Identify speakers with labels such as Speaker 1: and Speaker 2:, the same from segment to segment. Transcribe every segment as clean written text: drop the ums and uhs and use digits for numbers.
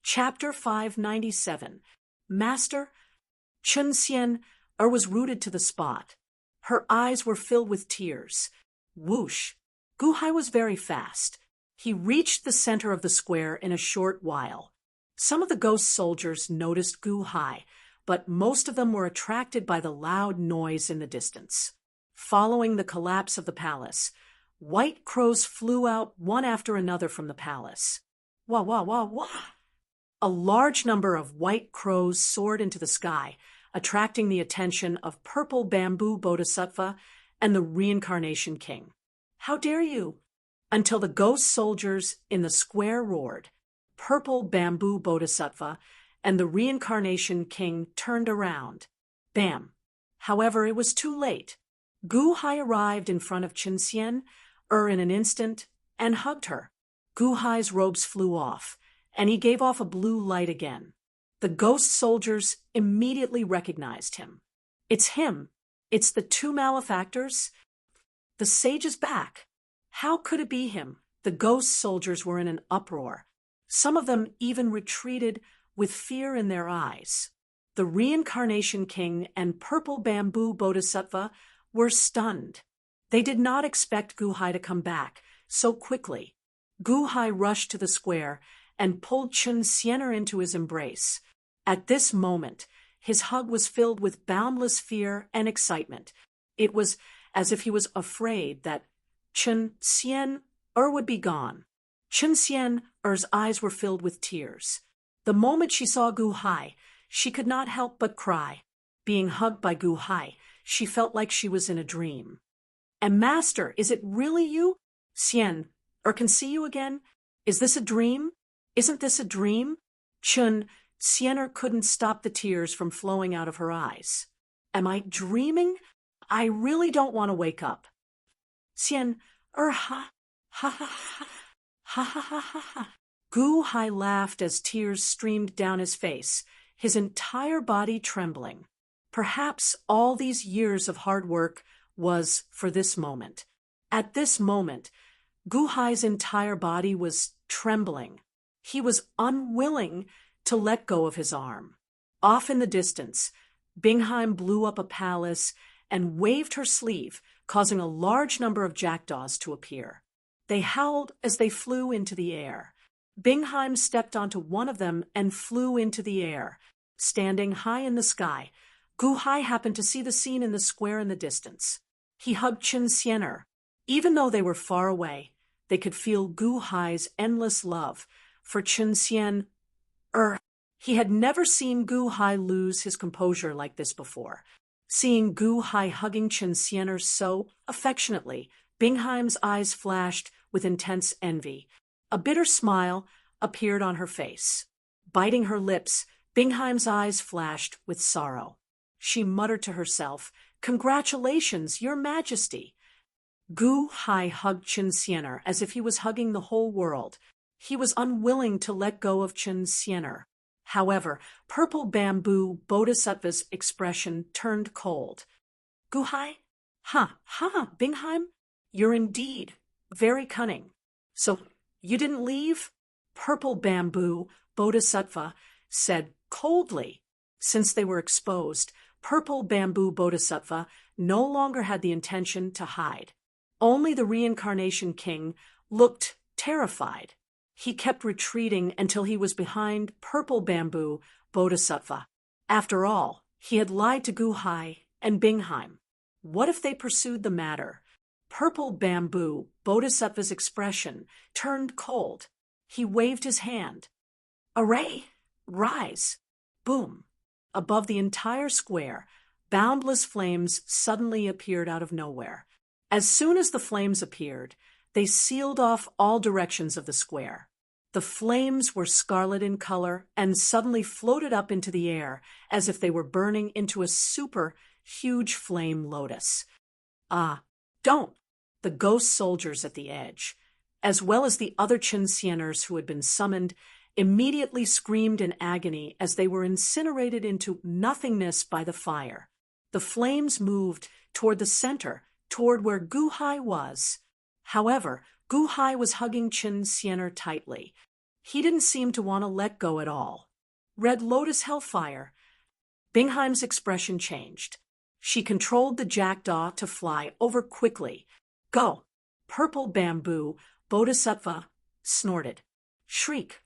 Speaker 1: Chapter 597. Master Chun Xian was rooted to the spot. Her eyes were filled with tears. Whoosh! Gu Hai was very fast. He reached the center of the square in a short while. Some of the ghost soldiers noticed Gu Hai, but most of them were attracted by the loud noise in the distance. Following the collapse of the palace, white crows flew out one after another from the palace. Wah, wah, wah, wah! A large number of white crows soared into the sky, attracting the attention of Purple Bamboo Bodhisattva and the Reincarnation King. "How dare you?" Until the ghost soldiers in the square roared. Purple Bamboo Bodhisattva and the Reincarnation King turned around. Bam! However, it was too late. Gu Hai arrived in front of Chun Xian in an instant and hugged her. Gu Hai's robes flew off, and he gave off a blue light again. The ghost soldiers immediately recognized him. It's him. It's the two malefactors. The sage is back. How could it be him? The ghost soldiers were in an uproar. Some of them even retreated with fear in their eyes. The Reincarnation King and Purple Bamboo Bodhisattva were stunned. They did not expect Gu Hai to come back so quickly. Gu Hai rushed to the square and pulled Chun Xian into his embrace. At this moment, his hug was filled with boundless fear and excitement. It was as if he was afraid that Chun Xian would be gone. Chun Xian's eyes were filled with tears. The moment she saw Gu Hai, she could not help but cry. Being hugged by Gu Hai, she felt like she was in a dream. "And Master, is it really you? Xian, can see you again? Is this a dream? Isn't this a dream?" Chun Xian couldn't stop the tears from flowing out of her eyes. "Am I dreaming? I really don't want to wake up." Xian, ha, ha, ha, ha, ha, ha, ha, ha. Gu Hai laughed as tears streamed down his face, his entire body trembling. Perhaps all these years of hard work was for this moment. At this moment, Gu Hai's entire body was trembling. He was unwilling to let go of his arm. Off in the distance, Bingheim blew up a palace and waved her sleeve, causing a large number of jackdaws to appear. They howled as they flew into the air. Bingheim stepped onto one of them and flew into the air. Standing high in the sky, Gu Hai happened to see the scene in the square in the distance. He hugged Chun Xian. Even though they were far away, they could feel Gu Hai's endless love for Chun Xian. He had never seen Gu Hai lose his composure like this before. Seeing Gu Hai hugging Chun Xian so affectionately, Bingheim's eyes flashed with intense envy. A bitter smile appeared on her face. Biting her lips, Bingheim's eyes flashed with sorrow. She muttered to herself, "Congratulations, Your Majesty." Gu Hai hugged Chun Xian as if he was hugging the whole world. He was unwilling to let go of Chun Xian. However, Purple Bamboo Bodhisattva's expression turned cold. "Gu Hai? Bingheim? You're indeed very cunning. So you didn't leave?" Purple Bamboo Bodhisattva said coldly. Since they were exposed, Purple Bamboo Bodhisattva no longer had the intention to hide. Only the Reincarnation King looked terrified. He kept retreating until he was behind Purple Bamboo Bodhisattva. After all, he had lied to Gu Hai and Bingheim. What if they pursued the matter? Purple Bamboo Bodhisattva's expression turned cold. He waved his hand. "Array! Rise!" Boom! Above the entire square, boundless flames suddenly appeared out of nowhere. As soon as the flames appeared, they sealed off all directions of the square. The flames were scarlet in color and suddenly floated up into the air as if they were burning into a super huge flame lotus. Don't! The ghost soldiers at the edge, as well as the other Chun Xianers who had been summoned, immediately screamed in agony as they were incinerated into nothingness by the fire. The flames moved toward the center, toward where Gu Hai was. However, Gu Hai was hugging Chun Xian tightly. He didn't seem to want to let go at all. Red Lotus Hellfire. Bingheim's expression changed. She controlled the jackdaw to fly over quickly. Go! Purple Bamboo, Bodhisattva, snorted. Shriek!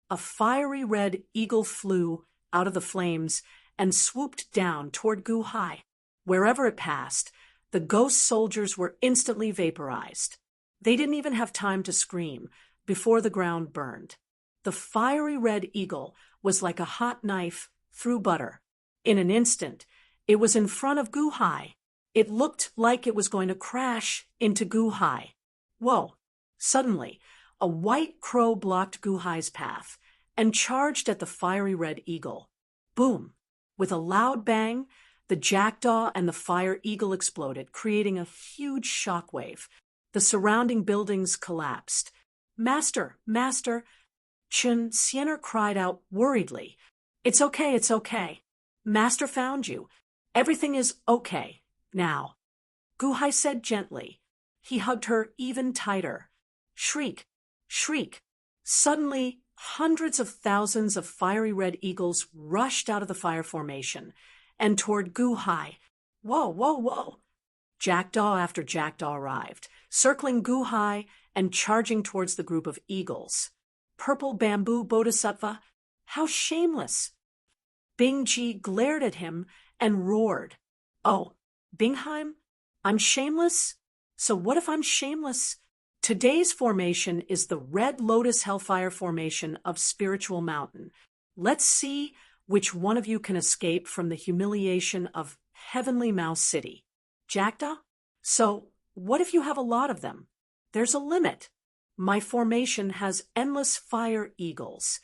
Speaker 1: A fiery red eagle flew out of the flames and swooped down toward Gu Hai. Wherever it passed, the ghost soldiers were instantly vaporized. They didn't even have time to scream before the ground burned. The fiery red eagle was like a hot knife through butter. In an instant, it was in front of Gu Hai. It looked like it was going to crash into Gu Hai. Whoa! Suddenly, a white crow blocked Gu Hai's path and charged at the fiery red eagle. Boom! With a loud bang, the jackdaw and the fire eagle exploded, creating a huge shockwave. The surrounding buildings collapsed. Master! Master! Chen Xianer cried out worriedly. It's okay, it's okay. Master found you. Everything is okay now. Gu Hai said gently. He hugged her even tighter. Shriek! Shriek! Suddenly, hundreds of thousands of fiery red eagles rushed out of the fire formation and toward Gu Hai. Whoa, whoa, whoa! Jackdaw after jackdaw arrived, circling Gu Hai and charging towards the group of eagles. Purple Bamboo Bodhisattva, how shameless! Bing Ji glared at him and roared. Oh, Bingheim, I'm shameless? So what if I'm shameless? Today's formation is the Red Lotus Hellfire Formation of Spiritual Mountain. Let's see which one of you can escape from the humiliation of Heavenly Mouse City. Jackdaw? So what if you have a lot of them? There's a limit. My formation has endless fire eagles.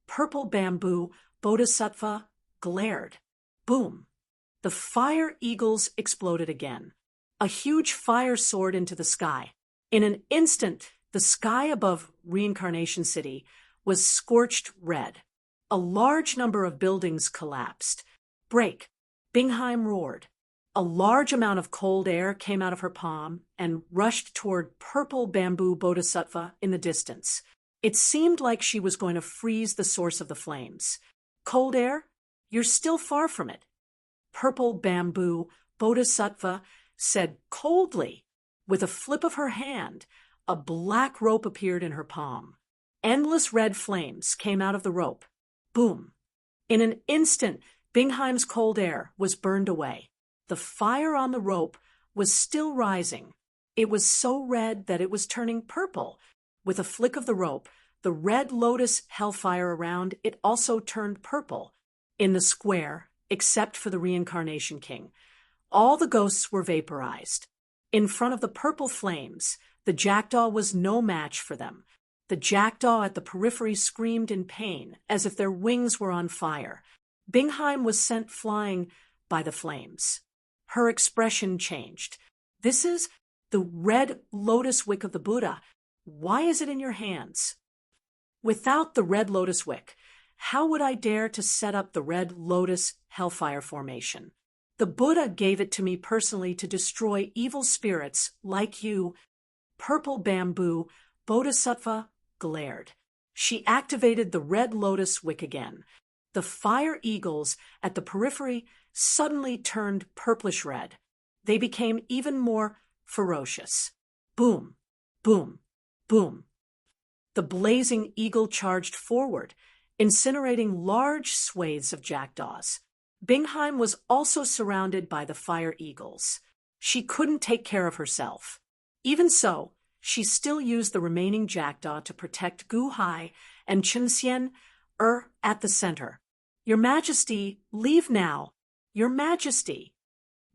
Speaker 1: Purple Bamboo Bodhisattva glared. Boom! The fire eagles exploded again. A huge fire soared into the sky. In an instant, the sky above Reincarnation City was scorched red. A large number of buildings collapsed. Break! Bingheim roared. A large amount of cold air came out of her palm and rushed toward Purple Bamboo Bodhisattva in the distance. It seemed like she was going to freeze the source of the flames. Cold air? You're still far from it. Purple Bamboo Bodhisattva said coldly. With a flip of her hand, a black rope appeared in her palm. Endless red flames came out of the rope. Boom! In an instant, Bingheim's cold air was burned away. The fire on the rope was still rising. It was so red that it was turning purple. With a flick of the rope, the red lotus hellfire around it also turned purple. In the square, except for the Reincarnation King, all the ghosts were vaporized. In front of the purple flames, the jackdaw was no match for them. The jackdaw at the periphery screamed in pain, as if their wings were on fire. Bingheim was sent flying by the flames. Her expression changed. This is the red lotus wick of the Buddha. Why is it in your hands? Without the red lotus wick, how would I dare to set up the red lotus hellfire formation? The Buddha gave it to me personally to destroy evil spirits like you. Purple Bamboo Bodhisattva glared. She activated the red lotus wick again. The fire eagles at the periphery suddenly turned purplish red. They became even more ferocious. Boom, boom, boom. The blazing eagle charged forward, incinerating large swathes of jackdaws. Bingheim was also surrounded by the fire eagles. She couldn't take care of herself. Even so, she still used the remaining jackdaw to protect Gu Hai and Chen Xian at the center. Your Majesty, leave now. Your Majesty!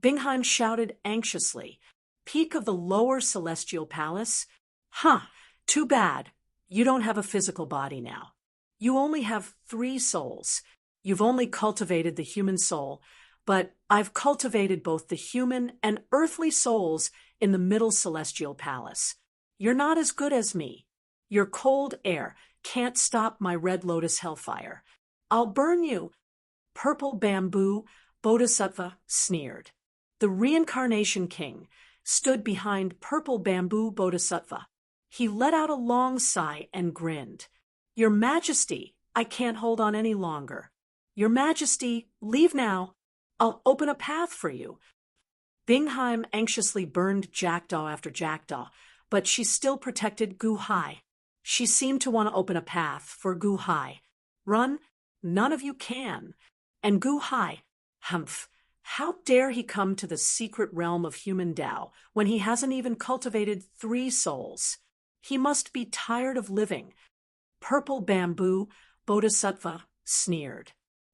Speaker 1: Bingheim shouted anxiously. Peak of the lower celestial palace? Huh, too bad. You don't have a physical body now. You only have 3 souls. You've only cultivated the human soul, but I've cultivated both the human and earthly souls in the middle celestial palace. You're not as good as me. Your cold air can't stop my red lotus hellfire. I'll burn you. Purple Bamboo Bodhisattva sneered. The Reincarnation King stood behind Purple Bamboo Bodhisattva. He let out a long sigh and grinned. Your Majesty, I can't hold on any longer. Your Majesty, leave now. I'll open a path for you. Bingheim anxiously burned jackdaw after jackdaw, but she still protected Gu Hai. She seemed to want to open a path for Gu Hai. Run? None of you can. And Gu Hai, humph, how dare he come to the secret realm of human Tao when he hasn't even cultivated 3 souls? He must be tired of living. Purple Bamboo Bodhisattva sneered.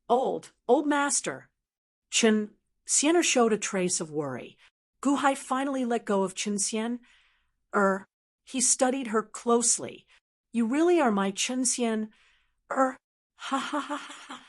Speaker 1: Old master. Xian showed a trace of worry. Gu Hai finally let go of Xian. He studied her closely. You really are my Xian. Ha ha ha ha ha.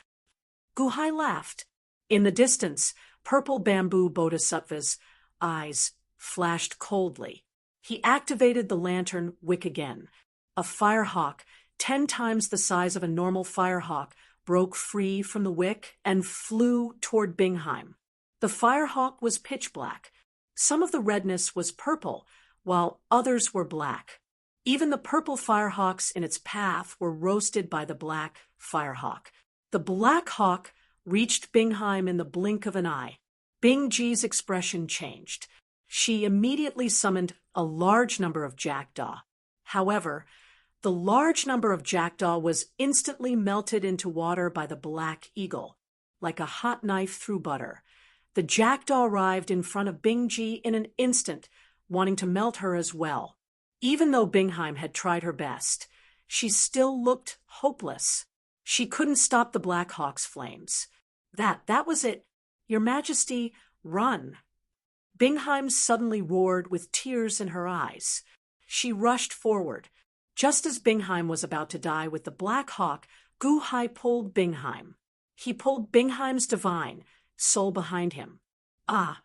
Speaker 1: Gu Hai laughed. In the distance, Purple Bamboo Bodhisattva's eyes flashed coldly. He activated the lantern wick again. A firehawk, 10 times the size of a normal firehawk, broke free from the wick and flew toward Bingheim. The firehawk was pitch black. Some of the redness was purple, while others were black. Even the purple firehawks in its path were roasted by the black firehawk. The black hawk reached Bingheim in the blink of an eye. Bingji's expression changed. She immediately summoned a large number of jackdaw. However, the large number of jackdaw was instantly melted into water by the black eagle, like a hot knife through butter. The jackdaw arrived in front of Bingji in an instant, wanting to melt her as well. Even though Bingheim had tried her best, she still looked hopeless. She couldn't stop the Black Hawk's flames. That was it. Your Majesty, run. Bingheim suddenly roared with tears in her eyes. She rushed forward. Just as Bingheim was about to die with the Black Hawk, Gu Hai pulled Bingheim. He pulled Bingheim's divine soul behind him. Ah!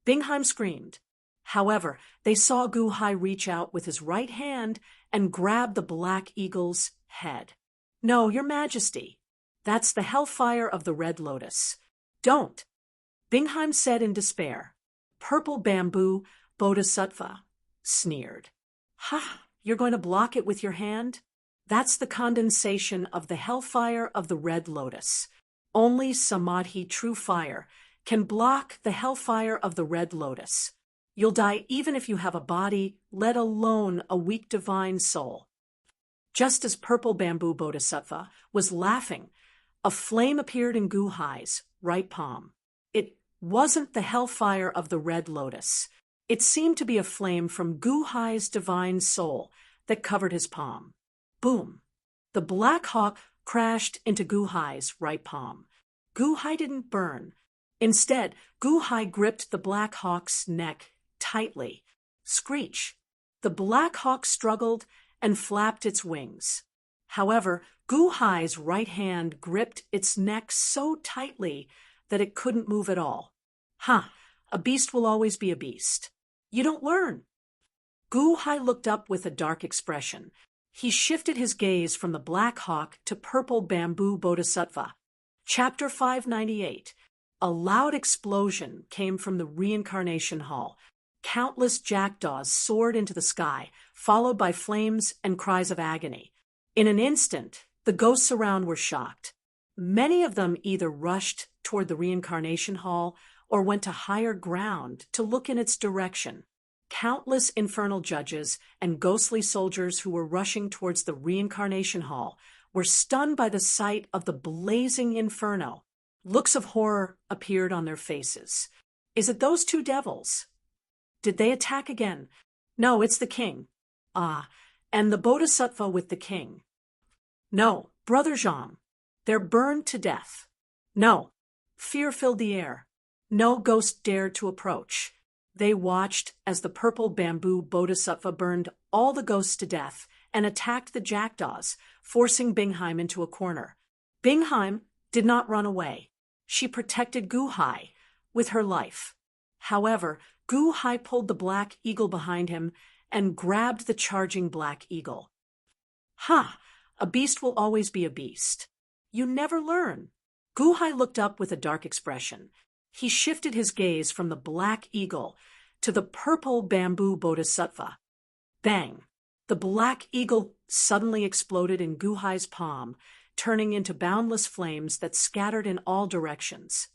Speaker 1: Bingheim screamed. However, they saw Gu Hai reach out with his right hand and grab the Black Eagle's head. No, Your Majesty. That's the hellfire of the Red Lotus. Don't! Bingheim said in despair. Purple Bamboo Bodhisattva sneered. Ha! You're going to block it with your hand? That's the condensation of the hellfire of the Red Lotus. Only Samadhi, true fire, can block the hellfire of the Red Lotus. You'll die even if you have a body, let alone a weak divine soul. Just as Purple Bamboo Bodhisattva was laughing, a flame appeared in Gu Hai's right palm. It wasn't the hellfire of the Red Lotus. It seemed to be a flame from Gu Hai's divine soul that covered his palm. Boom! The Black Hawk crashed into Gu Hai's right palm. Gu Hai didn't burn. Instead, Gu Hai gripped the Black Hawk's neck tightly. Screech! The Black Hawk struggled and flapped its wings. However, Gu Hai's right hand gripped its neck so tightly that it couldn't move at all. A beast will always be a beast. You don't learn. Gu Hai looked up with a dark expression. He shifted his gaze from the Black Hawk to Purple Bamboo Bodhisattva. Chapter 598. A loud explosion came from the reincarnation hall. Countless jackdaws soared into the sky, followed by flames and cries of agony. In an instant, the ghosts around were shocked. Many of them either rushed toward the reincarnation hall or went to higher ground to look in its direction. Countless infernal judges and ghostly soldiers who were rushing towards the reincarnation hall were stunned by the sight of the blazing inferno. Looks of horror appeared on their faces. Is it those 2 devils? Did they attack again? No, it's the king. And the Bodhisattva with the king. No, Brother Jean. They're burned to death. No. Fear filled the air. No ghost dared to approach. They watched as the Purple Bamboo Bodhisattva burned all the ghosts to death and attacked the jackdaws, forcing Bingheim into a corner. Bingheim did not run away. She protected Gu Hai with her life. However, Gu Hai pulled the Black Eagle behind him and grabbed the charging Black Eagle. A beast will always be a beast. You never learn. Gu Hai looked up with a dark expression. He shifted his gaze from the Black Eagle to the Purple Bamboo Bodhisattva. Bang! The The black eagle suddenly exploded in Guhai's palm, turning into boundless flames that scattered in all directions.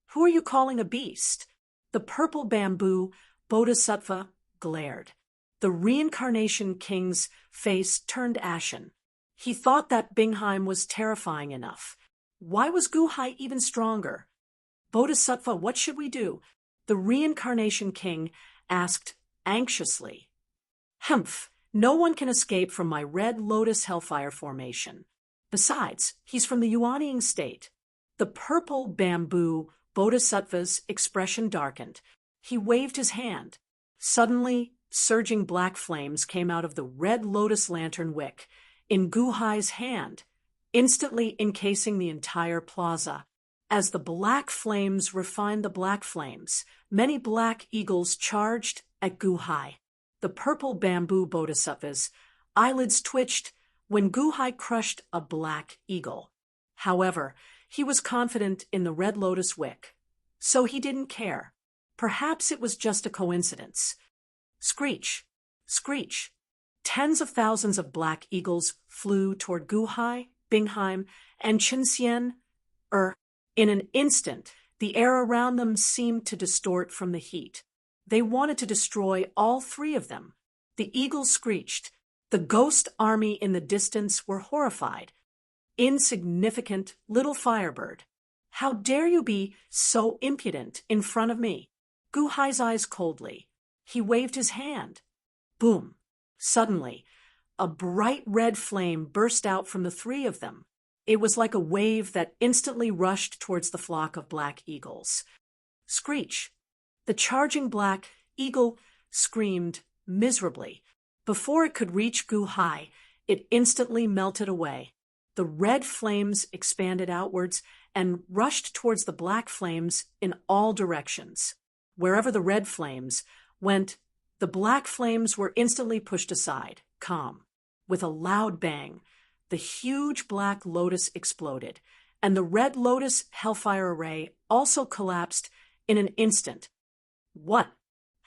Speaker 1: "Who are you calling a beast?" The purple bamboo bodhisattva glared. The reincarnation king's face turned ashen. He thought that Bingheim was terrifying enough. Why was Guhai even stronger? "Bodhisattva, what should we do?" the reincarnation king asked anxiously. "Humph, no one can escape from my red lotus hellfire formation. Besides, he's from the Yuanying state." The purple bamboo bodhisattva's expression darkened. He waved his hand. Suddenly, surging black flames came out of the red lotus lantern wick in Guhai's hand, instantly encasing the entire plaza. As the black flames refined the black flames, many black eagles charged at Guhai. The purple bamboo bodhisattva's eyelids twitched when Guhai crushed a black eagle. However, he was confident in the red lotus wick, so he didn't care. Perhaps it was just a coincidence. Screech! Screech! Tens of thousands of black eagles flew toward Guhai, Bingheim, and Qinxian. In an instant, the air around them seemed to distort from the heat. They wanted to destroy all three of them. The eagles screeched. The ghost army in the distance were horrified. "Insignificant little firebird. How dare you be so impudent in front of me?" Guhai's eyes coldly. He waved his hand. Boom! Suddenly, a bright red flame burst out from the three of them. It was like a wave that instantly rushed towards the flock of black eagles. Screech! The charging black eagle screamed miserably. Before it could reach Guhai, it instantly melted away. The red flames expanded outwards and rushed towards the black flames in all directions. Wherever the red flames went, the black flames were instantly pushed aside, calm. With a loud bang, the huge black lotus exploded, and the red lotus hellfire array also collapsed in an instant. "What?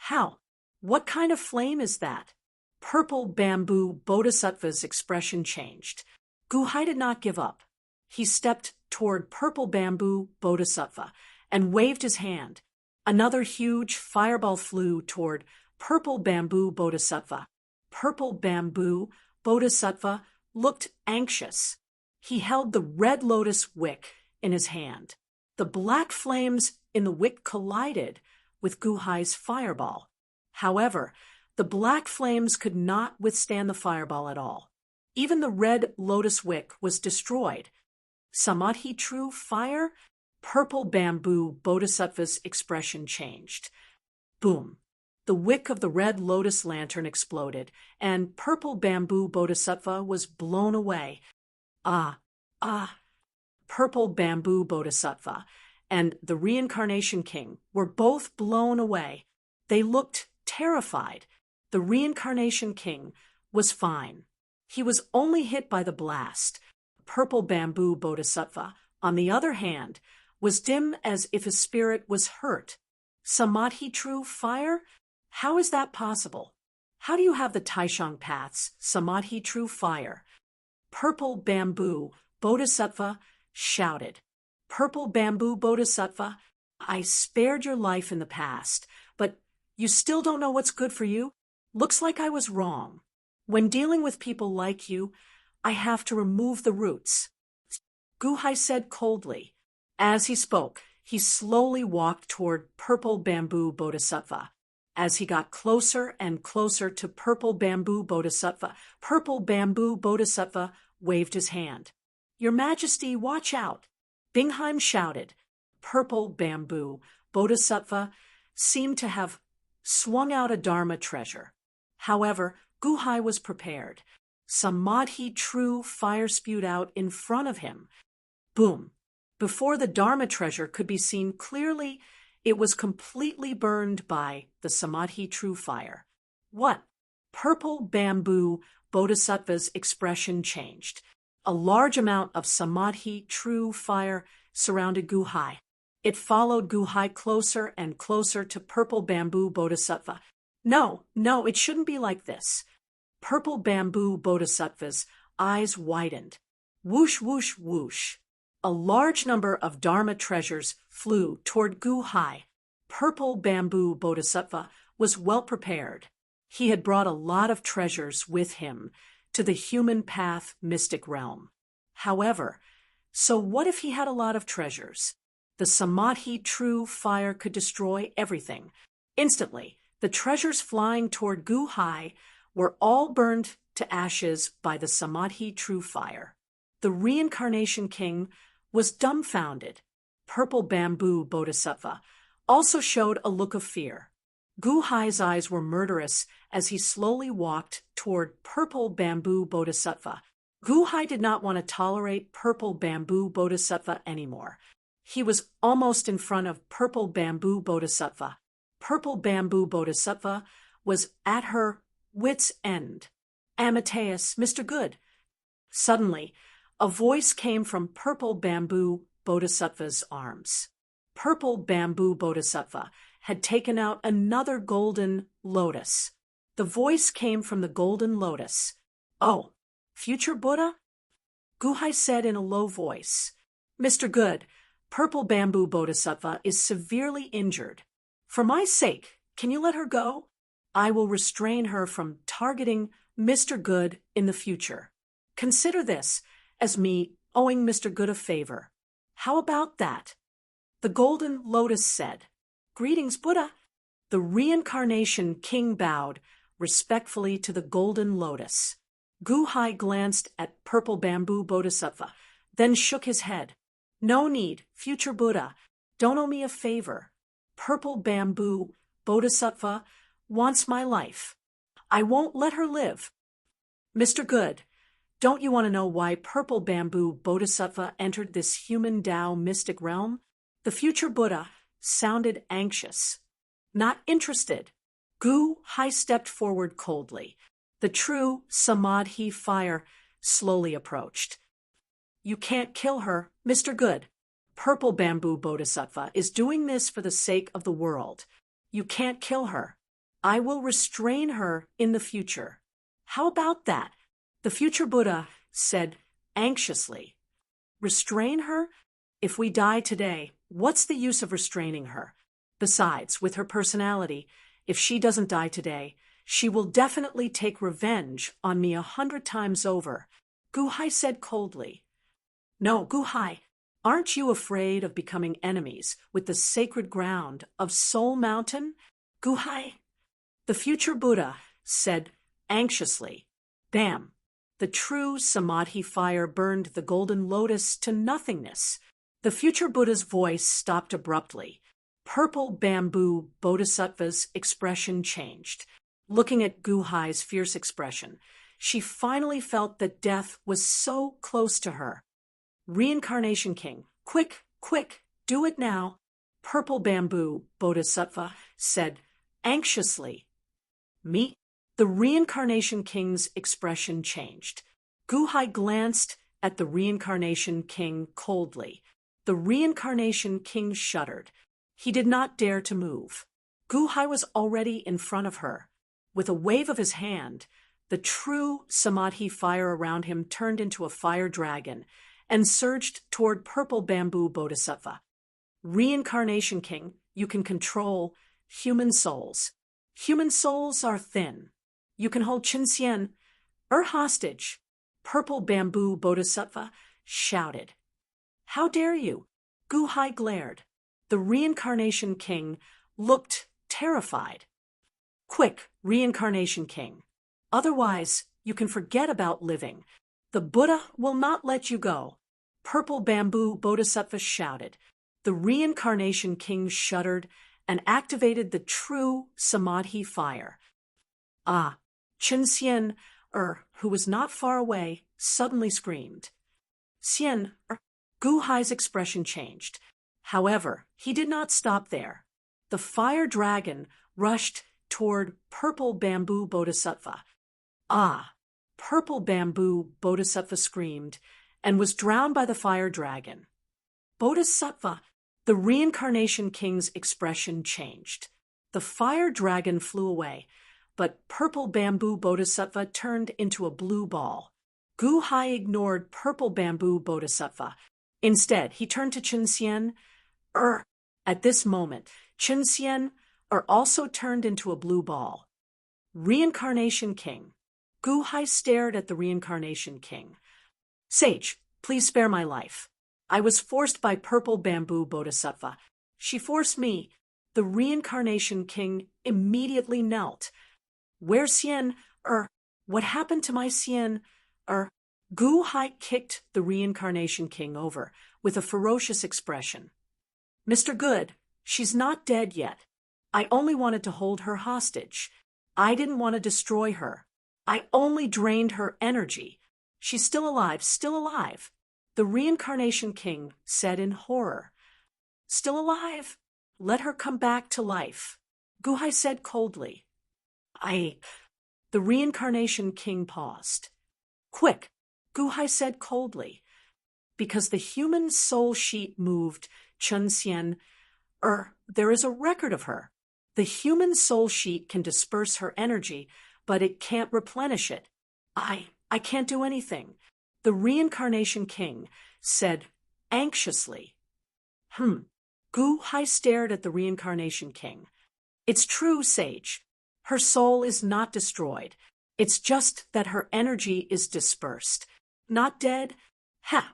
Speaker 1: How? What kind of flame is that?" Purple bamboo bodhisattva's expression changed. Guhai did not give up. He stepped toward purple bamboo bodhisattva and waved his hand. Another huge fireball flew toward purple bamboo bodhisattva. Purple bamboo bodhisattva looked anxious. He held the red lotus wick in his hand. The black flames in the wick collided with Guhai's fireball. However, the black flames could not withstand the fireball at all. Even the red lotus wick was destroyed. Samadhi true fire? Purple bamboo bodhisattva's expression changed. Boom! The wick of the red lotus lantern exploded, and purple bamboo bodhisattva was blown away. Ah! Purple bamboo bodhisattva and the reincarnation king were both blown away. They looked terrified. The reincarnation king was fine. He was only hit by the blast. Purple bamboo bodhisattva, on the other hand, was dim as if his spirit was hurt. Samadhi true fire? How is that possible? How do you have the Taishang paths, Samadhi true fire? Purple bamboo bodhisattva shouted. Purple bamboo bodhisattva, I spared your life in the past, but you still don't know what's good for you? Looks like I was wrong. When dealing with people like you, I have to remove the roots. Guhai said coldly. As he spoke, he slowly walked toward purple bamboo bodhisattva. As he got closer and closer to purple bamboo bodhisattva waved his hand. Your Majesty, watch out! Bingheim shouted. Purple bamboo bodhisattva seemed to have swung out a dharma treasure. However, Guhai was prepared. Samadhi true fire spewed out in front of him. Boom! Before the dharma treasure could be seen clearly, it was completely burned by the Samadhi true fire. What? Purple bamboo bodhisattva's expression changed. A large amount of Samadhi true fire surrounded Guhai. It followed Guhai closer and closer to purple bamboo bodhisattva. No, it shouldn't be like this. Purple Bamboo Bodhisattva's eyes widened. Whoosh, whoosh, whoosh. A large number of Dharma treasures flew toward Gu Hai. Purple Bamboo Bodhisattva was well prepared. He had brought a lot of treasures with him to the human path mystic realm. However, so what if he had a lot of treasures? The Samadhi true fire could destroy everything. Instantly, the treasures flying toward Gu Hai were all burned to ashes by the Samadhi true fire. The reincarnation king was dumbfounded. Purple Bamboo Bodhisattva also showed a look of fear. Gu Hai's eyes were murderous as he slowly walked toward Purple Bamboo Bodhisattva. Gu Hai did not want to tolerate Purple Bamboo Bodhisattva anymore. He was almost in front of Purple Bamboo Bodhisattva. Purple Bamboo Bodhisattva was at her wit's end. Amateus, Mr. Good. Suddenly, a voice came from Purple Bamboo Bodhisattva's arms. Purple Bamboo Bodhisattva had taken out another golden lotus. The voice came from the golden lotus. "Oh, future Buddha?" Gu Hai said in a low voice. "Mr. Good, Purple Bamboo Bodhisattva is severely injured. For my sake, can you let her go? I will restrain her from targeting Mr. Good in the future. Consider this as me owing Mr. Good a favor. How about that?" The golden lotus said, "Greetings, Buddha." The reincarnation king bowed respectfully to the golden lotus. Gu Hai glanced at Purple Bamboo Bodhisattva, then shook his head. "No need, future Buddha. Don't owe me a favor. Purple Bamboo Bodhisattva wants my life. I won't let her live." "Mr. Good, don't you want to know why Purple Bamboo Bodhisattva entered this human Tao mystic realm?" The future Buddha sounded anxious. "Not interested." Gu Hai stepped forward coldly. The true Samadhi fire slowly approached. "You can't kill her, Mr. Good. Purple Bamboo Bodhisattva is doing this for the sake of the world. You can't kill her. I will restrain her in the future." "How about that?" The future Buddha said anxiously. "Restrain her? If we die today, what's the use of restraining her? Besides, with her personality, if she doesn't die today, she will definitely take revenge on me 100 times over." Gu Hai said coldly. "No, Gu Hai, aren't you afraid of becoming enemies with the sacred ground of Soul Mountain?" Gu Hai. The future Buddha said anxiously. Bam! The true Samadhi fire burned the golden lotus to nothingness. The future Buddha's voice stopped abruptly. Purple Bamboo Bodhisattva's expression changed. Looking at Gu Hai's fierce expression, she finally felt that death was so close to her. "Reincarnation King, quick, quick, do it now," Purple Bamboo Bodhisattva said anxiously. "Me?" The Reincarnation King's expression changed. Gu Hai glanced at the Reincarnation King coldly. The Reincarnation King shuddered. He did not dare to move. Gu Hai was already in front of her. With a wave of his hand, the true Samadhi fire around him turned into a fire dragon and surged toward Purple Bamboo Bodhisattva. "Reincarnation King, you can control human souls. Human souls are thin. You can hold Qinxian, hostage," Purple Bamboo Bodhisattva shouted. "How dare you?" Gu Hai glared. The Reincarnation King looked terrified. "Quick, Reincarnation King. Otherwise, you can forget about living. The Buddha will not let you go," Purple Bamboo Bodhisattva shouted. The Reincarnation King shuddered and activated the true Samadhi fire. Qinxian, who was not far away, suddenly screamed. "Xian, Gu Hai's expression changed. However, he did not stop there. The fire dragon rushed toward Purple Bamboo Bodhisattva. Purple Bamboo Bodhisattva screamed and was drowned by the fire dragon. "Bodhisattva!" The Reincarnation King's expression changed. The fire dragon flew away. but purple bamboo bodhisattva turned into a blue ball. Gu Hai ignored purple bamboo bodhisattva. Instead, he turned to Chen Xian. At this moment, Chen Xian also turned into a blue ball. Reincarnation King. Gu Hai stared at the Reincarnation King. Sage, please spare my life. I was forced by purple bamboo bodhisattva. She forced me. The Reincarnation King immediately knelt. Where's Xian? What happened to my Xian? Gu Hai kicked the Reincarnation King over with a ferocious expression. Mr. Good, she's not dead yet. I only wanted to hold her hostage. I didn't want to destroy her. I only drained her energy. She's still alive, still alive. The Reincarnation King said in horror. Still alive? Let her come back to life. Gu Hai said coldly. The Reincarnation King paused. Quick, Gu Hai said coldly. Because the human soul sheet moved, Chen Xian, there is a record of her. The human soul sheet can disperse her energy, but it can't replenish it. I can't do anything. The Reincarnation King said anxiously. Gu Hai stared at the Reincarnation King. It's true, Sage. Her soul is not destroyed. It's just that her energy is dispersed. Not dead?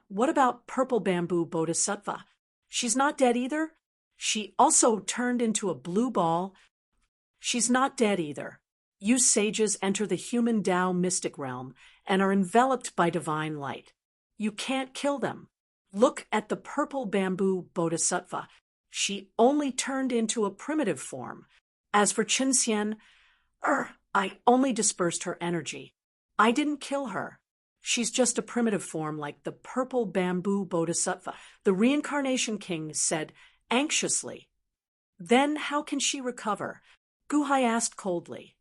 Speaker 1: What about purple bamboo bodhisattva? She's not dead either? She also turned into a blue ball. She's not dead either. You sages enter the human Tao mystic realm and are enveloped by divine light. You can't kill them. Look at the purple bamboo bodhisattva. She only turned into a primitive form. As for Chen Xian, I only dispersed her energy. I didn't kill her. She's just a primitive form like the purple bamboo bodhisattva, the Reincarnation King said anxiously. Then how can she recover? Gu Hai asked coldly.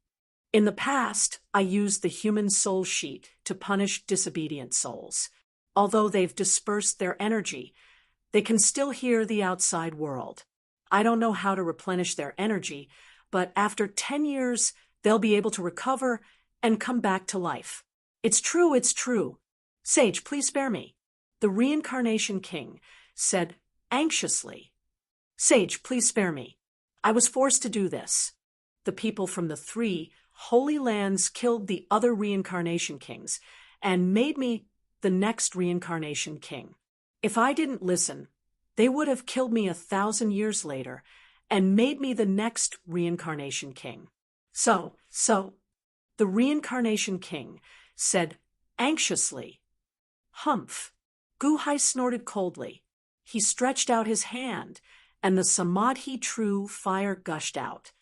Speaker 1: In the past, I used the human soul sheet to punish disobedient souls. Although they've dispersed their energy, they can still hear the outside world. I don't know how to replenish their energy, but after 10 years, they'll be able to recover and come back to life. It's true, it's true. Sage, please spare me. The Reincarnation King said anxiously. Sage, please spare me. I was forced to do this. The people from the 3 Holy Lands killed the other Reincarnation Kings and made me the next Reincarnation King. If I didn't listen, they would have killed me 1,000 years later and made me the next Reincarnation King. So, the Reincarnation King said anxiously. Humph. Gu Hai snorted coldly. He stretched out his hand, and the Samadhi true fire gushed out.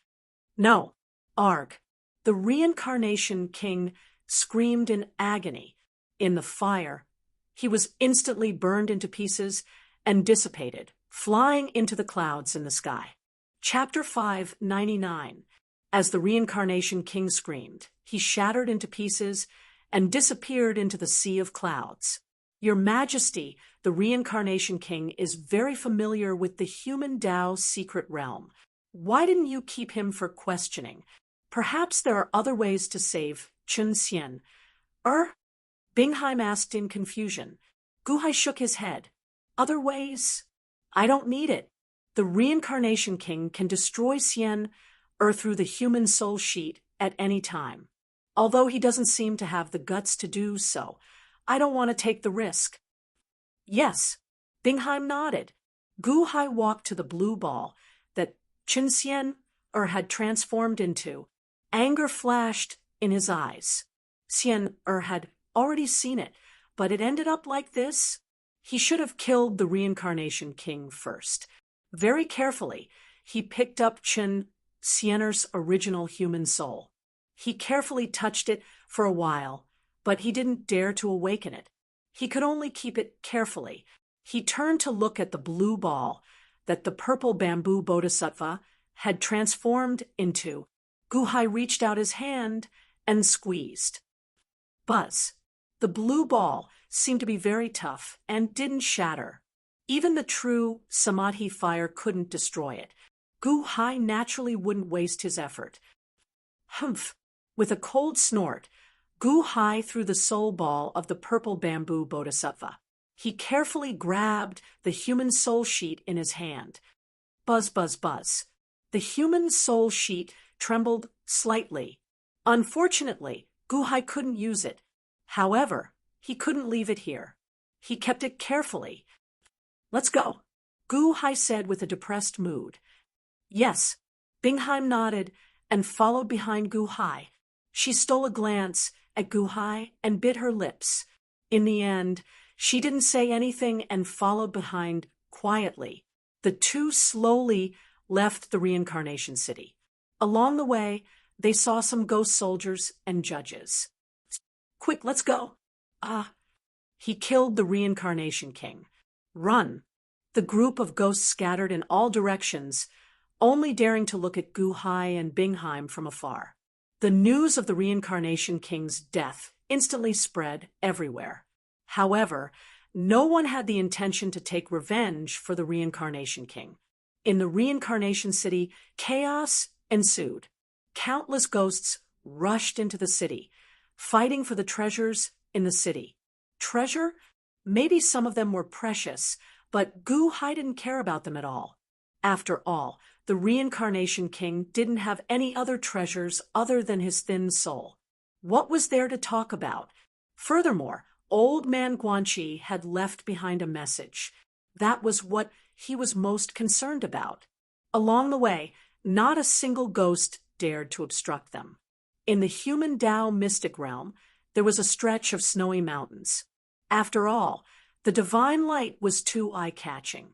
Speaker 1: No, Arg. The Reincarnation King screamed in agony. In the fire, he was instantly burned into pieces and dissipated, flying into the clouds in the sky. Chapter 599. As the Reincarnation King screamed, he shattered into pieces and disappeared into the sea of clouds. Your Majesty, the Reincarnation King is very familiar with the human Tao secret realm. Why didn't you keep him for questioning? Perhaps there are other ways to save Chen Xian. Bingheim asked in confusion. Gu Hai shook his head. Other ways? I don't need it. The Reincarnation King can destroy Xian through the human soul sheet at any time. Although he doesn't seem to have the guts to do so, I don't want to take the risk. Yes, Bingheim nodded. Gu Hai walked to the blue ball that Chen Xian had transformed into. Anger flashed in his eyes. Xian had already seen it, but it ended up like this. He should have killed the Reincarnation King first. Very carefully, he picked up Chen Xian's original human soul. He carefully touched it for a while, but he didn't dare to awaken it. He could only keep it carefully. He turned to look at the blue ball that the purple bamboo bodhisattva had transformed into. Gu Hai reached out his hand and squeezed. Buzz. The blue ball seemed to be very tough and didn't shatter. Even the true Samadhi fire couldn't destroy it. Gu Hai naturally wouldn't waste his effort. Humph, With a cold snort, Gu Hai threw the soul ball of the purple bamboo bodhisattva. He carefully grabbed the human soul sheet in his hand. Buzz, buzz, buzz. The human soul sheet trembled slightly. Unfortunately, Gu Hai couldn't use it. However, he couldn't leave it here. He kept it carefully. Let's go, Gu Hai said with a depressed mood. Yes, Bingheim nodded and followed behind Gu Hai. She stole a glance at Gu Hai and bit her lips. In the end, she didn't say anything and followed behind quietly. The two slowly left the reincarnation city. Along the way, they saw some ghost soldiers and judges. Quick, let's go. He killed the reincarnation king. Run. The group of ghosts scattered in all directions, only daring to look at Gu Hai and Bingheim from afar. The news of the reincarnation king's death instantly spread everywhere. However, no one had the intention to take revenge for the reincarnation king. In the reincarnation city, chaos ensued. Countless ghosts rushed into the city, fighting for the treasures in the city. Treasure? Maybe some of them were precious, but Gu Hai didn't care about them at all. After all, the reincarnation king didn't have any other treasures other than his thin soul. What was there to talk about? Furthermore, Old Man Guanxi had left behind a message. That was what he was most concerned about. Along the way, not a single ghost dared to obstruct them. In the human Tao mystic realm, there was a stretch of snowy mountains. After all, the divine light was too eye-catching.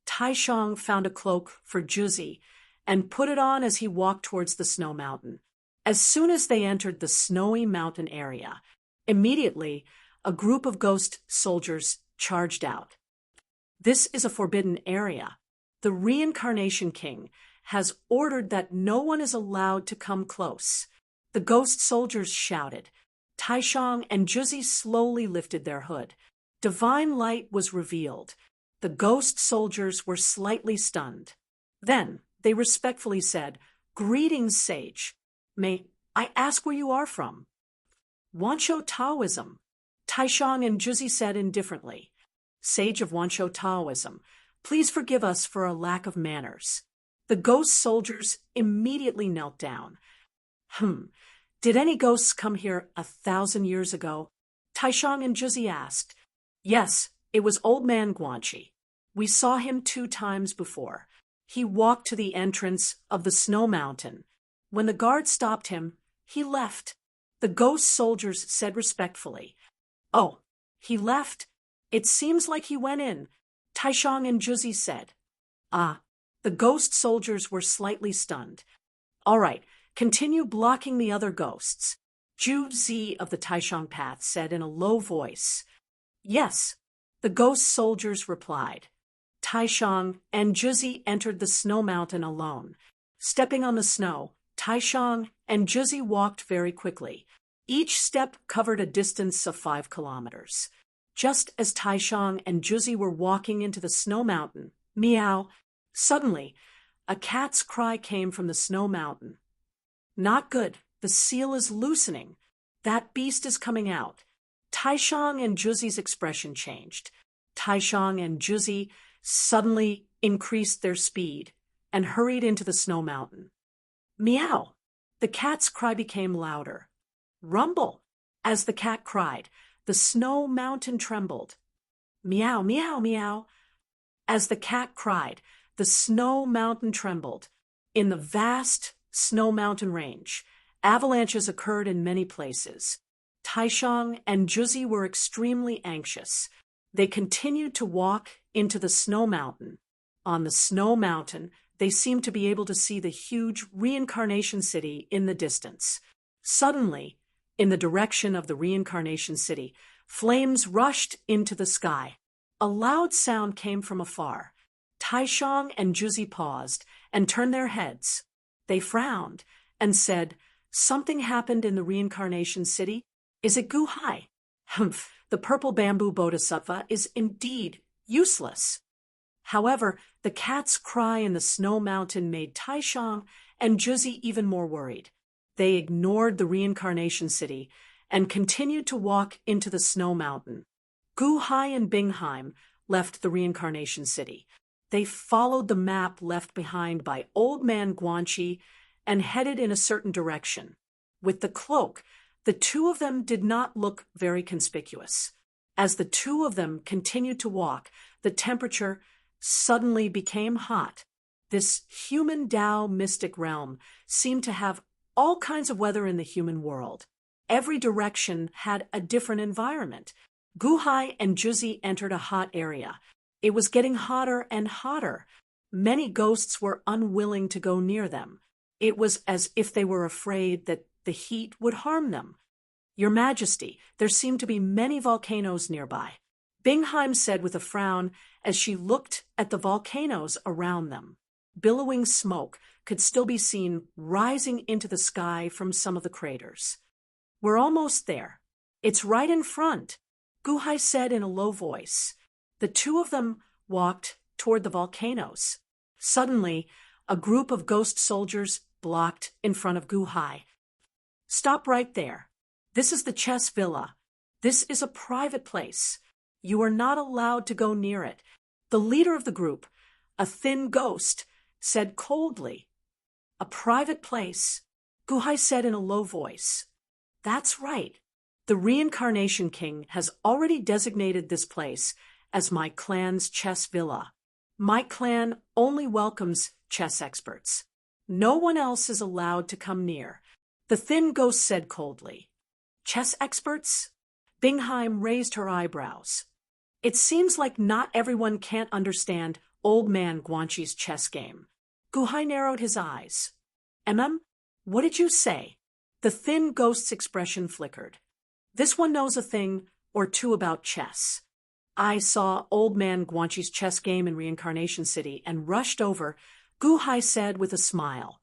Speaker 1: Taishang found a cloak for Juzi and put it on as he walked towards the snow mountain. As soon as they entered the snowy mountain area, immediately a group of ghost soldiers charged out. This is a forbidden area. The reincarnation king has ordered that no one is allowed to come close. The ghost soldiers shouted. Taishang and Juzi slowly lifted their hood. Divine light was revealed. The ghost soldiers were slightly stunned. Then they respectfully said, "Greetings, sage. May I ask where you are from?" "Wanshou Taoism," Taishang and Juzi said indifferently. "Sage of Wanshou Taoism, please forgive us for our lack of manners." The ghost soldiers immediately knelt down. Did any ghosts come here 1,000 years ago?" Taishang and Juzi asked. "Yes, it was Old Man Guanxi. We saw him 2 times before. He walked to the entrance of the snow mountain. When the guard stopped him, he left." The ghost soldiers said respectfully. "Oh, he left? It seems like he went in," Taishang and Juzi said. The ghost soldiers were slightly stunned. "All right, continue blocking the other ghosts," Juzi of the Taishang path said in a low voice. "Yes," the ghost soldiers replied. Taishang and Juzi entered the snow mountain alone. Stepping on the snow, Taishang and Juzi walked very quickly. Each step covered a distance of 5 kilometers. Just as Taishang and Juzi were walking into the snow mountain, meow, suddenly, a cat's cry came from the snow mountain. "Not good. The seal is loosening. That beast is coming out." Taishang and Juzi's expression changed. Taishang and Juzi suddenly increased their speed and hurried into the snow mountain. Meow! The cat's cry became louder. Rumble! As the cat cried, the snow mountain trembled. Meow, meow, meow! As the cat cried, the snow mountain trembled. In the vast snow mountain range, avalanches occurred in many places. Taishang and Juzi were extremely anxious. They continued to walk into the snow mountain. On the snow mountain, they seemed to be able to see the huge reincarnation city in the distance. Suddenly, in the direction of the reincarnation city, flames rushed into the sky. A loud sound came from afar. Taishang and Juzi paused and turned their heads. They frowned and said, "Something happened in the reincarnation city? Is it Gu Hai? Humph, the purple bamboo bodhisattva is indeed useless." However, the cat's cry in the snow mountain made Taishang and Juzi even more worried. They ignored the reincarnation city and continued to walk into the snow mountain. Gu-hai and Bingheim left the reincarnation city. They followed the map left behind by Old Man Guanxi and headed in a certain direction. With the cloak, the two of them did not look very conspicuous. As the two of them continued to walk, the temperature suddenly became hot. This human Tao mystic realm seemed to have all kinds of weather in the human world. Every direction had a different environment. Gu-hai and Juzi entered a hot area. It was getting hotter and hotter. Many ghosts were unwilling to go near them. It was as if they were afraid that the heat would harm them. Your Majesty, there seem to be many volcanoes nearby, Bingheim said with a frown as she looked at the volcanoes around them. Billowing smoke could still be seen rising into the sky from some of the craters. We're almost there. It's right in front, Gu-hai said in a low voice. The two of them walked toward the volcanoes. Suddenly, a group of ghost soldiers blocked in front of Gu-hai. Stop right there. This is the chess villa. This is a private place. You are not allowed to go near it. The leader of the group, a thin ghost, said coldly. A private place, Gu-hai said in a low voice. That's right. The Reincarnation King has already designated this place as my clan's chess villa. My clan only welcomes chess experts. No one else is allowed to come near, the thin ghost said coldly. Chess experts? Bingheim raised her eyebrows. It seems like not everyone can't understand Old Man Guanxi's chess game. Gu-hai narrowed his eyes. What did you say? The thin ghost's expression flickered. This one knows a thing or two about chess. I saw Old Man Guanxi's chess game in Reincarnation City and rushed over, Gu-hai said with a smile.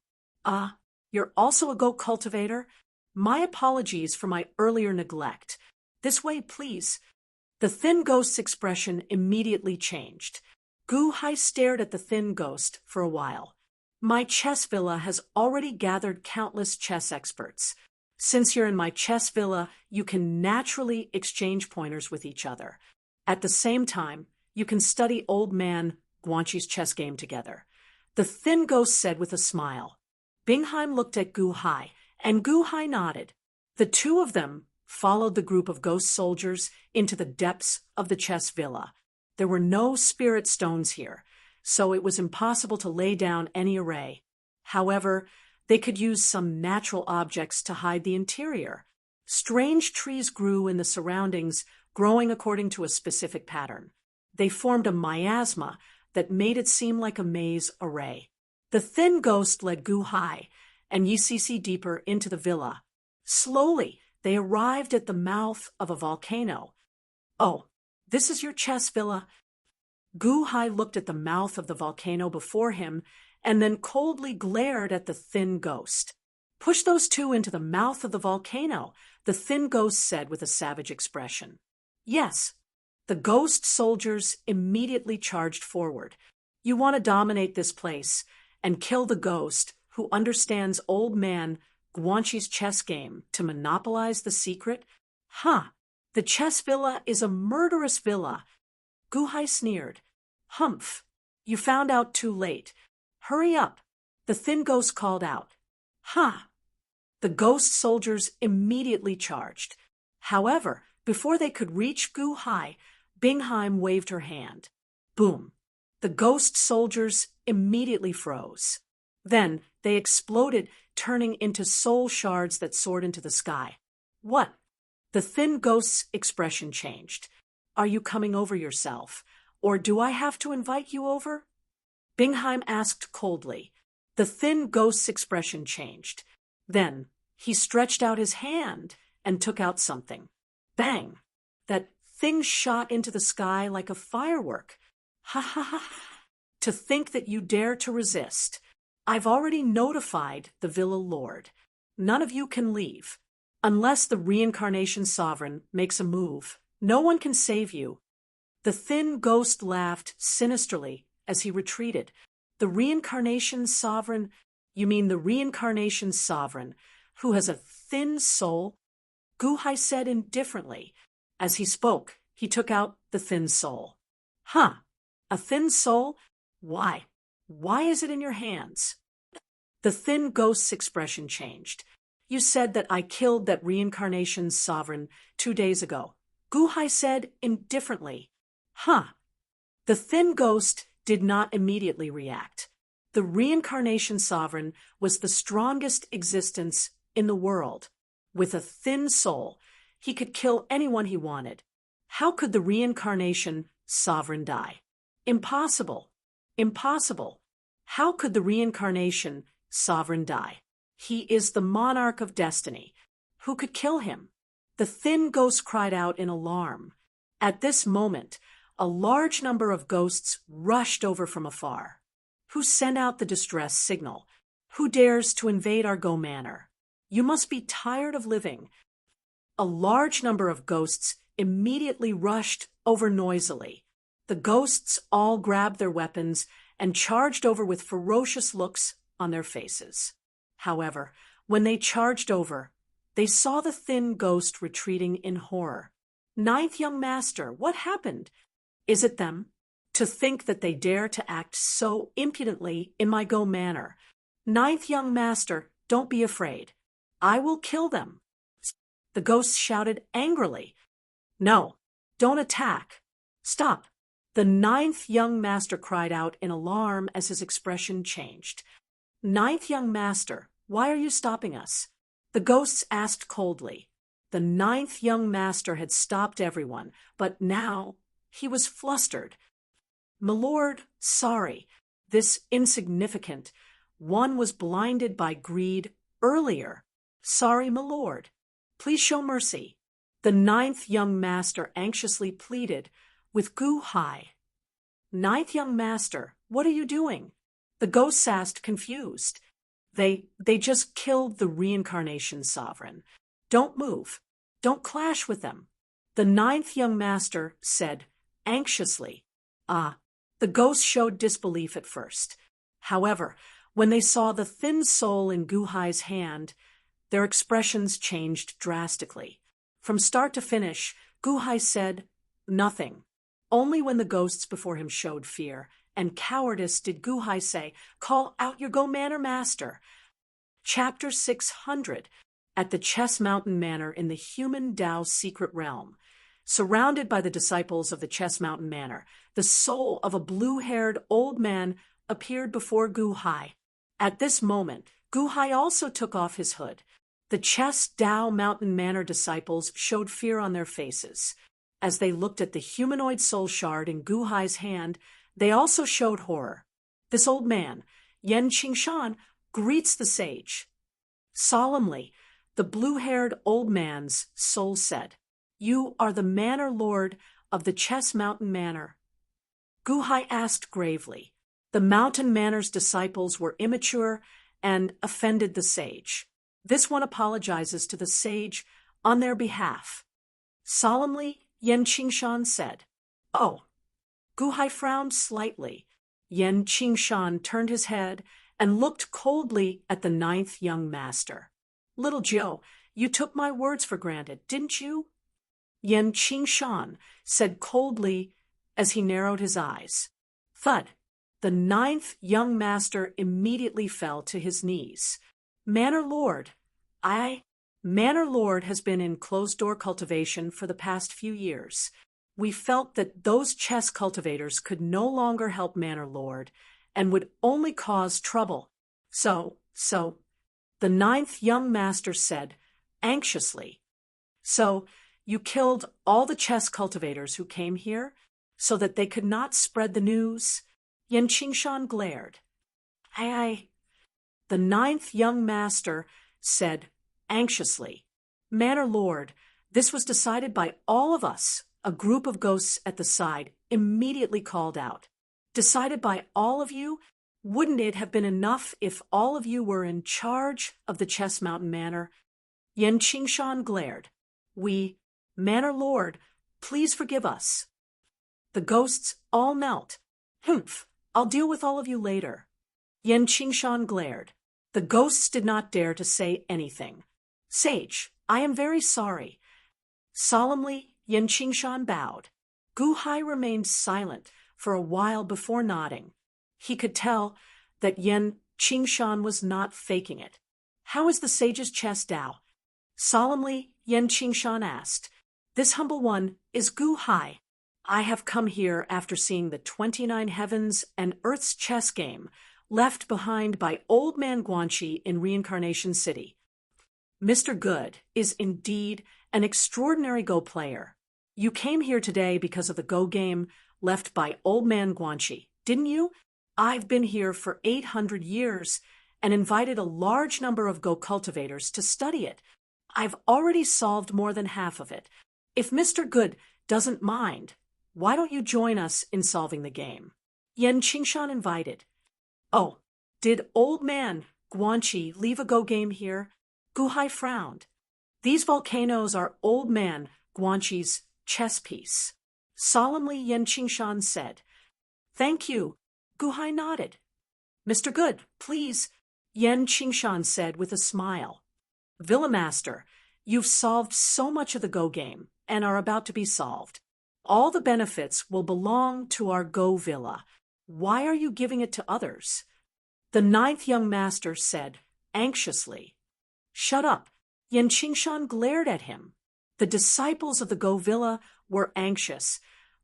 Speaker 1: You're also a goat cultivator? My apologies for my earlier neglect. This way, please. The thin ghost's expression immediately changed. Gu-hai stared at the thin ghost for a while. My chess villa has already gathered countless chess experts. Since you're in my chess villa, you can naturally exchange pointers with each other. At the same time, you can study Old Man Guanxi's chess game together. The thin ghost said with a smile. Bingheim looked at Gu-hai, and Gu-hai nodded. The two of them followed the group of ghost soldiers into the depths of the chess villa. There were no spirit stones here, so it was impossible to lay down any array. However, they could use some natural objects to hide the interior. Strange trees grew in the surroundings, growing according to a specific pattern. They formed a miasma that made it seem like a maze array. The thin ghost led Gu-hai and Yicisi deeper into the villa. Slowly, they arrived at the mouth of a volcano. Oh, this is your chess villa? Gu-hai looked at the mouth of the volcano before him and then coldly glared at the thin ghost. Push those two into the mouth of the volcano, the thin ghost said with a savage expression. Yes. The ghost soldiers immediately charged forward. You want to dominate this place and kill the ghost who understands Old Man Guanxi's chess game to monopolize the secret? The chess villa is a murderous villa. Gu-hai sneered. Humph, you found out too late. Hurry up, the thin ghost called out. The ghost soldiers immediately charged. However, before they could reach Gu-hai, Bingheim waved her hand. Boom. The ghost soldiers immediately froze. Then they exploded, turning into soul shards that soared into the sky. What? The thin ghost's expression changed. Are you coming over yourself? Or do I have to invite you over? Bingheim asked coldly. The thin ghost's expression changed. Then he stretched out his hand and took out something. Bang! That thing shot into the sky like a firework. To think that you dare to resist. I've already notified the Villa Lord. None of you can leave. Unless the Reincarnation Sovereign makes a move, no one can save you. The thin ghost laughed sinisterly as he retreated. The Reincarnation Sovereign? You mean the Reincarnation Sovereign, Who has a thin soul? Gu Hai said indifferently. As he spoke, he took out the thin soul. Huh, a thin soul? Why? Why is it in your hands? The thin ghost's expression changed. You said that I killed that reincarnation's sovereign 2 days ago. Gu Hai said indifferently. Huh. The thin ghost did not immediately react. The reincarnation sovereign was the strongest existence in the world. With a thin soul, he could kill anyone he wanted. How could the reincarnation sovereign die? Impossible. Impossible. How could the reincarnation sovereign die? He is the monarch of destiny. Who could kill him? The thin ghost cried out in alarm. At this moment, a large number of ghosts rushed over from afar. Who sent out the distress signal? Who dares to invade our Go Manor? You must be tired of living. A large number of ghosts immediately rushed over noisily. The ghosts all grabbed their weapons and charged over with ferocious looks on their faces. However, when they charged over, they saw the thin ghost retreating in horror. Ninth young master, what happened? Is it them? To think that they dare to act so impudently in my Go Manor. Ninth young master, don't be afraid. I will kill them. The ghost shouted angrily. No, don't attack. Stop. The ninth young master cried out in alarm as his expression changed. Ninth young master, why are you stopping us? The ghosts asked coldly. The ninth young master had stopped everyone, but now he was flustered. Milord, sorry. This insignificant one was blinded by greed earlier. Sorry, milord. Please show mercy. The ninth young master anxiously pleaded with Gu Hai. Ninth young master, what are you doing? The ghosts asked, confused. They just killed the reincarnation sovereign. Don't move. Don't clash with them. The ninth young master said anxiously. The ghosts showed disbelief at first. However, when they saw the thin soul in Gu Hai's hand, their expressions changed drastically. From start to finish, Gu Hai said nothing. Only when the ghosts before him showed fear and cowardice did Gu Hai say, "Call out your Go Manor master." Chapter 600. At the Chess Mountain Manor in the human Tao secret realm. Surrounded by the disciples of the Chess Mountain Manor, the soul of a blue-haired old man appeared before Gu Hai. At this moment, Gu Hai also took off his hood. The Chess Tao Mountain Manor disciples showed fear on their faces. As they looked at the humanoid soul shard in Gu Hai's hand, they also showed horror. This old man, Yen Qingshan, greets the sage. Solemnly, the blue-haired old man's soul said, "You are the manor lord of the Chess Mountain Manor." Gu Hai asked gravely. The Mountain Manor's disciples were immature and offended the sage. This one apologizes to the sage on their behalf. Solemnly, Yen Qingshan said, "Oh." Gu Hai frowned slightly. Yen Qingshan turned his head and looked coldly at the ninth young master. "Little Joe, you took my words for granted, didn't you?" Yen Qingshan said coldly as he narrowed his eyes. Thud. The ninth young master immediately fell to his knees. "Manor Lord, Manor Lord has been in closed-door cultivation for the past few years. We felt that those chess cultivators could no longer help Manor Lord and would only cause trouble. So, the ninth young master said, anxiously, "So, you killed all the chess cultivators who came here so that they could not spread the news?" Yen Qingshan glared. The ninth young master said anxiously, "Manor Lord, this was decided by all of us." A group of ghosts at the side immediately called out. "Decided by all of you? Wouldn't it have been enough if all of you were in charge of the Chess Mountain Manor?" Yen Qingshan glared. "Manor Lord, please forgive us." The ghosts all knelt. "Humph, I'll deal with all of you later." Yen Qingshan glared. The ghosts did not dare to say anything. Sage, I am very sorry. Solemnly, Yen Qingshan bowed. Gu Hai remained silent for a while before nodding. He could tell that Yen Qingshan was not faking it. How is the sage's chest, Dao? Solemnly, Yen Qingshan asked. This humble one is Gu Hai. I have come here after seeing the 29 heavens and earth's chess game left behind by Old Man Guanxi in Reincarnation City. Mr. Good is indeed an extraordinary Go player. You came here today because of the Go game left by Old Man Guanxi, didn't you? I've been here for 800 years and invited a large number of Go cultivators to study it. I've already solved more than half of it. If Mr. Good doesn't mind, why don't you join us in solving the game? Yen Qingshan invited. Oh, did Old Man Guanxi leave a Go game here? Gu Hai frowned. These volcanoes are Old Man Guanxi's chess piece. Solemnly, Yen Qingshan said. Thank you. Gu Hai nodded. Mr. Good, please, Yen Qingshan said with a smile. Villa Master, you've solved so much of the Go game and are about to be solved. All the benefits will belong to our Go Villa. Why are you giving it to others? The ninth young master said, anxiously. Shut up. Yen Qingshan glared at him. The disciples of the Go Villa were anxious,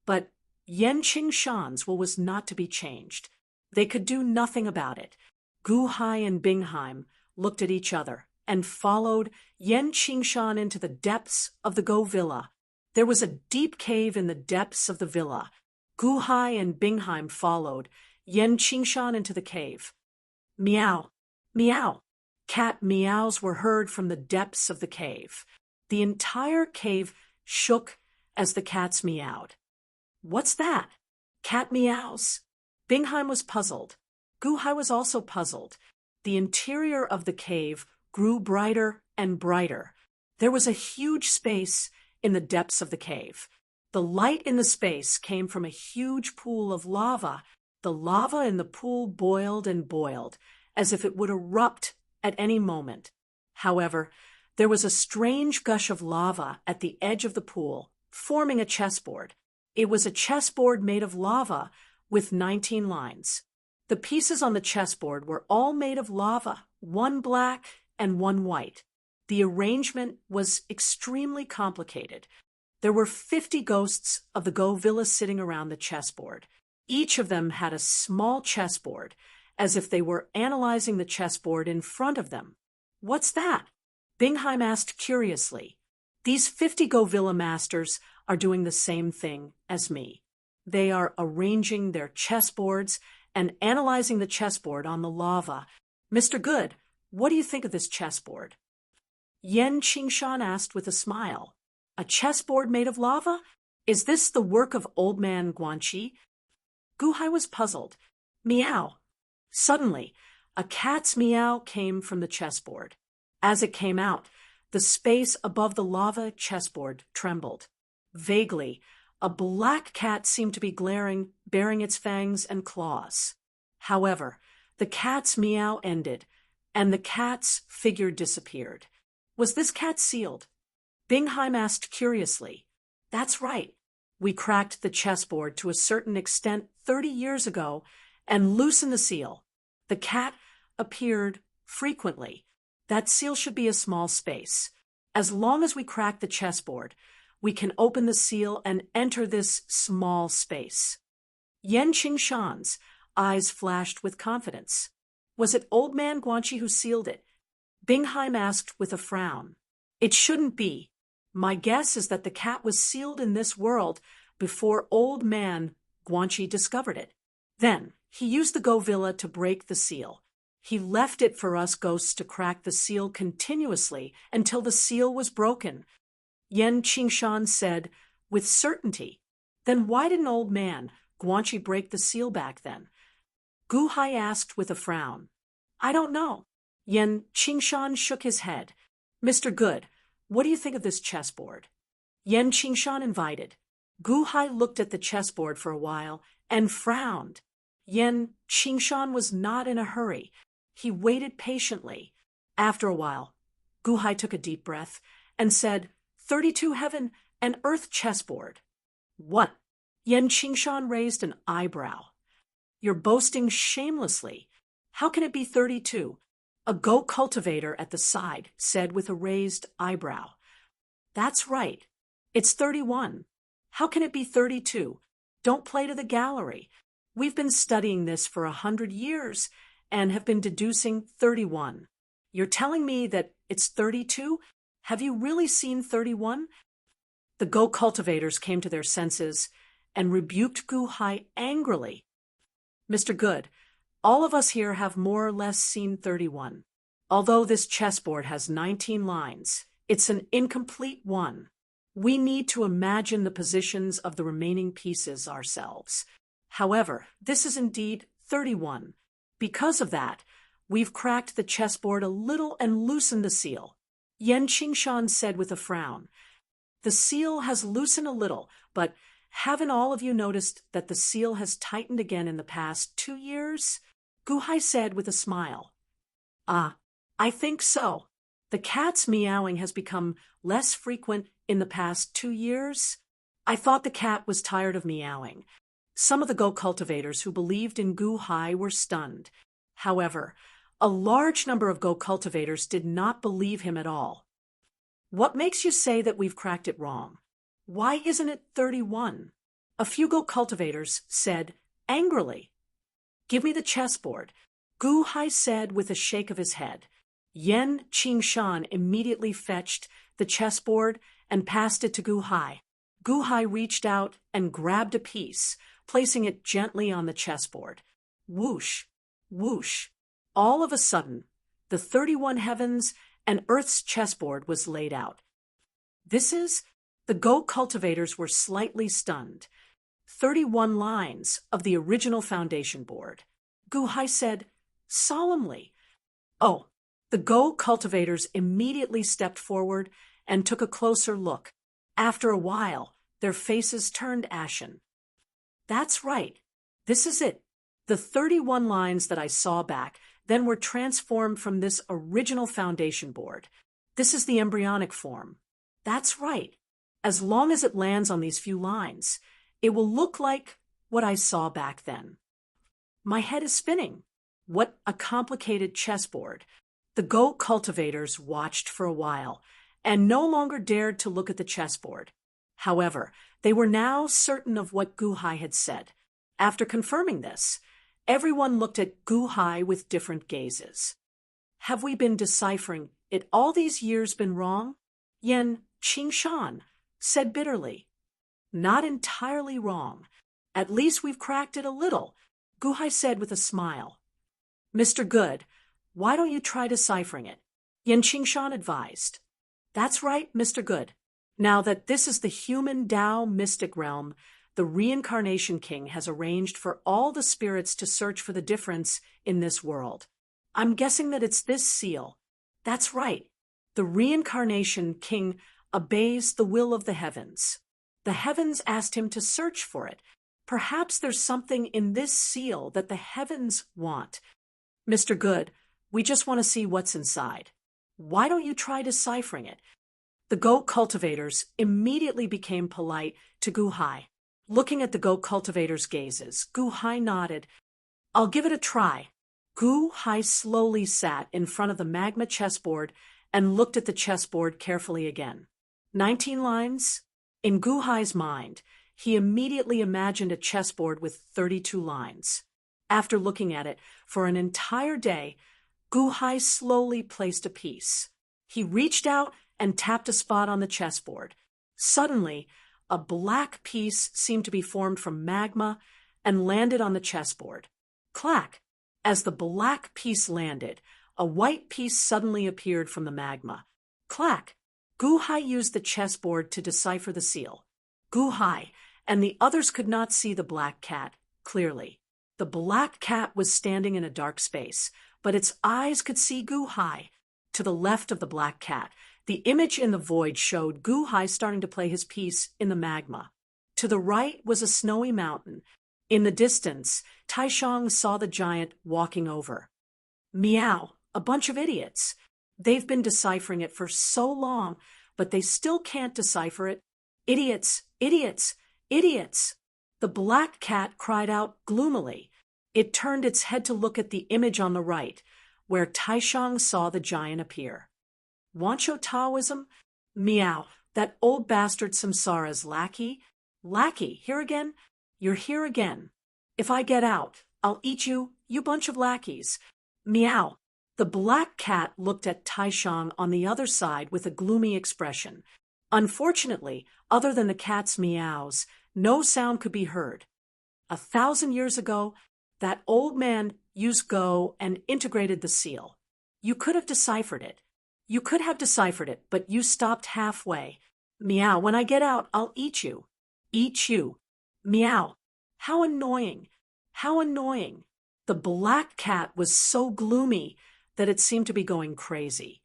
Speaker 1: but Yen Qingshan's will was not to be changed. They could do nothing about it. Gu Hai and Bingheim looked at each other and followed Yen Qingshan into the depths of the Go Villa. There was a deep cave in the depths of the villa. Gu Hai and Bingheim followed Yen Qingshan into the cave. Meow, meow. Cat meows were heard from the depths of the cave. The entire cave shook as the cats meowed. What's that? Cat meows. Bingheim was puzzled. Gu Hai was also puzzled. The interior of the cave grew brighter and brighter. There was a huge space in the depths of the cave. The light in the space came from a huge pool of lava. The lava in the pool boiled and boiled, as if it would erupt at any moment. However, there was a strange gush of lava at the edge of the pool, forming a chessboard. It was a chessboard made of lava with 19 lines. The pieces on the chessboard were all made of lava, one black and one white. The arrangement was extremely complicated. There were 50 ghosts of the Go Villa sitting around the chessboard. Each of them had a small chessboard, as if they were analyzing the chessboard in front of them. What's that? Bingheim asked curiously. These 50 Go Villa masters are doing the same thing as me. They are arranging their chessboards and analyzing the chessboard on the lava. Mr. Good, what do you think of this chessboard? Yen Qingshan asked with a smile. A chessboard made of lava? Is this the work of Old Man Guanxi? Gu Hai was puzzled. Meow. Suddenly, a cat's meow came from the chessboard. As it came out, the space above the lava chessboard trembled. Vaguely, a black cat seemed to be glaring, baring its fangs and claws. However, the cat's meow ended, and the cat's figure disappeared. Was this cat sealed? Bingheim asked curiously. That's right. We cracked the chessboard to a certain extent 30 years ago and loosened the seal. The cat appeared frequently. That seal should be a small space. As long as we crack the chessboard, we can open the seal and enter this small space. Yen Qingshan's eyes flashed with confidence. Was it Old Man Guanxi who sealed it? Bingheim asked with a frown. It shouldn't be. My guess is that the cat was sealed in this world before Old Man Guanxi discovered it. Then, he used the Go Villa to break the seal. He left it for us ghosts to crack the seal continuously until the seal was broken. Yen Qingshan said with certainty. Then why didn't Old Man Guanxi break the seal back then? Gu Hai asked with a frown. I don't know. Yen Qingshan shook his head. Mr. Good, what do you think of this chessboard? Yen Qingshan invited. Gu Hai looked at the chessboard for a while and frowned. Yen Qingshan was not in a hurry. He waited patiently. After a while, Gu Hai took a deep breath and said, 32 heaven and earth chessboard. What? Yan Qingshan raised an eyebrow. You're boasting shamelessly. How can it be 32? A goat cultivator at the side said with a raised eyebrow. That's right. It's 31. How can it be 32? Don't play to the gallery. We've been studying this for 100 years and have been deducing 31. You're telling me that it's 32? Have you really seen 31? The goat cultivators came to their senses and rebuked Gu Hai angrily. Mr. Good, all of us here have more or less seen 31. Although this chessboard has 19 lines, it's an incomplete one. We need to imagine the positions of the remaining pieces ourselves. However, this is indeed 31. Because of that, we've cracked the chessboard a little and loosened the seal. Yan Qingshan said with a frown. The seal has loosened a little, but haven't all of you noticed that the seal has tightened again in the past 2 years? Gu Hai said with a smile. I think so. The cat's meowing has become less frequent in the past 2 years. I thought the cat was tired of meowing. Some of the goat cultivators who believed in Gu Hai were stunned. However, a large number of goat cultivators did not believe him at all. What makes you say that we've cracked it wrong? Why isn't it 31? A few goat cultivators said angrily. Give me the chessboard, Gu Hai said with a shake of his head. Yan Qingshan immediately fetched the chessboard and passed it to Gu Hai. Gu Hai reached out and grabbed a piece, placing it gently on the chessboard. Whoosh, whoosh. All of a sudden, the 31 heavens and earth's chessboard was laid out. The goat cultivators were slightly stunned. 31 lines of the original foundation board. Gu Hai said solemnly. Oh, the goat cultivators immediately stepped forward and took a closer look. After a while, their faces turned ashen. That's right. This is it. The 31 lines that I saw back then were transformed from this original foundation board. This is the embryonic form. That's right. As long as it lands on these few lines, it will look like what I saw back then. My head is spinning. What a complicated chessboard. The goat cultivators watched for a while and no longer dared to look at the chessboard. However, they were now certain of what Gu Hai had said. After confirming this, everyone looked at Gu Hai with different gazes. Have we been deciphering it all these years been wrong? Yan Qingshan said bitterly. Not entirely wrong. At least we've cracked it a little, Gu Hai said with a smile. Mr. Good, why don't you try deciphering it? Yan Qingshan advised. That's right, Mr. Good. Now that this is the human Tao mystic realm, the Reincarnation King has arranged for all the spirits to search for the difference in this world. I'm guessing that it's this seal. That's right. The Reincarnation King obeys the will of the heavens. The heavens asked him to search for it. Perhaps there's something in this seal that the heavens want. Mr. Good, we just want to see what's inside. Why don't you try deciphering it? The goat cultivators immediately became polite to Gu Hai. Looking at the goat cultivators' gazes, Gu Hai nodded. I'll give it a try. Gu Hai slowly sat in front of the magma chessboard and looked at the chessboard carefully again. 19 lines? In Gu Hai's mind, he immediately imagined a chessboard with 32 lines. After looking at it for an entire day, Gu Hai slowly placed a piece. He reached out and tapped a spot on the chessboard. Suddenly, a black piece seemed to be formed from magma and landed on the chessboard. Clack! As the black piece landed, a white piece suddenly appeared from the magma. Clack! Gu Hai used the chessboard to decipher the seal. Gu Hai and the others could not see the black cat clearly. The black cat was standing in a dark space, but its eyes could see Gu Hai. To the left of the black cat, the image in the void showed Gu Hai starting to play his piece in the magma. To the right was a snowy mountain. In the distance, Taishang saw the giant walking over. Meow, a bunch of idiots. They've been deciphering it for so long, but they still can't decipher it. Idiots, idiots, idiots. The black cat cried out gloomily. It turned its head to look at the image on the right, where Taishang saw the giant appear. Wancho Taoism? Meow, that old bastard Samsara's lackey? Lackey, here again? You're here again. If I get out, I'll eat you, you bunch of lackeys. Meow. The black cat looked at Taishang on the other side with a gloomy expression. Unfortunately, other than the cat's meows, no sound could be heard. 1,000 years ago, that old man used Go and integrated the seal. You could have deciphered it. You could have deciphered it, but you stopped halfway. Meow, when I get out, I'll eat you. Eat you. Meow. How annoying. How annoying. The black cat was so gloomy that it seemed to be going crazy.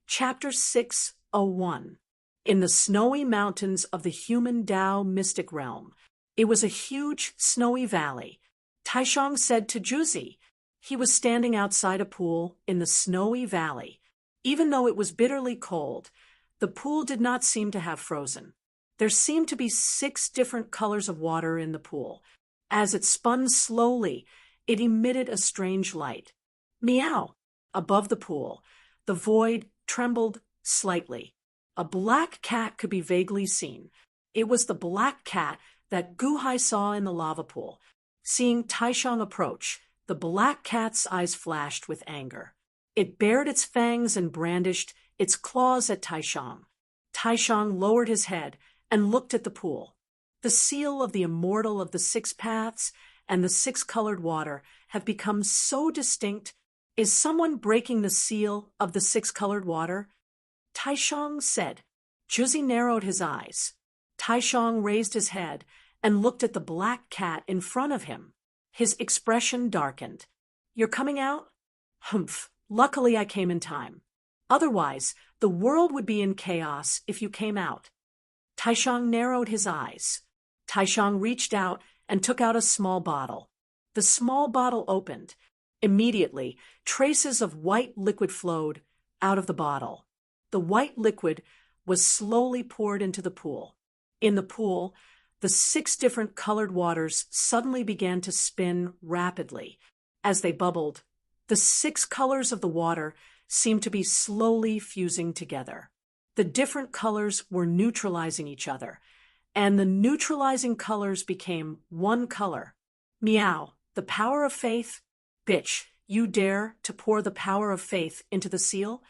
Speaker 1: Chapter 601. In the snowy mountains of the human Tao mystic realm, it was a huge snowy valley. Taishang said to Juzi. He was standing outside a pool in the snowy valley. Even though it was bitterly cold, the pool did not seem to have frozen. There seemed to be 6 different colors of water in the pool. As it spun slowly, it emitted a strange light. Meow! Above the pool, the void trembled slightly. A black cat could be vaguely seen. It was the black cat that Guhai saw in the lava pool. Seeing Taishang approach, the black cat's eyes flashed with anger. It bared its fangs and brandished its claws at Taishang. Taishang lowered his head and looked at the pool. The seal of the Immortal of the 6 paths and the 6-colored water have become so distinct. Is someone breaking the seal of the 6-colored water? Taishang said. Juzi narrowed his eyes. Taishang raised his head and looked at the black cat in front of him. His expression darkened. You're coming out? Humph. Luckily I came in time. Otherwise, the world would be in chaos if you came out. Taishang narrowed his eyes. Taishang reached out and took out a small bottle. The small bottle opened. Immediately, traces of white liquid flowed out of the bottle. The white liquid was slowly poured into the pool. In the pool, the 6 different colored waters suddenly began to spin rapidly. As they bubbled, the 6 colors of the water seemed to be slowly fusing together. The different colors were neutralizing each other, and the neutralizing colors became one color. Meow, the power of faith? Bitch, you dare to pour the power of faith into the seal?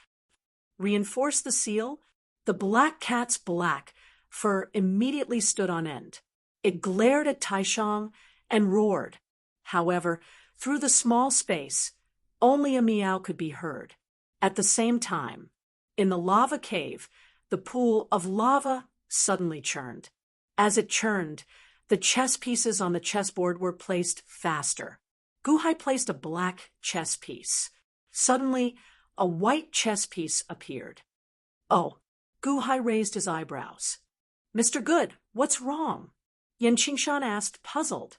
Speaker 1: Reinforce the seal? The black cat's black fur immediately stood on end. It glared at Taishang and roared. However, through the small space, only a meow could be heard. At the same time, in the lava cave, the pool of lava suddenly churned. As it churned, the chess pieces on the chessboard were placed faster. Guhai placed a black chess piece. Suddenly, a white chess piece appeared. Oh, Guhai raised his eyebrows. Mr. Good, what's wrong? Yan Qingshan asked, puzzled.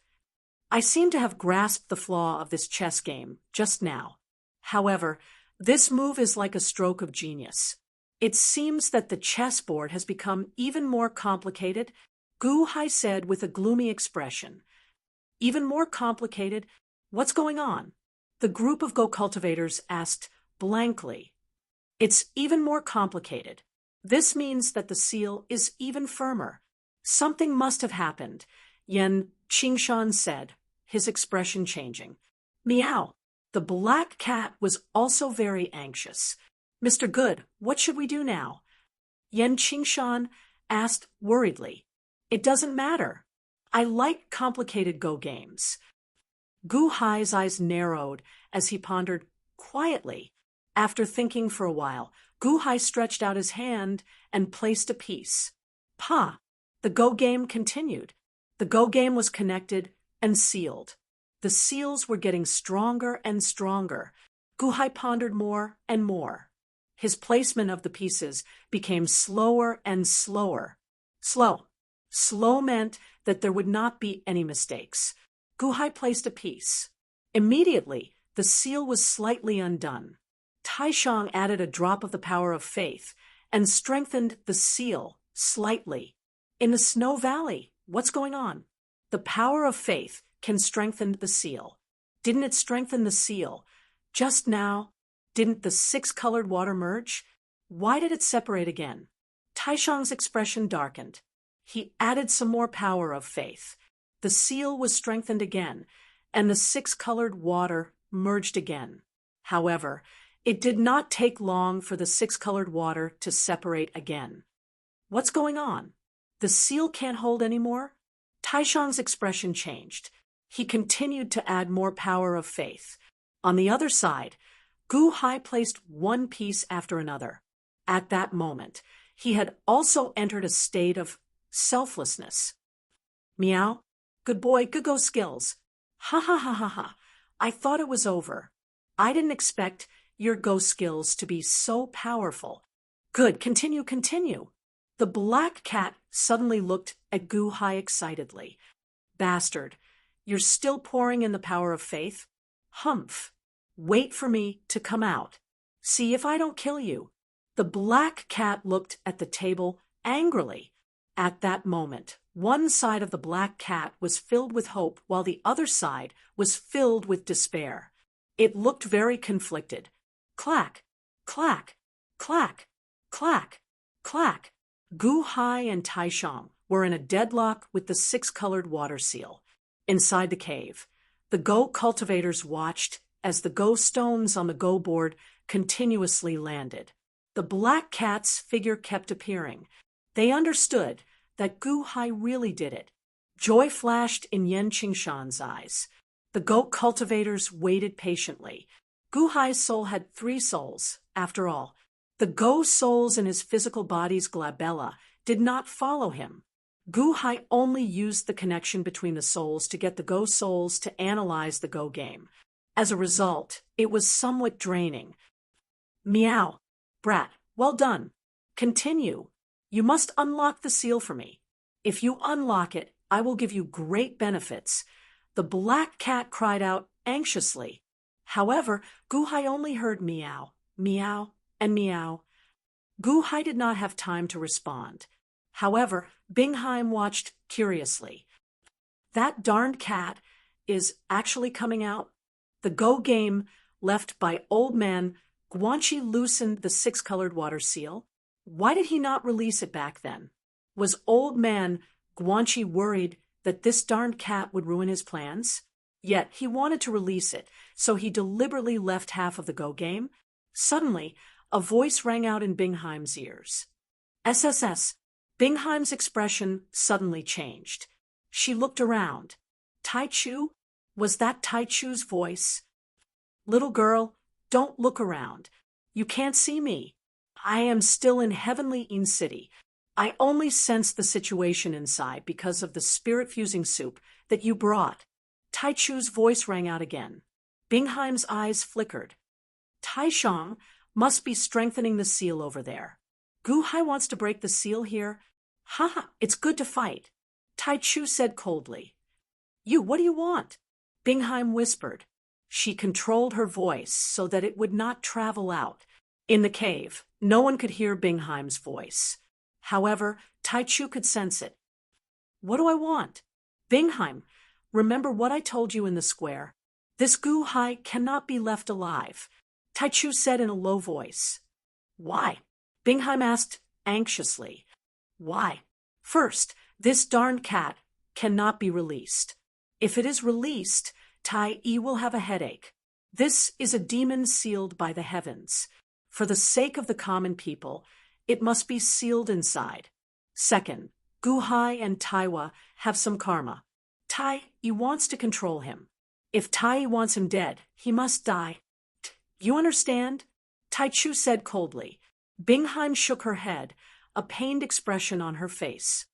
Speaker 1: I seem to have grasped the flaw of this chess game just now. However, this move is like a stroke of genius. It seems that the chessboard has become even more complicated, Guhai said with a gloomy expression. Even more complicated? What's going on? The group of Go cultivators asked blankly. It's even more complicated. This means that the seal is even firmer. Something must have happened, Yan Qingshan said, his expression changing. Meow. The black cat was also very anxious. Mr. Good, what should we do now? Yan Qingshan asked worriedly. It doesn't matter. I like complicated Go games. Guhai's eyes narrowed as he pondered quietly. After thinking for a while, Guhai stretched out his hand and placed a piece. Pa! The Go game continued. The Go game was connected and sealed. The seals were getting stronger and stronger. Guhai pondered more and more. His placement of the pieces became slower and slower. Slow. Slow meant that there would not be any mistakes. Guhai placed a piece. Immediately, the seal was slightly undone. Taishang added a drop of the power of faith and strengthened the seal slightly. In the Snow Valley, what's going on? The power of faith can strengthen the seal. Didn't it strengthen the seal? Just now, didn't the six-colored water merge? Why did it separate again? Taishang's expression darkened. He added some more power of faith. The seal was strengthened again, and the six-colored water merged again. However, it did not take long for the six-colored water to separate again. What's going on? The seal can't hold anymore? Taishang's expression changed. He continued to add more power of faith. On the other side, Gu Hai placed one piece after another. At that moment, he had also entered a state of selflessness. Meow. Good boy, good go skills. Ha ha ha ha ha. I thought it was over. I didn't expect your go skills to be so powerful. Good, continue, continue. The black cat suddenly looked at Gu Hai excitedly. Bastard, you're still pouring in the power of faith? Humph. Wait for me to come out. See if I don't kill you. The black cat looked at the table angrily. At that moment, one side of the black cat was filled with hope while the other side was filled with despair. It looked very conflicted. Clack, clack, clack, clack, clack. Gu Hai and Taishang were in a deadlock with the six-colored water seal. Inside the cave, the Go cultivators watched as the Go stones on the Go board continuously landed. The black cat's figure kept appearing. They understood that Gu Hai really did it. Joy flashed in Yen Qingshan's eyes. The Go cultivators waited patiently. Gu Hai's soul had 3 souls, after all. The Go souls in his physical body's glabella did not follow him. Gu Hai only used the connection between the souls to get the Go souls to analyze the Go game. As a result, it was somewhat draining. Meow. Brat, well done. Continue. You must unlock the seal for me. If you unlock it, I will give you great benefits. The black cat cried out anxiously. However, Gu Hai only heard meow, meow, and meow. Gu Hai did not have time to respond. However, Bingheim watched curiously. That darned cat is actually coming out. The Go game left by old man Guanxi loosened the 6-colored water seal. Why did he not release it back then? Was old man Guanxi worried that this darned cat would ruin his plans? Yet he wanted to release it, so he deliberately left half of the Go game. Suddenly, a voice rang out in Bingheim's ears. SSS. Bingheim's expression suddenly changed. She looked around. Tai Chu? Was that Tai Chu's voice? Little girl, don't look around. You can't see me. I am still in Heavenly Yin City. I only sense the situation inside because of the spirit-fusing soup that you brought. Tai Chu's voice rang out again. Bingheim's eyes flickered. Taishang must be strengthening the seal over there. Gu Hai wants to break the seal here. Ha, it's good to fight. Tai Chu said coldly. You, what do you want? Bingheim whispered. She controlled her voice so that it would not travel out. In the cave, no one could hear Bingheim's voice. However, Tai Chu could sense it. What do I want? Bingheim, remember what I told you in the square. This Gu Hai cannot be left alive. Tai Chu said in a low voice. Why? Bingheim asked anxiously. Why? First, this darned cat cannot be released. If it is released, Tai Yi will have a headache. This is a demon sealed by the heavens. For the sake of the common people, it must be sealed inside. Second, Gu Hai and Taiwa have some karma. Tai Yi wants to control him. If Tai Yi wants him dead, he must die. You understand? Tai Chu said coldly. Bingheim shook her head, a pained expression on her face.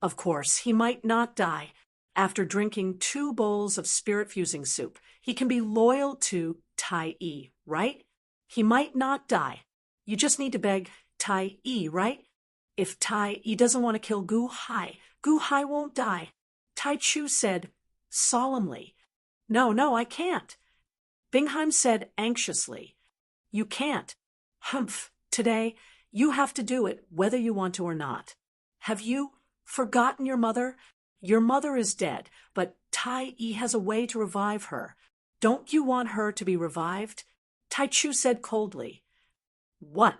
Speaker 1: Of course, he might not die. After drinking 2 bowls of spirit-fusing soup, he can be loyal to Tai Yi, right? He might not die. You just need to beg Tai Yi, right? If Tai Yi doesn't want to kill Gu Hai won't die. Tai Chu said solemnly. No, I can't. Bingheim said anxiously. You can't. Humph, today, you have to do it whether you want to or not. Have you forgotten your mother? Your mother is dead, but Tai Yi has a way to revive her. Don't you want her to be revived? Tai Chu said coldly. What?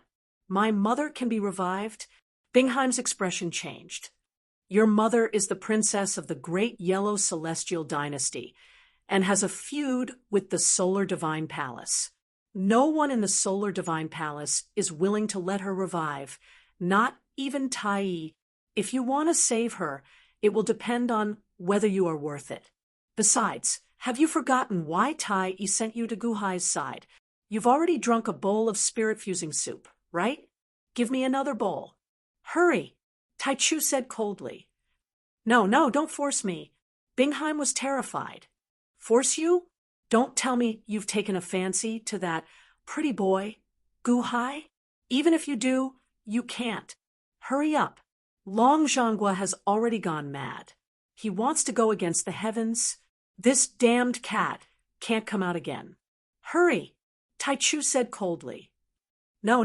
Speaker 1: My mother can be revived? Bingheim's expression changed. Your mother is the princess of the great yellow celestial dynasty and has a feud with the Solar Divine Palace. No one in the Solar Divine Palace is willing to let her revive, not even Tai Yi. If you want to save her, it will depend on whether you are worth it. Besides, have you forgotten why Tai Yi sent you to Guhai's side? You've already drunk a bowl of spirit-fusing soup, right? Give me another bowl. Hurry, Tai Chu said coldly. No, don't force me. Bingheim was terrified. Force you? Don't tell me you've taken a fancy to that pretty boy, Guhai? Even if you do, you can't. Hurry up. Long Zhanghua has already gone mad. He wants to go against the heavens. This damned cat can't come out again. Hurry, Tai Chu said coldly. No.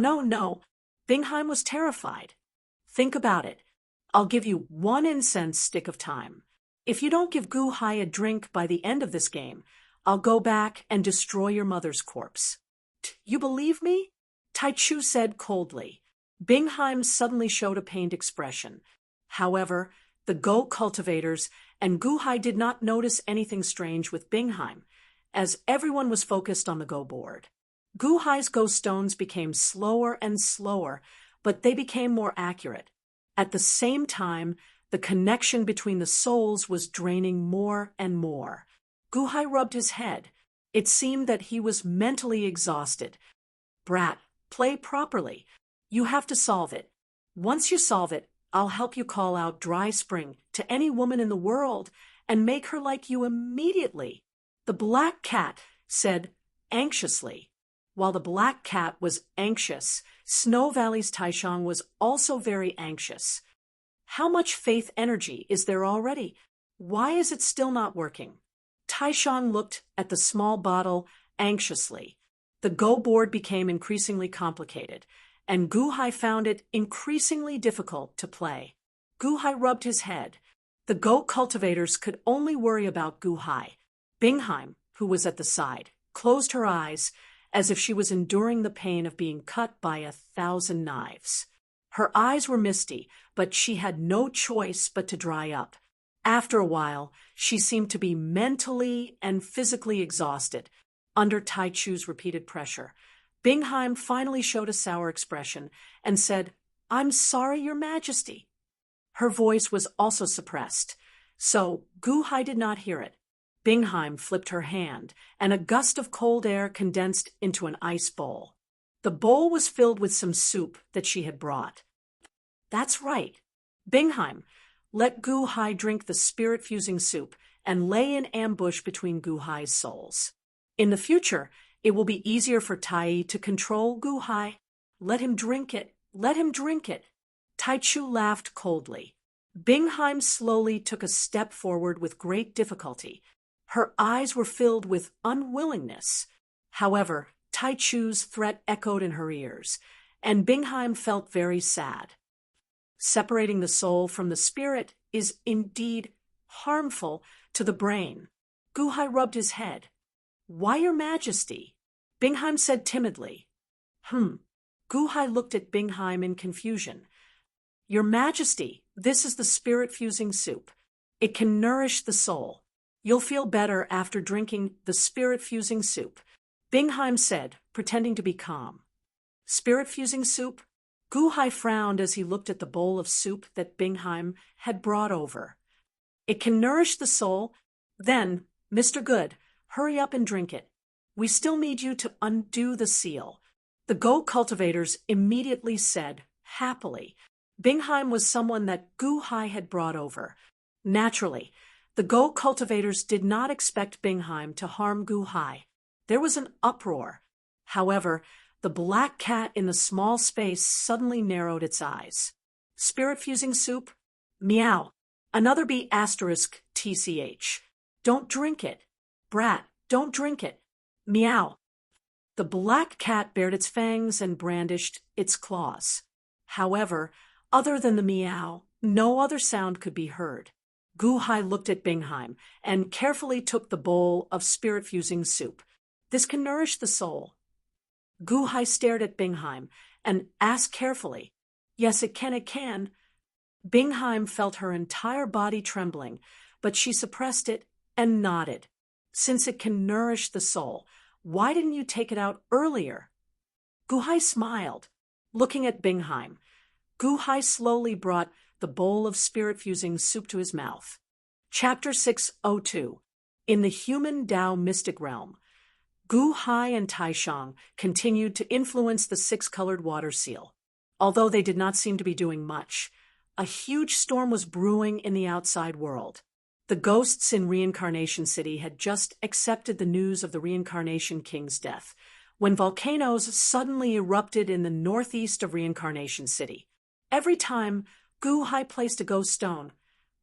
Speaker 1: Bingheim was terrified. Think about it. I'll give you one incense stick of time. If you don't give Guhai a drink by the end of this game, I'll go back and destroy your mother's corpse. You believe me? Tai Chu said coldly. Bingheim suddenly showed a pained expression. However, the Go cultivators and Guhai did not notice anything strange with Bingheim, as everyone was focused on the Go board. Guhai's Go stones became slower and slower, but they became more accurate. At the same time, the connection between the souls was draining more and more. Guhai rubbed his head. It seemed that he was mentally exhausted. Brat, play properly. You have to solve it. Once you solve it, I'll help you call out Dry Spring to any woman in the world and make her like you immediately. The black cat said anxiously. While the black cat was anxious, Snow Valley's Taishang was also very anxious. How much faith energy is there already? Why is it still not working? Taishang looked at the small bottle anxiously. The Go board became increasingly complicated, and Guhai found it increasingly difficult to play. Guhai rubbed his head. The Go cultivators could only worry about Guhai. Bingheim, who was at the side, closed her eyes as if she was enduring the pain of being cut by 1,000 knives. Her eyes were misty, but she had no choice but to dry up. After a while, she seemed to be mentally and physically exhausted under Tai Chu's repeated pressure. Bingheim finally showed a sour expression and said, I'm sorry, Your Majesty. Her voice was also suppressed, so Guhai did not hear it. Bingheim flipped her hand, and a gust of cold air condensed into an ice bowl. The bowl was filled with some soup that she had brought. That's right. Bingheim, let Guhai drink the spirit-fusing soup and lay in ambush between Guhai's souls. In the future, it will be easier for Tai Yi to control Guhai. Let him drink it. Let him drink it. Tai Chu laughed coldly. Bingheim slowly took a step forward with great difficulty. Her eyes were filled with unwillingness. However, Tai Chu's threat echoed in her ears, and Bingheim felt very sad. Separating the soul from the spirit is indeed harmful to the brain. Guhai rubbed his head. Why, Your Majesty? Bingheim said timidly. Guhai looked at Bingheim in confusion. Your Majesty, this is the spirit-fusing soup. It can nourish the soul. You'll feel better after drinking the spirit-fusing soup, Bingheim said, pretending to be calm. Spirit-fusing soup? Guhai frowned as he looked at the bowl of soup that Bingheim had brought over. It can nourish the soul? Then, Mr. Good, hurry up and drink it. We still need you to undo the seal. The Go cultivators immediately said, happily. Bingheim was someone that Guhai had brought over. Naturally, the Go cultivators did not expect Bingheim to harm Guhai. There was an uproar. However, the black cat in the small space suddenly narrowed its eyes. Spirit-fusing soup? Meow. Another B****. Don't drink it. Brat, don't drink it. Meow. The black cat bared its fangs and brandished its claws. However, other than the meow, no other sound could be heard. Gu-hai looked at Bingheim and carefully took the bowl of spirit-fusing soup. This can nourish the soul. Gu-hai stared at Bingheim and asked carefully, Yes, it can, it can. Bingheim felt her entire body trembling, but she suppressed it and nodded. Since it can nourish the soul, why didn't you take it out earlier? Gu-hai smiled, looking at Bingheim. Gu-hai slowly brought the bowl of spirit-fusing soup to his mouth. Chapter 602. In the human Tao mystic realm, Gu-hai and Taishang continued to influence the six-colored water seal. Although they did not seem to be doing much, a huge storm was brewing in the outside world. The ghosts in Reincarnation City had just accepted the news of the Reincarnation King's death, when volcanoes suddenly erupted in the northeast of Reincarnation City. Every time Gu-hai placed a ghost stone,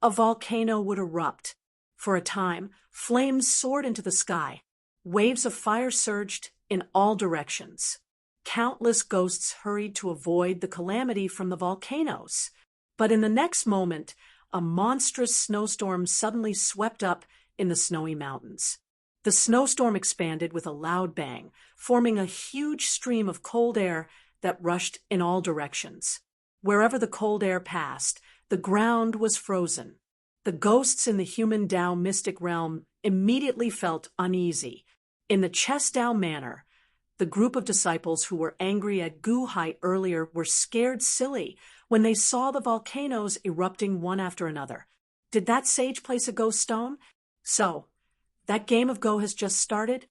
Speaker 1: a volcano would erupt. For a time, flames soared into the sky. Waves of fire surged in all directions. Countless ghosts hurried to avoid the calamity from the volcanoes. But in the next moment, a monstrous snowstorm suddenly swept up in the snowy mountains. The snowstorm expanded with a loud bang, forming a huge stream of cold air that rushed in all directions. Wherever the cold air passed, the ground was frozen. The ghosts in the human Tao mystic realm immediately felt uneasy. In the Chess Tao manner, the group of disciples who were angry at Gu-hai earlier were scared silly when they saw the volcanoes erupting one after another. Did that sage place a ghost stone? So, that game of Go has just started?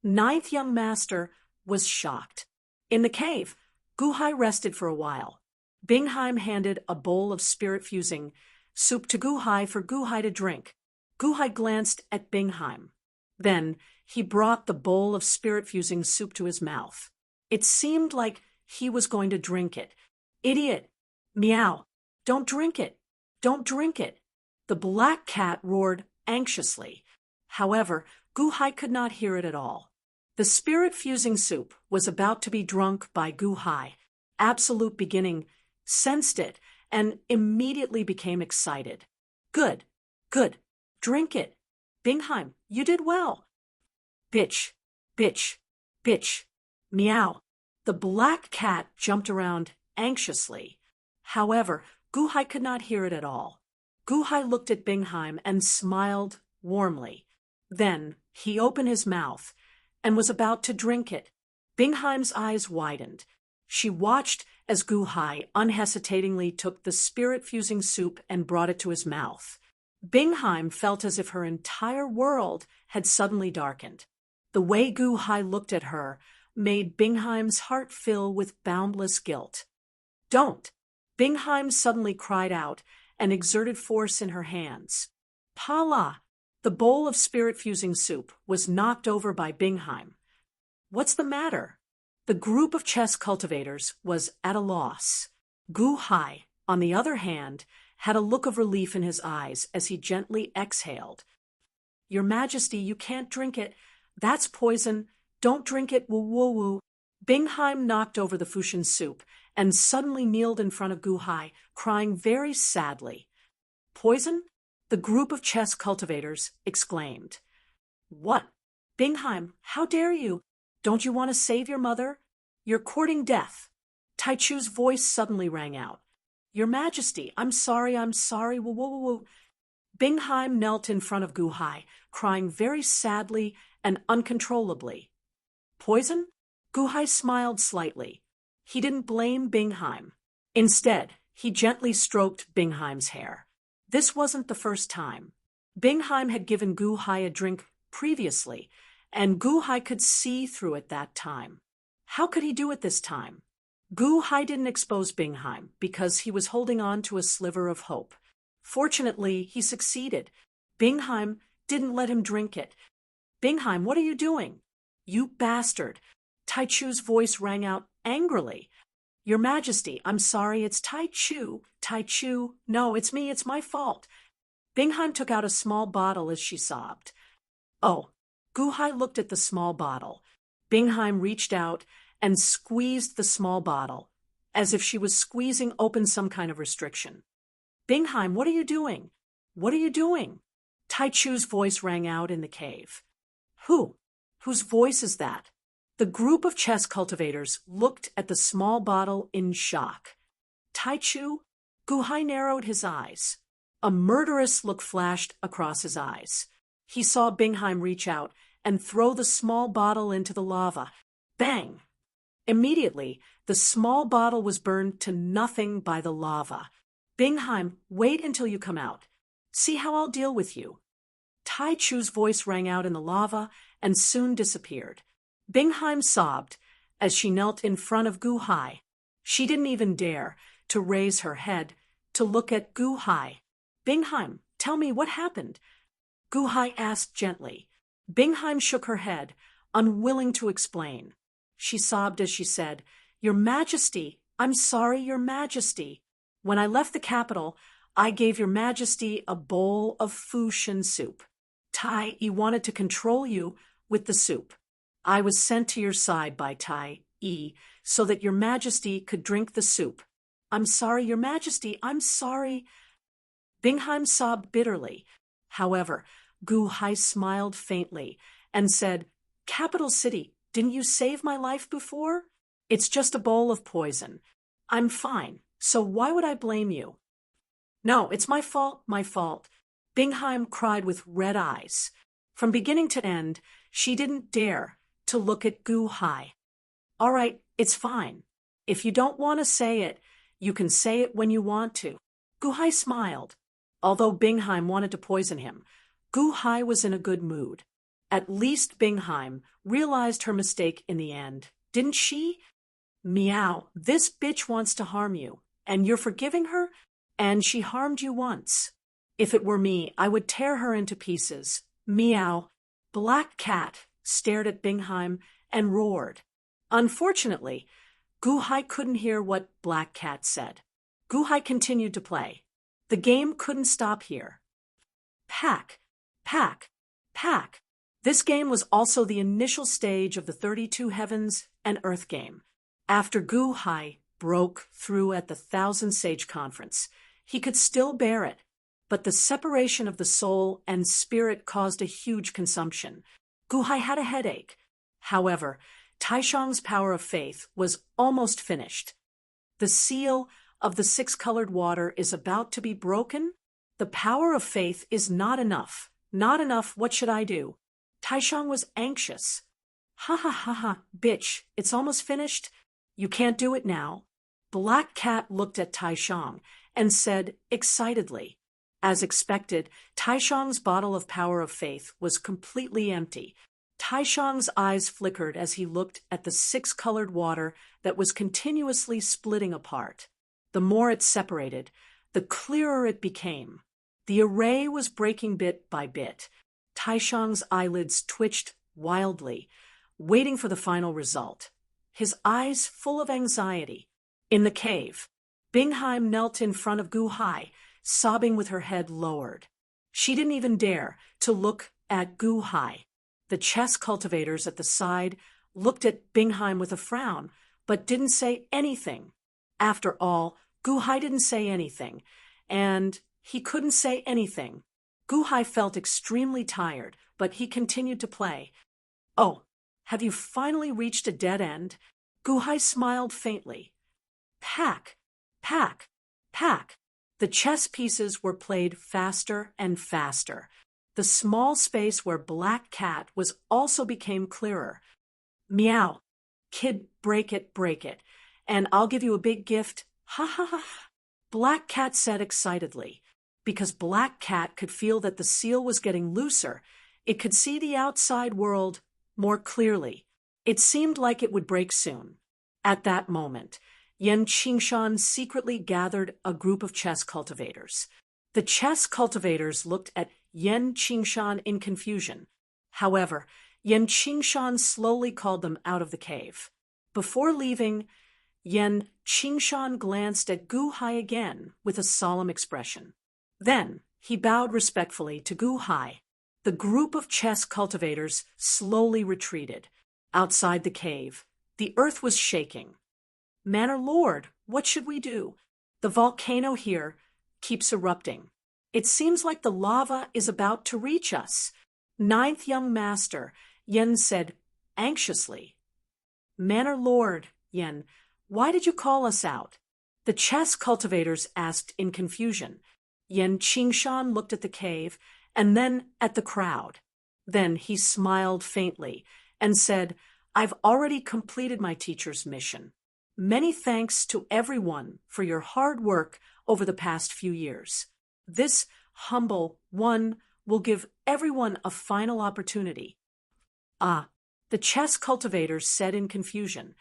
Speaker 1: Ninth young master was shocked. In the cave, Gu-hai rested for a while. Bingheim handed a bowl of spirit-fusing soup to Gu-hai for Gu-hai to drink. Gu-hai glanced at Bingheim. Then, he brought the bowl of spirit-fusing soup to his mouth. It seemed like he was going to drink it. Idiot! Meow! Don't drink it! Don't drink it! The black cat roared anxiously. However, Gu-hai could not hear it at all. The spirit-fusing soup was about to be drunk by Gu-hai. Absolute Beginning sensed it and immediately became excited. Good, good, drink it. Bingheim, you did well. Bitch, bitch, bitch, meow. The black cat jumped around anxiously. However, Gu-hai could not hear it at all. Gu-hai looked at Bingheim and smiled warmly. Then he opened his mouth and was about to drink it. Bingheim's eyes widened. She watched as Gu-hai unhesitatingly took the spirit-fusing soup and brought it to his mouth. Bingheim felt as if her entire world had suddenly darkened. The way Gu-hai looked at her made Bingheim's heart fill with boundless guilt. Don't! Bingheim suddenly cried out and exerted force in her hands. Pala! The bowl of spirit-fusing soup was knocked over by Bingheim. What's the matter? The group of chess cultivators was at a loss. Gu-hai, on the other hand, had a look of relief in his eyes as he gently exhaled. Your Majesty, you can't drink it. That's poison. Don't drink it, woo-woo-woo. Bingheim knocked over the Fushun soup and suddenly kneeled in front of Gu-hai, crying very sadly. Poison? The group of chess cultivators exclaimed. What? Bingheim, how dare you? Don't you want to save your mother? You're courting death. Taichu's voice suddenly rang out. Your Majesty, I'm sorry, woo-woo-woo-woo. Bingheim knelt in front of Gu-hai, crying very sadly and uncontrollably. Poison? Gu-hai smiled slightly. He didn't blame Bingheim. Instead, he gently stroked Bingheim's hair. This wasn't the first time. Bingheim had given Gu-hai a drink previously, and Gu-hai could see through it that time. How could he do it this time? Gu-hai didn't expose Bingheim because he was holding on to a sliver of hope. Fortunately, he succeeded. Bingheim didn't let him drink it. Bingheim, what are you doing? You bastard! Taichu's voice rang out angrily. Your Majesty, I'm sorry, it's Taichu. Taichu, no, it's me, it's my fault. Bingheim took out a small bottle as she sobbed. Oh, Gu-hai looked at the small bottle. Bingheim reached out and squeezed the small bottle, as if she was squeezing open some kind of restriction. Bingheim, what are you doing? What are you doing? Taichu's voice rang out in the cave. Who? Whose voice is that? The group of chess cultivators looked at the small bottle in shock. Taichu? Guhai narrowed his eyes. A murderous look flashed across his eyes. He saw Bingheim reach out and throw the small bottle into the lava. Bang! Immediately, the small bottle was burned to nothing by the lava. Bingheim, wait until you come out. See how I'll deal with you. Taichu's voice rang out in the lava and soon disappeared. Bingheim sobbed as she knelt in front of Guhai. She didn't even dare to raise her head to look at Guhai. Bingheim, tell me what happened. Guhai asked gently. Bingheim shook her head, unwilling to explain. She sobbed as she said, Your Majesty, I'm sorry, Your Majesty. When I left the capital, I gave Your Majesty a bowl of Fushin soup. Tai Yi wanted to control you with the soup. I was sent to your side by Tai Yi so that Your Majesty could drink the soup. I'm sorry, Your Majesty, I'm sorry. Bingheim sobbed bitterly. However, Guhai smiled faintly and said, Capital City, didn't you save my life before? It's just a bowl of poison. I'm fine, so why would I blame you? No, it's my fault, my fault. Bingheim cried with red eyes. From beginning to end, she didn't dare to look at Guhai. All right, it's fine. If you don't want to say it, you can say it when you want to. Guhai smiled. Although Bingheim wanted to poison him, Guhai was in a good mood. At least Bingheim realized her mistake in the end, didn't she? Meow, this bitch wants to harm you, and you're forgiving her? And she harmed you once. If it were me, I would tear her into pieces. Meow. Black Cat stared at Bingheim and roared. Unfortunately, Guhai couldn't hear what Black Cat said. Guhai continued to play. The game couldn't stop here. Pack, pack, pack. This game was also the initial stage of the 32 Heavens and Earth game. After Guhai broke through at the Thousand Sage Conference, he could still bear it, but the separation of the soul and spirit caused a huge consumption. Guhai had a headache. However, Taishang's power of faith was almost finished. The seal of the six-colored water is about to be broken? The power of faith is not enough. Not enough, what should I do? Taishang was anxious. Ha ha ha ha, bitch, it's almost finished? You can't do it now. Black Cat looked at Taishang and said excitedly. As expected, Taishang's bottle of power of faith was completely empty. Taishang's eyes flickered as he looked at the six-colored water that was continuously splitting apart. The more it separated, the clearer it became. The array was breaking bit by bit. Taishang's eyelids twitched wildly, waiting for the final result. His eyes full of anxiety. In the cave, Bingheim knelt in front of Guhai, sobbing with her head lowered. She didn't even dare to look at Guhai. The chess cultivators at the side looked at Bingheim with a frown, but didn't say anything. After all, Guhai didn't say anything, and he couldn't say anything. Guhai felt extremely tired, but he continued to play. Oh, have you finally reached a dead end? Guhai smiled faintly. Pack, pack, pack. The chess pieces were played faster and faster. The small space where Black Cat was also became clearer. Meow. Kid, break it, and I'll give you a big gift. Ha ha ha. Black Cat said excitedly. Because Black Cat could feel that the seal was getting looser, it could see the outside world more clearly. It seemed like it would break soon. At that moment, Yan Qingshan secretly gathered a group of chess cultivators. The chess cultivators looked at Yan Qingshan in confusion. However, Yan Qingshan slowly called them out of the cave. Before leaving, Yan Qingshan glanced at Guhai again with a solemn expression. Then he bowed respectfully to Guhai. The group of chess cultivators slowly retreated. Outside the cave, the earth was shaking. Manor Lord, what should we do? The volcano here keeps erupting. It seems like the lava is about to reach us. Ninth young master, Yen said anxiously. Manor Lord, Yen, why did you call us out? The chess cultivators asked in confusion. Yen Qingshan looked at the cave and then at the crowd. Then he smiled faintly and said, I've already completed my teacher's mission. Many thanks to everyone for your hard work over the past few years. This humble one will give everyone a final opportunity. Ah, the chess cultivators said in confusion.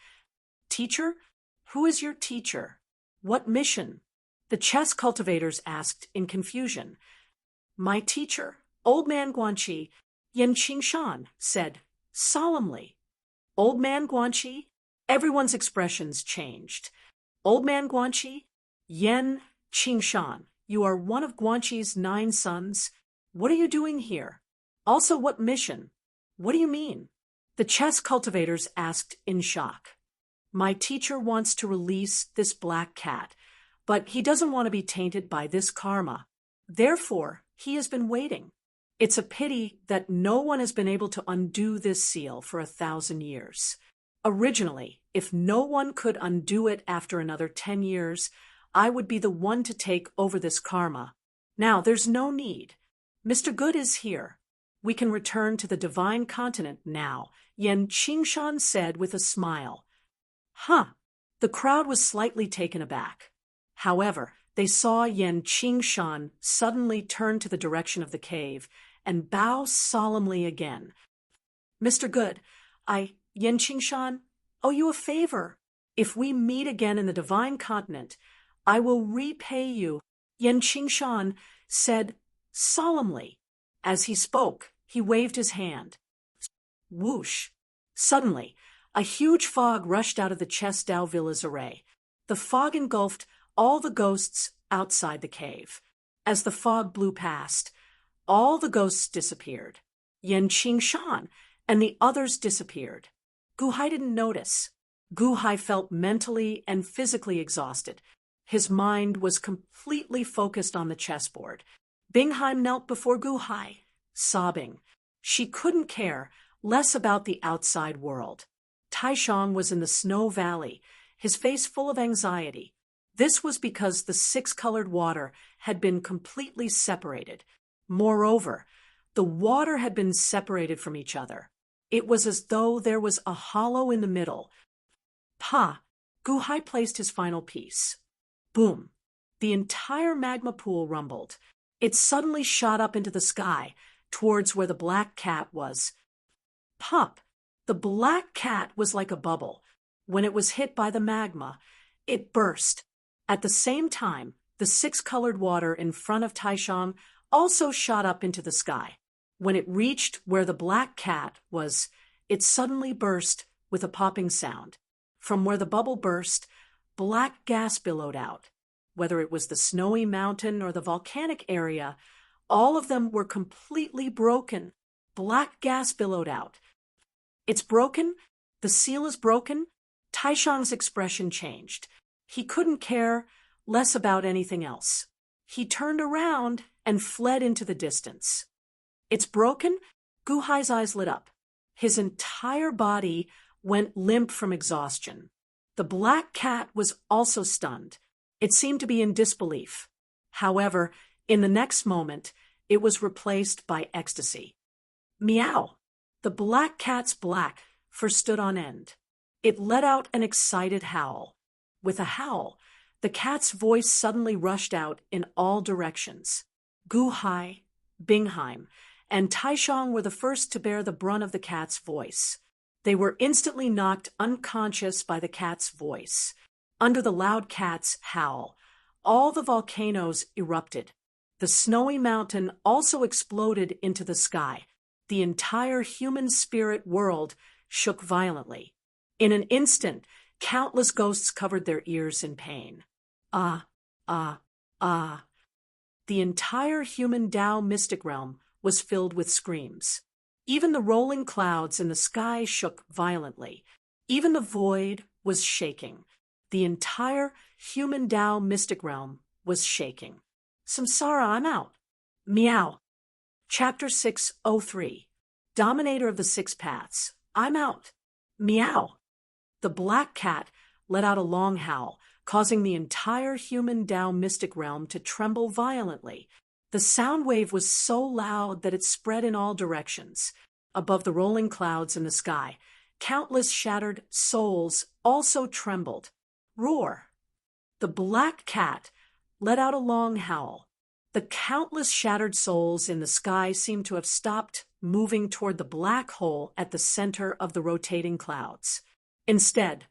Speaker 1: Teacher? Who is your teacher? What mission? The chess cultivators asked in confusion. My teacher, Old Man Guanqi, Yen Qingshan, said solemnly. Old Man Guanqi? Everyone's expressions changed. Old Man Guanqi? Yen Qingshan, you are one of Guanqi's 9 sons. What are you doing here? Also, what mission? What do you mean? The chess cultivators asked in shock. My teacher wants to release this black cat, but he doesn't want to be tainted by this karma. Therefore, he has been waiting. It's a pity that no one has been able to undo this seal for 1,000 years. Originally, if no one could undo it after another 10 years, I would be the one to take over this karma. Now, there's no need. Mr. Good is here. We can return to the divine continent now, Yen Qingshan said with a smile. Huh. The crowd was slightly taken aback. However, they saw Yen Qingshan suddenly turn to the direction of the cave and bow solemnly again. Mr. Good, Yen Qingshan, owe you a favor. If we meet again in the divine continent, I will repay you, Yen Qingshan said solemnly. As he spoke, he waved his hand. Whoosh! Suddenly, a huge fog rushed out of the Chesdao Villa's array. The fog engulfed all the ghosts outside the cave. As the fog blew past, all the ghosts disappeared. Yen Qingshan and the others disappeared. Guhai didn't notice. Guhai felt mentally and physically exhausted. His mind was completely focused on the chessboard. Bingheim knelt before Guhai, sobbing. She couldn't care less about the outside world. Taishang was in the snow valley, his face full of anxiety. This was because the 6-colored water had been completely separated. Moreover, the water had been separated from each other. It was as though there was a hollow in the middle. Guhai placed his final piece. Boom! The entire magma pool rumbled. It suddenly shot up into the sky, towards where the black cat was. Pop! The black cat was like a bubble. When it was hit by the magma, it burst. At the same time, the 6-colored water in front of Taishang also shot up into the sky. When it reached where the black cat was, it suddenly burst with a popping sound. From where the bubble burst, black gas billowed out. Whether it was the snowy mountain or the volcanic area, all of them were completely broken. Black gas billowed out. It's broken? The seal is broken? Taishang's expression changed. He couldn't care less about anything else. He turned around and fled into the distance. It's broken? Guhai's eyes lit up. His entire body went limp from exhaustion. The black cat was also stunned. It seemed to be in disbelief. However, in the next moment, it was replaced by ecstasy. Meow! The black cat's black fur stood on end. It let out an excited howl. With a howl, the cat's voice suddenly rushed out in all directions. Guhai, Bingheim, and Taishang were the first to bear the brunt of the cat's voice. They were instantly knocked unconscious by the cat's voice. Under the loud cat's howl, all the volcanoes erupted. The snowy mountain also exploded into the sky. The entire human spirit world shook violently. In an instant, countless ghosts covered their ears in pain. Ah, ah, ah. The entire human Tao mystic realm was filled with screams. Even the rolling clouds in the sky shook violently. Even the void was shaking. The entire human Tao mystic realm was shaking. Samsara, I'm out. Meow. Chapter 603. Dominator of the Six Paths. I'm out. Meow. The black cat let out a long howl, causing the entire human Tao mystic realm to tremble violently. The sound wave was so loud that it spread in all directions. Above the rolling clouds in the sky, countless shattered souls also trembled. Roar! The black cat let out a long howl. The countless shattered souls in the sky seemed to have stopped moving toward the black hole at the center of the rotating clouds. Instead,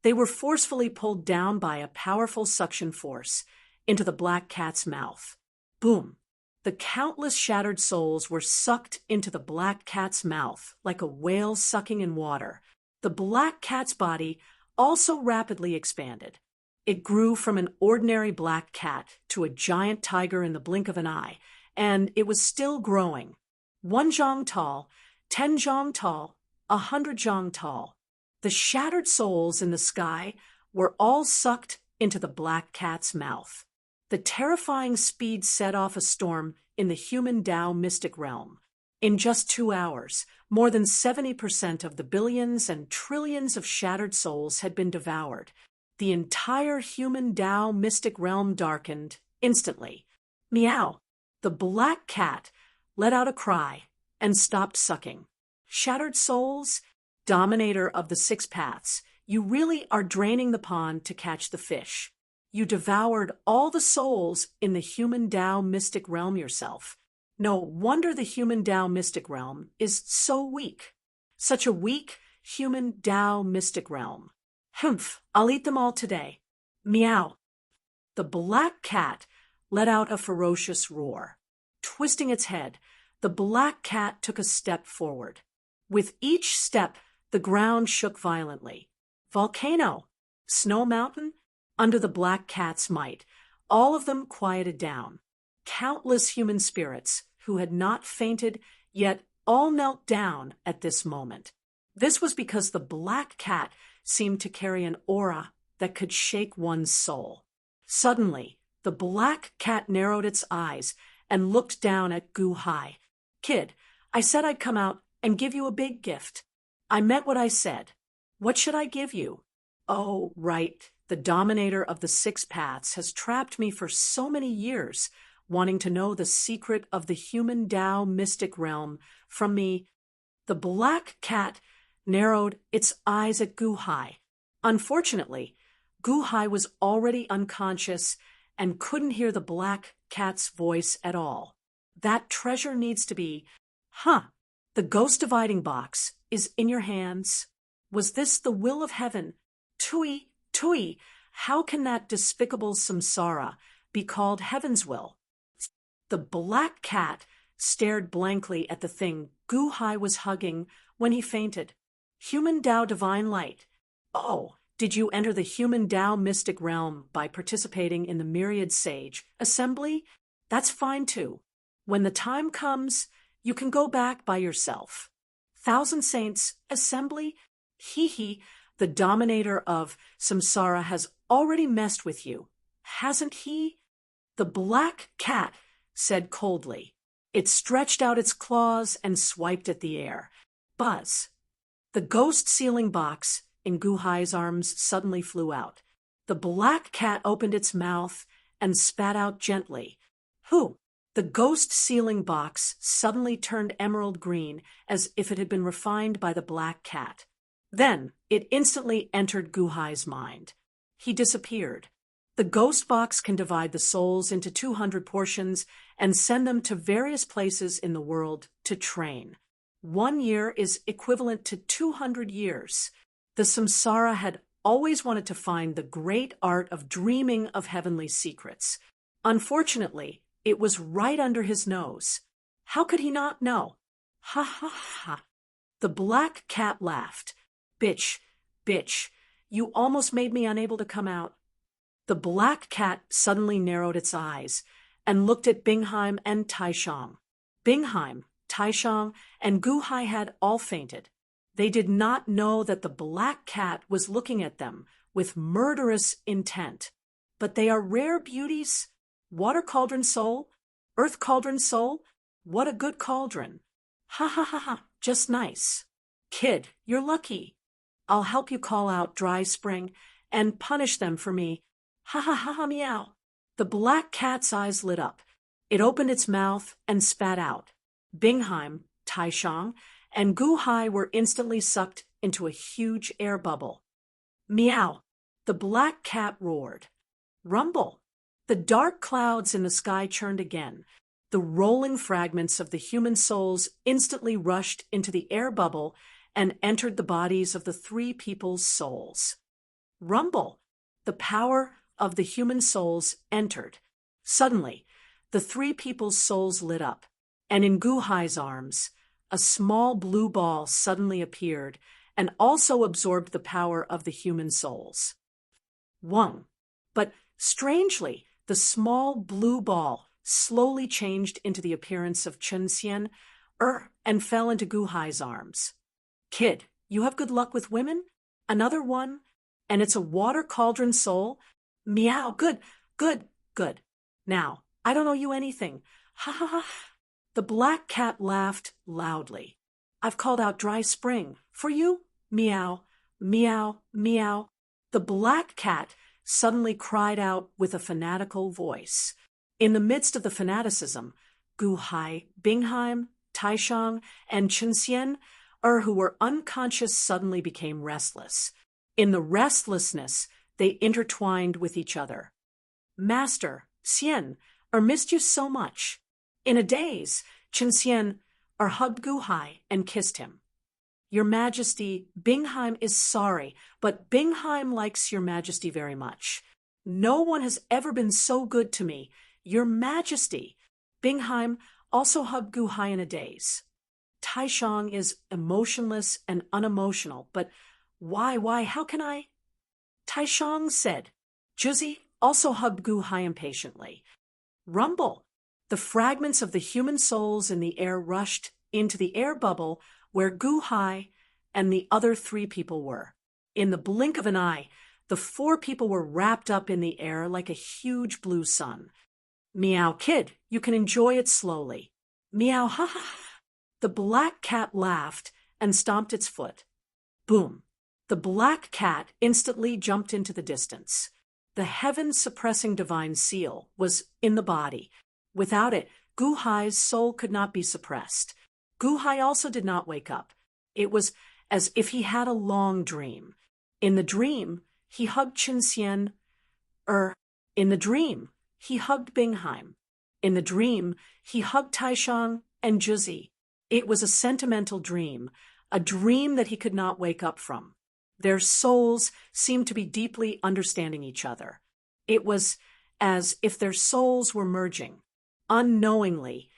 Speaker 1: they were forcefully pulled down by a powerful suction force into the black cat's mouth. Boom! The countless shattered souls were sucked into the black cat's mouth like a whale sucking in water. The black cat's body also rapidly expanded. It grew from an ordinary black cat to a giant tiger in the blink of an eye, and it was still growing. 1 zhang tall, 10 zhang tall, 100 zhang tall. The shattered souls in the sky were all sucked into the black cat's mouth. The terrifying speed set off a storm in the human Tao mystic realm. In just 2 hours, more than 70% of the billions and trillions of shattered souls had been devoured. The entire human Tao mystic realm darkened instantly. Meow! The black cat let out a cry and stopped sucking. Shattered souls, dominator of the Six Paths, you really are draining the pond to catch the fish. You devoured all the souls in the human Tao mystic realm yourself. No wonder the human Tao mystic realm is so weak. Such a weak human Tao mystic realm. Humph, I'll eat them all today. Meow. The black cat let out a ferocious roar. Twisting its head, the black cat took a step forward. With each step, the ground shook violently. Volcano, snow mountain, under the black cat's might, all of them quieted down. Countless human spirits, who had not fainted, yet all knelt down at this moment. This was because the black cat seemed to carry an aura that could shake one's soul. Suddenly, the black cat narrowed its eyes and looked down at Gu Hai. Kid, I said I'd come out and give you a big gift. I meant what I said. What should I give you? Oh, right. The dominator of the Six Paths has trapped me for so many years, wanting to know the secret of the human Tao mystic realm from me. The black cat narrowed its eyes at Gu Hai. Unfortunately, Gu Hai was already unconscious and couldn't hear the black cat's voice at all. That treasure needs to be, the ghost dividing box is in your hands. Was this the will of heaven? Tui, how can that despicable samsara be called heaven's will? The black cat stared blankly at the thing Gu Hai was hugging when he fainted. Human Tao divine light. Oh, did you enter the human Tao mystic realm by participating in the Myriad Sage assembly? That's fine too. When the time comes, you can go back by yourself. Thousand Saints assembly? The dominator of samsara has already messed with you, hasn't he? The black cat said coldly. It stretched out its claws and swiped at the air. Buzz. The ghost sealing box in Gu Hai's arms suddenly flew out. The black cat opened its mouth and spat out gently. Who? The ghost sealing box suddenly turned emerald green as if it had been refined by the black cat. Then it instantly entered Gu Hai's mind. He disappeared. The ghost box can divide the souls into 200 portions and send them to various places in the world to train. 1 year is equivalent to 200 years. The samsara had always wanted to find the great art of dreaming of heavenly secrets. Unfortunately, it was right under his nose. How could he not know? Ha ha ha. The black cat laughed. Bitch, you almost made me unable to come out. The black cat suddenly narrowed its eyes and looked at Bingheim and Taishang. Bingheim, Taishang, and Gu Hai had all fainted. They did not know that the black cat was looking at them with murderous intent. But they are rare beauties. Water cauldron soul, earth cauldron soul, what a good cauldron. Ha ha ha ha, just nice. Kid, you're lucky. I'll help you call out Dry Spring and punish them for me. Ha ha ha ha, meow. The black cat's eyes lit up. It opened its mouth and spat out. Bingheim, Taishang, and Gu Hai were instantly sucked into a huge air bubble. Meow! The black cat roared. Rumble! The dark clouds in the sky churned again. The rolling fragments of the human souls instantly rushed into the air bubble and entered the bodies of the three people's souls. Rumble! The power of the human souls entered. Suddenly, the three people's souls lit up, and in Gu Hai's arms, a small blue ball suddenly appeared and also absorbed the power of the human souls. One. But strangely, the small blue ball slowly changed into the appearance of Chunxian, and fell into Gu Hai's arms. Kid, you have good luck with women? Another one? And it's a water cauldron soul? Meow, good, good, good. Now, I don't owe you anything. Ha ha ha. The black cat laughed loudly. I've called out Dry Spring. For you? Meow, meow, meow. The black cat suddenly cried out with a fanatical voice. In the midst of the fanaticism, Gu Hai, Bingheim, Taishang, and Chunxian, who were unconscious, suddenly became restless. In the restlessness, they intertwined with each other. Master, Xian, missed you so much. In a daze, Chunxian hugged Gu Hai and kissed him. Your Majesty, Bingheim is sorry, but Bingheim likes Your Majesty very much. No one has ever been so good to me. Your Majesty. Bingheim also hugged Gu Hai in a daze. Taishang is emotionless and unemotional, but why, how can I? Taishang said. Juzi also hugged Gu Hai impatiently. Rumble! The fragments of the human souls in the air rushed into the air bubble where Gu Hai and the other three people were. In the blink of an eye, the four people were wrapped up in the air like a huge blue sun. Meow, kid, you can enjoy it slowly. Meow, ha ha. The black cat laughed and stomped its foot. Boom. The black cat instantly jumped into the distance. The heaven-suppressing divine seal was in the body. Without it, Gu Hai's soul could not be suppressed. Gu Hai also did not wake up. It was as if he had a long dream. In the dream, he hugged Chunxian. In the dream, he hugged Bingheim. In the dream, he hugged Taishang and Juzi. It was a sentimental dream, a dream that he could not wake up from. Their souls seemed to be deeply understanding each other. It was as if their souls were merging. Unknowingly,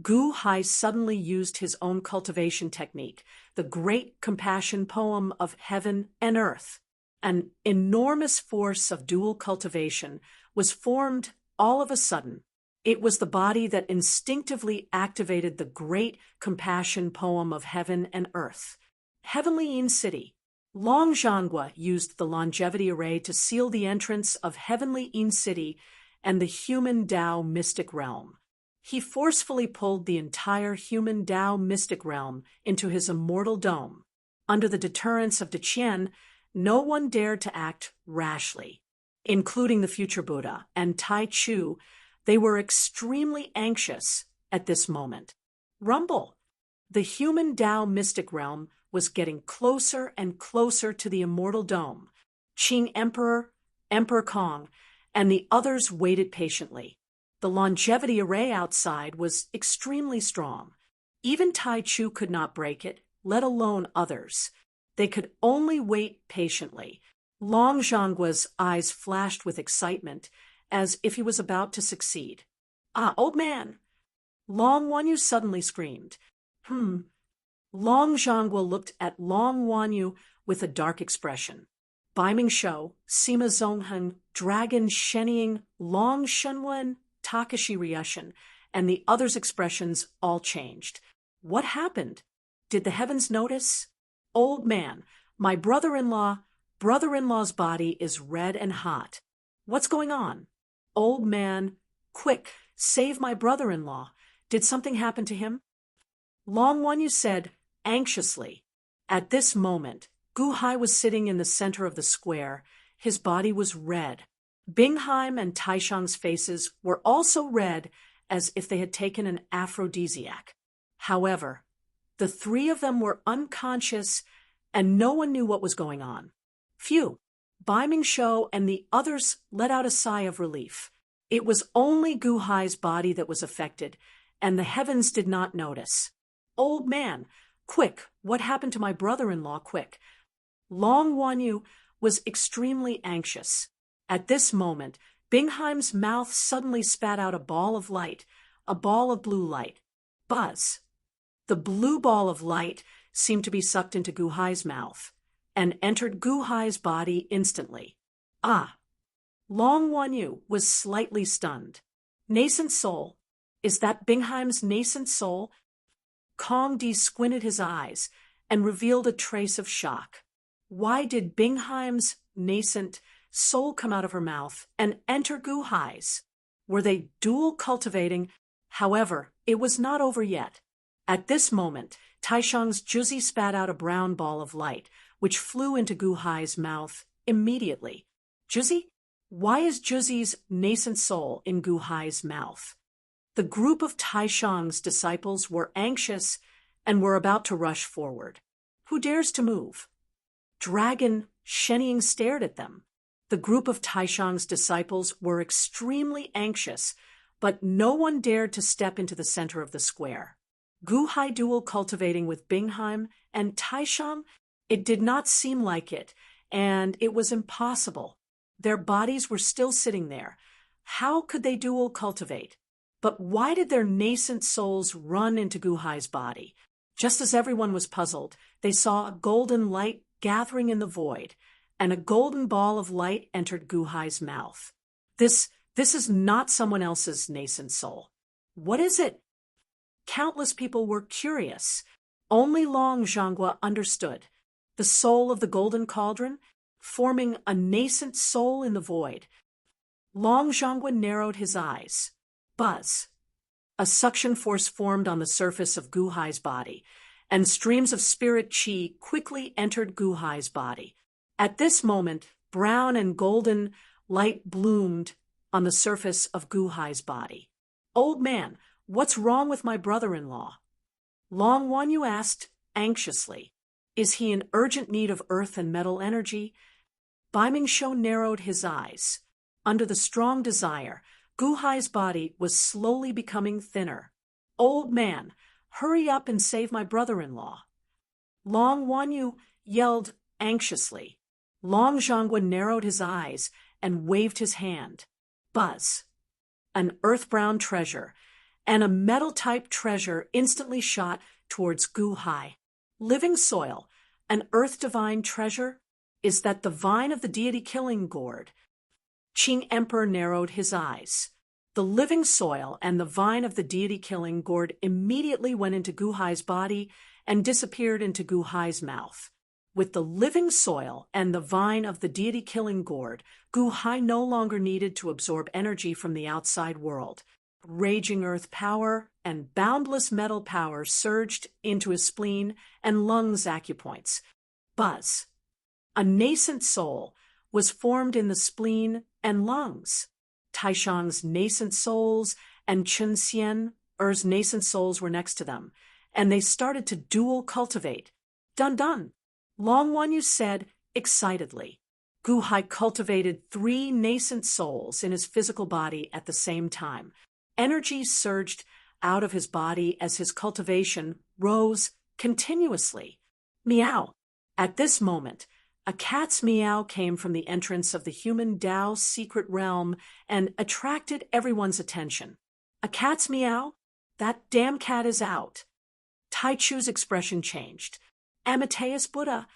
Speaker 1: Gu Hai suddenly used his own cultivation technique, the great compassion poem of heaven and earth. An enormous force of dual cultivation was formed all of a sudden. It was the body that instinctively activated the great compassion poem of heaven and earth. Heavenly Yin City. Long Zhanghua used the longevity array to seal the entrance of Heavenly Yin City and the human Tao mystic realm. He forcefully pulled the entire human Tao mystic realm into his immortal dome. Under the deterrence of Deqian, no one dared to act rashly. Including the future Buddha and Tai Chu, they were extremely anxious at this moment. Rumble! The human Tao mystic realm was getting closer and closer to the immortal dome. Qing Emperor, Emperor Kong, and the others waited patiently. The longevity array outside was extremely strong. Even Tai Chu could not break it, let alone others. They could only wait patiently. Long Zhanggua's eyes flashed with excitement, as if he was about to succeed. Ah, old man! Long Wanyu suddenly screamed. Long Zhanghua looked at Long Wanyu with a dark expression. Baiming Shou, Sima Zhonghen, Dragon Shenying, Long Shenwen, Takashi Ryushin, and the others' expressions all changed. What happened? Did the heavens notice? Old man, my brother-in-law's body is red and hot. What's going on? Old man, quick, save my brother-in-law. Did something happen to him? Long One, you said, anxiously. At this moment, Guhai was sitting in the center of the square. His body was red. Bingheim and Taishang's faces were also red, as if they had taken an aphrodisiac. However, the three of them were unconscious, and no one knew what was going on. Phew! Bai Mingshou and the others let out a sigh of relief. It was only Guhai's body that was affected, and the heavens did not notice. Old man, quick, what happened to my brother-in-law, quick? Long Wanyu was extremely anxious. At this moment, Bingheim's mouth suddenly spat out a ball of light, a ball of blue light. Buzz! The blue ball of light seemed to be sucked into Guhai's mouth and entered Guhai's body instantly. Ah! Long Wanyu was slightly stunned. Nascent soul? Is that Bingheim's nascent soul? Kong Di squinted his eyes and revealed a trace of shock. Why did Bingheim's nascent soul come out of her mouth and enter Guhai's? Were they dual cultivating? However, it was not over yet. At this moment, Taishang's Juzi spat out a brown ball of light, which flew into Guhai's mouth immediately. Juzi? Why is Juzi's nascent soul in Guhai's mouth? The group of Taishang's disciples were anxious and were about to rush forward. Who dares to move? Dragon Shenying stared at them. The group of Taishang's disciples were extremely anxious, but no one dared to step into the center of the square. Guhai dual cultivating with Bingheim and Taishang? It did not seem like it, and it was impossible. Their bodies were still sitting there. How could they dual cultivate? But why did their nascent souls run into Guhai's body? Just as everyone was puzzled, they saw a golden light gathering in the void, and a golden ball of light entered Guhai's mouth. This is not someone else's nascent soul. What is it? Countless people were curious. Only Long Zhanghua understood. The soul of the golden cauldron, forming a nascent soul in the void. Long Zhanghua narrowed his eyes. Buzz! A suction force formed on the surface of Guhai's body, and streams of spirit chi quickly entered Guhai's body. At this moment, brown and golden light bloomed on the surface of Guhai's body. Old man, what's wrong with my brother-in-law? Long Wanyu asked anxiously. Is he in urgent need of earth and metal energy? Bai Mingshou narrowed his eyes. Under the strong desire, Guhai's body was slowly becoming thinner. Old man, hurry up and save my brother-in-law. Long Wanyu yelled anxiously. Long Zhanghua narrowed his eyes and waved his hand. Buzz! An earth-brown treasure and a metal-type treasure instantly shot towards Guhai. Living soil, an earth-divine treasure? Is that the vine of the deity-killing gourd? Qing Emperor narrowed his eyes. The living soil and the vine of the deity-killing gourd immediately went into Guhai's body and disappeared into Guhai's mouth. With the living soil and the vine of the deity-killing gourd, Guhai no longer needed to absorb energy from the outside world. Raging earth power and boundless metal power surged into his spleen and lungs acupoints. Buzz! A nascent soul was formed in the spleen and lungs. Taishang's nascent souls and Chun Xian's nascent souls were next to them, and they started to dual cultivate. Dun dun! Long Wanyu said excitedly. Guhai cultivated 3 nascent souls in his physical body at the same time. Energy surged out of his body as his cultivation rose continuously. Meow! At this moment, a cat's meow came from the entrance of the human Tao secret realm and attracted everyone's attention. A cat's meow? That damn cat is out. Tai Chu's expression changed. Amateus Buddha.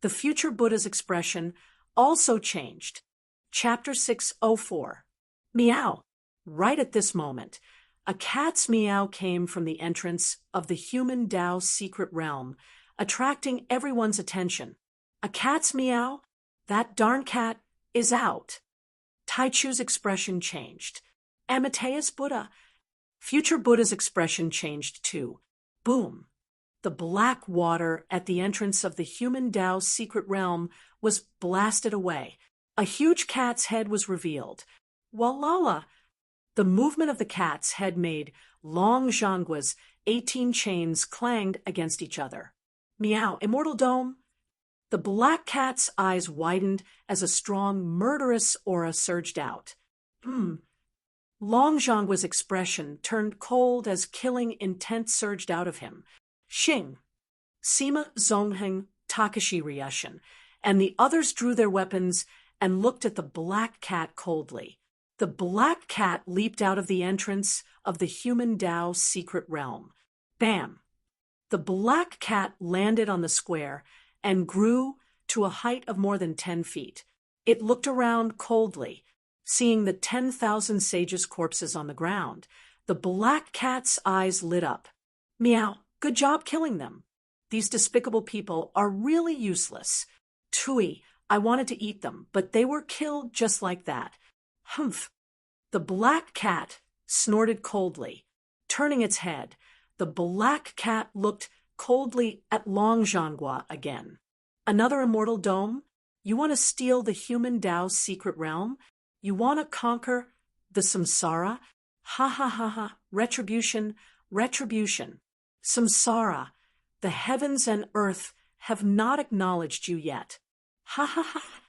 Speaker 1: The future Buddha's expression also changed. Chapter 604. Meow. Right at this moment, A cat's meow came from the entrance of the human Tao's secret realm, attracting everyone's attention. A cat's meow? That darn cat is out. Taichu's expression changed. Amateus Buddha. Future Buddha's expression changed too. Boom. The black water at the entrance of the human Tao's secret realm was blasted away. A huge cat's head was revealed. Walala! The movement of the cat's head made Long Zhanggua's 18 chains clanged against each other. Meow, Immortal Dome! The black cat's eyes widened as a strong, murderous aura surged out. Long Zhanggua's expression turned cold as killing intent surged out of him. Xing, Sima Zongheng, Takashi Ryushin, and the others drew their weapons and looked at the black cat coldly. The black cat leaped out of the entrance of the human Tao's secret realm. Bam! The black cat landed on the square and grew to a height of more than 10 feet. It looked around coldly, seeing the 10,000 sages' corpses on the ground. The black cat's eyes lit up. Meow, good job killing them. These despicable people are really useless. Tui, I wanted to eat them, but they were killed just like that. Humph! The black cat snorted coldly. Turning its head, the black cat looked coldly at Long Zhanggua again. Another immortal dome? You want to steal the human Tao's secret realm? You want to conquer the samsara? Ha ha ha ha, retribution, retribution. Samsara, the heavens and earth have not acknowledged you yet. Ha ha ha.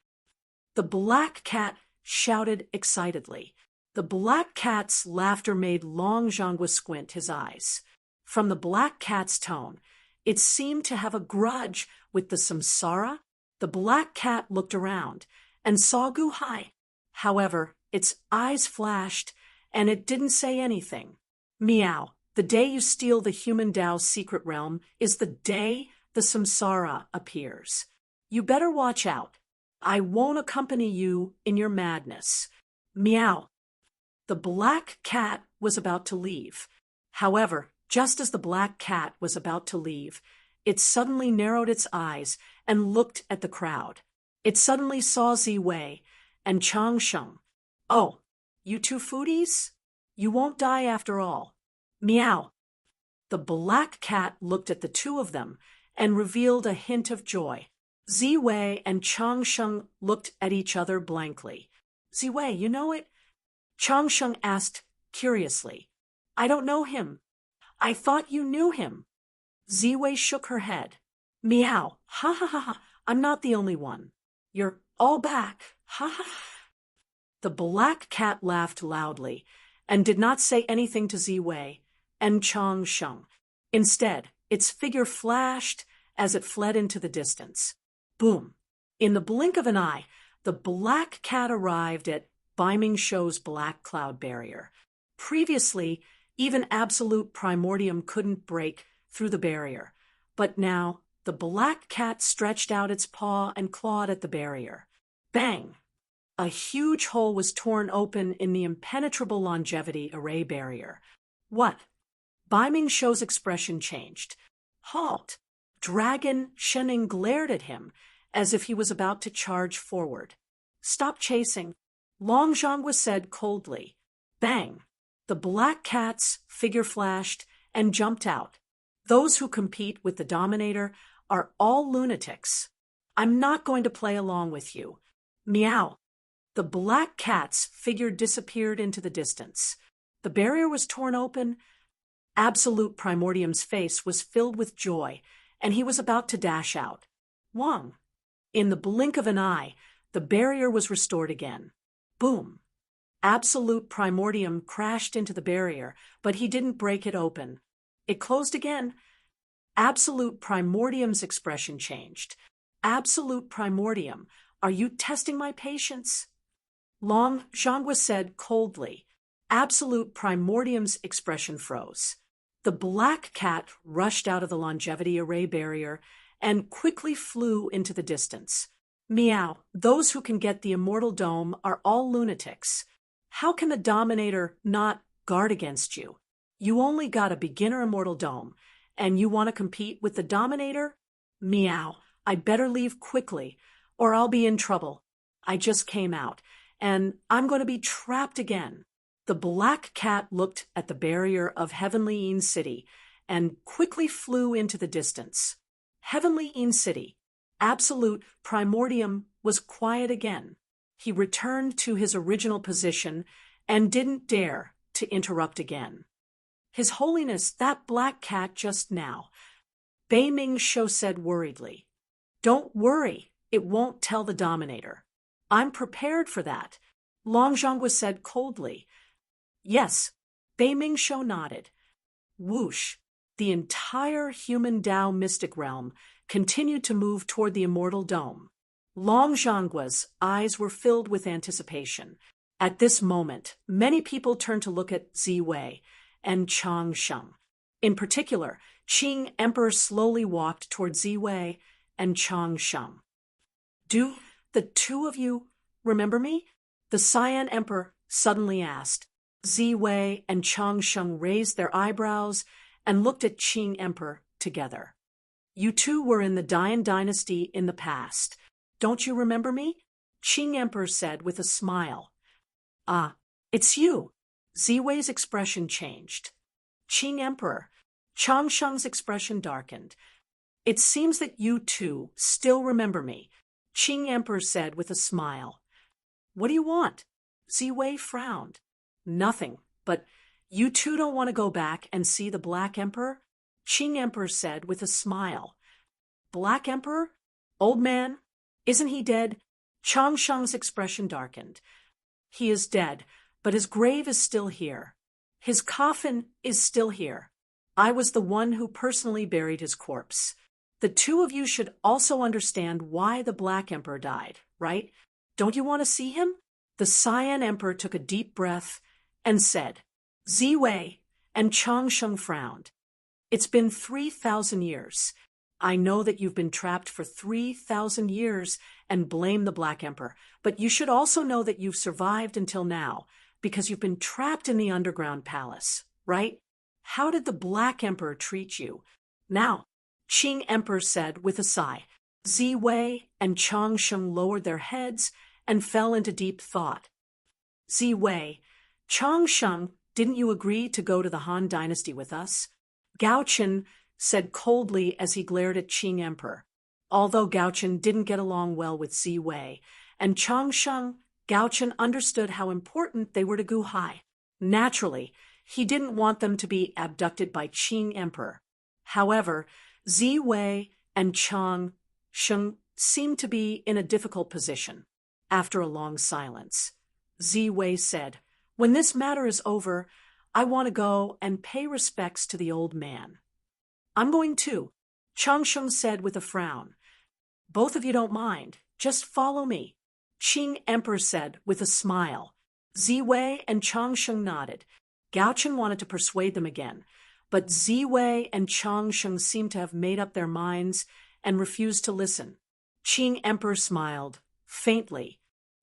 Speaker 1: The black cat shouted excitedly. The black cat's laughter made Long Zhanggua squint his eyes. From the black cat's tone, it seemed to have a grudge with the samsara. The black cat looked around and saw Gu Hai. However, its eyes flashed and it didn't say anything. Meow, the day you steal the human Tao's secret realm is the day the samsara appears. You better watch out. I won't accompany you in your madness. Meow. The black cat was about to leave. However, just as the black cat was about to leave, it suddenly narrowed its eyes and looked at the crowd. It suddenly saw Ziwei and Chang Sheng. Oh, you two foodies? You won't die after all. Meow. The black cat looked at the two of them and revealed a hint of joy. Ziwei and Chang Sheng looked at each other blankly. Ziwei, you know it? Chang Sheng asked curiously. I don't know him. I thought you knew him. Ziwei shook her head. Meow. Ha ha ha ha. I'm not the only one. You're all back. Ha ha ha. The black cat laughed loudly and did not say anything to Ziwei and Chang Sheng. Instead, its figure flashed as it fled into the distance. Boom. In the blink of an eye, the black cat arrived at Baiming Shou's black cloud barrier. Previously, even absolute primordium couldn't break through the barrier, but now the black cat stretched out its paw and clawed at the barrier. Bang! A huge hole was torn open in the impenetrable longevity array barrier. What? Baiming Shou's expression changed. Halt! Dragon Shening glared at him as if he was about to charge forward. Stop chasing, Long Zhanggua said coldly. Bang! The black cat's figure flashed and jumped out. Those who compete with the Dominator are all lunatics. I'm not going to play along with you. Meow. The black cat's figure disappeared into the distance. The barrier was torn open. Absolute Primordium's face was filled with joy, and he was about to dash out. Wang. In the blink of an eye, the barrier was restored again. Boom. Absolute Primordium crashed into the barrier, but he didn't break it open. It closed again. Absolute Primordium's expression changed. Absolute Primordium, are you testing my patience? Long Zhanggua said coldly. Absolute Primordium's expression froze. The black cat rushed out of the longevity array barrier and quickly flew into the distance. Meow, those who can get the Immortal Dome are all lunatics. How can the Dominator not guard against you? You only got a beginner immortal dome, and you want to compete with the Dominator? Meow, I'd better leave quickly, or I'll be in trouble. I just came out, and I'm going to be trapped again. The black cat looked at the barrier of Heavenly Een City and quickly flew into the distance. Heavenly Een City, absolute primordium, was quiet again. He returned to his original position and didn't dare to interrupt again. His Holiness, that black cat just now. Bei Ming Shou said worriedly. Don't worry, it won't tell the Dominator. I'm prepared for that, Long Zhonghua said coldly. Yes, Bei Ming Shou nodded. Whoosh, the entire human Tao mystic realm continued to move toward the immortal dome. Long Zhonghua's eyes were filled with anticipation. At this moment, many people turned to look at Ziwei and Chang Sheng. In particular, Qing Emperor slowly walked toward Ziwei and Chang Sheng. Do the two of you remember me? The Cyan Emperor suddenly asked. Ziwei and Chang Sheng raised their eyebrows and looked at Qing Emperor together. You two were in the Dian dynasty in the past. Don't you remember me? Qing Emperor said with a smile. Ah, it's you. Ziwei's expression changed. Qing Emperor, Chang Sheng's expression darkened. It seems that you two still remember me, Qing Emperor said with a smile. What do you want? Ziwei frowned. Nothing, but you two don't want to go back and see the Black Emperor? Qing Emperor said with a smile. Black Emperor? Old man? Isn't he dead? Chang Sheng's expression darkened. He is dead, but his grave is still here. His coffin is still here. I was the one who personally buried his corpse. The two of you should also understand why the Black Emperor died, right? Don't you want to see him? The Cyan Emperor took a deep breath and said. Ziwei and Chang Sheng frowned. It's been 3,000 years. I know that you've been trapped for 3,000 years and blame the Black Emperor, but you should also know that you've survived until now because you've been trapped in the underground palace, right? How did the Black Emperor treat you? Now, Qing Emperor said with a sigh. Ziwei and Chang Sheng lowered their heads and fell into deep thought. Ziwei, Chang Sheng, didn't you agree to go to the Han Dynasty with us? Gao Chen said coldly as he glared at Qing Emperor. Although Gao Chen didn't get along well with Ziwei and Chang Sheng, Gao Chen understood how important they were to Gu Hai. Naturally, he didn't want them to be abducted by Qing Emperor. However, Ziwei and Chang Sheng seemed to be in a difficult position. After a long silence, Ziwei said, When this matter is over, I want to go and pay respects to the old man. I'm going too, Chang Sheng said with a frown. Both of you don't mind. Just follow me, Qing Emperor said with a smile. Ziwei and Chang Sheng nodded. Gao Chen wanted to persuade them again, but Ziwei and Chang Sheng seemed to have made up their minds and refused to listen. Qing Emperor smiled, faintly.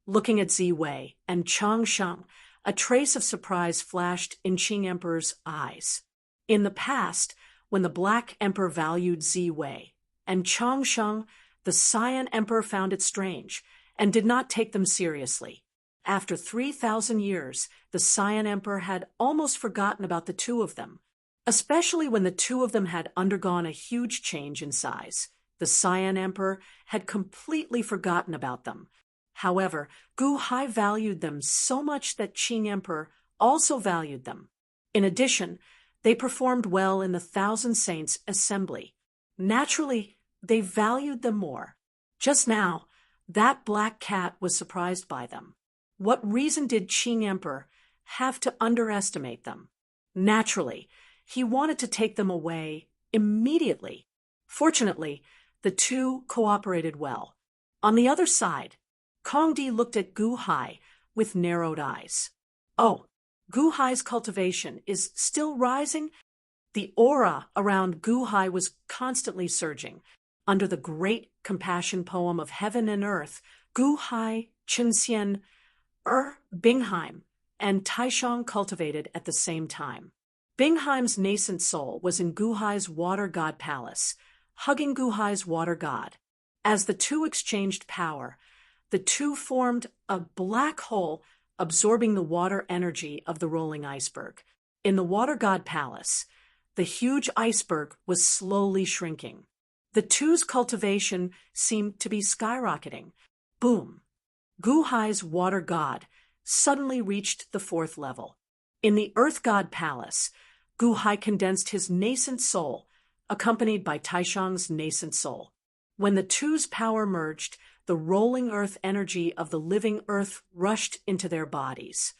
Speaker 1: Looking at Ziwei and Chang Sheng, a trace of surprise flashed in Qing Emperor's eyes. In the past, when the Black Emperor valued Ziwei and Chang Sheng, the Cyan Emperor found it strange and did not take them seriously. After 3,000 years, the Cyan Emperor had almost forgotten about the two of them, especially when the two of them had undergone a huge change in size. The Cyan Emperor had completely forgotten about them. However, Gu Hai valued them so much that Qing Emperor also valued them. In addition, they performed well in the Thousand Saints Assembly. Naturally, they valued them more. Just now, that black cat was surprised by them. What reason did Qing Emperor have to underestimate them? Naturally, he wanted to take them away immediately. Fortunately, the two cooperated well. On the other side, Kong Di looked at Gu Hai with narrowed eyes. Oh, Gu Hai's cultivation is still rising? The aura around Gu Hai was constantly surging. Under the great compassion poem of Heaven and Earth, Gu Hai, Chenxian, Bingheim, and Taishang cultivated at the same time. Bingheim's nascent soul was in Guhai's water god palace, hugging Guhai's water god. As the two exchanged power, the two formed a black hole absorbing the water energy of the rolling iceberg. In the water god palace, the huge iceberg was slowly shrinking. The two's cultivation seemed to be skyrocketing. Boom! Guhai's water god suddenly reached the 4th level. In the earth god palace, Guhai condensed his nascent soul, accompanied by Taishang's nascent soul. When the two's power merged, the rolling earth energy of the living earth rushed into their bodies.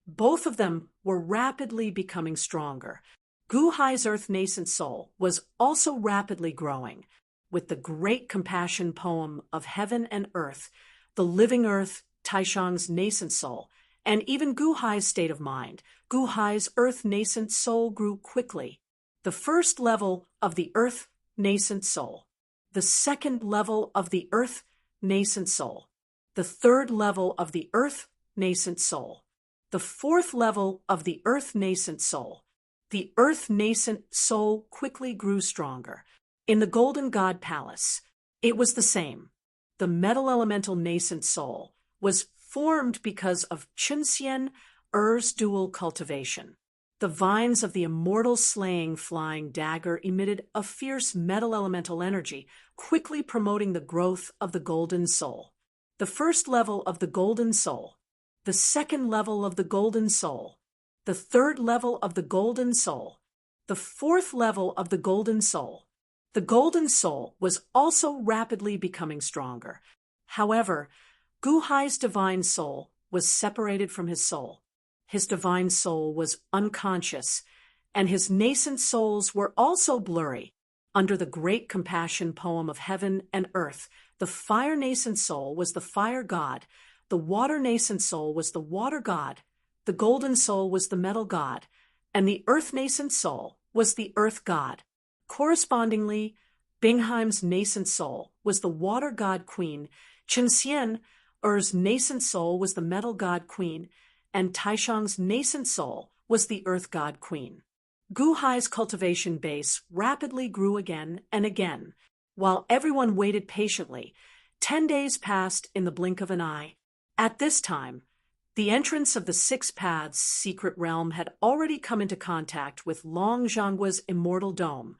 Speaker 1: Both of them were rapidly becoming stronger. Guhai's earth nascent soul was also rapidly growing. With the great compassion poem of heaven and earth, the living earth, Taishang's nascent soul, and even Guhai's state of mind, Guhai's earth nascent soul grew quickly. The first level of the earth nascent soul, the second level of the earth nascent soul, the third level of the earth nascent soul, the fourth level of the earth nascent soul. The earth nascent soul quickly grew stronger. In the Golden God Palace, it was the same. The metal elemental nascent soul was formed because of Chunxian Er's dual cultivation. The vines of the immortal slaying flying dagger emitted a fierce metal elemental energy, quickly promoting the growth of the golden soul. The first level of the golden soul, the second level of the golden soul, the third level of the golden soul, the fourth level of the golden soul. The golden soul was also rapidly becoming stronger. However, Guhai's divine soul was separated from his soul. His divine soul was unconscious, and his nascent souls were also blurry. Under the great compassion poem of heaven and earth, the fire nascent soul was the fire god, the water nascent soul was the water god, the golden soul was the metal god, and the earth nascent soul was the earth god. Correspondingly, Bingheim's nascent soul was the water god queen, Chunxian Er's nascent soul was the metal god queen, and Taishang's nascent soul was the earth god queen. Guhai's cultivation base rapidly grew again and again. While everyone waited patiently, 10 days passed in the blink of an eye. At this time, the entrance of the 6 Paths secret realm had already come into contact with Long Zhanggua's immortal dome,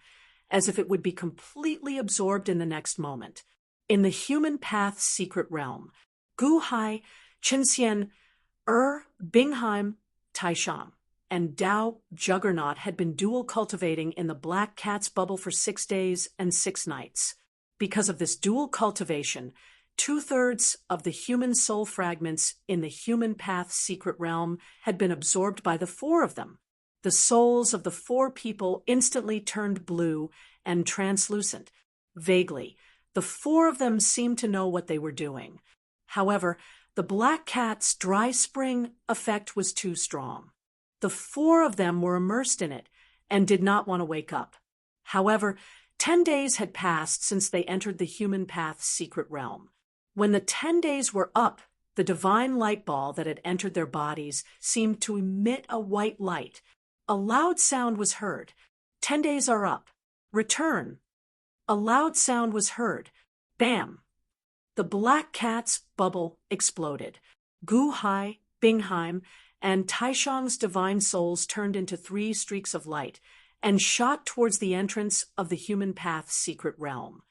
Speaker 1: as if it would be completely absorbed in the next moment. In the human path secret realm, Guhai, Chunxian, Bingheim, Taishang, and Dao Juggernaut had been dual cultivating in the Black Cat's bubble for 6 days and 6 nights. Because of this dual cultivation, 2/3 of the human soul fragments in the human path secret realm had been absorbed by the 4 of them. The souls of the 4 people instantly turned blue and translucent. Vaguely, the 4 of them seemed to know what they were doing. However, the Black Cat's dry spring effect was too strong. The 4 of them were immersed in it and did not want to wake up. However, 10 days had passed since they entered the human path secret realm. When the 10 days were up, the divine light ball that had entered their bodies seemed to emit a white light. A loud sound was heard. 10 days are up. Return. A loud sound was heard. Bam! The Black Cat's bubble exploded. Guhai, Bingheim, and Taishang's divine souls turned into 3 streaks of light and shot towards the entrance of the human path secret realm.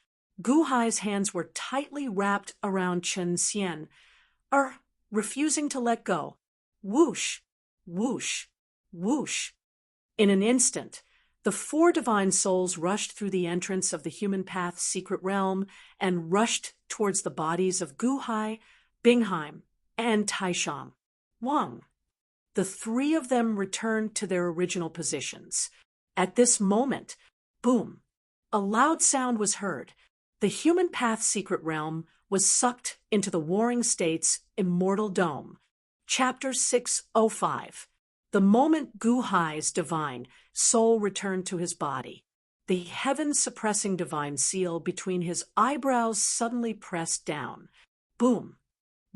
Speaker 1: Guhai's hands were tightly wrapped around Chunxian, refusing to let go. Whoosh, whoosh, whoosh. In an instant, the 4 divine souls rushed through the entrance of the human path secret realm and rushed towards the bodies of Guhai, Bingheim, and Taishang. Wang. The 3 of them returned to their original positions. At this moment, boom, a loud sound was heard. The human path secret realm was sucked into the Warring States' immortal dome. Chapter 605. The moment Guhai's divine soul returned to his body, the heaven-suppressing divine seal between his eyebrows suddenly pressed down. Boom!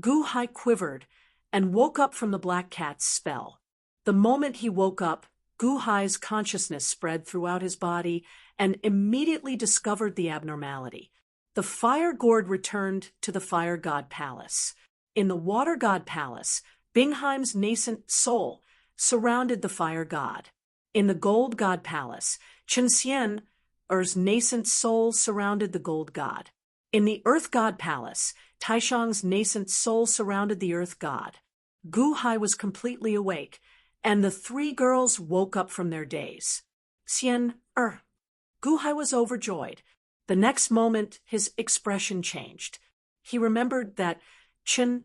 Speaker 1: Guhai quivered and woke up from the Black Cat's spell. The moment he woke up, Gu Hai's consciousness spread throughout his body and immediately discovered the abnormality. The fire gourd returned to the fire god palace. In the water god palace, Bingheim's nascent soul surrounded the fire god. In the gold god palace, Chen Xian's nascent soul surrounded the gold god. In the earth god palace, Taishang's nascent soul surrounded the earth god. Gu Hai was completely awake, and the three girls woke up from their daze. Gu Hai was overjoyed. The next moment, his expression changed. He remembered that Chen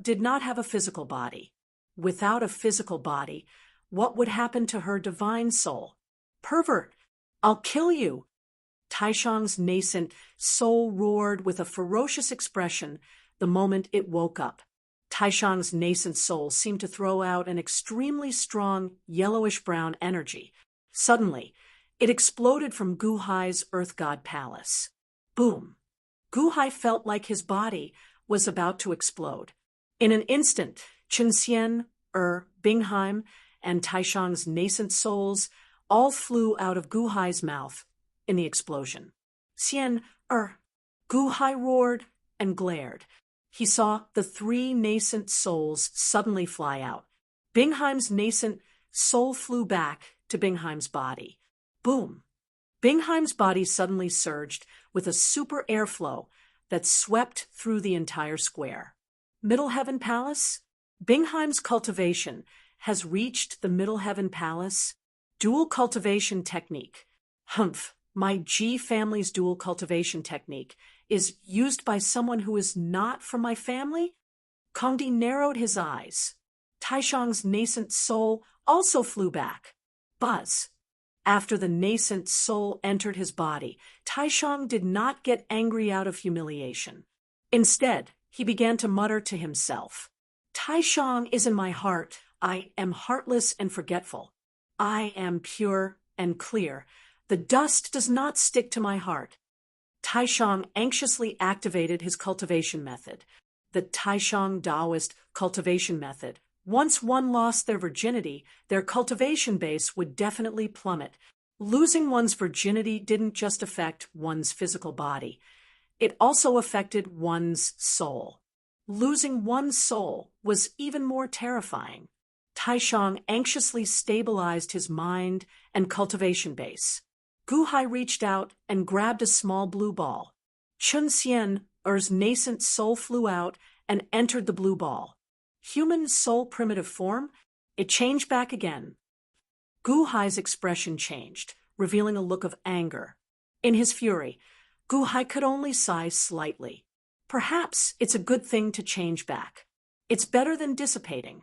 Speaker 1: did not have a physical body. Without a physical body, what would happen to her divine soul? Pervert! I'll kill you! Taishang's nascent soul roared with a ferocious expression the moment it woke up. Taishang's nascent soul seemed to throw out an extremely strong yellowish-brown energy. Suddenly, it exploded from Gu Hai's earth god palace. Boom! Gu Hai felt like his body was about to explode. In an instant, Chen Bingheim, and Taishang's nascent souls all flew out of Gu Hai's mouth in the explosion. Gu Hai roared and glared. He saw the three nascent souls suddenly fly out. Bingheim's nascent soul flew back to Bingheim's body. Boom! Bingheim's body suddenly surged with a super airflow that swept through the entire square. Middle Heaven Palace? Bingheim's cultivation has reached the Middle Heaven Palace. Dual cultivation technique. My G family's dual cultivation technique is used by someone who is not from my family? Kongdi narrowed his eyes. Taishang's nascent soul also flew back. Buzz. After the nascent soul entered his body, Taishang did not get angry out of humiliation. Instead, he began to mutter to himself. Taishang is in my heart. I am heartless and forgetful. I am pure and clear. The dust does not stick to my heart. Taishang anxiously activated his cultivation method. The Taishang Taoist cultivation method. Once one lost their virginity, their cultivation base would definitely plummet. Losing one's virginity didn't just affect one's physical body. It also affected one's soul. Losing one's soul was even more terrifying. Taishang anxiously stabilized his mind and cultivation base. Gu Hai reached out and grabbed a small blue ball. Chen Xian's nascent soul flew out and entered the blue ball. Human soul primitive form? It changed back again. Gu Hai's expression changed, revealing a look of anger. In his fury, Gu Hai could only sigh slightly. Perhaps it's a good thing to change back. It's better than dissipating.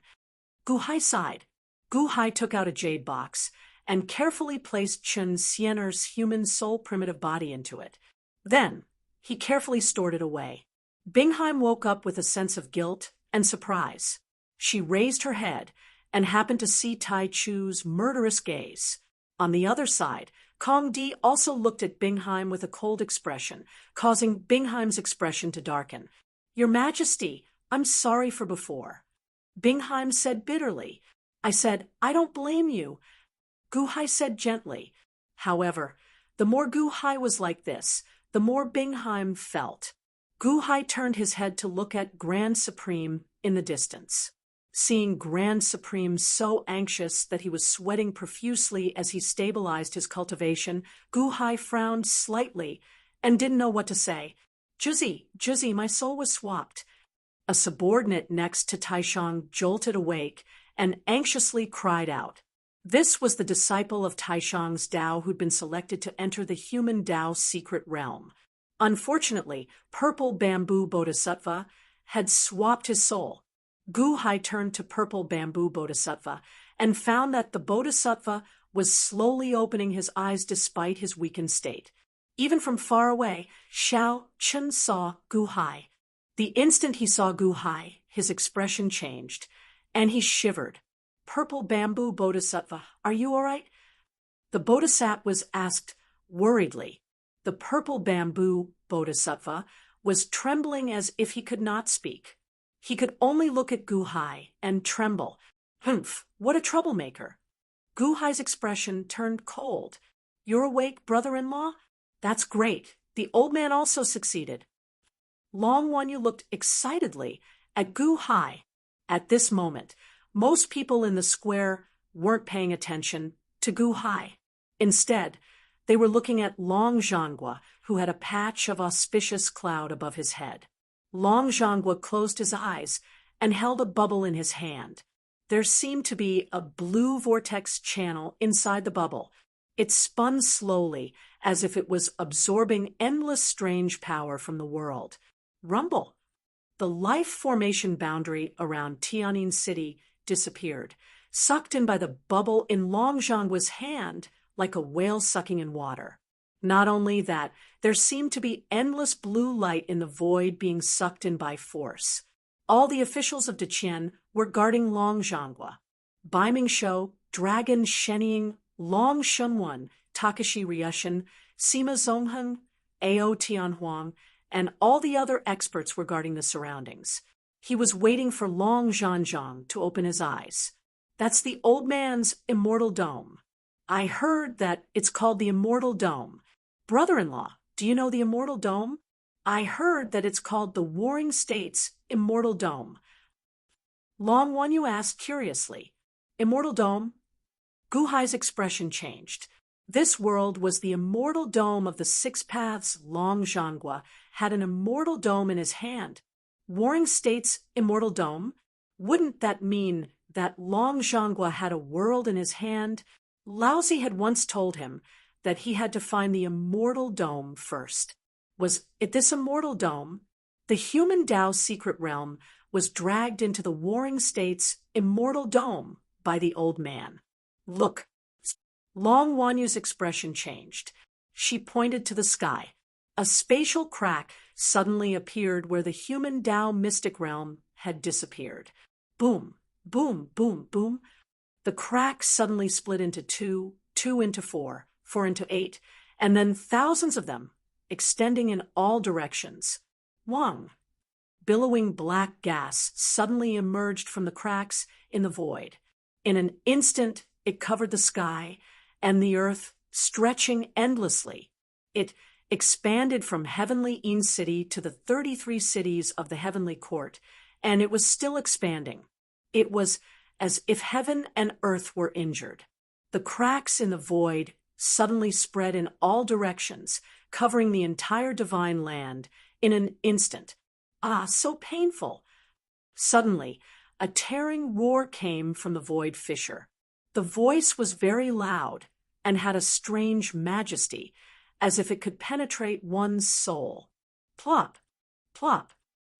Speaker 1: Gu Hai sighed. Gu Hai took out a jade box and carefully placed Chen Xian's human soul primitive body into it. Then, he carefully stored it away. Bingheim woke up with a sense of guilt and surprise. She raised her head and happened to see Tai Chu's murderous gaze. On the other side, Kong Di also looked at Bingheim with a cold expression, causing Bingheim's expression to darken. Your Majesty, I'm sorry for before. Bingheim said bitterly. I said, I don't blame you. Gu Hai said gently. However, the more Gu Hai was like this, the more Bingheim felt. Gu Hai turned his head to look at Grand Supreme in the distance. Seeing Grand Supreme so anxious that he was sweating profusely as he stabilized his cultivation, Gu Hai frowned slightly and didn't know what to say. Juzi, my soul was swapped. A subordinate next to Taishang jolted awake and anxiously cried out. This was the disciple of Taishang's Tao who'd been selected to enter the human Tao secret realm. Unfortunately, Purple Bamboo Bodhisattva had swapped his soul. Gu Hai turned to Purple Bamboo Bodhisattva and found that the Bodhisattva was slowly opening his eyes despite his weakened state. Even from far away, Xiao Chen saw Gu Hai. The instant he saw Gu Hai, his expression changed, and he shivered. Purple Bamboo Bodhisattva, are you all right? The Bodhisattva was asked worriedly. The Purple Bamboo Bodhisattva was trembling as if he could not speak. He could only look at Gu Hai and tremble. What a troublemaker. Gu Hai's expression turned cold. You're awake, brother-in-law? That's great. The old man also succeeded. Long Wanyu looked excitedly at Gu Hai. At this moment, most people in the square weren't paying attention to Gu Hai. Instead, they were looking at Long Zhangguo, who had a patch of auspicious cloud above his head. Long Zhangguo closed his eyes and held a bubble in his hand. There seemed to be a blue vortex channel inside the bubble. It spun slowly, as if it was absorbing endless strange power from the world. Rumble. The life formation boundary around Tianjin City disappeared, sucked in by the bubble in Long Zhangguo's hand like a whale sucking in water. Not only that, there seemed to be endless blue light in the void being sucked in by force. All the officials of Deqian were guarding Long Zhangguo. Bai Mingshou, Dragon Shenying, Long Shunwan, Takashi Ryushin, Sima Zongheng, Ao Tianhuang, and all the other experts were guarding the surroundings. He was waiting for Long Zhanzhang to open his eyes. That's the old man's Immortal Dome. I heard that it's called the Immortal Dome. Brother-in-law, do you know the Immortal Dome? I heard that it's called the Warring States Immortal Dome. Long Wanyu asked curiously. Immortal Dome? Gu Hai's expression changed. This world was the immortal dome of the Six Paths. Long Zhangguo had an immortal dome in his hand. Warring States Immortal Dome? Wouldn't that mean that Long Zhangguo had a world in his hand? Laozi had once told him that he had to find the immortal dome first. Was it this immortal dome? The human Dao secret realm was dragged into the Warring States Immortal Dome by the old man. Look. Long Wanyu's expression changed. She pointed to the sky. A spatial crack suddenly appeared where the human Dao mystic realm had disappeared. Boom, boom, boom, boom. The crack suddenly split into two, two into four, four into eight, and then thousands of them, extending in all directions. Wang. Billowing black gas suddenly emerged from the cracks in the void. In an instant, it covered the sky and the earth, stretching endlessly. It expanded from Heavenly Yin City to the 33 cities of the Heavenly Court, and it was still expanding. It was as if heaven and earth were injured. The cracks in the void suddenly spread in all directions, covering the entire divine land in an instant. Ah, so painful! Suddenly, a tearing roar came from the void fissure. The voice was very loud and had a strange majesty, as if it could penetrate one's soul. Plop, plop,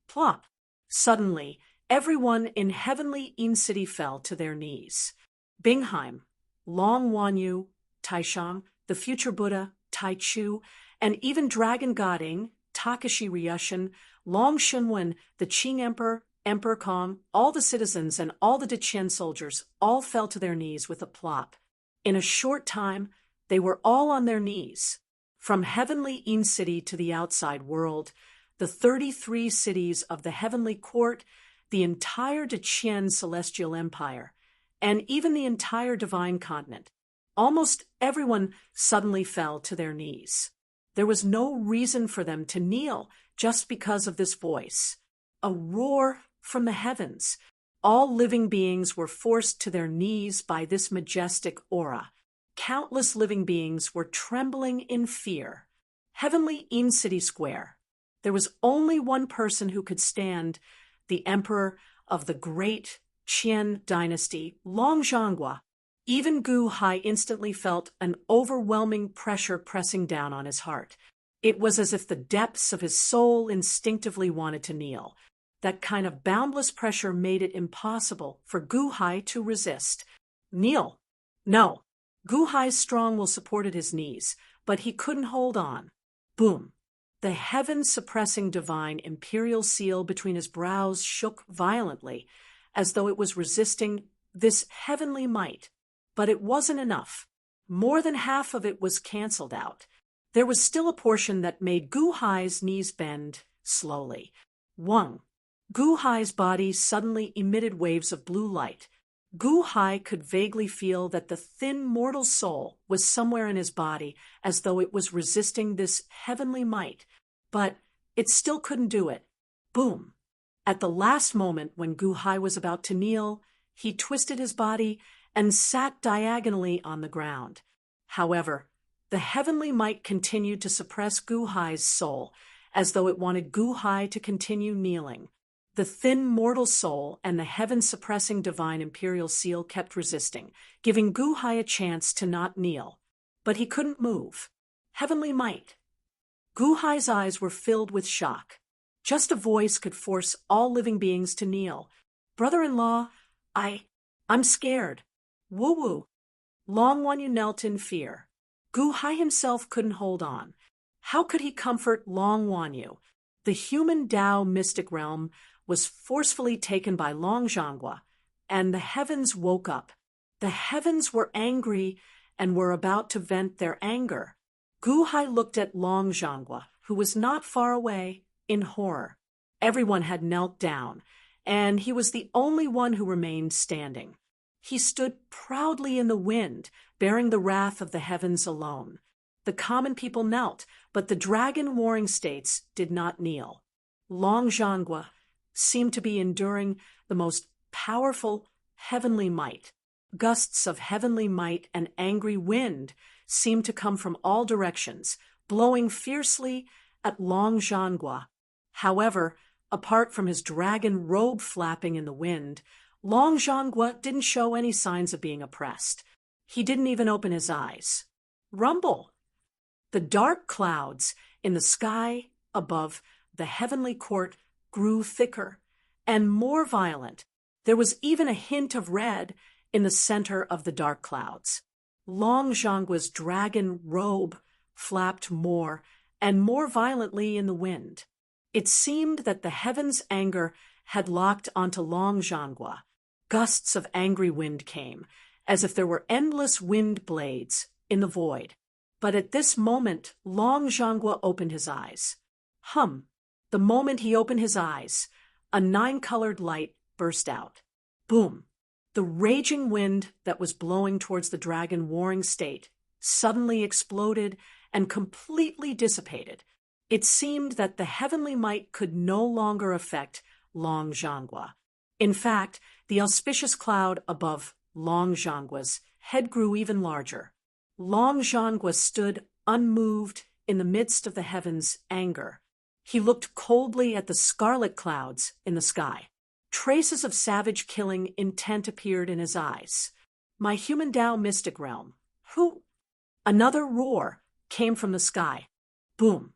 Speaker 1: plop. Suddenly, everyone in Heavenly Yin City fell to their knees. Bingheim, Long Wanyu, Taishang, the future Buddha, Tai Chu, and even Dragon Goding, Takashi Ryushin, Long Shunwen, the Qing Emperor, Emperor Kong, all the citizens and all the Deqian soldiers all fell to their knees with a plop. In a short time, they were all on their knees. From Heavenly Yin City to the outside world, the 33 cities of the Heavenly Court, the entire Deqian Celestial Empire, and even the entire Divine Continent, almost everyone suddenly fell to their knees. There was no reason for them to kneel just because of this voice. A roar from the heavens. All living beings were forced to their knees by this majestic aura. Countless living beings were trembling in fear. Heavenly Yin City Square. There was only one person who could stand, the emperor of the great Qian dynasty, Long Zhangguo. Even Gu Hai instantly felt an overwhelming pressure pressing down on his heart. It was as if the depths of his soul instinctively wanted to kneel. That kind of boundless pressure made it impossible for Gu Hai to resist. Kneel. No. Gu Hai's strong will supported his knees, but he couldn't hold on. Boom. The heaven-suppressing divine imperial seal between his brows shook violently, as though it was resisting this heavenly might. But it wasn't enough. More than half of it was canceled out. There was still a portion that made Gu Hai's knees bend slowly. Wang. Gu Hai's body suddenly emitted waves of blue light. Gu Hai could vaguely feel that the thin mortal soul was somewhere in his body, as though it was resisting this heavenly might, but it still couldn't do it. Boom! At the last moment when Gu Hai was about to kneel, he twisted his body and sat diagonally on the ground. However, the heavenly might continued to suppress Gu Hai's soul, as though it wanted Gu Hai to continue kneeling. The thin mortal soul and the heaven-suppressing divine imperial seal kept resisting, giving Gu Hai a chance to not kneel. But he couldn't move. Heavenly might. Gu Hai's eyes were filled with shock. Just a voice could force all living beings to kneel. Brother-in-law, I'm scared. Woo-woo. Long Wanyu knelt in fear. Gu Hai himself couldn't hold on. How could he comfort Long Wanyu? The human Tao mystic realm was forcefully taken by Long Zhanghua, and the heavens woke up. The heavens were angry and were about to vent their anger. Gu Hai looked at Long Zhanghua, who was not far away, in horror. Everyone had knelt down, and he was the only one who remained standing. He stood proudly in the wind, bearing the wrath of the heavens alone. The common people knelt, but the dragon warring states did not kneel. Long Zhanghua seemed to be enduring the most powerful heavenly might. Gusts of heavenly might and angry wind seemed to come from all directions, blowing fiercely at Long Zhanghua. However, apart from his dragon robe flapping in the wind, Long Zhanghua didn't show any signs of being oppressed. He didn't even open his eyes. Rumble! The dark clouds in the sky above the heavenly court grew thicker and more violent. There was even a hint of red in the center of the dark clouds. Long Zhanghua's dragon robe flapped more and more violently in the wind. It seemed that the heavens' anger had locked onto Long Zhanghua. Gusts of angry wind came, as if there were endless wind blades in the void. But at this moment, Long Zhanghua opened his eyes. The moment he opened his eyes, a 9-colored light burst out. Boom! The raging wind that was blowing towards the dragon warring state suddenly exploded and completely dissipated. It seemed that the heavenly might could no longer affect Long Zhanghua. In fact, the auspicious cloud above Long Zhanghua's head grew even larger. Long Zhanghua stood unmoved in the midst of the heavens' anger. He looked coldly at the scarlet clouds in the sky. Traces of savage killing intent appeared in his eyes. My human Tao mystic realm. Who? Another roar came from the sky. Boom,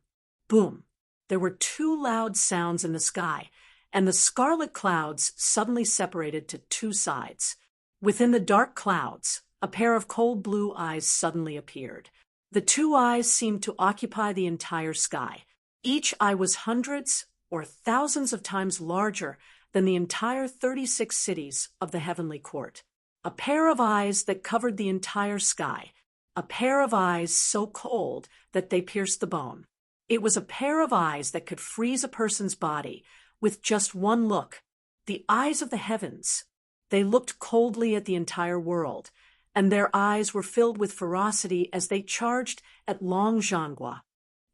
Speaker 1: boom. There were 2 loud sounds in the sky, and the scarlet clouds suddenly separated to 2 sides. Within the dark clouds, a pair of cold blue eyes suddenly appeared. The 2 eyes seemed to occupy the entire sky. Each eye was hundreds or thousands of times larger than the entire 36 cities of the heavenly court. A pair of eyes that covered the entire sky. A pair of eyes so cold that they pierced the bone. It was a pair of eyes that could freeze a person's body with just one look. The eyes of the heavens. They looked coldly at the entire world, and their eyes were filled with ferocity as they charged at Long Zhanghua.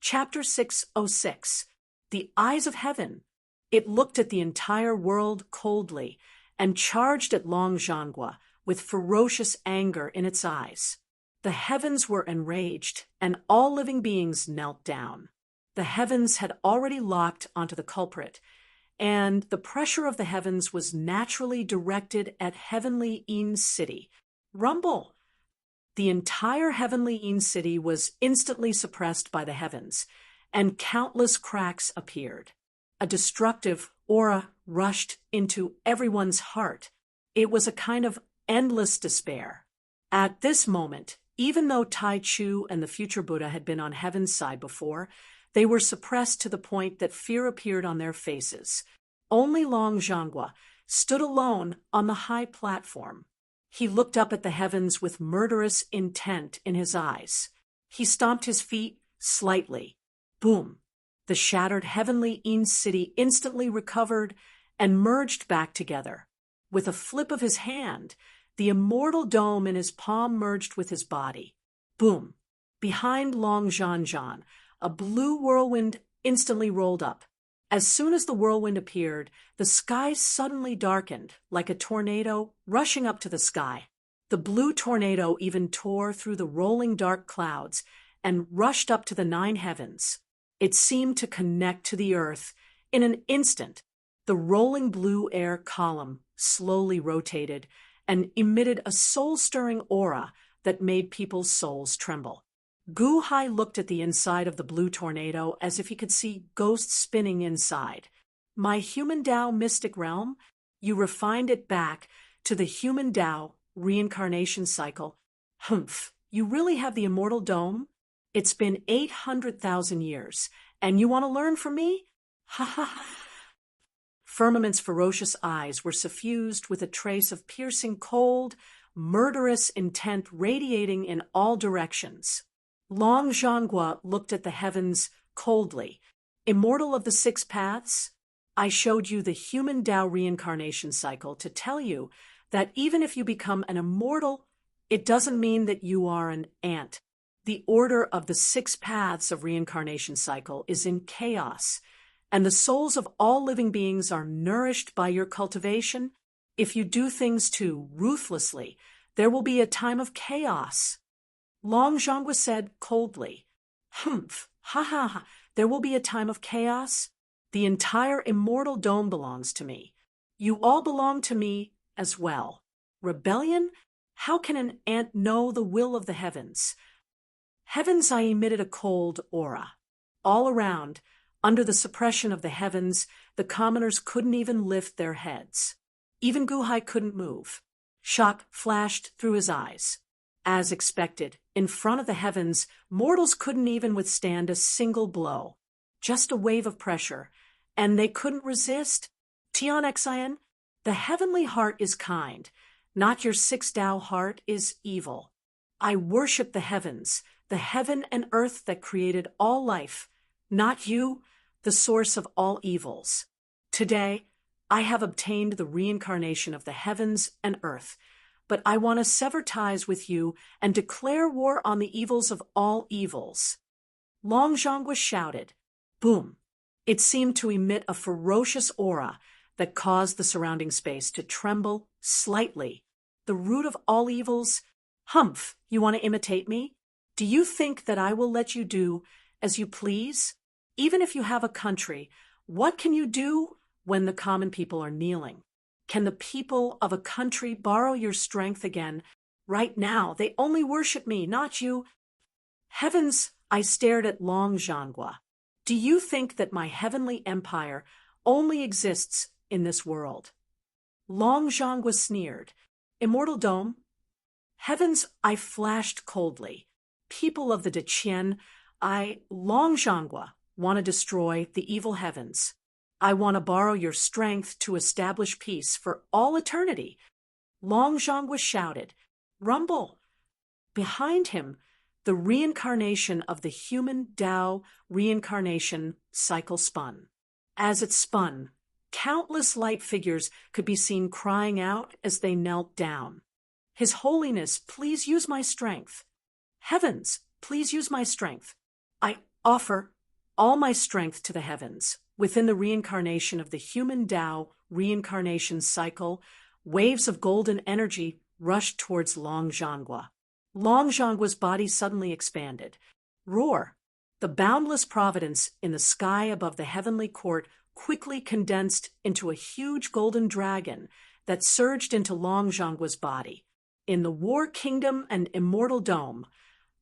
Speaker 1: Chapter 606. The Eyes of Heaven. It looked at the entire world coldly and charged at Long Zhanghua with ferocious anger in its eyes. The heavens were enraged, and all living beings knelt down. The heavens had already locked onto the culprit, and the pressure of the heavens was naturally directed at heavenly Yin City. Rumble! The entire heavenly Yin City was instantly suppressed by the heavens, and countless cracks appeared. A destructive aura rushed into everyone's heart. It was a kind of endless despair. At this moment, even though Tai Chu and the future Buddha had been on heaven's side before, they were suppressed to the point that fear appeared on their faces. Only Long Zhanghua stood alone on the high platform. He looked up at the heavens with murderous intent in his eyes. He stomped his feet slightly. Boom! The shattered heavenly Yin City instantly recovered and merged back together. With a flip of his hand, the immortal dome in his palm merged with his body. Boom! Behind Long Zhanzhan, a blue whirlwind instantly rolled up. As soon as the whirlwind appeared, the sky suddenly darkened, like a tornado rushing up to the sky. The blue tornado even tore through the rolling dark clouds and rushed up to the 9 heavens. It seemed to connect to the earth. In an instant, the rolling blue air column slowly rotated and emitted a soul-stirring aura that made people's souls tremble. Gu Hai looked at the inside of the blue tornado as if he could see ghosts spinning inside. My human Tao mystic realm? You refined it back to the human Tao reincarnation cycle. Humph, you really have the immortal dome? It's been 800,000 years, and you want to learn from me? Ha ha ha. Firmament's ferocious eyes were suffused with a trace of piercing cold, murderous intent radiating in all directions. Long Zhanghua looked at the heavens coldly. Immortal of the 6 paths, I showed you the human Tao reincarnation cycle to tell you that even if you become an immortal, it doesn't mean that you are an ant. The order of the 6 paths of reincarnation cycle is in chaos, and the souls of all living beings are nourished by your cultivation. If you do things too ruthlessly, there will be a time of chaos. Long Zhanghua said coldly, Humph, ha ha ha, there will be a time of chaos? The entire immortal dome belongs to me. You all belong to me as well. Rebellion? How can an ant know the will of the heavens? Heavens, I emitted a cold aura. All around, under the suppression of the heavens, the commoners couldn't even lift their heads. Even Gu Hai couldn't move. Shock flashed through his eyes. As expected, in front of the heavens, mortals couldn't even withstand a single blow. Just a wave of pressure, and they couldn't resist. Tian Xin, the heavenly heart is kind, not your 6 Tao heart is evil. I worship the heavens, the heaven and earth that created all life, not you, the source of all evils. Today, I have obtained the reincarnation of the heavens and earth, but I want to sever ties with you and declare war on the evils of all evils. Long Zhanghua shouted. Boom! It seemed to emit a ferocious aura that caused the surrounding space to tremble slightly. The root of all evils? Humph, you want to imitate me? Do you think that I will let you do as you please? Even if you have a country, what can you do when the common people are kneeling? Can the people of a country borrow your strength again? Right now, they only worship me, not you. Heavens, I stared at Long Zhanghua. Do you think that my heavenly empire only exists in this world? Long Zhanghua sneered. Immortal Dome? Heavens, I flashed coldly. People of the Deqian, Long Zhanghua, want to destroy the evil heavens. I want to borrow your strength to establish peace for all eternity. Long Zhanghua shouted. Rumble! Behind him, the reincarnation of the human Tao reincarnation cycle spun. As it spun, countless light figures could be seen crying out as they knelt down. His Holiness, please use my strength. Heavens, please use my strength. I offer all my strength to the heavens. Within the reincarnation of the human Tao reincarnation cycle, waves of golden energy rushed towards Long Zhanghua. Long Zhanghua's body suddenly expanded. Roar! The boundless providence in the sky above the heavenly court quickly condensed into a huge golden dragon that surged into Long Zhanghua's body. In the War Kingdom and Immortal Dome,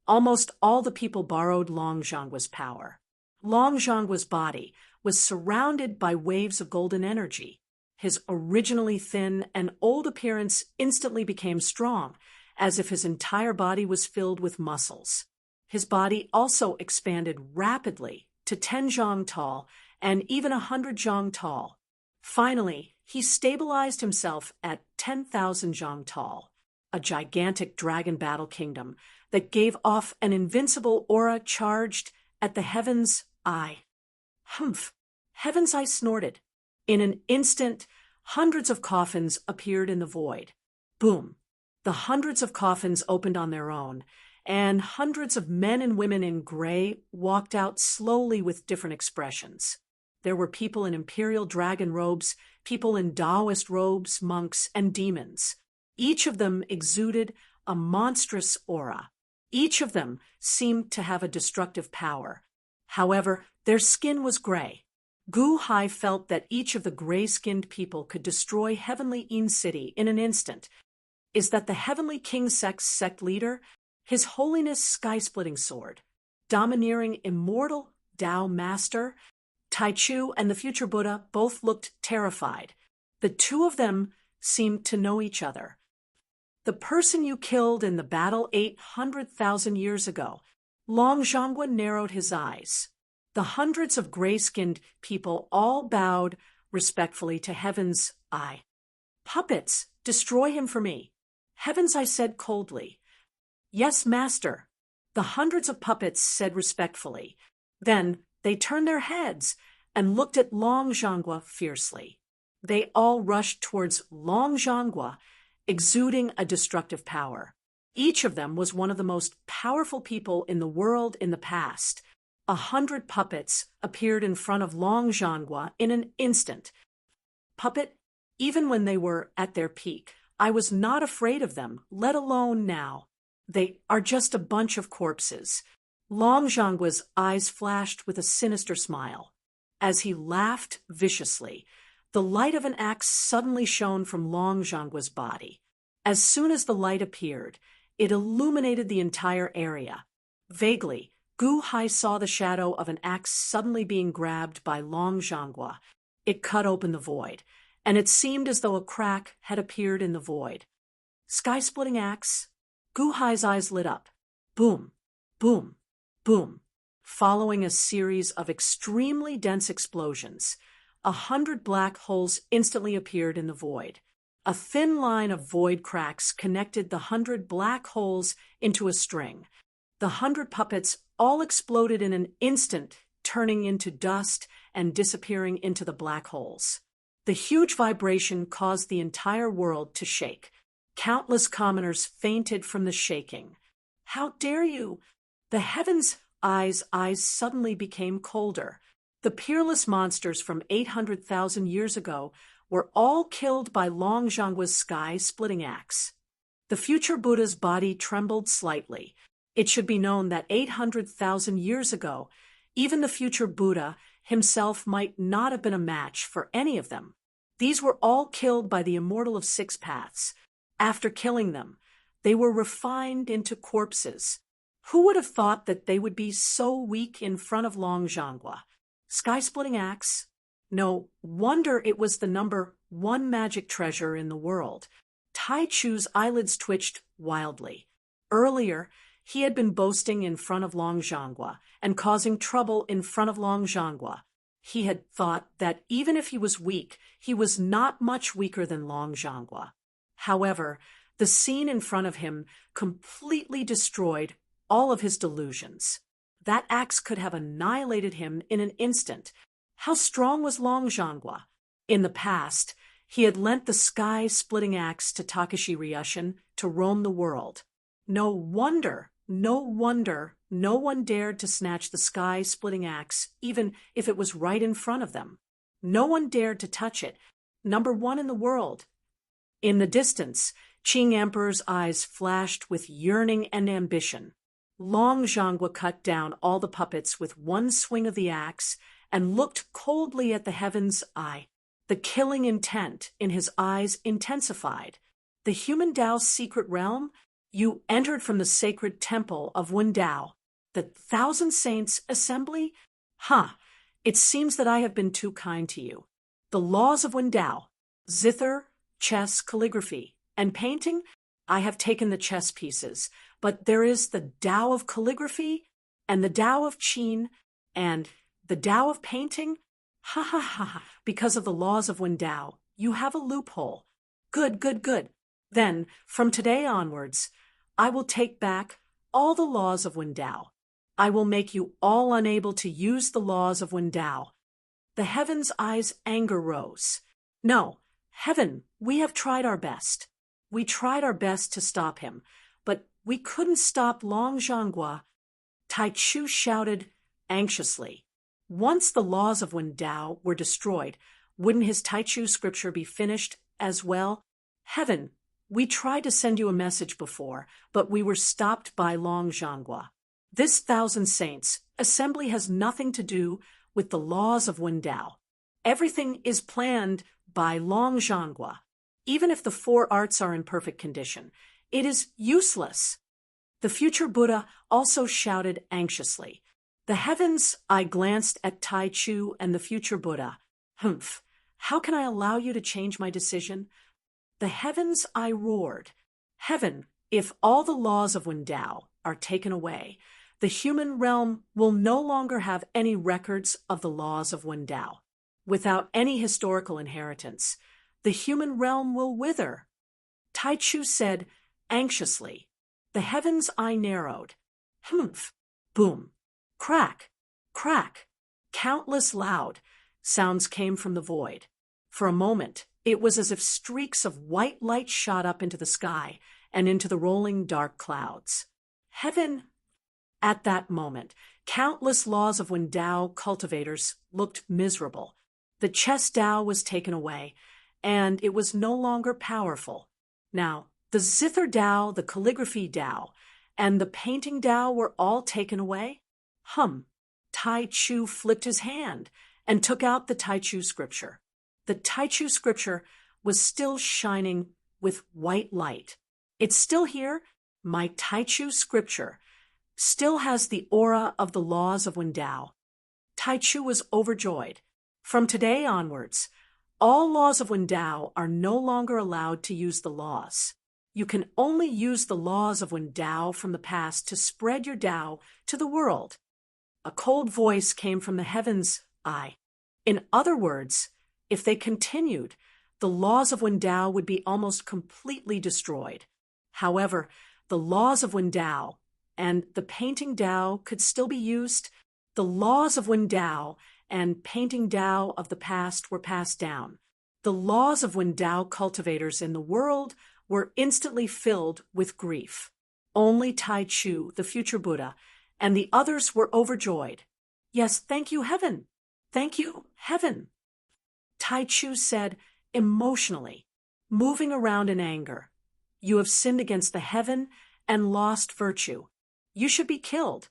Speaker 1: almost all the people borrowed Long Zhanghua's power. Long Zhanghua's body was surrounded by waves of golden energy. His originally thin and old appearance instantly became strong, as if his entire body was filled with muscles. His body also expanded rapidly to 10 zhang tall and even 100 zhang tall. Finally, he stabilized himself at 10,000 zhang tall, a gigantic dragon battle kingdom that gave off an invincible aura charged at the heaven's eye. Humph! Heaven's eye snorted. In an instant, hundreds of coffins appeared in the void. Boom! The hundreds of coffins opened on their own, and hundreds of men and women in gray walked out slowly with different expressions. There were people in imperial dragon robes, people in Taoist robes, monks, and demons. Each of them exuded a monstrous aura. Each of them seemed to have a destructive power. However, their skin was gray. Gu Hai felt that each of the gray-skinned people could destroy Heavenly In City in an instant. Is that the Heavenly King sect leader? His Holiness Sky-Splitting Sword, domineering Immortal Tao Master? Tai Chu and the future Buddha both looked terrified. The two of them seemed to know each other. The person you killed in the battle 800,000 years ago. Long Zhonghua narrowed his eyes. The hundreds of gray-skinned people all bowed respectfully to Heaven's Eye. Puppets, destroy him for me. Heaven's Eye said coldly. Yes, master. The hundreds of puppets said respectfully. Then they turned their heads and looked at Long Zhonghua fiercely. They all rushed towards Long Zhonghua, exuding a destructive power. Each of them was one of the most powerful people in the world in the past. 100 puppets appeared in front of Long Zhonghua in an instant. Puppet, even when they were at their peak, I was not afraid of them, let alone now. They are just a bunch of corpses. Long Zhonghua's eyes flashed with a sinister smile. As he laughed viciously, the light of an axe suddenly shone from Long Zhonghua's body. As soon as the light appeared, it illuminated the entire area. Vaguely, Gu Hai saw the shadow of an axe suddenly being grabbed by Long Zhonghua. It cut open the void, and it seemed as though a crack had appeared in the void. Sky-splitting axe? Gu Hai's eyes lit up. Boom, boom, boom. Following a series of extremely dense explosions, 100 black holes instantly appeared in the void. A thin line of void cracks connected the 100 black holes into a string. The 100 puppets all exploded in an instant, turning into dust and disappearing into the black holes. The huge vibration caused the entire world to shake. Countless commoners fainted from the shaking. How dare you? The Heaven's eyes suddenly became colder. The peerless monsters from 800,000 years ago were all killed by Long Zhonghua's sky-splitting axe. The future Buddha's body trembled slightly. It should be known that 800,000 years ago, even the future Buddha himself might not have been a match for any of them. These were all killed by the Immortal of Six Paths. After killing them, they were refined into corpses. Who would have thought that they would be so weak in front of Long Zhonghua? Sky-splitting axe? No wonder it was the number 1 magic treasure in the world. Tai Chu's eyelids twitched wildly. Earlier, he had been boasting in front of Long Zhonghua and causing trouble in front of Long Zhonghua. He had thought that even if he was weak, he was not much weaker than Long Zhonghua. However, the scene in front of him completely destroyed all of his delusions. That axe could have annihilated him in an instant. How strong was Long Zhonghua? In the past, he had lent the sky-splitting axe to Takashi Ryushin to roam the world. No wonder no one dared to snatch the sky-splitting axe, even if it was right in front of them. No one dared to touch it. Number 1 in the world. In the distance, Qing Emperor's eyes flashed with yearning and ambition. Long Zhonghua cut down all the puppets with one swing of the axe and looked coldly at the Heaven's Eye. The killing intent in his eyes intensified. The human Tao's secret realm? You entered from the sacred temple of Wen Dao, the Thousand Saints Assembly? It seems that I have been too kind to you. The laws of Wen Dao, zither, chess, calligraphy, and painting? I have taken the chess pieces, but there is the Tao of calligraphy, and the Tao of Qin, and the Tao of painting? Because of the laws of Wen Dao, you have a loophole. Good. Then, from today onwards, I will take back all the laws of Wen Dao. I will make you all unable to use the laws of Wen Dao. The Heaven's Eye's anger rose. No, Heaven, we have tried our best. We tried our best to stop him, but we couldn't stop Long Zhanghua. Tai Chu shouted anxiously. Once the laws of Wendao were destroyed, wouldn't his Tai Chu scripture be finished as well? Heaven, we tried to send you a message before, but we were stopped by Long Zhanghua. This Thousand Saints assembly has nothing to do with the laws of Wendao. Everything is planned by Long Zhanghua. Even if the four arts are in perfect condition, it is useless. The future Buddha also shouted anxiously. The heavens, I glanced at Tai Chu and the future Buddha. Humph, how can I allow you to change my decision? The heavens, I roared. Heaven, if all the laws of Wendao are taken away, the human realm will no longer have any records of the laws of Wendao. Without any historical inheritance, the human realm will wither. Tai Chu said anxiously. The heavens I narrowed. Humph, boom, crack, crack. Countless loud sounds came from the void. For a moment, it was as if streaks of white light shot up into the sky and into the rolling dark clouds. Heaven. At that moment, countless laws of Wendao cultivators looked miserable. The chess Dao was taken away, and it was no longer powerful. Now, the zither Dao, the calligraphy Dao, and the painting Dao were all taken away? Tai Chu flicked his hand and took out the Tai Chu scripture. The Tai Chu scripture was still shining with white light. It's still here. My Tai Chu scripture still has the aura of the laws of Wendao. Tai Chu was overjoyed. From today onwards, all laws of Wendao are no longer allowed to use the laws. You can only use the laws of Wendao from the past to spread your Dao to the world. A cold voice came from the heavens. In other words, if they continued, the laws of Wendao would be almost completely destroyed. However, the laws of Wendao and the painting Dao could still be used. The laws of Wendao and painting Dao of the past were passed down. The laws of Wendao cultivators in the world were instantly filled with grief. Only Tai Chu, the future Buddha, and the others were overjoyed. Yes, thank you, heaven. Thank you, heaven. Tai Chu said emotionally, moving around in anger. You have sinned against the heaven and lost virtue. You should be killed.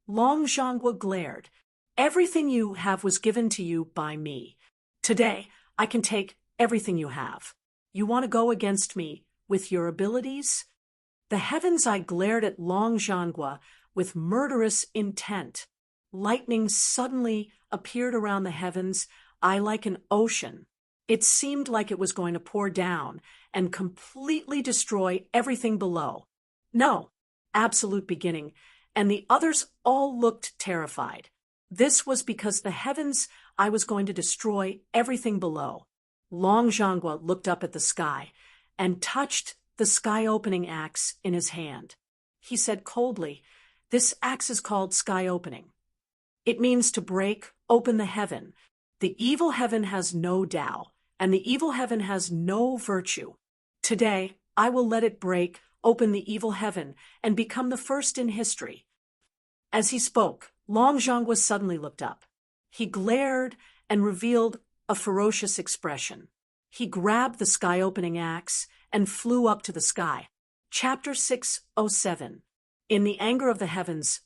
Speaker 1: Long Zhanghua glared. Everything you have was given to you by me. Today, I can take everything you have. You want to go against me with your abilities? The heavens I glared at Long Zhanghua with murderous intent. Lightning suddenly appeared around the heavens, like an ocean. It seemed like it was going to pour down and completely destroy everything below. No, absolute beginning, and the others all looked terrified. This was because the heavens I was going to destroy everything below. Long Zhanghua looked up at the sky and touched the sky-opening axe in his hand. He said coldly, "This axe is called sky-opening. It means to break open the heaven. The evil heaven has no Tao, and the evil heaven has no virtue. Today, I will let it break open the evil heaven and become the first in history." As he spoke, Long Zhanghua suddenly looked up. He glared and revealed a ferocious expression. He grabbed the sky-opening axe and flew up to the sky. Chapter 607. In the anger of the heavens,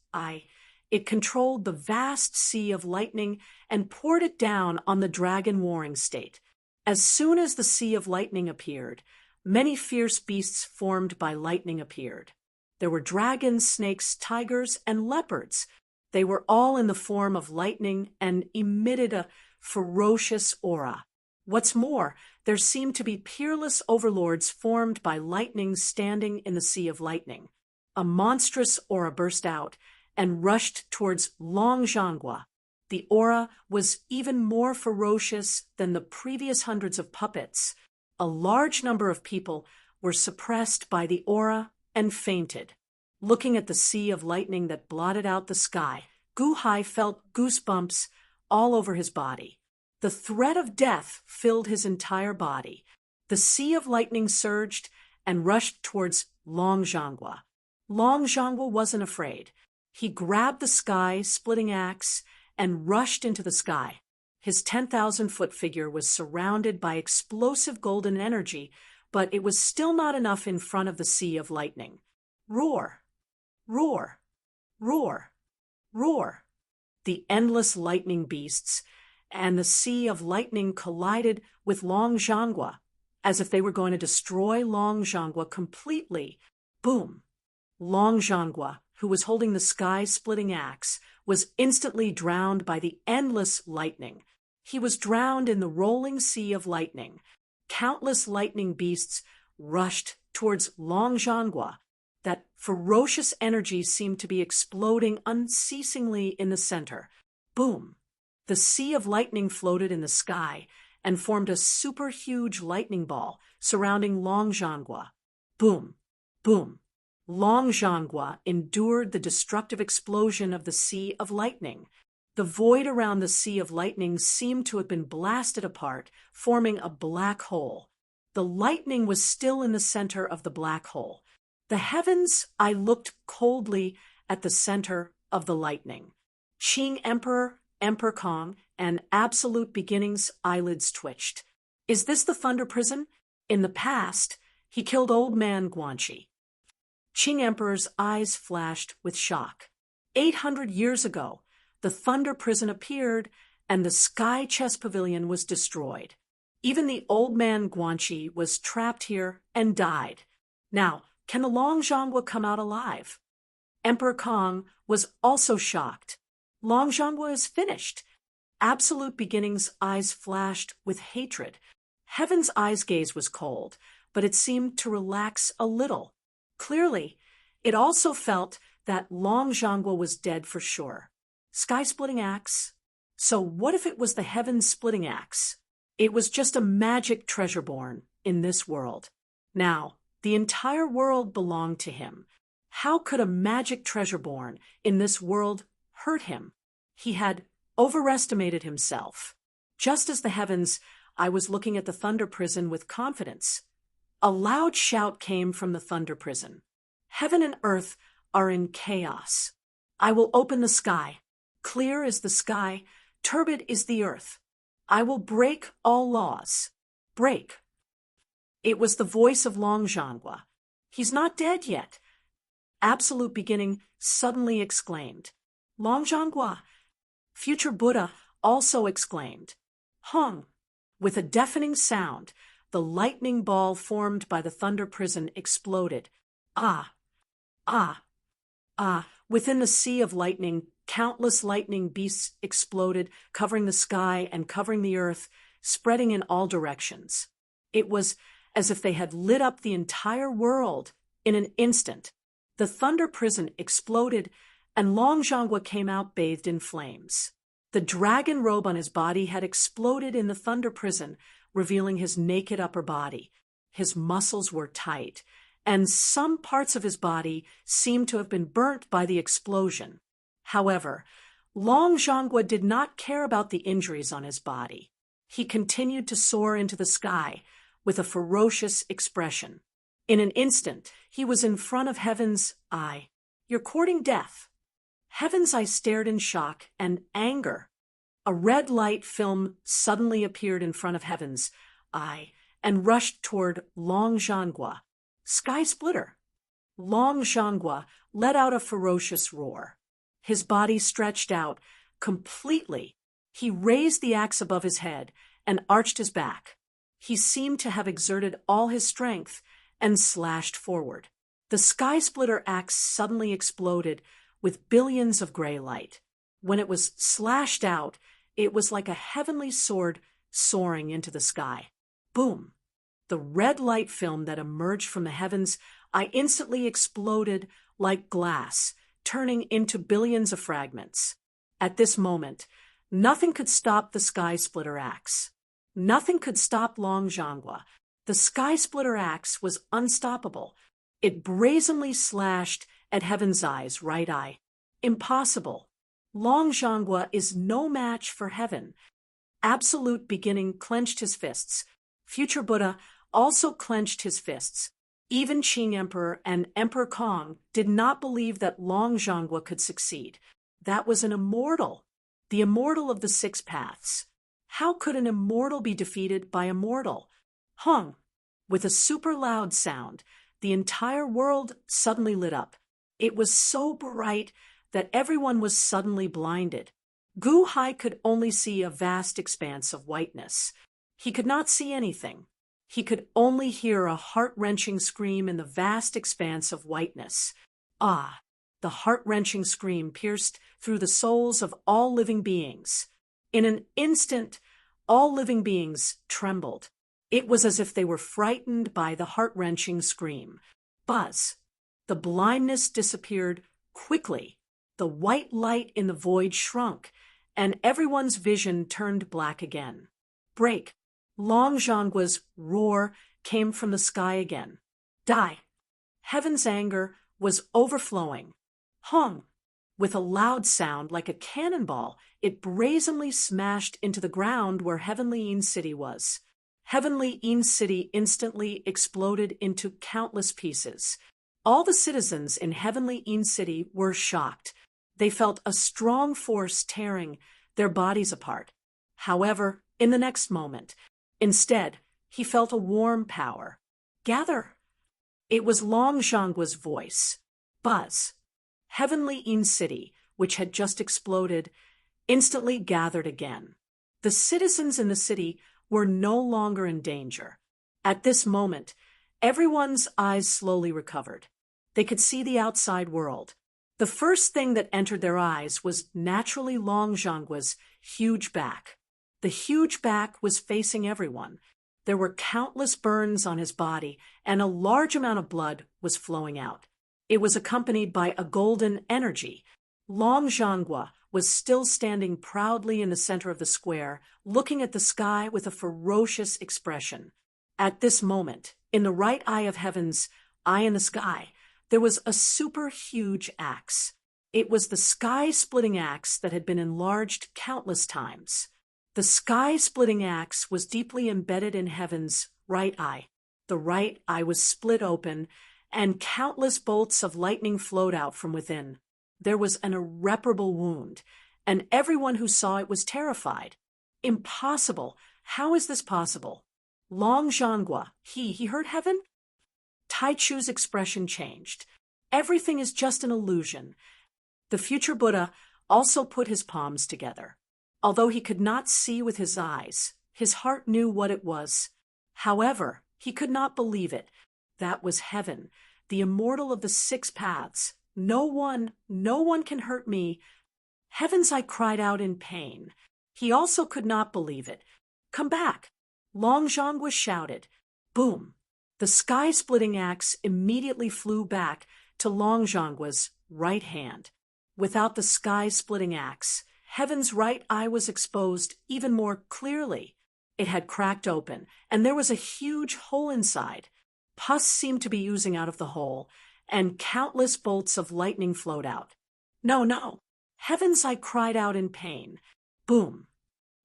Speaker 1: it controlled the vast sea of lightning and poured it down on the dragon warring state. As soon as the sea of lightning appeared, many fierce beasts formed by lightning appeared. There were dragons, snakes, tigers, and leopards. They were all in the form of lightning and emitted a ferocious aura. What's more, there seemed to be peerless overlords formed by lightning standing in the sea of lightning. A monstrous aura burst out and rushed towards Long Zhanghua. The aura was even more ferocious than the previous hundreds of puppets. A large number of people were suppressed by the aura and fainted. Looking at the sea of lightning that blotted out the sky, Gu Hai felt goosebumps all over his body. The threat of death filled his entire body. The sea of lightning surged and rushed towards Long Zhangguo. Long Zhangguo wasn't afraid. He grabbed the sky-splitting axe and rushed into the sky. His 10,000-foot figure was surrounded by explosive golden energy, but it was still not enough in front of the sea of lightning. Roar! Roar! Roar! Roar! The endless lightning beasts and the sea of lightning collided with Long Zhangguo, as if they were going to destroy Long Zhangguo completely. Boom! Long Zhangguo, who was holding the sky-splitting axe, was instantly drowned by the endless lightning. He was drowned in the rolling sea of lightning. Countless lightning beasts rushed towards Long Zhangguo. That ferocious energy seemed to be exploding unceasingly in the center. Boom! The sea of lightning floated in the sky and formed a super-huge lightning ball surrounding Long Zhangguo. Boom! Boom! Long Zhangguo endured the destructive explosion of the sea of lightning. The void around the sea of lightning seemed to have been blasted apart, forming a black hole. The lightning was still in the center of the black hole. The heavens, I looked coldly at the center of the lightning. Qing Emperor, Emperor Kong, and Absolute Beginning's eyelids twitched. Is this the Thunder Prison? In the past, he killed Old Man Guanxi. Qing Emperor's eyes flashed with shock. 800 years ago, the Thunder Prison appeared, and the Sky Chess Pavilion was destroyed. Even the Old Man Guanxi was trapped here and died. Now, can the Long Zhangguo come out alive? Emperor Kong was also shocked. Long Zhangguo is finished. Absolute Beginning's eyes flashed with hatred. Heaven's eyes gaze was cold, but it seemed to relax a little. Clearly, it also felt that Long Zhangguo was dead for sure. Sky-splitting axe? So what if it was the heaven-splitting axe? It was just a magic treasure born in this world. Now, the entire world belonged to him. How could a magic treasure born in this world hurt him? He had overestimated himself. Just as the heavens, I was looking at the Thunder Prison with confidence. A loud shout came from the Thunder Prison. Heaven and earth are in chaos. I will open the sky. Clear is the sky, turbid is the earth. I will break all laws. Break. It was the voice of Long Zhangguo. He's not dead yet. Absolute Beginning suddenly exclaimed. Long Zhangguo. Future Buddha also exclaimed. Hong. With a deafening sound, the lightning ball formed by the Thunder Prison exploded. Ah! Ah! Ah! Within the sea of lightning, countless lightning beasts exploded, covering the sky and covering the earth, spreading in all directions. It was as if they had lit up the entire world in an instant. The Thunder Prison exploded, and Long Zhangguo came out bathed in flames. The dragon robe on his body had exploded in the Thunder Prison, revealing his naked upper body. His muscles were tight, and some parts of his body seemed to have been burnt by the explosion. However, Long Zhangguo did not care about the injuries on his body. He continued to soar into the sky with a ferocious expression. In an instant, he was in front of Heaven's eye. You're courting death. Heaven's eye stared in shock and anger. A red light film suddenly appeared in front of Heaven's eye and rushed toward Long Zhangguo. Sky Splitter. Long Zhangguo let out a ferocious roar. His body stretched out completely. He raised the axe above his head and arched his back. He seemed to have exerted all his strength and slashed forward. The Sky Splitter axe suddenly exploded with billions of gray light. When it was slashed out, it was like a heavenly sword soaring into the sky. Boom! The red light film that emerged from the heavens, I instantly exploded like glass, turning into billions of fragments. At this moment, nothing could stop the Sky Splitter axe. Nothing could stop Long Zhangguo. The Sky Splitter axe was unstoppable. It brazenly slashed at Heaven's eye's right eye. Impossible. Long Zhangguo is no match for Heaven. Absolute Beginning clenched his fists. Future Buddha also clenched his fists. Even Qing Emperor and Emperor Kong did not believe that Long Zhonghua could succeed. That was an immortal, the immortal of the six paths. How could an immortal be defeated by a mortal? Hung! With a super loud sound, the entire world suddenly lit up. It was so bright that everyone was suddenly blinded. Gu Hai could only see a vast expanse of whiteness. He could not see anything. He could only hear a heart-wrenching scream in the vast expanse of whiteness. Ah! The heart-wrenching scream pierced through the souls of all living beings. In an instant, all living beings trembled. It was as if they were frightened by the heart-wrenching scream. Buzz! The blindness disappeared quickly. The white light in the void shrunk, and everyone's vision turned black again. Break! Long Zhonghua's roar came from the sky again. Die! Heaven's anger was overflowing. Hung! With a loud sound like a cannonball, it brazenly smashed into the ground where Heavenly Yin City was. Heavenly Yin City instantly exploded into countless pieces. All the citizens in Heavenly Yin City were shocked. They felt a strong force tearing their bodies apart. However, in the next moment, instead, he felt a warm power. Gather! It was Long Zhonghua's voice. Buzz! Heavenly Yin City, which had just exploded, instantly gathered again. The citizens in the city were no longer in danger. At this moment, everyone's eyes slowly recovered. They could see the outside world. The first thing that entered their eyes was naturally Long Zhonghua's huge back. The huge back was facing everyone. There were countless burns on his body, and a large amount of blood was flowing out. It was accompanied by a golden energy. Long Zhonghua was still standing proudly in the center of the square, looking at the sky with a ferocious expression. At this moment, in the right eye of Heaven's eye in the sky, there was a super huge axe. It was the sky-splitting axe that had been enlarged countless times. The sky-splitting axe was deeply embedded in Heaven's right eye. The right eye was split open, and countless bolts of lightning flowed out from within. There was an irreparable wound, and everyone who saw it was terrified. Impossible! How is this possible? Long Zhonghua, he heard Heaven? Tai Chu's expression changed. Everything is just an illusion. The future Buddha also put his palms together. Although he could not see with his eyes, his heart knew what it was. However, he could not believe it. That was Heaven, the immortal of the six paths. No one can hurt me. Heaven's eye cried out in pain. He also could not believe it. Come back! Long Zhonghua shouted. Boom! The sky-splitting axe immediately flew back to Long Zhonghua's right hand. Without the sky-splitting axe, Heaven's right eye was exposed even more clearly. It had cracked open, and there was a huge hole inside. Pus seemed to be oozing out of the hole, and countless bolts of lightning flowed out. No! Heaven's eye cried out in pain. Boom!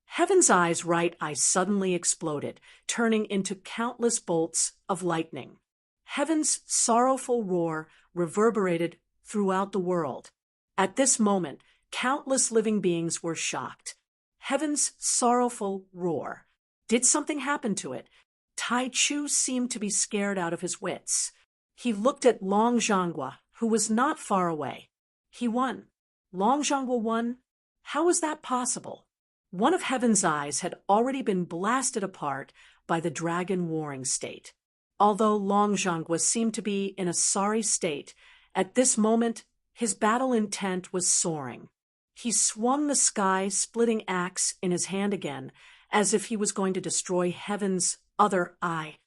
Speaker 1: Heaven's eye's right eye suddenly exploded, turning into countless bolts of lightning. Heaven's sorrowful roar reverberated throughout the world. At this moment, countless living beings were shocked. Heaven's sorrowful roar. Did something happen to it? Tai Chu seemed to be scared out of his wits. He looked at Long Zhonghua, who was not far away. He won. Long Zhonghua won? How was that possible? One of Heaven's eyes had already been blasted apart by the dragon warring state. Although Long Zhonghua seemed to be in a sorry state, at this moment his battle intent was soaring. He swung the sky-splitting axe in his hand again, as if he was going to destroy Heaven's other eye.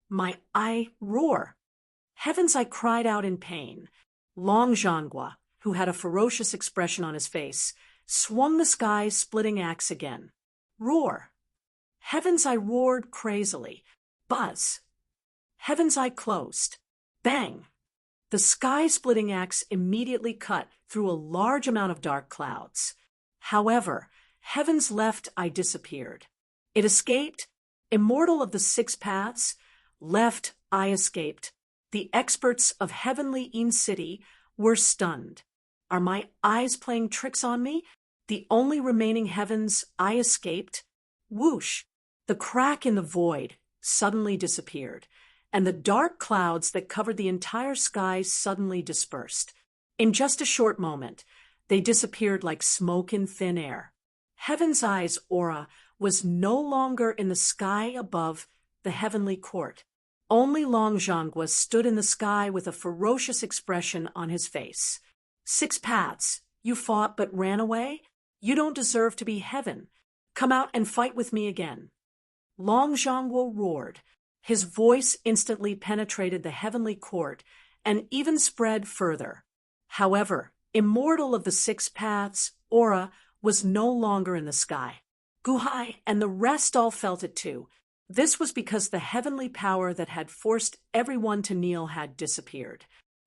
Speaker 1: My eye roar! Heaven's eye cried out in pain. Long Zhonghua, who had a ferocious expression on his face, swung the sky-splitting axe again. Roar! Heaven's eye roared crazily. Buzz! Heaven's eye closed. Bang! The sky-splitting axe immediately cut through a large amount of dark clouds. However, Heaven's left, I disappeared. It escaped. Immortal of the six paths, left, I escaped. The experts of heavenly In City were stunned. Are my eyes playing tricks on me? The only remaining heavens, I escaped. Whoosh! The crack in the void suddenly disappeared, and the dark clouds that covered the entire sky suddenly dispersed. In just a short moment, they disappeared like smoke in thin air. Heaven's Eye's aura was no longer in the sky above the heavenly court. Only Long Zhangguo stood in the sky with a ferocious expression on his face. Six paths, you fought but ran away? You don't deserve to be heaven. Come out and fight with me again. Long Zhangguo roared. His voice instantly penetrated the heavenly court and even spread further. However, Immortal of the six paths, aura, was no longer in the sky. Guhai and the rest all felt it too. This was because the heavenly power that had forced everyone to kneel had disappeared.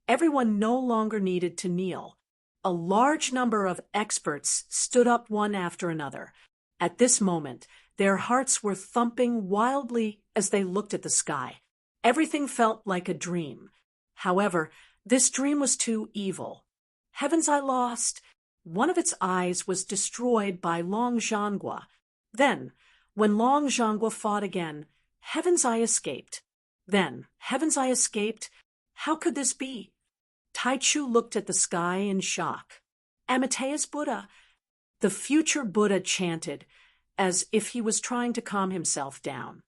Speaker 1: Everyone no longer needed to kneel. A large number of experts stood up one after another. At this moment, their hearts were thumping wildly as they looked at the sky. Everything felt like a dream. However, this dream was too evil. Heaven's Eye lost. One of its eyes was destroyed by Long Zhangguo. Then, when Long Zhangguo fought again, Heaven's Eye escaped. Then, Heaven's Eye escaped. How could this be? Tai Chu looked at the sky in shock. Amateus Buddha. The future Buddha chanted, as if he was trying to calm himself down.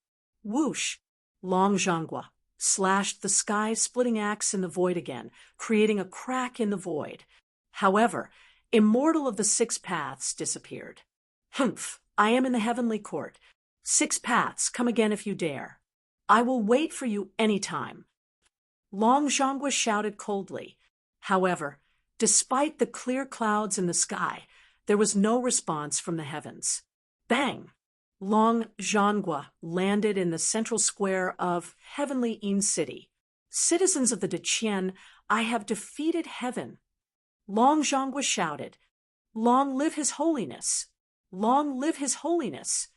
Speaker 1: Whoosh! Long Zhangguo slashed the sky-splitting axe in the void again, creating a crack in the void. However, Immortal of the six paths disappeared. Humph! I am in the heavenly court. Six paths, come again if you dare. I will wait for you any time. Long Zhangguo shouted coldly. However, despite the clear clouds in the sky, there was no response from the heavens. Bang! Long Zhangguo landed in the central square of heavenly In City. Citizens of the Deqian, I have defeated heaven. Long Zhangguo shouted, Long live His Holiness! Long live His Holiness!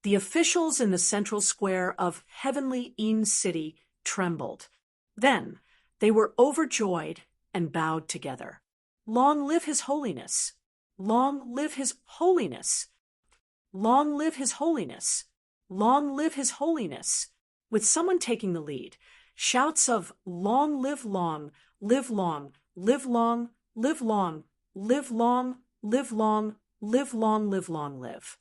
Speaker 1: The officials in the central square of heavenly In City trembled. Then they were overjoyed and bowed together. Long live His Holiness! Long live His Holiness! Long live His Holiness! Long live His Holiness! With someone taking the lead, shouts of long, live long, live long, live long, live long, live long, live long, live long, live long, live.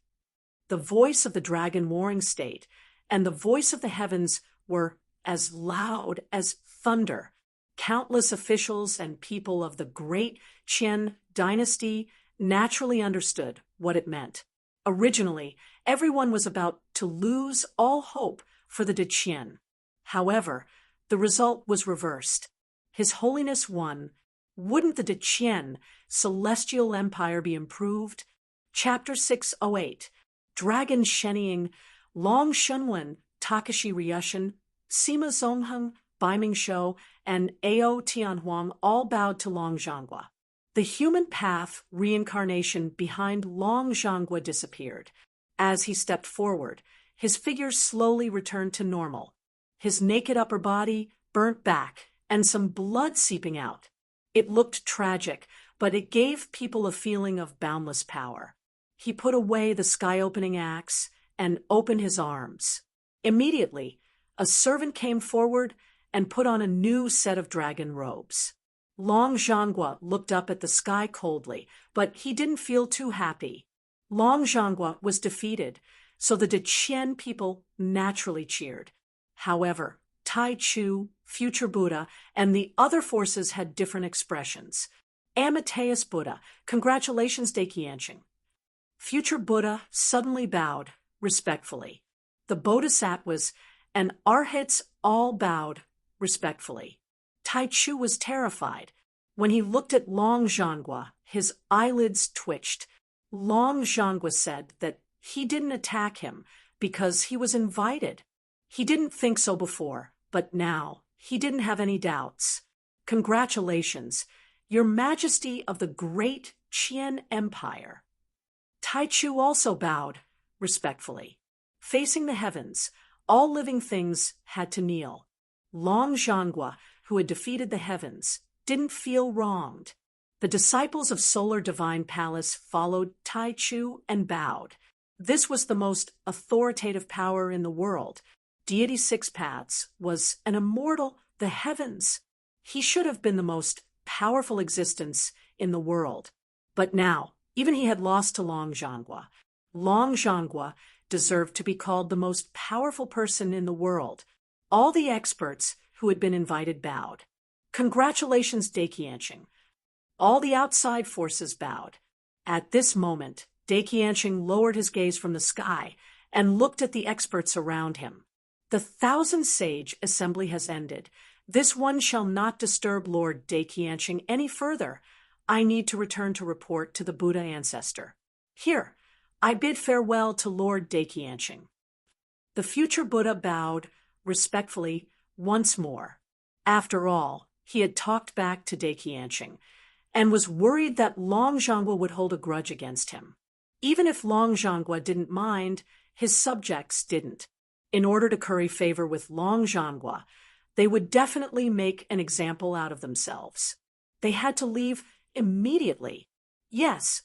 Speaker 1: The voice of the dragon warring state and the voice of the heavens were as loud as thunder. Countless officials and people of the great Qian dynasty naturally understood what it meant. Originally, everyone was about to lose all hope for the Deqian. However, the result was reversed. His Holiness won. Wouldn't the Deqian celestial empire be improved? Chapter 608, Dragon Sheniying, Long Shunwen, Takashi Ryushin, Sima Zongheng, Baiming Shou, and Ao Tianhuang all bowed to Long Zhangguo. The human path reincarnation behind Long Zhangguo disappeared. As he stepped forward, his figure slowly returned to normal. His naked upper body burnt back and some blood seeping out. It looked tragic, but it gave people a feeling of boundless power. He put away the sky-opening axe and opened his arms. Immediately, a servant came forward and put on a new set of dragon robes. Long Zhangguo looked up at the sky coldly, but he didn't feel too happy. Long Zhangguo was defeated, so the Deqian people naturally cheered. However, Tai Chu, future Buddha, and the other forces had different expressions. Amateus Buddha, congratulations Deiqianxing. Future Buddha suddenly bowed, respectfully. The Bodhisattvas and Arhats all bowed, respectfully. Tai Chu was terrified. When he looked at Long Zhangguo, his eyelids twitched. Long Zhangguo said that he didn't attack him because he was invited. He didn't think so before, but now he didn't have any doubts. Congratulations, Your Majesty of the Great Qian Empire. Tai Chu also bowed, respectfully. Facing the heavens, all living things had to kneel. Long Zhangguo, who had defeated the heavens, didn't feel wronged. The disciples of Solar Divine Palace followed Tai Chu and bowed. This was the most authoritative power in the world. Deity Six Paths was an immortal, the heavens. He should have been the most powerful existence in the world. But now, even he had lost to Long Zhangguo. Long Zhangguo deserved to be called the most powerful person in the world. All the experts who had been invited bowed. Congratulations, Daiqianqing. All the outside forces bowed. At this moment, Daiqianqing lowered his gaze from the sky and looked at the experts around him. The 1,000-sage assembly has ended. This one shall not disturb Lord Daiqianqing any further. I need to return to report to the Buddha ancestor. Here, I bid farewell to Lord Daiqianqing. The future Buddha bowed, respectfully, once more. After all, he had talked back to Daiqianqing, and was worried that Long Zhangguo would hold a grudge against him. Even if Long Zhangguo didn't mind, his subjects didn't. In order to curry favor with Long Zhangguo, they would definitely make an example out of themselves. They had to leave immediately. Yes,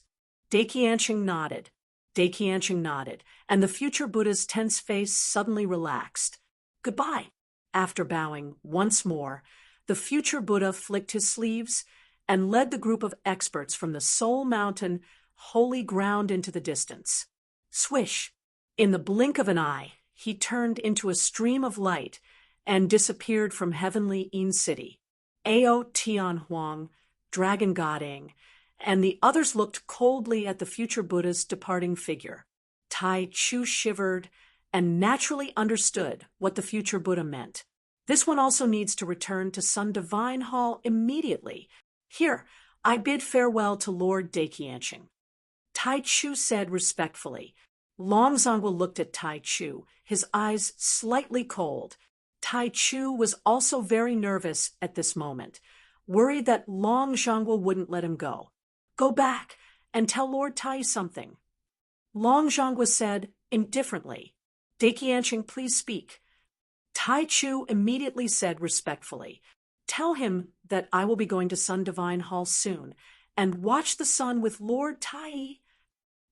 Speaker 1: Daiqianqing nodded. Daiqianqing nodded, and the future Buddha's tense face suddenly relaxed. Goodbye. After bowing once more, the future Buddha flicked his sleeves and led the group of experts from the Soul Mountain holy ground into the distance. Swish! In the blink of an eye, he turned into a stream of light and disappeared from heavenly Yin City. Ao Tianhuang, Dragon God Ing, and the others looked coldly at the future Buddha's departing figure. Tai Chu shivered and naturally understood what the future Buddha meant. This one also needs to return to Sun Divine Hall immediately. Here, I bid farewell to Lord Daiqianqing. Tai Chu said respectfully. Long Zhangguo looked at Tai Chu, his eyes slightly cold. Tai Chu was also very nervous at this moment, worried that Long Zhangguo wouldn't let him go. Go back and tell Lord Tai something. Long Zhangguo said indifferently. Daiqianqing, please speak. Tai Chu immediately said respectfully, tell him that I will be going to Sun Divine Hall soon, and watch the sun with Lord Tai.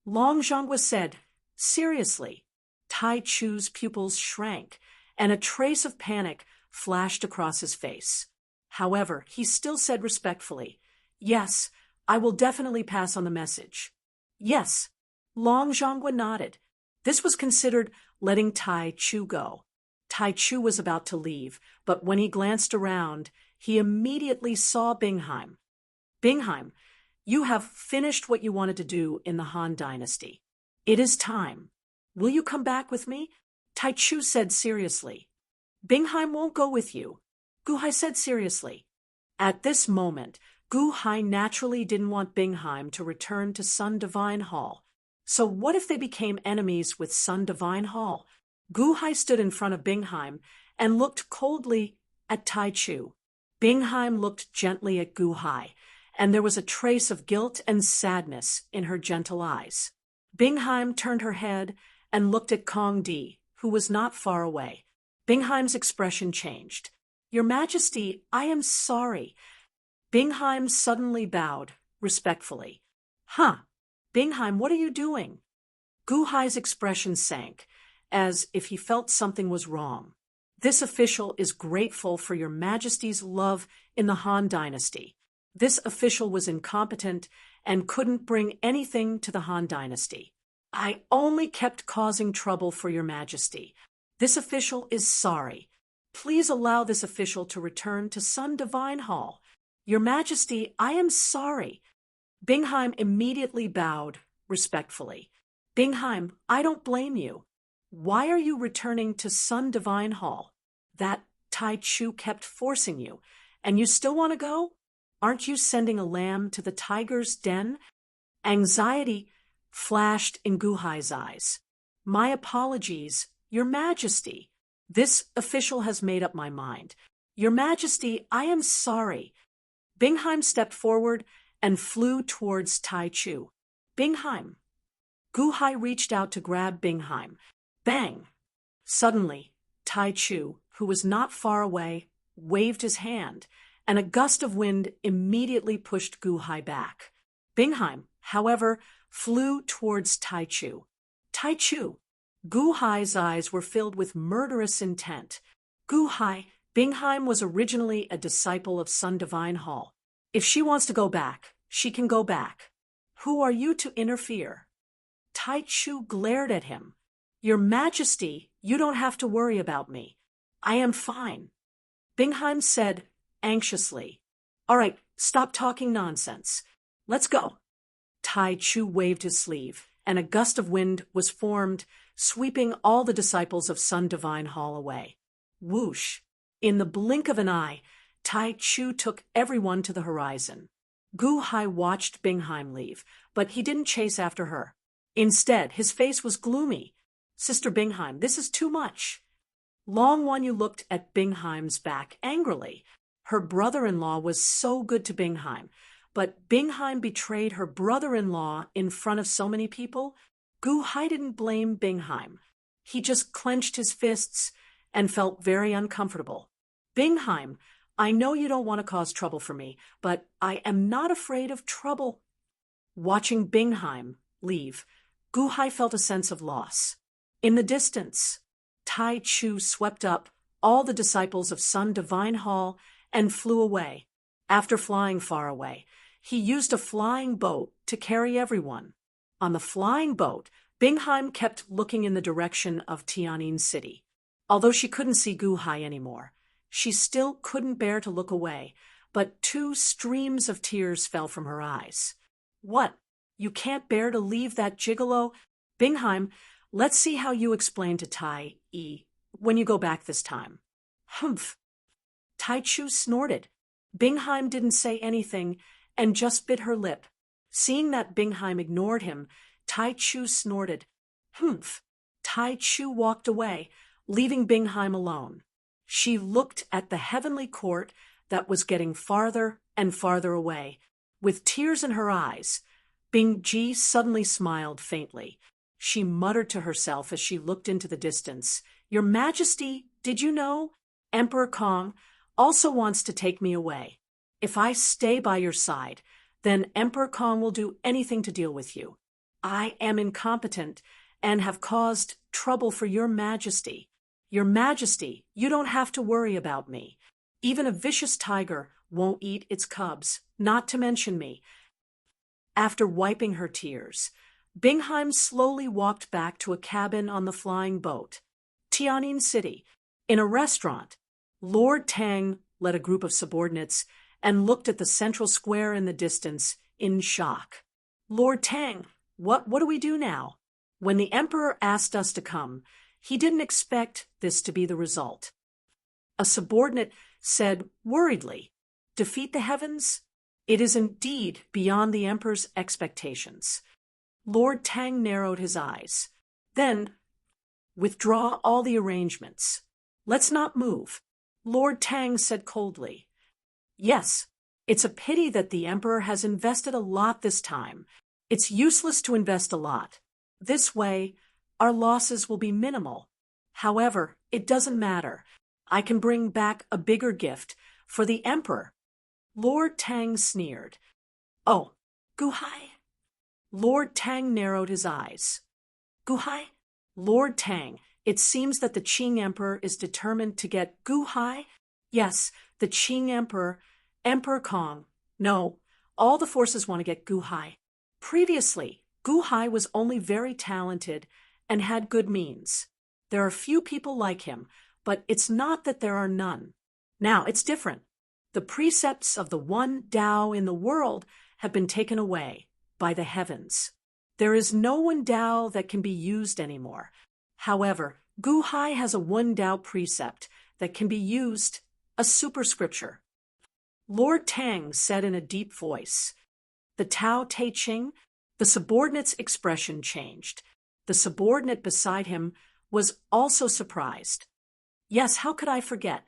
Speaker 1: Long Zhangguo said, seriously. Tai Chu's pupils shrank, and a trace of panic flashed across his face. However, he still said respectfully, yes, I will definitely pass on the message. Yes. Long Zhangguo nodded. This was considered letting Tai Chu go. Tai Chu was about to leave, but when he glanced around, he immediately saw Bingheim. Bingheim, you have finished what you wanted to do in the Han Dynasty. It is time. Will you come back with me? Tai Chu said seriously. Bingheim won't go with you. Gu Hai said seriously. At this moment, Gu Hai naturally didn't want Bingheim to return to Sun Divine Hall. So what if they became enemies with Sun Divine Hall? Gu Hai stood in front of Bingheim and looked coldly at Tai Chu. Bingheim looked gently at Gu Hai, and there was a trace of guilt and sadness in her gentle eyes. Bingheim turned her head and looked at Kong Di, who was not far away. Bingheim's expression changed. Your Majesty, I am sorry. Bingheim suddenly bowed, respectfully. Huh, Bingheim, what are you doing? Gu Hai's expression sank, as if he felt something was wrong. This official is grateful for your Majesty's love in the Han Dynasty. This official was incompetent and couldn't bring anything to the Han Dynasty. I only kept causing trouble for your Majesty. This official is sorry. Please allow this official to return to Sun Divine Hall. Your Majesty, I am sorry. Bingheim immediately bowed, respectfully. Bingheim, I don't blame you. Why are you returning to Sun Divine Hall? That Tai Chu kept forcing you, and you still want to go? Aren't you sending a lamb to the tiger's den? Anxiety flashed in Gu Hai's eyes. My apologies, Your Majesty. This official has made up my mind. Your Majesty, I am sorry. Bingheim stepped forward and flew towards Tai Chu. Bingheim. Gu Hai reached out to grab Bingheim. Bang! Suddenly, Tai Chu, who was not far away, waved his hand, and a gust of wind immediately pushed Gu Hai back. Bingheim, however, flew towards Tai Chu. Tai Chu! Gu Hai's eyes were filled with murderous intent. Gu Hai, Bingheim was originally a disciple of Sun Divine Hall. If she wants to go back, she can go back. Who are you to interfere? Tai Chu glared at him. Your Majesty, you don't have to worry about me. I am fine. Bingheim said, anxiously. All right, stop talking nonsense. Let's go. Tai Chu waved his sleeve, and a gust of wind was formed, sweeping all the disciples of Sun Divine Hall away. Whoosh! In the blink of an eye, Tai Chu took everyone to the horizon. Gu Hai watched Bingheim leave, but he didn't chase after her. Instead, his face was gloomy. Sister Bingheim, this is too much. Long One Yu looked at Bingheim's back angrily. Her brother-in-law was so good to Bingheim, but Bingheim betrayed her brother-in-law in front of so many people. Gu Hai didn't blame Bingheim. He just clenched his fists and felt very uncomfortable. Bingheim, I know you don't want to cause trouble for me, but I am not afraid of trouble. Watching Bingheim leave, Gu Hai felt a sense of loss. In the distance, Tai Chu swept up all the disciples of Sun Divine Hall and flew away. After flying far away, he used a flying boat to carry everyone. On the flying boat, Bingheim kept looking in the direction of Tianyin City. Although she couldn't see Gu Hai anymore, she still couldn't bear to look away, but 2 streams of tears fell from her eyes. What? You can't bear to leave that gigolo? Bingheim, let's see how you explain to Tai Yi when you go back this time. Humph! Tai Chu snorted. Bingheim didn't say anything and just bit her lip. Seeing that Bingheim ignored him, Tai Chu snorted. Humph! Tai Chu walked away, leaving Bingheim alone. She looked at the heavenly court that was getting farther and farther away. With tears in her eyes, Bing Ji suddenly smiled faintly. She muttered to herself as she looked into the distance, Your Majesty, did you know? Emperor Kong also wants to take me away. If I stay by your side, then Emperor Kong will do anything to deal with you. I am incompetent and have caused trouble for your Majesty. Your Majesty, you don't have to worry about me. Even a vicious tiger won't eat its cubs, not to mention me. After wiping her tears, Bingheim slowly walked back to a cabin on the flying boat. Tianyin City. In a restaurant, Lord Tang led a group of subordinates and looked at the central square in the distance in shock. Lord Tang, what do we do now? When the emperor asked us to come, he didn't expect this to be the result. A subordinate said worriedly, Defeat the heavens? It is indeed beyond the emperor's expectations. Lord Tang narrowed his eyes. Then, withdraw all the arrangements. Let's not move. Lord Tang said coldly. Yes, it's a pity that the emperor has invested a lot this time. It's useless to invest a lot. This way, our losses will be minimal. However, it doesn't matter. I can bring back a bigger gift for the emperor. Lord Tang sneered. Oh, Gu Hai? Lord Tang narrowed his eyes. Gu Hai? Lord Tang, it seems that the Qing Emperor is determined to get Gu Hai? Yes, the Qing Emperor, Emperor Kong. No, all the forces want to get Gu Hai. Previously, Gu Hai was only very talented and had good means. There are few people like him, but it's not that there are none. Now, it's different. The precepts of the one Tao in the world have been taken away by the heavens. There is no one Tao that can be used anymore. However, Gu Hai has a one Tao precept that can be used, a superscripture. Lord Tang said in a deep voice. The Tao Te Ching, the subordinate's expression changed. The subordinate beside him was also surprised. Yes, how could I forget?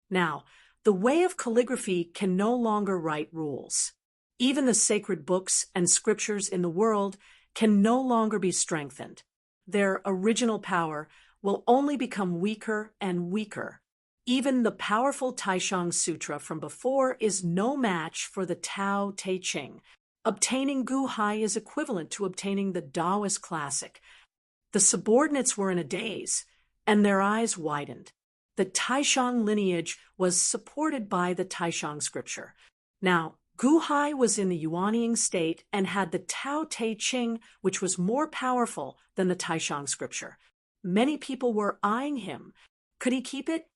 Speaker 1: Now, the way of calligraphy can no longer write rules. Even the sacred books and scriptures in the world can no longer be strengthened. Their original power will only become weaker and weaker. Even the powerful Taishang Sutra from before is no match for the Tao Te Ching. Obtaining Gu Hai is equivalent to obtaining the Taoist classic. The subordinates were in a daze, and their eyes widened. The Taishang lineage was supported by the Taishang scripture. Now, Gu Hai was in the Yuanying state and had the Tao Te Ching, which was more powerful than the Taishang scripture. Many people were eyeing him. Could he keep it?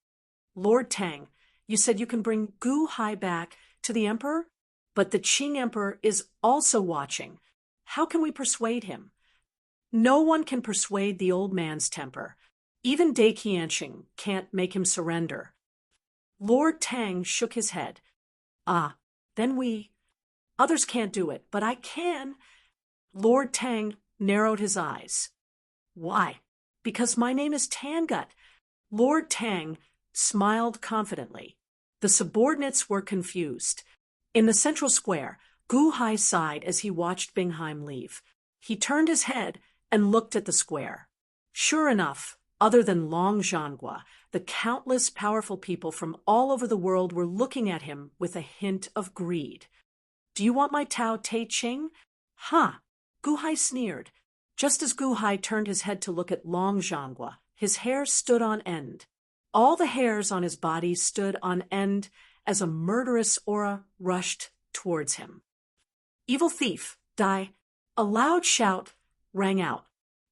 Speaker 1: Lord Tang, you said you can bring Gu Hai back to the emperor? But the Qing emperor is also watching. How can we persuade him? No one can persuade the old man's temper. Even Dai Qianxing can't make him surrender. Lord Tang shook his head. Then others can't do it, but I can. Lord Tang narrowed his eyes. Why? Because my name is Tangut. Lord Tang smiled confidently. The subordinates were confused. In the central square, Gu Hai sighed as he watched Bingheim leave. He turned his head and looked at the square. Sure enough, other than Long Zhanghua, the countless powerful people from all over the world were looking at him with a hint of greed. Do you want my Tao Te Ching? Gu Hai sneered. Just as Gu Hai turned his head to look at Long Zhanghua, his hair stood on end. All the hairs on his body stood on end as a murderous aura rushed towards him. Evil thief, die! A loud shout rang out.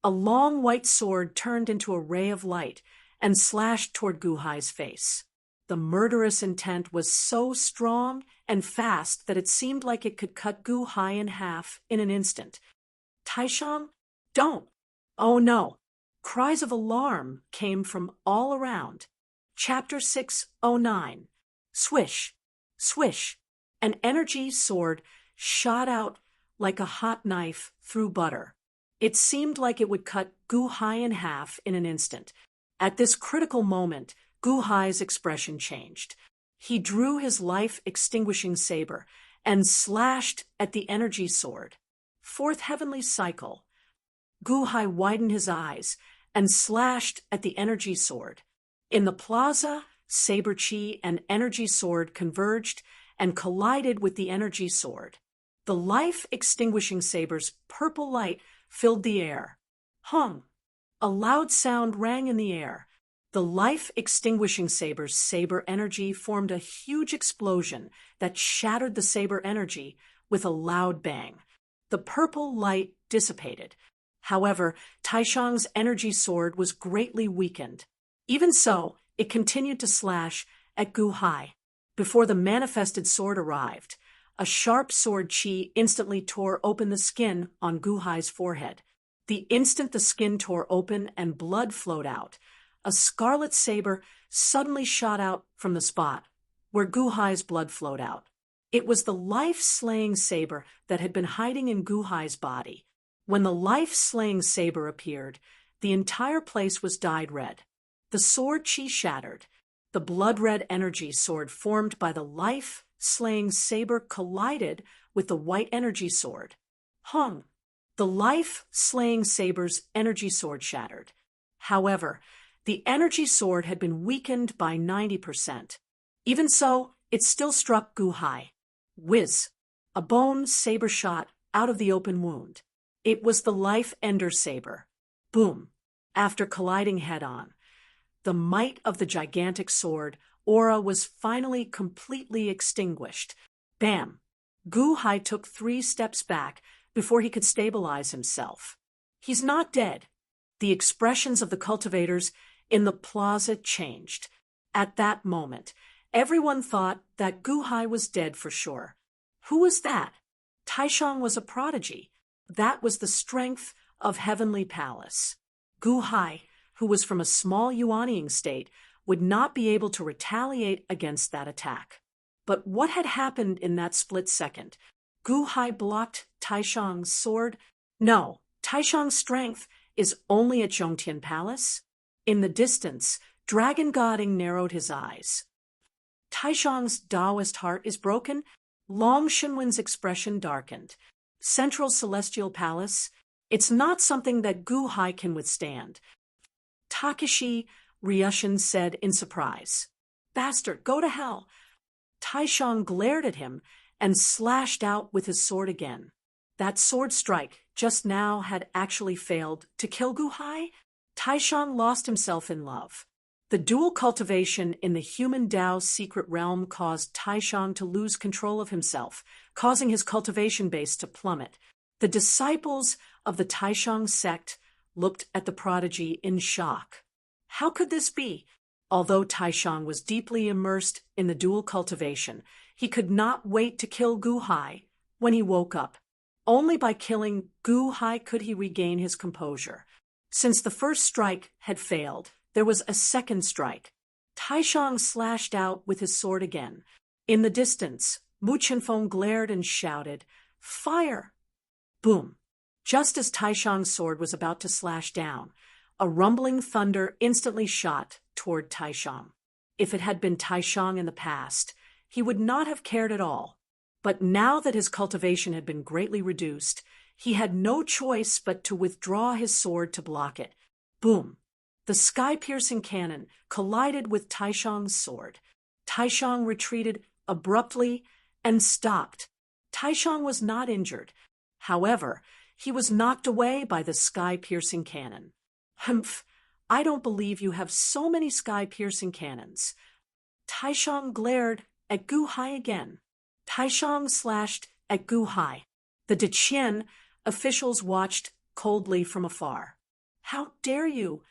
Speaker 1: A long white sword turned into a ray of light and slashed toward Gu Hai's face. The murderous intent was so strong and fast that it seemed like it could cut Gu Hai in half in an instant. Taishang, don't! Oh no! Cries of alarm came from all around. Chapter 609. Swish, swish. An energy sword shot out like a hot knife through butter. It seemed like it would cut Gu Hai in half in an instant. At this critical moment, Gu Hai's expression changed. He drew his life-extinguishing saber and slashed at the energy sword. Fourth heavenly cycle. Gu Hai widened his eyes and slashed at the energy sword. In the plaza, saber chi and energy sword converged and collided with the energy sword. The life-extinguishing saber's purple light filled the air. Hung! A loud sound rang in the air. The life-extinguishing saber's saber energy formed a huge explosion that shattered the saber energy with a loud bang. The purple light dissipated. However, Taishang's energy sword was greatly weakened. Even so, it continued to slash at Gu Hai. Before the manifested sword arrived, a sharp sword chi instantly tore open the skin on Gu Hai's forehead. The instant the skin tore open and blood flowed out, a scarlet saber suddenly shot out from the spot where Gu Hai's blood flowed out. It was the life-slaying saber that had been hiding in Gu Hai's body. When the life-slaying saber appeared, the entire place was dyed red. The sword chi shattered. The blood-red energy sword formed by the life-slaying saber collided with the white energy sword. Hung! The life-slaying saber's energy sword shattered. However, the energy sword had been weakened by 90%. Even so, it still struck Gu Hai. Whiz! A bone saber shot out of the open wound. It was the life-ender saber. Boom! After colliding head-on, the might of the gigantic sword aura was finally completely extinguished. Bam! Gu Hai took 3 steps back before he could stabilize himself. He's not dead. The expressions of the cultivators in the plaza changed. At that moment, everyone thought that Gu Hai was dead for sure. Who was that? Taishang was a prodigy. That was the strength of Heavenly Palace. Gu Hai, who was from a small Yuanying state, would not be able to retaliate against that attack. But what had happened in that split second? Gu Hai blocked Taishang's sword? No, Taishang's strength is only at Zhongtian Palace. In the distance, Dragon Godding narrowed his eyes. Taishang's Taoist heart is broken? Long Shenwen's expression darkened. Central Celestial Palace? It's not something that Gu Hai can withstand. Takashi Ryushin said in surprise. Bastard, go to hell. Taishang glared at him and slashed out with his sword again. That sword strike just now had actually failed to kill Gu Hai. Taishang lost himself in love. The dual cultivation in the human Tao's secret realm caused Taishang to lose control of himself, causing his cultivation base to plummet. The disciples of the Taishang sect looked at the prodigy in shock. How could this be? Although Taishang was deeply immersed in the dual cultivation, he could not wait to kill Gu Hai when he woke up. Only by killing Gu Hai could he regain his composure. Since the first strike had failed, there was a second strike. Taishang slashed out with his sword again. In the distance, Mu Qianfeng glared and shouted, "Fire!" Boom! Just as Taishang's sword was about to slash down, a rumbling thunder instantly shot toward Taishang. If it had been Taishang in the past, he would not have cared at all. But now that his cultivation had been greatly reduced, he had no choice but to withdraw his sword to block it. Boom! The sky-piercing cannon collided with Taishang's sword. Taishang retreated abruptly and stopped. Taishang was not injured. However, he was knocked away by the sky-piercing cannon. Humph! I don't believe you have so many sky-piercing cannons. Taishang glared at Gu Hai again. Taishang slashed at Gu Hai. The Deqian officials watched coldly from afar. How dare you!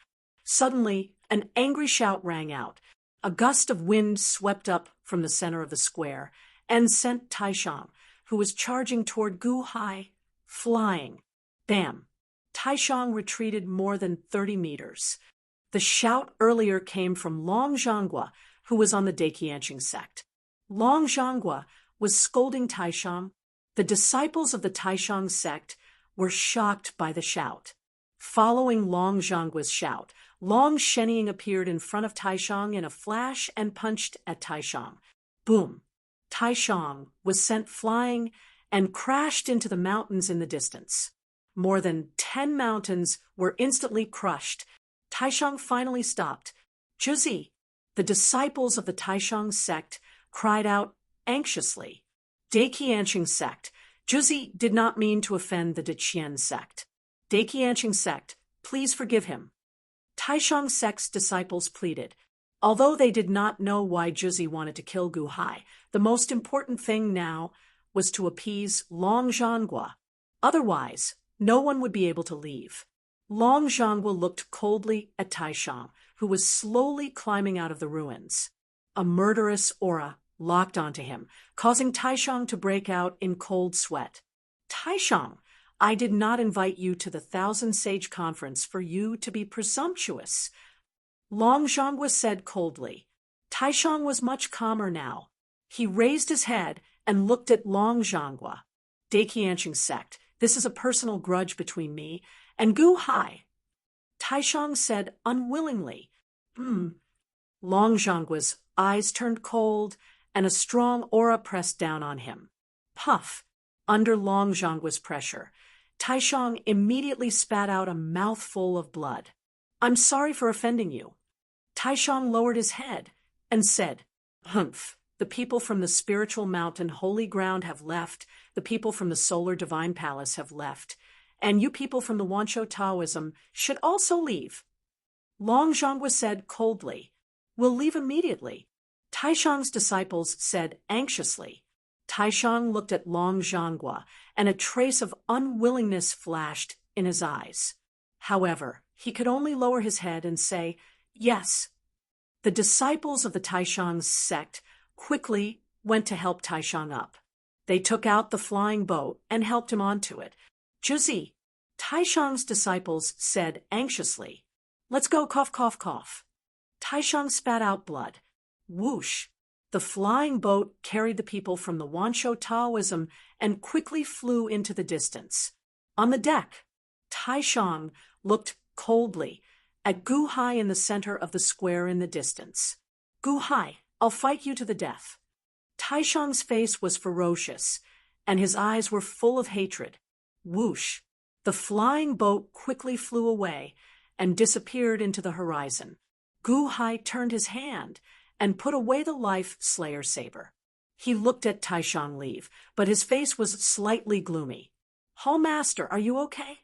Speaker 1: Suddenly, an angry shout rang out. A gust of wind swept up from the center of the square and sent Taishang, who was charging toward Gu Hai, flying. Bam! Taishang retreated more than 30 meters. The shout earlier came from Long Zhanghua, who was on the Daqianqing sect. Long Zhanghua was scolding Taishang. The disciples of the Taishang sect were shocked by the shout. Following Long Zhanghua's shout, Long Shenying appeared in front of Taishang in a flash and punched at Taishang. Boom! Taishang was sent flying and crashed into the mountains in the distance. More than 10 mountains were instantly crushed. Taishang finally stopped. Zhuzi! The disciples of the Taishang sect cried out anxiously. Daqianqing sect. Zhuzi did not mean to offend the Deqian sect. Daqianqing sect, please forgive him. Taishang sect's disciples pleaded. Although they did not know why Zhuzi wanted to kill Gu Hai, the most important thing now was to appease Long Zhanghua. Otherwise, no one would be able to leave. Long Zhanghua looked coldly at Taishang, who was slowly climbing out of the ruins. A murderous aura locked onto him, causing Taishang to break out in cold sweat. Taishang, I did not invite you to the Thousand Sage Conference for you to be presumptuous. Long Zhanghua said coldly. Taishang was much calmer now. He raised his head and looked at Long Zhanghua. Daqianqing sect, this is a personal grudge between me and Gu Hai. Taishang said unwillingly. Long Zhanghua's eyes turned cold and a strong aura pressed down on him. Puff! Under Long Zhanghua's pressure, Taishang immediately spat out a mouthful of blood. I'm sorry for offending you. Taishang lowered his head and said, Humph! The people from the spiritual mountain holy ground have left, the people from the solar divine palace have left, and you people from the Wanshou Taoism should also leave. Long Zhanghua said coldly, We'll leave immediately. Taishang's disciples said anxiously. Taishang looked at Long Zhanghua, and a trace of unwillingness flashed in his eyes. However, he could only lower his head and say, Yes. The disciples of the Taishang sect quickly went to help Taishang up. They took out the flying boat and helped him onto it. Zhuzi, Taishang's disciples said anxiously, Let's go, cough, cough, cough. Taishang spat out blood. Whoosh! The flying boat carried the people from the Wanshou Taoism and quickly flew into the distance. On the deck, Taishang looked coldly at Gu Hai in the center of the square in the distance. Gu Hai, I'll fight you to the death. Taishang's face was ferocious, and his eyes were full of hatred. Whoosh! The flying boat quickly flew away and disappeared into the horizon. Gu Hai turned his hand and put away the Life Slayer saber. He looked at Taishang Leave, but his face was slightly gloomy. "Hall Master, are you okay?"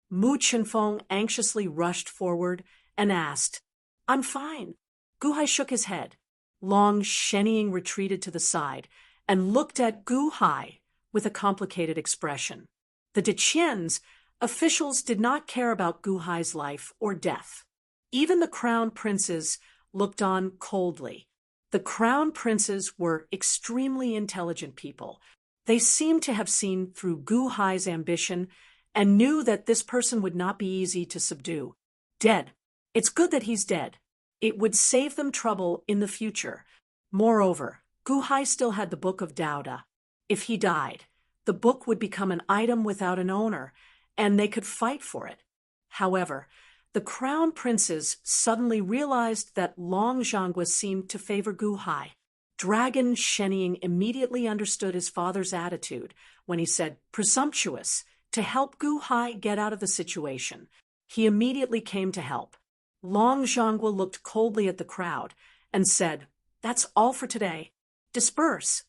Speaker 1: Mu Chenfeng anxiously rushed forward and asked. "I'm fine." Gu Hai shook his head. Long Shenying retreated to the side and looked at Gu Hai with a complicated expression. The Deqian's officials did not care about Gu Hai's life or death. Even the crown princes looked on coldly. The crown princes were extremely intelligent people. They seemed to have seen through Gu Hai's ambition and knew that this person would not be easy to subdue. Dead. It's good that he's dead. It would save them trouble in the future. Moreover, Gu Hai still had the Book of Daoda. If he died, the book would become an item without an owner, and they could fight for it. However, the crown princes suddenly realized that Long Zhanghua seemed to favor Gu Hai. Dragon Shenying immediately understood his father's attitude when he said, "Presumptuous," to help Gu Hai get out of the situation. He immediately came to help. Long Zhanghua looked coldly at the crowd and said, "That's all for today. Disperse."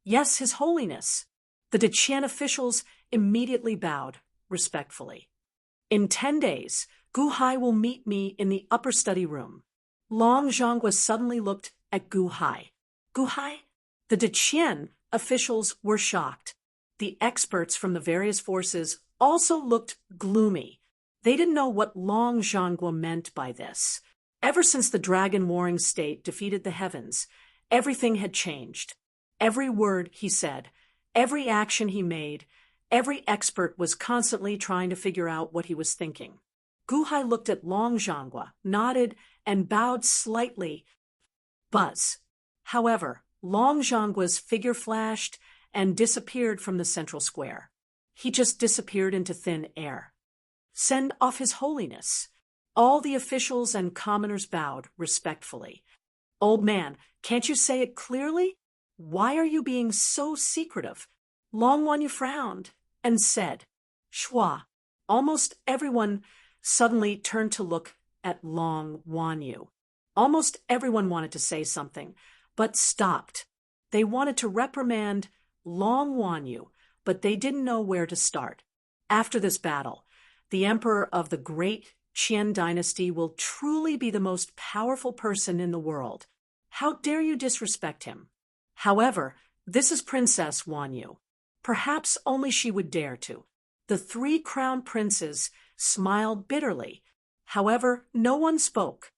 Speaker 1: "Yes, His Holiness." The Deqian officials immediately bowed respectfully. "In 10 days, Gu Hai will meet me in the upper study room." Long Zhanghua suddenly looked at Gu Hai. "Gu Hai?" The Deqian officials were shocked. The experts from the various forces also looked gloomy. They didn't know what Long Zhanghua meant by this. Ever since the dragon warring state defeated the heavens, everything had changed. Every word he said, every action he made, every expert was constantly trying to figure out what he was thinking. Gu Hai looked at Long Zhanghua, nodded, and bowed slightly. Buzz. However, Long Zhanggua's figure flashed and disappeared from the central square. He just disappeared into thin air. "Send off His Holiness." All the officials and commoners bowed respectfully. "Old man, can't you say it clearly? Why are you being so secretive?" Long Wanyu frowned and said, "Shua." Almost everyone suddenly turned to look at Long Wanyu. Almost everyone wanted to say something, but stopped. They wanted to reprimand Long Wanyu, but they didn't know where to start. After this battle, the emperor of the great Qian dynasty will truly be the most powerful person in the world. How dare you disrespect him? However, this is Princess Wanyu. Perhaps only she would dare to. The 3 crown princes smiled bitterly. However, no one spoke.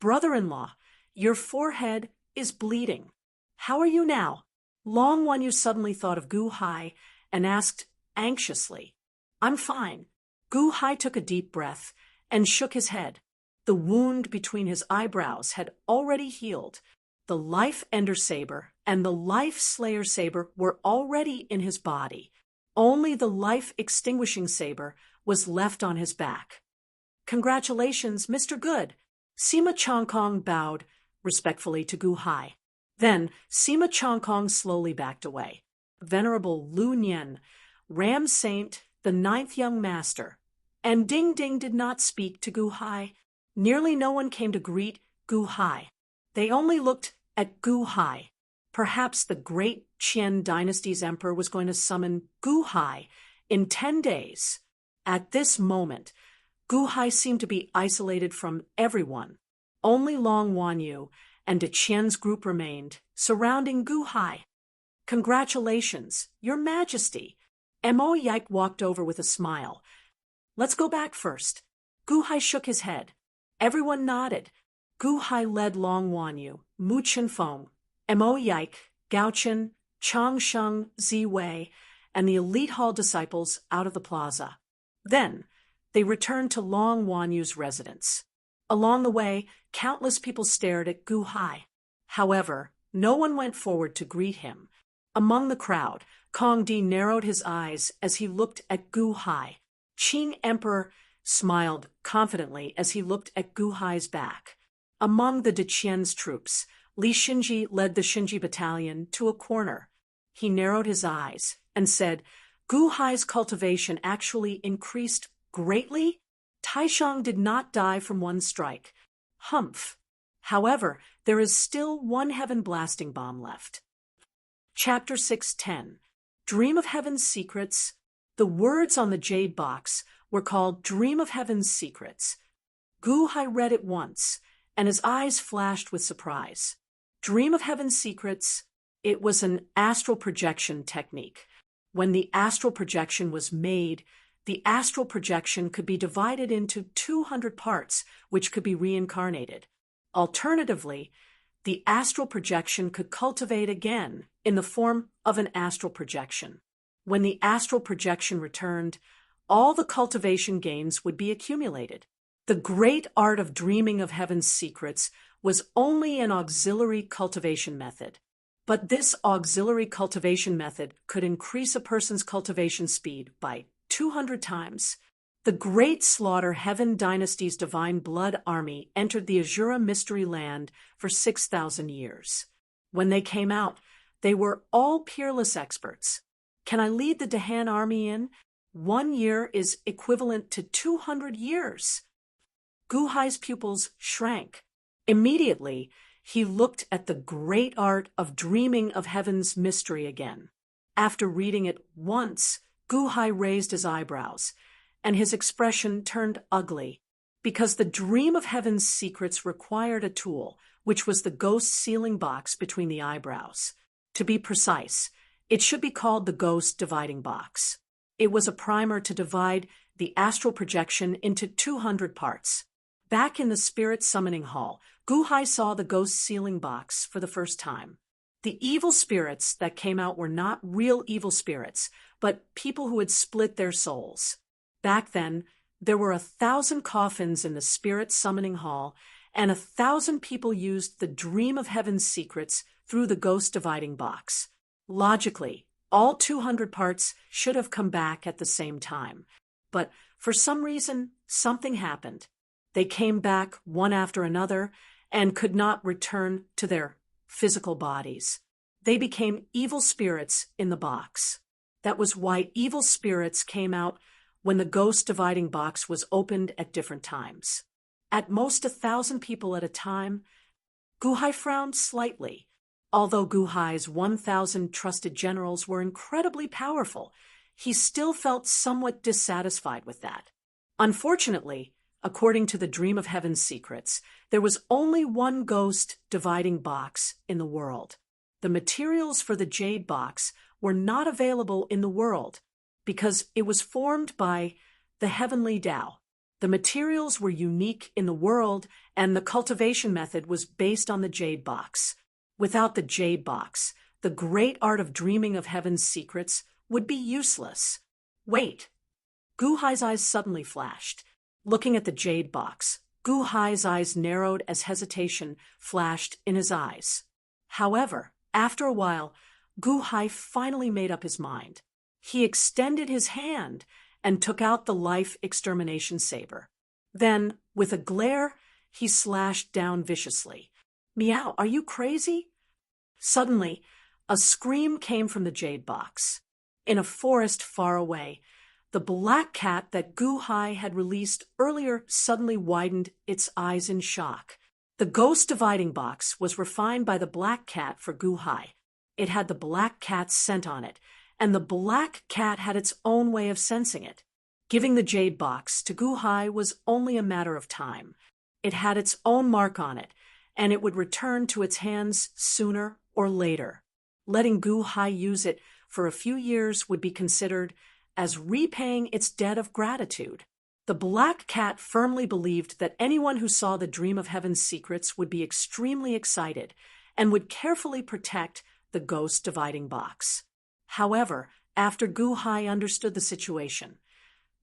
Speaker 1: "Brother-in-law, your forehead is bleeding. How are you now?" Long Wanyu suddenly thought of Gu Hai and asked anxiously. "I'm fine." Gu Hai took a deep breath and shook his head. The wound between his eyebrows had already healed. The Life Ender Saber and the Life Slayer Saber were already in his body. Only the Life Extinguishing Saber was left on his back. "Congratulations, Mr. Good." Sima Chongkong bowed respectfully to Gu Hai. Then Sima Chongkong slowly backed away. Venerable Lu Nian, Ram Saint, the 9th young master, and Ding Ding did not speak to Gu Hai. Nearly no one came to greet Gu Hai. They only looked at Gu Hai. Perhaps the great Qian dynasty's emperor was going to summon Gu Hai in 10 days. At this moment, Gu Hai seemed to be isolated from everyone. Only Long Wanyu and Deqian's group remained, surrounding Gu Hai. "Congratulations, Your Majesty." Mo Yike walked over with a smile. "Let's go back first." Gu Hai shook his head. Everyone nodded. Gu Hai led Long Wanyu, Mu Chenfeng, Mo Yike, Gao Chen, Chang Sheng, Zi Wei, and the elite hall disciples out of the plaza. Then they returned to Long Wanyu's residence. Along the way, countless people stared at Gu Hai. However, no one went forward to greet him. Among the crowd, Kong Di narrowed his eyes as he looked at Gu Hai. Qing Emperor smiled confidently as he looked at Gu Hai's back. Among the Deqian's troops, Li Xinji led the Xinji battalion to a corner. He narrowed his eyes and said, Gu Hai's cultivation actually increased greatly. Taishang did not die from one strike. Humph. However, there is still one heaven blasting bomb left. Chapter 610. Dream of Heaven's Secrets. The words on the jade box were called Dream of Heaven's Secrets. Gu Hai read it once, and his eyes flashed with surprise. Dream of Heaven's Secrets. It was an astral projection technique. When the astral projection was made, the astral projection could be divided into 200 parts, which could be reincarnated. Alternatively, the astral projection could cultivate again in the form of an astral projection. When the astral projection returned, all the cultivation gains would be accumulated. The great art of dreaming of heaven's secrets was only an auxiliary cultivation method. But this auxiliary cultivation method could increase a person's cultivation speed by 200 times. The Great Slaughter Heaven Dynasty's Divine Blood Army entered the Azura Mystery Land for 6,000 years. When they came out, they were all peerless experts. Can I lead the Dahan army in? 1 year is equivalent to 200 years. Gu Hai's pupils shrank. Immediately, he looked at the great art of dreaming of heaven's mystery again. After reading it once, Gu Hai raised his eyebrows, and his expression turned ugly, because the dream of heaven's secrets required a tool, which was the ghost sealing box between the eyebrows. To be precise, it should be called the ghost dividing box. It was a primer to divide the astral projection into 200 parts. Back in the spirit summoning hall, Gu Hai saw the ghost sealing box for the first time. The evil spirits that came out were not real evil spirits, but people who had split their souls. Back then, there were 1,000 coffins in the spirit summoning hall, and 1,000 people used the dream of heaven's secrets through the ghost dividing box. Logically, all 200 parts should have come back at the same time. But for some reason, something happened. They came back one after another and could not return to their physical bodies. They became evil spirits in the box. That was why evil spirits came out when the ghost dividing box was opened at different times. At most 1,000 people at a time. Gu Hai frowned slightly. Although Gu Hai's 1,000 trusted generals were incredibly powerful, he still felt somewhat dissatisfied with that. Unfortunately, according to the Dream of Heaven's Secrets, there was only one ghost dividing box in the world. The materials for the jade box were not available in the world because it was formed by the heavenly Tao. The materials were unique in the world, and the cultivation method was based on the jade box. Without the jade box, the great art of dreaming of heaven's secrets would be useless. Wait! Gu Hai's eyes suddenly flashed. Looking at the jade box, Gu Hai's eyes narrowed as hesitation flashed in his eyes. However, after a while, Gu Hai finally made up his mind. He extended his hand and took out the life extermination saber. Then, with a glare, he slashed down viciously. Meow, are you crazy? Suddenly, a scream came from the jade box. In a forest far away, the black cat that Gu Hai had released earlier suddenly widened its eyes in shock. The ghost dividing box was refined by the black cat for Gu Hai. It had the black cat's scent on it, and the black cat had its own way of sensing it. Giving the jade box to Gu Hai was only a matter of time. It had its own mark on it, and it would return to its hands sooner or later. Letting Gu Hai use it for a few years would be considered as repaying its debt of gratitude. The black cat firmly believed that anyone who saw the Dream of Heaven's Secrets would be extremely excited and would carefully protect the ghost dividing box. However, after Gu Hai understood the situation,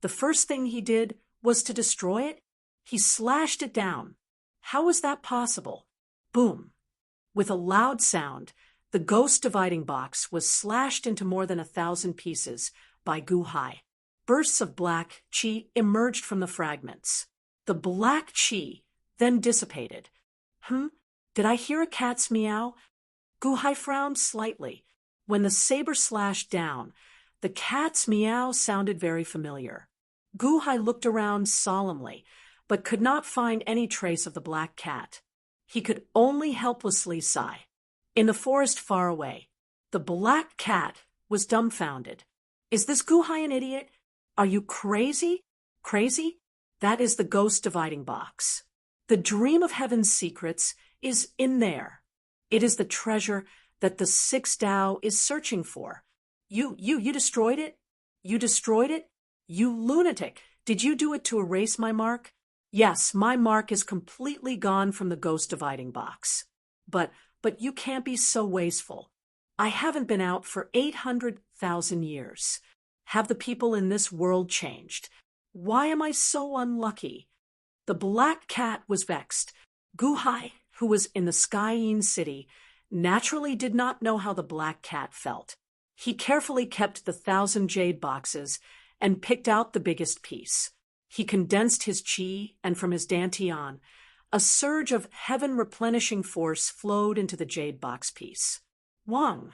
Speaker 1: the first thing he did was to destroy it. He slashed it down. How was that possible? Boom! With a loud sound, the ghost dividing box was slashed into more than 1,000 pieces by Gu Hai. Bursts of black qi emerged from the fragments. The black qi then dissipated. Did I hear a cat's meow? Gu Hai frowned slightly. When the saber slashed down, The cat's meow sounded very familiar. Gu Hai looked around solemnly, but could not find any trace of the black cat. He could only helplessly sigh. In the forest far away, the black cat was dumbfounded. Is this Gu Hai an idiot? Are you crazy? Crazy? That is the ghost dividing box. The dream of heaven's secrets is in there. It is the treasure that the sixth Tao is searching for. You destroyed it? You destroyed it? You lunatic! Did you do it to erase my mark? Yes, my mark is completely gone from the ghost dividing box. But you can't be so wasteful. I haven't been out for 800,000 years. Have the people in this world changed? Why am I so unlucky? The black cat was vexed. Gu Hai, who was in the Skyene city, naturally did not know how the black cat felt. He carefully kept the 1,000 jade boxes and picked out the biggest piece. He condensed his chi, and from his dantian, a surge of heaven-replenishing force flowed into the jade box piece. Wang!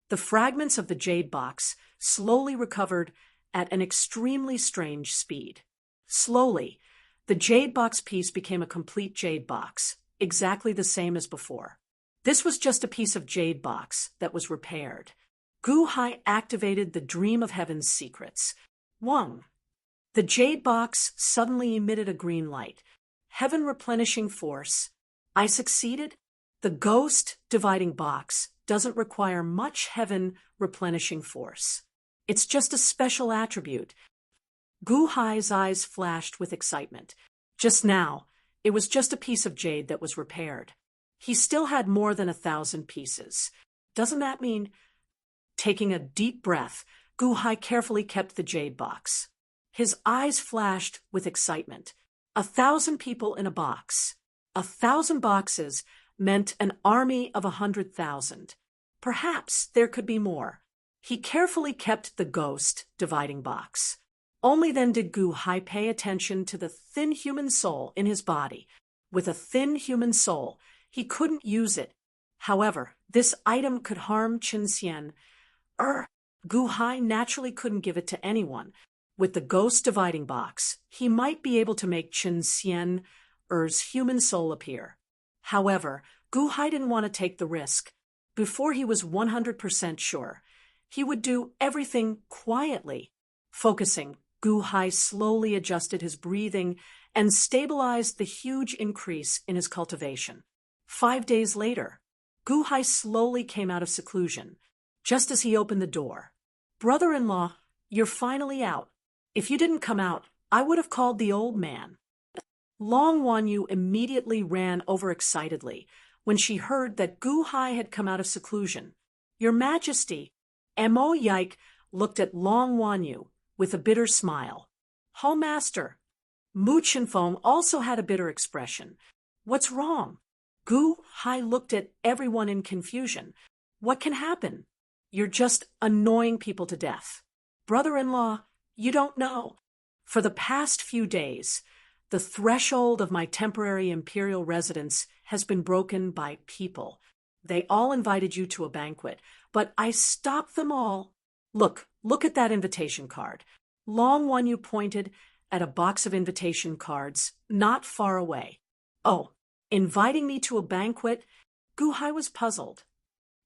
Speaker 1: The fragments of the jade box slowly recovered at an extremely strange speed. Slowly, the jade box piece became a complete jade box, exactly the same as before. This was just a piece of jade box that was repaired. Gu Hai activated the dream of heaven's secrets. Wang! The jade box suddenly emitted a green light. Heaven replenishing force. I succeeded? The ghost dividing box doesn't require much heaven replenishing force. It's just a special attribute. Gu Hai's eyes flashed with excitement. Just now, it was just a piece of jade that was repaired. He still had more than 1,000 pieces. Doesn't that mean... Taking a deep breath, Gu Hai carefully kept the jade box. His eyes flashed with excitement. 1,000 people in a box. 1,000 boxes meant an army of 100,000. Perhaps there could be more. He carefully kept the ghost dividing box. Only then did Gu Hai pay attention to the thin human soul in his body. With a thin human soul, he couldn't use it. However, this item could harm Chen Xian. Gu Hai naturally couldn't give it to anyone. With the ghost dividing box, he might be able to make Chen Xian's human soul appear. However, Gu Hai didn't want to take the risk. Before he was 100% sure, he would do everything quietly. Focusing, Gu Hai slowly adjusted his breathing and stabilized the huge increase in his cultivation. 5 days later, Gu Hai slowly came out of seclusion. Just as he opened the door, "Brother-in-law, you're finally out. If you didn't come out, I would have called the old man." Long Wanyu immediately ran overexcitedly when she heard that Gu Hai had come out of seclusion. "Your Majesty," Mo Yike looked at Long Wanyu with a bitter smile. "Hall Master." Mu Chenfeng also had a bitter expression. "What's wrong?" Gu Hai looked at everyone in confusion. "What can happen? You're just annoying people to death." "Brother-in-law, you don't know. For the past few days, the threshold of my temporary imperial residence has been broken by people. They all invited you to a banquet, but I stopped them all. Look at that invitation card." Long Wanyu pointed at a box of invitation cards not far away. "Oh, inviting me to a banquet?" Gu Hai was puzzled.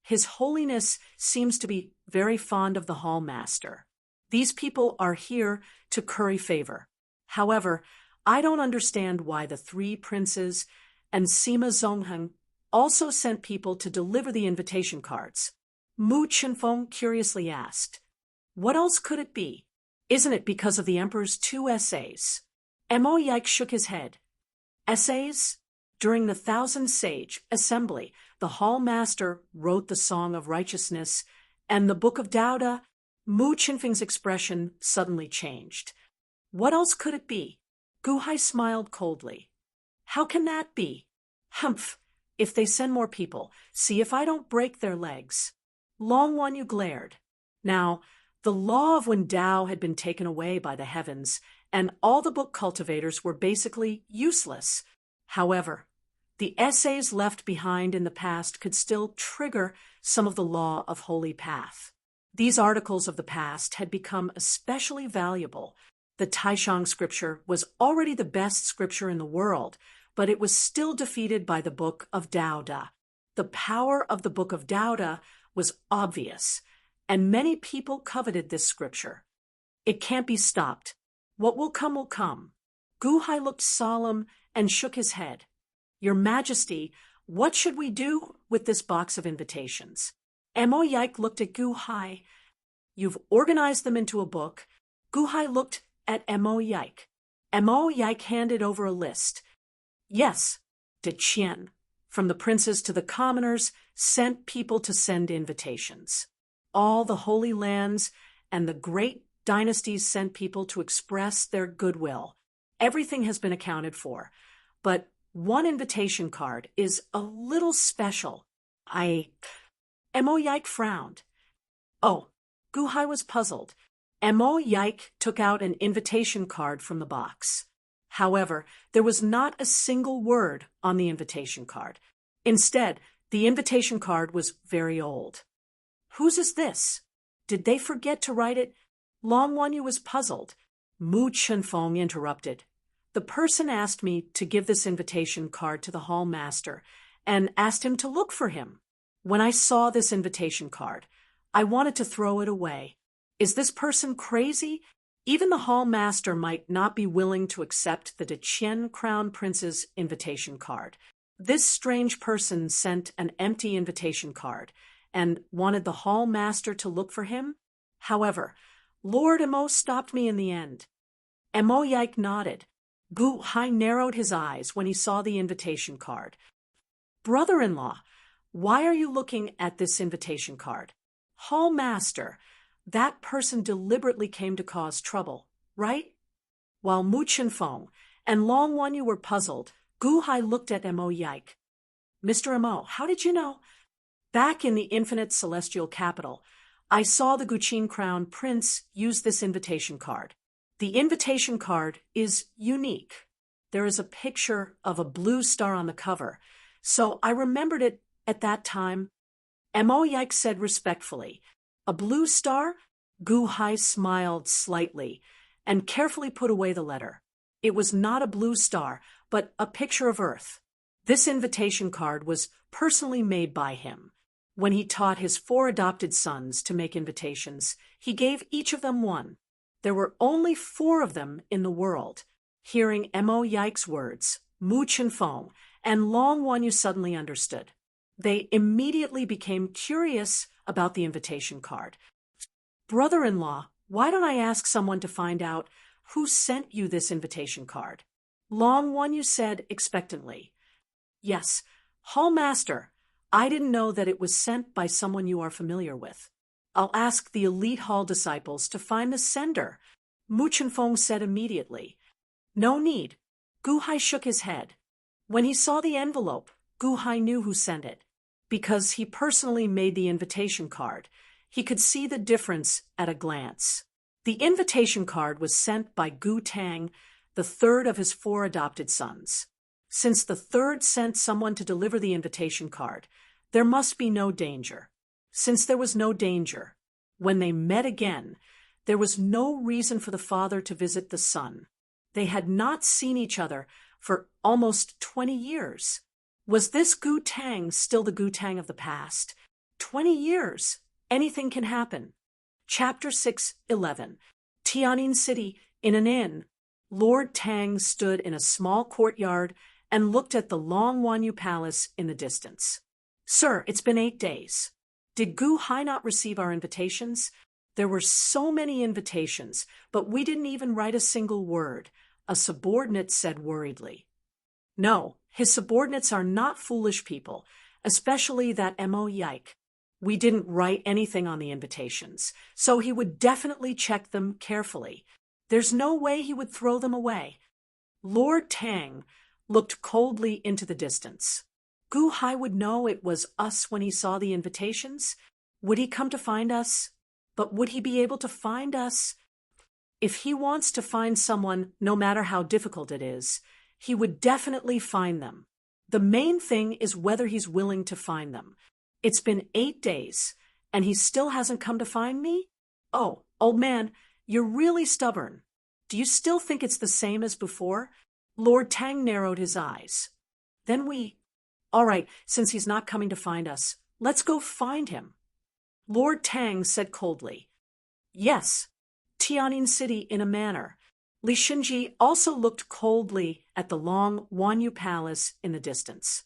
Speaker 1: His Holiness seems to be very fond of the hall master. These people are here to curry favor. However, I don't understand why the 3 princes and Sima Zongheng also sent people to deliver the invitation cards. Mu Chenfeng curiously asked. "What else could it be? Isn't it because of the emperor's 2 essays?" Mo Yike shook his head. "Essays? During the 1,000 Sage Assembly, the Hall Master wrote the Song of Righteousness and the Book of Dao. Mu Chenfeng's expression suddenly changed. "What else could it be?" Gu Hai smiled coldly. "How can that be?" "Humph! If they send more people, see if I don't break their legs." Long Wanyu glared. Now, the law of when Dao had been taken away by the heavens, and all the book cultivators were basically useless. However, the essays left behind in the past could still trigger some of the law of holy path. These articles of the past had become especially valuable. The Taishang scripture was already the best scripture in the world, but it was still defeated by the Book of Daoda. The power of the Book of Daoda was obvious, and many people coveted this scripture. It can't be stopped. What will come will come. Gu Hai looked solemn and shook his head. Your Majesty, what should we do with this box of invitations? Mo Yike looked at Gu Hai. You've organized them into a book. Gu Hai looked at Mo Yike. Mo Yike handed over a list. Yes, De Qian, from the princes to the commoners, sent people to send invitations. All the holy lands and the great dynasties sent people to express their goodwill. Everything has been accounted for, but one invitation card is a little special. Mo Yike frowned. Oh, Gu Hai was puzzled. Mo Yike took out an invitation card from the box. However, there was not a single word on the invitation card. Instead, the invitation card was very old. Whose is this? Did they forget to write it? Long Wanyu was puzzled. Mu Chunfeng interrupted. The person asked me to give this invitation card to the hall master and asked him to look for him. When I saw this invitation card, I wanted to throw it away. Is this person crazy? Even the hall master might not be willing to accept the Deqian Crown Prince's invitation card. This strange person sent an empty invitation card and wanted the hall master to look for him. However, Lord Mo stopped me in the end. Mo Yike nodded. Gu Hai narrowed his eyes when he saw the invitation card. Brother-in-law, why are you looking at this invitation card? Hall master, that person deliberately came to cause trouble, right? While Mu Chunfeng and Long Wanyu were puzzled, Gu Hai looked at Mo Yike. Mr. Mo, how did you know? Back in the infinite celestial capital, I saw the Guqin Crown Prince use this invitation card. The invitation card is unique. There is a picture of a blue star on the cover, so I remembered it at that time. Mo Yike said respectfully, a blue star? Gu Hai smiled slightly and carefully put away the letter. It was not a blue star, but a picture of Earth. This invitation card was personally made by him. When he taught his 4 adopted sons to make invitations, he gave each of them one. There were only 4 of them in the world. Hearing Mo Yike's words, Mu Chunfeng and Long Wanyu suddenly understood. They immediately became curious about the invitation card. Brother-in-law, why don't I ask someone to find out who sent you this invitation card? Long Wanyu said expectantly. Yes, Hall Master, I didn't know that it was sent by someone you are familiar with. I'll ask the elite hall disciples to find the sender, Mu Chunfeng said immediately. No need. Gu Hai shook his head. When he saw the envelope, Gu Hai knew who sent it. Because he personally made the invitation card, he could see the difference at a glance. The invitation card was sent by Gu Tang, the 3rd of his 4 adopted sons. Since the 3rd sent someone to deliver the invitation card, there must be no danger. Since there was no danger, when they met again, there was no reason for the father to visit the son. They had not seen each other for almost 20 years. Was this Gu Tang still the Gu Tang of the past? 20 years. Anything can happen. Chapter 6:11. Tianjin City, in an inn. Lord Tang stood in a small courtyard and looked at the Long Wanyu Palace in the distance. Sir, it's been 8 days. Did Gu Hai not receive our invitations? There were so many invitations, but we didn't even write a single word, a subordinate said worriedly. No, his subordinates are not foolish people, especially that Mo Yike. We didn't write anything on the invitations, so he would definitely check them carefully. There's no way he would throw them away. Lord Tang looked coldly into the distance. Gu Hai would know it was us when he saw the invitations. Would he come to find us? But would he be able to find us? If he wants to find someone, no matter how difficult it is, he would definitely find them. The main thing is whether he's willing to find them. It's been 8 days, and he still hasn't come to find me? Oh, old man, you're really stubborn. Do you still think it's the same as before? Lord Tang narrowed his eyes. All right, since he's not coming to find us, let's go find him. Lord Tang said coldly. Yes, Tianjin City in a manner. Li Shinji also looked coldly at the long Wanyu Palace in the distance.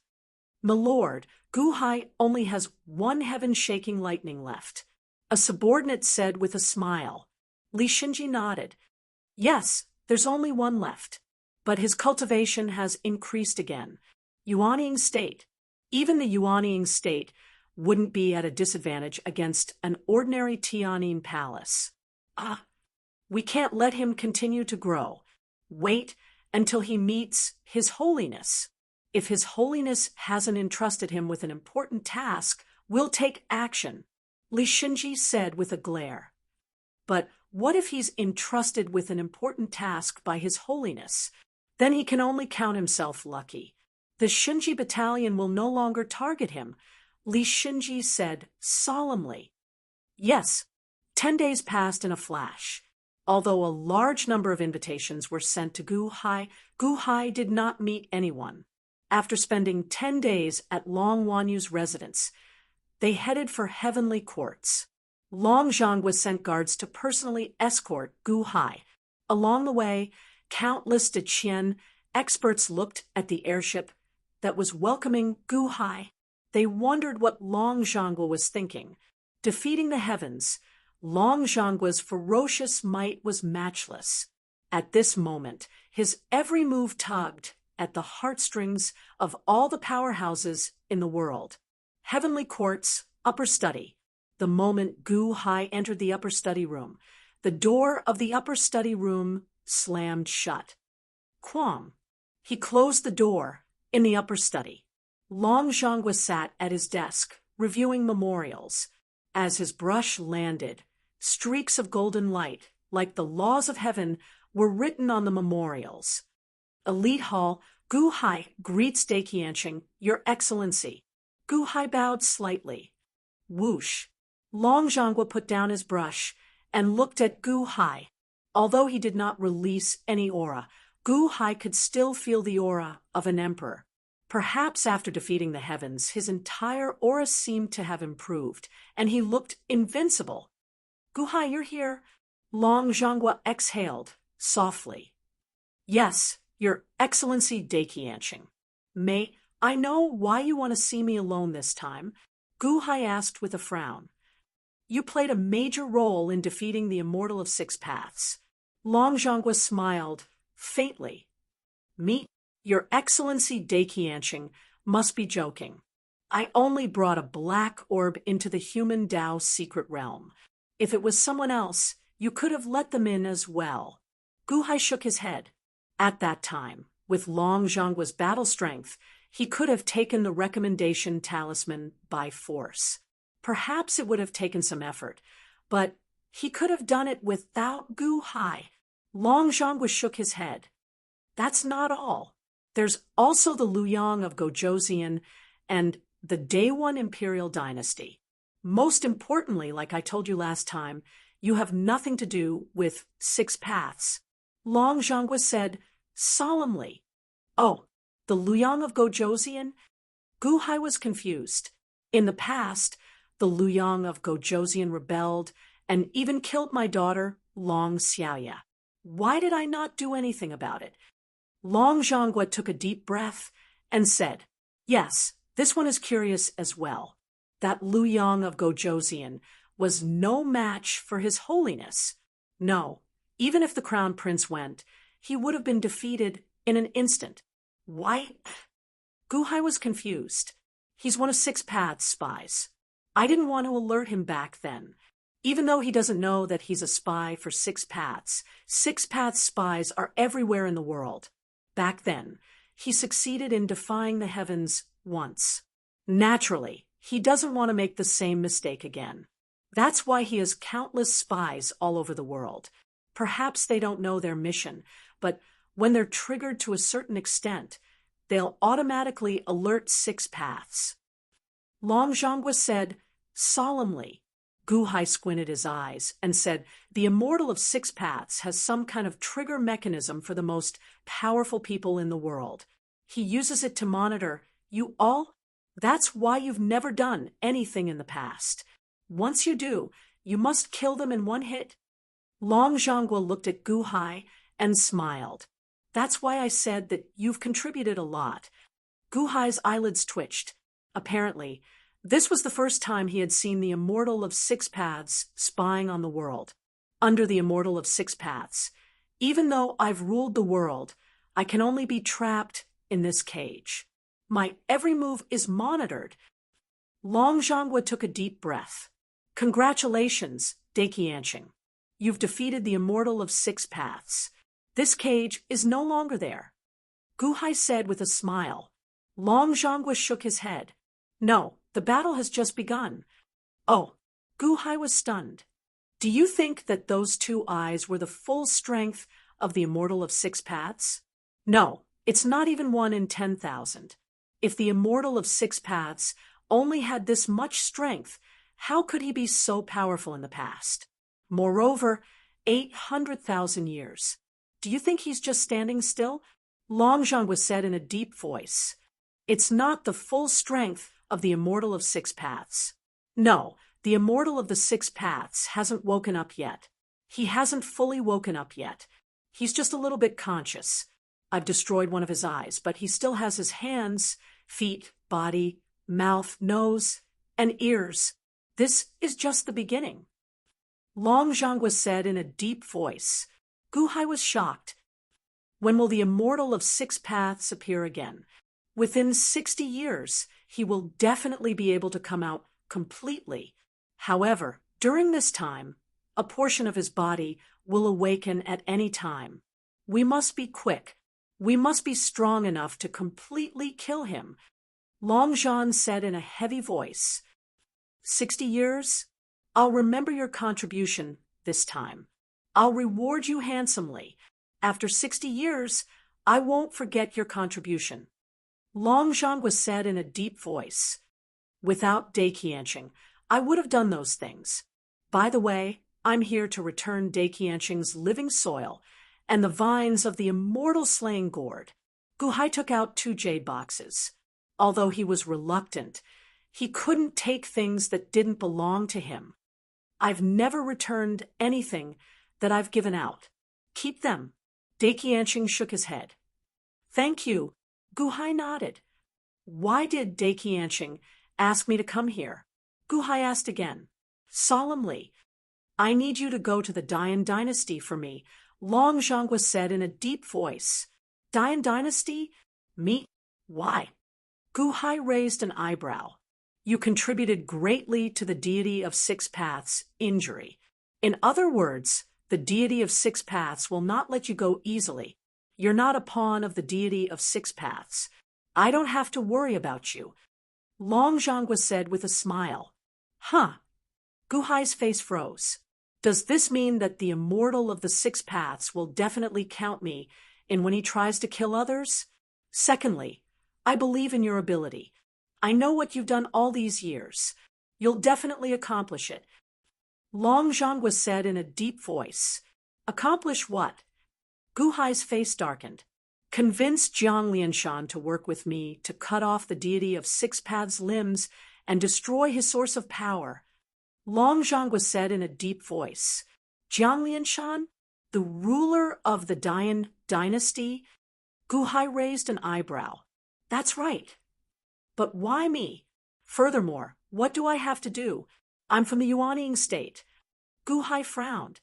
Speaker 1: Milord, Guhai only has one heaven-shaking lightning left, a subordinate said with a smile. Li Shinji nodded. Yes, there's only one left, but his cultivation has increased again. Yuanying State. Even the Yuanying State wouldn't be at a disadvantage against an ordinary Tianjin palace. We can't let him continue to grow. Wait until he meets His Holiness. If His Holiness hasn't entrusted him with an important task, we'll take action, Li Shinji said with a glare. But what if he's entrusted with an important task by His Holiness? Then he can only count himself lucky. The Shinji battalion will no longer target him, Li Shinji said solemnly. Yes, 10 days passed in a flash. Although a large number of invitations were sent to Guhai, Guhai did not meet anyone. After spending 10 days at Long Wanyu's residence, they headed for heavenly courts. Long Zhang was sent guards to personally escort Guhai. Along the way, countless Deqian experts looked at the airship that was welcoming Guhai. They wondered what Long Zhang was thinking. Defeating the heavens, Long Zhang's ferocious might was matchless. At this moment, his every move tugged at the heartstrings of all the powerhouses in the world. Heavenly Courts, Upper Study. The moment Guhai entered the upper study room, the door of the upper study room slammed shut. Quam. He closed the door in the upper study. Long Zhang sat at his desk, reviewing memorials. As his brush landed, streaks of golden light, like the laws of heaven, were written on the memorials. Elite Hall, Guhai greets Daqianqing, Your Excellency. Guhai bowed slightly. Whoosh. Long Zhang put down his brush and looked at Guhai. Although he did not release any aura, Guhai could still feel the aura of an emperor. Perhaps after defeating the heavens, his entire aura seemed to have improved, and he looked invincible. Guhai, you're here. Long Zhang exhaled softly. Yes, Your Excellency Daqianqing. May I know why you want to see me alone this time? Guhai asked with a frown. You played a major role in defeating the Immortal of Six Paths. Long Zhang smiled faintly. Me? Your Excellency Daqianqing must be joking. I only brought a black orb into the human Dao secret realm. If it was someone else, you could have let them in as well. Guhai shook his head. At that time, with Long Zhang's battle strength, he could have taken the recommendation talisman by force. Perhaps it would have taken some effort, but he could have done it without Guhai. Long Zhang shook his head. That's not all. There's also the Luyang of Gojoseon and the Day One Imperial Dynasty. Most importantly, like I told you last time, you have nothing to do with Six Paths. Long Zhang said solemnly. Oh, the Luyang of Gojoseon? Guhai was confused. In the past, the Luyang of Gojoseon rebelled and even killed my daughter, Long Xiaoya. Why did I not do anything about it? Long Zhang took a deep breath and said, Yes, this one is curious as well. That Luyang of Gojoseon was no match for His Holiness. No, even if the Crown Prince went, he would have been defeated in an instant. Why? Guhai was confused. He's one of Six Paths spies. I didn't want to alert him back then. Even though he doesn't know that he's a spy for Six Paths spies are everywhere in the world. Back then, he succeeded in defying the heavens once. Naturally, he doesn't want to make the same mistake again. That's why he has countless spies all over the world. Perhaps they don't know their mission, but when they're triggered to a certain extent, they'll automatically alert Six Paths. Long Zhang said solemnly, Gu Hai squinted his eyes and said, "The Immortal of Six Paths has some kind of trigger mechanism for the most powerful people in the world. He uses it to monitor you all. That's why you've never done anything in the past. Once you do, you must kill them in one hit." Long Zhangguo looked at Gu Hai and smiled. "That's why I said that you've contributed a lot." Gu Hai's eyelids twitched. Apparently, this was the first time he had seen the Immortal of Six Paths spying on the world. Under the Immortal of Six Paths, even though I've ruled the world, I can only be trapped in this cage. My every move is monitored. Long Zhangguo took a deep breath. "Congratulations, Daiqianqing. You've defeated the Immortal of Six Paths. This cage is no longer there." Gu Hai said with a smile. Long Zhangguo shook his head. "No, the battle has just begun." "Oh." Gu Hai was stunned. "Do you think that those two eyes were the full strength of the Immortal of Six Paths?" "No, it's not even 1 in 10,000. If the Immortal of Six Paths only had this much strength, how could he be so powerful in the past? Moreover, 800,000 years. Do you think he's just standing still?" Long Zhangguo said in a deep voice. "It's not the full strength of the Immortal of Six Paths. No, the Immortal of the Six Paths hasn't woken up yet. He hasn't fully woken up yet. He's just a little bit conscious. I've destroyed one of his eyes, but he still has his hands, feet, body, mouth, nose, and ears. This is just the beginning." Long Zhangguo said in a deep voice. Gu Hai was shocked. "When will the Immortal of Six Paths appear again?" "Within 60 years, he will definitely be able to come out completely. However, during this time, a portion of his body will awaken at any time. We must be quick. We must be strong enough to completely kill him." Long Zhan said in a heavy voice. 60 years? I'll remember your contribution this time. I'll reward you handsomely. After 60 years, I won't forget your contribution." Long Zhangguo said in a deep voice. "Without Daiqianqing, I would have done those things. By the way, I'm here to return Daiqianqing's living soil and the vines of the immortal slaying gourd." Gu Hai took out 2 jade boxes. Although he was reluctant, he couldn't take things that didn't belong to him. "I've never returned anything that I've given out. Keep them." Daiqianqing shook his head. "Thank you." Gu Hai nodded. "Why did Daiqianqing ask me to come here?" Gu Hai asked again. Solemnly. "I need you to go to the Dian dynasty for me," Long Zhangguo said in a deep voice. "Dian dynasty? Me? Why?" Gu Hai raised an eyebrow. "You contributed greatly to the deity of Six Paths' injury. In other words, the deity of Six Paths will not let you go easily. You're not a pawn of the deity of Six Paths. I don't have to worry about you." Long Zhangguo said with a smile. "Huh." Gu Hai's face froze. "Does this mean that the Immortal of the Six Paths will definitely count me in when he tries to kill others? Secondly, I believe in your ability. I know what you've done all these years. You'll definitely accomplish it." Long Zhangguo said in a deep voice. "Accomplish what?" Gu Hai's face darkened. "Convince Jiang Lianshan to work with me to cut off the deity of Six Paths' limbs and destroy his source of power." Long Zhangguo said in a deep voice. "Jiang Lianshan? The ruler of the Dian dynasty?" Gu Hai raised an eyebrow. "That's right. But why me? Furthermore, what do I have to do? I'm from the Yuanying state." Gu Hai frowned.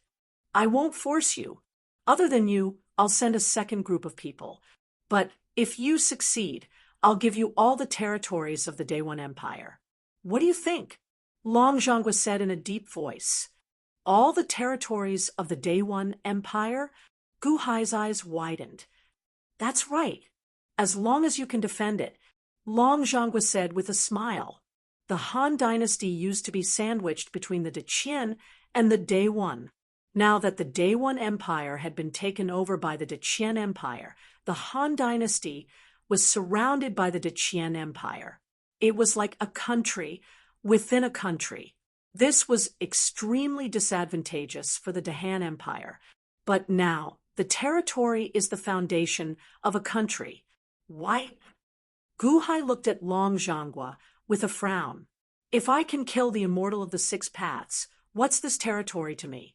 Speaker 1: "I won't force you. Other than you, I'll send a second group of people. But if you succeed, I'll give you all the territories of the Day One Empire." "What do you think?" Long Zhangguo said in a deep voice. "All the territories of the Day One Empire?" Gu Hai's eyes widened. "That's right. As long as you can defend it," Long Zhangguo said with a smile. "The Han dynasty used to be sandwiched between the Deqian and the Day One. Now that the Day One Empire had been taken over by the Deqian Empire, the Han dynasty was surrounded by the Deqian Empire. It was like a country within a country. This was extremely disadvantageous for the Dahan Empire. But now, the territory is the foundation of a country. Why? Gu Hai looked at Long Zhanghua with a frown. If I can kill the Immortal of the Six Paths, what's this territory to me?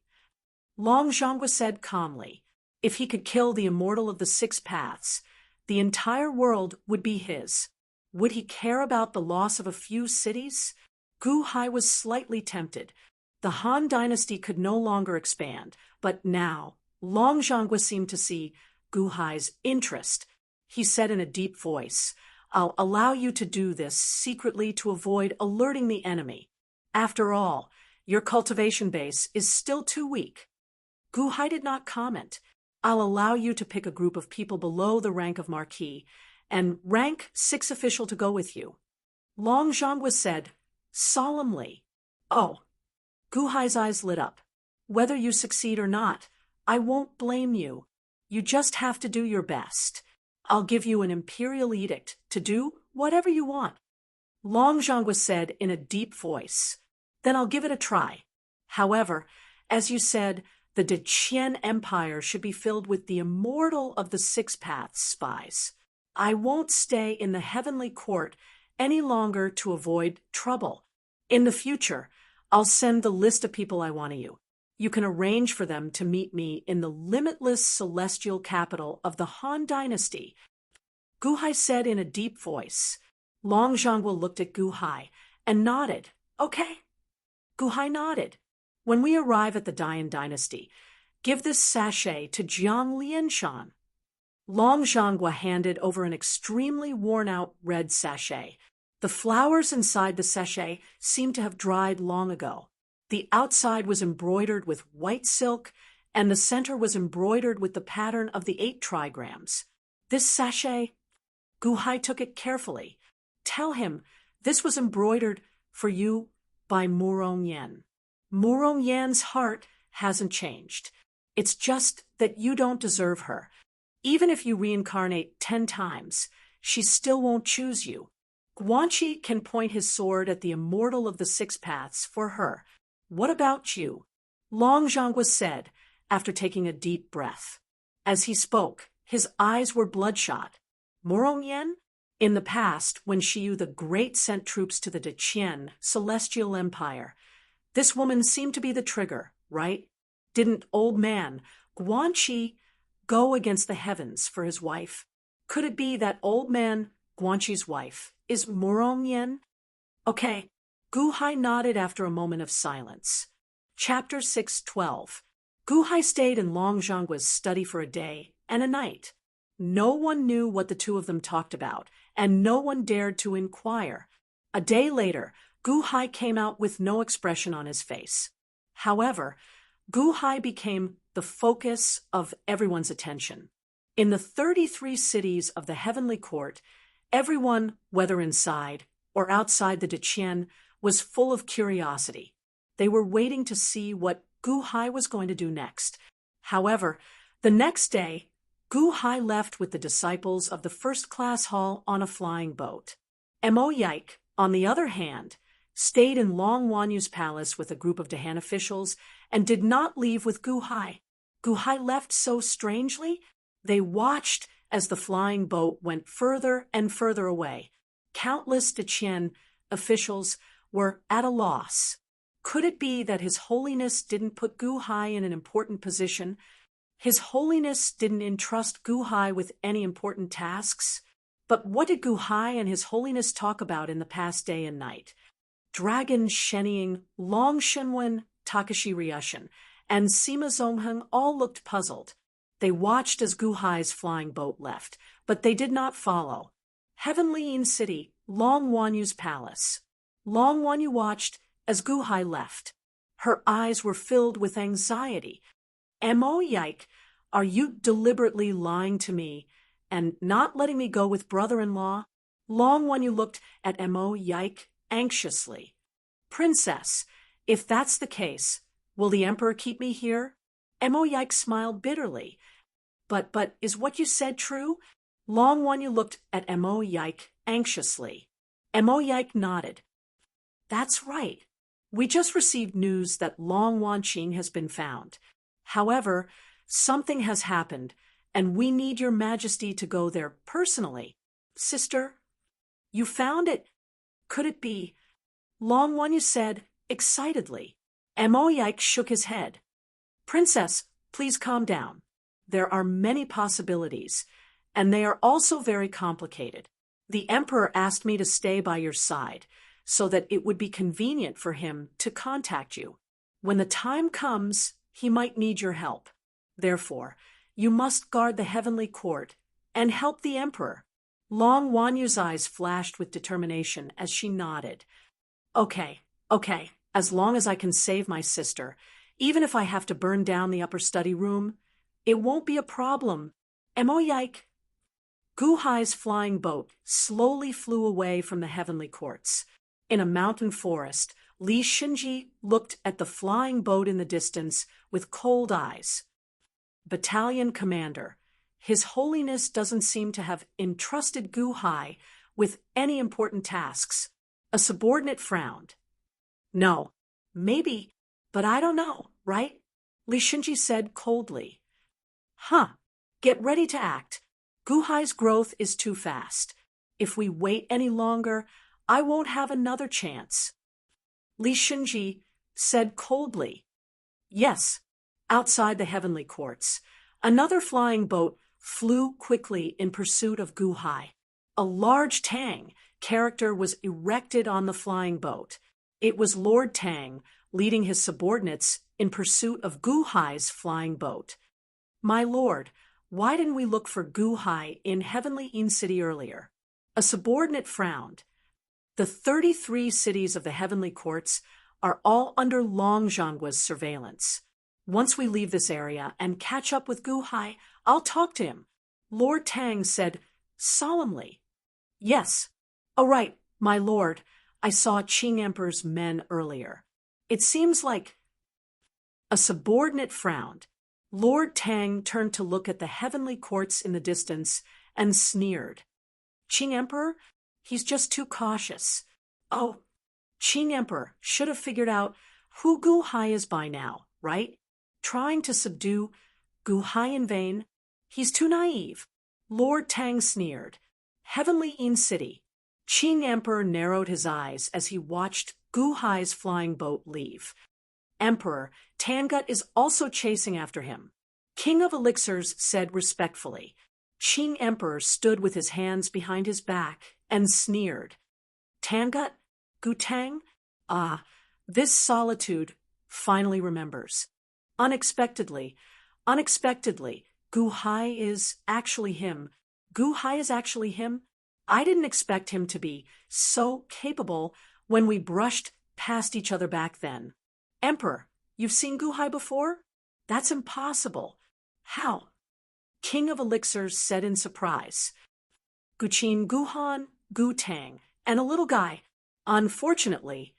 Speaker 1: Long Zhanghua said calmly, if he could kill the Immortal of the Six Paths, the entire world would be his. Would he care about the loss of a few cities? Gu Hai was slightly tempted. The Han dynasty could no longer expand, but now Long Zhanghua seemed to see Gu Hai's interest. He said in a deep voice, I'll allow you to do this secretly to avoid alerting the enemy. After all, your cultivation base is still too weak. Gu Hai did not comment. I'll allow you to pick a group of people below the rank of Marquis and rank 6 official to go with you. Long Zhanghua said, solemnly, Oh. Gu Hai's eyes lit up. Whether you succeed or not, I won't blame you. You just have to do your best. I'll give you an imperial edict to do whatever you want. Long Zhanghua said in a deep voice, Then I'll give it a try. However, as you said, the Deqian Empire should be filled with the Immortal of the Six Paths spies. I won't stay in the heavenly court any longer to avoid trouble. In the future, I'll send the list of people I want to you. You can arrange for them to meet me in the limitless celestial capital of the Han dynasty. Gu Hai said in a deep voice. Long Zhanghua looked at Gu Hai and nodded. Okay. Gu Hai nodded. When we arrive at the Dayan dynasty, give this sachet to Jiang Lianshan. Long Zhanghua handed over an extremely worn-out red sachet. The flowers inside the sachet seemed to have dried long ago. The outside was embroidered with white silk, and the center was embroidered with the pattern of the 8 trigrams. This sachet, Gu Hai took it carefully. Tell him this was embroidered for you by Murong Yen. Murong Yan's heart hasn't changed. It's just that you don't deserve her. Even if you reincarnate 10 times, she still won't choose you. Guanxi can point his sword at the Immortal of the Six Paths for her. What about you? Long Zhanghua said, after taking a deep breath. As he spoke, his eyes were bloodshot. Murong Yen? In the past, when Shiyu the Great sent troops to the Deqian Celestial Empire, this woman seemed to be the trigger, right? Didn't old man Guanxi go against the heavens for his wife? Could it be that old man Guanxi's wife is Murong Yen? Okay. Gu Hai nodded after a moment of silence. Chapter 6:12. Gu Hai stayed in Long Zhanggua's study for a day and a night. No one knew what the two of them talked about, and no one dared to inquire. A day later, Gu Hai came out with no expression on his face. However, Gu Hai became the focus of everyone's attention. In the 33 cities of the Heavenly Court, everyone, whether inside or outside the Deqian, was full of curiosity. They were waiting to see what Gu Hai was going to do next. However, the next day, Gu Hai left with the disciples of the first-class hall on a flying boat. Mo Yike, on the other hand, stayed in Long Wanyu's palace with a group of Dahan officials and did not leave with Gu Hai. Gu Hai left so strangely. They watched as the flying boat went further and further away. Countless Deqian officials were at a loss. Could it be that His Holiness didn't put Gu Hai in an important position? His Holiness didn't entrust Gu Hai with any important tasks? But what did Gu Hai and His Holiness talk about in the past day and night? Dragon Sheniying, Long Shenwen, Takashi Ryushin, and Sima Zongheng all looked puzzled. They watched as Gu Hai's flying boat left, but they did not follow. Heavenly Yin City, Long Wanyu's palace. Long Wanyu watched as Gu Hai left. Her eyes were filled with anxiety. Mo Yike, are you deliberately lying to me and not letting me go with brother-in-law? Long Wanyu looked at Mo Yike anxiously. Princess, if that's the case, will the emperor keep me here? Mo Yike smiled bitterly. But is what you said true? Long Wanyu looked at Mo Yike anxiously. Mo Yike nodded. That's right. We just received news that Long Wanqing has been found. However, something has happened, and we need your majesty to go there personally. Sister, you found it. Could it be? Long Wanyu said, excitedly. Amoyike shook his head. Princess, please calm down. There are many possibilities, and they are also very complicated. The emperor asked me to stay by your side, so that it would be convenient for him to contact you. When the time comes, he might need your help. Therefore, you must guard the heavenly court and help the emperor. Long Wanyu's eyes flashed with determination as she nodded. Okay, as long as I can save my sister, even if I have to burn down the upper study room, it won't be a problem. Emoyike. Gu Hai's flying boat slowly flew away from the heavenly courts. In a mountain forest, Li Shinji looked at the flying boat in the distance with cold eyes. Battalion Commander, His Holiness doesn't seem to have entrusted Gu Hai with any important tasks. A subordinate frowned. No, maybe, but I don't know, right? Li Shinji said coldly. Get ready to act. Gu Hai's growth is too fast. If we wait any longer, I won't have another chance. Li Shinji said coldly. Yes, outside the heavenly courts, another flying boat flew quickly in pursuit of Gu Hai. A large Tang character was erected on the flying boat. It was Lord Tang leading his subordinates in pursuit of Gu Hai's flying boat. My lord, why didn't we look for Gu Hai in Heavenly In City earlier? A subordinate frowned. The 33 cities of the heavenly courts are all under Long Zhanggua's surveillance. Once we leave this area and catch up with Gu Hai, I'll talk to him. Lord Tang said solemnly. Yes. Oh, right, my lord. I saw Qing Emperor's men earlier. It seems like... A subordinate frowned. Lord Tang turned to look at the heavenly courts in the distance and sneered. Qing Emperor? He's just too cautious. Oh, Qing Emperor should have figured out who Gu Hai is by now, right? Trying to subdue Gu Hai in vain? He's too naive. Lord Tang sneered. Heavenly In City. Qing Emperor narrowed his eyes as he watched Gu Hai's flying boat leave. Emperor, Tangut is also chasing after him. King of Elixirs said respectfully. Qing Emperor stood with his hands behind his back and sneered. Tangut? Gu Tang? This solitude finally remembers. Unexpectedly, Gu Hai is actually him. Gu Hai is actually him? I didn't expect him to be so capable when we brushed past each other back then. Emperor, you've seen Gu Hai before? That's impossible. How? King of Elixirs said in surprise. Guqin Guhan, Gu Tang, and a little guy. Unfortunately,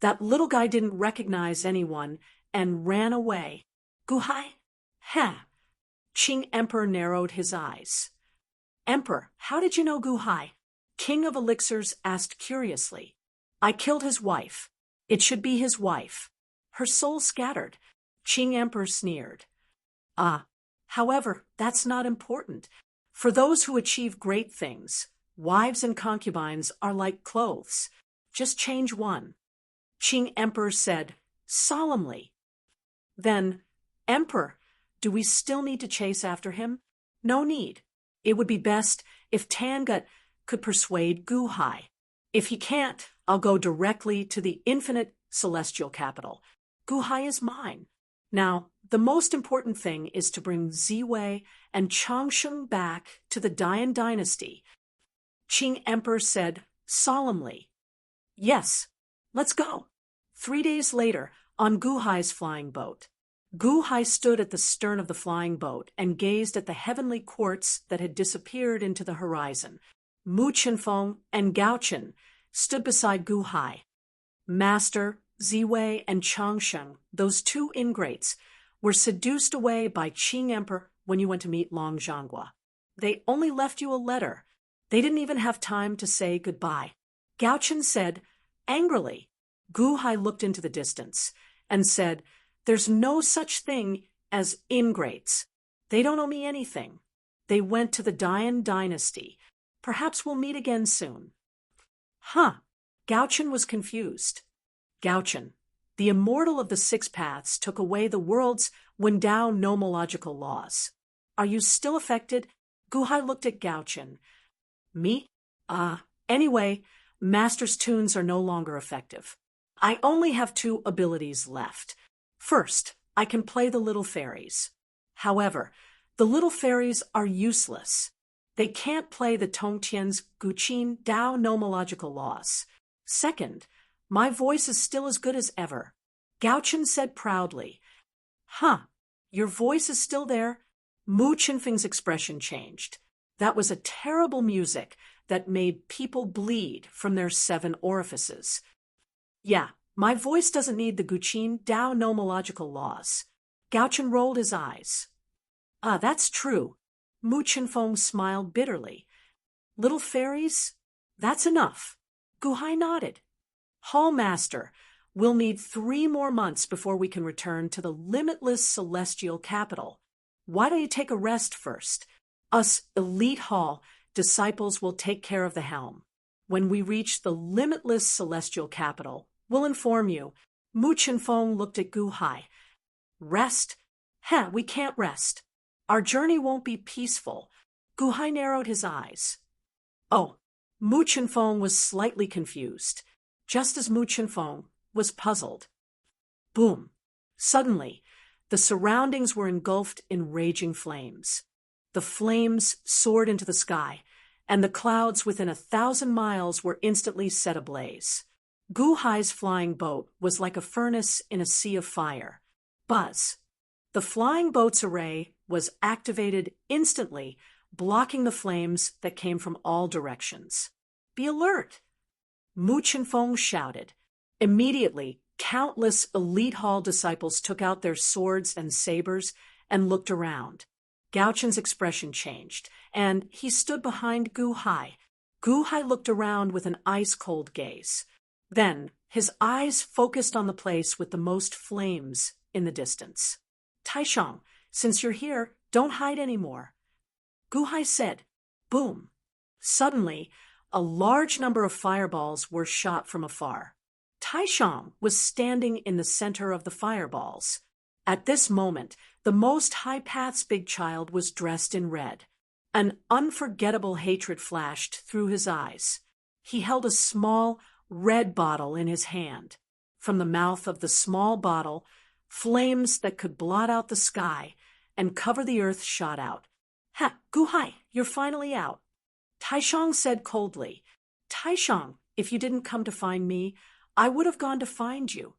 Speaker 1: that little guy didn't recognize anyone and ran away. Gu Hai? Qing Emperor narrowed his eyes. Emperor, how did you know Gu Hai? King of Elixirs asked curiously. I killed his wife. It should be his wife. Her soul scattered. Qing Emperor sneered. However, that's not important. For those who achieve great things, wives and concubines are like clothes. Just change one. Qing Emperor said, solemnly. Then, Emperor, do we still need to chase after him? No need. It would be best if Tangut could persuade Gu Hai. If he can't, I'll go directly to the infinite celestial capital. Gu Hai is mine. Now, the most important thing is to bring Ziwei and Changsheng back to the Dian dynasty. Qing Emperor said solemnly. Yes, let's go. 3 days later, on Gu Hai's flying boat. Gu Hai stood at the stern of the flying boat and gazed at the heavenly courts that had disappeared into the horizon. Mu Qinfeng and Gao Qin stood beside Gu Hai. Master, Ziwei, and Changsheng, those two ingrates, were seduced away by Qing Emperor when you went to meet Long Zhanggua. They only left you a letter. They didn't even have time to say goodbye. Gao Qin said, angrily, Gu Hai looked into the distance and said, "There's no such thing as ingrates. They don't owe me anything. They went to the Dian dynasty. Perhaps we'll meet again soon." Huh. Gauchen was confused. Gauchen, the immortal of the six paths, took away the world's Wendao nomological laws. Are you still affected? Gu Hai looked at Gauchen. Me? Anyway, Master's tunes are no longer effective. I only have two abilities left. First, I can play the little fairies. However, the little fairies are useless. They can't play the Tongtian's Guqin Dao nomological laws. Second, my voice is still as good as ever. Gauchen said proudly. Huh, your voice is still there? Mu Qinfeng's expression changed. That was a terrible music that made people bleed from their 7 orifices. Yeah, my voice doesn't need the Guqin Dao nomological laws. Gauchen rolled his eyes. That's true. Mu Qinfeng smiled bitterly. Little fairies? That's enough. Gu Hai nodded. Hall Master, we'll need 3 more months before we can return to the limitless celestial capital. Why don't you take a rest first? Us elite Hall disciples will take care of the helm. When we reach the limitless celestial capital, we'll inform you. Mu Qinfeng looked at Gu Hai. Rest? We can't rest. Our journey won't be peaceful. Gu Hai narrowed his eyes. Oh, Mu Qinfeng was slightly confused, just as Mu Qinfeng was puzzled. Boom. Suddenly, the surroundings were engulfed in raging flames. The flames soared into the sky, and the clouds within 1,000 miles were instantly set ablaze. Gu Hai's flying boat was like a furnace in a sea of fire. Buzz. The flying boat's array was activated instantly, blocking the flames that came from all directions. Be alert! Mu Qinfeng shouted. Immediately, countless elite hall disciples took out their swords and sabers and looked around. Gauchen's expression changed, and he stood behind Gu Hai. Gu Hai looked around with an ice-cold gaze. Then, his eyes focused on the place with the most flames in the distance. Taishang, since you're here, don't hide anymore. Gu Hai said, boom. Suddenly, a large number of fireballs were shot from afar. Taishang was standing in the center of the fireballs. At this moment, the Most High Path's big child was dressed in red. An unforgettable hatred flashed through his eyes. He held a small, red bottle in his hand. From the mouth of the small bottle, flames that could blot out the sky and cover the earth shot out. Gu Hai, you're finally out. Taishang said coldly. Taishang, if you didn't come to find me, I would have gone to find you.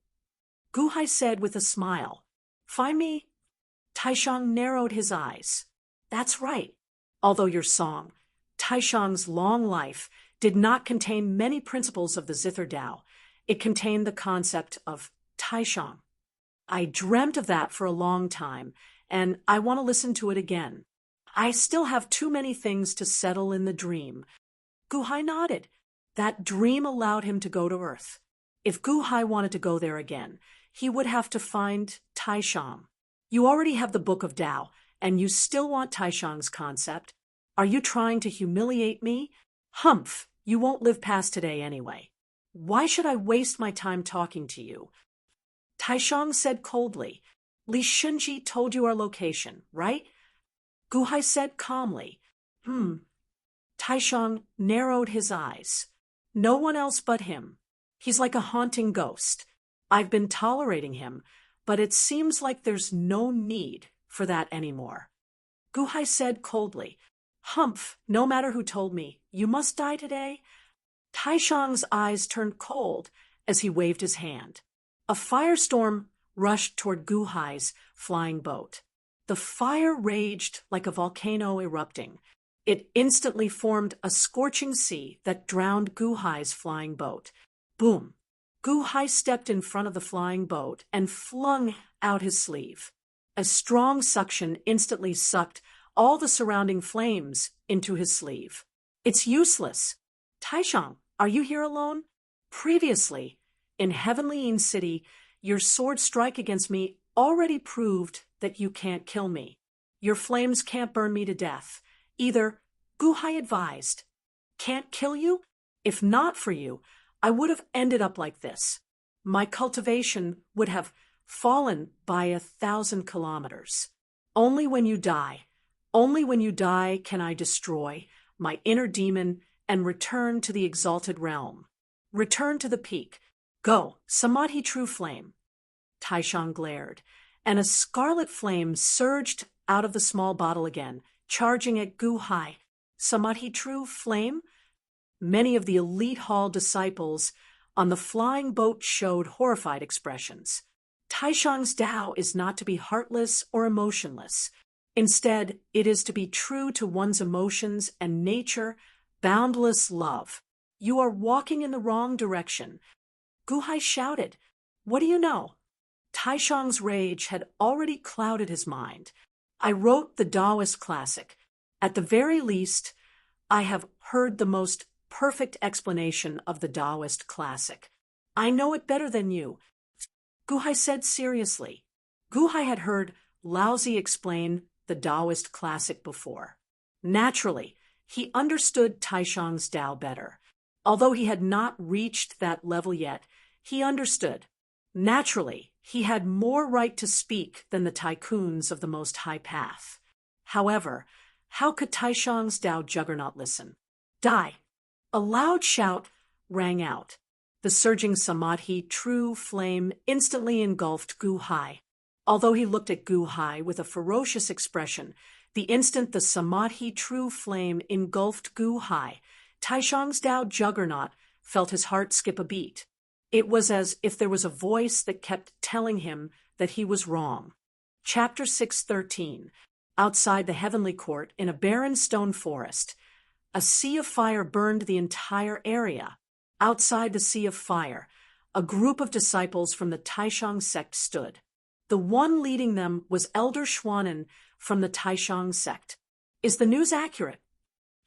Speaker 1: Gu Hai said with a smile. Find me? Taishang narrowed his eyes. That's right. Although your song, Taishang's long life, did not contain many principles of the Zither Tao, it contained the concept of Taishang. I dreamt of that for a long time, and I want to listen to it again. I still have too many things to settle in the dream. Gu Hai nodded. That dream allowed him to go to Earth. If Gu Hai wanted to go there again, he would have to find Taishang. You already have the Book of Tao, and you still want Taishang's concept. Are you trying to humiliate me? Humph, you won't live past today anyway. Why should I waste my time talking to you? Taishang said coldly. Li Shunji told you our location, right? Gu Hai said calmly. Taishang narrowed his eyes. No one else but him. He's like a haunting ghost. I've been tolerating him, but it seems like there's no need for that anymore. Gu Hai said coldly. Humph, no matter who told me, you must die today. Taishang's eyes turned cold as he waved his hand. A firestorm rushed toward Gu Hai's flying boat. The fire raged like a volcano erupting. It instantly formed a scorching sea that drowned Gu Hai's flying boat. Boom! Gu Hai stepped in front of the flying boat and flung out his sleeve. A strong suction instantly sucked all the surrounding flames into his sleeve. It's useless. Taishang, are you here alone? Previously, In Heavenly Yin City, your sword strike against me already proved that you can't kill me. Your flames can't burn me to death. Either, Guhai advised, can't kill you? If not for you, I would have ended up like this. My cultivation would have fallen by 1,000 kilometers. Only when you die can I destroy my inner demon and return to the exalted realm. Return to the peak. Go, Samadhi True Flame. Taishang glared, and a scarlet flame surged out of the small bottle again, charging at Guhai. Samadhi True Flame? Many of the elite hall disciples on the flying boat showed horrified expressions. Taishang's Tao is not to be heartless or emotionless. Instead, it is to be true to one's emotions and nature, boundless love. You are walking in the wrong direction. Guhai shouted, What do you know? Taishang's rage had already clouded his mind. I wrote the Taoist classic. At the very least, I have heard the most perfect explanation of the Taoist classic. I know it better than you, Guhai said seriously. Guhai had heard Laozi explain the Taoist classic before. Naturally, he understood Taishang's Tao better. Although he had not reached that level yet, he understood. Naturally, he had more right to speak than the tycoons of the Most High Path. However, how could Taishang's Tao juggernaut listen? Die! A loud shout rang out. The surging Samadhi True Flame instantly engulfed Guhai. Although he looked at Guhai with a ferocious expression, the instant the Samadhi True Flame engulfed Guhai, Taishang's Tao juggernaut felt his heart skip a beat. It was as if there was a voice that kept telling him that he was wrong. Chapter 6:13. Outside the heavenly court, in a barren stone forest, a sea of fire burned the entire area. Outside the sea of fire, a group of disciples from the Taishang sect stood. The one leading them was Elder Schwanen from the Taishang sect. Is the news accurate?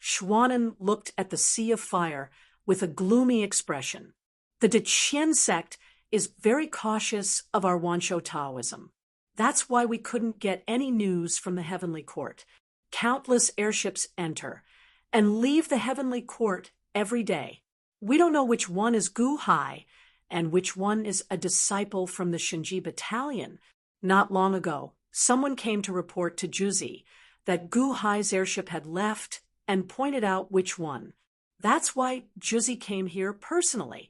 Speaker 1: Schwanen looked at the sea of fire with a gloomy expression. The Deqian sect is very cautious of our Wansho Taoism. That's why we couldn't get any news from the heavenly court. Countless airships enter and leave the heavenly court every day. We don't know which one is Guhai and which one is a disciple from the Shinji battalion. Not long ago, someone came to report to Juzi that Guhai's airship had left and pointed out which one. That's why Juzi came here personally.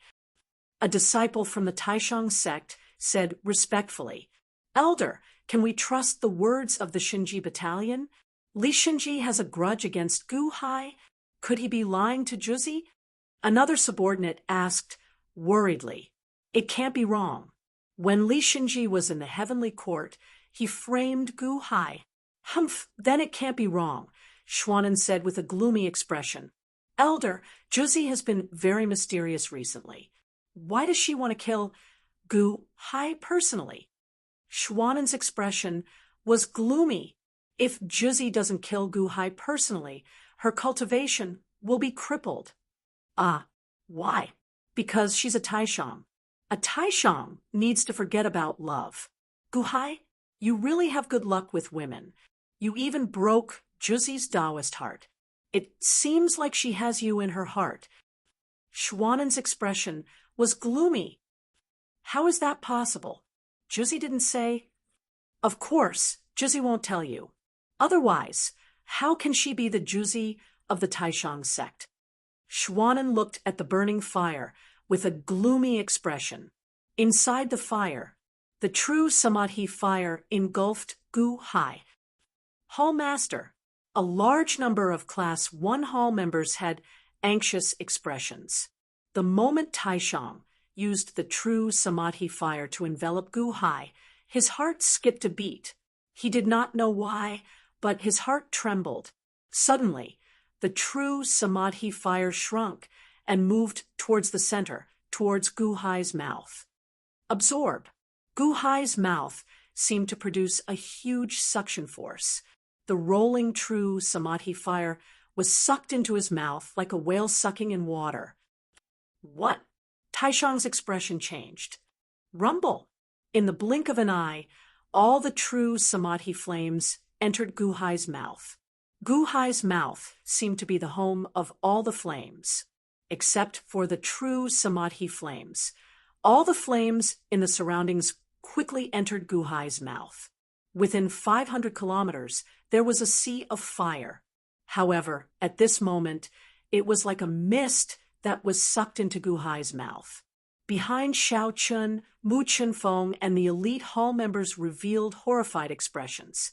Speaker 1: A disciple from the Taishang sect said respectfully, Elder, can we trust the words of the Shinji battalion? Li Shinji has a grudge against Guhai. Could he be lying to Juzi? Another subordinate asked, worriedly, It can't be wrong. When Li Shinji was in the heavenly court, he framed Guhai. Humph, then it can't be wrong, Schwanen said with a gloomy expression. Elder, Juzi has been very mysterious recently. Why does she want to kill Guhai personally? Schwanen's expression was gloomy. If Juzi doesn't kill Guhai personally, her cultivation will be crippled. Ah, why? Because she's a Taishang. A Taishang needs to forget about love. Guhai, you really have good luck with women. You even broke Juzi's Taoist heart. It seems like she has you in her heart. Schwanen's expression was gloomy. How is that possible? Juzi didn't say. Of course, Juzi won't tell you. Otherwise, how can she be the Juzi of the Taishang sect? Schwanen looked at the burning fire with a gloomy expression. Inside the fire, the true Samadhi fire engulfed Guhai. Hall Master, a large number of Class 1 Hall members had anxious expressions. The moment Taishang used the true Samadhi fire to envelop Guhai, his heart skipped a beat. He did not know why, but his heart trembled. Suddenly, the true Samadhi fire shrunk and moved towards the center, towards Guhai's mouth. Absorb. Guhai's mouth seemed to produce a huge suction force. The rolling true Samadhi fire was sucked into his mouth like a whale sucking in water. What? Taishang's expression changed. Rumble! In the blink of an eye, all the true Samadhi flames entered Gu Hai's mouth. Gu Hai's mouth seemed to be the home of all the flames, except for the true Samadhi flames. All the flames in the surroundings quickly entered Gu Hai's mouth. Within 500 kilometers, there was a sea of fire. However, at this moment, it was like a mist that was sucked into Gu Hai's mouth. Behind Xiao Chun, Mu Chunfeng, and the elite hall members revealed horrified expressions.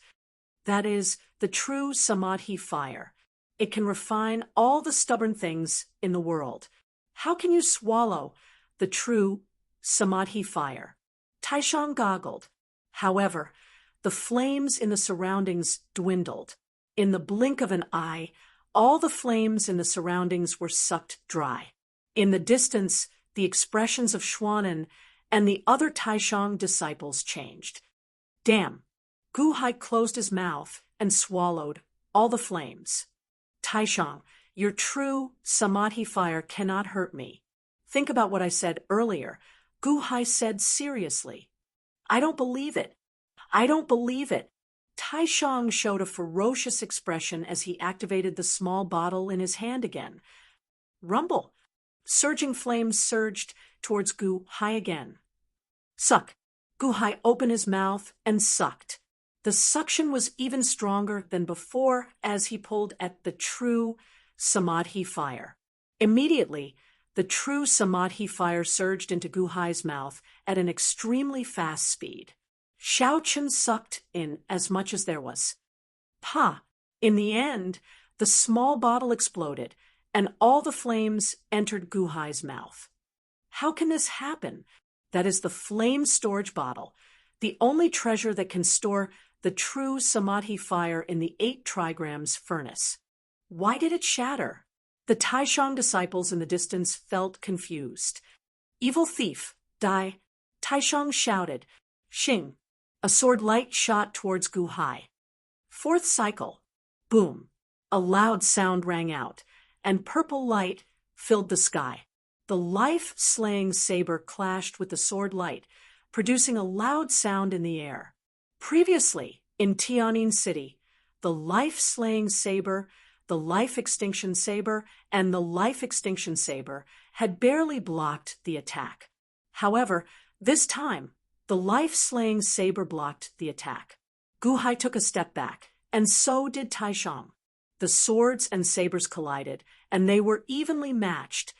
Speaker 1: That is, the true Samadhi fire. It can refine all the stubborn things in the world. How can you swallow the true Samadhi fire? Taishang goggled. However, the flames in the surroundings dwindled. In the blink of an eye, all the flames in the surroundings were sucked dry. In the distance, the expressions of Xuanan and the other Taishang disciples changed. Damn! Gu Hai closed his mouth and swallowed all the flames. Taishang, your true Samadhi fire cannot hurt me. Think about what I said earlier. Gu Hai said seriously. I don't believe it. I don't believe it. Taishang showed a ferocious expression as he activated the small bottle in his hand again. Rumble! Surging flames surged towards Gu Hai again. Suck! Gu Hai opened his mouth and sucked. The suction was even stronger than before as he pulled at the true Samadhi fire. Immediately, the true Samadhi fire surged into Gu Hai's mouth at an extremely fast speed. Xiao Chun sucked in as much as there was. Pa! In the end, the small bottle exploded, and all the flames entered Gu Hai's mouth. How can this happen? That is the flame storage bottle, the only treasure that can store the true Samadhi fire in the 8 trigrams furnace. Why did it shatter? The Taishang disciples in the distance felt confused. Evil thief, die! Taishang shouted. Xing! A sword light shot towards Gu Hai. 4th cycle. Boom! A loud sound rang out, and purple light filled the sky. The life-slaying saber clashed with the sword light, producing a loud sound in the air. Previously, in Tianjin City, the life-slaying saber, the life-extinction saber, and the life-extinction saber had barely blocked the attack. However, this time, the life-slaying saber blocked the attack. Gu Hai took a step back, and so did Taishang. The swords and sabers collided, and they were evenly matched.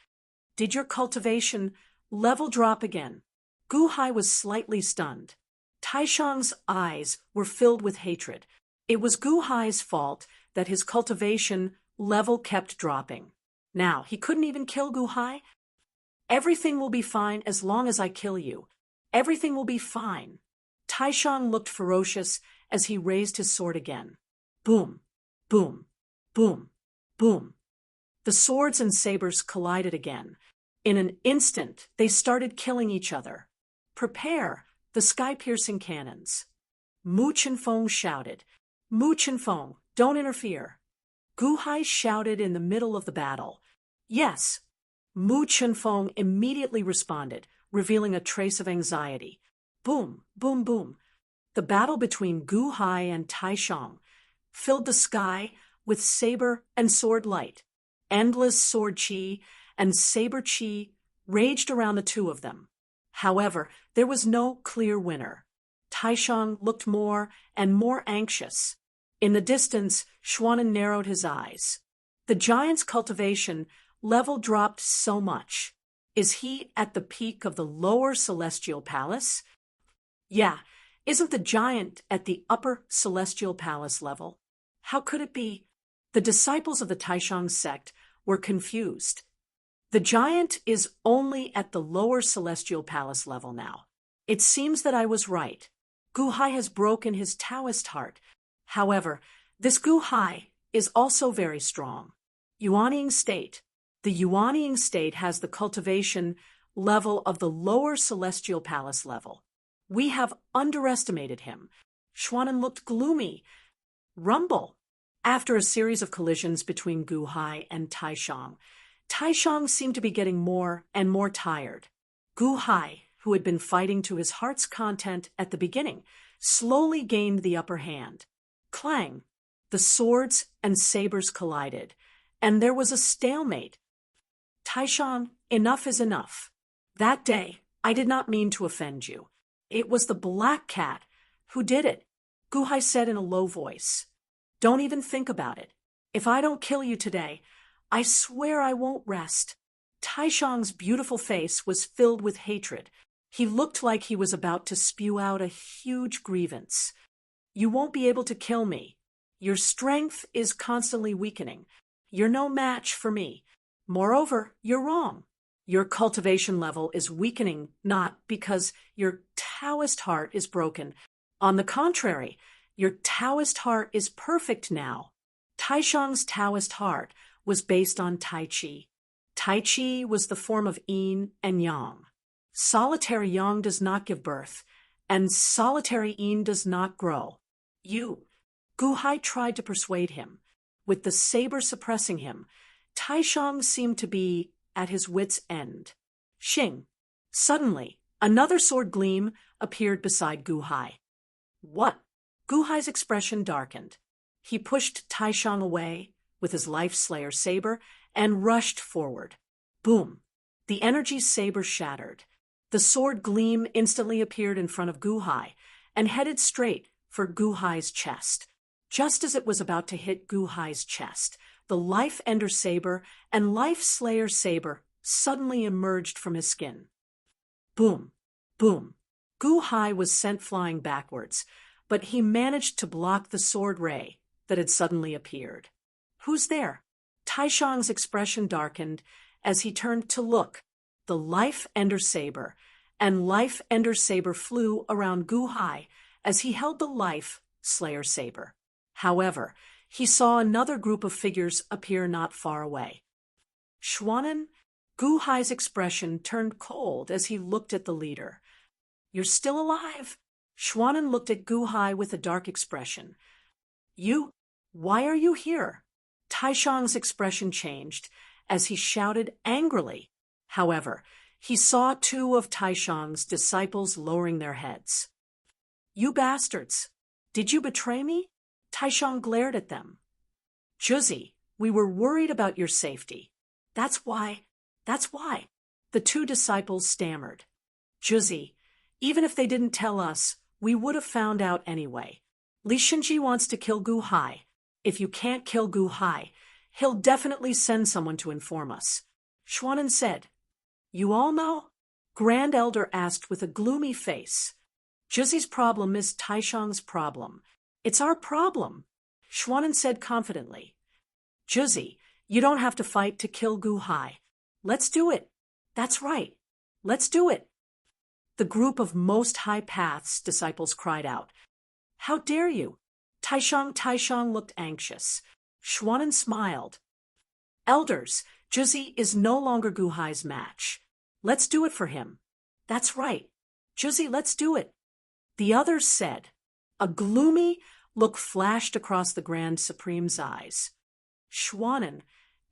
Speaker 1: Did your cultivation level drop again? Gu Hai was slightly stunned. Taishang's eyes were filled with hatred. It was Gu Hai's fault that his cultivation level kept dropping. Now, he couldn't even kill Gu Hai? Everything will be fine as long as I kill you. Everything will be fine. Taishang looked ferocious as he raised his sword again. Boom, boom, boom, boom. The swords and sabers collided again. In an instant, they started killing each other. Prepare the sky-piercing cannons. Mu Chunfeng shouted. Mu Chunfeng, don't interfere. Gu Hai shouted in the middle of the battle. Yes. Mu Chunfeng immediately responded, revealing a trace of anxiety. Boom, boom, boom. The battle between Gu Hai and Taishang filled the sky with saber and sword light. Endless sword chi and saber chi raged around the two of them. However, there was no clear winner. Taishang looked more and more anxious. In the distance, Xuanan narrowed his eyes. The giant's cultivation level dropped so much. Is he at the peak of the lower celestial palace? Yeah, isn't the giant at the upper celestial palace level? How could it be? The disciples of the Taishang sect were confused. The giant is only at the lower celestial palace level now. It seems that I was right. Gu Hai has broken his Taoist heart. However, this Gu Hai is also very strong. Yuanying state. The Yuanying state has the cultivation level of the lower celestial palace level. We have underestimated him. Xuanan looked gloomy. Rumble. After a series of collisions between Gu Hai and Taishang, Taishang seemed to be getting more and more tired. Gu Hai, who had been fighting to his heart's content at the beginning, slowly gained the upper hand. Clang! The swords and sabers collided, and there was a stalemate. Taishang, enough is enough. That day, I did not mean to offend you. It was the black cat who did it, Gu Hai said in a low voice. Don't even think about it. If I don't kill you today, I swear I won't rest. Taishang's beautiful face was filled with hatred. He looked like he was about to spew out a huge grievance. You won't be able to kill me. Your strength is constantly weakening. You're no match for me. Moreover, you're wrong. Your cultivation level is weakening not because your Taoist heart is broken. On the contrary, your Taoist heart is perfect now. Taishang's Taoist heart was based on Tai Chi. Tai Chi was the form of yin and yang. Solitary yang does not give birth, and solitary yin does not grow. Gu Hai tried to persuade him. With the saber suppressing him, Taishang seemed to be at his wit's end. Xing! Suddenly, another sword gleam appeared beside Gu Hai. What? Gu Hai's expression darkened. He pushed Taishang away with his Life Slayer saber and rushed forward. Boom! The energy saber shattered. The sword gleam instantly appeared in front of Gu Hai and headed straight for Gu Hai's chest. Just as it was about to hit Gu Hai's chest, the Life Ender saber and Life Slayer saber suddenly emerged from his skin. Boom! Boom! Gu Hai was sent flying backwards, but he managed to block the sword ray that had suddenly appeared. Who's there? Taishang's expression darkened as he turned to look. The Life Ender saber and Life Ender saber flew around Gu Hai as he held the Life Slayer saber. However, he saw another group of figures appear not far away. Xuanen? Gu Hai's expression turned cold as he looked at the leader. You're still alive? Xuanen looked at Gu Hai with a dark expression. Why are you here? Taishang's expression changed as he shouted angrily. However, he saw two of Taishang's disciples lowering their heads. You bastards! Did you betray me? Taishang glared at them. Juzi, we were worried about your safety. That's why. The two disciples stammered. Juzi, even if they didn't tell us, we would have found out anyway. Li Shinji wants to kill Gu Hai. If you can't kill Gu Hai, he'll definitely send someone to inform us. Xuanen said. You all know? Grand Elder asked with a gloomy face. Juzi's problem is Taishang's problem. It's our problem, Xuanen said confidently. Juzi, you don't have to fight to kill Gu Hai. Let's do it. That's right. Let's do it. The group of Most High Path's disciples cried out. How dare you? Taishang looked anxious. Xuanen smiled. Elders, Juzi is no longer Gu Hai's match. Let's do it for him. That's right. Juzi, let's do it. The others said. A gloomy look flashed across the Grand Supreme's eyes. Xuanen,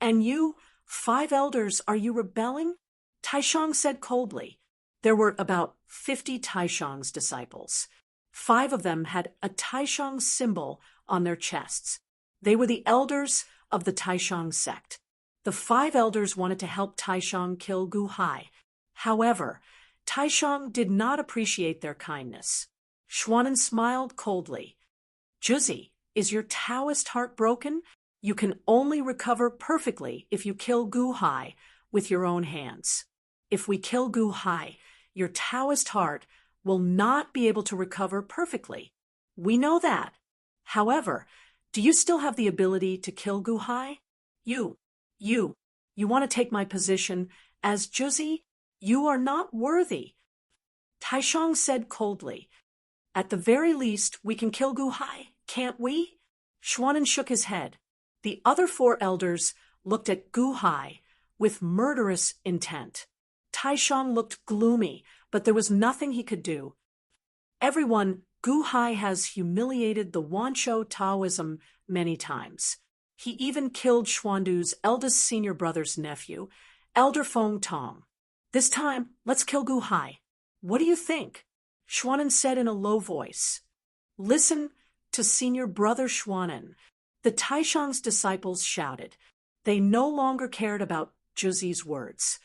Speaker 1: and you, 5 elders, are you rebelling? Taishang said coldly. There were about 50 Taishang's disciples. 5 of them had a Taishang symbol on their chests. They were the elders of the Taishang sect. The 5 elders wanted to help Taishang kill Gu Hai. However, Taishang did not appreciate their kindness. Xuanen smiled coldly. Juzi, is your Taoist heart broken? You can only recover perfectly if you kill Gu Hai with your own hands. If we kill Gu Hai, your Taoist heart will not be able to recover perfectly. We know that. However, do you still have the ability to kill Gu Hai? You want to take my position as Juzi? You are not worthy. Taishang said coldly. At the very least, we can kill Gu Hai, can't we? Xuanen shook his head. The other 4 elders looked at Gu Hai with murderous intent. Taishang looked gloomy, but there was nothing he could do. Everyone, Gu Hai has humiliated the Wanshou Taoism many times. He even killed Xuandu's eldest senior brother's nephew, Elder Feng Tong. This time, let's kill Gu Hai. What do you think? Xuanan said in a low voice. Listen to senior brother Xuanan. The Taishang's disciples shouted. They no longer cared about Zhuzi's words.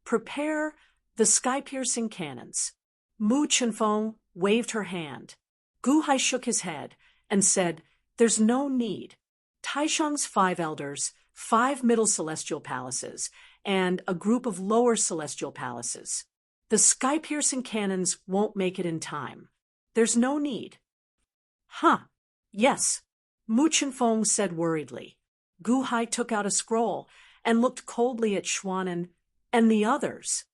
Speaker 1: Prepare the sky-piercing cannons. Mu Chenfeng waved her hand. Gu Hai shook his head and said, There's no need. Taishang's 5 elders, 5 middle celestial palaces, and a group of lower celestial palaces. The sky-piercing cannons won't make it in time. There's no need. Huh. Yes, Mu Chenfeng said worriedly. Gu Hai took out a scroll and looked coldly at Xuanan and the others.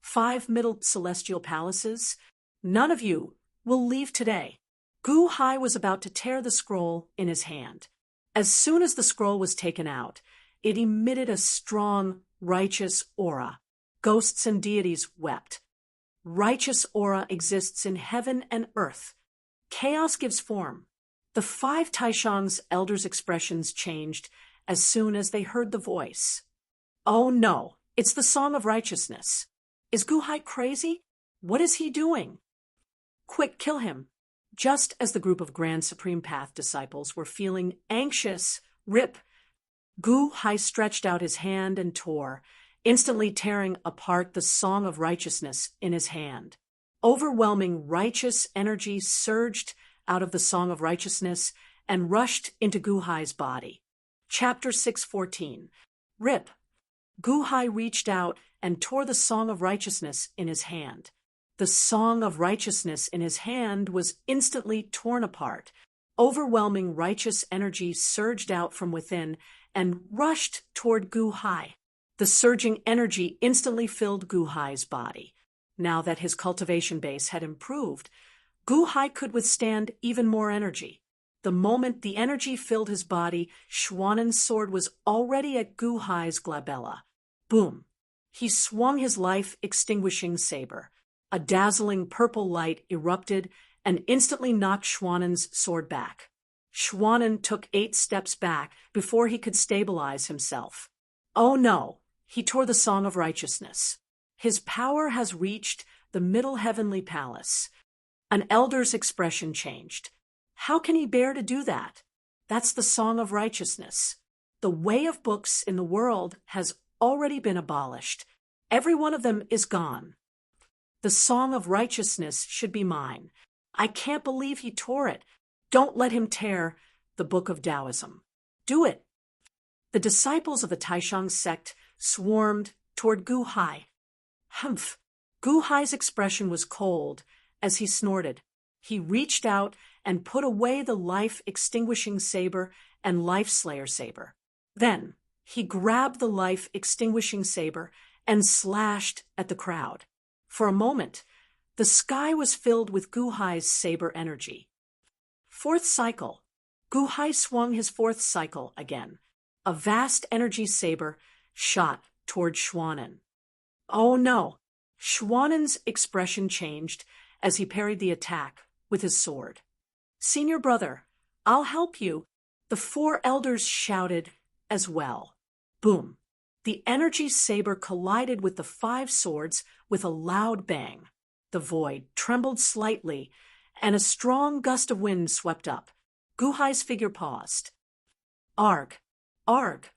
Speaker 1: 5 middle celestial palaces? None of you will leave today. Gu Hai was about to tear the scroll in his hand. As soon as the scroll was taken out, it emitted a strong, righteous aura. Ghosts and deities wept. Righteous aura exists in heaven and earth. Chaos gives form. The 5 Taishang's elders' expressions changed as soon as they heard the voice. Oh no, it's the Song of Righteousness. Is Gu Hai crazy? What is he doing? Quick, kill him. Just as the group of Grand Supreme Path disciples were feeling anxious, rip, Gu Hai stretched out his hand and tore, instantly tearing apart the Song of Righteousness in his hand. Overwhelming righteous energy surged out of the Song of Righteousness and rushed into Gu Hai's body. Chapter 6:14. Rip. Gu Hai reached out and tore the Song of Righteousness in his hand. The Song of Righteousness in his hand was instantly torn apart. Overwhelming righteous energy surged out from within and rushed toward Gu Hai. The surging energy instantly filled Gu Hai's body. Now that his cultivation base had improved, Gu Hai could withstand even more energy. The moment the energy filled his body, Xuanan's sword was already at Gu Hai's glabella. Boom! He swung his life-extinguishing saber. A dazzling purple light erupted and instantly knocked Xuanan's sword back. Xuanan took 8 steps back before he could stabilize himself. Oh no! He tore the Song of Righteousness. His power has reached the middle heavenly palace. An elder's expression changed. How can he bear to do that? That's the Song of Righteousness. The way of books in the world has already been abolished. Every one of them is gone. The Song of Righteousness should be mine. I can't believe he tore it. Don't let him tear the Book of Taoism. Do it. The disciples of the Taishang sect swarmed toward Gu Hai. Humph! Gu Hai's expression was cold as he snorted. He reached out and put away the life-extinguishing saber and life-slayer saber. Then, he grabbed the life-extinguishing saber and slashed at the crowd. For a moment, the sky was filled with Gu Hai's saber energy. 4th cycle. Gu Hai swung his 4th cycle again. A vast energy saber shot toward Xuanan. Oh no! Xuanan's expression changed as he parried the attack with his sword. Senior brother, I'll help you, the 4 elders shouted as well. Boom! The energy saber collided with the 5 swords with a loud bang. The void trembled slightly, and a strong gust of wind swept up. Gu Hai's figure paused. Arg! Arg!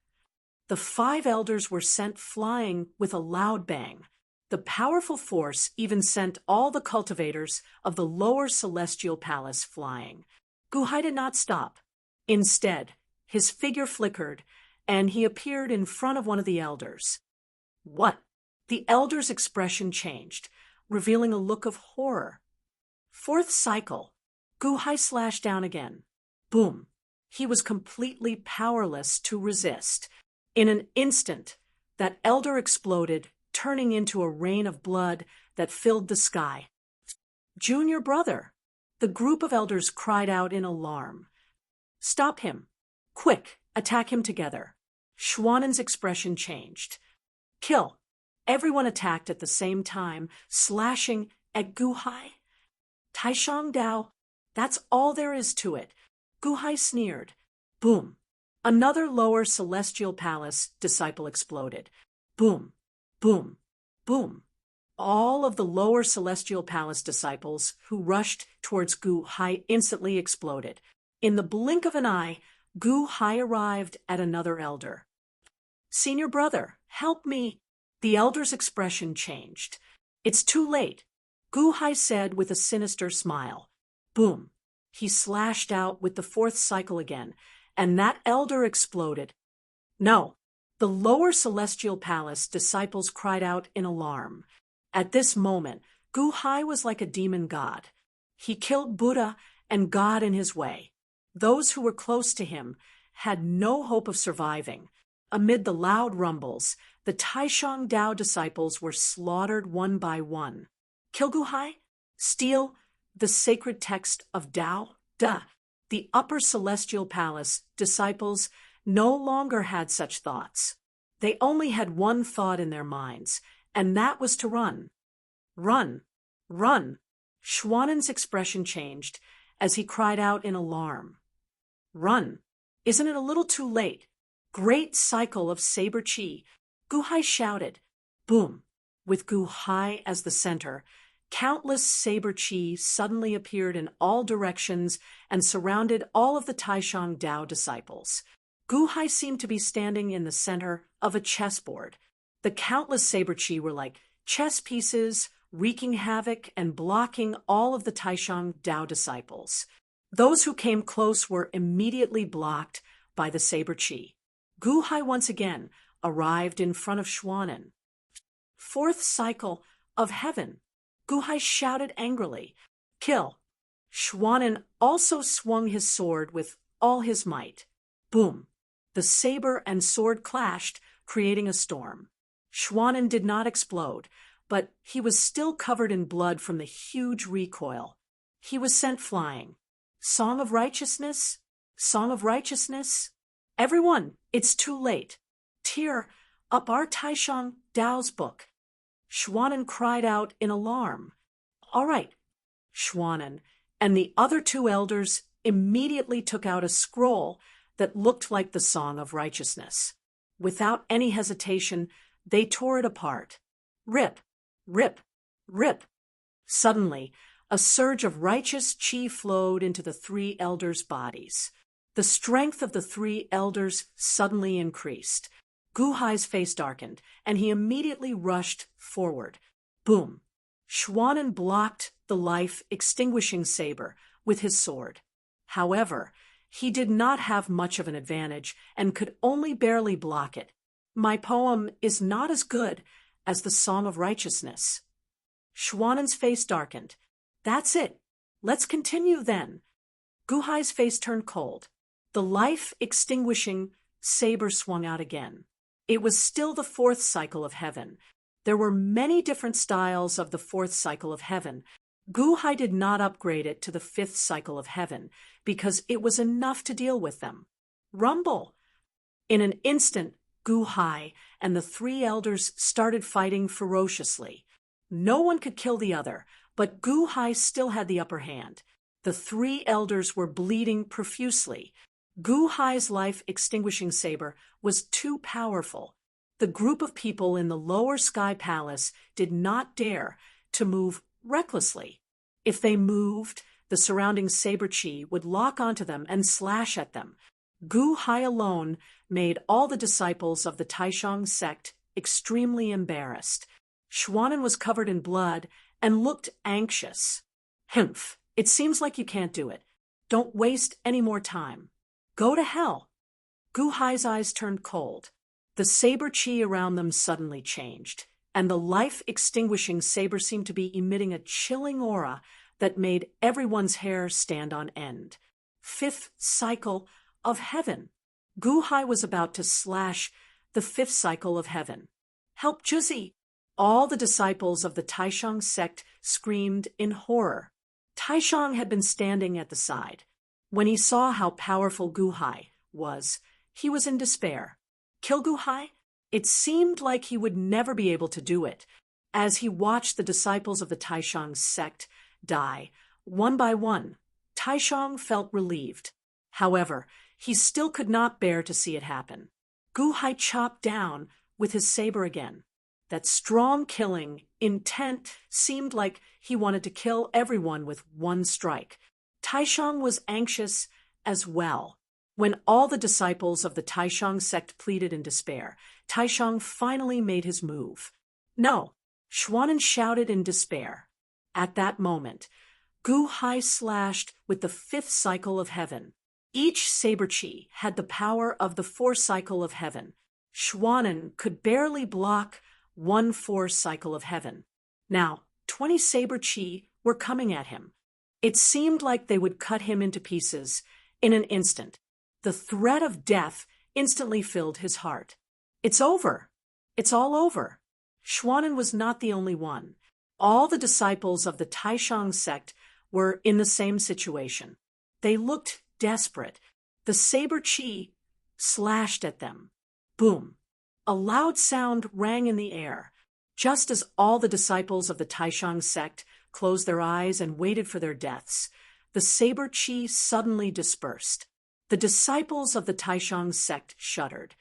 Speaker 1: The 5 elders were sent flying with a loud bang. The powerful force even sent all the cultivators of the lower celestial palace flying. Gu Hai did not stop. Instead, his figure flickered, and he appeared in front of one of the elders. What? The elder's expression changed, revealing a look of horror. 4th cycle. Gu Hai slashed down again. Boom! He was completely powerless to resist. In an instant, that elder exploded, turning into a rain of blood that filled the sky. Junior brother! The group of elders cried out in alarm. Stop him! Quick! Attack him together! Xuanan's expression changed. Kill! Everyone attacked at the same time, slashing at Gu Hai. Taishang Dao, that's all there is to it. Gu Hai sneered. Boom! Another lower celestial palace disciple exploded. Boom! Boom! Boom! All of the lower celestial palace disciples who rushed towards Gu Hai instantly exploded. In the blink of an eye, Gu Hai arrived at another elder. "Senior brother, help me!" The elder's expression changed. "It's too late," Gu Hai said with a sinister smile. Boom! He slashed out with the fourth cycle again, and that elder exploded. No! The lower celestial palace disciples cried out in alarm. At this moment, Gu Hai was like a demon god. He killed Buddha and God in his way. Those who were close to him had no hope of surviving. Amid the loud rumbles, the Taishang Dao disciples were slaughtered one by one. Kill Gu Hai? Steal the sacred text of Dao? Duh! The upper celestial palace disciples no longer had such thoughts. They only had one thought in their minds, and that was to run. Run! Run! Xuanen's expression changed as he cried out in alarm. Run! Isn't it a little too late? Great cycle of saber chi! Gu Hai shouted. Boom! With Gu Hai as the center, countless saber chi suddenly appeared in all directions and surrounded all of the Taishang Dao disciples. Gu Hai seemed to be standing in the center of a chessboard. The countless saber chi were like chess pieces, wreaking havoc and blocking all of the Taishang Dao disciples. Those who came close were immediately blocked by the saber chi. Gu Hai once again arrived in front of Xuanen. Fourth cycle of heaven, Gu Hai shouted angrily. Kill! Xuanen also swung his sword with all his might. Boom! The saber and sword clashed, creating a storm. Xuanen did not explode, but he was still covered in blood from the huge recoil. He was sent flying. Song of righteousness? Song of righteousness? Everyone, it's too late. Tear up our Taishang Dao's book. Xuanen cried out in alarm. All right, Xuanen and the other two elders immediately took out a scroll that looked like the Song of Righteousness. Without any hesitation, they tore it apart. Rip, rip, rip. Suddenly, a surge of righteous chi flowed into the three elders' bodies. The strength of the three elders suddenly increased. Gu Hai's face darkened, and he immediately rushed forward. Boom! Xuanen blocked the life-extinguishing saber with his sword. However, he did not have much of an advantage and could only barely block it. My poem is not as good as the Song of Righteousness. Xuanen's face darkened. That's it. Let's continue then. Gu Hai's face turned cold. The life-extinguishing saber swung out again. It was still the fourth cycle of heaven. There were many different styles of the fourth cycle of heaven. Gu Hai did not upgrade it to the fifth cycle of heaven because it was enough to deal with them. Rumble! In an instant, Gu Hai and the three elders started fighting ferociously. No one could kill the other, but Gu Hai still had the upper hand. The three elders were bleeding profusely. Gu Hai's life-extinguishing saber was too powerful. The group of people in the lower sky palace did not dare to move recklessly. If they moved, the surrounding saber chi would lock onto them and slash at them. Gu Hai alone made all the disciples of the Taishang sect extremely embarrassed. Xuanen was covered in blood and looked anxious. Humph, it seems like you can't do it. Don't waste any more time. Go to hell. Gu Hai's eyes turned cold. The saber chi around them suddenly changed, and the life-extinguishing saber seemed to be emitting a chilling aura that made everyone's hair stand on end. Fifth cycle of heaven. Gu Hai was about to slash the fifth cycle of heaven. Help Juzi! All the disciples of the Taishang sect screamed in horror. Taishang had been standing at the side. When he saw how powerful Gu Hai was, he was in despair. Kill Gu Hai? It seemed like he would never be able to do it. As he watched the disciples of the Taishang sect die, one by one, Taishang felt relieved. However, he still could not bear to see it happen. Gu Hai chopped down with his saber again. that strong killing intent seemed like he wanted to kill everyone with one strike. Taishang was anxious as well. When all the disciples of the Taishang sect pleaded in despair, Taishang finally made his move. No, Xuanan shouted in despair. At that moment, Gu Hai slashed with the 5th cycle of heaven. Each saber chi had the power of the 4th cycle of heaven. Xuanan could barely block 1/4 cycle of heaven. Now, 20 saber chi were coming at him. It seemed like they would cut him into pieces in an instant. The threat of death instantly filled his heart. It's over. It's all over. Xuanan was not the only one. All the disciples of the Taishang sect were in the same situation. They looked desperate. The saber chi slashed at them. Boom! A loud sound rang in the air. Just as all the disciples of the Taishang sect closed their eyes and waited for their deaths, the saber chi suddenly dispersed. The disciples of the Taishang sect shuddered.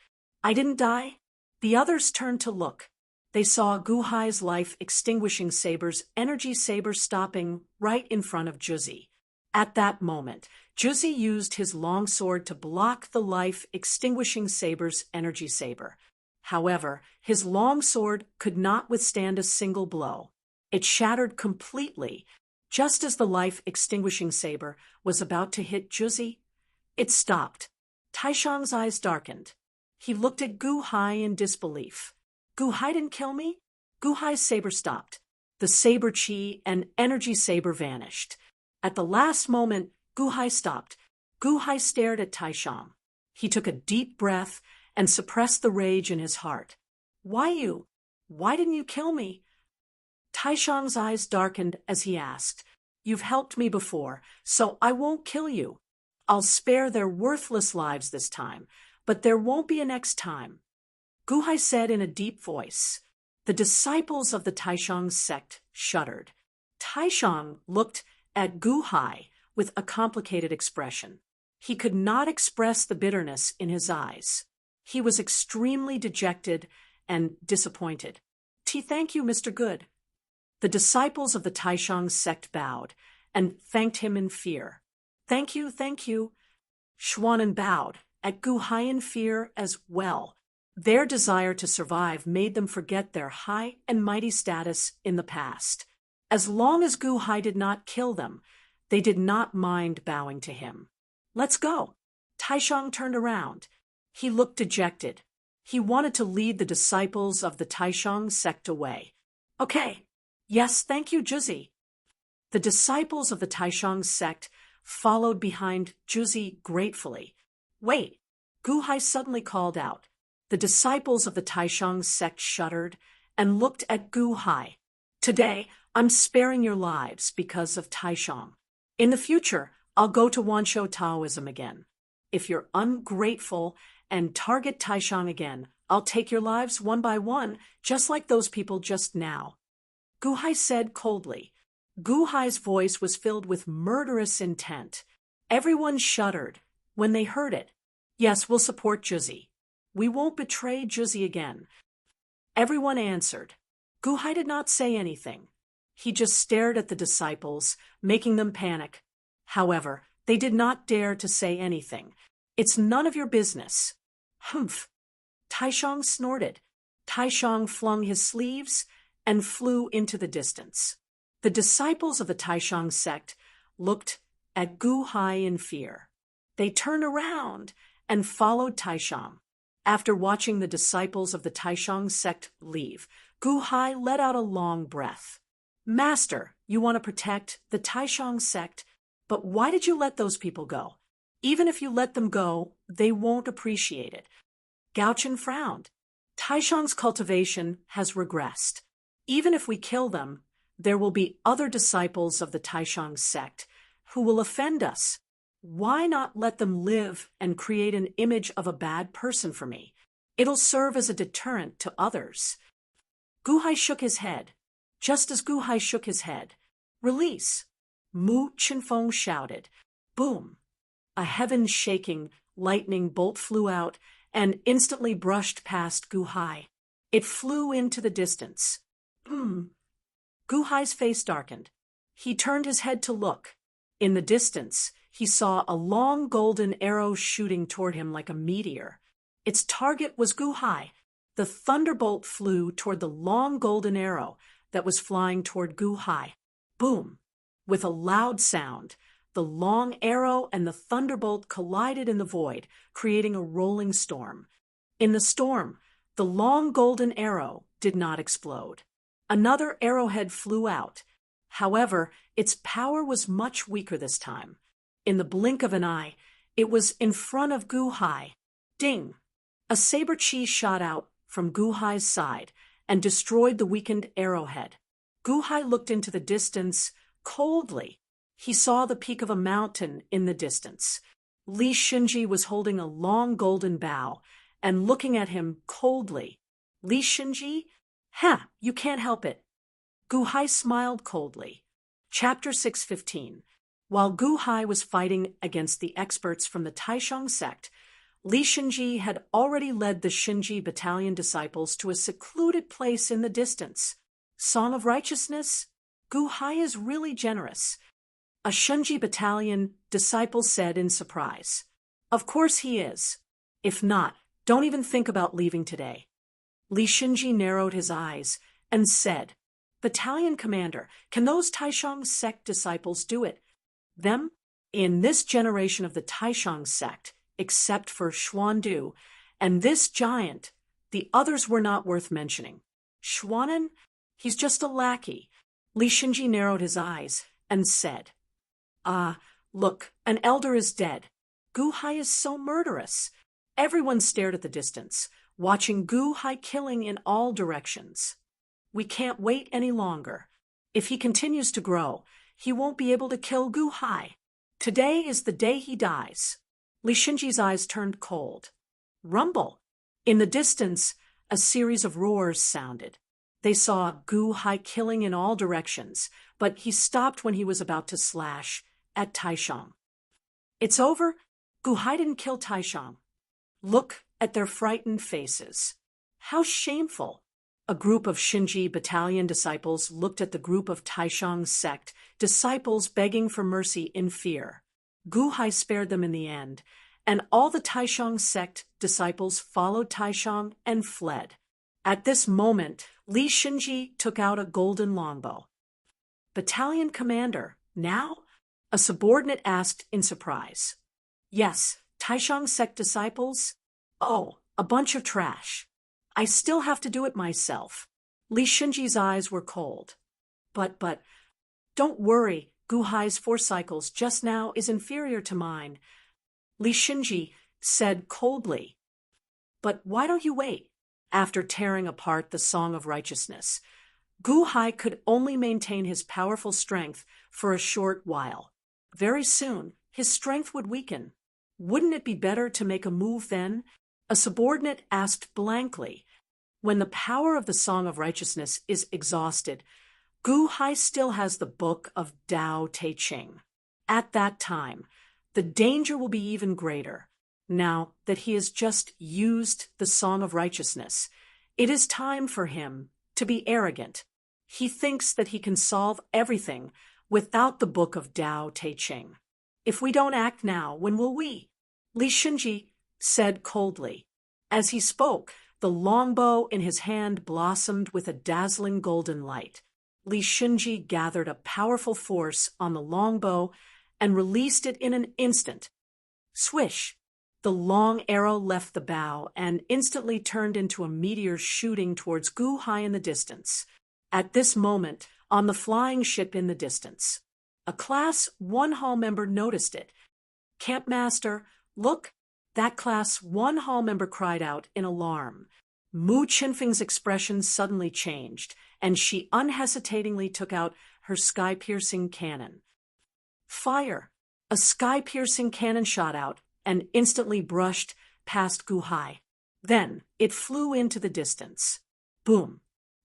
Speaker 1: I didn't die? The others turned to look. They saw Gu Hai's life-extinguishing saber's energy saber stopping right in front of Juzi. At that moment, Juzi used his long sword to block the life-extinguishing saber's energy saber. However, his long sword could not withstand a single blow. It shattered completely. Just as the life-extinguishing saber was about to hit Juzi, it stopped. Taishang's eyes darkened. He looked at Gu Hai in disbelief. Gu Hai didn't kill me? Gu Hai's saber stopped. The saber chi and energy saber vanished. At the last moment, Gu Hai stopped. Gu Hai stared at Taishang. He took a deep breath and suppressed the rage in his heart. Why you? Why didn't you kill me? Taishang's eyes darkened as he asked. You've helped me before, so I won't kill you. I'll spare their worthless lives this time, but there won't be a next time. Gu Hai said in a deep voice. The disciples of the Taishang sect shuddered. Taishang looked at Gu Hai with a complicated expression. He could not express the bitterness in his eyes. He was extremely dejected and disappointed. Thank you, Mr. Good. The disciples of the Taishang sect bowed and thanked him in fear. Thank you, thank you. Xuanan bowed at Gu Hai in fear as well. Their desire to survive made them forget their high and mighty status in the past. As long as Gu Hai did not kill them, they did not mind bowing to him. Let's go. Taishang turned around. He looked dejected. He wanted to lead the disciples of the Taishang sect away. Okay. Yes, thank you, Juzi. The disciples of the Taishang sect followed behind Juzi gratefully. Wait, Gu Hai suddenly called out. The disciples of the Taishang sect shuddered and looked at Gu Hai. Today, I'm sparing your lives because of Taishang. In the future, I'll go to Wanshou Taoism again. If you're ungrateful and target Taishang again, I'll take your lives one by one, just like those people just now. Gu Hai said coldly. Gu Hai's voice was filled with murderous intent. Everyone shuddered when they heard it. Yes, we'll support Juzi. We won't betray Juzi again. Everyone answered. Gu Hai did not say anything. He just stared at the disciples, making them panic. However, they did not dare to say anything. It's none of your business. Humph. Taishang snorted. Taishang flung his sleeves and flew into the distance. The disciples of the Taishang sect looked at Gu Hai in fear. They turned around and followed Taishang. After watching the disciples of the Taishang sect leave, Gu Hai let out a long breath. Master, you want to protect the Taishang sect, but why did you let those people go? Even if you let them go, they won't appreciate it. Gao Chen frowned. Taishang's cultivation has regressed. Even if we kill them, there will be other disciples of the Taishang sect who will offend us. Why not let them live and create an image of a bad person for me? It'll serve as a deterrent to others. Gu Hai shook his head. Just as Gu Hai shook his head, release! Mu Qinfeng shouted. Boom! A heaven-shaking lightning bolt flew out and instantly brushed past Gu Hai. It flew into the distance. Boom! Gu Hai's face darkened. He turned his head to look. In the distance, he saw a long golden arrow shooting toward him like a meteor. Its target was Gu Hai. The thunderbolt flew toward the long golden arrow that was flying toward Gu Hai. Boom! With a loud sound, the long arrow and the thunderbolt collided in the void, creating a rolling storm. In the storm, the long golden arrow did not explode. Another arrowhead flew out. However, its power was much weaker this time. In the blink of an eye, it was in front of Gu Hai. Ding! A saber chi shot out from Gu Hai's side and destroyed the weakened arrowhead. Gu Hai looked into the distance coldly. He saw the peak of a mountain in the distance. Li Xinji was holding a long golden bow and looking at him coldly. Li Xinji? Ha! You can't help it. Gu Hai smiled coldly. Chapter 615. While Gu Hai was fighting against the experts from the Taishang sect, Li Xinji had already led the Xinji battalion disciples to a secluded place in the distance. Song of Righteousness? Gu Hai is really generous. A Xinji battalion disciple said in surprise. Of course he is. If not, don't even think about leaving today. Li Xinji narrowed his eyes and said, Battalion commander, can those Taishang sect disciples do it? Them? In this generation of the Taishang sect, except for Xuandu and this giant, the others were not worth mentioning. Xuanan? He's just a lackey. Li Xinji narrowed his eyes and said, look, an elder is dead. Gu Hai is so murderous. Everyone stared at the distance, watching Gu Hai killing in all directions. We can't wait any longer. If he continues to grow, he won't be able to kill Gu Hai. Today is the day he dies. Li Xinji's eyes turned cold. Rumble! In the distance, a series of roars sounded. They saw Gu Hai killing in all directions, but he stopped when he was about to slash at Taishang. It's over. Gu Hai didn't kill Taishang. Look at their frightened faces. How shameful! A group of Xinji battalion disciples looked at the group of Taishang sect disciples begging for mercy in fear. Gu Hai spared them in the end, and all the Taishang sect disciples followed Taishang and fled. At this moment, Li Xinji took out a golden longbow. Battalion commander, now? A subordinate asked in surprise. Yes, Taishang sect disciples? Oh, a bunch of trash. I still have to do it myself. Li Xinji's eyes were cold. But, don't worry, Gu Hai's 4 cycles just now is inferior to mine. Li Xinji said coldly. But why don't you wait? After tearing apart the Song of Righteousness, Gu Hai could only maintain his powerful strength for a short while. Very soon, his strength would weaken. Wouldn't it be better to make a move then? A subordinate asked blankly. When the power of the Song of Righteousness is exhausted, Gu Hai still has the Book of Tao Te Ching. At that time, the danger will be even greater. Now that he has just used the Song of Righteousness, it is time for him to be arrogant. He thinks that he can solve everything without the Book of Tao Te Ching. If we don't act now, when will we? Li Xinji said coldly. As he spoke, the longbow in his hand blossomed with a dazzling golden light. Li Xinji gathered a powerful force on the longbow and released it in an instant. Swish! The long arrow left the bow and instantly turned into a meteor shooting towards Gu Hai in the distance. At this moment, on the flying ship in the distance, a Class 1 Hall member noticed it. Campmaster, look! That Class 1 Hall member cried out in alarm. Mu Qinfeng's expression suddenly changed, and she unhesitatingly took out her sky-piercing cannon. Fire! A sky-piercing cannon shot out and instantly brushed past Gu Hai. Then it flew into the distance. Boom!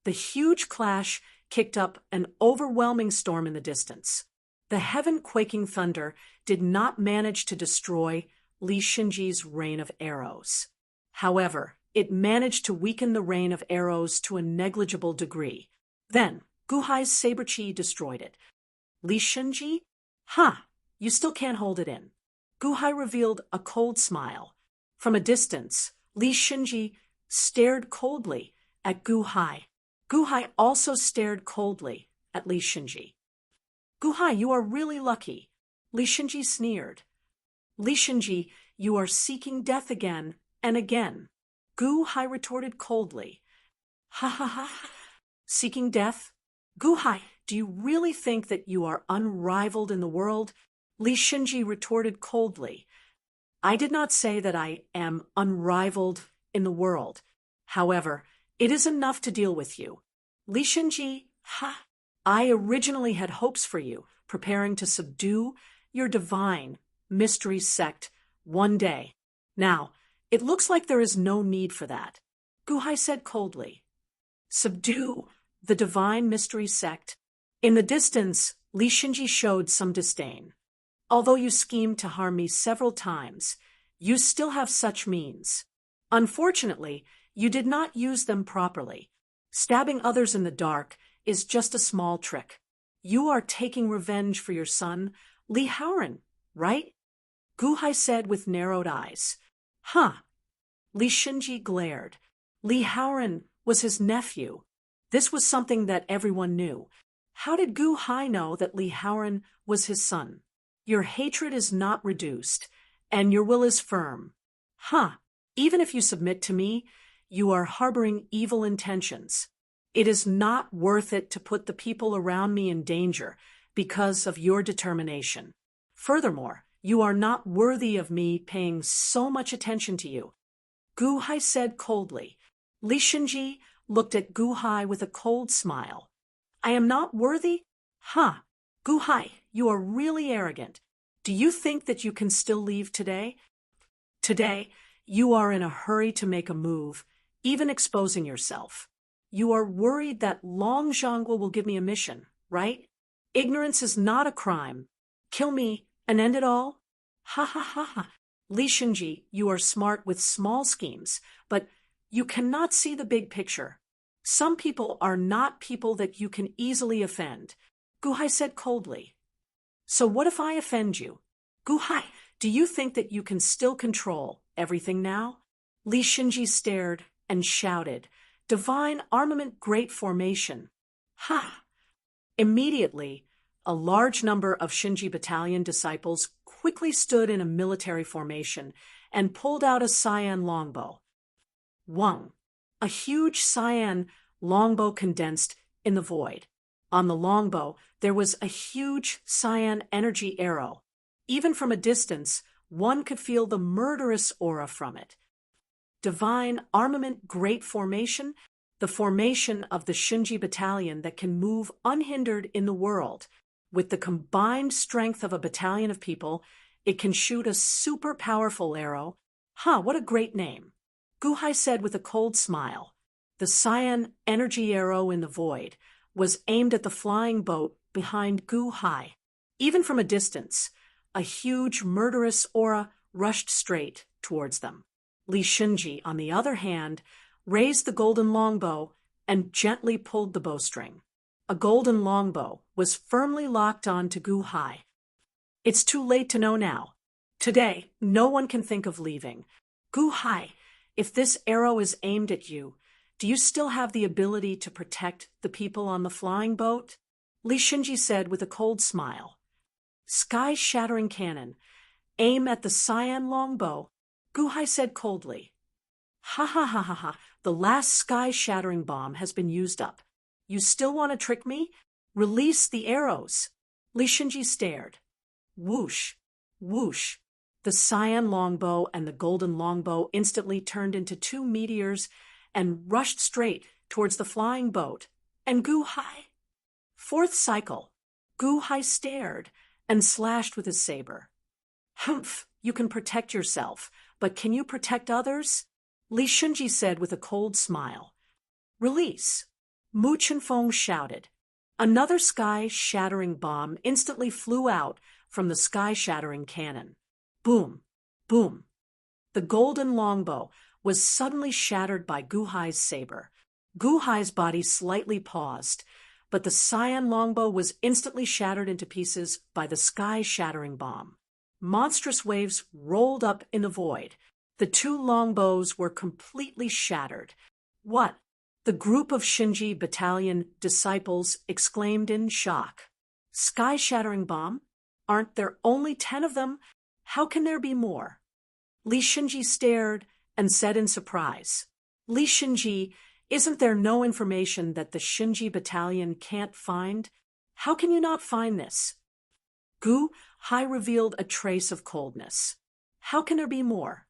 Speaker 1: The huge clash kicked up an overwhelming storm in the distance. The heaven-quaking thunder did not manage to destroy Li Xinji's rain of arrows. However, it managed to weaken the rain of arrows to a negligible degree. Then, Gu Hai's saber chi destroyed it. Li Shunji? Ha! You still can't hold it in. Gu Hai revealed a cold smile. From a distance, Li Shunji stared coldly at Gu Hai. Gu Hai also stared coldly at Li Shunji. Gu Hai, you are really lucky. Li Shunji sneered. Li Shunji, you are seeking death again and again. Gu Hai retorted coldly. Ha ha ha. Seeking death? Gu Hai, do you really think that you are unrivaled in the world? Li Shunji retorted coldly. I did not say that I am unrivaled in the world. However, it is enough to deal with you. Li Shunji, ha! I originally had hopes for you, preparing to subdue your divine mystery sect one day. Now, it looks like there is no need for that. Gu Hai said coldly. Subdue the divine mystery sect? In the distance, Li Shunji showed some disdain. Although you schemed to harm me several times, you still have such means. Unfortunately, you did not use them properly. Stabbing others in the dark is just a small trick. You are taking revenge for your son, Li Haoran, right? Gu Hai said with narrowed eyes. Huh. Li Shunji glared. Li Haoran was his nephew. This was something that everyone knew. How did Gu Hai know that Li Haoran was his son? Your hatred is not reduced, and your will is firm. Huh. Even if you submit to me, you are harboring evil intentions. It is not worth it to put the people around me in danger because of your determination. Furthermore, you are not worthy of me paying so much attention to you. Gu Hai said coldly. Li Shunji looked at Gu Hai with a cold smile. I am not worthy? Huh. Gu Hai, you are really arrogant. Do you think that you can still leave today? Today, you are in a hurry to make a move, even exposing yourself. You are worried that Long Zhangguo will give me a mission, right? Ignorance is not a crime. Kill me and end it all? Ha ha ha ha. Li Shunji, you are smart with small schemes, but you cannot see the big picture. Some people are not people that you can easily offend. Gu Hai said coldly. So what if I offend you? Gu Hai, do you think that you can still control everything now? Li Shunji stared and shouted, Divine Armament Great Formation. Ha! Immediately, a large number of Shinji Battalion disciples quickly stood in a military formation and pulled out a cyan longbow. Wang, a huge cyan longbow condensed in the void. On the longbow, there was a huge cyan energy arrow. Even from a distance, one could feel the murderous aura from it. Divine Armament Great Formation, the formation of the Shinji Battalion that can move unhindered in the world. With the combined strength of a battalion of people, it can shoot a super powerful arrow. Huh, what a great name. Gu Hai said with a cold smile. The cyan energy arrow in the void was aimed at the flying boat behind Gu Hai. Even from a distance, a huge murderous aura rushed straight towards them. Li Shunji, on the other hand, raised the golden longbow and gently pulled the bowstring. A golden longbow was firmly locked on to Gu Hai. It's too late to know now. Today, no one can think of leaving. Gu Hai, if this arrow is aimed at you, do you still have the ability to protect the people on the flying boat? Li Shunji said with a cold smile. Sky-shattering cannon. Aim at the cyan longbow. Gu Hai said coldly. Ha ha ha ha ha, the last sky-shattering bomb has been used up. You still want to trick me? Release the arrows. Li Shunji stared. Whoosh, whoosh. The cyan longbow and the golden longbow instantly turned into two meteors and rushed straight towards the flying boat and Gu Hai. Fourth cycle. Gu Hai stared and slashed with his saber. Humph, you can protect yourself, but can you protect others? Li Shunji said with a cold smile. Release. Mu Chenfeng shouted. Another sky-shattering bomb instantly flew out from the sky-shattering cannon. Boom, boom. The golden longbow was suddenly shattered by Guhai's saber. Guhai's body slightly paused, but the cyan longbow was instantly shattered into pieces by the sky-shattering bomb. Monstrous waves rolled up in the void. The two longbows were completely shattered. What? The group of Shinji Battalion disciples exclaimed in shock. Sky-shattering bomb? Aren't there only 10 of them? How can there be more? Li Shinji stared and said in surprise, Li Shinji, isn't there no information that the Shinji Battalion can't find? How can you not find this? Gu Hai revealed a trace of coldness. How can there be more?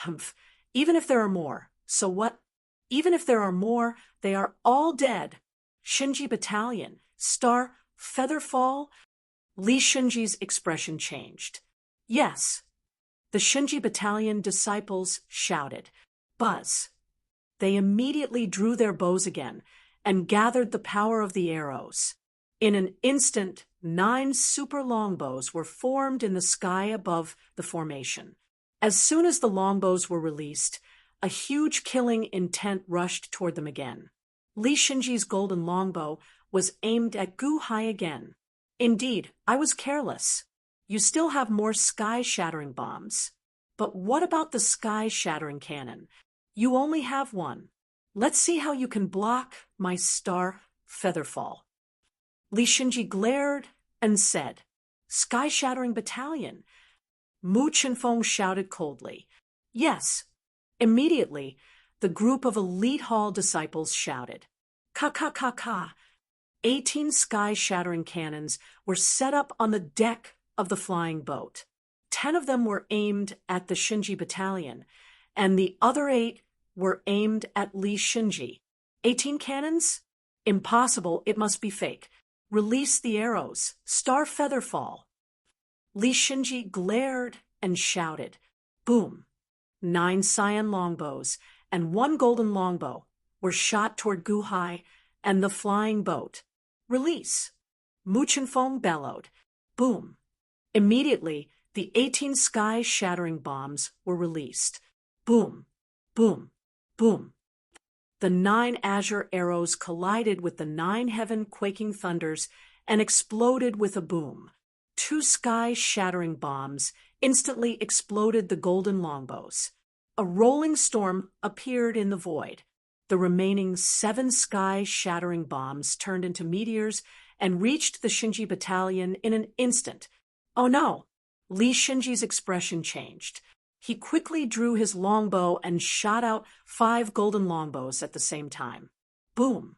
Speaker 1: Humph, even if there are more, so what? Even if there are more, they are all dead. Shinji Battalion, Star, Featherfall? Li Shinji's expression changed. Yes. The Shinji Battalion disciples shouted. Buzz. They immediately drew their bows again and gathered the power of the arrows. In an instant, 9 super longbows were formed in the sky above the formation. As soon as the longbows were released, a huge killing intent rushed toward them again. Li Shinji's golden longbow was aimed at Gu Hai again. Indeed, I was careless. You still have more sky-shattering bombs. But what about the sky-shattering cannon? You only have one. Let's see how you can block my star Featherfall. Li Shinji glared and said, Sky-shattering battalion. Mu Chenfeng shouted coldly. Yes. Immediately, the group of elite hall disciples shouted. Ka. 18 sky-shattering cannons were set up on the deck of the flying boat. 10 of them were aimed at the Shinji Battalion, and the other 8 were aimed at Li Shinji. 18 cannons? Impossible, it must be fake. Release the arrows. Star Featherfall. Li Shinji glared and shouted. Boom. 9 cyan longbows and 1 golden longbow were shot toward Gu Hai and the flying boat. Release. Mu Chenfeng bellowed. Boom. Immediately, the 18 sky-shattering bombs were released. Boom. Boom. Boom. The 9 azure arrows collided with the 9 heaven-quaking thunders and exploded with a boom. 2 sky-shattering bombs instantly exploded the golden longbows. A rolling storm appeared in the void. The remaining 7 sky-shattering bombs turned into meteors and reached the Shinji Battalion in an instant. Oh no! Li Shinji's expression changed. He quickly drew his longbow and shot out 5 golden longbows at the same time. Boom!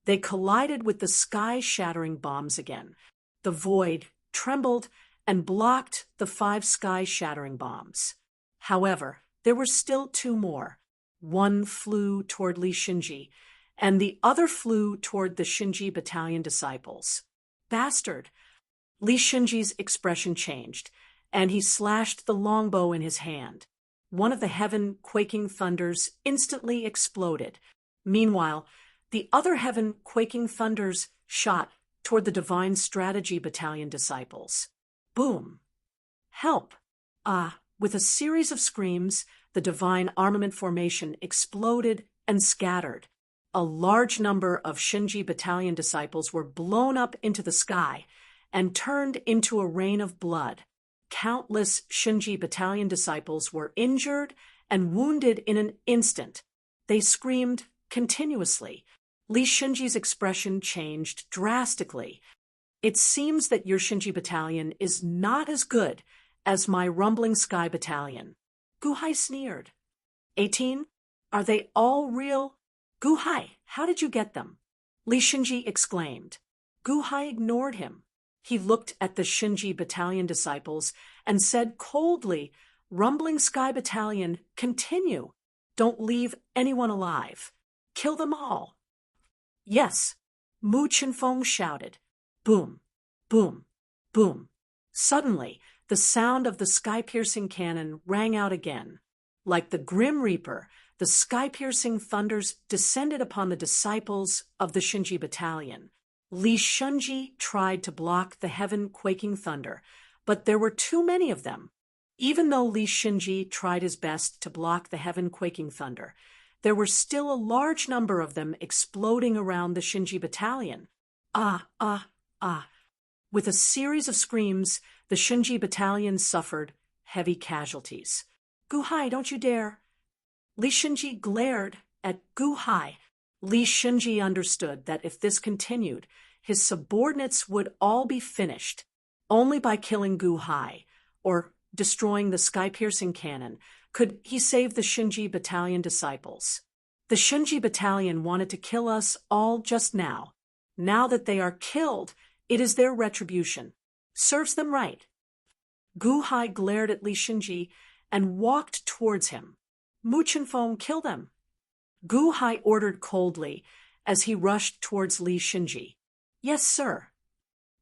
Speaker 1: They collided with the sky-shattering bombs again. The void trembled and blocked the 5 sky-shattering bombs. However, there were still 2 more. One flew toward Li Shinji, and the other flew toward the Shinji Battalion disciples. Bastard! Li Shinji's expression changed, and he slashed the longbow in his hand. One of the heaven-quaking thunders instantly exploded. Meanwhile, the other heaven-quaking thunders shot toward the Divine Strategy Battalion disciples. Boom! Help! With a series of screams, the Divine Armament Formation exploded and scattered. A large number of Shinji Battalion disciples were blown up into the sky and turned into a rain of blood. Countless Shinji Battalion disciples were injured and wounded in an instant. They screamed continuously. Li Shinji's expression changed drastically. It seems that your Shinji Battalion is not as good as my Rumbling Sky Battalion. Gu Hai sneered. 18? Are they all real? Gu Hai, how did you get them? Li Shinji exclaimed. Gu Hai ignored him. He looked at the Shinji Battalion disciples and said coldly, Rumbling Sky Battalion, continue. Don't leave anyone alive. Kill them all. Yes, Mu Chenfeng shouted. Boom, boom, boom. Suddenly, the sound of the sky-piercing cannon rang out again. Like the Grim Reaper, the sky-piercing thunders descended upon the disciples of the Shinji Battalion. Li Shinji tried to block the heaven-quaking thunder, but there were too many of them. Even though Li Shinji tried his best to block the heaven-quaking thunder, there were still a large number of them exploding around the Shinji battalion. Ah, ah, ah. With a series of screams, the Shinji battalion suffered heavy casualties. "Guhai, don't you dare!" Li Shinji glared at Guhai. Li Shinji understood that if this continued, his subordinates would all be finished. Only by killing Guhai, or destroying the sky-piercing cannon, could he save the Shinji battalion disciples. The Shinji battalion wanted to kill us all just now. Now that they are killed, it is their retribution. Serves them right. Guhai glared at Li Shinji and walked towards him. "Mu Chenfeng, kill them." Guhai ordered coldly as he rushed towards Li Shinji. "Yes, sir."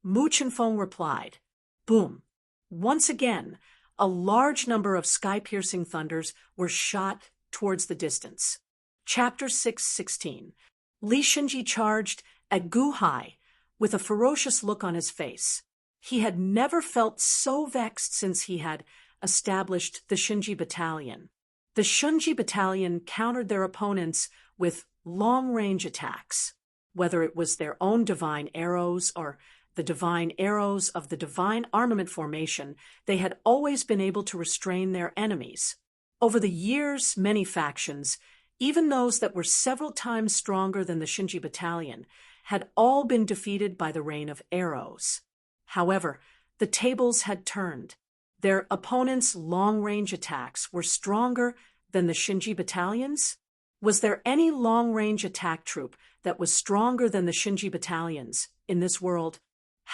Speaker 1: Mu Chenfeng replied. Boom. Once again, a large number of sky-piercing thunders were shot towards the distance. Chapter 6:16. Li Shinji charged at Guhai with a ferocious look on his face. He had never felt so vexed since he had established the Shinji battalion. The Shinji battalion countered their opponents with long-range attacks, whether it was their own divine arrows or the divine arrows of the divine armament formation. They had always been able to restrain their enemies. Over the years, many factions, even those that were several times stronger than the Shinji battalion, had all been defeated by the rain of arrows. However, the tables had turned. Their opponents' long-range attacks were stronger than the Shinji battalions? Was there any long-range attack troop that was stronger than the Shinji battalions in this world?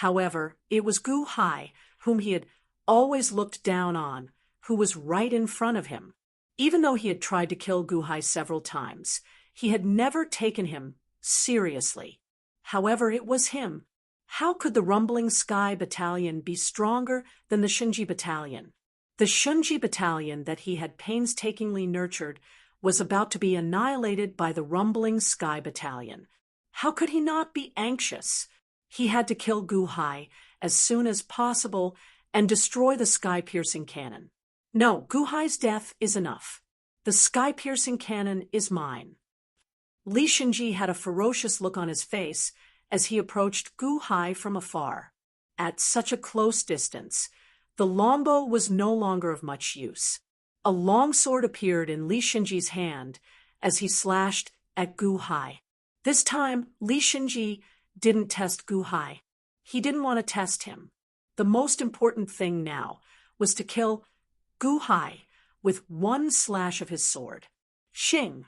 Speaker 1: However, it was Guhai, whom he had always looked down on, who was right in front of him. Even though he had tried to kill Guhai several times, he had never taken him seriously. However, it was him. How could the Rumbling Sky Battalion be stronger than the Shinji Battalion? The Shinji Battalion that he had painstakingly nurtured was about to be annihilated by the Rumbling Sky Battalion. How could he not be anxious? He had to kill Guhai as soon as possible and destroy the sky-piercing cannon. No, Guhai's death is enough. The sky-piercing cannon is mine. Li Shinji had a ferocious look on his face as he approached Guhai from afar. At such a close distance, the longbow was no longer of much use. A long sword appeared in Li Shinji's hand as he slashed at Guhai. This time, Li Shinji didn't test Guhai. He didn't want to test him. The most important thing now was to kill Guhai with one slash of his sword. Shing!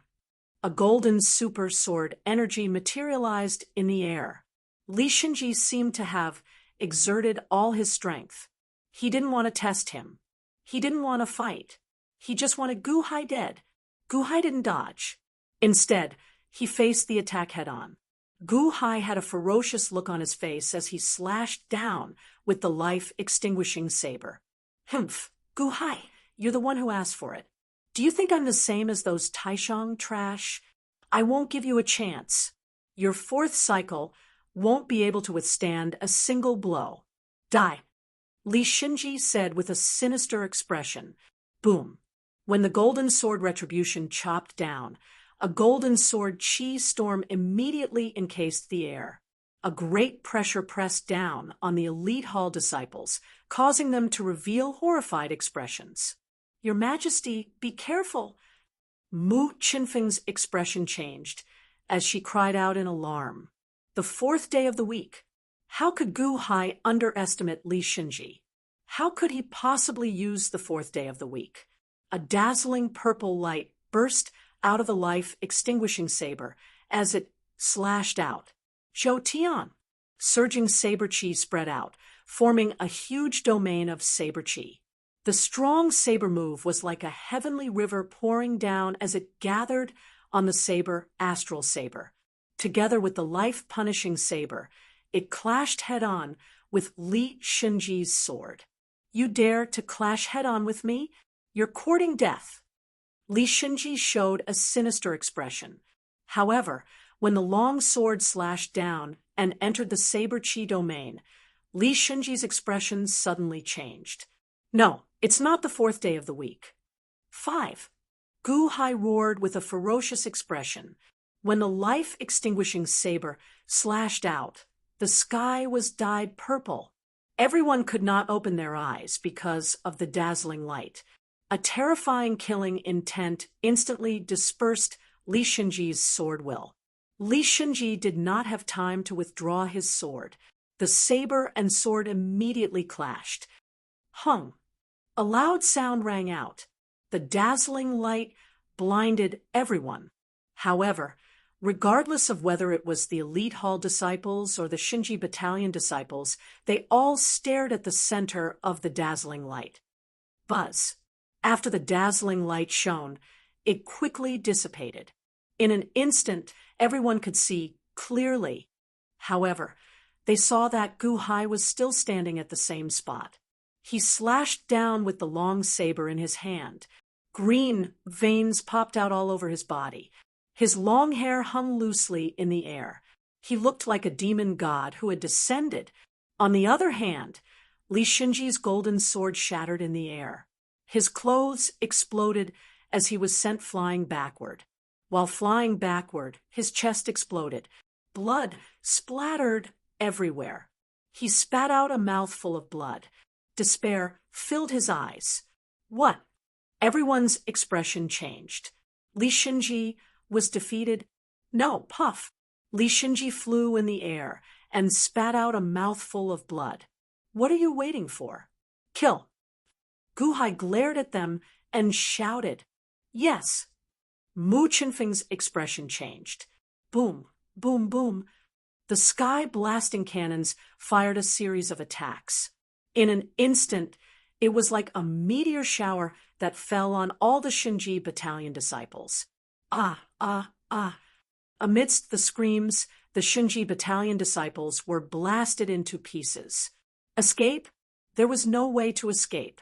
Speaker 1: A golden super sword energy materialized in the air. Li Shinji seemed to have exerted all his strength. He didn't want to test him. He didn't want to fight. He just wanted Guhai dead. Guhai didn't dodge. Instead, he faced the attack head-on. Guhai had a ferocious look on his face as he slashed down with the life-extinguishing saber. "Humph, Guhai, you're the one who asked for it. Do you think I'm the same as those Taishang trash? I won't give you a chance. Your fourth cycle won't be able to withstand a single blow. Die," Li Shinji said with a sinister expression. Boom. When the golden sword retribution chopped down, a golden sword chi storm immediately encased the air. A great pressure pressed down on the elite hall disciples, causing them to reveal horrified expressions. "Your Majesty, be careful." Mu Chenfeng's expression changed as she cried out in alarm. The fourth day of the week. How could Guhai underestimate Li Shinji? How could he possibly use the fourth day of the week? A dazzling purple light burst out of the life-extinguishing saber as it slashed out. Zhou Tian. Surging saber chi spread out, forming a huge domain of saber chi. The strong saber move was like a heavenly river pouring down as it gathered on the saber, astral saber. Together with the life-punishing saber, it clashed head-on with Li Shinji's sword. "You dare to clash head-on with me? You're courting death." Li Shinji showed a sinister expression. However, when the long sword slashed down and entered the saber chi domain, Li Shinji's expression suddenly changed. "No, It's not the fourth day of the week. 5. Gu Hai roared with a ferocious expression. When the life-extinguishing saber slashed out, the sky was dyed purple. Everyone could not open their eyes because of the dazzling light. A terrifying killing intent instantly dispersed Li Shenji's sword will. Li Shenji did not have time to withdraw his sword. The saber and sword immediately clashed. Hung. A loud sound rang out. The dazzling light blinded everyone. However, regardless of whether it was the elite hall disciples or the Shinji battalion disciples, they all stared at the center of the dazzling light. Buzz. After the dazzling light shone, it quickly dissipated. In an instant, everyone could see clearly. However, they saw that Gu Hai was still standing at the same spot. He slashed down with the long saber in his hand. Green veins popped out all over his body. His long hair hung loosely in the air. He looked like a demon god who had descended. On the other hand, Li Shinji's golden sword shattered in the air. His clothes exploded as he was sent flying backward. While flying backward, his chest exploded. Blood splattered everywhere. He spat out a mouthful of blood. Despair filled his eyes. What? Everyone's expression changed. Li Shinji was defeated. No, puff. Li Shinji flew in the air and spat out a mouthful of blood. What are you waiting for? Kill. Gu Hai glared at them and shouted, Yes. Mu Qinfeng's expression changed. Boom, boom, boom. The sky-blasting cannons fired a series of attacks. In an instant, it was like a meteor shower that fell on all the Shinji battalion disciples. Ah, ah, ah. Amidst the screams, the Shinji battalion disciples were blasted into pieces. Escape? There was no way to escape.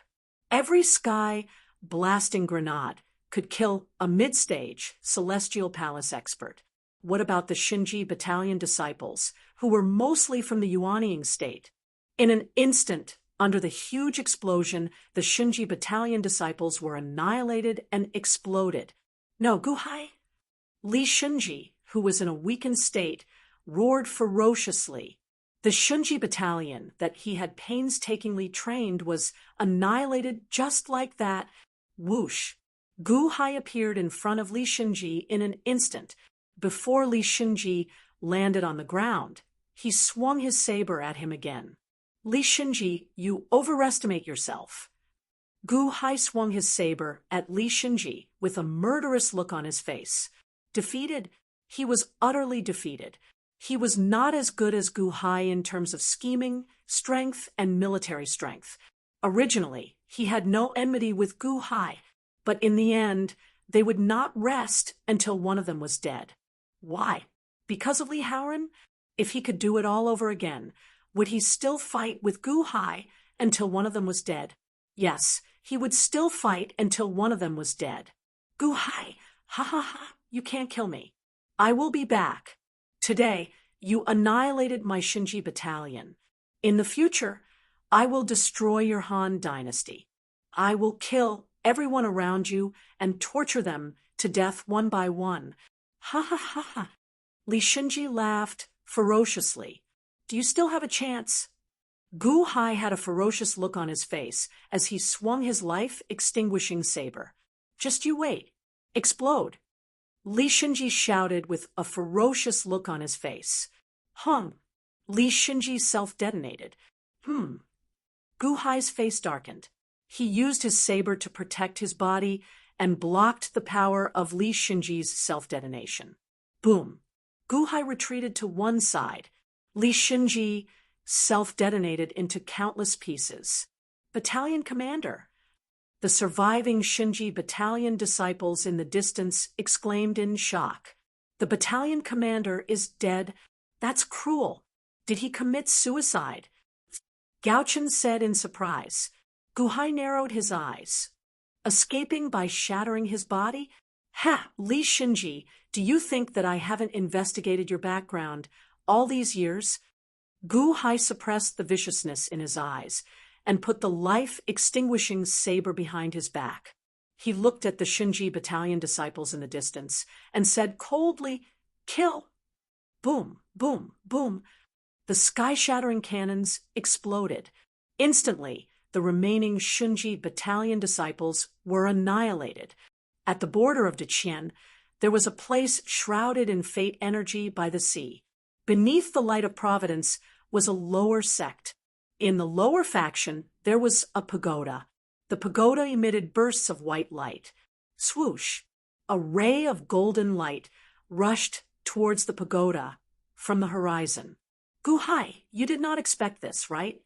Speaker 1: Every sky-blasting grenade could kill a mid-stage Celestial Palace expert. What about the Shinji battalion disciples, who were mostly from the Yuanying state? In an instant, under the huge explosion, the Shinji battalion disciples were annihilated and exploded. No, Gu Hai? Li Shinji, who was in a weakened state, roared ferociously. The Shinji battalion that he had painstakingly trained was annihilated just like that. Whoosh! Gu Hai appeared in front of Li Shinji in an instant. Before Li Shinji landed on the ground, he swung his saber at him again. Li Shinji, you overestimate yourself. Gu Hai swung his saber at Li Shinji with a murderous look on his face. Defeated? He was utterly defeated. He was not as good as Gu Hai in terms of scheming, strength, and military strength. Originally, he had no enmity with Gu Hai, but in the end, they would not rest until one of them was dead. Why? Because of Li Haoren? If he could do it all over again, would he still fight with Gu Hai until one of them was dead? Yes, he would still fight until one of them was dead. Gu Hai, ha ha ha, you can't kill me. I will be back. Today, you annihilated my Shinji battalion. In the future, I will destroy your Han dynasty. I will kill everyone around you and torture them to death one by one. Ha ha ha ha. Li Shinji laughed ferociously. Do you still have a chance? Gu Hai had a ferocious look on his face as he swung his life-extinguishing saber. Just you wait. Explode. Li Shinji shouted with a ferocious look on his face. Hum. Li Shinji self-detonated. Gu Hai's face darkened. He used his saber to protect his body and blocked the power of Li Shinji's self-detonation. Boom. Gu Hai retreated to one side. Li Shinji self-detonated into countless pieces. Battalion commander. The surviving Shinji battalion disciples in the distance exclaimed in shock. The battalion commander is dead. That's cruel. Did he commit suicide? Gaochen said in surprise. Gu Hai narrowed his eyes. Escaping by shattering his body? Ha! Li Shinji, do you think that I haven't investigated your background all these years? Gu Hai suppressed the viciousness in his eyes and put the life-extinguishing saber behind his back. He looked at the Shinji battalion disciples in the distance and said coldly, "Kill!" Boom, boom, boom. The sky-shattering cannons exploded. Instantly, the remaining Shinji battalion disciples were annihilated. At the border of Deqian, there was a place shrouded in fate energy by the sea. Beneath the light of providence was a lower sect. In the lower faction, there was a pagoda. The pagoda emitted bursts of white light. Swoosh! A ray of golden light rushed towards the pagoda from the horizon. Guhai, you did not expect this, right?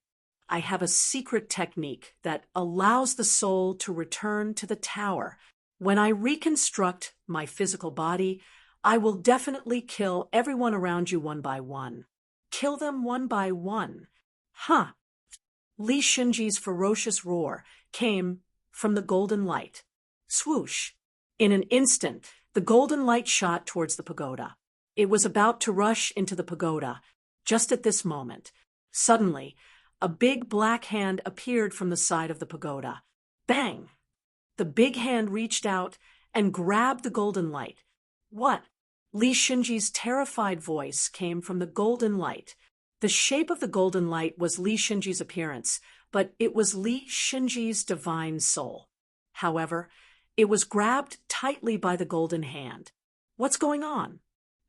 Speaker 1: I have a secret technique that allows the soul to return to the tower. When I reconstruct my physical body, I will definitely kill everyone around you one by one. Kill them one by one. Huh. Li Shinji's ferocious roar came from the golden light. Swoosh! In an instant, the golden light shot towards the pagoda. It was about to rush into the pagoda. Just at this moment, suddenly, a big black hand appeared from the side of the pagoda. Bang! The big hand reached out and grabbed the golden light. What? Li Shinji's terrified voice came from the golden light. The shape of the golden light was Li Shinji's appearance, but it was Li Shinji's divine soul. However, it was grabbed tightly by the golden hand. What's going on?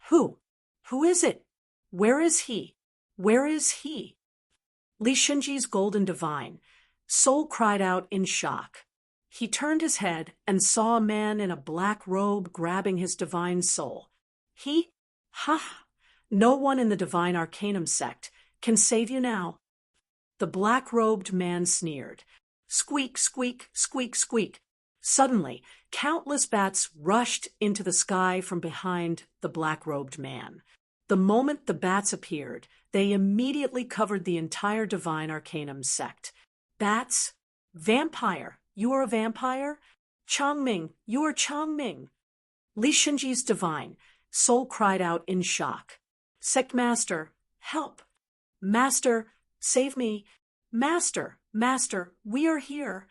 Speaker 1: Who? Who is it? Where is he? Where is he? Li Shinji's golden divine soul cried out in shock. He turned his head and saw a man in a black robe grabbing his divine soul. He? Ha! No one in the divine arcanum sect can save you now. The black-robed man sneered. Squeak, squeak, squeak, squeak. Suddenly, countless bats rushed into the sky from behind the black-robed man. The moment the bats appeared, they immediately covered the entire divine arcanum sect. Bats? Vampire! You are a vampire? Changming! You are Changming! Li Shinji's divine soul cried out in shock. Sect Master, help! Master, save me! Master, Master, we are here!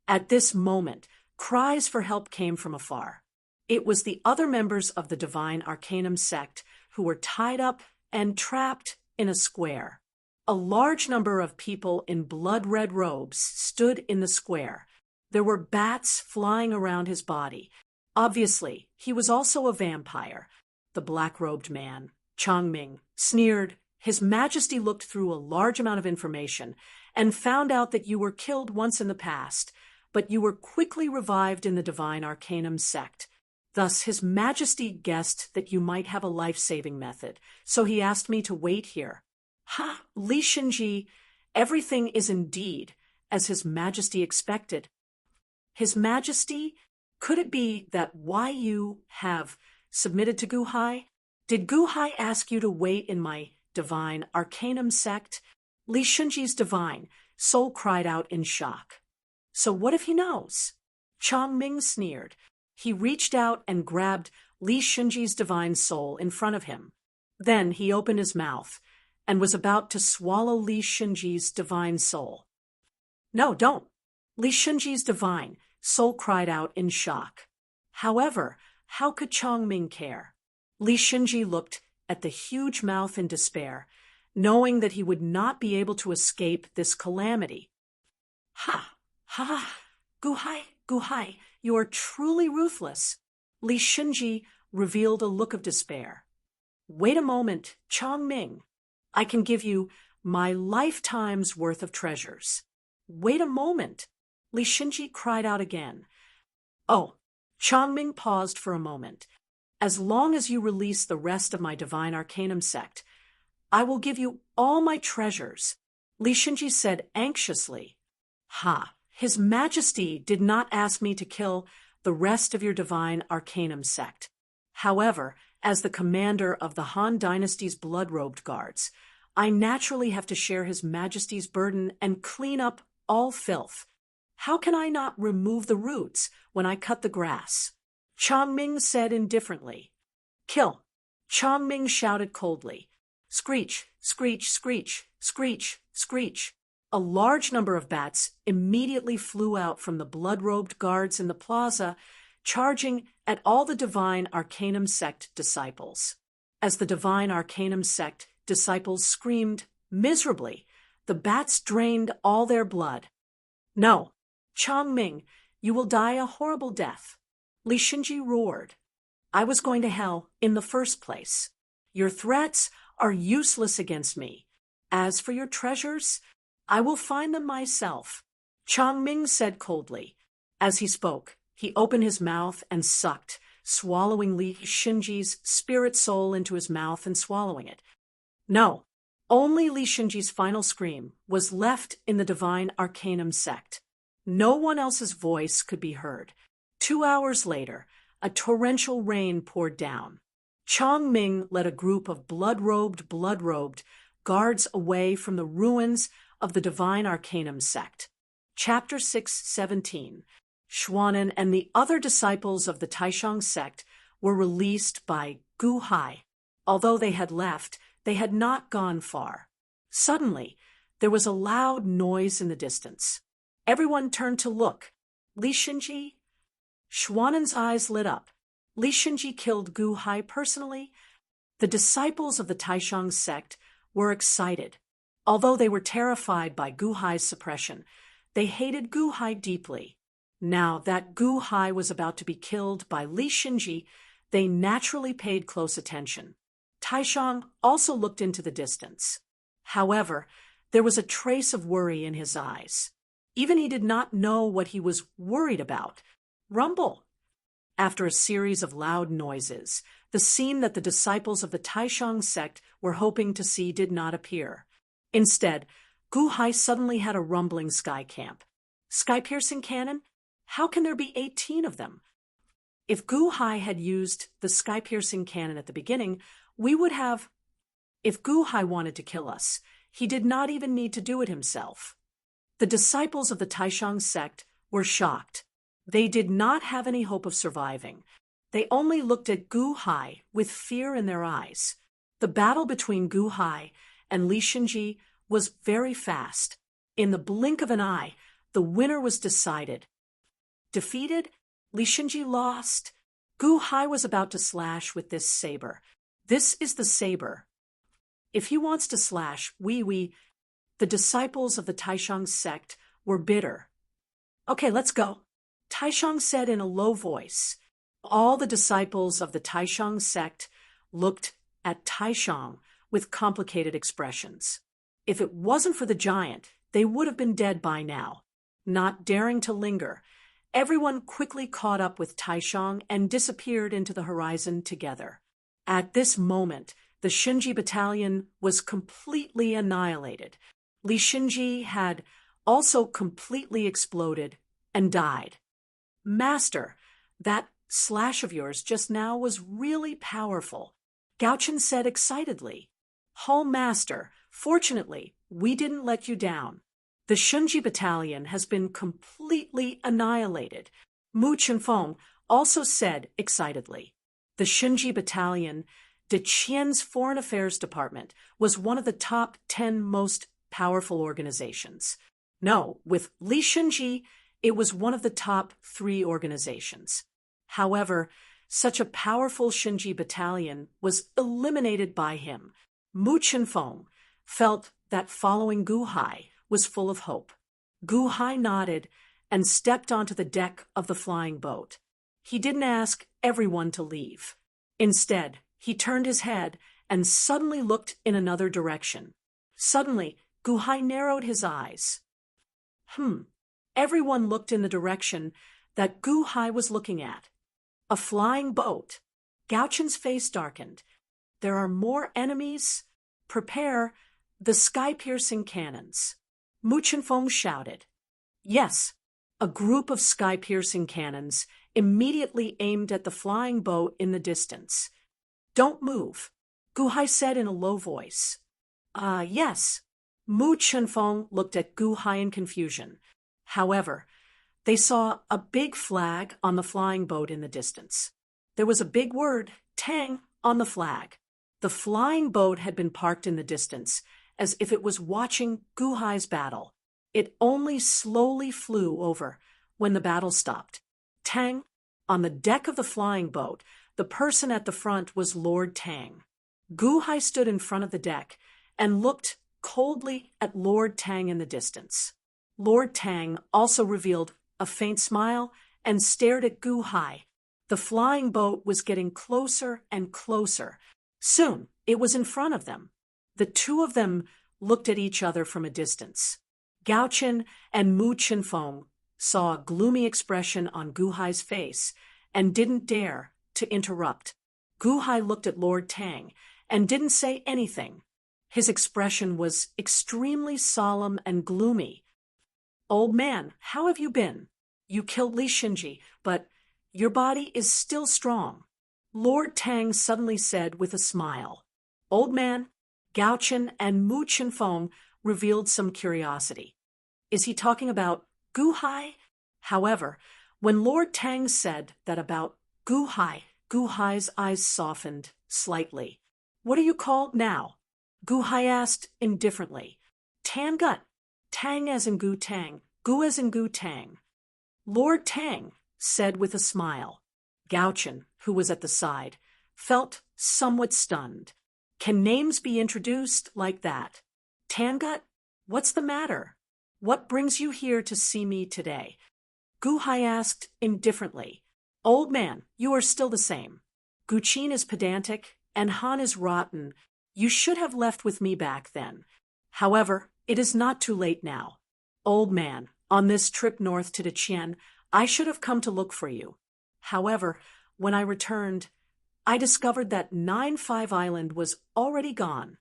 Speaker 1: At this moment, cries for help came from afar. It was the other members of the divine arcanum sect who were tied up and trapped in a square. A large number of people in blood-red robes stood in the square. There were bats flying around his body. Obviously, he was also a vampire. The black-robed man, Changming, sneered. His Majesty looked through a large amount of information and found out that you were killed once in the past, but you were quickly revived in the divine arcanum sect. Thus, His Majesty guessed that you might have a life-saving method, so he asked me to wait here. Ha! Li Shinji, everything is indeed as His Majesty expected. His Majesty, could it be that why you have submitted to Guhai? Did Guhai ask you to wait in my divine arcanum sect? Li Shinji's divine soul cried out in shock. So what if he knows? Changming sneered. He reached out and grabbed Li Shinji's divine soul in front of him. Then he opened his mouth and was about to swallow Li Shinji's divine soul. No, don't! Li Shinji's divine soul cried out in shock. However, how could Changming care? Li Shinji looked at the huge mouth in despair, knowing that he would not be able to escape this calamity. Ha! Ha! Guhai, Guhai, you are truly ruthless. Li Shinji revealed a look of despair. Wait a moment, Changming. I can give you my lifetime's worth of treasures. Wait a moment. Li Shinji cried out again. Oh, Changming paused for a moment. As long as you release the rest of my divine arcanum sect, I will give you all my treasures, Li Shinji said anxiously. Ha! His Majesty did not ask me to kill the rest of your divine arcanum sect. However, as the commander of the Han Dynasty's blood-robed guards, I naturally have to share His Majesty's burden and clean up all filth. How can I not remove the roots when I cut the grass? Changming said indifferently. Kill! Changming shouted coldly. Screech, screech, screech, screech, screech. A large number of bats immediately flew out from the blood-robed guards in the plaza, charging at all the Divine Arcanum Sect disciples. As the Divine Arcanum Sect disciples screamed miserably, the bats drained all their blood. No, Changming, you will die a horrible death. Li Shinji roared. I was going to hell in the first place. Your threats are useless against me. As for your treasures, I will find them myself. Changming said coldly. As he spoke, he opened his mouth and sucked, swallowing Li Shinji's spirit soul into his mouth and swallowing it. No, only Li Shinji's final scream was left in the Divine Arcanum Sect. No one else's voice could be heard. 2 hours later, a torrential rain poured down. Changming led a group of blood-robed guards away from the ruins of the Divine Arcanum Sect. Chapter 6:17. Xuanan and the other disciples of the Taishang sect were released by Gu Hai. Although they had left, they had not gone far. Suddenly, there was a loud noise in the distance. Everyone turned to look. Li Shinji? Xuanan's eyes lit up. Li Shinji killed Gu Hai personally. The disciples of the Taishang sect were excited. Although they were terrified by Gu Hai's suppression, they hated Gu Hai deeply. Now that Gu Hai was about to be killed by Li Shinji, they naturally paid close attention. Taishang also looked into the distance. However, there was a trace of worry in his eyes. Even he did not know what he was worried about. Rumble. After a series of loud noises, the scene that the disciples of the Taishang sect were hoping to see did not appear. Instead, Gu Hai suddenly had a rumbling sky camp. Sky-piercing cannon? How can there be 18 of them? If Gu Hai had used the sky-piercing cannon at the beginning, we would have... If Gu Hai wanted to kill us, he did not even need to do it himself. The disciples of the Taishang sect were shocked. They did not have any hope of surviving. They only looked at Gu Hai with fear in their eyes. The battle between Gu Hai and Li Shinji was very fast. In the blink of an eye, the winner was decided. Defeated, Li Shinji lost. Gu Hai was about to slash with this saber. This is the saber. If he wants to slash, the disciples of the Taishang sect were bitter. Okay, let's go. Taishang said in a low voice. All the disciples of the Taishang sect looked at Taishang with complicated expressions. If it wasn't for the giant, they would have been dead by now. Not daring to linger, everyone quickly caught up with Taishang and disappeared into the horizon together. At this moment, the Shinji battalion was completely annihilated. Li Shinji had also completely exploded and died. Master, that slash of yours just now was really powerful, Gaochen said excitedly. Oh, Master, fortunately, we didn't let you down. The Shinji battalion has been completely annihilated, Mu Chenfeng also said excitedly. The Shinji battalion, De Qian's Foreign Affairs Department, was one of the top 10 most powerful organizations. No, with Li Shinji, it was one of the top 3 organizations. However, such a powerful Shinji battalion was eliminated by him. Mu Chenfeng felt that following Gu Hai was full of hope. Gu Hai nodded and stepped onto the deck of the flying boat. He didn't ask everyone to leave. Instead, he turned his head and suddenly looked in another direction. Suddenly, Gu Hai narrowed his eyes. Everyone looked in the direction that Gu Hai was looking at. A flying boat. Gaochen's face darkened. There are more enemies. Prepare the sky-piercing cannons. Mu Chenfeng shouted. Yes, a group of sky-piercing cannons immediately aimed at the flying boat in the distance. Don't move, Gu Hai said in a low voice. Yes. Mu Chenfeng looked at Gu Hai in confusion. However, they saw a big flag on the flying boat in the distance. There was a big word, Tang, on the flag. The flying boat had been parked in the distance, as if it was watching Guhai's battle. It only slowly flew over when the battle stopped. Tang, on the deck of the flying boat, the person at the front was Lord Tang. Guhai stood in front of the deck and looked coldly at Lord Tang in the distance. Lord Tang also revealed a faint smile and stared at Guhai. The flying boat was getting closer and closer. Soon, it was in front of them. The two of them looked at each other from a distance. Gao Chen and Mu Qinfeng saw a gloomy expression on Guhai's face and didn't dare to interrupt. Guhai looked at Lord Tang and didn't say anything. His expression was extremely solemn and gloomy. "Old man, how have you been? You killed Li Xinji, but your body is still strong," Lord Tang suddenly said with a smile. Old man, Gao Chen, and Mu Qinfeng revealed some curiosity. Is he talking about Guhai? However, when Lord Tang said that about Guhai, Guhai's eyes softened slightly. "What are you called now?" Guhai asked indifferently. "Tangut." Tang as in Gu Tang, Gu as in Gu Tang. Lord Tang said with a smile. Gao Chen, who was at the side, felt somewhat stunned. Can names be introduced like that? Tangut, what's the matter? What brings you here to see me today? Guhai asked indifferently. Old man, you are still the same. Guqin is pedantic, and Han is rotten. You should have left with me back then. However, it is not too late now. Old man, on this trip north to Deqian, I should have come to look for you. However, when I returned, I discovered that 9-5 Island was already gone.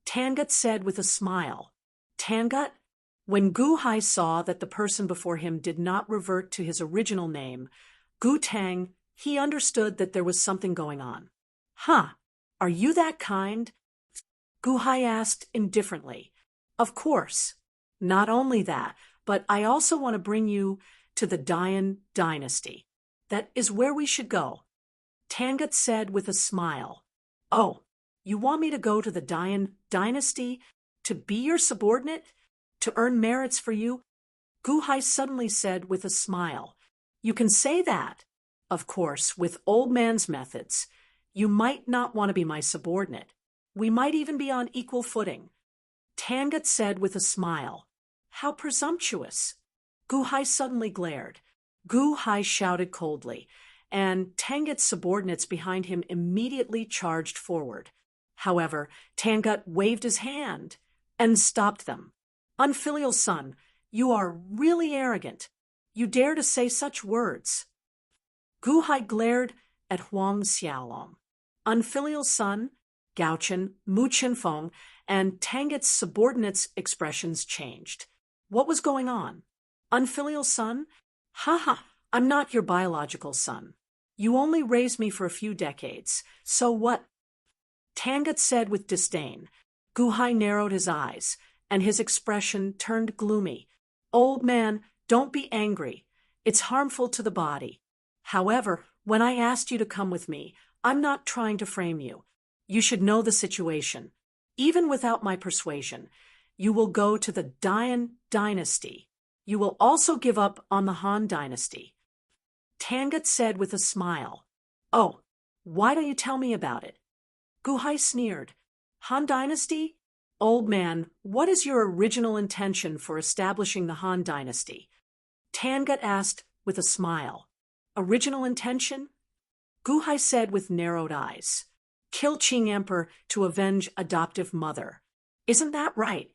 Speaker 1: Tangut said with a smile. Tangut? When Guhai saw that the person before him did not revert to his original name, Gu Tang, he understood that there was something going on. Huh, are you that kind? Guhai asked indifferently. Of course. Not only that, but I also want to bring you to the Dayan dynasty. That is where we should go. Tangut said with a smile. Oh, you want me to go to the Dayan dynasty? To be your subordinate? To earn merits for you? Guhai suddenly said with a smile. You can say that. Of course, with old man's methods, you might not want to be my subordinate. We might even be on equal footing. Tangut said with a smile. How presumptuous. Guhai suddenly glared. Guhai shouted coldly, and Tangut's subordinates behind him immediately charged forward. However, Tangut waved his hand and stopped them. Unfilial son, you are really arrogant. You dare to say such words. Guhai glared at Huang Xiaolong. Unfilial son, Gao Chen, Mu Qinfeng, and Tangut's subordinates' expressions changed. What was going on? Unfilial son? Ha, I'm not your biological son. You only raised me for a few decades. So what? Tangut said with disdain. Guhai narrowed his eyes, and his expression turned gloomy. Old man, don't be angry. It's harmful to the body. However, when I asked you to come with me, I'm not trying to frame you. You should know the situation. Even without my persuasion, you will go to the Dayan dynasty. You will also give up on the Han dynasty. Tangut said with a smile. Oh, why don't you tell me about it? Guhai sneered. Han dynasty? Old man, what is your original intention for establishing the Han dynasty? Tangut asked with a smile. Original intention? Guhai said with narrowed eyes. Kill Qing Emperor to avenge adoptive mother. Isn't that right?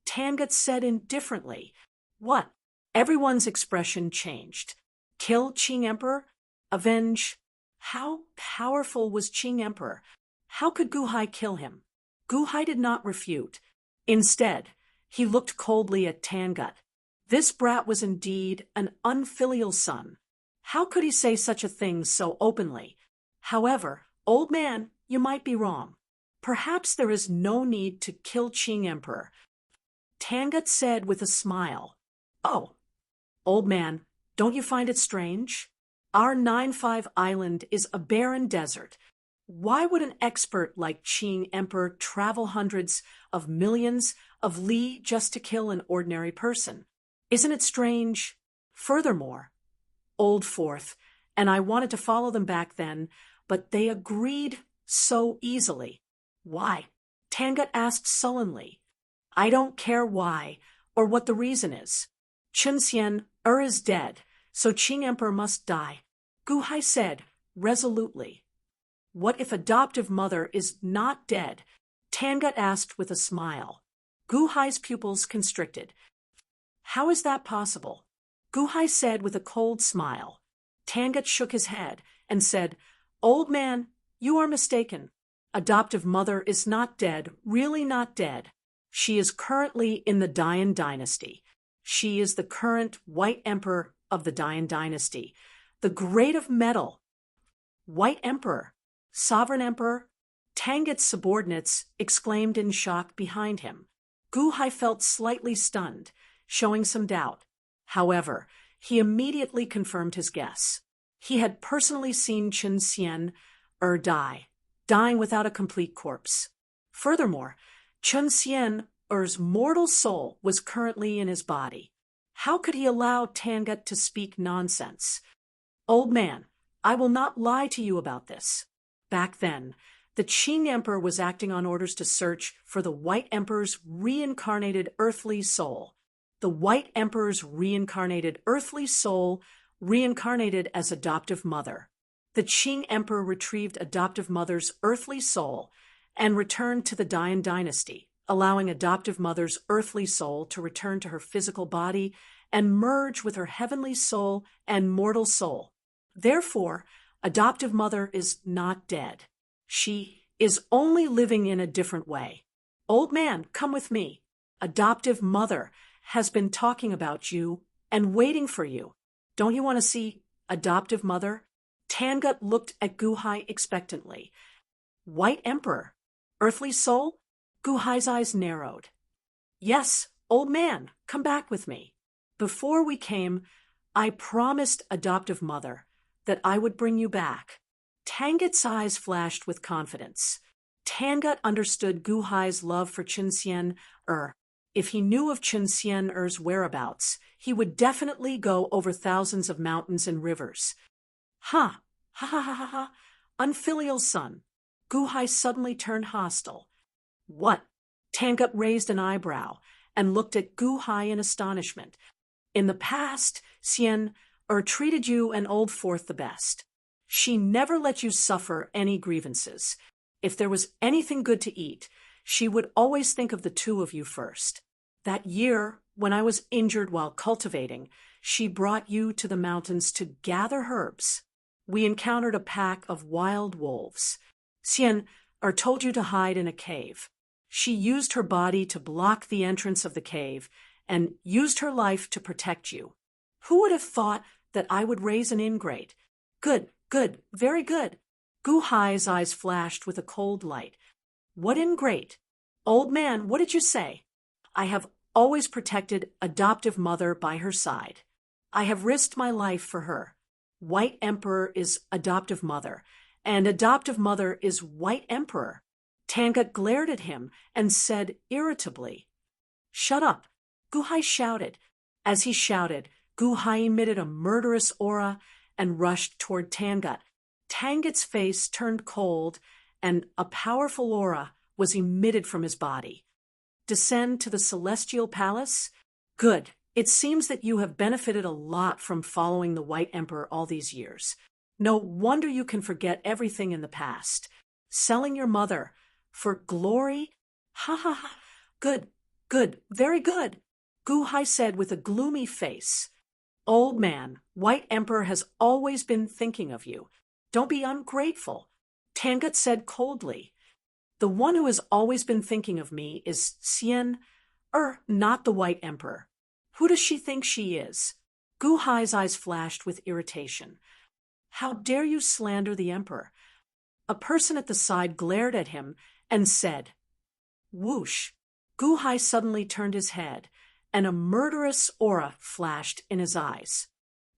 Speaker 1: Tangut said indifferently. What? Everyone's expression changed. Kill Qing Emperor? Avenge? How powerful was Qing Emperor? How could Guhai kill him? Guhai did not refute. Instead, he looked coldly at Tangut. This brat was indeed an unfilial son. How could he say such a thing so openly? However, old man, you might be wrong. Perhaps there is no need to kill Qing Emperor. Tangut said with a smile. Oh, old man, don't you find it strange? Our 9-5 island is a barren desert. Why would an expert like Qing Emperor travel hundreds of millions of li just to kill an ordinary person? Isn't it strange? Furthermore, Old Fourth, and I wanted to follow them back then, but they agreed so easily. Why? Tangut asked sullenly. I don't care why, or what the reason is. Chunxian is dead, so Qing Emperor must die, Gu Hai said, resolutely. What if adoptive mother is not dead? Tangut asked with a smile. Gu Hai's pupils constricted. How is that possible? Gu Hai said with a cold smile. Tangut shook his head and said, Old man, you are mistaken. Adoptive mother is not dead, really not dead. She is currently in the Dian dynasty. She is the current White Emperor of the Dian dynasty, the Great of Metal. White Emperor, Sovereign Emperor, Tangut's subordinates exclaimed in shock behind him. Gu Hai felt slightly stunned, showing some doubt. However, he immediately confirmed his guess. He had personally seen Chen Xian die, dying without a complete corpse. Furthermore, Chen Xian's mortal soul was currently in his body. How could he allow Tangut to speak nonsense? Old man, I will not lie to you about this. Back then, the Qing Emperor was acting on orders to search for the White Emperor's reincarnated earthly soul. The White Emperor's reincarnated earthly soul reincarnated as adoptive mother. The Qing Emperor retrieved adoptive mother's earthly soul and returned to the Dian dynasty, allowing adoptive mother's earthly soul to return to her physical body and merge with her heavenly soul and mortal soul. Therefore, adoptive mother is not dead. She is only living in a different way. Old man, come with me. Adoptive mother has been talking about you and waiting for you. Don't you want to see adoptive mother? Tangut looked at Gu Hai expectantly. White Emperor, earthly soul? Gu Hai's eyes narrowed. Yes, old man, come back with me. Before we came, I promised adoptive mother that I would bring you back. Tangut's eyes flashed with confidence. Tangut understood Gu Hai's love for Chen Xian. If he knew of Chen Xian's whereabouts, he would definitely go over thousands of mountains and rivers. Ha! Ha ha ha ha ha! Unfilial son. Gu Hai suddenly turned hostile. What? Tangut raised an eyebrow and looked at Gu Hai in astonishment. In the past, Xian treated you and Old Fourth the best. She never let you suffer any grievances. If there was anything good to eat, she would always think of the two of you first. That year, when I was injured while cultivating, she brought you to the mountains to gather herbs. We encountered a pack of wild wolves. Xian told you to hide in a cave. She used her body to block the entrance of the cave and used her life to protect you. Who would have thought that I would raise an ingrate? Good, good, very good. Gu Hai's eyes flashed with a cold light. What ingrate? Old man, what did you say? I have always protected adoptive mother by her side. I have risked my life for her. White Emperor is adoptive mother, and adoptive mother is White Emperor. Tangut glared at him and said irritably, Shut up, Gu Hai shouted. As he shouted, Gu Hai emitted a murderous aura and rushed toward Tangut. Tangut's face turned cold, and a powerful aura was emitted from his body. Descend to the celestial palace? Good. It seems that you have benefited a lot from following the White Emperor all these years. No wonder you can forget everything in the past. Selling your mother for glory? Ha ha ha. Good, good, very good, Gu Hai said with a gloomy face. Old man, White Emperor has always been thinking of you. Don't be ungrateful, Tangut said coldly. The one who has always been thinking of me is Xian, not the White Emperor. Who does she think she is? Gu Hai's eyes flashed with irritation. How dare you slander the Emperor? A person at the side glared at him and said, Whoosh! Gu Hai suddenly turned his head, and a murderous aura flashed in his eyes.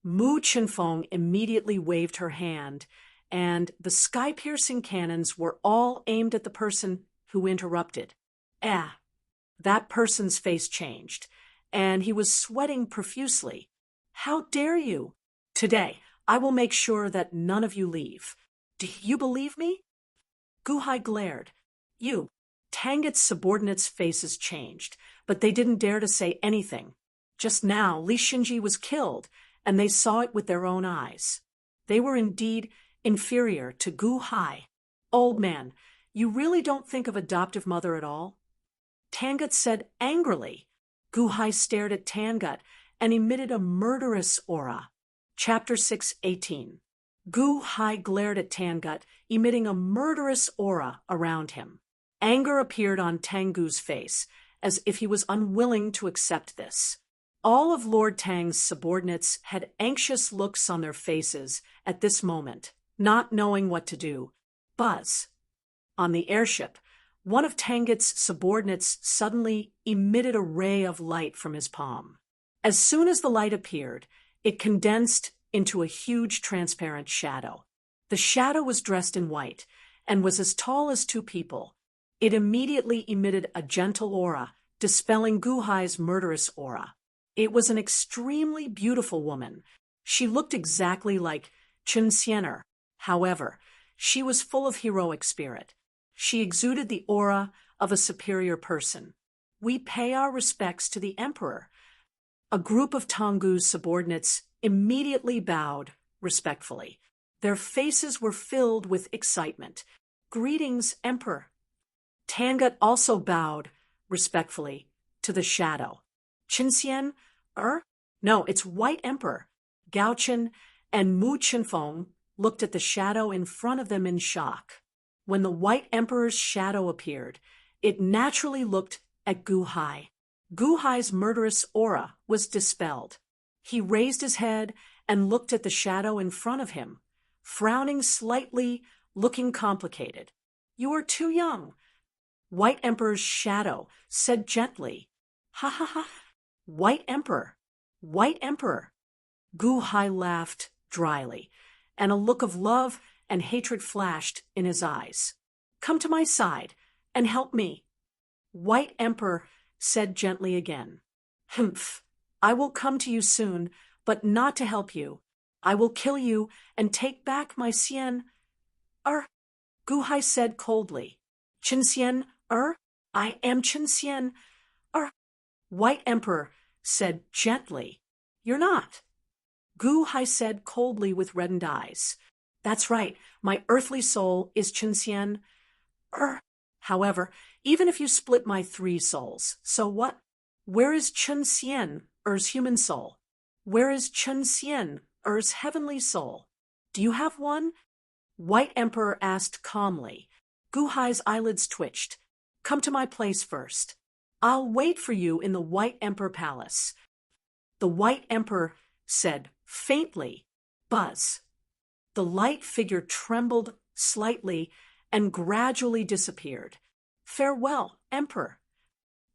Speaker 1: Mu Chenfeng immediately waved her hand, and the sky-piercing cannons were all aimed at the person who interrupted. That person's face changed, and he was sweating profusely. How dare you? Today, I will make sure that none of you leave. Do you believe me? Guhai glared. You. Tanget's subordinates' faces changed, but they didn't dare to say anything. Just now, Li Xinji was killed, and they saw it with their own eyes. They were indeed inferior to Guhai. Old man, you really don't think of adoptive mother at all? Tangut said angrily. Guhai stared at Tangut and emitted a murderous aura. Chapter 6:18. Guhai glared at Tangut, emitting a murderous aura around him. Anger appeared on Tangu's face, as if he was unwilling to accept this. All of Lord Tang's subordinates had anxious looks on their faces at this moment, not knowing what to do. Buzz. On the airship, one of Tangut's subordinates suddenly emitted a ray of light from his palm. As soon as the light appeared, it condensed into a huge transparent shadow. The shadow was dressed in white and was as tall as two people. It immediately emitted a gentle aura, dispelling Guhai's murderous aura. It was an extremely beautiful woman. She looked exactly like Chen Xianer. However, she was full of heroic spirit. She exuded the aura of a superior person. We pay our respects to the emperor. A group of Tangu's subordinates immediately bowed respectfully. Their faces were filled with excitement. Greetings, emperor. Tangut also bowed respectfully to the shadow. Qinxian, No, it's White Emperor. Gao Chen and Mu Qinfeng looked at the shadow in front of them in shock. When the White Emperor's shadow appeared, it naturally looked at Guhai. Guhai's murderous aura was dispelled. He raised his head and looked at the shadow in front of him, frowning slightly, looking complicated. You are too young. White Emperor's shadow said gently, Ha ha ha. White Emperor. White Emperor. Guhai laughed dryly, and a look of love and hatred flashed in his eyes. Come to my side and help me. White Emperor said gently again. Humph. I will come to you soon, but not to help you. I will kill you and take back my Xian. Guhai said coldly. Chen Xian, I am Chen Xian. White Emperor said gently. You're not. Guhai said coldly with reddened eyes. That's right, my earthly soul is Chen Xian. However, even if you split my 3 souls, so what? Where is Chen Xian-er's human soul? Where is Chen Xian-er's heavenly soul? Do you have one? White Emperor asked calmly. Guhai's eyelids twitched. Come to my place first. I'll wait for you in the White Emperor Palace. The White Emperor said faintly, Buzz. The light figure trembled slightly and gradually disappeared. Farewell, Emperor.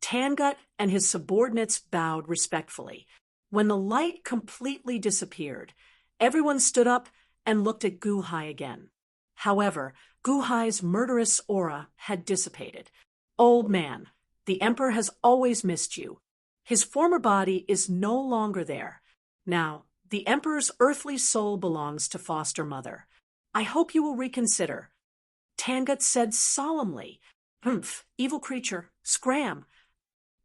Speaker 1: Tangut and his subordinates bowed respectfully. When the light completely disappeared, everyone stood up and looked at Guhai again. However, Guhai's murderous aura had dissipated. Old man, the Emperor has always missed you. His former body is no longer there. Now, the Emperor's earthly soul belongs to foster mother. I hope you will reconsider. Tangut said solemnly. Humph, evil creature, scram.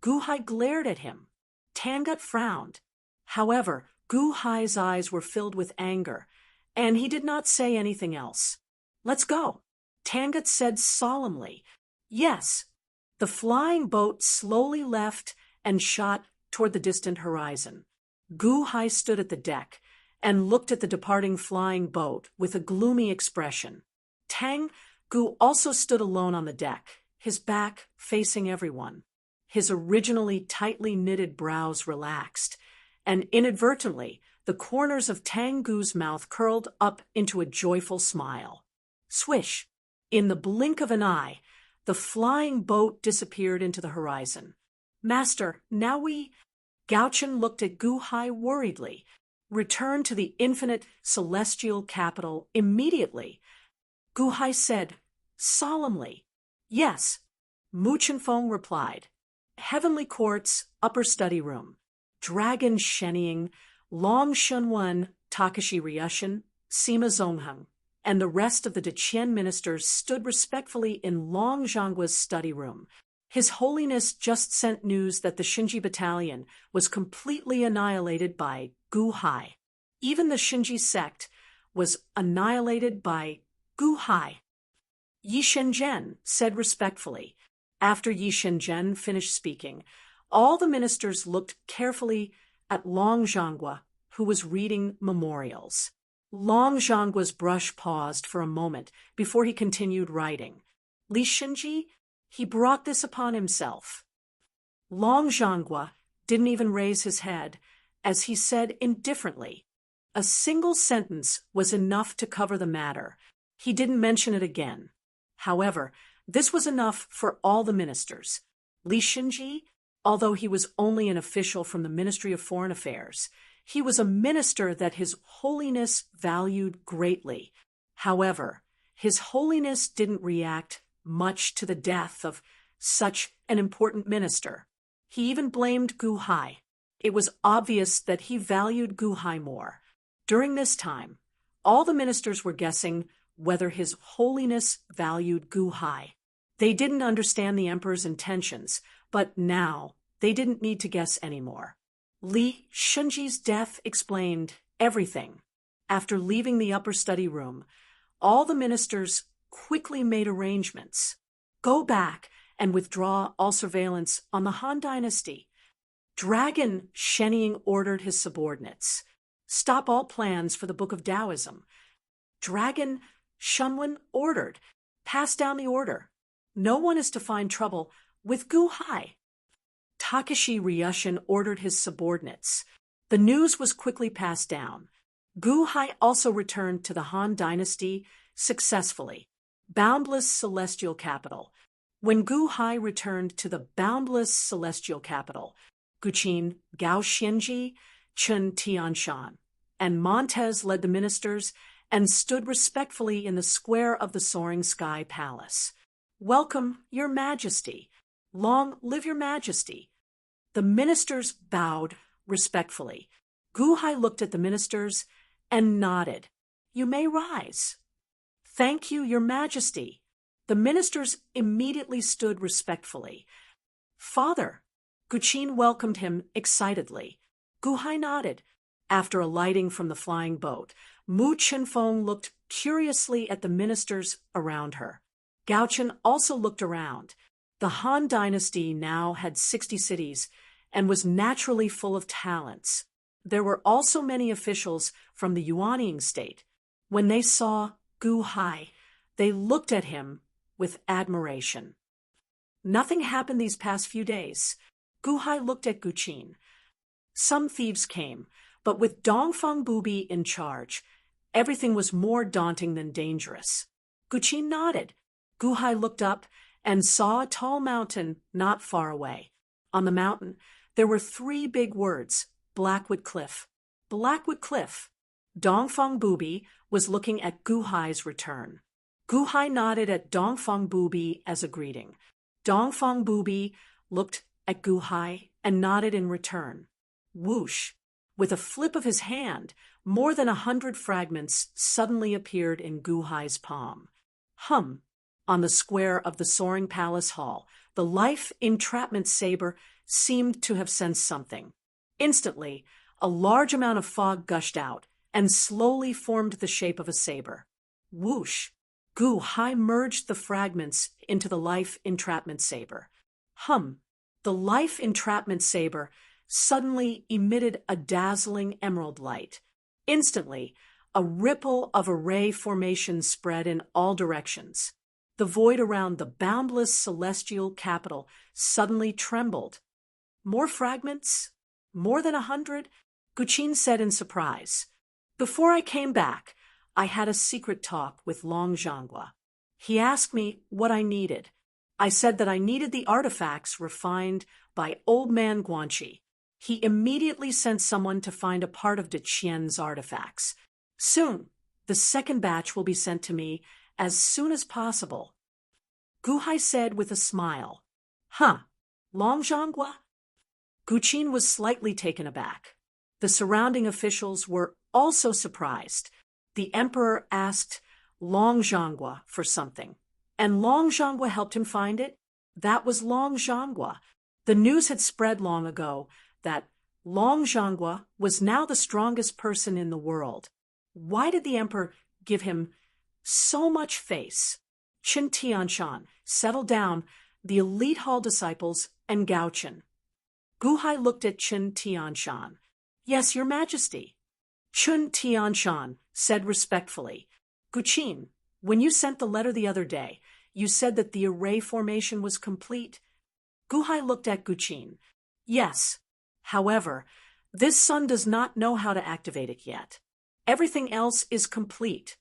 Speaker 1: Guhai glared at him. Tangut frowned. However, Guhai's eyes were filled with anger, and he did not say anything else. Let's go. Tangut said solemnly. Yes. The flying boat slowly left and shot toward the distant horizon. Guhai stood at the deck and looked at the departing flying boat with a gloomy expression. Tangu also stood alone on the deck, his back facing everyone. His originally tightly knitted brows relaxed, and inadvertently the corners of Tangu's mouth curled up into a joyful smile. Swish! In the blink of an eye, the flying boat disappeared into the horizon. Master, now we... Gaochen looked at Guhai worriedly. Return to the infinite celestial capital immediately. Gu Hai said, solemnly. Yes. Mu Chenfeng replied. Heavenly Court's upper study room. Dragon Shenying, Long Shunwen, Takashi Ryushin, Sima Zongheng, and the rest of the Deqian ministers stood respectfully in Long Zhanggua's study room. His Holiness just sent news that the Shinji battalion was completely annihilated by Gu Hai. Even the Shinji sect was annihilated by Gu Hai. Yi Shenzhen said respectfully. After Yi Shenzhen finished speaking, all the ministers looked carefully at Long Zhanggua, who was reading memorials. Long Zhanggua's brush paused for a moment before he continued writing. Li Shinji, he brought this upon himself. Long Zhanggua didn't even raise his head, as he said indifferently. A single sentence was enough to cover the matter. He didn't mention it again. However, this was enough for all the ministers. Li Shinji, although he was only an official from the Ministry of Foreign Affairs, he was a minister that His Holiness valued greatly. However, His Holiness didn't react much to the death of such an important minister. He even blamed Gu Hai. It was obvious that he valued Gu Hai more. During this time, all the ministers were guessing whether His Holiness valued Gu Hai. They didn't understand the emperor's intentions, but now they didn't need to guess anymore. Li Shinji's death explained everything. After leaving the upper study room, all the ministers quickly made arrangements. Go back and withdraw all surveillance on the Han dynasty. Dragon Shenying ordered his subordinates. Stop all plans for the Book of Taoism. Dragon Shunwen ordered. Pass down the order. No one is to find trouble with Gu Hai. Takashi Ryushin ordered his subordinates. The news was quickly passed down. Gu Hai also returned to the Han dynasty successfully. Boundless celestial capital. When Gu Hai returned to the boundless celestial capital, Guqin, Gao Xianji, Chen Tianshan, and Montez led the ministers and stood respectfully in the square of the Soaring Sky Palace. Welcome, Your Majesty. Long live Your Majesty. The ministers bowed respectfully. Gu Hai looked at the ministers and nodded. You may rise. Thank you, Your Majesty. The ministers immediately stood respectfully. Father, Guqin welcomed him excitedly. Gu Hai nodded. After alighting from the flying boat, Mu Chenfeng looked curiously at the ministers around her. Gao Chen also looked around. The Han dynasty now had 60 cities and was naturally full of talents. There were also many officials from the Yuanying state. When they saw Gu Hai, they looked at him with admiration. Nothing happened these past few days. Gu Hai looked at Guqin. Some thieves came, but with Dongfang Bubi in charge, everything was more daunting than dangerous. Guqin nodded. Gu Hai looked up and saw a tall mountain not far away. On the mountain, there were 3 big words, Blackwood Cliff. Blackwood Cliff. Dongfang Bubi was looking at Gu Hai's return. Gu Hai nodded at Dongfang Bubi as a greeting. Dongfang Bubi looked at Gu Hai and nodded in return. Whoosh! With a flip of his hand, more than 100 fragments suddenly appeared in Gu Hai's palm. Hum! On the square of the Soaring Palace Hall, the life entrapment saber seemed to have sensed something. Instantly, a large amount of fog gushed out and slowly formed the shape of a saber. Whoosh! Gu Hai merged the fragments into the life entrapment saber. Hum! The life entrapment saber suddenly emitted a dazzling emerald light. Instantly, a ripple of array formation spread in all directions. The void around the boundless celestial capital suddenly trembled. More fragments? More than 100? Guqin said in surprise. Before I came back, I had a secret talk with Long Zhanggua. He asked me what I needed. I said that I needed the artifacts refined by Old Man Guanxi. He immediately sent someone to find a part of Deqian's artifacts. Soon, the second batch will be sent to me, as soon as possible. Guhai said with a smile. Huh, Longzhonghua? Guqin was slightly taken aback. The surrounding officials were also surprised. The emperor asked Longzhonghua for something, and Longzhonghua helped him find it. That was Longzhonghua. The news had spread long ago that Longzhonghua was now the strongest person in the world. Why did the emperor give him so much face? Qin Tianshan settled down the elite hall disciples and Gaochen. Guhai looked at Qin Tianshan. Yes, your majesty. Qin Tianshan said respectfully. Guqin, when you sent the letter the other day, you said that the array formation was complete. Guhai looked at Guqin. Yes. However, this son does not know how to activate it yet. Everything else is complete.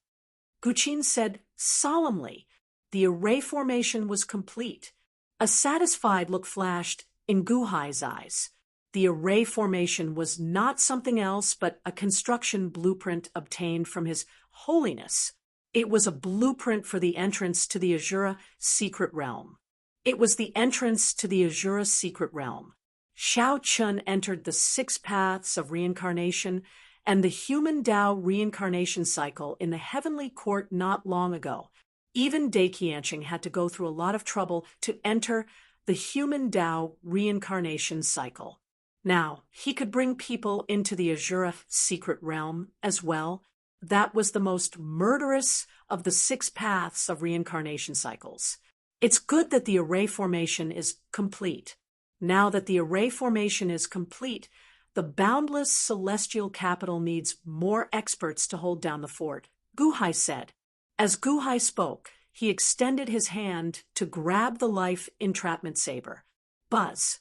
Speaker 1: Guqin said solemnly. The array formation was complete. A satisfied look flashed in Guhai's eyes. The array formation was not something else but a construction blueprint obtained from His Holiness. It was a blueprint for the entrance to the Azura secret realm. It was the entrance to the Azura secret realm. Shao Chun entered the 6 paths of reincarnation and the human Tao reincarnation cycle in the heavenly court not long ago. Even Dai Qianqing had to go through a lot of trouble to enter the human Tao reincarnation cycle. Now, he could bring people into the Azura secret realm as well. That was the most murderous of the 6 paths of reincarnation cycles. It's good that the array formation is complete. Now that the array formation is complete, the boundless celestial capital needs more experts to hold down the fort, Guhai said. As Guhai spoke, he extended his hand to grab the life entrapment saber. Buzz.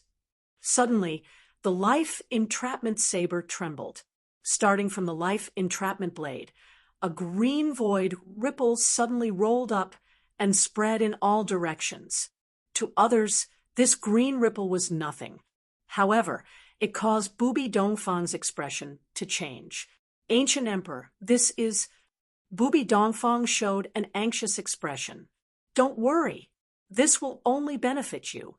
Speaker 1: Suddenly, the life entrapment saber trembled. Starting from the life entrapment blade, a green void ripple suddenly rolled up and spread in all directions. To others, this green ripple was nothing. However, it caused Bubi Dongfang's expression to change. Ancient Emperor, this is... Bubi Dongfang showed an anxious expression. Don't worry. This will only benefit you.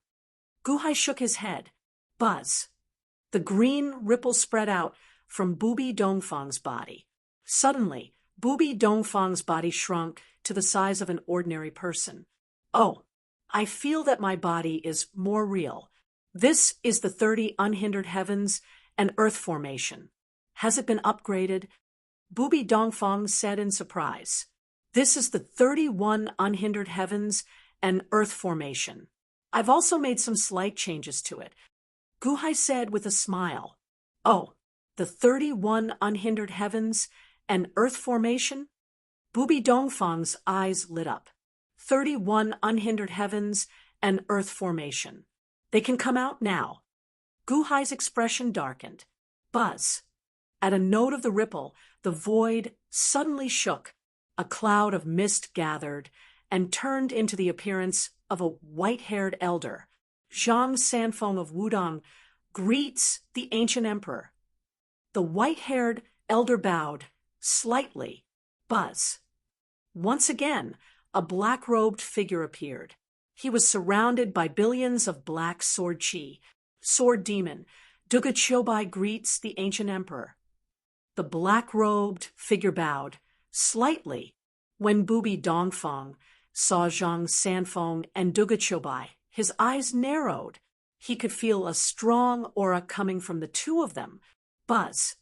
Speaker 1: Guhai shook his head. Buzz. The green ripple spread out from Bubi Dongfang's body. Suddenly, Bubi Dongfang's body shrunk to the size of an ordinary person. Oh, I feel that my body is more real. This is the 30 unhindered heavens and earth formation. Has it been upgraded? Bubi Dongfang said in surprise. This is the 31 unhindered heavens and earth formation. I've also made some slight changes to it. Guhai said with a smile. Oh, the 31 unhindered heavens and earth formation? Bubi Dongfang's eyes lit up. 31 unhindered heavens and earth formation. They can come out now. Guhai's expression darkened. Buzz. At a note of the ripple, the void suddenly shook. A cloud of mist gathered and turned into the appearance of a white-haired elder. Zhang Sanfeng of Wudong greets the ancient emperor. The white-haired elder bowed slightly. Buzz. Once again, a black-robed figure appeared. He was surrounded by billions of black sword chi. Sword demon, Duga Chobai greets the ancient emperor. The black-robed figure bowed slightly. When Bubi Dongfang saw Zhang Sanfeng and Duga Chobai, his eyes narrowed. He could feel a strong aura coming from the two of them. Buzz.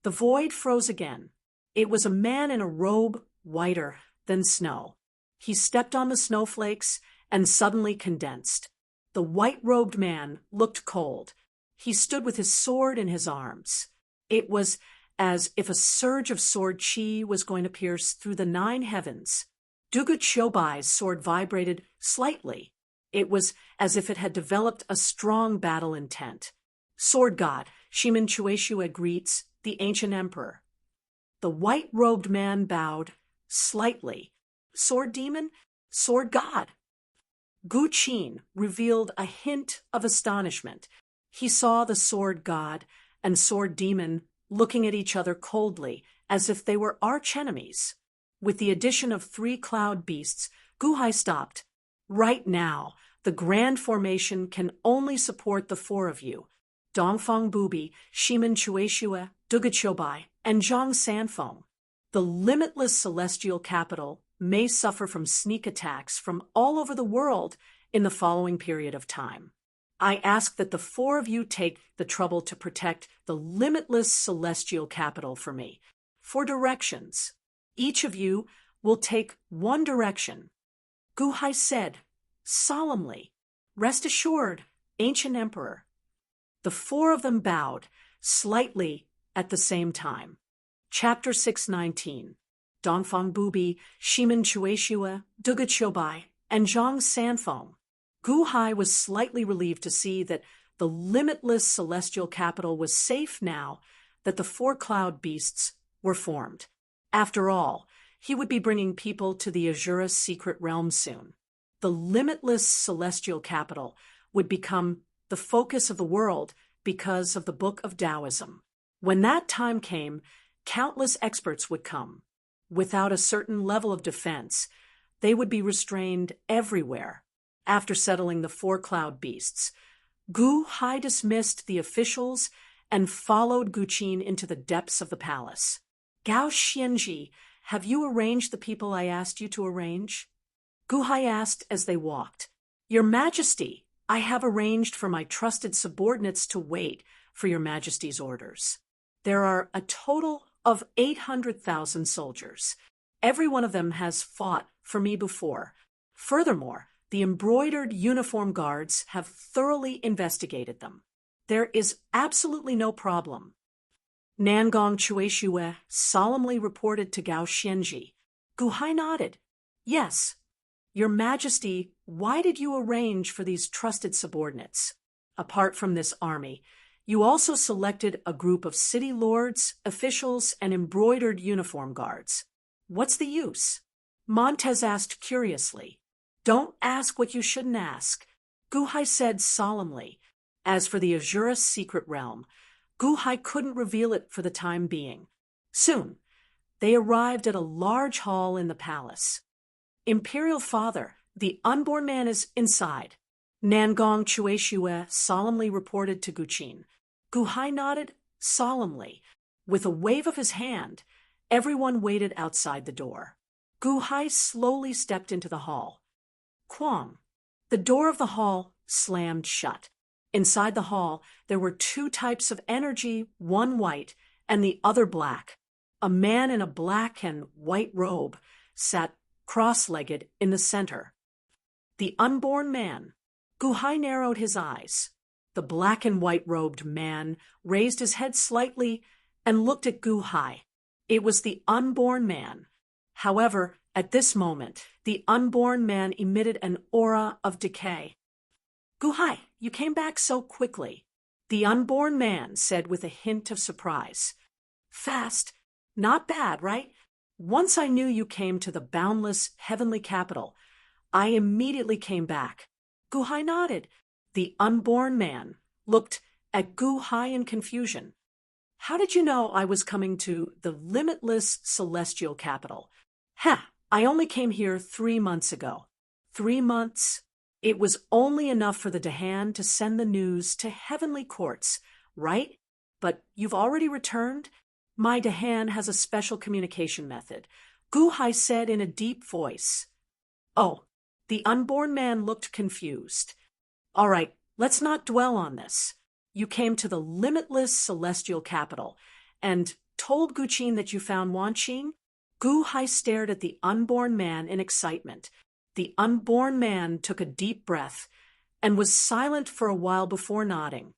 Speaker 1: The void froze again. It was a man in a robe whiter than snow. He stepped on the snowflakes and suddenly condensed. The white-robed man looked cold. He stood with his sword in his arms. It was as if a surge of sword chi was going to pierce through the 9 heavens. Duga Chobai's sword vibrated slightly. It was as if it had developed a strong battle intent. Sword god, Shimin Chueshua greets the ancient emperor. The white-robed man bowed slightly. Sword demon, sword god. Gu Qin revealed a hint of astonishment. He saw the sword god and sword demon looking at each other coldly, as if they were arch-enemies. With the addition of 3 cloud beasts, Guhai stopped. Right now, the grand formation can only support the 4 of you. Dongfang Bubi, Shimen Chueshue, Dugachobai, and Zhang Sanfeng. The limitless celestial capital may suffer from sneak attacks from all over the world in the following period of time. I ask that the 4 of you take the trouble to protect the limitless celestial capital for me. For directions, each of you will take one direction. Guhai said, solemnly, "Rest assured, ancient emperor." The 4 of them bowed, slightly at the same time. Chapter 619. Dongfang Bubi, Shimen Chueshue, Dugachobai, and Zhang Sanfeng. Guhai was slightly relieved to see that the limitless celestial capital was safe now that the 4 cloud beasts were formed. After all, he would be bringing people to the Azura's secret realm soon. The limitless celestial capital would become the focus of the world because of the Book of Taoism. When that time came, countless experts would come. Without a certain level of defense, they would be restrained everywhere. After settling the 4 cloud beasts, Guhai dismissed the officials and followed Guqin into the depths of the palace. "Gao Xianji, have you arranged the people I asked you to arrange?" Guhai asked as they walked. "Your Majesty, I have arranged for my trusted subordinates to wait for your Majesty's orders. There are a total of 800,000 soldiers. Every one of them has fought for me before. Furthermore, the embroidered uniform guards have thoroughly investigated them. There is absolutely no problem." Nangong Chueshue solemnly reported to Gao Xianji. Guhai nodded. "Yes. Your Majesty, why did you arrange for these trusted subordinates? Apart from this army, you also selected a group of city lords, officials, and embroidered uniform guards. What's the use?" Montez asked curiously. "Don't ask what you shouldn't ask," Guhai said solemnly. As for the Azura's secret realm, Guhai couldn't reveal it for the time being. Soon, they arrived at a large hall in the palace. "Imperial Father, the unborn man is inside," Nangong Chueshue solemnly reported to Guqin. Guhai nodded solemnly. With a wave of his hand, everyone waited outside the door. Guhai slowly stepped into the hall. Quang. The door of the hall slammed shut. Inside the hall, there were 2 types of energy, one white and the other black. A man in a black and white robe sat cross-legged in the center. The unborn man. Guhai narrowed his eyes. The black and white-robed man raised his head slightly and looked at Guhai. It was the unborn man. However, at this moment, the unborn man emitted an aura of decay. "Guhai, you came back so quickly," the unborn man said with a hint of surprise. "Fast. Not bad, right? Once I knew you came to the boundless heavenly capital, I immediately came back." Guhai nodded. The unborn man looked at Guhai in confusion. "How did you know I was coming to the limitless celestial capital?" I only came here 3 months ago." 3 months? It was only enough for the Dahan to send the news to heavenly courts, right? But you've already returned? "My Dahan has a special communication method," Guhai said in a deep voice. "Oh," the unborn man looked confused. "All right, let's not dwell on this. You came to the limitless celestial capital and told Guqin that you found Wanqing?" Guhai stared at the unborn man in excitement. The unborn man took a deep breath and was silent for a while before nodding.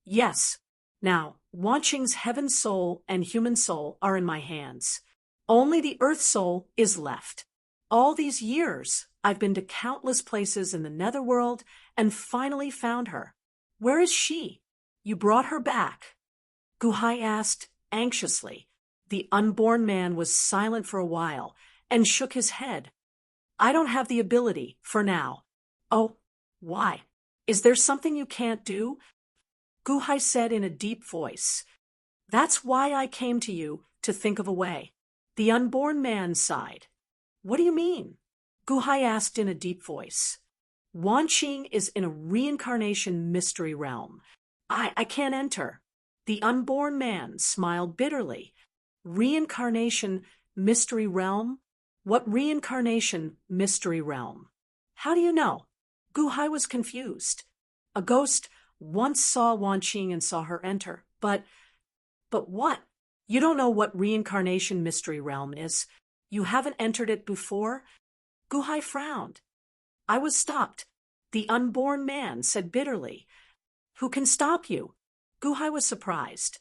Speaker 1: "Yes. Now, Wanqing's heaven soul and human soul are in my hands. Only the earth soul is left. All these years, I've been to countless places in the netherworld and finally found her. Where is she? You brought her back?" Guhai asked anxiously. The unborn man was silent for a while and shook his head. "I don't have the ability, for now." "Oh, why? Is there something you can't do?" Guhai said in a deep voice. "That's why I came to you to think of a way." The unborn man sighed. What do you mean? Guhai asked in a deep voice. Wanqing is in a reincarnation mystery realm. I can't enter. The unborn man smiled bitterly. Reincarnation mystery realm? What reincarnation mystery realm? How do you know? Guhai was confused. A ghost once saw Wanqing and saw her enter. But what? You don't know what reincarnation mystery realm is. You haven't entered it before? Guhai frowned. I was stopped. The unborn man said bitterly. Who can stop you? Guhai was surprised.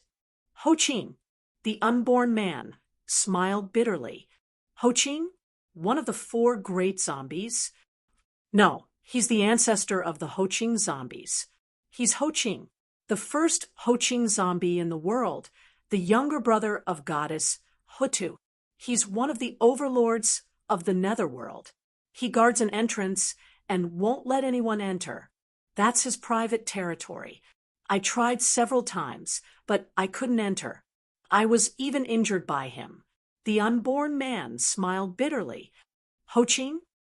Speaker 1: Hoqing, the unborn man, smiled bitterly. Hoqing? One of the 4 great zombies? No, he's the ancestor of the Hoqing zombies. He's Hoqing, the first Hoqing zombie in the world, the younger brother of goddess Hutu. He's one of the overlords of the netherworld. He guards an entrance and won't let anyone enter. That's his private territory. I tried several times, but I couldn't enter. I was even injured by him. The unborn man smiled bitterly. Hoqing,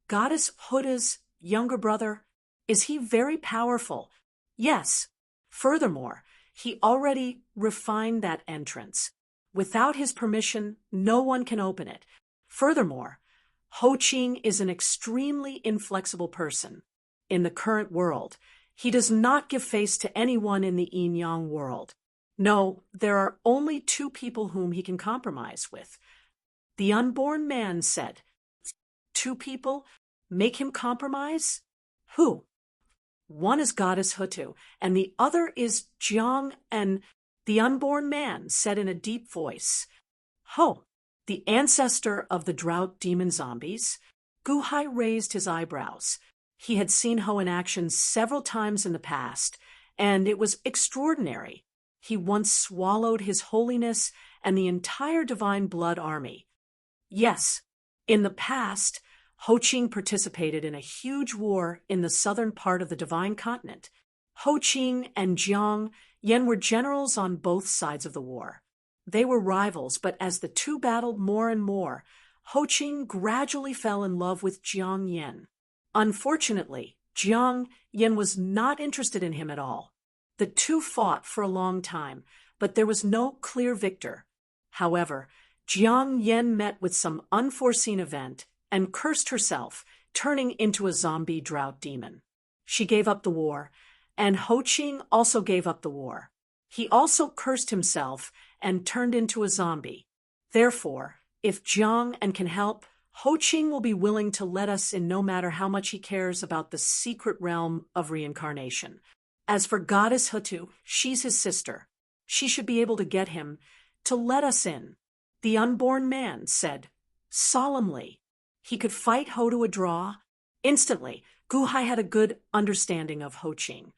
Speaker 1: goddess Huda's younger brother, is he very powerful? Yes. Furthermore, he already refined that entrance. Without his permission, no one can open it. Furthermore, Hoqing is an extremely inflexible person. In the current world, he does not give face to anyone in the yin-yang world. No, there are only 2 people whom he can compromise with. The unborn man said, 2 people? Make him compromise? Who? One is goddess Hutu, and the other is Jiang, and the unborn man said in a deep voice, Ho, the ancestor of the drought demon zombies. Guhai raised his eyebrows. He had seen Ho in action several times in the past, and it was extraordinary. He once swallowed his holiness and the entire divine blood army. Yes, in the past, Hoqing participated in a huge war in the southern part of the divine continent. Hoqing and Jiang Yan were generals on both sides of the war. They were rivals, but as the 2 battled more and more, Hoqing gradually fell in love with Jiang Yan. Unfortunately, Jiang Yan was not interested in him at all. The 2 fought for a long time, but there was no clear victor. However, Jiang Yan met with some unforeseen event and cursed herself, turning into a zombie drought demon. She gave up the war, and Hoqing also gave up the war. He also cursed himself and turned into a zombie. Therefore, if Jiang and can help, Hoqing will be willing to let us in no matter how much he cares about the secret realm of reincarnation. As for goddess Hutu, she's his sister. She should be able to get him to let us in. The unborn man said, solemnly. He could fight Ho to a draw. Instantly, Guhai had a good understanding of Hoqing.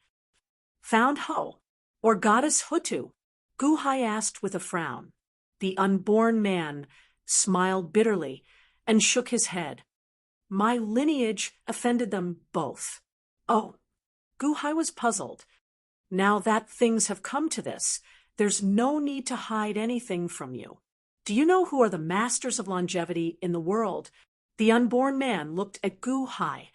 Speaker 1: Found Ho, or goddess Hutu? Guhai asked with a frown. The unborn man smiled bitterly and shook his head. My lineage offended them both. Oh, Guhai was puzzled. Now that things have come to this, there's no need to hide anything from you. Do you know who are the masters of longevity in the world? The unborn man looked at Guhai.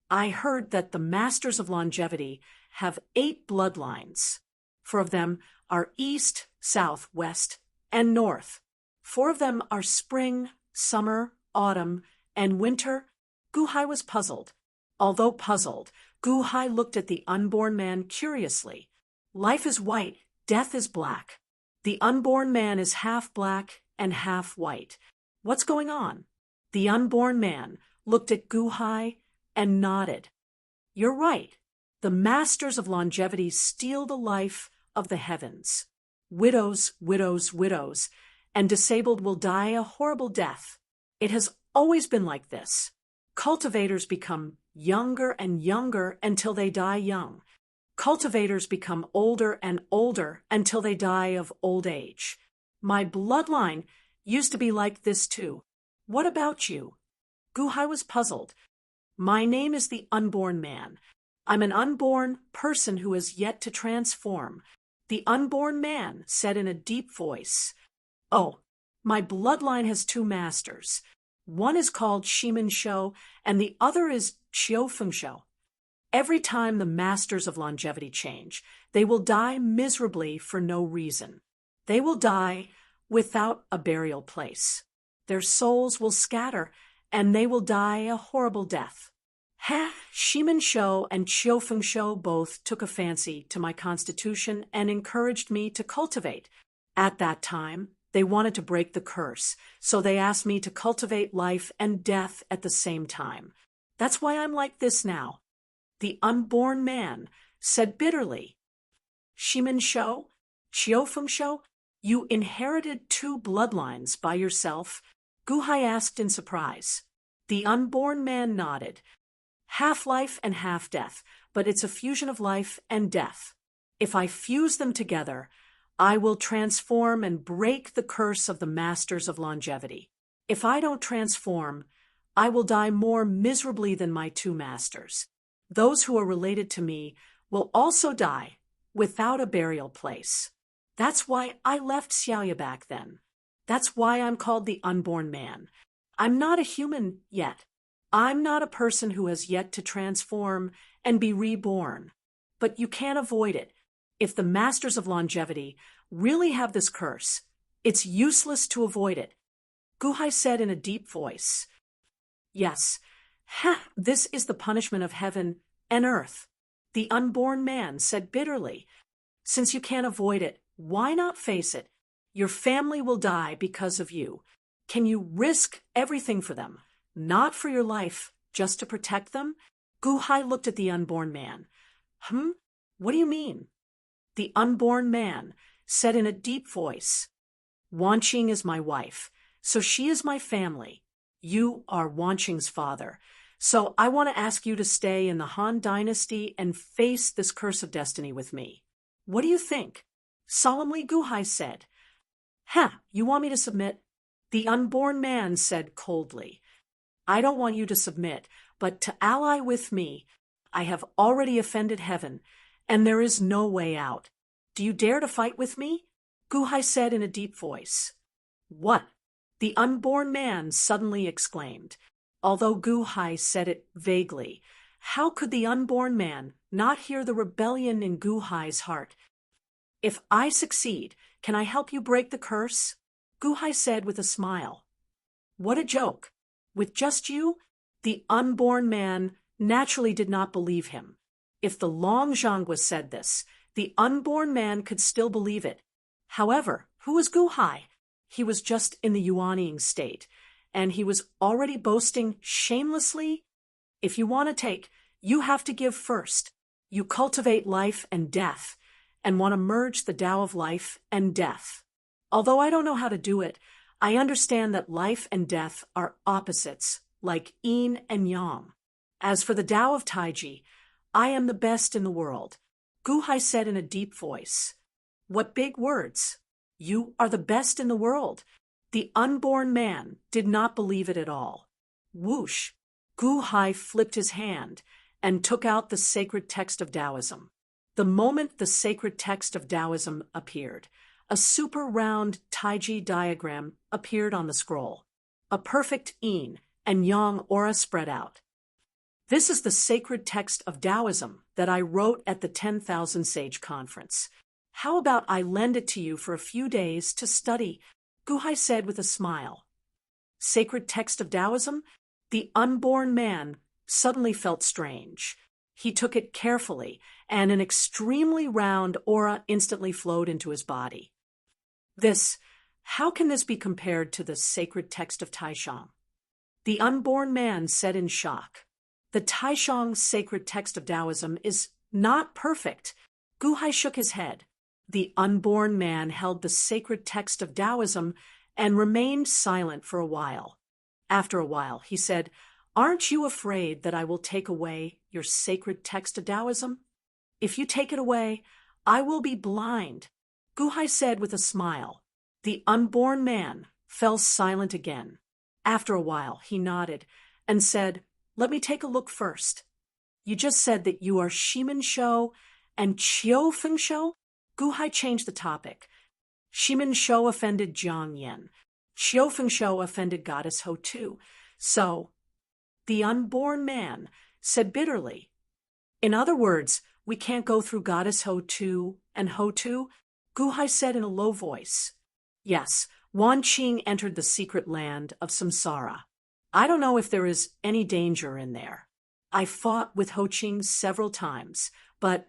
Speaker 1: I heard that the masters of longevity have 8 bloodlines. 4 of them are east, south, west, and north. 4 of them are spring, summer, autumn, and winter. Guhai was puzzled. Although puzzled, Guhai looked at the unborn man curiously. Life is white, death is black. The unborn man is half black and half white. What's going on? The unborn man looked at Guhai and nodded. You're right. The masters of longevity steal the life of the heavens. Widows, widows, widows, and disabled will die a horrible death. It has always been like this. Cultivators become younger and younger until they die young. Cultivators become older and older until they die of old age. My bloodline used to be like this too. What about you? Guhai was puzzled. My name is the unborn man. I'm an unborn person who has yet to transform. The unborn man said in a deep voice, Oh, My bloodline has two masters. One is called Shimin Shou, and the other is Qiu Feng Shou. Every time the masters of longevity change, they will die miserably for no reason. They will die without a burial place. Their souls will scatter, and they will die a horrible death. Shimin Shou and Qiu Feng Shou both took a fancy to my constitution and encouraged me to cultivate. At that time, they wanted to break the curse, so they asked me to cultivate life and death at the same time. That's why I'm like this now. The unborn man said bitterly. Shimin Shou, Qiu Feng Shou, you inherited two bloodlines by yourself? Guhai asked in surprise. The unborn man nodded. Half life and half death, but it's a fusion of life and death. If I fuse them together, I will transform and break the curse of the masters of longevity. If I don't transform, I will die more miserably than my two masters. Those who are related to me will also die without a burial place. That's why I left Xiaoya back then. That's why I'm called the unborn man. I'm not a human yet. I'm not a person who has yet to transform and be reborn. But you can't avoid it. If the masters of longevity really have this curse, it's useless to avoid it. Guhai said in a deep voice. Yes, this is the punishment of heaven and earth. The unborn man said bitterly. Since you can't avoid it, why not face it? Your family will die because of you. Can you risk everything for them? Not for your life, just to protect them? Guhai looked at the unborn man. What do you mean? The unborn man said in a deep voice. Wanqing is my wife, so she is my family. You are Wanqing's father. So I want to ask you to stay in the Han Dynasty and face this curse of destiny with me. What do you think? Solemnly Guhai said. You want me to submit? The unborn man said coldly. I don't want you to submit, but to ally with me. I have already offended heaven, and there is no way out. Do you dare to fight with me? Guhai said in a deep voice. What? The unborn man suddenly exclaimed. Although Guhai said it vaguely, how could the unborn man not hear the rebellion in Guhai's heart? If I succeed, can I help you break the curse? Guhai said with a smile. What a joke! With just you? The unborn man naturally did not believe him. If the Longzhang said this, the unborn man could still believe it. However, who was Guhai? He was just in the Yuanying state, and he was already boasting shamelessly. If you want to take, you have to give first. You cultivate life and death, and want to merge the Tao of life and death. Although I don't know how to do it, I understand that life and death are opposites, like yin and yang. As for the Tao of Taiji, I am the best in the world. Guhai said in a deep voice. What big words! You are the best in the world. The unborn man did not believe it at all. Whoosh! Guhai flipped his hand and took out the sacred text of Taoism. The moment the sacred text of Taoism appeared, a super round Taiji diagram appeared on the scroll. A perfect yin and yang aura spread out. This is the sacred text of Taoism that I wrote at the 10,000 Sage Conference. How about I lend it to you for a few days to study? Guhai said with a smile. Sacred text of Taoism? The unborn man suddenly felt strange. He took it carefully, and an extremely round aura instantly flowed into his body. How can this be compared to the sacred text of Taishang? The unborn man said in shock. The Taishang sacred text of Taoism is not perfect. Guhai shook his head. The unborn man held the sacred text of Taoism and remained silent for a while. After a while, he said, Aren't you afraid that I will take away your sacred text of Taoism? If you take it away, I will be blind. Guhai said with a smile. The unborn man fell silent again. After a while, he nodded and said, Let me take a look first. You just said that you are Shimin Shou and Qiu Feng Shou? Guhai changed the topic. Shimin Shou offended Jiang Yan. Xiao Fengshou offended Goddess Ho too. So, the unborn man said bitterly. In other words, we can't go through Goddess Ho Tu and Ho Tu, Guhai said in a low voice. Yes, Wan Qing entered the secret land of samsara. I don't know if there is any danger in there. I fought with Ho Qing several times, but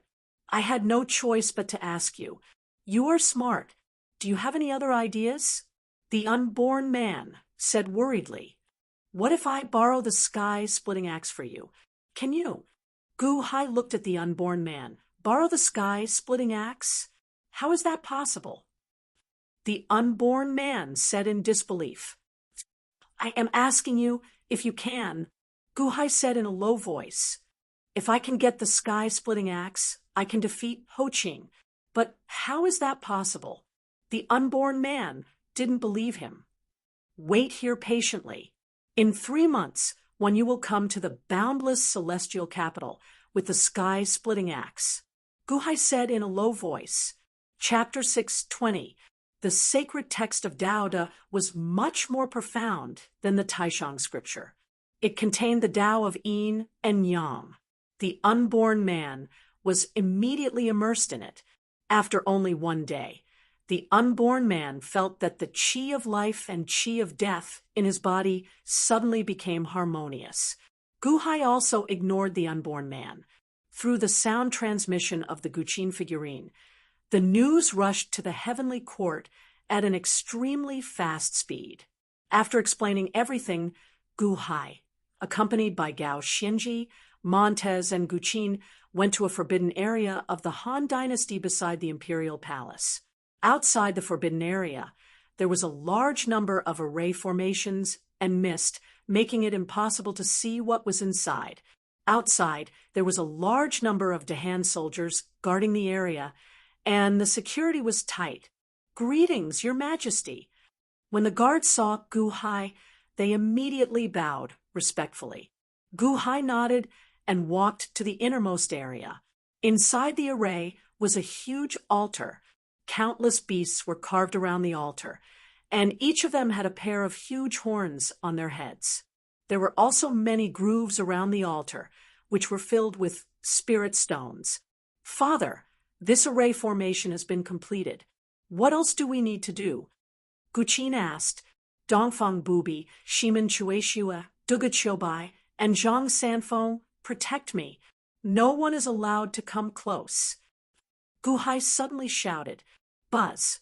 Speaker 1: I had no choice but to ask you. You are smart. Do you have any other ideas? The unborn man said worriedly. What if I borrow the sky-splitting axe for you? Can you? Gu Hai looked at the unborn man. Borrow the sky-splitting axe? How is that possible? The unborn man said in disbelief. I am asking you if you can, Gu Hai said in a low voice. If I can get the sky-splitting axe, I can defeat Ho Qing. But how is that possible? The unborn man didn't believe him. Wait here patiently. In 3 months, when you will come to the boundless celestial capital with the sky-splitting axe. Gu Hai said in a low voice. Chapter 6:20. The sacred text of Taoda was much more profound than the Taishang scripture. It contained the Tao of Yin and Yang. The unborn man was immediately immersed in it. After only 1 day, the unborn man felt that the qi of life and qi of death in his body suddenly became harmonious. Gu Hai also ignored the unborn man. Through the sound transmission of the Guqin figurine, the news rushed to the heavenly court at an extremely fast speed. After explaining everything, Gu Hai, accompanied by Gao Xianji, Montez, and Guqin, went to a forbidden area of the Han Dynasty beside the imperial palace. Outside the forbidden area, there was a large number of array formations and mist, making it impossible to see what was inside. Outside, there was a large number of Dahan soldiers guarding the area, and the security was tight. Greetings, Your Majesty. When the guards saw Gu Hai, they immediately bowed respectfully. Gu Hai nodded and walked to the innermost area. Inside the array was a huge altar. Countless beasts were carved around the altar, and each of them had a pair of huge horns on their heads. There were also many grooves around the altar, which were filled with spirit stones. Father, this array formation has been completed. What else do we need to do? Guqin asked. Dongfang Bubi, Shimen Chueshua, Duga Chobai, and Zhang Sanfeng, protect me. No one is allowed to come close. Gu Hai suddenly shouted, Buzz!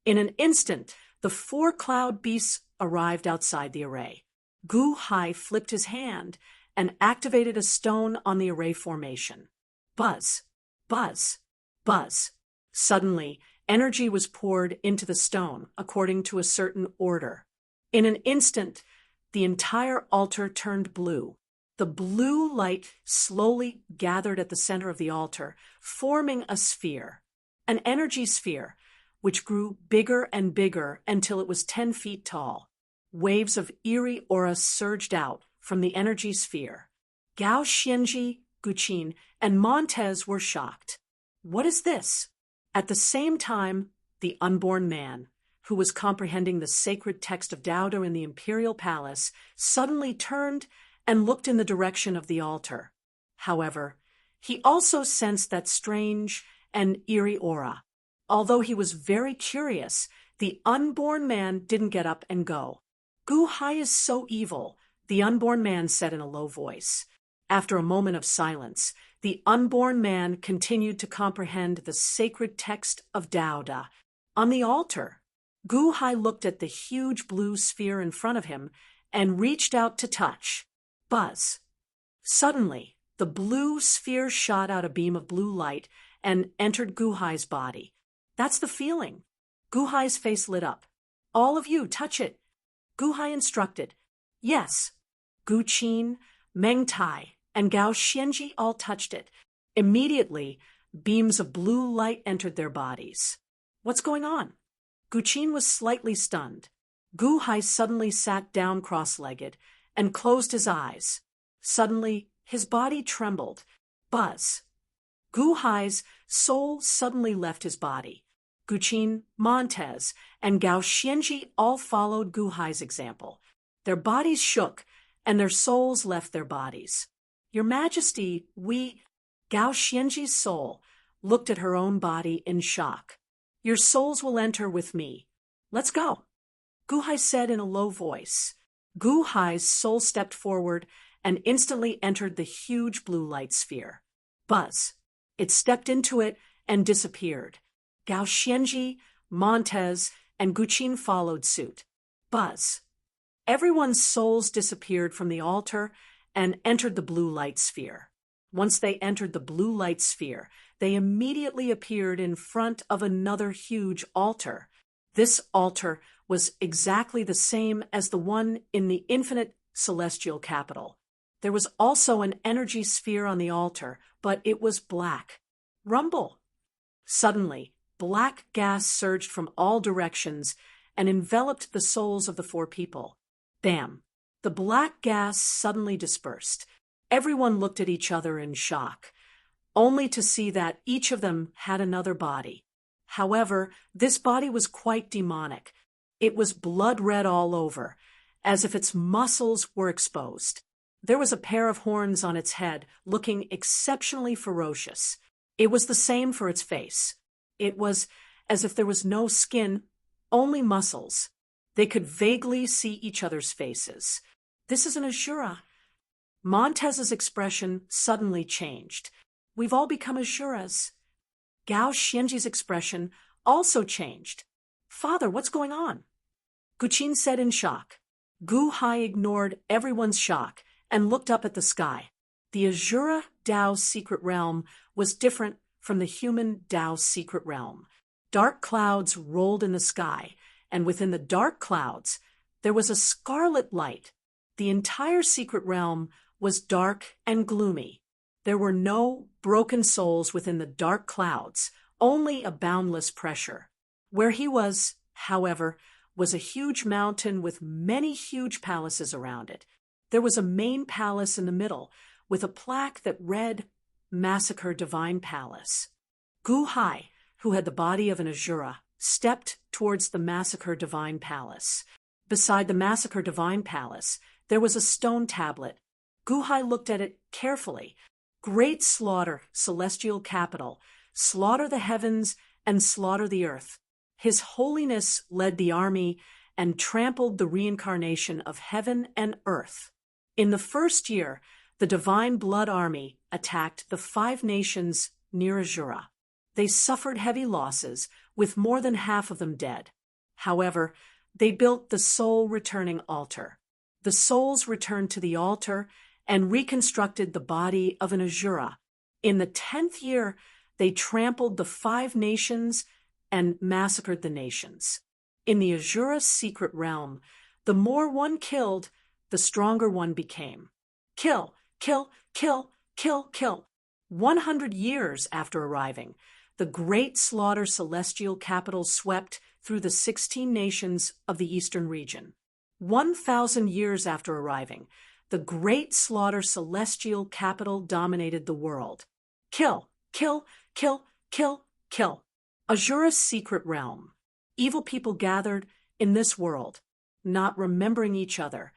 Speaker 1: In an instant, the 4 cloud beasts arrived outside the array. Gu Hai flipped his hand and activated a stone on the array formation. Buzz! Buzz! Buzz! Suddenly, energy was poured into the stone according to a certain order. In an instant, the entire altar turned blue. The blue light slowly gathered at the center of the altar, forming a sphere, an energy sphere, which grew bigger and bigger until it was 10 feet tall. Waves of eerie aura surged out from the energy sphere. Gao Xianji, Guqin, and Montez were shocked. What is this? At the same time, the unborn man, who was comprehending the sacred text of Taoda in the imperial palace, suddenly turned and looked in the direction of the altar. However, he also sensed that strange and eerie aura. Although he was very curious, the unborn man didn't get up and go. Gu Hai is so evil, the unborn man said in a low voice. After a moment of silence, the unborn man continued to comprehend the sacred text of Taoda. On the altar, Gu Hai looked at the huge blue sphere in front of him and reached out to touch. Buzz! Suddenly, the blue sphere shot out a beam of blue light and entered Gu Hai's body. That's the feeling. Gu Hai's face lit up. All of you, touch it. Gu Hai instructed. Yes. Guqin, Meng Tai, and Gao Xianji all touched it. Immediately, beams of blue light entered their bodies. What's going on? Guqin was slightly stunned. Gu Hai suddenly sat down cross-legged and closed his eyes. Suddenly, his body trembled. Buzz! Gu Hai's soul suddenly left his body. Guqin, Montez, and Gao Xianji all followed Gu Hai's example. Their bodies shook, and their souls left their bodies. Your Majesty, Gao Xianji's soul looked at her own body in shock. Your souls will enter with me. Let's go, Gu Hai said in a low voice. Gu Hai's soul stepped forward and instantly entered the huge blue light sphere. Buzz. It stepped into it and disappeared. Gao Xianji, Montez, and Guqin followed suit. Buzz. Everyone's souls disappeared from the altar and entered the blue light sphere. Once they entered the blue light sphere, they immediately appeared in front of another huge altar. This altar was exactly the same as the one in the infinite celestial capital. There was also an energy sphere on the altar, but it was black. Rumble! Suddenly, black gas surged from all directions and enveloped the souls of the four people. Bam! The black gas suddenly dispersed. Everyone looked at each other in shock, only to see that each of them had another body. However, this body was quite demonic. It was blood red all over, as if its muscles were exposed. There was a pair of horns on its head, looking exceptionally ferocious. It was the same for its face. It was as if there was no skin, only muscles. They could vaguely see each other's faces. This is an Asura. Montez's expression suddenly changed. We've all become Asuras. Gao Xianji's expression also changed. Father, what's going on? Guqin said in shock. Gu Hai ignored everyone's shock and looked up at the sky. The Asura Dao secret realm was different from the human Dao secret realm. Dark clouds rolled in the sky, and within the dark clouds, there was a scarlet light. The entire secret realm was dark and gloomy. There were no broken souls within the dark clouds, only a boundless pressure. Where he was, however, was a huge mountain with many huge palaces around it. There was a main palace in the middle, with a plaque that read, Massacre Divine Palace. Gu Hai, who had the body of an Asura, stepped towards the Massacre Divine Palace. Beside the Massacre Divine Palace, there was a stone tablet. Gu Hai looked at it carefully. Great slaughter, celestial capital, slaughter the heavens and slaughter the earth. His Holiness led the army and trampled the reincarnation of heaven and earth. In the first year, the Divine Blood Army attacked the 5 nations near Asura. They suffered heavy losses, with more than half of them dead. However, they built the soul-returning altar. The souls returned to the altar and reconstructed the body of an Asura. In the 10th year, they trampled the 5 nations and massacred the nations. In the Asura secret realm, the more one killed, the stronger one became. Kill, kill, kill, kill, kill. 100 years after arriving, the great slaughter celestial capital swept through the 16 nations of the eastern region. 1,000 years after arriving, the great slaughter celestial capital dominated the world. Kill, kill, kill, kill, kill. Asura's secret realm. Evil people gathered in this world, not remembering each other,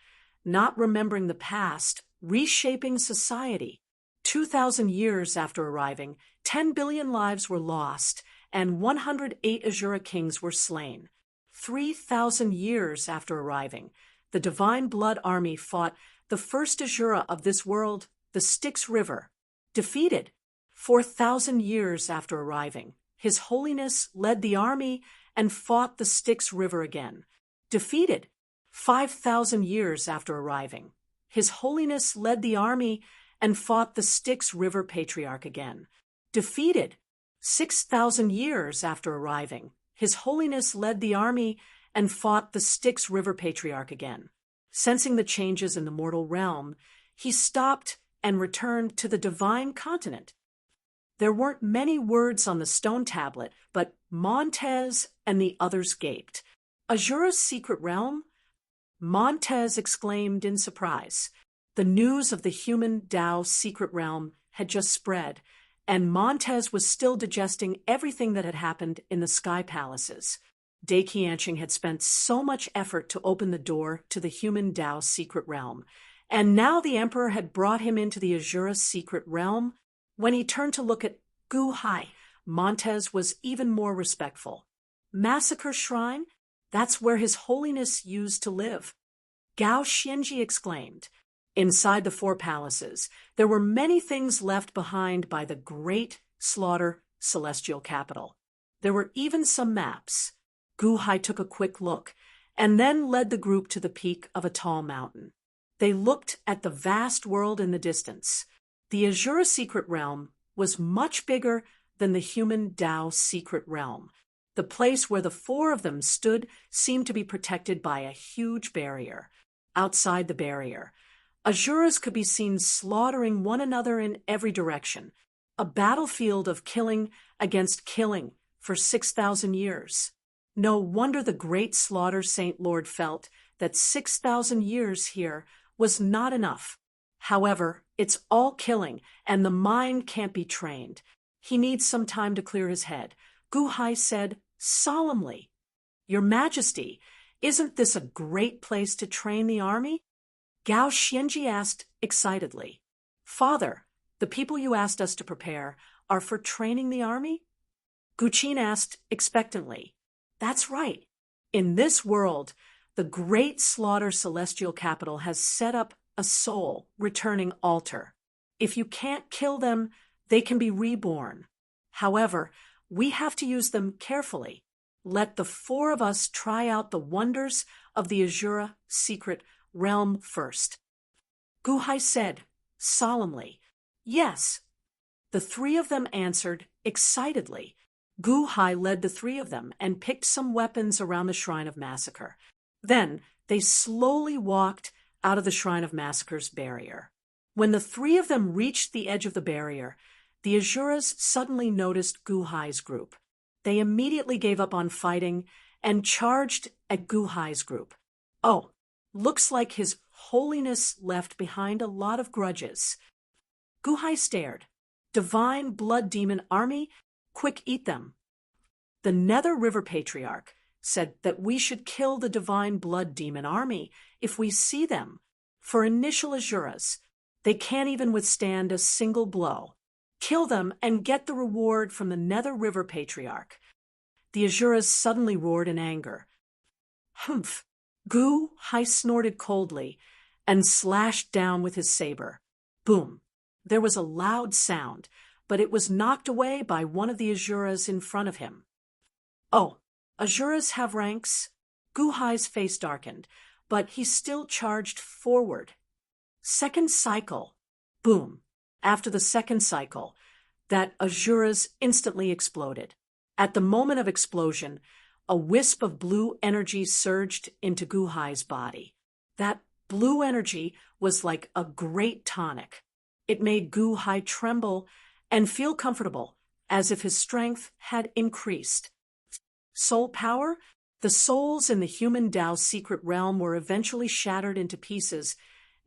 Speaker 1: not remembering the past, reshaping society. 2,000 years after arriving, 10 billion lives were lost, and 108 Asura kings were slain. 3,000 years after arriving, the Divine Blood Army fought the first Asura of this world, the Styx River. Defeated. 4,000 years after arriving, His Holiness led the army and fought the Styx River again. Defeated. 5,000 years after arriving, His Holiness led the army and fought the Styx River Patriarch again. Defeated. 6,000 years after arriving, His Holiness led the army and fought the Styx River Patriarch again. Sensing the changes in the mortal realm, he stopped and returned to the divine continent. There weren't many words on the stone tablet, but Montez and the others gaped. Asura's secret realm? Montez exclaimed in surprise. The news of the human Tao secret realm had just spread, and Montez was still digesting everything that had happened in the sky palaces. Dai Qianqing had spent so much effort to open the door to the human Tao's secret realm, and now the emperor had brought him into the Azura's secret realm. When he turned to look at Gu Hai, Montez was even more respectful. Massacre Shrine? That's where His Holiness used to live. Gao Xianji exclaimed. Inside the four palaces, there were many things left behind by the great slaughter celestial capital. There were even some maps. Gu Hai took a quick look, and then led the group to the peak of a tall mountain. They looked at the vast world in the distance. The Azura secret realm was much bigger than the human Tao secret realm. The place where the four of them stood seemed to be protected by a huge barrier. Outside the barrier, Azuras could be seen slaughtering one another in every direction, a battlefield of killing against killing for 6,000 years. No wonder the great slaughter Saint Lord felt that 6,000 years here was not enough. However, it's all killing, and the mind can't be trained. He needs some time to clear his head. Gu Hai said solemnly, "Your Majesty, isn't this a great place to train the army?" Gao Xianji asked excitedly. "Father, the people you asked us to prepare are for training the army?" Gu Qin asked expectantly. "That's right. In this world, the great slaughter celestial capital has set up a soul returning altar. If you can't kill them, they can be reborn. However, we have to use them carefully. Let the four of us try out the wonders of the Azura secret realm first." Gu Hai said solemnly, "Yes." The three of them answered excitedly. Gu Hai led the three of them and picked some weapons around the Shrine of Massacre. Then they slowly walked out of the Shrine of Massacre's barrier. When the three of them reached the edge of the barrier, the Azuras suddenly noticed Gu Hai's group. They immediately gave up on fighting and charged at Gu Hai's group. "Oh, looks like His Holiness left behind a lot of grudges." Gu Hai stared. "Divine Blood Demon Army? Quick, eat them." The Nether River Patriarch said that we should kill the Divine Blood Demon Army if we see them. For initial Azuras, they can't even withstand a single blow. Kill them and get the reward from the Nether River Patriarch. The Azuras suddenly roared in anger. "Humph!" Gu Hai snorted coldly and slashed down with his saber. Boom! There was a loud sound, but it was knocked away by one of the Azuras in front of him. "Oh, Azuras have ranks?" Gu Hai's face darkened, but he still charged forward. Second cycle. Boom! After the second cycle, that Azuras instantly exploded. At the moment of explosion, a wisp of blue energy surged into Gu Hai's body. That blue energy was like a great tonic. It made Gu Hai tremble and feel comfortable, as if his strength had increased. Soul power? The souls in the human Tao's secret realm were eventually shattered into pieces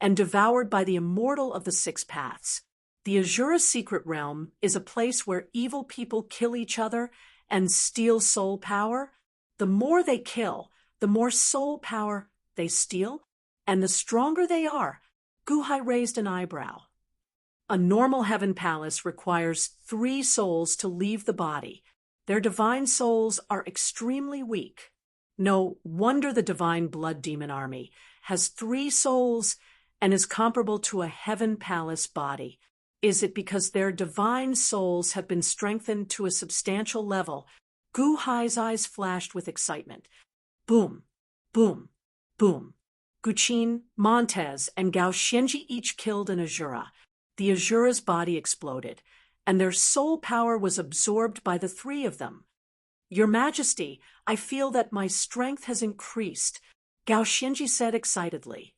Speaker 1: and devoured by the Immortal of the Six Paths. The Azura secret realm is a place where evil people kill each other and steal soul power. The more they kill, the more soul power they steal, and the stronger they are. Gu Hai raised an eyebrow. A normal heaven palace requires 3 souls to leave the body. Their divine souls are extremely weak. No wonder the Divine Blood Demon Army has 3 souls and is comparable to a heaven palace body. Is it because their divine souls have been strengthened to a substantial level? Gu Hai's eyes flashed with excitement. Boom, boom, boom. Gu Qin, Montez, and Gao Xianji each killed an Azura. The Azura's body exploded, and their soul power was absorbed by the 3 of them. Your Majesty, I feel that my strength has increased, Gao Xianji said excitedly.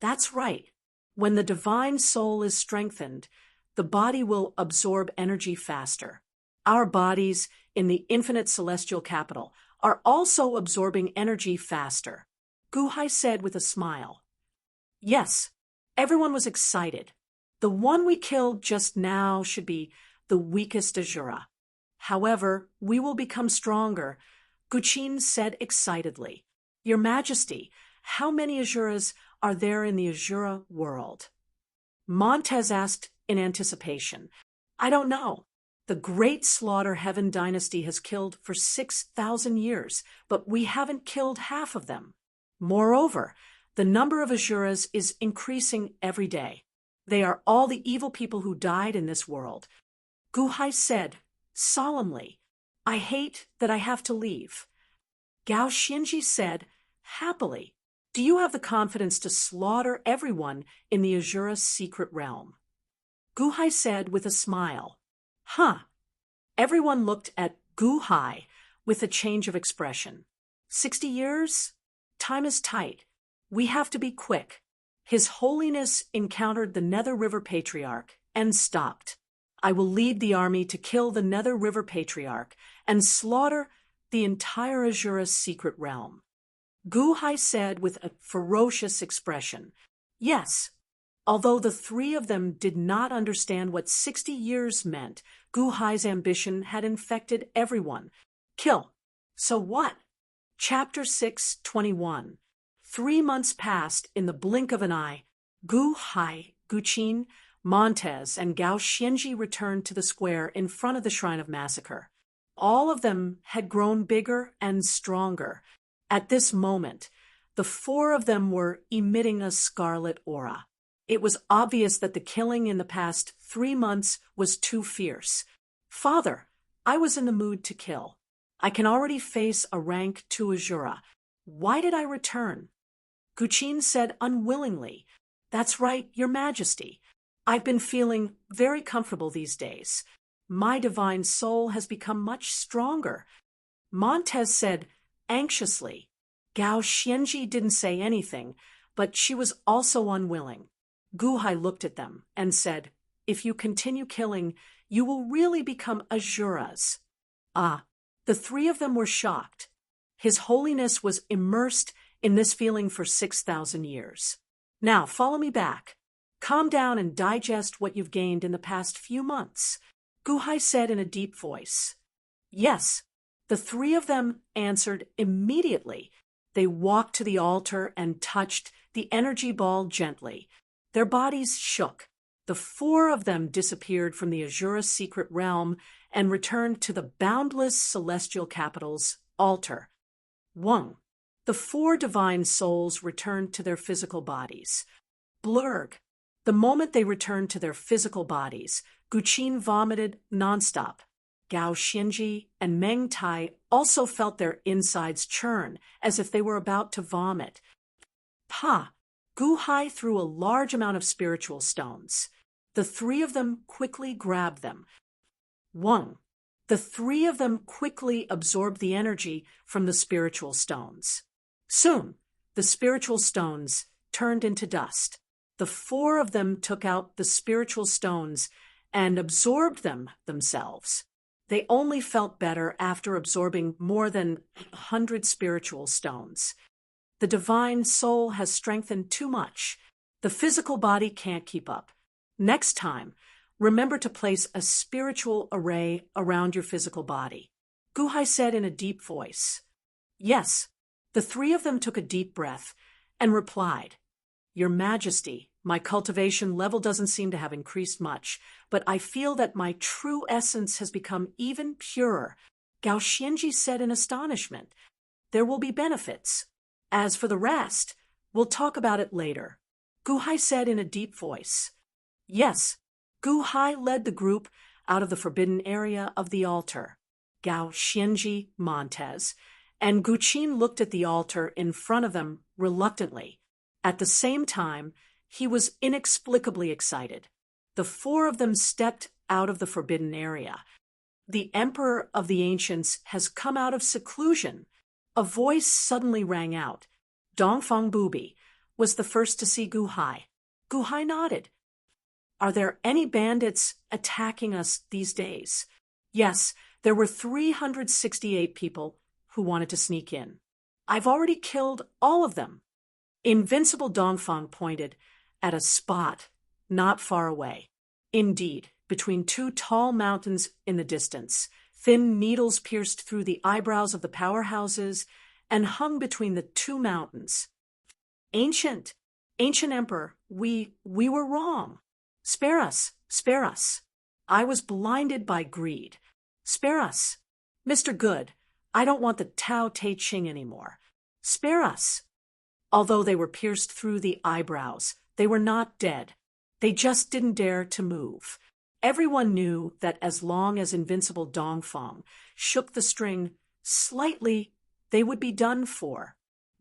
Speaker 1: That's right. When the divine soul is strengthened, the body will absorb energy faster. Our bodies in the infinite celestial capital are also absorbing energy faster, Gu Hai said with a smile. Yes, everyone was excited. The one we killed just now should be the weakest Azura. However, we will become stronger, Guqin said excitedly. Your Majesty, how many Azuras are there in the Azura world? Montez asked in anticipation. I don't know. The Great Slaughter Heaven dynasty has killed for 6,000 years, but we haven't killed half of them. Moreover, the number of Azuras is increasing every day. They are all the evil people who died in this world. Guhai said, solemnly, I hate that I have to leave. Gao Xianji said, happily, do you have the confidence to slaughter everyone in the Azura secret realm? Guhai said with a smile, huh. Everyone looked at Guhai with a change of expression. 60 years? Time is tight. We have to be quick. His Holiness encountered the Nether River Patriarch and stopped. I will lead the army to kill the Nether River Patriarch and slaughter the entire Azura's secret realm. Guhai said with a ferocious expression, yes. Although the three of them did not understand what 60 years meant, Guhai's ambition had infected everyone. Kill. So what? Chapter 6:21. 3 months passed in the blink of an eye. Guhai, Guqin, Montez, and Gao Xianji returned to the square in front of the Shrine of Massacre. All of them had grown bigger and stronger. At this moment, the four of them were emitting a scarlet aura. It was obvious that the killing in the past 3 months was too fierce. Father, I was in the mood to kill. I can already face a rank 2 Azura. Why did I return? Guqin said unwillingly, that's right, Your Majesty. I've been feeling very comfortable these days. My divine soul has become much stronger. Montez said anxiously. Gao Xianji didn't say anything, but she was also unwilling. Guhai looked at them and said, if you continue killing, you will really become Azuras. Ah, the three of them were shocked. His Holiness was immersed in this feeling for 6,000 years. Now, follow me back. Calm down and digest what you've gained in the past few months, Guhai said in a deep voice. Yes, the three of them answered immediately. They walked to the altar and touched the energy ball gently. Their bodies shook. The four of them disappeared from the Azura secret realm and returned to the boundless celestial capital's altar. 1. The four divine souls returned to their physical bodies. Blurg. The moment they returned to their physical bodies, Guqin vomited nonstop. Gao Xianji and Meng Tai also felt their insides churn, as if they were about to vomit. Pa! Guhai threw a large amount of spiritual stones. The three of them quickly grabbed them. 1. The three of them quickly absorbed the energy from the spiritual stones. Soon, the spiritual stones turned into dust. The four of them took out the spiritual stones and absorbed them themselves. They only felt better after absorbing more than 100 spiritual stones. The divine soul has strengthened too much. The physical body can't keep up. Next time, remember to place a spiritual array around your physical body, Guhai said in a deep voice. Yes, the three of them took a deep breath and replied, Your Majesty, my cultivation level doesn't seem to have increased much, but I feel that my true essence has become even purer, Gao Xianji said in astonishment. There will be benefits. As for the rest, we'll talk about it later, Guhai said in a deep voice. Yes, Guhai led the group out of the forbidden area of the altar. Gao Xianji, Montez, and Guqin looked at the altar in front of them reluctantly. At the same time, he was inexplicably excited. The four of them stepped out of the forbidden area. The Emperor of the Ancients has come out of seclusion. A voice suddenly rang out. Dongfang Bubi was the first to see Guhai. Guhai nodded. Are there any bandits attacking us these days? Yes, there were 368 people who wanted to sneak in. I've already killed all of them. Invincible Dongfang pointed at a spot not far away. Indeed, between two tall mountains in the distance. Thin needles pierced through the eyebrows of the powerhouses and hung between the two mountains. Ancient Emperor, we were wrong. Spare us, spare us. I was blinded by greed. Spare us. Mr. Good, I don't want the Tao Te Ching anymore. Spare us. Although they were pierced through the eyebrows, they were not dead. They just didn't dare to move. Everyone knew that as long as Invincible Dongfang shook the string slightly, they would be done for.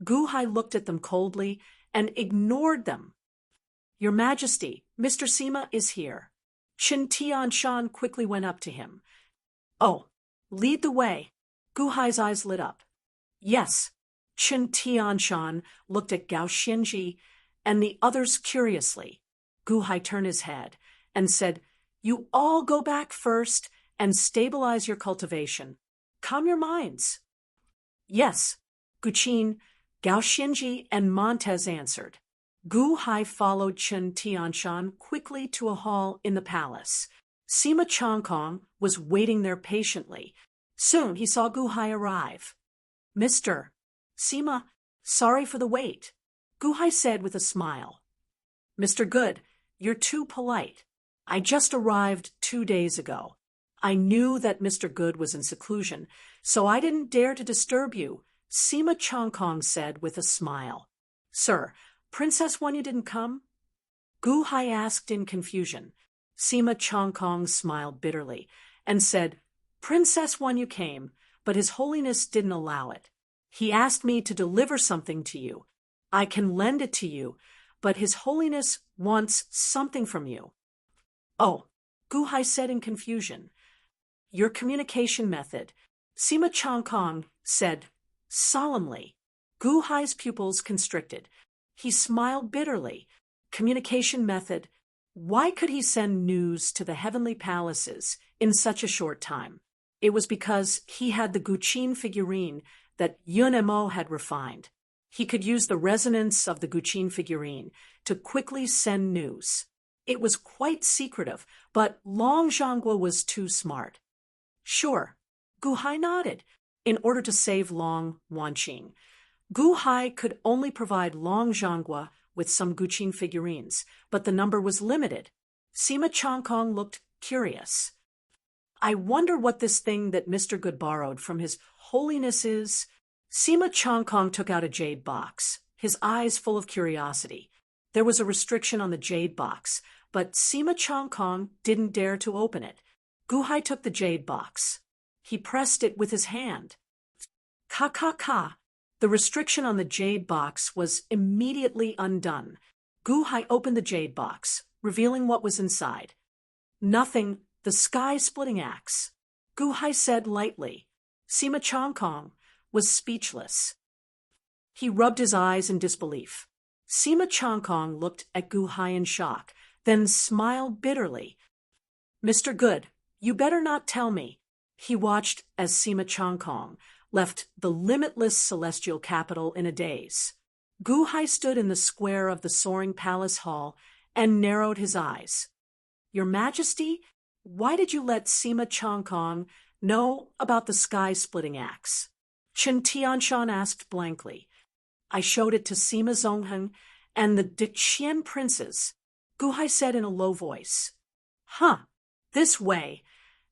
Speaker 1: Gu Hai looked at them coldly and ignored them. Your Majesty, Mr. Sima is here. Qin Tianshan quickly went up to him. Oh, lead the way. Gu Hai's eyes lit up. Yes. Qin Tianshan looked at Gao Xianji and the others curiously. Gu Hai turned his head and said, You all go back first and stabilize your cultivation. Calm your minds. Yes. Guqin, Gao Xianji, and Montez answered. Gu Hai followed Qin Tianshan quickly to a hall in the palace. Sima Changkong was waiting there patiently. Soon he saw Gu Hai arrive. Mr. Sima, sorry for the wait, Gu Hai said with a smile. Mr. Good, you're too polite. I just arrived 2 days ago. I knew that Mr. Good was in seclusion, so I didn't dare to disturb you, Sima Changkong said with a smile. Sir, Princess Wanya didn't come? Gu Hai asked in confusion. Sima Changkong smiled bitterly and said, Princess Wanya came, but His Holiness didn't allow it. He asked me to deliver something to you. I can lend it to you, but His Holiness wants something from you. Oh, Gu Hai said in confusion. Your communication method, Sima Changkong said solemnly. Gu Hai's pupils constricted. He smiled bitterly. Communication method. Why could he send news to the heavenly palaces in such a short time? It was because he had the Guqin figurine that Yun Mo had refined. He could use the resonance of the Guqin figurine to quickly send news. It was quite secretive, but Long Zhanghua was too smart. Sure, Gu Hai nodded. In order to save Long Wanqing, Gu Hai could only provide Long Zhanghua with some Guqin figurines, but the number was limited. Sima Changkong looked curious. I wonder what this thing that Mr. Good borrowed from His Holiness is. Sima Changkong took out a jade box, his eyes full of curiosity. There was a restriction on the jade box, but Sima Changkong didn't dare to open it. Gu Hai took the jade box. He pressed it with his hand. Ka ka ka. The restriction on the jade box was immediately undone. Gu Hai opened the jade box, revealing what was inside. Nothing, the sky-splitting axe. Gu Hai said lightly. Sima Changkong was speechless. He rubbed his eyes in disbelief. Sima Changkong looked at Gu Hai in shock, then smiled bitterly. Mr. Good, you better not tell me. He watched as Sima Changkong left the limitless celestial capital in a daze. Gu Hai stood in the square of the soaring palace hall and narrowed his eyes. Your Majesty, why did you let Sima Changkong know about the sky-splitting axe? Qin Tianshan asked blankly. I showed it to Sima Zongheng and the Diqian princes, Gu Hai said in a low voice. Huh, this way,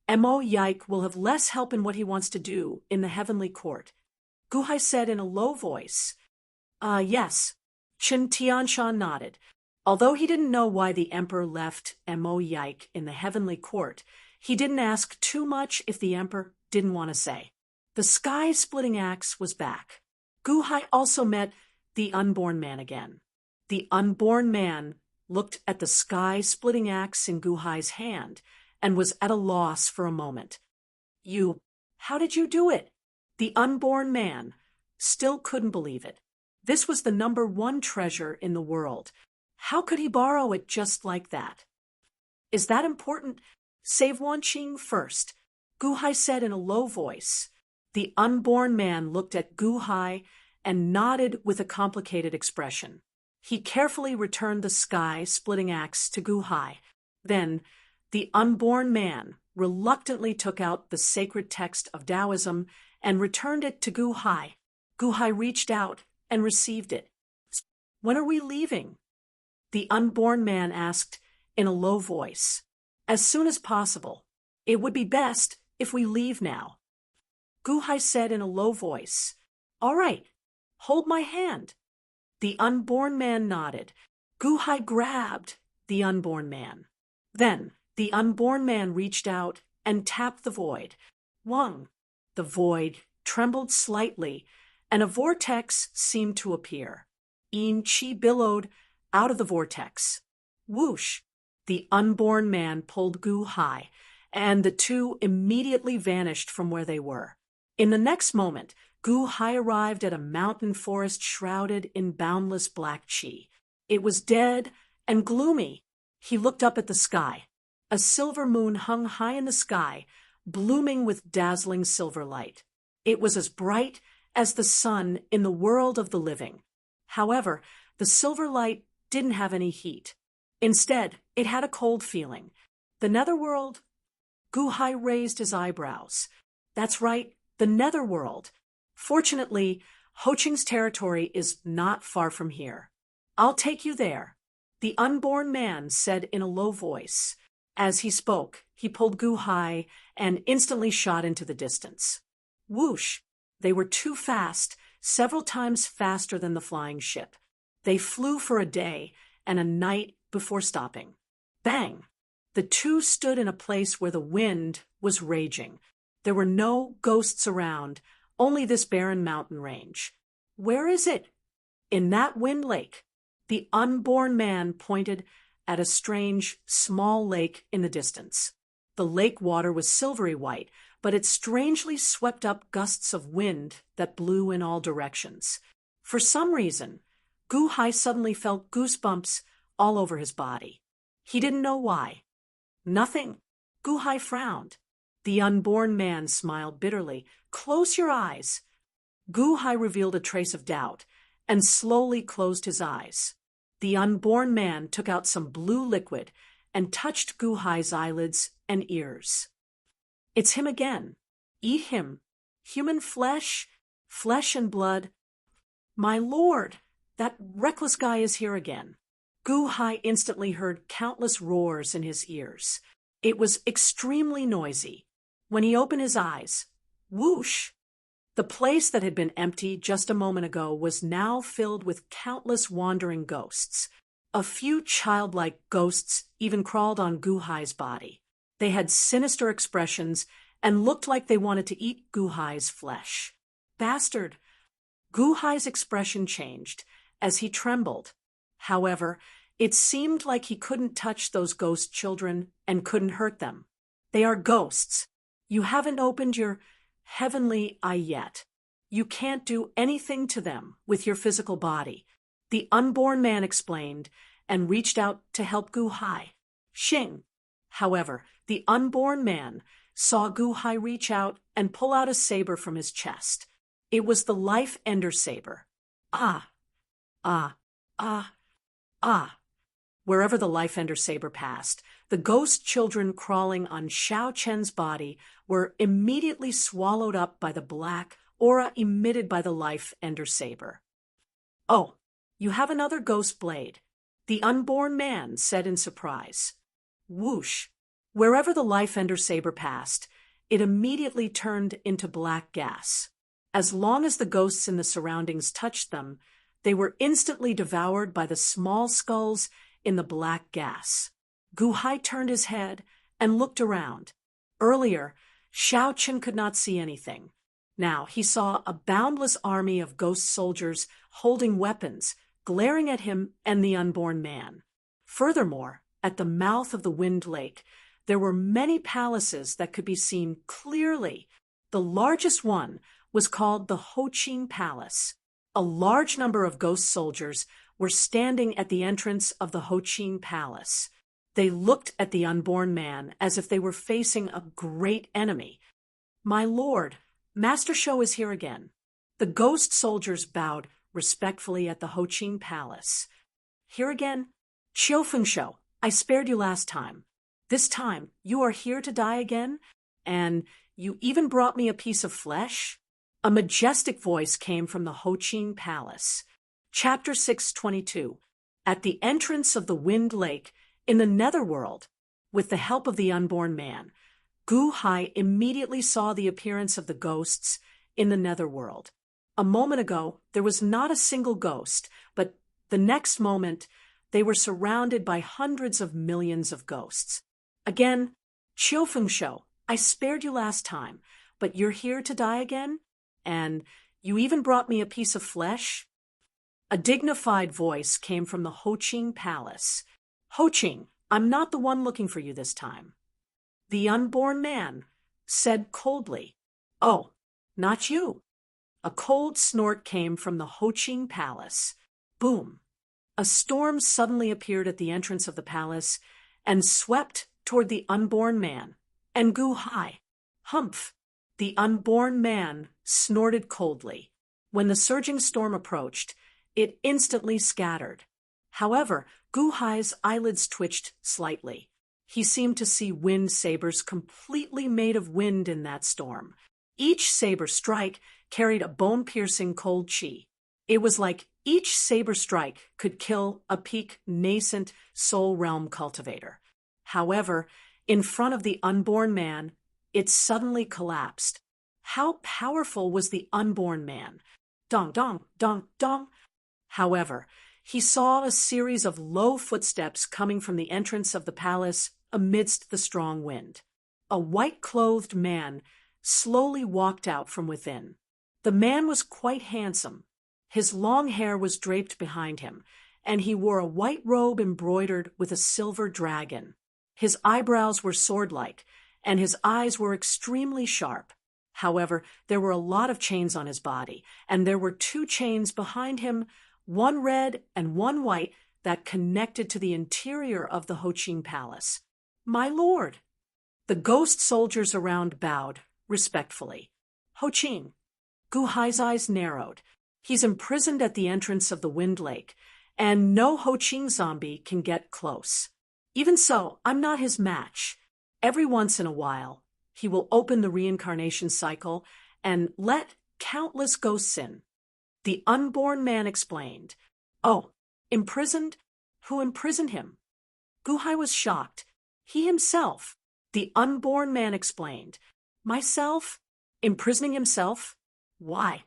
Speaker 1: Mo Yike will have less help in what he wants to do in the heavenly court, Gu Hai said in a low voice. Yes, Qin Tianshan nodded. Although he didn't know why the emperor left Mo Yike in the heavenly court, he didn't ask too much if the emperor didn't want to say. The sky-splitting axe was back. Gu Hai also met the unborn man again. The unborn man looked at the sky-splitting axe in Gu Hai's hand and was at a loss for a moment. How did you do it? The unborn man still couldn't believe it. This was the #1 treasure in the world. How could he borrow it just like that? Is that important? Save Wanqing first, Gu Hai said in a low voice. The unborn man looked at Gu Hai and nodded with a complicated expression. He carefully returned the sky-splitting axe to Gu Hai. Then, The unborn man reluctantly took out the sacred text of Taoism and returned it to Gu Hai. Gu Hai reached out and received it. "When are we leaving?" the unborn man asked in a low voice. "As soon as possible. It would be best if we leave now." Gu Hai said in a low voice, "All right, hold my hand." The unborn man nodded. Gu Hai grabbed the unborn man. Then the unborn man reached out and tapped the void. Wang. The void trembled slightly, and a vortex seemed to appear. Yin Qi billowed out of the vortex. Whoosh! The unborn man pulled Gu Hai, and the two immediately vanished from where they were. In the next moment, Gu Hai arrived at a mountain forest shrouded in boundless black qi. It was dead and gloomy. He looked up at the sky. A silver moon hung high in the sky, blooming with dazzling silver light. It was as bright as the sun in the world of the living. However, the silver light didn't have any heat. Instead, it had a cold feeling. The netherworld? Gu Hai raised his eyebrows. That's right, the netherworld. Fortunately, Ho Ching's territory is not far from here. I'll take you there, the unborn man said in a low voice. As he spoke, he pulled Gu Hai and instantly shot into the distance. Whoosh! They were too fast, several times faster than the flying ship. They flew for a day and a night before stopping. Bang! The two stood in a place where the wind was raging. There were no ghosts around, only this barren mountain range. "Where is it?" "In that wind lake." The unborn man pointed at a strange, small lake in the distance. The lake water was silvery white, but it strangely swept up gusts of wind that blew in all directions. For some reason, Gu Hai suddenly felt goosebumps all over his body. He didn't know why. "Nothing." Gu Hai frowned. The unborn man smiled bitterly. "Close your eyes." Gu Hai revealed a trace of doubt and slowly closed his eyes. The unborn man took out some blue liquid and touched Gu Hai's eyelids and ears. "It's him again. Eat him. Human flesh, flesh and blood." "My lord, that reckless guy is here again." Gu Hai instantly heard countless roars in his ears. It was extremely noisy. When he opened his eyes, whoosh! The place that had been empty just a moment ago was now filled with countless wandering ghosts. A few childlike ghosts even crawled on Gu Hai's body. They had sinister expressions and looked like they wanted to eat Gu Hai's flesh. "Bastard!" Gu Hai's expression changed as he trembled. However, it seemed like he couldn't touch those ghost children and couldn't hurt them. "They are ghosts. You haven't opened your heavenly eye yet. You can't do anything to them with your physical body," the unborn man explained and reached out to help Gu Hai. Xing. However, the unborn man saw Gu Hai reach out and pull out a saber from his chest. It was the life ender saber. Ah, ah, ah, ah. Wherever the life ender saber passed, the ghost children crawling on Xiao Chen's body were immediately swallowed up by the black aura emitted by the life ender saber. "Oh, you have another ghost blade," the unborn man said in surprise. Whoosh! Wherever the life ender saber passed, it immediately turned into black gas. As long as the ghosts in the surroundings touched them, they were instantly devoured by the small skulls in the black gas. Gu Hai turned his head and looked around. Earlier, Xiao Chen could not see anything. Now he saw a boundless army of ghost soldiers holding weapons, glaring at him and the unborn man. Furthermore, at the mouth of the Wind Lake, there were many palaces that could be seen clearly. The largest one was called the Ho Ching Palace. A large number of ghost soldiers were standing at the entrance of the Ho Ching Palace. They looked at the unborn man as if they were facing a great enemy. "My lord, Master Shou is here again." The ghost soldiers bowed respectfully at the Ho Ching Palace. "Here again? Qiu Feng Shou, I spared you last time." This time, you are here to die again? And you even brought me a piece of flesh? A majestic voice came from the Ho-Ching Palace. Chapter 622. At the entrance of the Wind Lake, in the Netherworld, with the help of the unborn man, Gu Hai immediately saw the appearance of the ghosts in the Netherworld. A moment ago, there was not a single ghost, but the next moment, they were surrounded by hundreds of millions of ghosts. Again, Qiu Feng Shou, I spared you last time, but you're here to die again? And you even brought me a piece of flesh? A dignified voice came from the Ho-Ching Palace. Ho-Ching, I'm not the one looking for you this time. The unborn man said coldly. Oh, not you. A cold snort came from the Ho-Ching Palace. Boom. A storm suddenly appeared at the entrance of the palace and swept toward the unborn man and Gu Hai. Humph! The unborn man snorted coldly. When the surging storm approached, it instantly scattered. However, Gu Hai's eyelids twitched slightly. He seemed to see wind sabers completely made of wind in that storm. Each saber strike carried a bone-piercing cold chi. It was like each saber strike could kill a peak nascent soul realm cultivator. However, in front of the unborn man, it suddenly collapsed. How powerful was the unborn man? Dong, dong, dong, dong. However, he saw a series of low footsteps coming from the entrance of the palace amidst the strong wind. A white-clothed man slowly walked out from within. The man was quite handsome. His long hair was draped behind him, and he wore a white robe embroidered with a silver dragon. His eyebrows were sword-like, and his eyes were extremely sharp. However, there were a lot of chains on his body, and there were 2 chains behind him, one red and one white, that connected to the interior of the Ho-Ching Palace. My lord! The ghost soldiers around bowed, respectfully. Ho-Ching. Gu Hai's eyes narrowed. He's imprisoned at the entrance of the Wind Lake, and no Ho-Ching zombie can get close. Even so, I'm not his match. Every once in a while, he will open the reincarnation cycle and let countless ghosts in. The unborn man explained. Oh, imprisoned? Who imprisoned him? Gu Hai was shocked. He himself. The unborn man explained. Myself? Imprisoning himself? Why?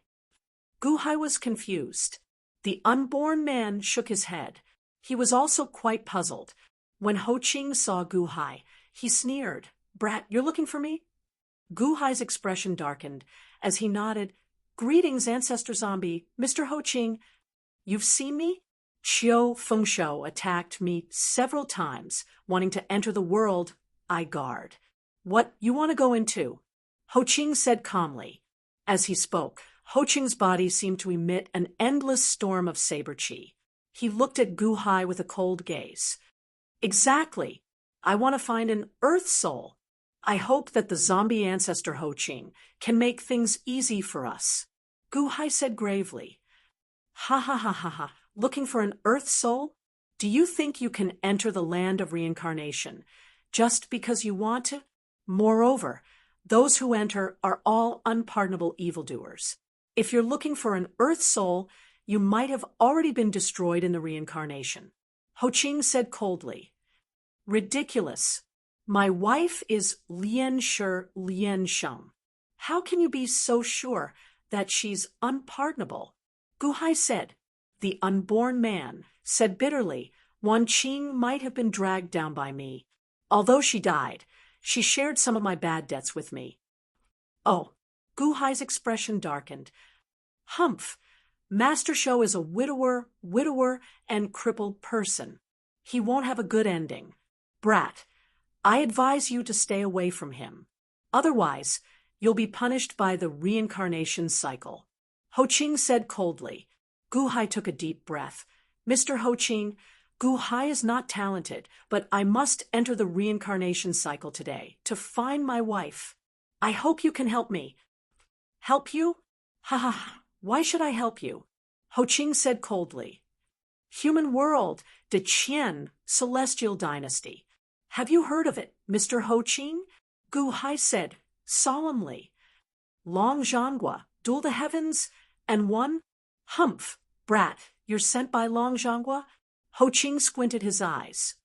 Speaker 1: Gu Hai was confused. The unborn man shook his head. He was also quite puzzled. When Ho-Ching saw Gu Hai, he sneered. Brat, you're looking for me? Gu Hai's expression darkened as he nodded. Greetings, Ancestor Zombie. Mr. Ho-Ching, you've seen me? Qiu Feng Shou attacked me several times, wanting to enter the world I guard. What you want to go into? Ho-Ching said calmly. As he spoke, Ho-Ching's body seemed to emit an endless storm of saber chi. He looked at Gu Hai with a cold gaze. Exactly. I want to find an earth soul. I hope that the zombie ancestor Ho-Ching can make things easy for us. Gu Hai said gravely. Ha ha ha ha ha. Looking for an earth soul? Do you think you can enter the land of reincarnation just because you want to? Moreover, those who enter are all unpardonable evildoers. If you're looking for an earth soul, you might have already been destroyed in the reincarnation. Ho-Ching said coldly. Ridiculous. My wife is Lian Shi Lian Sheng. How can you be so sure that she's unpardonable? Gu Hai said. The unborn man said bitterly, Wan Qing might have been dragged down by me. Although she died, she shared some of my bad debts with me. Oh, Gu Hai's expression darkened. Humph, Master Shou is a widower, and crippled person. He won't have a good ending. Brat, I advise you to stay away from him. Otherwise, you'll be punished by the reincarnation cycle. Ho-Ching said coldly. Gu Hai took a deep breath. Mr. Ho-Ching, Gu Hai is not talented, but I must enter the reincarnation cycle today to find my wife. I hope you can help me. Help you? Ha ha ha. Why should I help you? Ho-Ching said coldly. Human world, De Qian, Celestial Dynasty. Have you heard of it, Mr. Ho Ching? Gu Hai said, solemnly. Long Zhangua, duel the heavens, and one? Humph, brat, you're sent by Long Zhangua? Ho Ching squinted his eyes.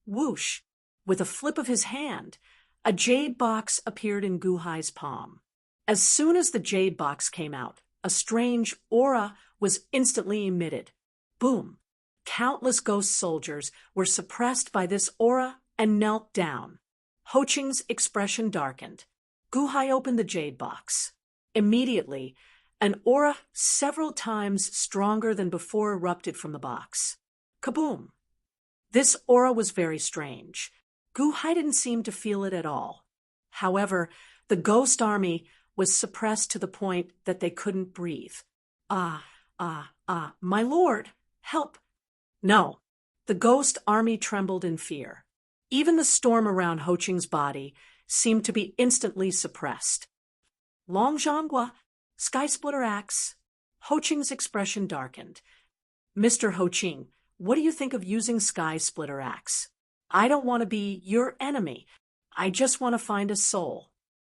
Speaker 1: Whoosh! With a flip of his hand, a jade box appeared in Gu Hai's palm. As soon as the jade box came out, a strange aura was instantly emitted. Boom! Countless ghost soldiers were suppressed by this aura and knelt down. Ho Ching's expression darkened. Gu Hai opened the jade box. Immediately, an aura several times stronger than before erupted from the box. Kaboom! This aura was very strange. Gu Hai didn't seem to feel it at all. However, the ghost army was suppressed to the point that they couldn't breathe. My lord, help! No, the ghost army trembled in fear. Even the storm around Ho Ching's body seemed to be instantly suppressed. Long Zhangua, Sky Splitter Axe. Ho Ching's expression darkened. Mr. Ho Ching, what do you think of using Sky Splitter Axe? I don't want to be your enemy. I just want to find a soul.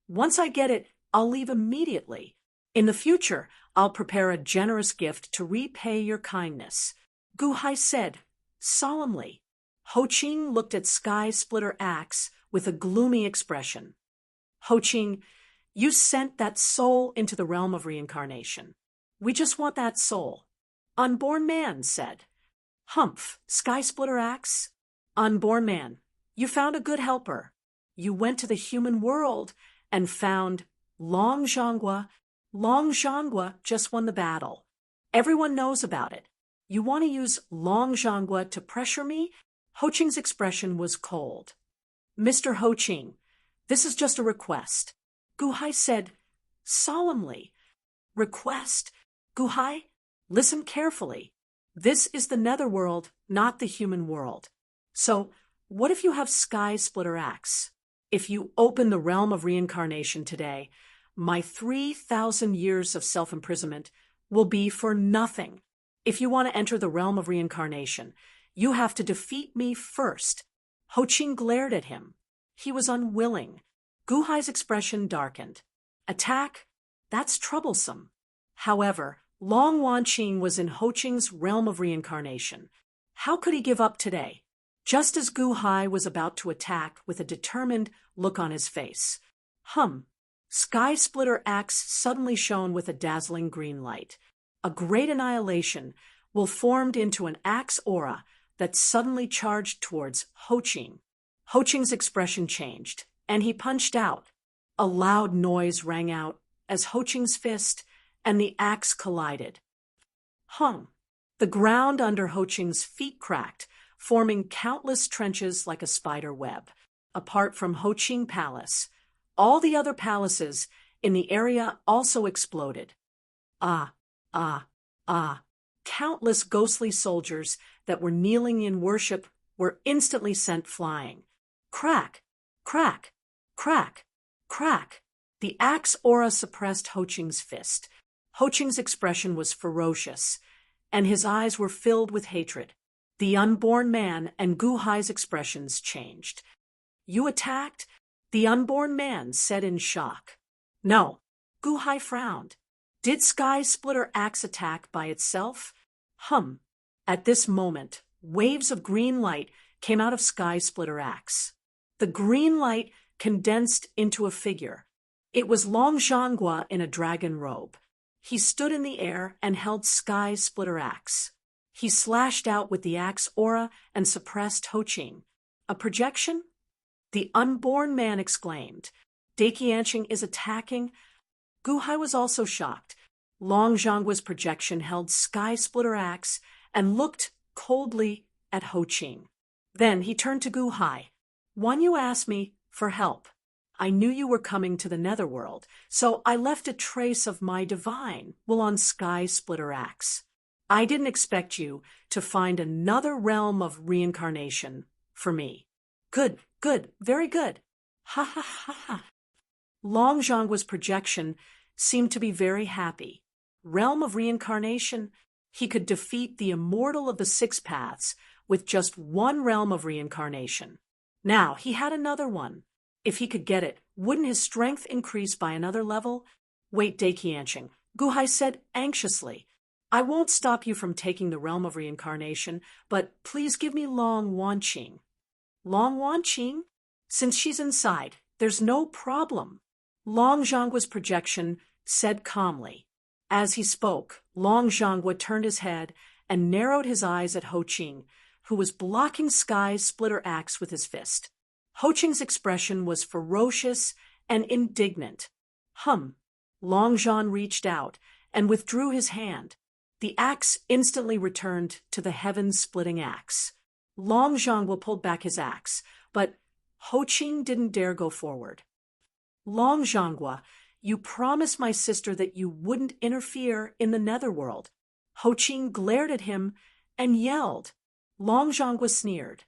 Speaker 1: Once I get it, I'll leave immediately. In the future, I'll prepare a generous gift to repay your kindness. Gu Hai said, solemnly. Ho Ching looked at Sky Splitter Axe with a gloomy expression. Ho Ching, you sent that soul into the realm of reincarnation. We just want that soul. Unborn man said. Humph, Sky Splitter Axe. Unborn man, you found a good helper. You went to the human world and found Long Zhangua. Long Zhangua just won the battle. Everyone knows about it. You want to use Long Zhangua to pressure me? Ho Ching's expression was cold. Mr. Ho Ching, this is just a request. Gu Hai said, solemnly. Request? Gu Hai, listen carefully. This is the netherworld, not the human world. So, what if you have Sky Splitter Axe? If you open the realm of reincarnation today, my 3,000 years of self-imprisonment will be for nothing. If you want to enter the realm of reincarnation, you have to defeat me first. Ho Ching glared at him. He was unwilling. Gu Hai's expression darkened. Attack? That's troublesome. However, Long Wanqing was in Ho Ching's realm of reincarnation. How could he give up today? Just as Gu Hai was about to attack with a determined look on his face. Sky Splitter Axe suddenly shone with a dazzling green light. A great annihilation will formed into an axe aura that suddenly charged towards Ho Ching. Ho Ching's expression changed, and he punched out. A loud noise rang out as Ho Ching's fist and the axe collided. The ground under Ho Ching's feet cracked, forming countless trenches like a spider web. Apart from Ho Ching Palace, all the other palaces in the area also exploded. Countless ghostly soldiers that were kneeling in worship were instantly sent flying. Crack, crack, crack, crack. The axe aura suppressed Ho Ching's fist. Ho Ching's expression was ferocious, and his eyes were filled with hatred. The unborn man and Gu Hai's expressions changed. You attacked? The unborn man said in shock. No. Gu Hai frowned. Did Sky Splitter Axe attack by itself? At this moment, waves of green light came out of Sky Splitter Axe. The green light condensed into a figure. It was Long Zhangua in a dragon robe. He stood in the air and held Sky Splitter Axe. He slashed out with the axe aura and suppressed Ho Ching. A projection? The unborn man exclaimed. Daqianqing is attacking? Gu Hai was also shocked. Long Zhanggua's projection held Sky Splitter Axe and looked coldly at Ho Ching. Then he turned to Gu Hai. When you asked me for help, I knew you were coming to the netherworld, so I left a trace of my divine will on Sky Splitter Axe. I didn't expect you to find another realm of reincarnation for me. Good, very good. Ha ha ha ha. Long Zhanggua's projection seemed to be very happy. Realm of reincarnation, he could defeat the immortal of the six paths with just one realm of reincarnation. Now, he had another one. If he could get it, wouldn't his strength increase by another level? Wait, Daiqianqing, Guhai said anxiously. I won't stop you from taking the realm of reincarnation, but please give me Long Wanqing. Long Wanqing? Since she's inside, there's no problem. Long Zhanggua's projection said calmly. As he spoke, Long Zhanggua turned his head and narrowed his eyes at Ho Qing, who was blocking Sky's splitter axe with his fist. Ho Qing's expression was ferocious and indignant. Long Zhan reached out and withdrew his hand. The axe instantly returned to the heaven-splitting axe. Long Zhanggua pulled back his axe, but Ho Qing didn't dare go forward. Long Zhanggua, you promised my sister that you wouldn't interfere in the netherworld. Ho Qing glared at him and yelled. Long Zhanggua sneered.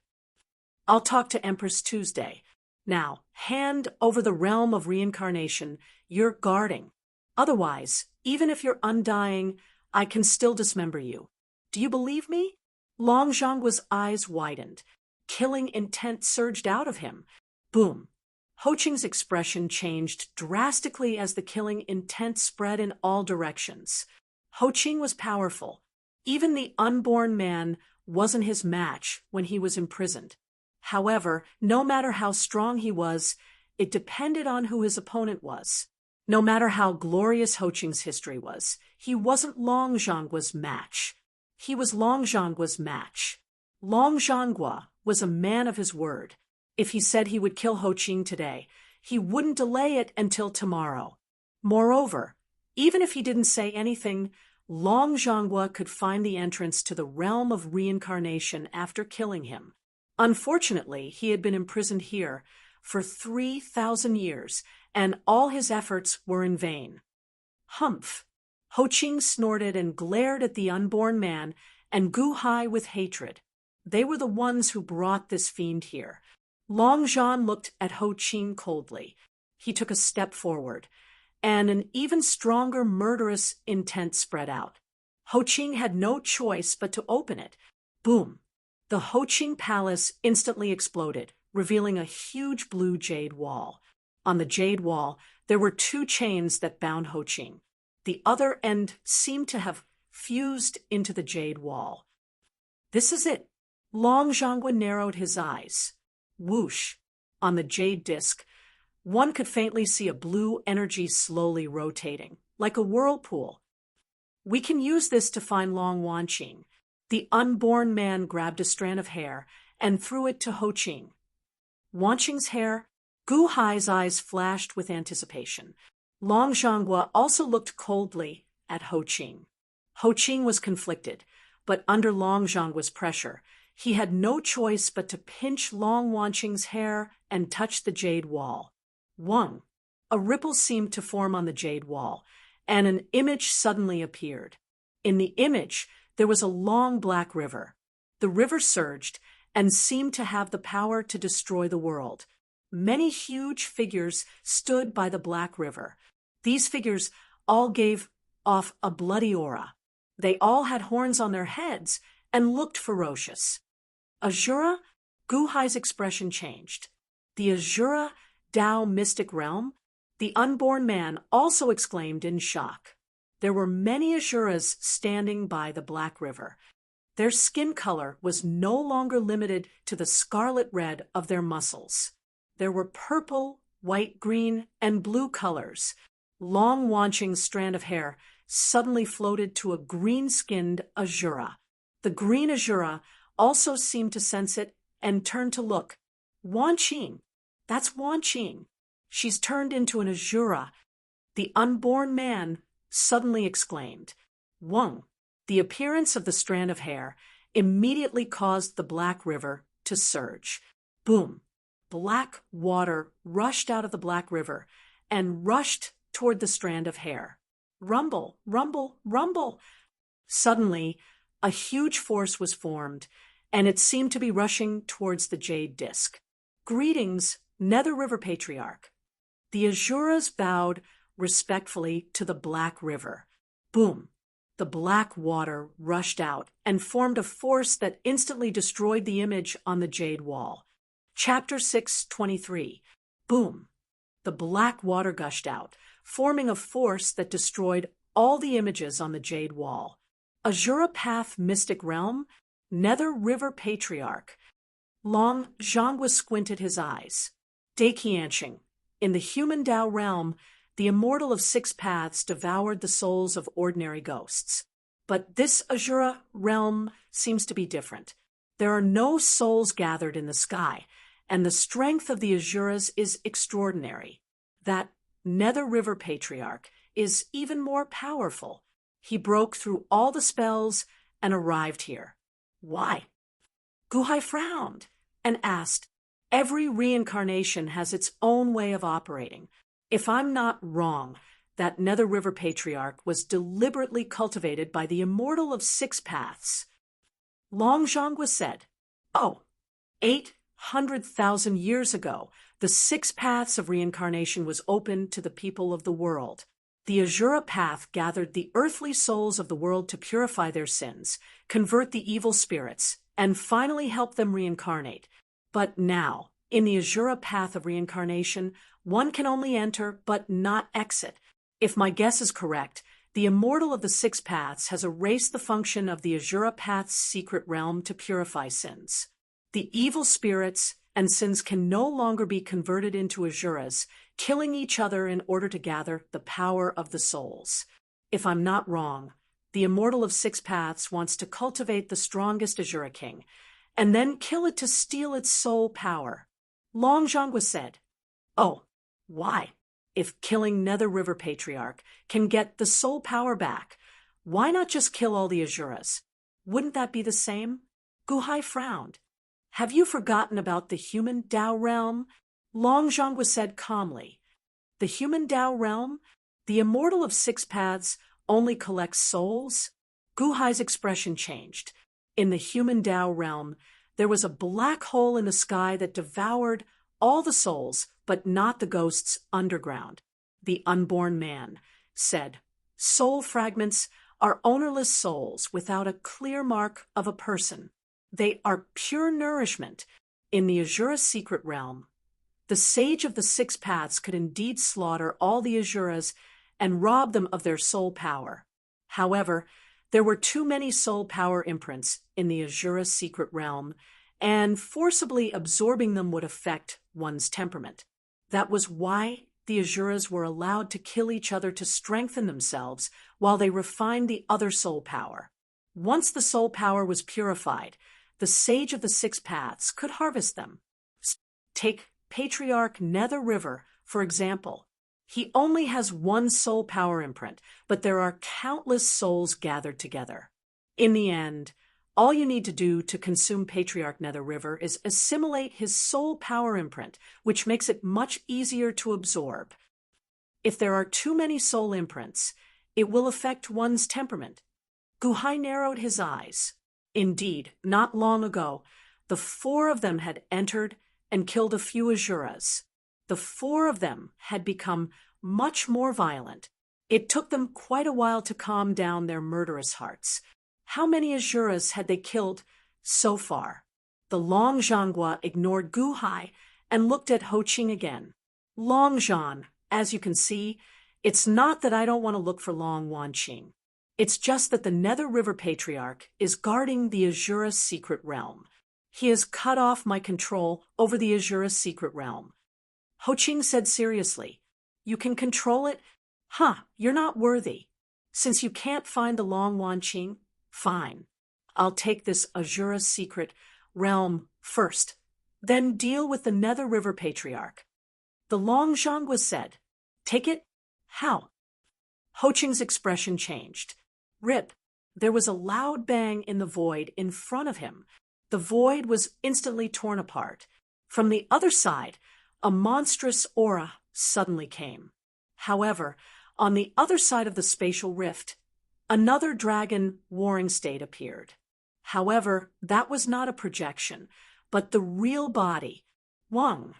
Speaker 1: I'll talk to Empress Tuesday. Now, hand over the realm of reincarnation you're guarding. Otherwise, even if you're undying, I can still dismember you. Do you believe me? Long Zhanggua's eyes widened. Killing intent surged out of him. Boom. Ho Qing's expression changed drastically as the killing intent spread in all directions. Ho Qing was powerful. Even the unborn man wasn't his match when he was imprisoned. However, no matter how strong he was, it depended on who his opponent was. No matter how glorious Ho Qing's history was, he wasn't Long Zhanggua's match. He was Long Zhanggua's match. Long Zhanggua was a man of his word. If he said he would kill Ho Qing today, he wouldn't delay it until tomorrow. Moreover, even if he didn't say anything, Long Zhanggua could find the entrance to the realm of reincarnation after killing him. Unfortunately, he had been imprisoned here for 3,000 years, and all his efforts were in vain. Humph! Ho Qing snorted and glared at the unborn man and Guhai with hatred. They were the ones who brought this fiend here. Long Zhan looked at Ho Qing coldly. He took a step forward, and an even stronger murderous intent spread out. Ho Qing had no choice but to open it. Boom! The Ho Qing palace instantly exploded, revealing a huge blue jade wall. On the jade wall, there were 2 chains that bound Ho Qing. The other end seemed to have fused into the jade wall. This is it. Long Zhanggua narrowed his eyes. Whoosh! On the jade disc, one could faintly see a blue energy slowly rotating, like a whirlpool. We can use this to find Long Wanqing. The unborn man grabbed a strand of hair and threw it to Ho Qing. Wanqing's hair? Guhai's eyes flashed with anticipation. Long Zhanggua also looked coldly at Ho Qing. Ho Qing was conflicted, but under Long Zhanggua's pressure, he had no choice but to pinch Long Wanqing's hair and touch the jade wall. Wang! A ripple seemed to form on the jade wall, and an image suddenly appeared. In the image, there was a long black river. The river surged and seemed to have the power to destroy the world. Many huge figures stood by the black river. These figures all gave off a bloody aura. They all had horns on their heads and looked ferocious. Azura? Guhai's expression changed. The Azura Tao mystic realm? The unborn man also exclaimed in shock. There were many Azuras standing by the black river. Their skin color was no longer limited to the scarlet red of their muscles. There were purple, white, green, and blue colors. Long Wanqing's strand of hair suddenly floated to a green-skinned Azura. The green Azura also seemed to sense it and turned to look. Wanqing! That's Wanqing! She's turned into an Azura. The unborn man suddenly exclaimed. Wang! The appearance of the strand of hair immediately caused the black river to surge. Boom! Black water rushed out of the black river and rushed toward the strand of hair. Rumble, rumble, rumble! Suddenly, a huge force was formed, and it seemed to be rushing towards the jade disc. Greetings, Nether River Patriarch. The Azuras bowed respectfully to the black river. Boom! The black water rushed out and formed a force that instantly destroyed the image on the jade wall. Chapter 6:23. Boom! The black water gushed out, forming a force that destroyed all the images on the jade wall. Azura Path Mystic Realm, Nether River Patriarch. Long Zhangwa squinted his eyes. Daiqianxing. In the human Dao realm, the Immortal of Six Paths devoured the souls of ordinary ghosts. But this Azura realm seems to be different. There are no souls gathered in the sky, and the strength of the Azuras is extraordinary. That Nether River Patriarch is even more powerful. He broke through all the spells and arrived here. Why? Guhai frowned and asked, "Every reincarnation has its own way of operating. If I'm not wrong, that Nether River Patriarch was deliberately cultivated by the Immortal of Six Paths." Long Zhangwa said, "Oh, 800,000 years ago, the Six Paths of reincarnation was open to the people of the world. The Azura Path gathered the earthly souls of the world to purify their sins, convert the evil spirits, and finally help them reincarnate. But now, in the Azura Path of reincarnation, one can only enter but not exit. If my guess is correct, the Immortal of the Six Paths has erased the function of the Azura Path's secret realm to purify sins. The evil spirits and sins can no longer be converted into Azuras, killing each other in order to gather the power of the souls. If I'm not wrong, the Immortal of Six Paths wants to cultivate the strongest Azura King, and then kill it to steal its soul power." Long Zhangwa said, "Oh, why? If killing Nether River Patriarch can get the soul power back, why not just kill all the Azuras? Wouldn't that be the same?" Guhai frowned. "Have you forgotten about the human Dao realm?" Long Zhangwa said calmly. "The human Dao realm? The Immortal of Six Paths only collects souls?" Guhai's expression changed. In the human Dao realm, there was a black hole in the sky that devoured all the souls, but not the ghosts underground. The unborn man said, "Soul fragments are ownerless souls without a clear mark of a person. They are pure nourishment. In the Azura secret realm, the sage of the Six Paths could indeed slaughter all the Azuras and rob them of their soul power. However, there were too many soul power imprints in the Azura secret realm, and forcibly absorbing them would affect one's temperament. That was why the Azuras were allowed to kill each other to strengthen themselves while they refined the other soul power. Once the soul power was purified, the sage of the Six Paths could harvest them. Take Patriarch Nether River, for example. He only has one soul power imprint, but there are countless souls gathered together. In the end, all you need to do to consume Patriarch Nether River is assimilate his soul power imprint, which makes it much easier to absorb. If there are too many soul imprints, it will affect one's temperament." Guhai narrowed his eyes. Indeed, not long ago, the four of them had entered and killed a few Azuras. The four of them had become much more violent. It took them quite a while to calm down their murderous hearts. How many Azuras had they killed so far? The Long Zhangwa ignored Guhai and looked at Ho Qing again. "Long Zhan, as you can see, it's not that I don't want to look for Long Wanqing. It's just that the Nether River Patriarch is guarding the Azura secret realm. He has cut off my control over the Azura secret realm." Ho Qing said seriously, "You can control it? You're not worthy. Since you can't find the Long Wanqing, fine. I'll take this Azura secret realm first, then deal with the Nether River Patriarch." The Long Zhangwa said, "Take it? How?" Ho Qing's expression changed. Rip! There was a loud bang in the void in front of him. The void was instantly torn apart. From the other side, a monstrous aura suddenly came. However, on the other side of the spatial rift, another dragon warring state appeared. However, that was not a projection, but the real body, Wang.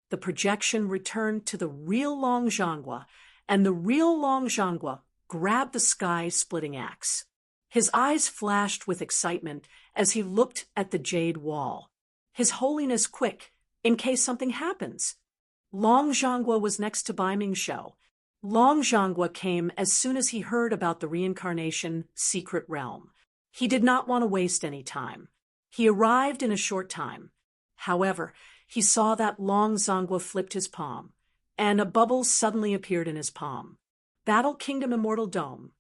Speaker 1: The projection returned to the real Long Zhangwa, and the real Long Zhangwa grabbed the sky-splitting axe. His eyes flashed with excitement as he looked at the jade wall. His Holiness, quick, in case something happens. Long Zhangguo was next to Bai Mingshou. Long Zhangguo came as soon as he heard about the reincarnation secret realm. He did not want to waste any time. He arrived in a short time. However, he saw that Long Zhangguo flipped his palm, and a bubble suddenly appeared in his palm. Battle Kingdom Immortal Dome.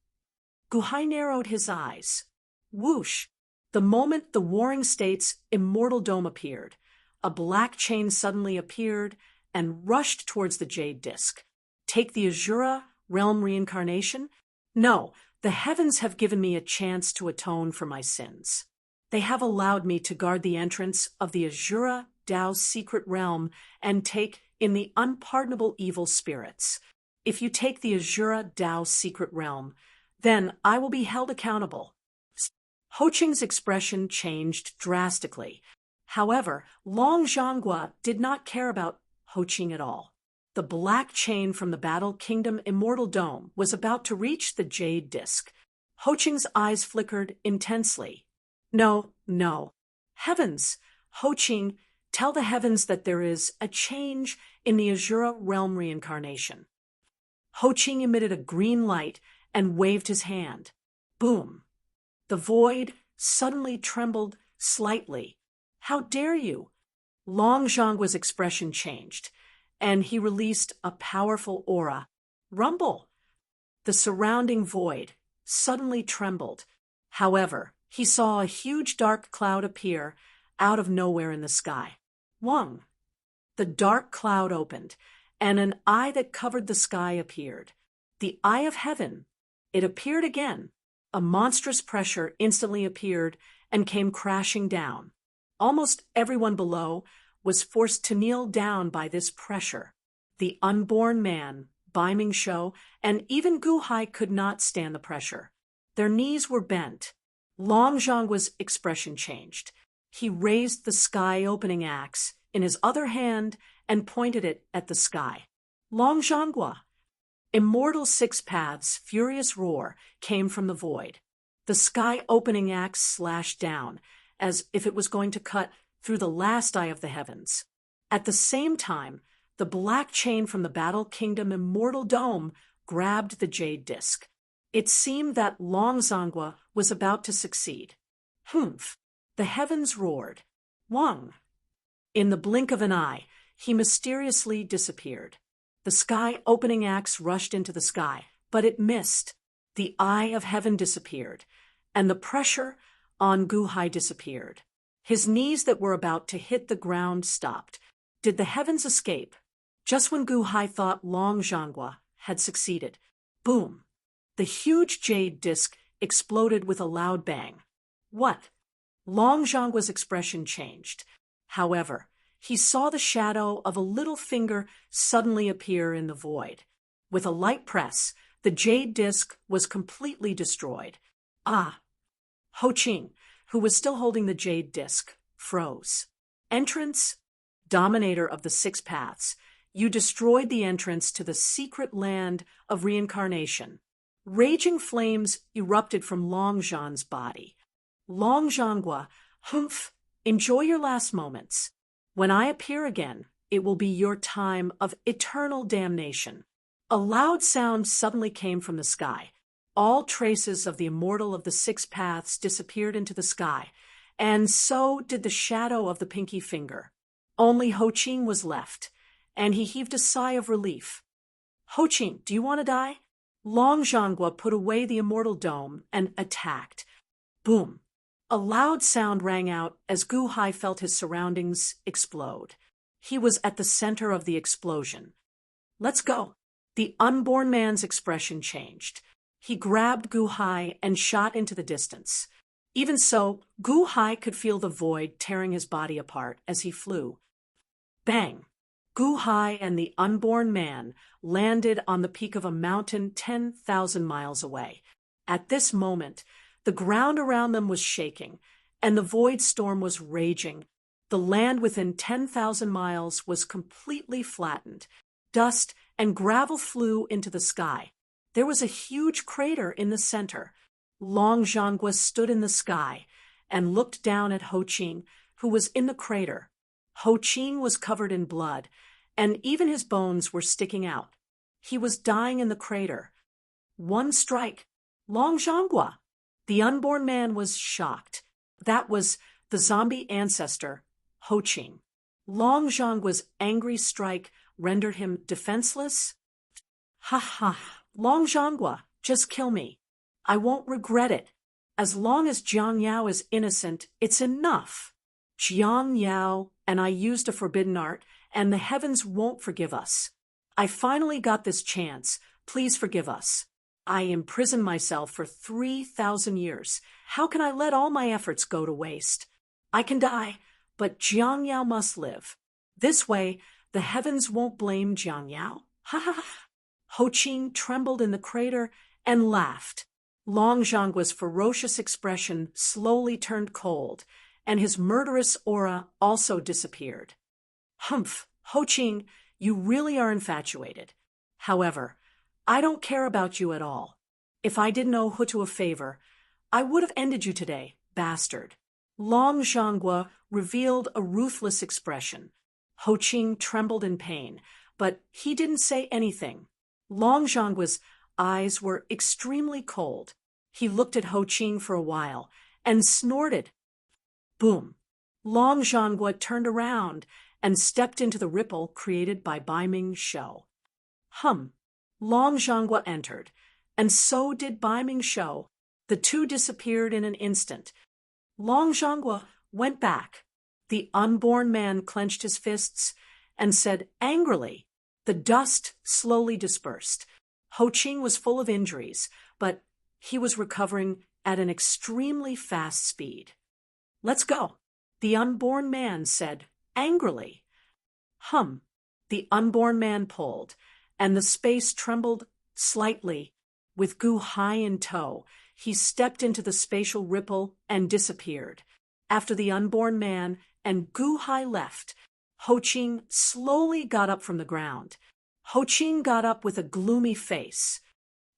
Speaker 1: Guhai narrowed his eyes. Whoosh! The moment the Warring States Immortal Dome appeared, a black chain suddenly appeared and rushed towards the jade disc. Take the Azura realm reincarnation? No, the heavens have given me a chance to atone for my sins. They have allowed me to guard the entrance of the Azura Dao's secret realm and take in the unpardonable evil spirits. If you take the Azura Dao's secret realm, then I will be held accountable. Ho Qing's expression changed drastically. However, Long Zhangguo did not care about Ho Qing at all. The black chain from the Battle Kingdom Immortal Dome was about to reach the jade disc. Ho Qing's eyes flickered intensely. No, no. Heavens! Ho Qing, tell the heavens that there is a change in the Azura realm reincarnation. Ho Qing emitted a green light and waved his hand. Boom! The void suddenly trembled slightly. How dare you? Long Zhangguo's expression changed, and he released a powerful aura. Rumble! The surrounding void suddenly trembled. However, he saw a huge dark cloud appear out of nowhere in the sky. Wang! The dark cloud opened, and an eye that covered the sky appeared. The Eye of Heaven. It appeared again. A monstrous pressure instantly appeared and came crashing down. Almost everyone below was forced to kneel down by this pressure. The unborn man, Bai Mingshou, and even Gu Hai could not stand the pressure. Their knees were bent. Long Zhangguo's expression changed. He raised the sky-opening axe in his other hand and pointed it at the sky. Long Zhangguo! Immortal Six Paths' furious roar came from the void. The sky-opening axe slashed down, as if it was going to cut through the last eye of the heavens. At the same time, the black chain from the Battle Kingdom Immortal Dome grabbed the jade disc. It seemed that Long Zhangguo was about to succeed. Humph! The heavens roared. Wang! In the blink of an eye, he mysteriously disappeared. The sky-opening axe rushed into the sky, but it missed. The Eye of Heaven disappeared, and the pressure on Gu Hai disappeared. His knees that were about to hit the ground stopped. Did the heavens escape? Just when Gu Hai thought Long Zhangguo had succeeded, boom! The huge jade disc exploded with a loud bang. What? Long Zhangguo's expression changed. However, he saw the shadow of a little finger suddenly appear in the void. With a light press, the jade disc was completely destroyed. Ah! Ho Qing, who was still holding the jade disc, froze. Entrance? Dominator of the Six Paths, you destroyed the entrance to the secret land of reincarnation. Raging flames erupted from Long Zhan's body. Long Zhangguo, humph, enjoy your last moments. When I appear again, it will be your time of eternal damnation. A loud sound suddenly came from the sky. All traces of the immortal of the Six Paths disappeared into the sky, and so did the shadow of the pinky finger. Only Ho Qing was left, and he heaved a sigh of relief. Ho Qing, do you want to die? Long Zhangguo put away the immortal dome and attacked. Boom! A loud sound rang out as Gu Hai felt his surroundings explode. He was at the center of the explosion. Let's go. The unborn man's expression changed. He grabbed Gu Hai and shot into the distance. Even so, Gu Hai could feel the void tearing his body apart as he flew. Bang! Gu Hai and the unborn man landed on the peak of a mountain 10,000 miles away. At this moment, the ground around them was shaking, and the void storm was raging. The land within 10,000 miles was completely flattened. Dust and gravel flew into the sky. There was a huge crater in the center. Long Zhangguo stood in the sky and looked down at Ho Qing, who was in the crater. Ho Qing was covered in blood, and even his bones were sticking out. He was dying in the crater. One strike. Long Zhanghua. The unborn man was shocked. That was the zombie ancestor, Ho Qing. Long Zhanggua's angry strike rendered him defenseless. Ha ha, Long Zhanghua, just kill me. I won't regret it. As long as Jiang Yao is innocent, it's enough. Jiang Yao and I used a forbidden art, and the heavens won't forgive us. I finally got this chance. Please forgive us. I imprisoned myself for 3,000 years. How can I let all my efforts go to waste? I can die, but Jiang Yao must live. This way, the heavens won't blame Jiang Yao. Ha ha ha. Ho Qing trembled in the crater and laughed. Long Zhanggua's ferocious expression slowly turned cold, and his murderous aura also disappeared. Humph, Ho Qing, you really are infatuated. However, I don't care about you at all. If I didn't owe Hutu a favor, I would have ended you today, bastard. Long Zhanghua revealed a ruthless expression. Ho Qing trembled in pain, but he didn't say anything. Long Zhanggua's eyes were extremely cold. He looked at Ho Qing for a while and snorted. Boom! Long Zhanghua turned around and stepped into the ripple created by Bai Ming's show. Long Zhanghua entered, and so did Bai Ming's show. The two disappeared in an instant. Long Zhanghua went back. The unborn man clenched his fists and said angrily. The dust slowly dispersed. Ho Qing was full of injuries, but he was recovering at an extremely fast speed. Let's go, the unborn man said angrily. The unborn man pulled, and the space trembled slightly. With Gu Hai in tow, he stepped into the spatial ripple and disappeared. After the unborn man and Gu Hai left, Ho Qing slowly got up from the ground. Ho Qing got up with a gloomy face.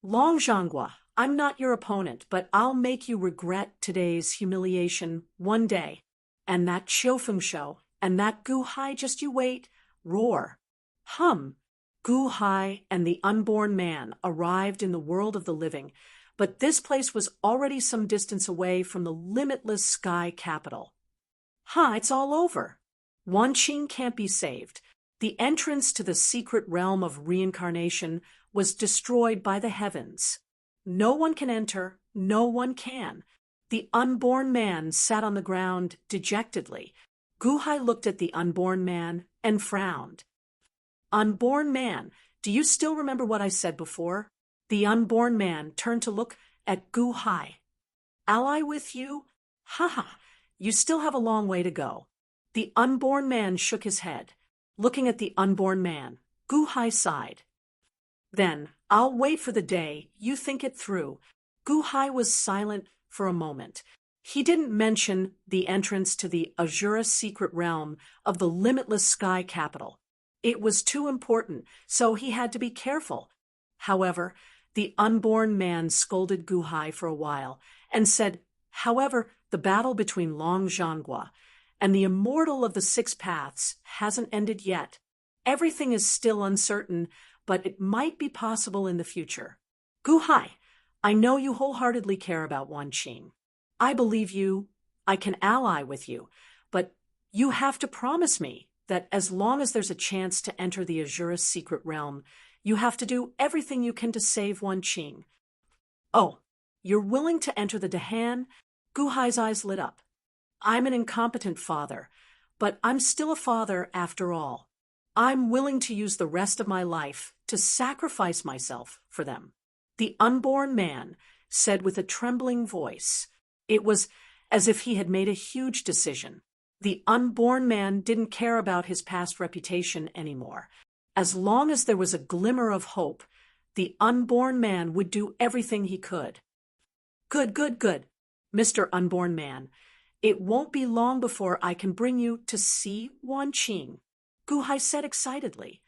Speaker 1: Long Zhanghua, I'm not your opponent, but I'll make you regret today's humiliation one day. And that Qiufeng show, and that Gu Hai, just you wait, roar. Gu Hai and the unborn man arrived in the world of the living, but this place was already some distance away from the limitless sky capital. It's all over. Wan Qing can't be saved. The entrance to the secret realm of reincarnation was destroyed by the heavens. No one can enter, no one can. The unborn man sat on the ground dejectedly. Gu Hai looked at the unborn man and frowned. Unborn man, do you still remember what I said before? The unborn man turned to look at Gu Hai. Ally with you? You still have a long way to go. The unborn man shook his head. Looking at the unborn man, Gu Hai sighed. Then, I'll wait for the day you think it through. Gu Hai was silent for a moment. He didn't mention the entrance to the Azura secret realm of the limitless sky capital. It was too important, so he had to be careful. However, the unborn man scolded Gu Hai for a while and said, however, the battle between Long Zhanghua and the Immortal of the Six Paths hasn't ended yet. Everything is still uncertain, but it might be possible in the future. Gu Hai, I know you wholeheartedly care about Wan Qing. I believe you. I can ally with you, but you have to promise me that as long as there's a chance to enter the Azura secret realm, you have to do everything you can to save Wan Qing. Oh, you're willing to enter the Dahan? Gu Hai's eyes lit up. I'm an incompetent father, but I'm still a father after all. I'm willing to use the rest of my life to sacrifice myself for them. The unborn man said with a trembling voice. It was as if he had made a huge decision. The unborn man didn't care about his past reputation anymore. As long as there was a glimmer of hope, the unborn man would do everything he could. Good, Mr. Unborn Man. It won't be long before I can bring you to see Wan Qing, Gu Hai said excitedly.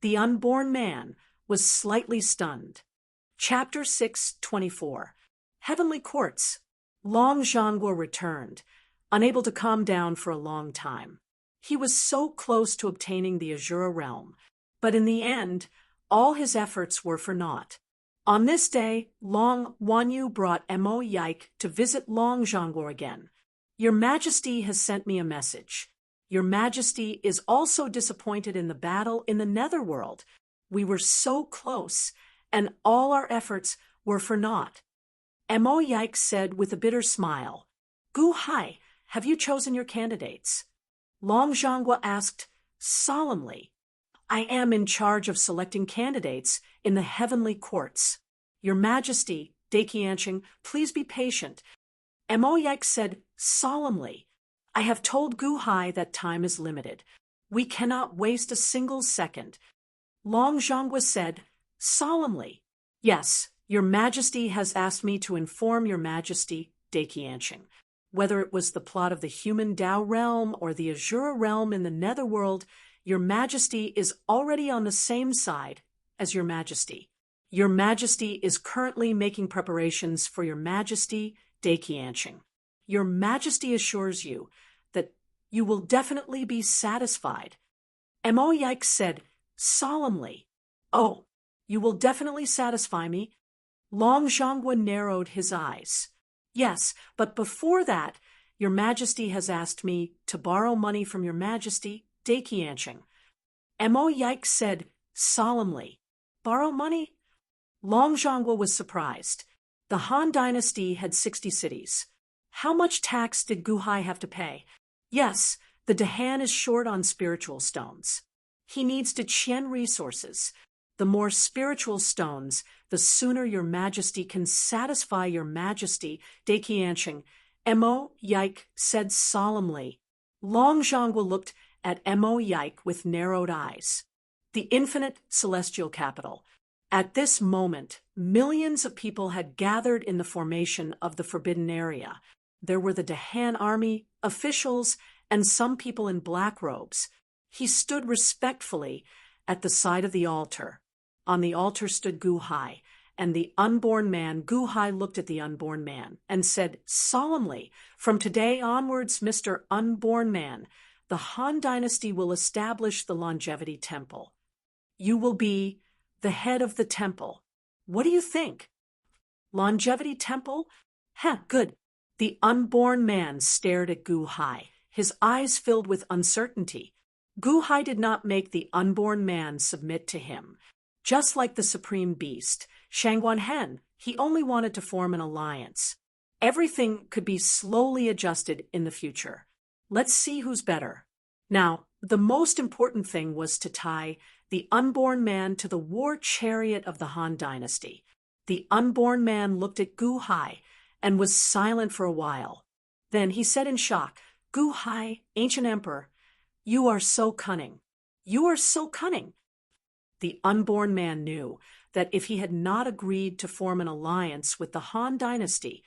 Speaker 1: The unborn man was slightly stunned. Chapter 6:24. Heavenly Courts. Long Zhanghua returned. unable to calm down for a long time. He was so close to obtaining the Azura realm, but in the end, all his efforts were for naught. On this day, Long Wanyu brought Mo Yike to visit Long Zhongguo again. Your Majesty has sent me a message. Your Majesty is also disappointed in the battle in the Netherworld. We were so close, and all our efforts were for naught. Mo Yike said with a bitter smile, Gu Hai, have you chosen your candidates? Long Zhongguo asked solemnly, I am in charge of selecting candidates in the heavenly courts. Your Majesty, Daiqianqing, please be patient. Mo Yike said solemnly, I have told Gu Hai that time is limited. We cannot waste a single second. Long Zhongguo said solemnly, Yes, Your Majesty has asked me to inform Your Majesty, Daiqianqing. Whether it was the plot of the human Dao realm or the Azura realm in the Netherworld, Your Majesty is already on the same side as Your Majesty. Your Majesty is currently making preparations for Your Majesty, Daiqianqing. Your Majesty assures you that you will definitely be satisfied. Mo Yike said solemnly, Oh, you will definitely satisfy me. Long Zhongguo narrowed his eyes. Yes, but before that, Your Majesty has asked me to borrow money from Your Majesty, Daiqianqing. Mo Yike said solemnly, Borrow money? Long Zhongguo was surprised. The Han Dynasty had 60 cities. How much tax did Gu Hai have to pay? Yes, the Dahan is short on spiritual stones. He needs to Qian resources. The more spiritual stones, the sooner Your Majesty can satisfy Your Majesty, Daiqianqing. Mo Yike said solemnly. Long Zhongguo looked at Mo Yike with narrowed eyes. The infinite celestial capital. At this moment, millions of people had gathered in the formation of the Forbidden Area. There were the Dahan army, officials, and some people in black robes. He stood respectfully at the side of the altar. On the altar stood Gu Hai, and the unborn man. Gu Hai looked at the unborn man and said solemnly, From today onwards, Mr. Unborn Man, the Han Dynasty will establish the Longevity Temple. You will be the head of the temple. What do you think? Longevity Temple? Good. The unborn man stared at Gu Hai, his eyes filled with uncertainty. Gu Hai did not make the unborn man submit to him. Just like the supreme beast, Shangguan Hen, he only wanted to form an alliance. Everything could be slowly adjusted in the future. Let's see who's better. Now, the most important thing was to tie the unborn man to the war chariot of the Han Dynasty. The unborn man looked at Gu Hai and was silent for a while. Then he said in shock, Gu Hai, ancient emperor, you are so cunning. You are so cunning. The unborn man knew that if he had not agreed to form an alliance with the Han Dynasty,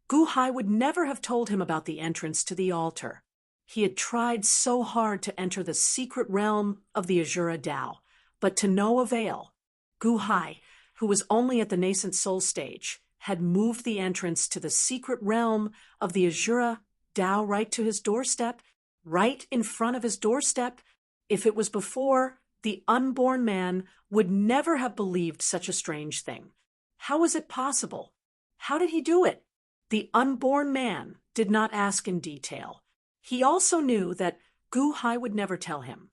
Speaker 1: Gu Hai would never have told him about the entrance to the altar. He had tried so hard to enter the secret realm of the Azura Dao, but to no avail. Gu Hai, who was only at the nascent soul stage, had moved the entrance to the secret realm of the Azura Dao right to his doorstep, right in front of his doorstep. If it was before, the unborn man would never have believed such a strange thing. How was it possible? How did he do it? The unborn man did not ask in detail. He also knew that Gu Hai would never tell him.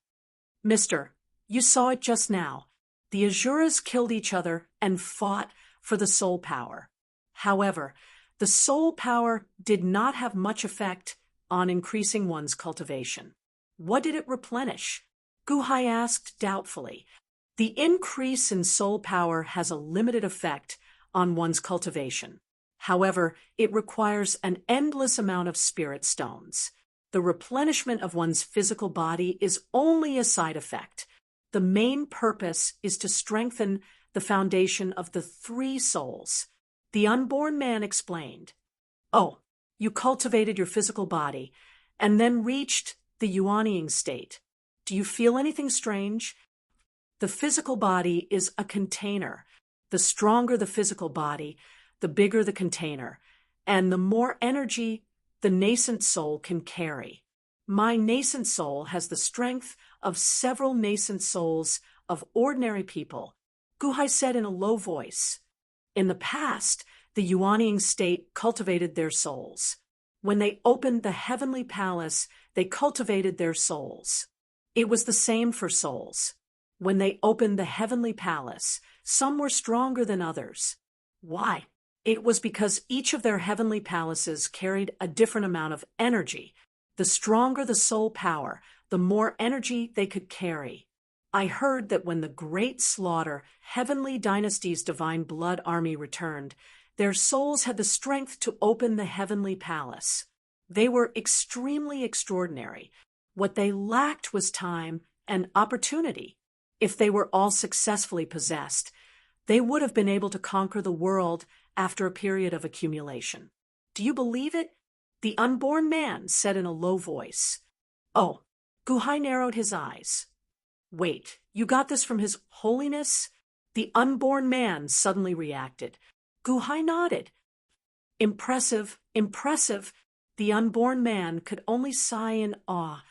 Speaker 1: Mister, you saw it just now. The Azuras killed each other and fought for the soul power. However, the soul power did not have much effect on increasing one's cultivation. What did it replenish? Gu Hai asked doubtfully. The increase in soul power has a limited effect on one's cultivation. However, it requires an endless amount of spirit stones. The replenishment of one's physical body is only a side effect. The main purpose is to strengthen the foundation of the three souls. The unborn man explained. Oh, you cultivated your physical body and then reached the yuanying state. Do you feel anything strange? The physical body is a container. The stronger the physical body, the bigger the container, and the more energy the nascent soul can carry. My nascent soul has the strength of several nascent souls of ordinary people, Guhai said in a low voice. In the past, the Yuaniing state cultivated their souls. When they opened the heavenly palace, they cultivated their souls. It was the same for souls. When they opened the heavenly palace, some were stronger than others. Why? It was because each of their heavenly palaces carried a different amount of energy. The stronger the soul power, the more energy they could carry. I heard that when the great slaughter, heavenly dynasty's divine blood army returned, their souls had the strength to open the heavenly palace. They were extremely extraordinary. What they lacked was time and opportunity. If they were all successfully possessed, they would have been able to conquer the world after a period of accumulation. Do you believe it? The unborn man said in a low voice. Oh, Guhai narrowed his eyes. Wait, you got this from His Holiness? The unborn man suddenly reacted. Guhai nodded. Impressive, impressive. The unborn man could only sigh in awe.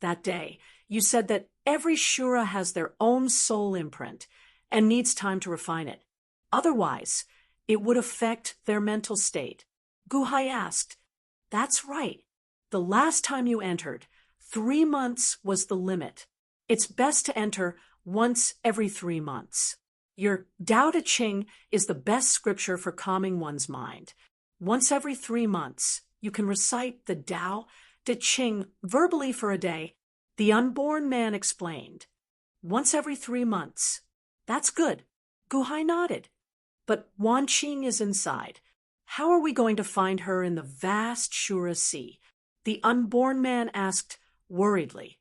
Speaker 1: That day, you said that every Shura has their own soul imprint and needs time to refine it. Otherwise, it would affect their mental state. Guhai asked, That's right. The last time you entered, 3 months was the limit. It's best to enter once every 3 months. Your Tao Te Ching is the best scripture for calming one's mind. Once every 3 months, you can recite the Tao Te Ching verbally for a day. The unborn man explained. Once every 3 months. That's good. Guhai nodded. But Wan Qing is inside. How are we going to find her in the vast Shura Sea? The unborn man asked worriedly.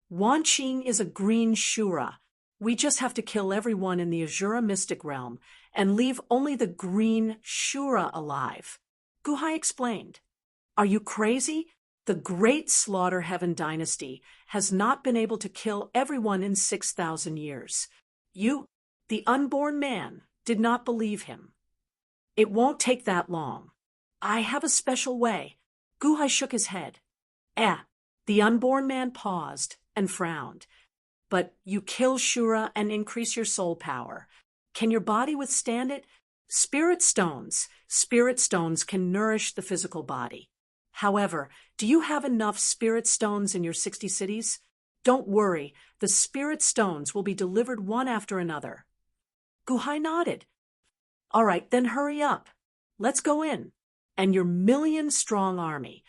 Speaker 1: Wan Qing is a green Shura. We just have to kill everyone in the Azura mystic realm and leave only the green Shura alive. Guhai explained. Are you crazy? The great Slaughter Heaven dynasty has not been able to kill everyone in 6,000 years. You, the unborn man, did not believe him. It won't take that long. I have a special way. Guhai shook his head. The unborn man paused and frowned. But you kill Shura and increase your soul power. Can your body withstand it? Spirit stones can nourish the physical body. However, do you have enough spirit stones in your 60 cities? Don't worry, the spirit stones will be delivered one after another. Guhai nodded. All right, then hurry up. Let's go in. And your 1,000,000-strong army.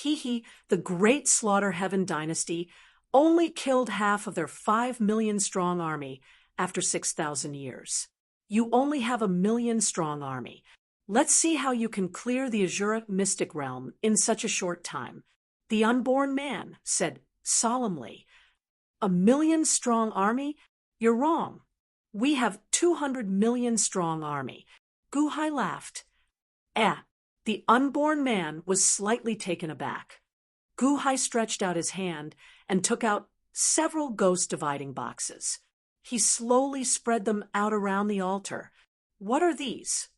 Speaker 1: The great Slaughter Heaven dynasty only killed half of their 5,000,000-strong army after 6,000 years. You only have a 1,000,000-strong army. Let's see how you can clear the Azura mystic realm in such a short time. The unborn man said solemnly. 1,000,000-strong army? You're wrong. We have 200 million-strong army. Guhai laughed. The unborn man was slightly taken aback. Guhai stretched out his hand and took out several ghost dividing boxes. He slowly spread them out around the altar. What are these?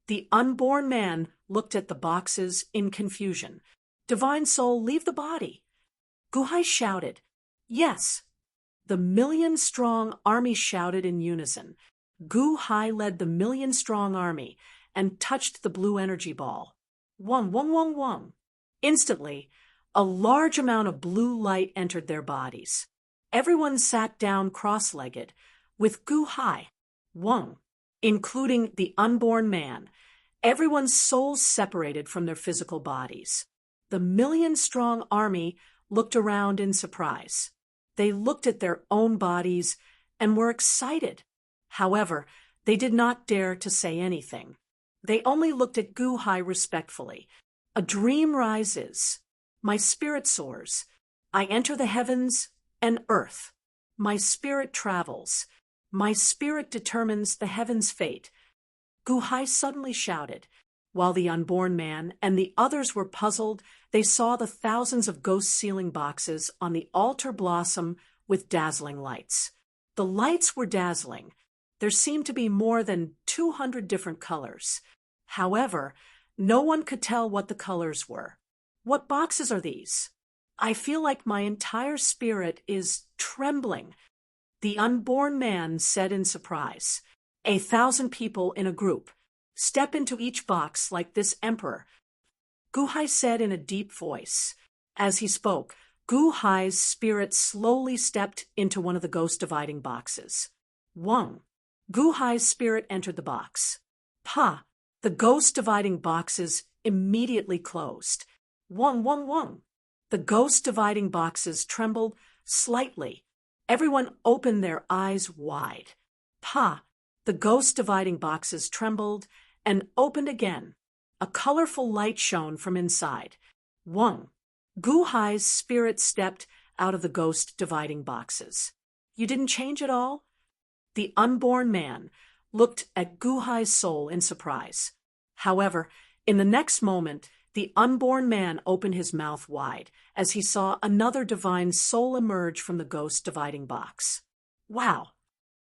Speaker 1: The unborn man looked at the boxes in confusion. Divine soul, leave the body. Guhai shouted. Yes. The 1,000,000-strong army shouted in unison. Guhai led the 1,000,000-strong army and touched the blue energy ball. Wong, wong, wong, wong. Instantly, a large amount of blue light entered their bodies. Everyone sat down cross-legged, with Guhai, Wong, including the unborn man. Everyone's souls separated from their physical bodies. The 1,000,000-strong army looked around in surprise. They looked at their own bodies and were excited. However, they did not dare to say anything. They only looked at Guhai respectfully. A dream rises. My spirit soars. I enter the heavens and earth. My spirit travels. My spirit determines the heaven's fate. Guhai suddenly shouted. While the unborn man and the others were puzzled, they saw the thousands of ghost sealing boxes on the altar blossom with dazzling lights. The lights were dazzling. There seemed to be more than 200 different colors. However, no one could tell what the colors were. What boxes are these? I feel like my entire spirit is trembling. The unborn man said in surprise. 1,000 people in a group. Step into each box like this emperor. Gu Hai said in a deep voice. As he spoke, Gu Hai's spirit slowly stepped into one of the ghost-dividing boxes. Wang. Gu Hai's spirit entered the box. Pa! The ghost-dividing boxes immediately closed. Wang, Wang, Wang. The ghost-dividing boxes trembled slightly. Everyone opened their eyes wide. Pa! The ghost-dividing boxes trembled and opened again. A colorful light shone from inside. Wang. Gu Hai's spirit stepped out of the ghost-dividing boxes. You didn't change at all? The unborn man looked at Gu Hai's soul in surprise. However, in the next moment, the unborn man opened his mouth wide as he saw another divine soul emerge from the ghost-dividing box. Wow!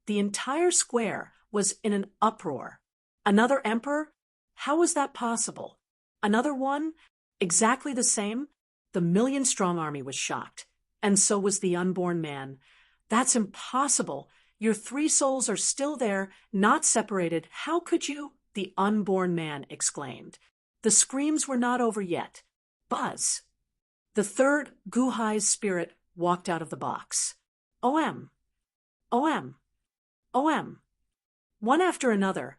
Speaker 1: The entire square was in an uproar. Another emperor? How was that possible? Another one? Exactly the same? The million-strong army was shocked, and so was the unborn man. That's impossible. Your 3 souls are still there, not separated. How could you? The unborn man exclaimed. The screams were not over yet. Buzz. The third Gu Hai's spirit walked out of the box. OM. OM. OM. One after another,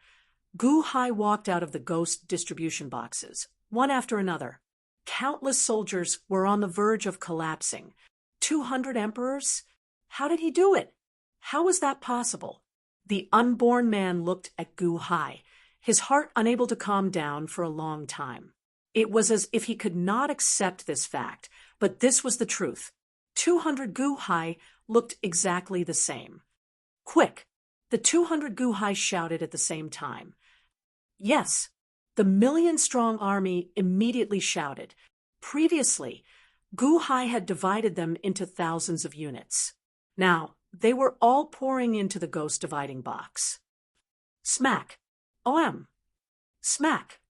Speaker 1: Gu Hai walked out of the ghost distribution boxes. One after another. Countless soldiers were on the verge of collapsing. 200 emperors? How did he do it? How was that possible? The unborn man looked at Gu Hai, his heart unable to calm down for a long time. It was as if he could not accept this fact, but this was the truth. 200 Gu Hai looked exactly the same. Quick! The 200 Gu Hai shouted at the same time. Yes! The million-strong army immediately shouted. Previously, Gu Hai had divided them into thousands of units. Now, they were all pouring into the ghost-dividing box. Smack! OM! Smack!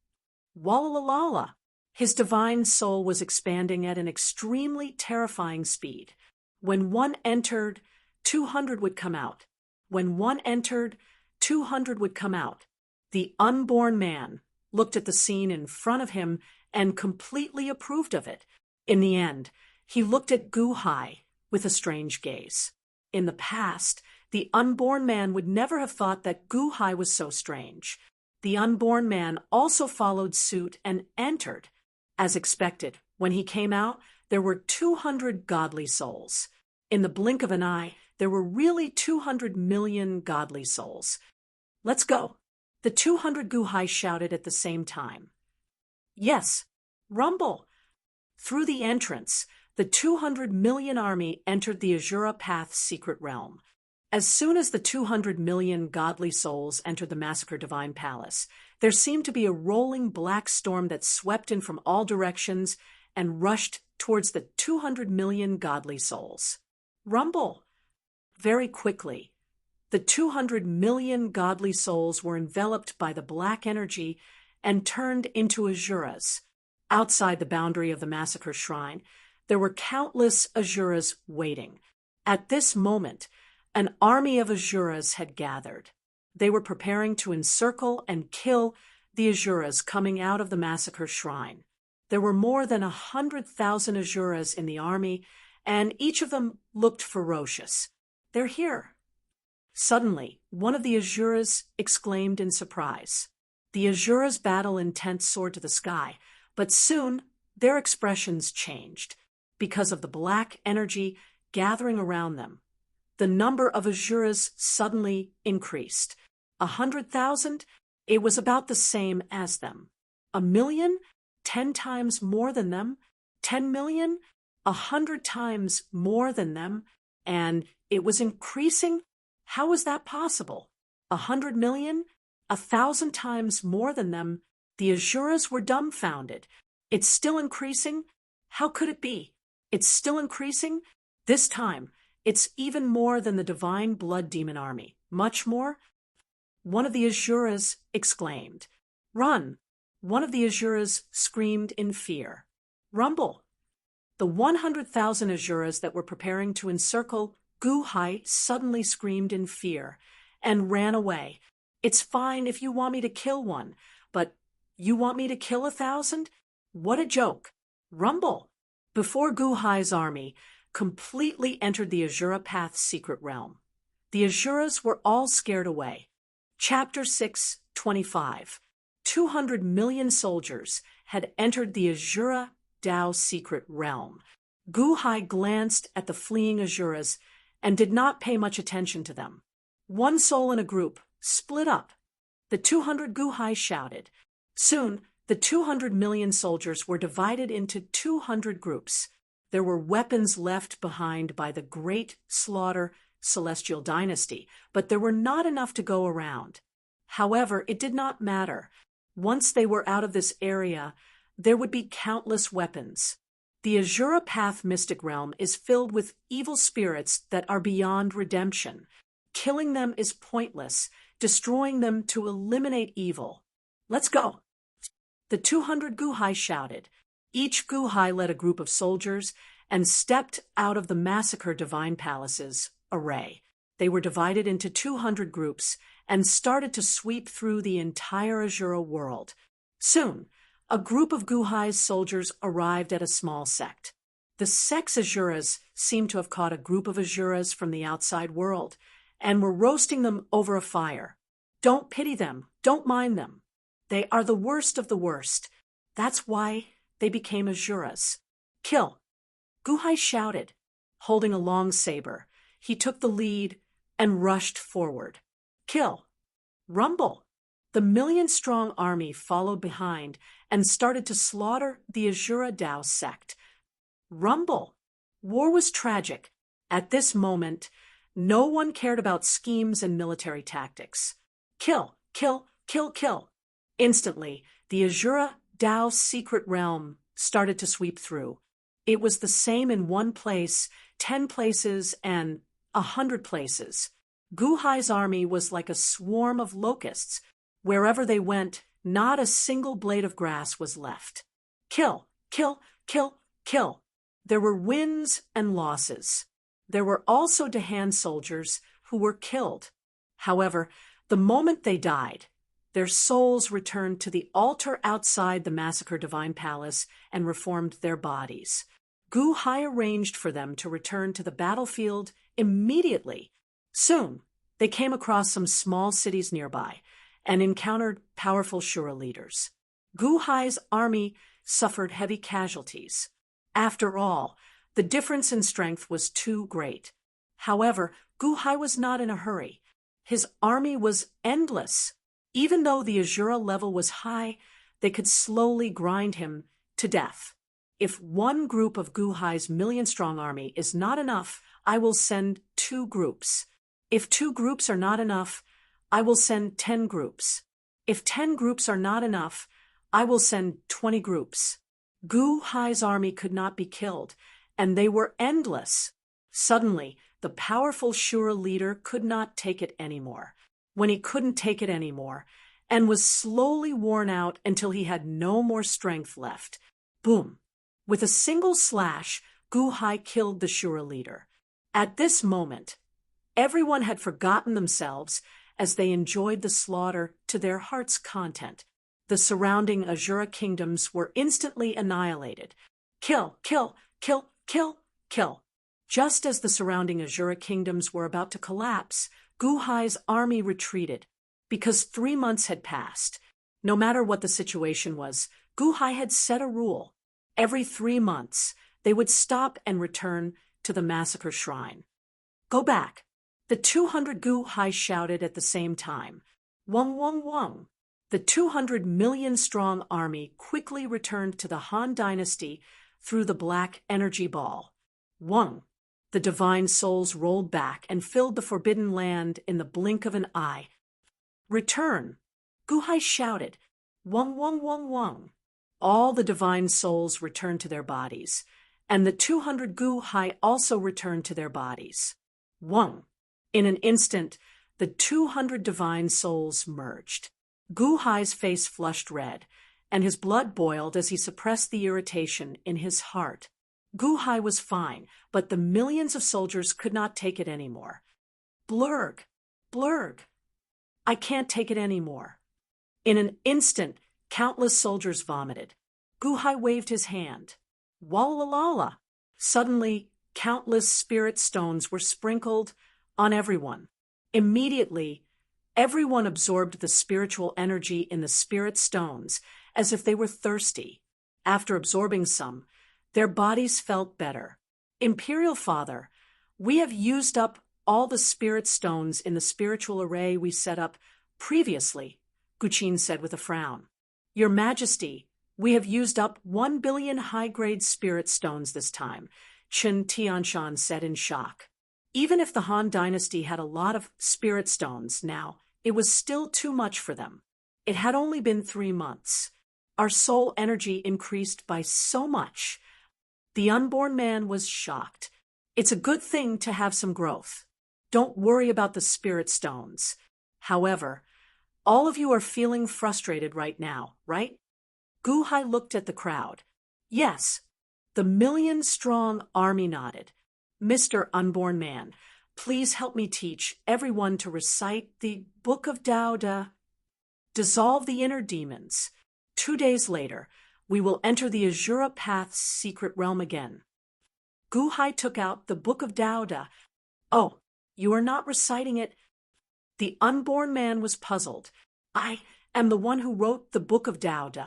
Speaker 1: Walla-la-la-la! His divine soul was expanding at an extremely terrifying speed. When one entered, 200 would come out. When one entered, 200 would come out. The unborn man looked at the scene in front of him and completely approved of it. In the end, he looked at Gu Hai with a strange gaze. In the past, the unborn man would never have thought that Gu Hai was so strange. The unborn man also followed suit and entered. As expected, when he came out, there were 200 godly souls. In the blink of an eye, there were really 200 million godly souls. Let's go! The 200 Gu Hai shouted at the same time. Yes, rumble! Through the entrance, the 200 million army entered the Azura Path's secret realm. As soon as the 200 million godly souls entered the Massacre Divine Palace, there seemed to be a rolling black storm that swept in from all directions and rushed towards the 200 million godly souls. Rumble! Very quickly, the 200 million godly souls were enveloped by the black energy and turned into Azuras. Outside the boundary of the Massacre Shrine, there were countless Azuras waiting. At this moment, an army of Azuras had gathered. They were preparing to encircle and kill the Azuras coming out of the Massacre Shrine. There were more than 100,000 Azuras in the army, and each of them looked ferocious. They're here. Suddenly, one of the Azuras exclaimed in surprise. The Azuras' battle intent soared to the sky, but soon their expressions changed because of the black energy gathering around them. The number of Azuras suddenly increased. 100,000? It was about the same as them. 1,000,000? 10 times more than them. 10 million? 100 times more than them. And it was increasing? How was that possible? 100 million? 1,000 times more than them. The Azuras were dumbfounded. It's still increasing? How could it be? It's still increasing? This time, it's even more than the divine blood demon army. Much more? One of the Azuras exclaimed. Run! One of the Azuras screamed in fear. Rumble! The 100,000 Asuras that were preparing to encircle Gu Hai suddenly screamed in fear and ran away. It's fine if you want me to kill one, but you want me to kill 1,000? What a joke! Rumble! Before Gu Hai's army completely entered the Asura Path's secret realm, the Asuras were all scared away. Chapter 6:25. 200 million soldiers had entered the Asura Dao secret realm. Gu Hai glanced at the fleeing Asuras and did not pay much attention to them. One soul in a group split up. The 200 Gu Hai shouted. Soon, the 200 million soldiers were divided into 200 groups. There were weapons left behind by the Great Slaughter Celestial Dynasty, but there were not enough to go around. However, it did not matter. Once they were out of this area, there would be countless weapons. The Asura Path mystic realm is filled with evil spirits that are beyond redemption. Killing them is pointless, destroying them to eliminate evil. Let's go! The 200 Gu Hai shouted. Each Gu Hai led a group of soldiers and stepped out of the Massacre Divine Palace's array. They were divided into 200 groups and started to sweep through the entire Asura world. Soon, a group of Gu Hai's soldiers arrived at a small sect. The sect's Asuras seemed to have caught a group of Asuras from the outside world and were roasting them over a fire. Don't pity them, don't mind them. They are the worst of the worst. That's why they became Asuras. Kill! Gu Hai shouted. Holding a long saber, he took the lead and rushed forward. Kill! Rumble! The million-strong army followed behind and started to slaughter the Asura Dao sect. Rumble! War was tragic. At this moment, no one cared about schemes and military tactics. Kill! Kill! Kill! Kill! Instantly, the Asura Dao secret realm started to sweep through. It was the same in one place, 10 places, and 100 places. Gu Hai's army was like a swarm of locusts. Wherever they went, not a single blade of grass was left. Kill! Kill! Kill! Kill! There were wins and losses. There were also Dahan soldiers who were killed. However, the moment they died, their souls returned to the altar outside the Massacre Divine Palace and reformed their bodies. Gu Hai arranged for them to return to the battlefield immediately. Soon, they came across some small cities nearby and encountered powerful Shura leaders. Gu Hai's army suffered heavy casualties. After all, the difference in strength was too great. However, Gu Hai was not in a hurry. His army was endless. Even though the Asura level was high, they could slowly grind him to death. If one group of Gu Hai's million-strong army is not enough, I will send 2 groups. If 2 groups are not enough, I will send 10 groups. If 10 groups are not enough, I will send 20 groups. Gu Hai's army could not be killed, and they were endless. Suddenly, the powerful Shura leader could not take it anymore. When he couldn't take it anymore, and was slowly worn out until he had no more strength left, boom! With a single slash, Gu Hai killed the Shura leader. At this moment, everyone had forgotten themselves as they enjoyed the slaughter to their heart's content. The surrounding Asura kingdoms were instantly annihilated. Kill, kill, kill, kill, kill. Just as the surrounding Asura kingdoms were about to collapse, Gu Hai's army retreated. Because 3 months had passed, no matter what the situation was, Gu Hai had set a rule. Every 3 months, they would stop and return to the massacre shrine. Go back! The 200 Gu Hai shouted at the same time. Wong, wong, wong! The 200 million-strong army quickly returned to the Han Dynasty through the black energy ball. Wong! The divine souls rolled back and filled the forbidden land in the blink of an eye. Return! Gu Hai shouted. Wong, wong, wong, wong! All the divine souls returned to their bodies, and the 200 Gu Hai also returned to their bodies. Wong! In an instant, the 200 divine souls merged. Gu Hai's face flushed red, and his blood boiled as he suppressed the irritation in his heart. Gu Hai was fine, but the millions of soldiers could not take it anymore. Blurg! Blurg! I can't take it anymore. In an instant, countless soldiers vomited. Gu Hai waved his hand. Walla-la-la! Suddenly, countless spirit stones were sprinkled on everyone. Immediately, everyone absorbed the spiritual energy in the spirit stones as if they were thirsty. After absorbing some, their bodies felt better. Imperial Father, we have used up all the spirit stones in the spiritual array we set up previously, Guqin said with a frown. Your Majesty, we have used up 1 billion high-grade spirit stones this time, Qin Tianshan said in shock. Even if the Han Dynasty had a lot of spirit stones now, it was still too much for them. It had only been 3 months. Our soul energy increased by so much. The unborn man was shocked. It's a good thing to have some growth. Don't worry about the spirit stones. However, all of you are feeling frustrated right now, right? Gu Hai looked at the crowd. Yes. The million-strong army nodded. Mr. Unborn Man, please help me teach everyone to recite the Book of Tao Te. Dissolve the inner demons. 2 days later, we will enter the Azura Path's secret realm again. Gu Hai took out the Book of Tao Te. Oh, you are not reciting it? The unborn man was puzzled. I am the one who wrote the Book of Tao Te.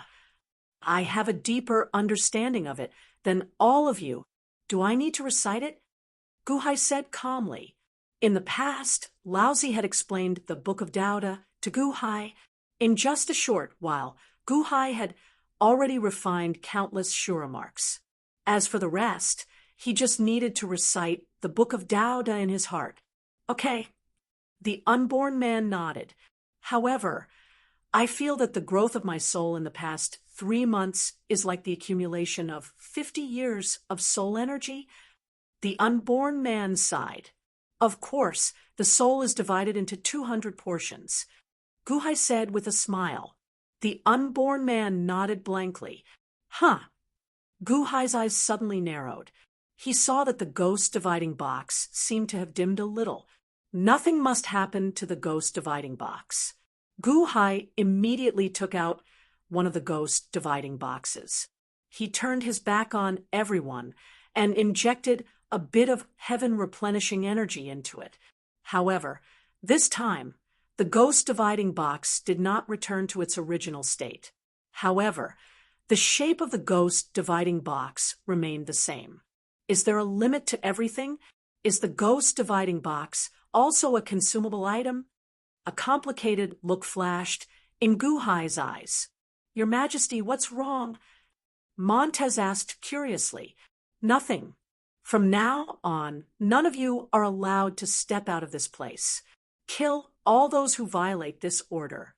Speaker 1: I have a deeper understanding of it than all of you. Do I need to recite it? Gu Hai said calmly. In the past, Laozi had explained the Book of Tao Te to Gu Hai. In just a short while, Gu Hai had already refined countless Shura marks. As for the rest, he just needed to recite the Book of Tao Te in his heart. Okay. The unborn man nodded. However, I feel that the growth of my soul in the past 3 months is like the accumulation of 50 years of soul energy. The unborn man sighed. Of course, the soul is divided into 200 portions. Gu Hai said with a smile. The unborn man nodded blankly. Huh. Gu Hai's eyes suddenly narrowed. He saw that the ghost dividing box seemed to have dimmed a little. Nothing must happen to the ghost dividing box. Gu Hai immediately took out one of the ghost dividing boxes. He turned his back on everyone and injected a bit of heaven replenishing energy into it. However, this time, the ghost dividing box did not return to its original state. However, the shape of the ghost dividing box remained the same. Is there a limit to everything? Is the ghost dividing box also a consumable item? A complicated look flashed in Gu Hai's eyes. Your Majesty, what's wrong? Montez asked curiously. Nothing. From now on, none of you are allowed to step out of this place. Kill all those who violate this order.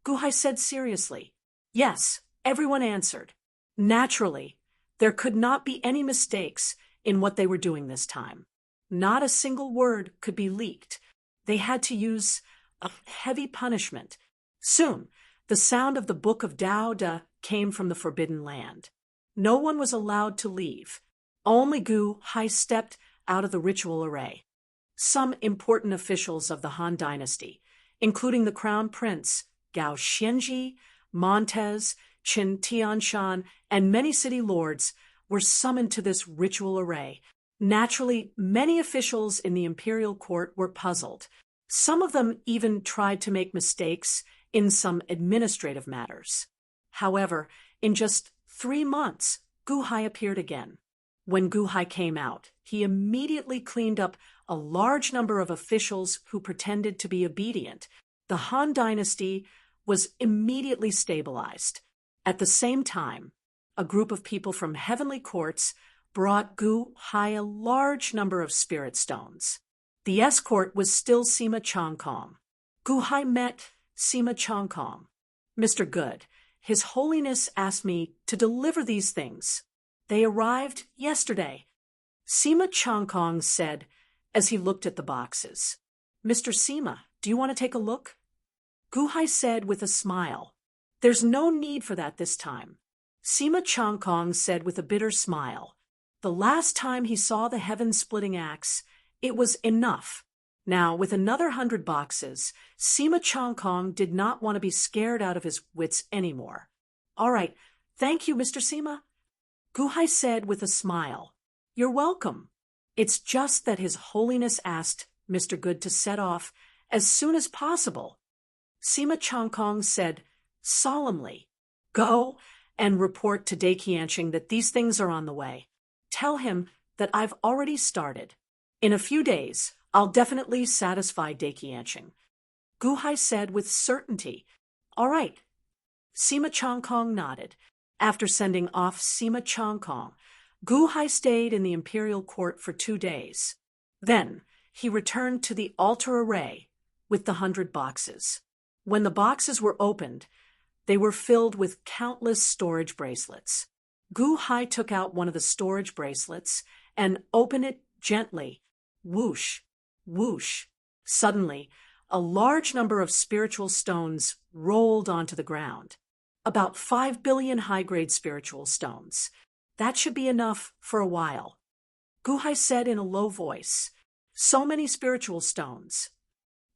Speaker 1: Gu Hai said seriously. Yes, everyone answered. Naturally, there could not be any mistakes in what they were doing this time. Not a single word could be leaked. They had to use a heavy punishment. Soon, the sound of the Book of Tao Te came from the Forbidden Land. No one was allowed to leave. Only Gu Hai stepped out of the ritual array. Some important officials of the Han Dynasty, including the Crown Prince, Gao Xianji, Montez, Qin Tianshan, and many city lords, were summoned to this ritual array. Naturally, many officials in the imperial court were puzzled. Some of them even tried to make mistakes in some administrative matters. However, in just 3 months, Gu Hai appeared again. When Gu Hai came out, he immediately cleaned up a large number of officials who pretended to be obedient. The Han Dynasty was immediately stabilized. At the same time, a group of people from heavenly courts brought Gu Hai a large number of spirit stones. The escort was still Sima Changkong. Gu Hai met Sima Changkong. Mr. Good, His Holiness asked me to deliver these things. They arrived yesterday. Sima Changkong said as he looked at the boxes. Mr. Sima, do you want to take a look? Gu Hai said with a smile. There's no need for that this time, Sima Changkong said with a bitter smile. The last time he saw the heaven-splitting axe, it was enough. Now, with another 100 boxes, Sima Changkong did not want to be scared out of his wits anymore. All right, thank you, Mr. Sima, Guhai said with a smile. You're welcome. It's just that His Holiness asked Mr. Good to set off as soon as possible. Sima Changkong said solemnly, Go and report to Dai Qianqing that these things are on the way. Tell him that I've already started. In a few days, I'll definitely satisfy Dai Qianqing, Guhai said with certainty. All right. Sima Changkong nodded. After sending off Sima Changkong, Guhai stayed in the imperial court for 2 days. Then, he returned to the altar array with the 100 boxes. When the boxes were opened, they were filled with countless storage bracelets. Guhai took out one of the storage bracelets and opened it gently. Whoosh, whoosh. Suddenly, a large number of spiritual stones rolled onto the ground. About 5 billion high-grade spiritual stones. That should be enough for a while, Guhai said in a low voice. So many spiritual stones.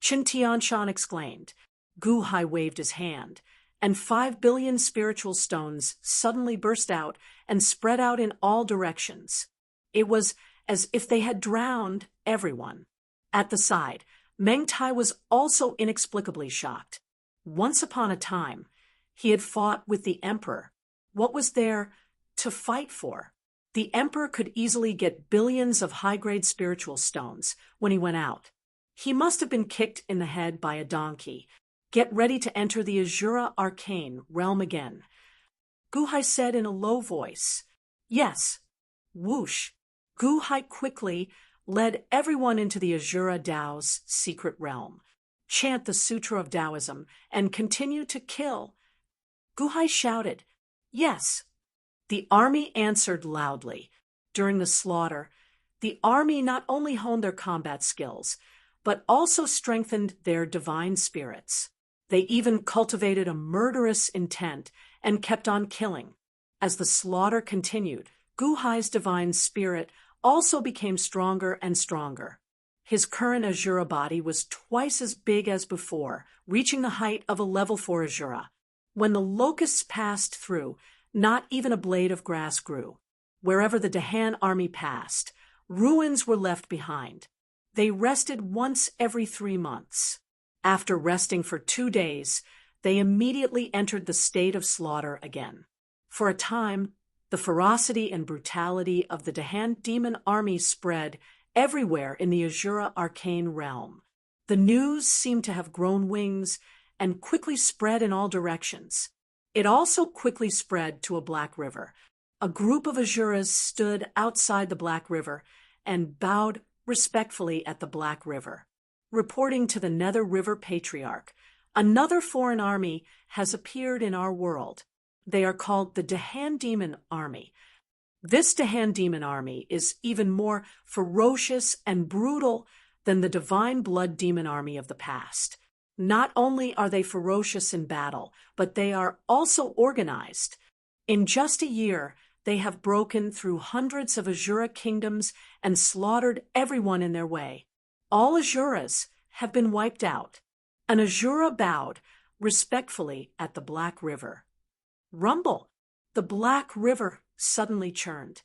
Speaker 1: Qin Tianshan exclaimed. Guhai waved his hand, and 5 billion spiritual stones suddenly burst out and spread out in all directions. It was as if they had drowned everyone. At the side, Meng Tai was also inexplicably shocked. Once upon a time, he had fought with the emperor. What was there to fight for? The emperor could easily get billions of high-grade spiritual stones when he went out. He must have been kicked in the head by a donkey. Get ready to enter the Azura Arcane realm again, Guhai said in a low voice. Yes. Whoosh. Guhai quickly led everyone into the Azura Dao's secret realm. Chant the Sutra of Taoism and continue to kill. Guhai shouted, Yes. The army answered loudly. During the slaughter, the army not only honed their combat skills, but also strengthened their divine spirits. They even cultivated a murderous intent and kept on killing. As the slaughter continued, Guhai's divine spirit also became stronger and stronger. His current Azura body was twice as big as before, reaching the height of a level 4 Azura. When the locusts passed through, not even a blade of grass grew. Wherever the Dahan army passed, ruins were left behind. They rested once every 3 months. After resting for 2 days, they immediately entered the state of slaughter again. For a time, the ferocity and brutality of the Dahan demon army spread everywhere in the Azura Arcane realm. The news seemed to have grown wings and quickly spread in all directions. It also quickly spread to a Black River. A group of Azuras stood outside the Black River and bowed respectfully at the Black River. Reporting to the Nether River Patriarch, another foreign army has appeared in our world. They are called the Dahan Demon Army. This Dahan Demon Army is even more ferocious and brutal than the Divine Blood Demon Army of the past. Not only are they ferocious in battle, but they are also organized. In just a year, they have broken through hundreds of Azura kingdoms and slaughtered everyone in their way. All Azuras have been wiped out. An Azura bowed respectfully at the Black River. Rumble! The Black River suddenly churned.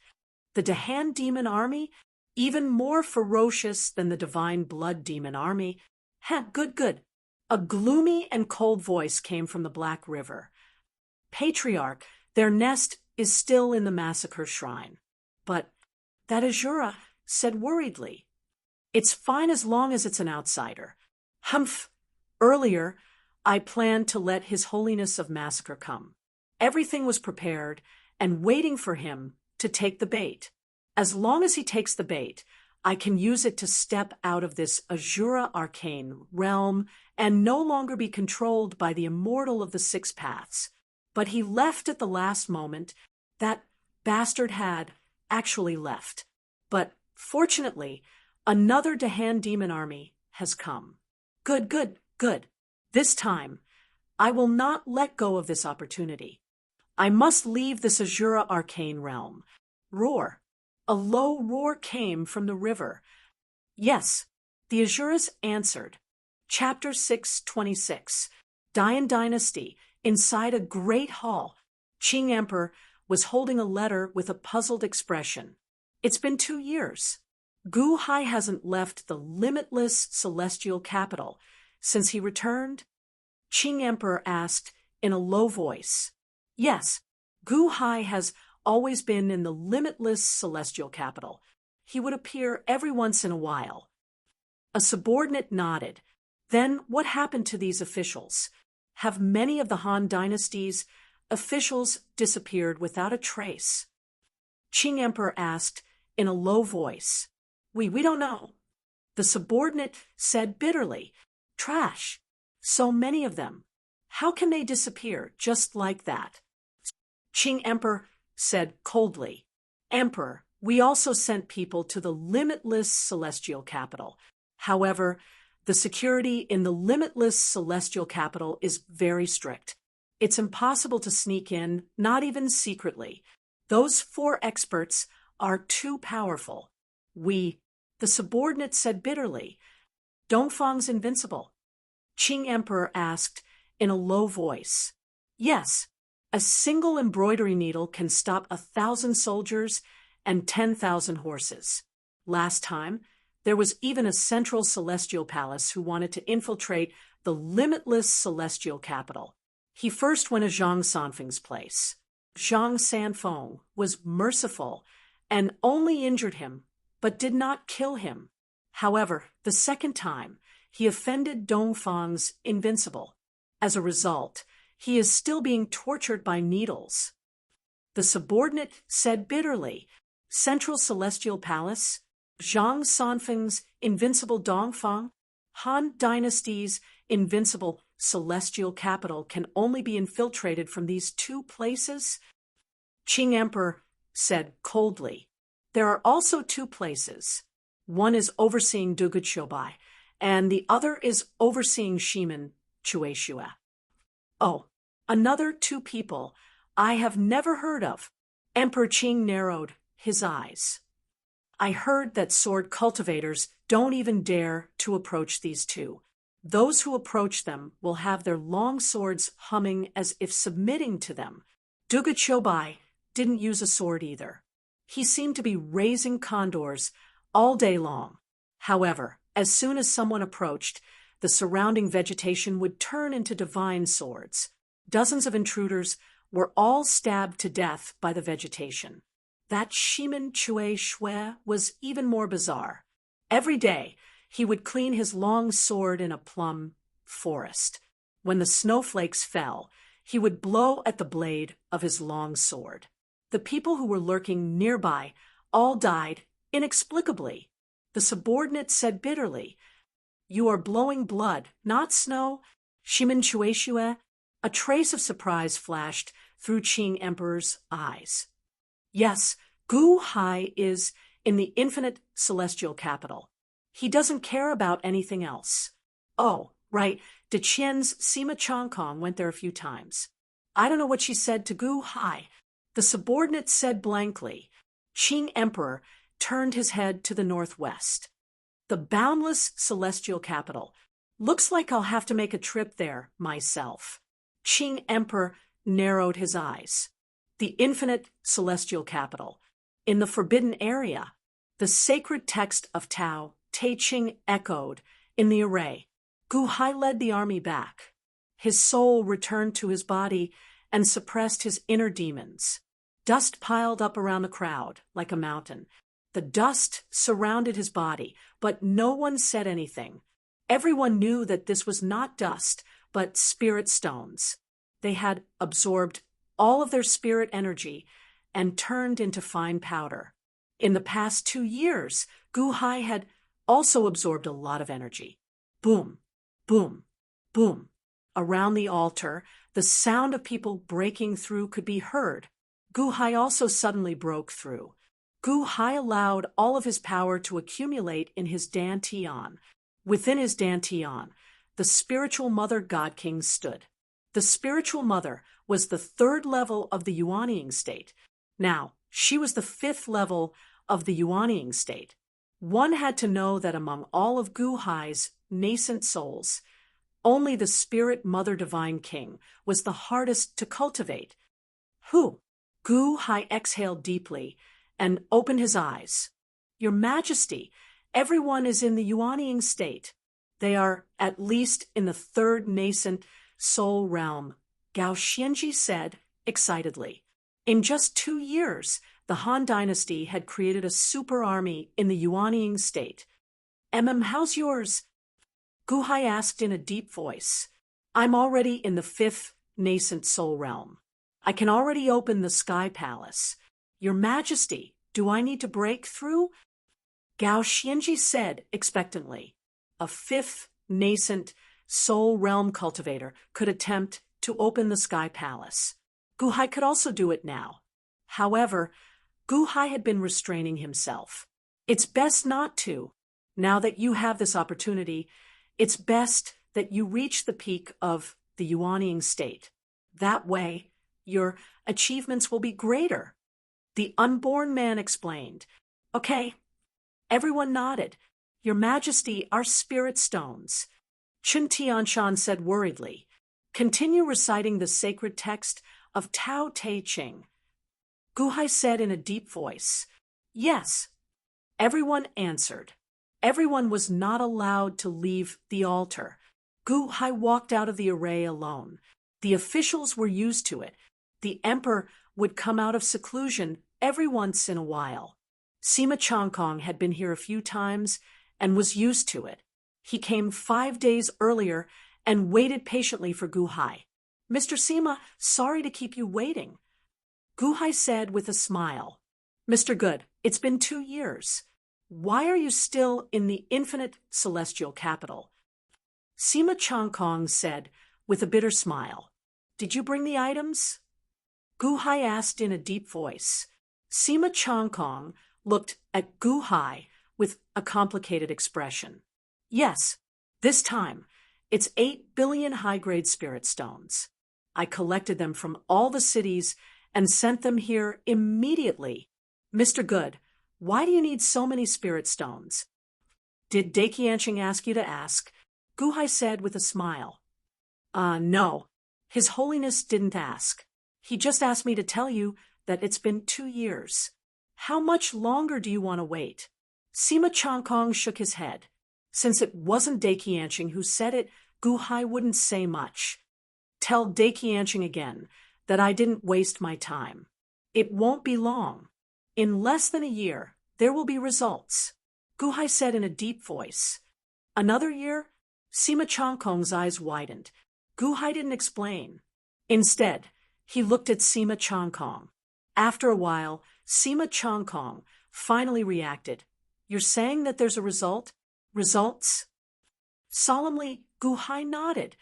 Speaker 1: The Dahan Demon Army, even more ferocious than the Divine Blood Demon Army, good. A gloomy and cold voice came from the Black River. Patriarch, their nest is still in the massacre shrine. But that Azura said worriedly, It's fine as long as it's an outsider. Humph! Earlier, I planned to let His Holiness of Massacre come. Everything was prepared and waiting for him to take the bait. As long as he takes the bait, I can use it to step out of this Azura Arcane realm and no longer be controlled by the Immortal of the Six Paths. But he left at the last moment. That bastard had actually left. But fortunately, another Dahan Demon Army has come. Good. This time, I will not let go of this opportunity. I must leave this Azura arcane realm. Roar. A low roar came from the river. Yes, the Azuras answered. Chapter 626. Dian Dynasty. Inside a great hall, Qing Emperor was holding a letter with a puzzled expression. It's been 2 years. Gu Hai hasn't left the limitless celestial capital since he returned. Qing Emperor asked in a low voice. Yes, Gu Hai has always been in the limitless celestial capital. He would appear every once in a while. A subordinate nodded. Then what happened to these officials? Have many of the Han dynasty's officials disappeared without a trace? Qing Emperor asked in a low voice. We don't know. The subordinate said bitterly. Trash. So many of them. How can they disappear just like that? Qing Emperor said coldly. Emperor, we also sent people to the limitless celestial capital. However, the security in the limitless celestial capital is very strict. It's impossible to sneak in, not even secretly. Those 4 experts are too powerful. The subordinate said bitterly. Dongfang's invincible. Qing Emperor asked in a low voice. Yes, a single embroidery needle can stop 1,000 soldiers and 10,000 horses. Last time, there was even a central celestial palace who wanted to infiltrate the limitless celestial capital. He first went to Zhang Sanfeng's place. Zhang Sanfeng was merciful and only injured him, but did not kill him. However, the second time, he offended Dongfang's invincible. As a result, he is still being tortured by needles. The subordinate said bitterly, Central Celestial Palace, Zhang Sanfeng's invincible Dongfang, Han Dynasty's invincible celestial capital can only be infiltrated from these 2 places? Qing Emperor said coldly. There are also 2 places. One is overseeing Dugu Qiubai, and the other is overseeing Shimen Chueshue. Oh, another 2 people I have never heard of. Emperor Qing narrowed his eyes. I heard that sword cultivators don't even dare to approach these 2. Those who approach them will have their long swords humming as if submitting to them. Dugu Qiubai didn't use a sword either. He seemed to be raising condors all day long. However, as soon as someone approached, the surrounding vegetation would turn into divine swords. Dozens of intruders were all stabbed to death by the vegetation. That Shimen Chueshue was even more bizarre. Every day, he would clean his long sword in a plum forest. When the snowflakes fell, he would blow at the blade of his long sword. The people who were lurking nearby all died inexplicably. The subordinate said bitterly, You are blowing blood, not snow. Shimen Chueshue. A trace of surprise flashed through Qing Emperor's eyes. Yes, Gu Hai is in the infinite celestial capital. He doesn't care about anything else. Oh, right, Deqian's Sima Chongkong went there a few times. I don't know what she said to Gu Hai. The subordinate said blankly. Qing Emperor turned his head to the northwest. The boundless celestial capital. Looks like I'll have to make a trip there myself. Qing Emperor narrowed his eyes. The infinite celestial capital. In the forbidden area, the sacred text of Tao, Te Ching, echoed in the array. Gu Hai led the army back. His soul returned to his body and suppressed his inner demons. Dust piled up around the crowd like a mountain. The dust surrounded his body, but no one said anything. Everyone knew that this was not dust, but spirit stones. They had absorbed all of their spirit energy and turned into fine powder. In the past 2 years, Gu Hai had also absorbed a lot of energy. Boom, boom, boom. Around the altar, the sound of people breaking through could be heard. Gu Hai also suddenly broke through. Gu Hai allowed all of his power to accumulate in his dantian. Within his dantian, the spiritual mother god king stood. The spiritual mother was the third level of the Yuanying state. Now, she was the fifth level of the Yuanying state. One had to know that among all of Gu Hai's nascent souls, only the spirit mother divine king was the hardest to cultivate. Who? Gu Hai exhaled deeply and opened his eyes. Your Majesty, everyone is in the Yuanying state. They are at least in the third nascent soul realm, Gao Xianji said excitedly. In just 2 years, the Han dynasty had created a super army in the Yuanying state. How's yours? Gu Hai asked in a deep voice. I'm already in the fifth nascent soul realm. I can already open the Sky Palace. Your Majesty, do I need to break through? Gao Xianji said expectantly. A fifth nascent soul realm cultivator could attempt to open the Sky Palace. Gu Hai could also do it now. However, Gu Hai had been restraining himself. It's best not to. Now that you have this opportunity, it's best that you reach the peak of the Yuanying state. That way, your achievements will be greater. The unborn man explained. Okay. Everyone nodded. Your Majesty, our spirit stones. Chun Tianshan said worriedly. Continue reciting the sacred text of Tao Te Ching. Gu Hai said in a deep voice. Yes. Everyone answered. Everyone was not allowed to leave the altar. Gu Hai walked out of the array alone. The officials were used to it. The emperor would come out of seclusion every once in a while. Sima Changkong had been here a few times and was used to it. He came 5 days earlier and waited patiently for Gu Hai. Mr. Sima, sorry to keep you waiting. Gu Hai said with a smile. Mr. Good, it's been 2 years. Why are you still in the infinite celestial capital? Sima Changkong said with a bitter smile. Did you bring the items? Gu Hai asked in a deep voice. Sima Changkong looked at Gu Hai with a complicated expression. Yes, this time, it's 8 billion high-grade spirit stones. I collected them from all the cities and sent them here immediately. Mr. Good, why do you need so many spirit stones? Did Daiqianqing ask you to ask? Gu Hai said with a smile. No. His Holiness didn't ask. He just asked me to tell you that it's been 2 years. How much longer do you want to wait? Sima Changkong shook his head. Since it wasn't Daiqianqing who said it, Gu Hai wouldn't say much. Tell Daiqianqing again that I didn't waste my time. It won't be long. In less than a year, there will be results. Gu Hai said in a deep voice. Another year? Sima Changkong's eyes widened. Gu Hai didn't explain. Instead, he looked at Sima Changkong. After a while, Sima Changkong finally reacted. You're saying that there's a result? Results? Solemnly, Gu Hai nodded.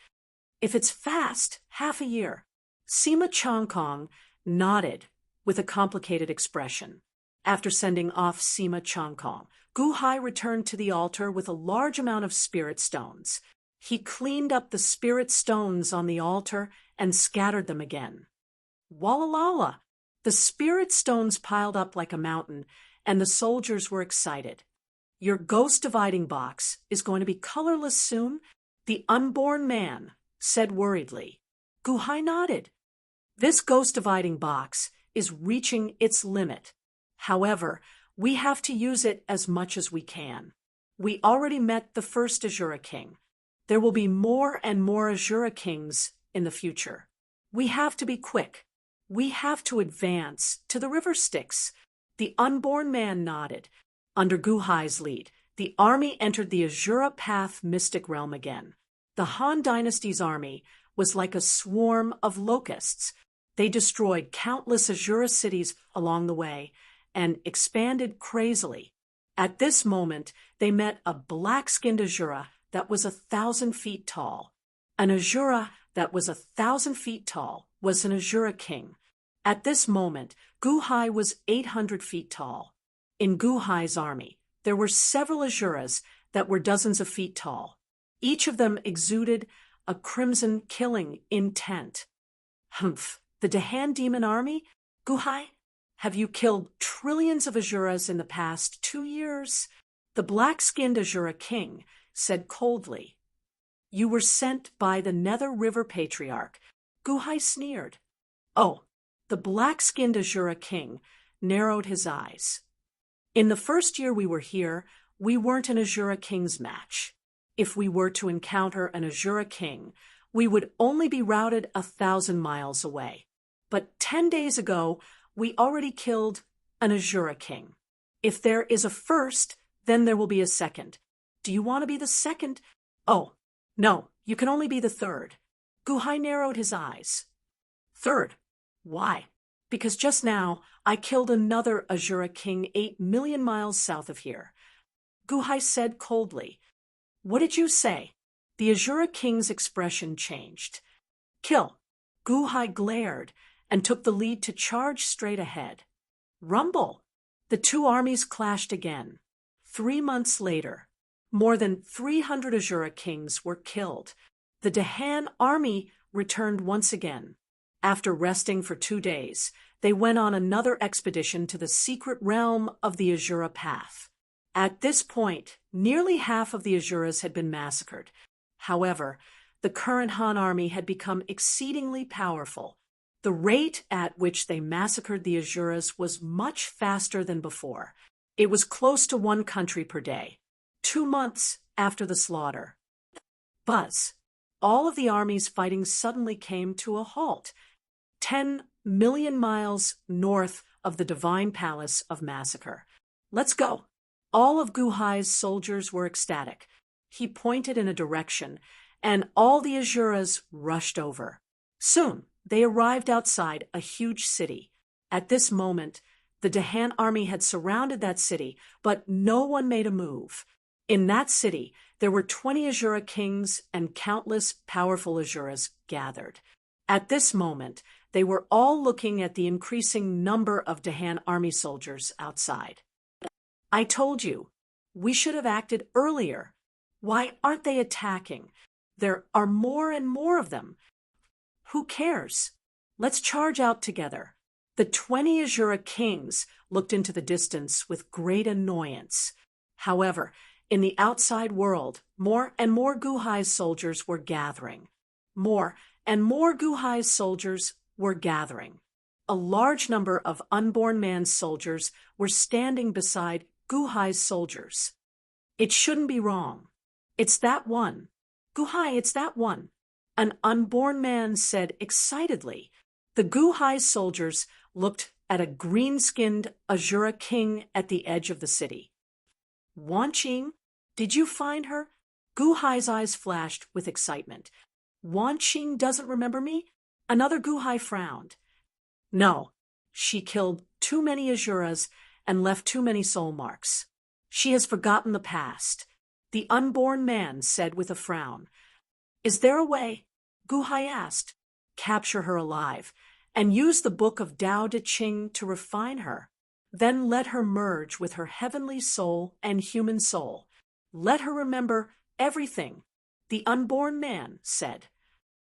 Speaker 1: If it's fast, half a year. Sima Changkong nodded with a complicated expression. After sending off Sima Changkong, Gu Hai returned to the altar with a large amount of spirit stones. He cleaned up the spirit stones on the altar and scattered them again. Wallalala! The spirit stones piled up like a mountain, and the soldiers were excited. Your ghost dividing box is going to be colorless soon, the unborn man said worriedly. Gu Hai nodded. This ghost dividing box is reaching its limit. However, we have to use it as much as we can. We already met the first Azura King. There will be more and more Azura Kings in the future. We have to be quick. We have to advance to the river Styx. The unborn man nodded. Under Gu Hai's lead, the army entered the Azura Path mystic realm again. The Han Dynasty's army was like a swarm of locusts. They destroyed countless Azura cities along the way and expanded crazily. At this moment, they met a black-skinned Azura that was 1,000 feet tall. An Azura that was 1,000 feet tall was an Azura king. At this moment, Gu Hai was 800 feet tall. In Gu Hai's army, there were several Azuras that were dozens of feet tall. Each of them exuded a crimson killing intent. Humph, the Dahan demon army? Guhai? Have you killed trillions of Asuras in the past 2 years? The black-skinned Asura king said coldly. You were sent by the Nether River Patriarch. Guhai sneered. Oh, the black-skinned Asura king narrowed his eyes. In the first year we were here, we weren't an Asura king's match. If we were to encounter an Asura king, we would only be routed 1,000 miles away. But 10 days ago, we already killed an Asura king. If there is a first, then there will be a second. Do you want to be the second? Oh, no, you can only be the third. Guhai narrowed his eyes. Third? Why? Because just now, I killed another Asura king 8 million miles south of here. Guhai said coldly. What did you say? The Asura king's expression changed. Kill. Guhai glared and took the lead to charge straight ahead. Rumble. The two armies clashed again. 3 months later, more than 300 Asura kings were killed. The Dahan army returned once again. After resting for 2 days, they went on another expedition to the secret realm of the Asura Path. At this point, nearly half of the Asuras had been massacred. However, the current Han army had become exceedingly powerful. The rate at which they massacred the Asuras was much faster than before. It was close to 1 country per day. 2 months after the slaughter. Buzz. All of the army's fighting suddenly came to a halt. 10 million miles north of the divine palace of massacre. Let's go. All of Guhai's soldiers were ecstatic. He pointed in a direction, and all the Asuras rushed over. Soon, they arrived outside a huge city. At this moment, the Dahan army had surrounded that city, but no one made a move. In that city, there were 20 Asura kings and countless powerful Asuras gathered. At this moment, they were all looking at the increasing number of Dahan army soldiers outside. I told you, we should have acted earlier. Why aren't they attacking? There are more and more of them. Who cares? Let's charge out together. The 20 Asura kings looked into the distance with great annoyance. However, in the outside world, more and more Guhai's soldiers were gathering. More and more Guhai's soldiers were gathering. A large number of unborn man's soldiers were standing beside Guhai's soldiers. It shouldn't be wrong. It's that one. Guhai, it's that one. An unborn man said excitedly. The Guhai soldiers looked at a green-skinned Asura king at the edge of the city. Wanqing, did you find her? Guhai's eyes flashed with excitement. Wanqing doesn't remember me? Another Guhai frowned. No, she killed too many Asuras and left too many soul marks. She has forgotten the past. The unborn man said with a frown. Is there a way, Guhai asked, capture her alive and use the book of Tao Te Ching to refine her? Then let her merge with her heavenly soul and human soul. Let her remember everything, the unborn man said.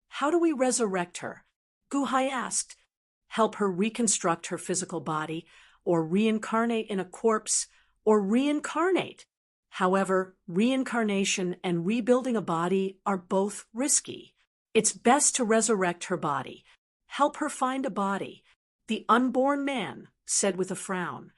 Speaker 1: How do we resurrect her? Guhai asked. Help her reconstruct her physical body, or reincarnate in a corpse, or reincarnate. However, reincarnation and rebuilding a body are both risky. It's best to resurrect her body. Help her find a body. The unborn man said with a frown.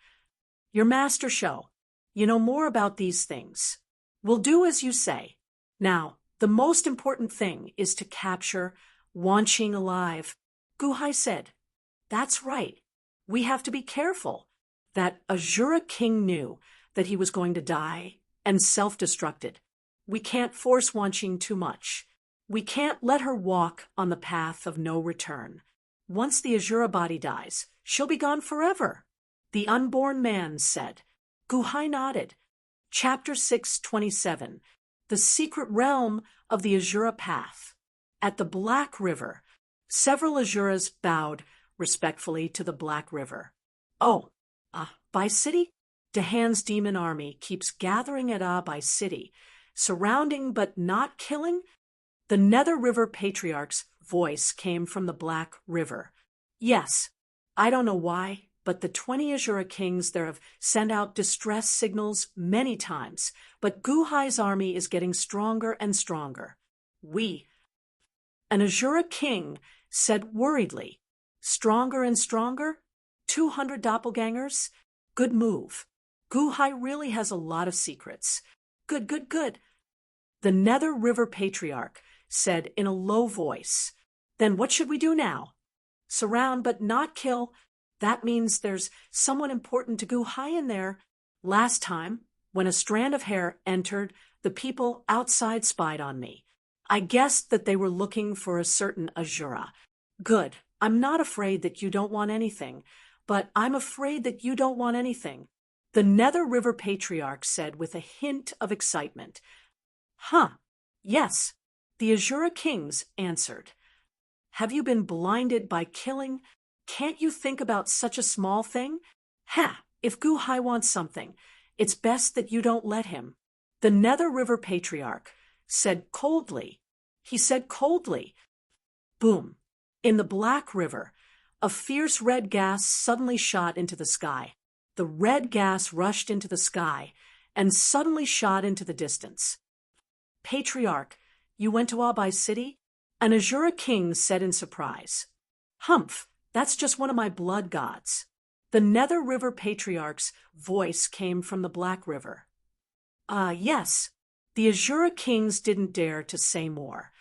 Speaker 1: Your master show. You know more about these things. We'll do as you say. Now, the most important thing is to capture Wanqing alive. Guhai said. That's right. We have to be careful. That Asura king knew that he was going to die and self-destructed. We can't force Wanqing too much. We can't let her walk on the path of no return. Once the Asura body dies, she'll be gone forever. The unborn man said. Guhai nodded. Chapter 627. The Secret Realm of the Asura Path. At the Black River, several Asuras bowed respectfully to the Black River. Oh, Bai City? Dahan's demon army keeps gathering at Bai City, surrounding but not killing? The Nether River Patriarch's voice came from the Black River. Yes, I don't know why, but the 20 Azura kings there have sent out distress signals many times, but Guhai's army is getting stronger and stronger. An Azura king said worriedly, stronger and stronger? 200 doppelgangers? Good move. Guhai really has a lot of secrets. Good, good, good. The Nether River Patriarch said in a low voice, Then what should we do now? Surround but not kill. That means there's someone important to Guhai in there. Last time, when a strand of hair entered, the people outside spied on me. I guessed that they were looking for a certain Azura. Good. I'm not afraid that you don't want anything, but I'm afraid that you don't want anything. The Nether River Patriarch said with a hint of excitement. Yes, the Azura kings answered. Have you been blinded by killing? Can't you think about such a small thing? If Guhai wants something, it's best that you don't let him. The Nether River Patriarch said coldly. He said coldly. Boom. In the Black River, a fierce red gas suddenly shot into the sky. The red gas rushed into the sky and suddenly shot into the distance. Patriarch, you went to Abai City? An Azura king said in surprise. Humph, that's just one of my blood gods. The Nether River Patriarch's voice came from the Black River. Yes. The Azura kings didn't dare to say more.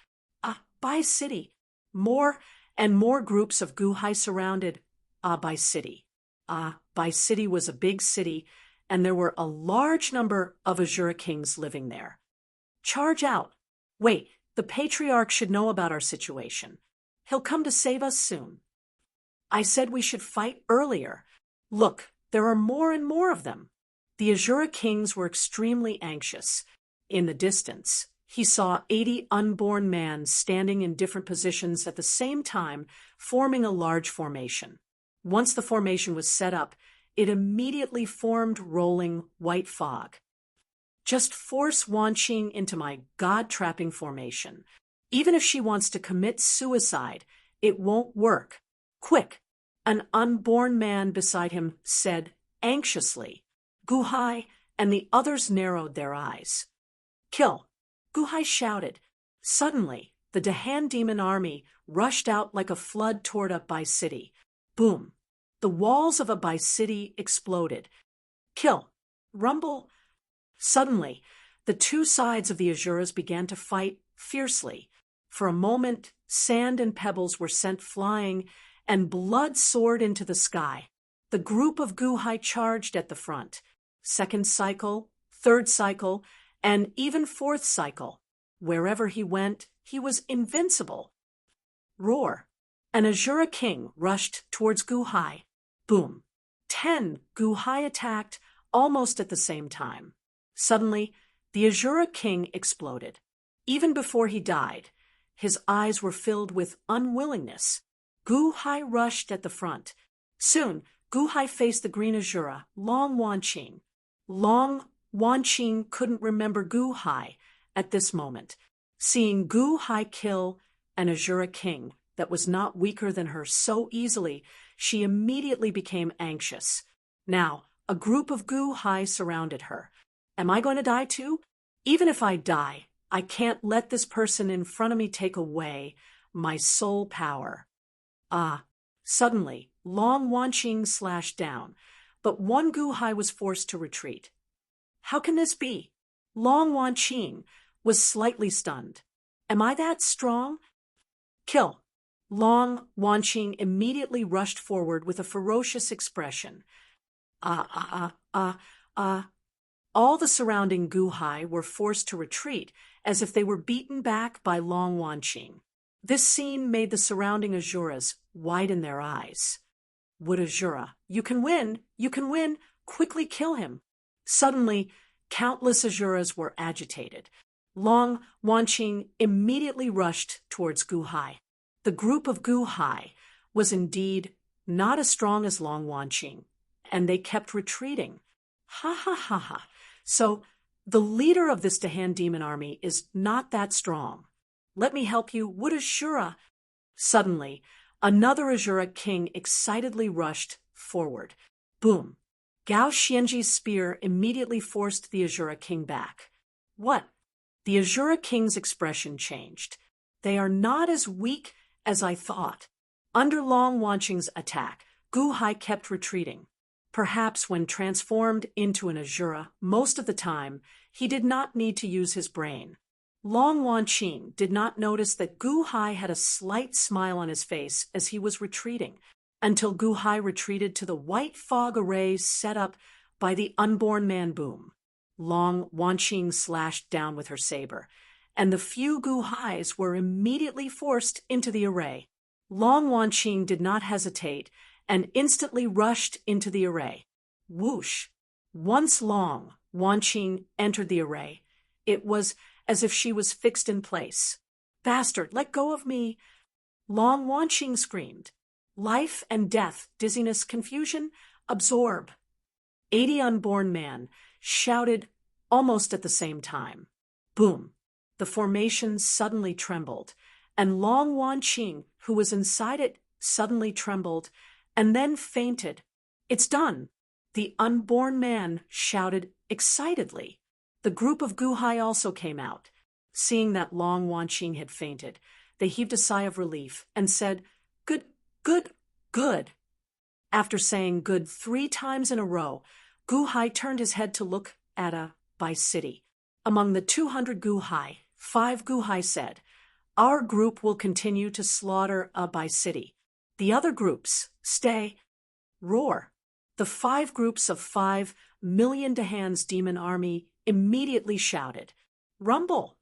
Speaker 1: Abai City. More and more groups of Guhai surrounded Abai City. Abai City was a big city, and there were a large number of Azura kings living there. Charge out. Wait, the Patriarch should know about our situation. He'll come to save us soon. I said we should fight earlier. Look, there are more and more of them. The Azura kings were extremely anxious. In the distance, he saw 80 unborn men standing in different positions at the same time, forming a large formation. Once the formation was set up, it immediately formed rolling white fog. Just force Wan Qing into my god-trapping formation. Even if she wants to commit suicide, it won't work. Quick! An unborn man beside him said anxiously. Guhai, and the others narrowed their eyes. Kill! Guhai shouted. Suddenly, the Dahan demon army rushed out like a flood toward Abai City. Boom! The walls of Abai City exploded. Kill! Rumble! Suddenly, the two sides of the Azuras began to fight fiercely. For a moment, sand and pebbles were sent flying, and blood soared into the sky. The group of Guhai charged at the front. Second cycle, third cycle, and even fourth cycle. Wherever he went, he was invincible. Roar! An Azura king rushed towards Guhai. Boom! 10 Guhai attacked almost at the same time. Suddenly, the Azura king exploded. Even before he died, his eyes were filled with unwillingness. Guhai rushed at the front. Soon, Guhai faced the green Azura, Long Wan Qing. Long Wan Qing couldn't remember Guhai at this moment. Seeing Guhai kill an Azura king that was not weaker than her so easily, she immediately became anxious. Now, a group of Guhai surrounded her. Am I going to die too? Even if I die, I can't let this person in front of me take away my soul power. Suddenly, Long Wan Qing slashed down, but one Guhai was forced to retreat. How can this be? Long Wan Qing was slightly stunned. Am I that strong? Kill! Long Wan Qing immediately rushed forward with a ferocious expression. All the surrounding Guhai were forced to retreat as if they were beaten back by Long Wan Qing. This scene made the surrounding Azuras widen their eyes. Wood Azura, you can win! You can win! Quickly kill him! Suddenly, countless Azuras were agitated. Long Wan Qing immediately rushed towards Guhai. The group of Guhai was indeed not as strong as Long Wan Qing, and they kept retreating. Ha ha ha ha. So, the leader of this Dahan demon army is not that strong. Let me help you. Would Ashura? Suddenly, another Ashura king excitedly rushed forward. Boom! Gao Xianji's spear immediately forced the Ashura king back. What? The Ashura king's expression changed. They are not as weak as I thought. Under Long Wanqing's attack, Gu Hai kept retreating. Perhaps when transformed into an Ashura, most of the time, he did not need to use his brain. Long Wanqing did not notice that Gu Hai had a slight smile on his face as he was retreating, until Gu Hai retreated to the white fog array set up by the unborn man Boom. Long Wanqing slashed down with her saber, and the few Gu Hais were immediately forced into the array. Long Wanqing did not hesitate and instantly rushed into the array. Whoosh! Once Long Wanqing entered the array, it was as if she was fixed in place. Bastard, let go of me! Long Wanqing screamed. Life and death, dizziness, confusion, absorb. 80 unborn man shouted almost at the same time. Boom! The formation suddenly trembled, and Long Wanqing, who was inside it, suddenly trembled, and then fainted. It's done! The unborn man shouted excitedly. The group of Gu Hai also came out. Seeing that Long Wanqing had fainted, they heaved a sigh of relief and said, Good, good, good. After saying good 3 times in a row, Gu Hai turned his head to look at a Bai city. Among the 200 Gu Hai, 5 Gu Hai said, Our group will continue to slaughter a Bai city. The other groups, stay. Roar. The 5 groups of 5 million Dahan's demon army immediately shouted, Rumble!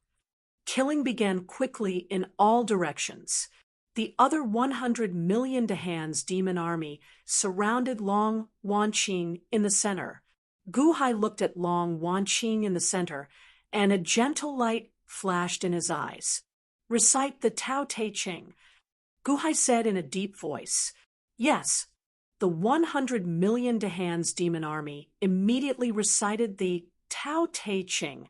Speaker 1: Killing began quickly in all directions. The other 100 million Dahan's demon army surrounded Long Wanqing in the center. Gu Hai looked at Long Wanqing in the center, and a gentle light flashed in his eyes. Recite the Tao Te Ching. Gu Hai said in a deep voice. Yes. The 100 million Dahan's demon army immediately recited the Tao Te Ching.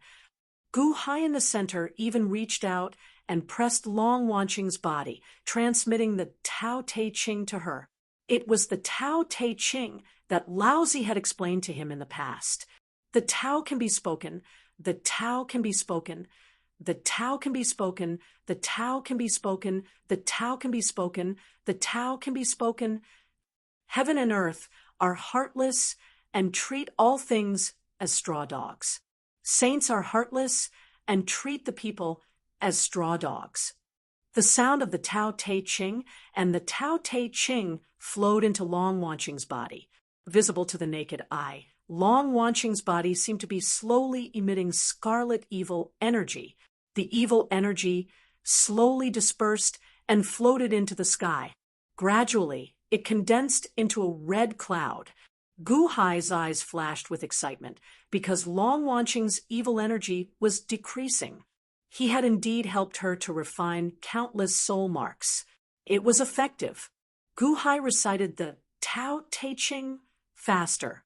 Speaker 1: Gu Hai in the center even reached out and pressed Long Wanqing's body, transmitting the Tao Te Ching to her. It was the Tao Te Ching that Laozi had explained to him in the past. The Tao can be spoken, the Tao can be spoken, the Tao can be spoken, the Tao can be spoken, the Tao can be spoken, the Tao can be spoken. Heaven and earth are heartless and treat all things as straw dogs. Saints are heartless and treat the people as straw dogs. The sound of the Tao Te Ching and the Tao Te Ching flowed into Long Wanqing's body. Visible to the naked eye, Long Wanqing's body seemed to be slowly emitting scarlet evil energy. The evil energy slowly dispersed and floated into the sky. Gradually, it condensed into a red cloud. Gu Hai's eyes flashed with excitement because Long Wanqing's evil energy was decreasing. He had indeed helped her to refine countless soul marks. It was effective. Gu Hai recited the Tao Te Ching faster.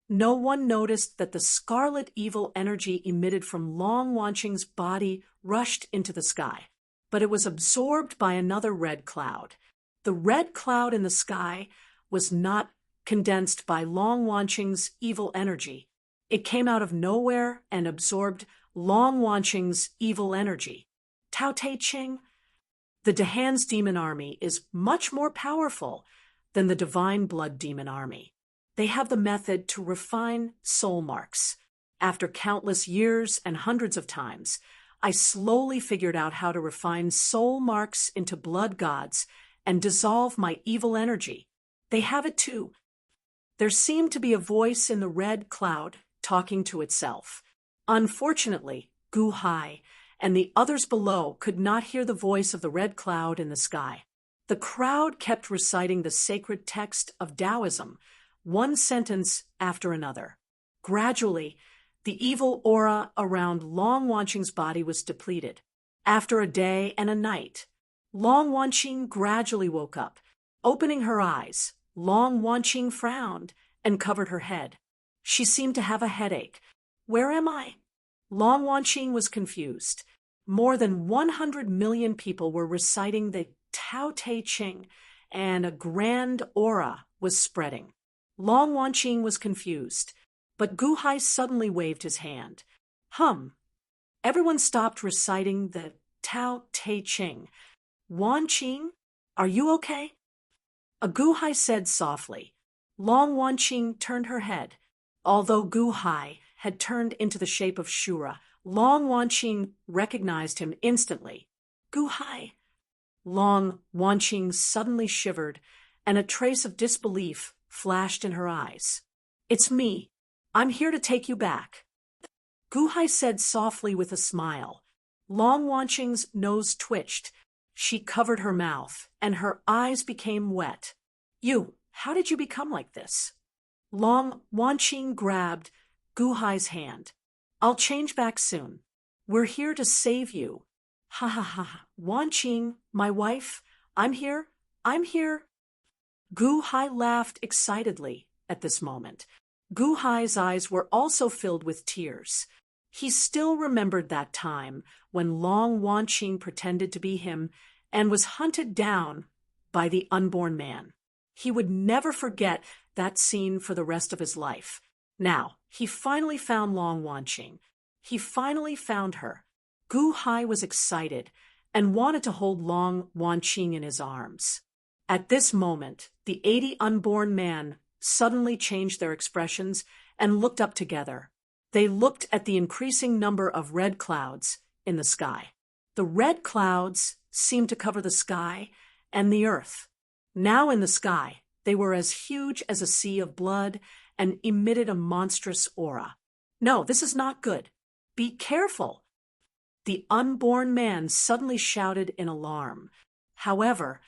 Speaker 1: No one noticed that the scarlet evil energy emitted from Long Wanqing's body rushed into the sky, but it was absorbed by another red cloud. The red cloud in the sky was not condensed by Long Wanqing's evil energy. It came out of nowhere and absorbed Long Wanqing's evil energy. Tao Te Ching. The Dahan's demon army is much more powerful than the divine blood demon army. They have the method to refine soul marks. After countless years and hundreds of times, I slowly figured out how to refine soul marks into blood gods and dissolve my evil energy. They have it too. There seemed to be a voice in the red cloud talking to itself. Unfortunately, Gu Hai and the others below could not hear the voice of the red cloud in the sky. The crowd kept reciting the sacred text of Taoism, one sentence after another. Gradually, the evil aura around Long Wanqing's body was depleted. After a day and a night, Long Wanqing gradually woke up. Opening her eyes, Long Wanqing frowned and covered her head. She seemed to have a headache. Where am I? Long Wanqing was confused. More than 100 million people were reciting the Tao Te Ching, and a grand aura was spreading. Long Wanqing was confused, but Gu Hai suddenly waved his hand. Everyone stopped reciting the Tao Te Ching. Wanqing, are you okay? A Gu Hai said softly. Long Wanqing turned her head. Although Gu Hai had turned into the shape of Shura, Long Wanqing recognized him instantly. Gu Hai. Long Wanqing suddenly shivered, and a trace of disbelief flashed in her eyes. It's me. I'm here to take you back. Gu Hai said softly with a smile. Long Wanqing's nose twitched. She covered her mouth, and her eyes became wet. How did you become like this? Long Wanqing grabbed Gu Hai's hand. I'll change back soon. We're here to save you. Ha ha ha. Wanqing, my wife, I'm here. Gu Hai laughed excitedly at this moment. Gu Hai's eyes were also filled with tears. He still remembered that time when Long Wanqing pretended to be him and was hunted down by the unborn man. He would never forget that scene for the rest of his life. Now, he finally found Long Wanqing. He finally found her. Gu Hai was excited and wanted to hold Long Wanqing in his arms. At this moment, the 80 unborn men suddenly changed their expressions and looked up together. They looked at the increasing number of red clouds in the sky. The red clouds seemed to cover the sky and the earth. Now in the sky, they were as huge as a sea of blood and emitted a monstrous aura. No, this is not good. Be careful. The unborn man suddenly shouted in alarm. However,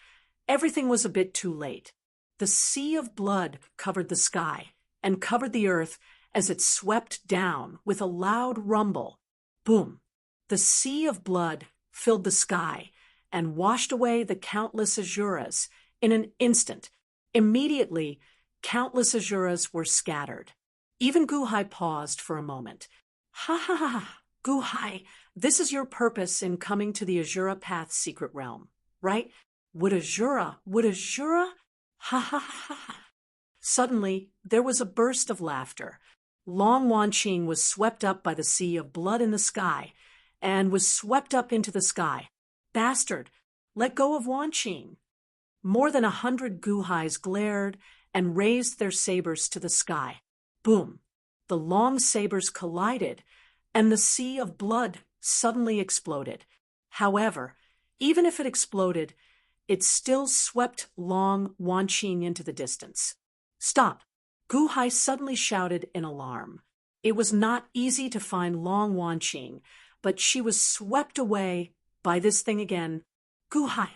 Speaker 1: everything was a bit too late. The sea of blood covered the sky and covered the earth as it swept down with a loud rumble. Boom! The sea of blood filled the sky and washed away the countless Asuras in an instant. Immediately, countless Asuras were scattered. Even Gu Hai paused for a moment. Ha ha ha! Gu Hai, this is your purpose in coming to the Asura Path's secret realm, right? Would Asura? Ha ha ha ha! Suddenly, there was a burst of laughter. Long Wanqing was swept up by the sea of blood in the sky, and was swept up into the sky. Bastard! Let go of Wanqing! More than 100 Gu Hais glared and raised their sabers to the sky. Boom! The long sabers collided, and the sea of blood suddenly exploded. However, even if it exploded, it still swept Long Wanqing into the distance. Stop! Gu Hai suddenly shouted in alarm. It was not easy to find Long Wanqing, but she was swept away by this thing again. Gu Hai,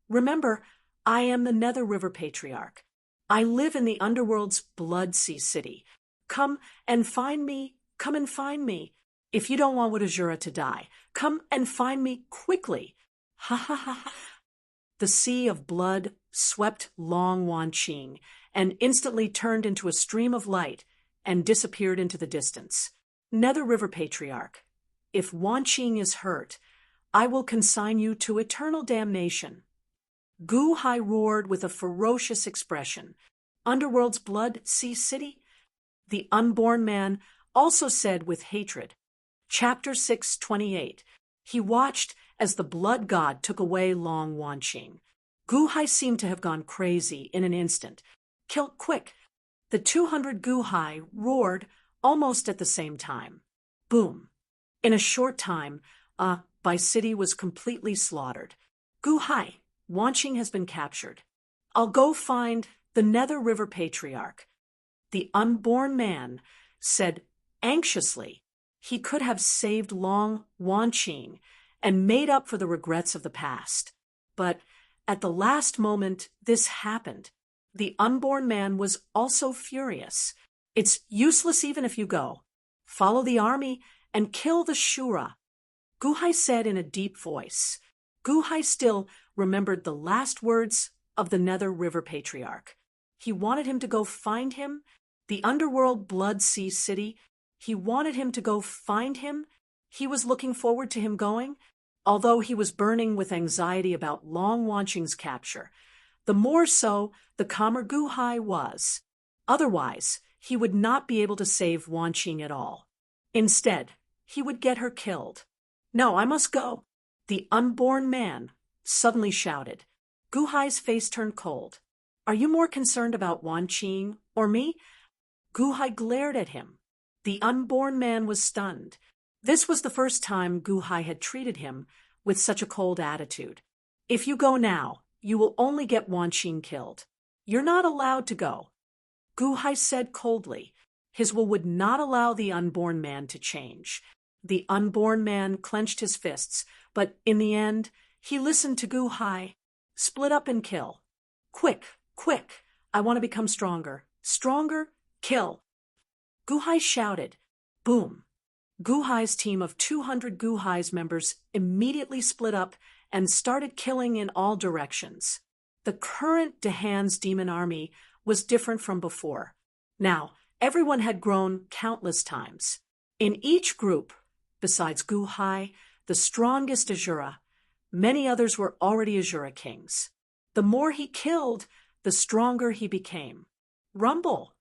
Speaker 1: remember, I am the Nether River Patriarch. I live in the underworld's Blood Sea City. Come and find me. If you don't want Asura to die, come and find me quickly. Ha ha ha ha. The sea of blood swept Long Wanqing and instantly turned into a stream of light and disappeared into the distance. Nether River Patriarch, if Wanqing is hurt, I will consign you to eternal damnation. Gu Hai roared with a ferocious expression. Underworld's Blood Sea City? The unborn man also said with hatred. Chapter 6:28. He watched as the blood god took away Long Wanqing. Gu Hai seemed to have gone crazy in an instant. Kill quick! The 200 Gu Hai roared almost at the same time. Boom! In a short time, Bai City was completely slaughtered. Gu Hai, Wanqing has been captured. I'll go find the Nether River Patriarch. The unborn man said anxiously he could have saved Long Wanqing and made up for the regrets of the past. But at the last moment, this happened. The unborn man was also furious. It's useless even if you go. Follow the army and kill the Shura. Gu Hai said in a deep voice. Gu Hai still remembered the last words of the Nether River Patriarch. He wanted him to go find him, the underworld Blood Sea City. He wanted him to go find him. He was looking forward to him going. although he was burning with anxiety about Long Wanqing's capture. The more so, the calmer Gu Hai was. Otherwise, he would not be able to save Wanqing at all. Instead, he would get her killed. "No, I must go," the unborn man suddenly shouted. Gu Hai's face turned cold. "Are you more concerned about Wanqing or me?" Gu Hai glared at him. The unborn man was stunned. This was the first time Gu Hai had treated him with such a cold attitude. "If you go now, you will only get Wanqing killed. You're not allowed to go," Gu Hai said coldly. His will would not allow the unborn man to change. The unborn man clenched his fists, but in the end, he listened to Gu Hai. "Split up and kill. Quick, quick. I want to become stronger. Stronger, kill." Gu Hai shouted. Boom. Gu Hai's team of 200 Gu Hai's members immediately split up and started killing in all directions. The current Dahan's demon army was different from before. Now, everyone had grown countless times. In each group, besides Gu Hai, the strongest Azura, many others were already Azura kings. The more he killed, the stronger he became. Rumble!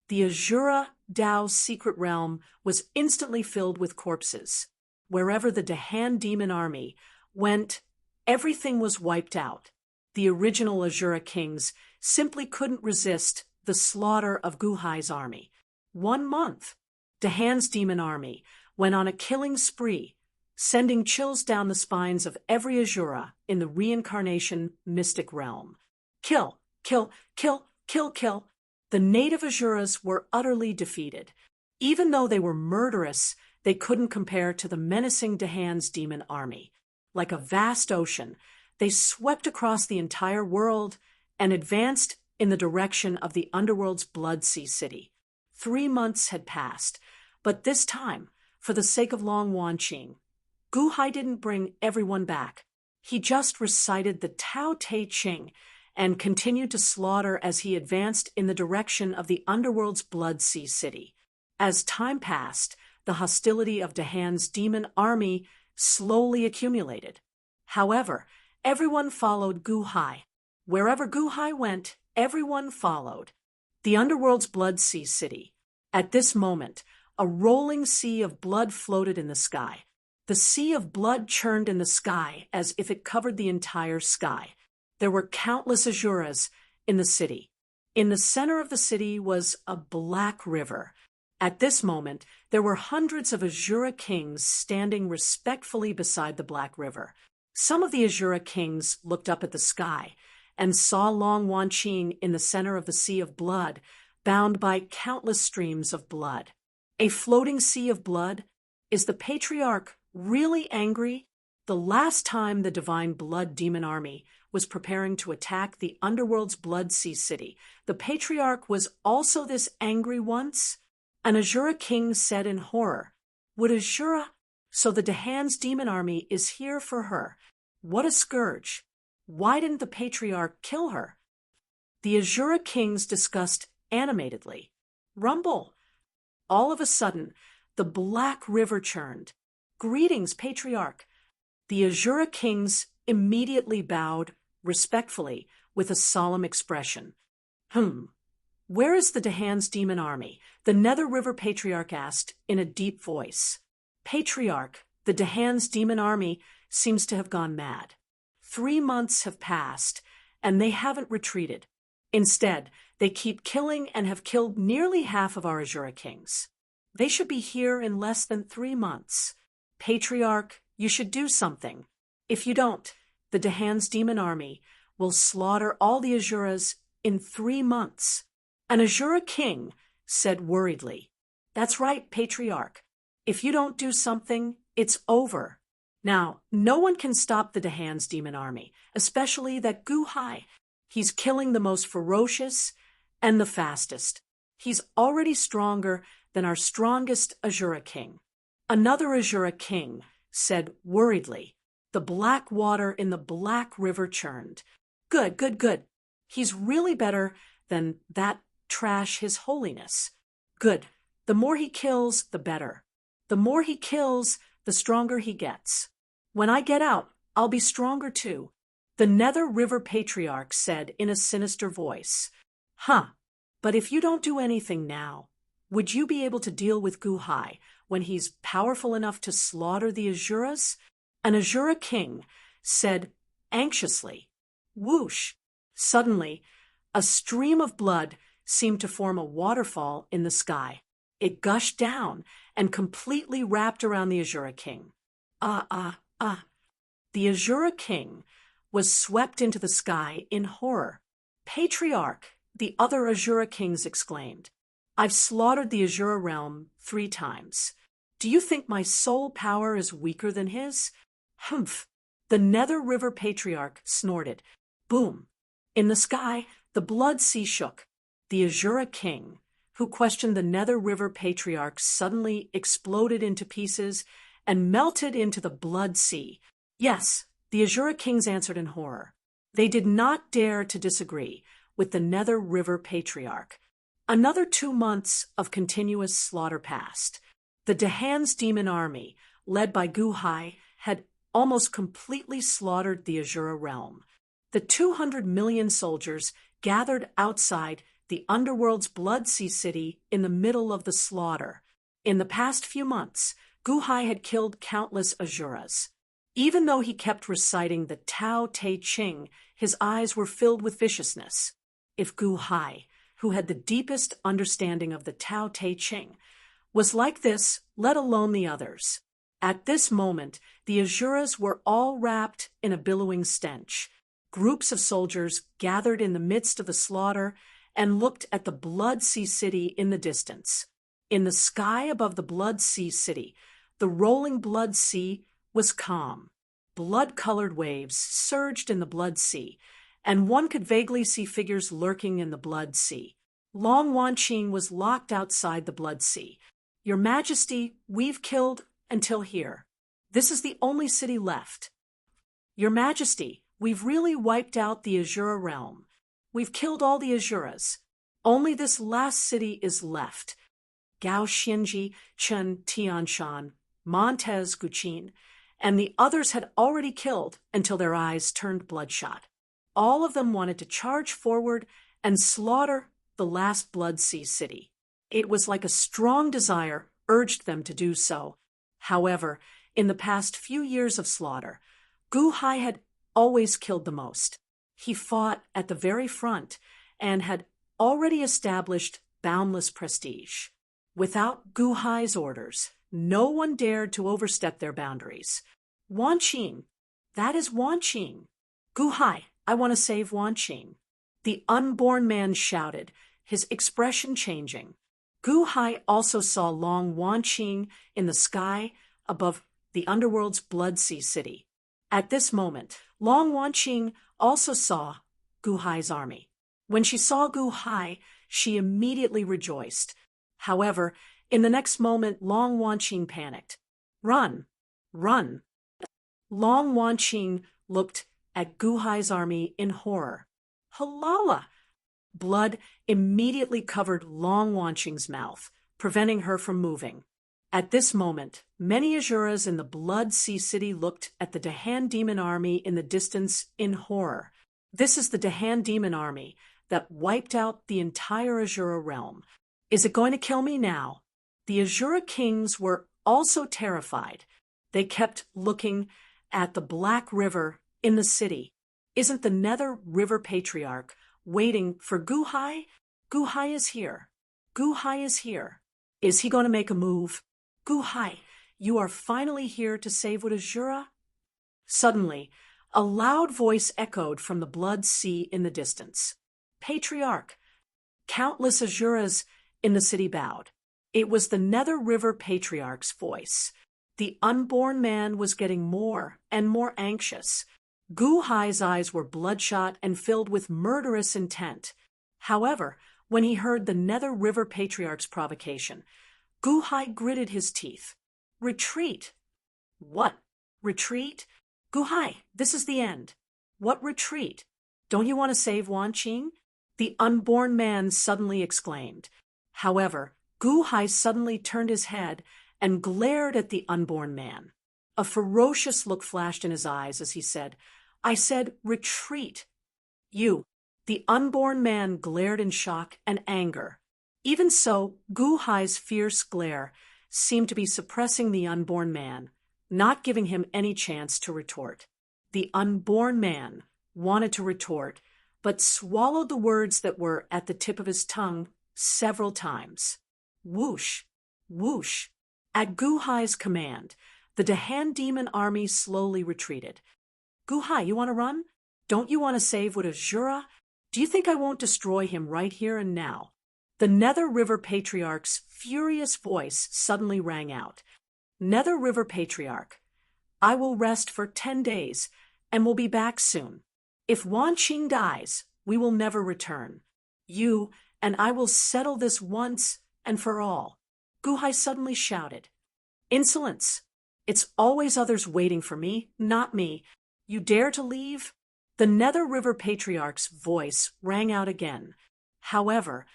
Speaker 1: The Azura Dao's secret realm was instantly filled with corpses. Wherever the Dahan demon army went, everything was wiped out. The original Azura kings simply couldn't resist the slaughter of Gu Hai's army. 1 month, Dahan's demon army went on a killing spree, sending chills down the spines of every Azura in the reincarnation mystic realm. Kill, kill, kill, kill, kill. The native Azuras were utterly defeated. Even though they were murderous, they couldn't compare to the menacing Dahan's demon army. Like a vast ocean, they swept across the entire world and advanced in the direction of the underworld's Blood Sea city. 3 months had passed, but this time, for the sake of Long Wanqing, Gu Hai didn't bring everyone back. He just recited the Tao Te Ching and continued to slaughter as he advanced in the direction of the underworld's Blood Sea city. As time passed, the hostility of Dahan's demon army slowly accumulated. However, everyone followed Gu Hai. Wherever Gu Hai went, everyone followed. The underworld's Blood Sea city. At this moment, a rolling sea of blood floated in the sky. The sea of blood churned in the sky as if it covered the entire sky. There were countless Azuras in the city. In the center of the city was a black river. At this moment, there were hundreds of Azura kings standing respectfully beside the black river. Some of the Azura kings looked up at the sky and saw Long Wanqing in the center of the sea of blood, bound by countless streams of blood. A floating sea of blood? Is the patriarch really angry? The last time the divine blood demon army was preparing to attack the underworld's Blood Sea city, the patriarch was also this angry once? An Azura king said in horror, "Would Azura? So the Dahan's demon army is here for her. What a scourge. Why didn't the patriarch kill her?" The Azura kings discussed animatedly. Rumble! All of a sudden, the black river churned. "Greetings, patriarch." The Azura kings immediately bowed respectfully with a solemn expression. Where is the Dahan's demon army?" the Nether River Patriarch asked in a deep voice. "Patriarch, the Dahan's demon army seems to have gone mad. 3 months have passed, and they haven't retreated. Instead, they keep killing and have killed nearly half of our Azura kings. They should be here in less than 3 months. Patriarch, you should do something. If you don't, the Dahan's demon army will slaughter all the Azuras in 3 months." An Azura king said worriedly, "That's right, patriarch. If you don't do something, it's over." Now, no one can stop the Dahan's demon army, especially that Gu Hai. He's killing the most ferocious and the fastest. He's already stronger than our strongest Azura king. Another Azura king said worriedly, "The black water in the black river churned. Good, good, good. He's really better than that trash, His Holiness. Good. The more he kills, the better. The more he kills, the stronger he gets. When I get out, I'll be stronger too, the Nether River Patriarch said in a sinister voice. Huh, but if you don't do anything now, would you be able to deal with Guhai when he's powerful enough to slaughter the Azuras? An Azura king said anxiously. Whoosh! Suddenly, a stream of blood seemed to form a waterfall in the sky. It gushed down and completely wrapped around the Azura king. The Azura king was swept into the sky in horror. Patriarch, the other Azura kings exclaimed. I've slaughtered the Azura realm 3 times. Do you think my soul power is weaker than his? Humph! The Nether River Patriarch snorted. Boom! In the sky, the blood sea shook. The Azura king, who questioned the Nether River Patriarch, suddenly exploded into pieces and melted into the blood sea. Yes, the Azura kings answered in horror. They did not dare to disagree with the Nether River Patriarch. Another 2 months of continuous slaughter passed. The Dahan's demon army, led by Guhai, had almost completely slaughtered the Azura realm. The 200 million soldiers gathered outside the underworld's Blood Sea city in the middle of the slaughter. In the past few months, Guhai had killed countless Azuras. Even though he kept reciting the Tao Te Ching, his eyes were filled with viciousness. If Guhai, who had the deepest understanding of the Tao Te Ching, was like this, let alone the others. At this moment, the Azuras were all wrapped in a billowing stench. Groups of soldiers gathered in the midst of the slaughter and looked at the Blood Sea city in the distance. In the sky above the Blood Sea city, the rolling Blood Sea was calm. Blood-colored waves surged in the Blood Sea, and one could vaguely see figures lurking in the Blood Sea. Long Wanqing was locked outside the Blood Sea. Your Majesty, we've killed until here. This is the only city left. Your Majesty, we've really wiped out the Azura realm. We've killed all the Azuras. Only this last city is left. Gao Xianji, Chen Tianshan, Montez Guqin, and the others had already killed until their eyes turned bloodshot. All of them wanted to charge forward and slaughter the last Blood Sea city. It was like a strong desire urged them to do so. However, in the past few years of slaughter, Guhai had always killed the most. He fought at the very front and had already established boundless prestige. Without Guhai's orders, no one dared to overstep their boundaries. Wanqing, that is Wanqing. Guhai, I want to save Wanqing. The unborn man shouted, his expression changing. Guhai also saw Long Wanqing in the sky above the underworld's Blood Sea city. At this moment, Long Wanqing also saw Guhai's army. When she saw Guhai, she immediately rejoiced. However, in the next moment, Long Wanqing panicked. Run! Run! Long Wanqing looked at Guhai's army in horror. Halala! Blood immediately covered Long Wanqing's mouth, preventing her from moving. At this moment, many Azuras in the Blood Sea city looked at the Dahan demon army in the distance in horror. This is the Dahan demon army that wiped out the entire Azura realm. Is it going to kill me now? The Azura kings were also terrified. They kept looking at the Black River in the city. Isn't the Nether River Patriarch waiting for Guhai? Guhai is here. Guhai is here. Is he going to make a move? Guhai, you are finally here to save what Azura? Suddenly, a loud voice echoed from the Blood Sea in the distance. Patriarch! Countless Azuras in the city bowed. It was the Nether River Patriarch's voice. The unborn man was getting more and more anxious. Guhai's eyes were bloodshot and filled with murderous intent. However, when he heard the Nether River Patriarch's provocation, Guhai gritted his teeth. Retreat! What? Retreat? Guhai, this is the end. What retreat? Don't you want to save Wanqing? The unborn man suddenly exclaimed. However, Guhai suddenly turned his head and glared at the unborn man. A ferocious look flashed in his eyes as he said, "I said retreat." "You." The unborn man glared in shock and anger. Even so, Gu Hai's fierce glare seemed to be suppressing the unborn man, not giving him any chance to retort. The unborn man wanted to retort, but swallowed the words that were at the tip of his tongue several times. Whoosh, whoosh. At Gu Hai's command, the Dahan demon army slowly retreated. "Gu Hai, you want to run? Don't you want to save with Azura? Do you think I won't destroy him right here and now?" The Nether River Patriarch's furious voice suddenly rang out. "Nether River Patriarch, I will rest for 10 days and will be back soon. If Wan Qing dies, we will never return. You and I will settle this once and for all." Gu Hai suddenly shouted. "Insolence! It's always others waiting for me, not me. You dare to leave?" The Nether River Patriarch's voice rang out again. However,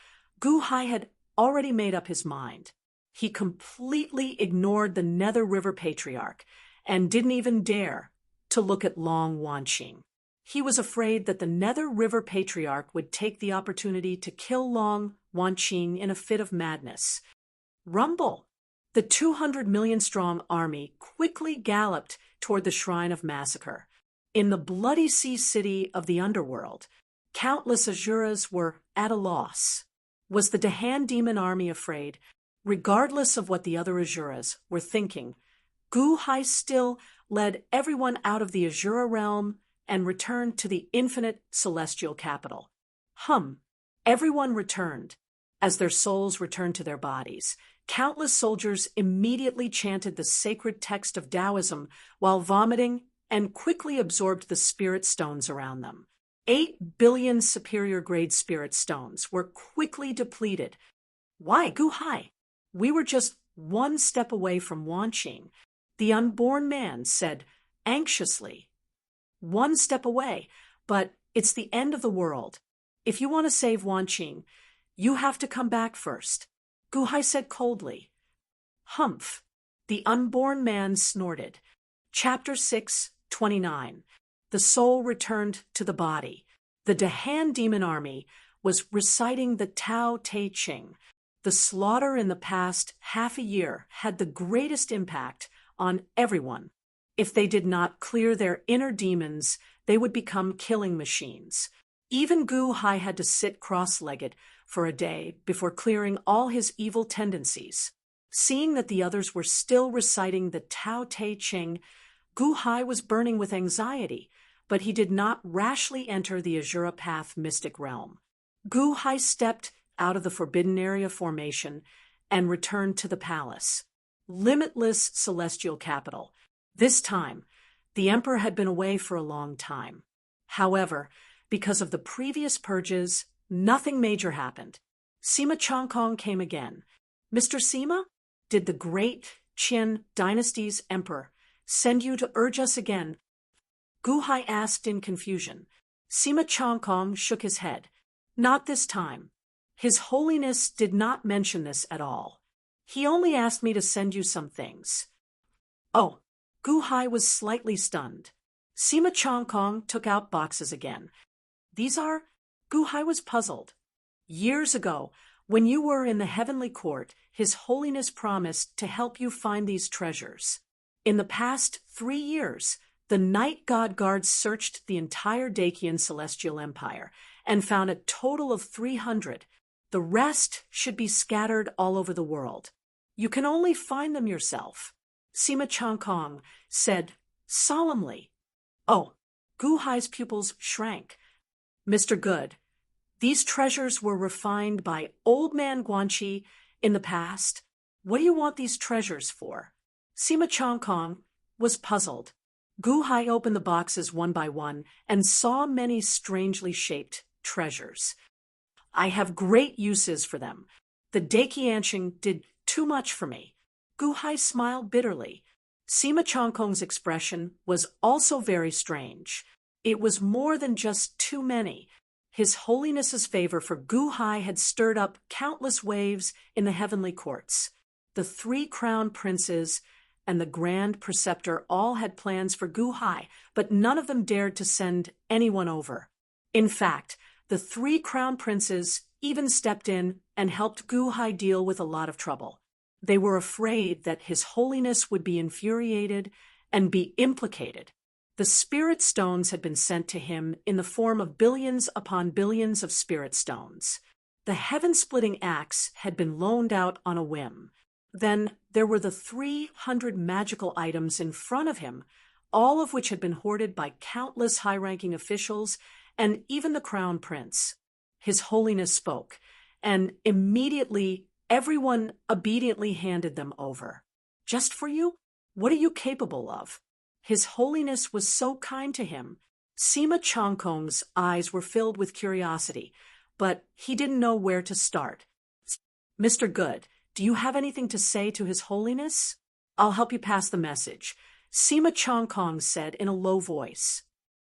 Speaker 1: Gu Hai had already made up his mind. He completely ignored the Nether River Patriarch and didn't even dare to look at Long Wanqing. He was afraid that the Nether River Patriarch would take the opportunity to kill Long Wanqing in a fit of madness. Rumble! The 200 million-strong army quickly galloped toward the Shrine of Massacre. In the bloody sea city of the underworld, countless Azuras were at a loss. Was the Dahan demon army afraid? Regardless of what the other Azuras were thinking, Gu Hai still led everyone out of the Azura realm and returned to the infinite celestial capital. Everyone returned. As their souls returned to their bodies, countless soldiers immediately chanted the sacred text of Taoism while vomiting and quickly absorbed the spirit stones around them. 8 billion superior-grade spirit stones were quickly depleted. "Why, Gu Hai? We were just one step away from Wanqing," the unborn man said anxiously. "One step away, but it's the end of the world. If you want to save Wanqing, you have to come back first," Gu Hai said coldly. "Humph," the unborn man snorted. Chapter 6:29. The soul returned to the body. The Dahan demon army was reciting the Tao Te Ching. The slaughter in the past half a year had the greatest impact on everyone. If they did not clear their inner demons, they would become killing machines. Even Gu Hai had to sit cross-legged for a day before clearing all his evil tendencies. Seeing that the others were still reciting the Tao Te Ching, Gu Hai was burning with anxiety, but he did not rashly enter the Azura Path mystic realm. Gu Hai stepped out of the Forbidden Area formation and returned to the palace. Limitless celestial capital. This time, the emperor had been away for a long time. However, because of the previous purges, nothing major happened. Sima Chongkong came again. "Mr. Sima, did the great Qin dynasty's emperor send you to urge us again?" Gu Hai asked in confusion. Sima Chongkong shook his head. "Not this time. His Holiness did not mention this at all. He only asked me to send you some things." "Oh." Gu Hai was slightly stunned. Sima Chongkong took out boxes again. "These are—" Gu Hai was puzzled. "Years ago, when you were in the heavenly court, His Holiness promised to help you find these treasures. In the past 3 years, the Night God Guards searched the entire Dakian Celestial Empire and found a total of 300. The rest should be scattered all over the world. You can only find them yourself," Sima Chongkong said solemnly. "Oh," Gu Hai's pupils shrank. "Mr. Good, these treasures were refined by Old Man Guanxi in the past. What do you want these treasures for?" Sima Chongkong was puzzled. Gu Hai opened the boxes one by one and saw many strangely shaped treasures. "I have great uses for them. The Dakianshing did too much for me." Gu Hai smiled bitterly. Sima Chongkong's expression was also very strange. It was more than just too many. His Holiness's favor for Gu Hai had stirred up countless waves in the heavenly courts. The 3 crown princes and the Grand Preceptor all had plans for Gu Hai, but none of them dared to send anyone over. In fact, the 3 crown princes even stepped in and helped Gu Hai deal with a lot of trouble. They were afraid that His Holiness would be infuriated and be implicated. The spirit stones had been sent to him in the form of billions upon billions of spirit stones. The heaven-splitting axe had been loaned out on a whim. Then there were the 300 magical items in front of him, all of which had been hoarded by countless high-ranking officials and even the crown prince. His Holiness spoke, and immediately everyone obediently handed them over. Just for you? What are you capable of? His Holiness was so kind to him. Sima Chongkong's eyes were filled with curiosity, but he didn't know where to start. Mr. Good, do you have anything to say to His Holiness? I'll help you pass the message, Sima Chongkong said in a low voice.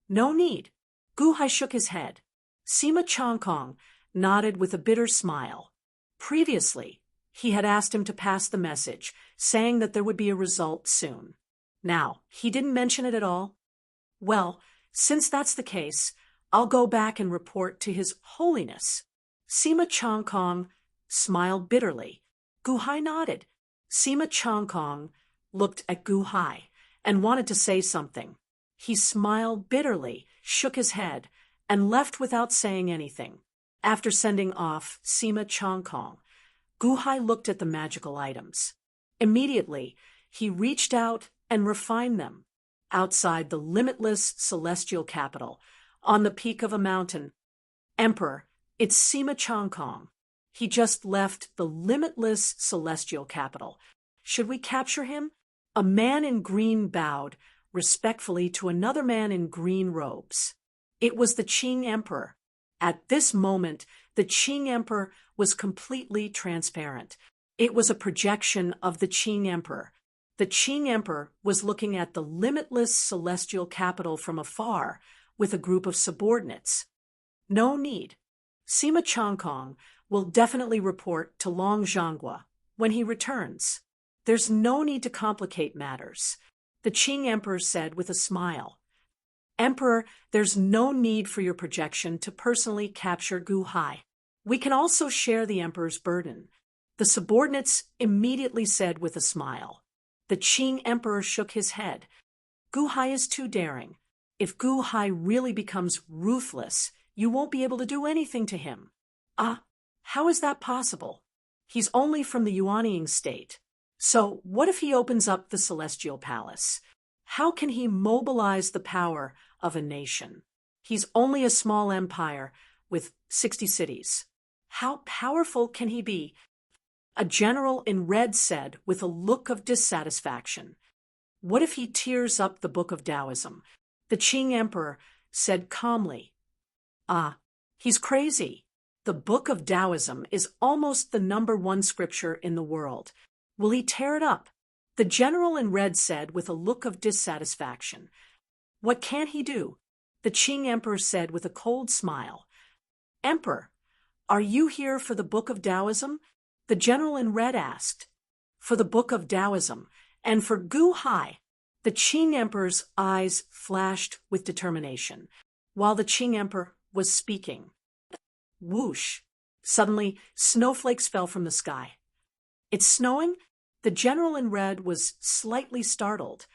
Speaker 1: No need. Gu Hai shook his head. Sima Chongkong nodded with a bitter smile. Previously, he had asked him to pass the message, saying that there would be a result soon. Now, he didn't mention it at all. Well, since that's the case, I'll go back and report to His Holiness. Sima Chongkong smiled bitterly. Gu Hai nodded. Sima Chongkong looked at Gu Hai and wanted to say something. He smiled bitterly, shook his head, and left without saying anything. After sending off Sima Chongkong, Gu Hai looked at the magical items. Immediately, he reached out and refined them. Outside the limitless celestial capital, on the peak of a mountain. Emperor, it's Sima Chongkong. He just left the limitless celestial capital. Should we capture him? A man in green bowed respectfully to another man in green robes. It was the Qing Emperor. At this moment, the Qing Emperor was completely transparent. It was a projection of the Qing Emperor. The Qing Emperor was looking at the limitless celestial capital from afar with a group of subordinates. No need. Sima Chongkong will definitely report to Long Zhanghua when he returns. There's no need to complicate matters, the Qing Emperor said with a smile. Emperor, there's no need for your projection to personally capture Gu Hai. We can also share the Emperor's burden, the subordinates immediately said with a smile. The Qing Emperor shook his head. Gu Hai is too daring. If Gu Hai really becomes ruthless, you won't be able to do anything to him. How is that possible? He's only from the Yuanying state. So what if he opens up the Celestial Palace? How can he mobilize the power of a nation? He's only a small empire with 60 cities. How powerful can he be? A general in red said with a look of dissatisfaction. What if he tears up the Book of Taoism? The Qing Emperor said calmly. He's crazy. The Book of Taoism is almost the #1 scripture in the world. Will he tear it up? The general in red said with a look of dissatisfaction. What can he do? The Qing Emperor said with a cold smile. Emperor, are you here for the Book of Taoism? The general in red asked. For the Book of Taoism, and for Gu Hai. The Qing Emperor's eyes flashed with determination, while the Qing Emperor was speaking. Whoosh! Suddenly, snowflakes fell from the sky. It's snowing? The general in red was slightly startled.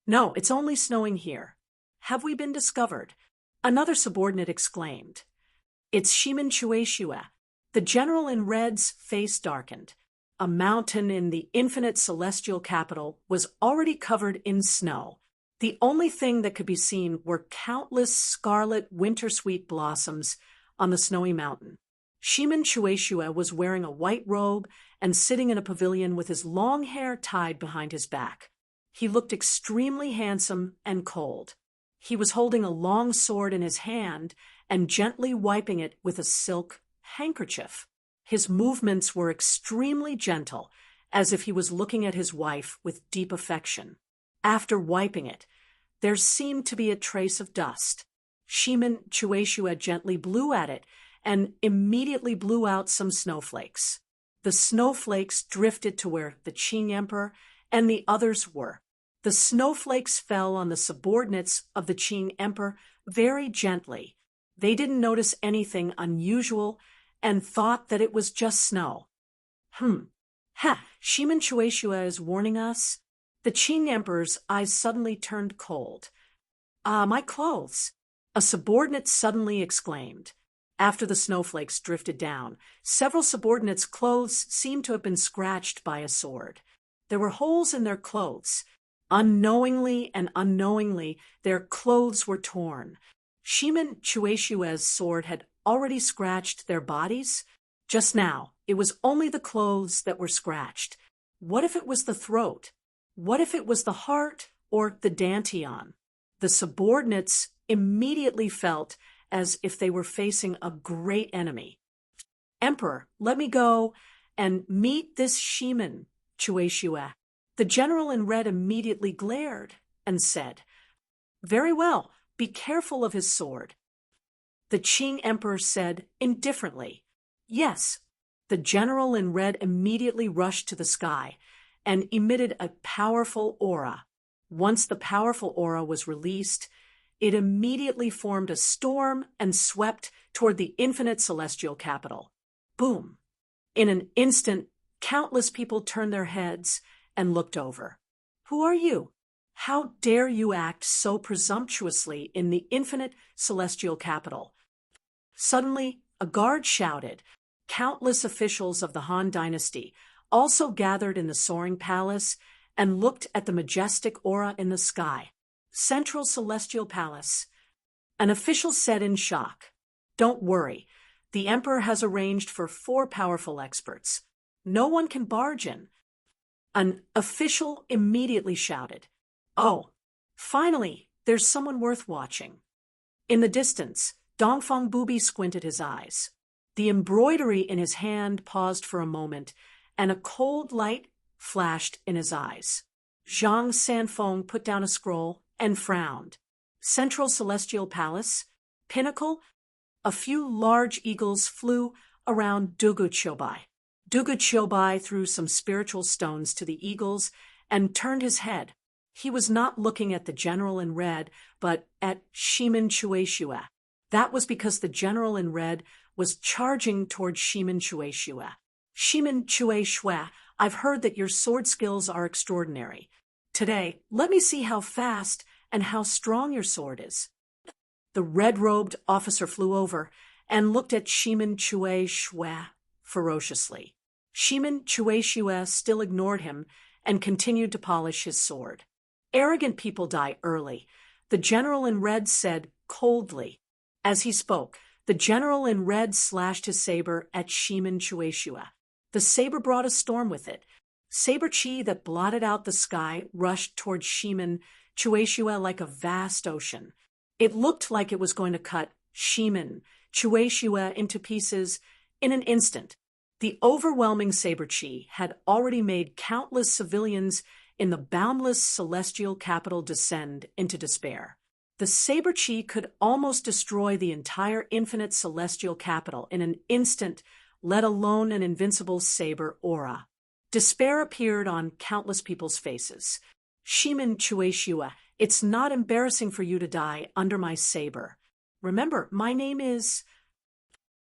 Speaker 1: No, it's only snowing here. Have we been discovered? Another subordinate exclaimed. It's Shimin Chueshua. The general in red's face darkened. A mountain in the infinite celestial capital was already covered in snow. The only thing that could be seen were countless scarlet winter-sweet blossoms on the snowy mountain. Shimin Chueshua was wearing a white robe and sitting in a pavilion with his long hair tied behind his back. He looked extremely handsome and cold. He was holding a long sword in his hand and gently wiping it with a silk handkerchief. His movements were extremely gentle, as if he was looking at his wife with deep affection. After wiping it, there seemed to be a trace of dust. Shimin Chueshua gently blew at it and immediately blew out some snowflakes. The snowflakes drifted to where the Qing Emperor and the others were. The snowflakes fell on the subordinates of the Qing emperor very gently. They didn't notice anything unusual and thought that it was just snow. Shimen Shueishue is warning us? The Qing emperor's eyes suddenly turned cold. My clothes! A subordinate suddenly exclaimed. After the snowflakes drifted down, several subordinates' clothes seemed to have been scratched by a sword. There were holes in their clothes. Unknowingly and unknowingly, their clothes were torn. Shimen Shueishue's sword had already scratched their bodies. Just now, it was only the clothes that were scratched. What if it was the throat? What if it was the heart or the dantian? The subordinates immediately felt as if they were facing a great enemy. Emperor, let me go and meet this Shimen Shueishue. The general in red immediately glared and said, Very well, be careful of his sword. The Qing emperor said indifferently, Yes. The general in red immediately rushed to the sky and emitted a powerful aura. Once the powerful aura was released, it immediately formed a storm and swept toward the infinite celestial capital. Boom! In an instant, countless people turned their heads and looked over. Who are you? How dare you act so presumptuously in the infinite celestial capital? Suddenly, a guard shouted. Countless officials of the Han Dynasty also gathered in the soaring palace and looked at the majestic aura in the sky. Central Celestial Palace. An official said in shock, Don't worry, the emperor has arranged for 4 powerful experts. No one can barge in. An official immediately shouted, Oh, finally, there's someone worth watching. In the distance, Dongfang Bubi squinted his eyes. The embroidery in his hand paused for a moment, and a cold light flashed in his eyes. Zhang Sanfeng put down a scroll and frowned. Central Celestial Palace, Pinnacle, a few large eagles flew around Dugu Chobai. Dugu Chobai threw some spiritual stones to the eagles and turned his head. He was not looking at the general in red, but at Shimen Shueishue. That was because the general in red was charging toward Shimen Shueishue. Shimen Shueishue, I've heard that your sword skills are extraordinary. Today, let me see how fast and how strong your sword is. The red-robed officer flew over and looked at Shimen Shueishue ferociously. Shimen Shueishue still ignored him and continued to polish his sword. Arrogant people die early, the general in red said coldly. As he spoke, the general in red slashed his saber at Shimen Shueishue. The saber brought a storm with it. Saber chi that blotted out the sky rushed toward Shimen Shueishue like a vast ocean. It looked like it was going to cut Shimen Shueishue into pieces in an instant. The overwhelming saber chi had already made countless civilians in the boundless celestial capital descend into despair. The saber chi could almost destroy the entire infinite celestial capital in an instant, let alone an invincible saber aura. Despair appeared on countless people's faces. Shimen Shueishue, it's not embarrassing for you to die under my saber. Remember, my name is...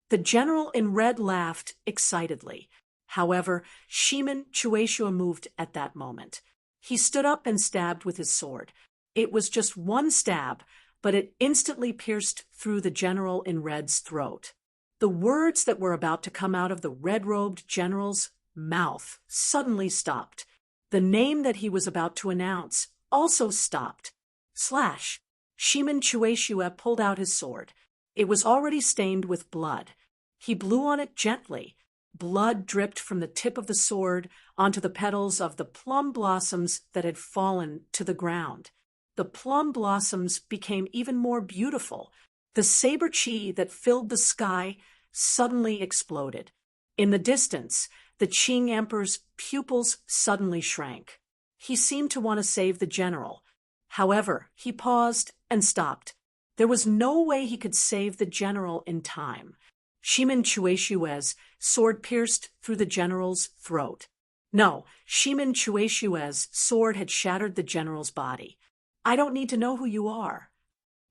Speaker 1: The general in red laughed excitedly. However, Shimen Shueishue moved at that moment. He stood up and stabbed with his sword. It was just one stab, but it instantly pierced through the general in red's throat. The words that were about to come out of the red-robed general's mouth suddenly stopped. The name that he was about to announce also stopped. Slash! Shimen Shueishue pulled out his sword. It was already stained with blood. He blew on it gently. Blood dripped from the tip of the sword onto the petals of the plum blossoms that had fallen to the ground. The plum blossoms became even more beautiful. The saber chi that filled the sky suddenly exploded. In the distance, the Qing emperor's pupils suddenly shrank. He seemed to want to save the general. However, he paused and stopped. There was no way he could save the general in time. Shimen Shueishue's sword pierced through the general's throat. No, Shimin Chueshua's sword had shattered the general's body. I don't need to know who you are.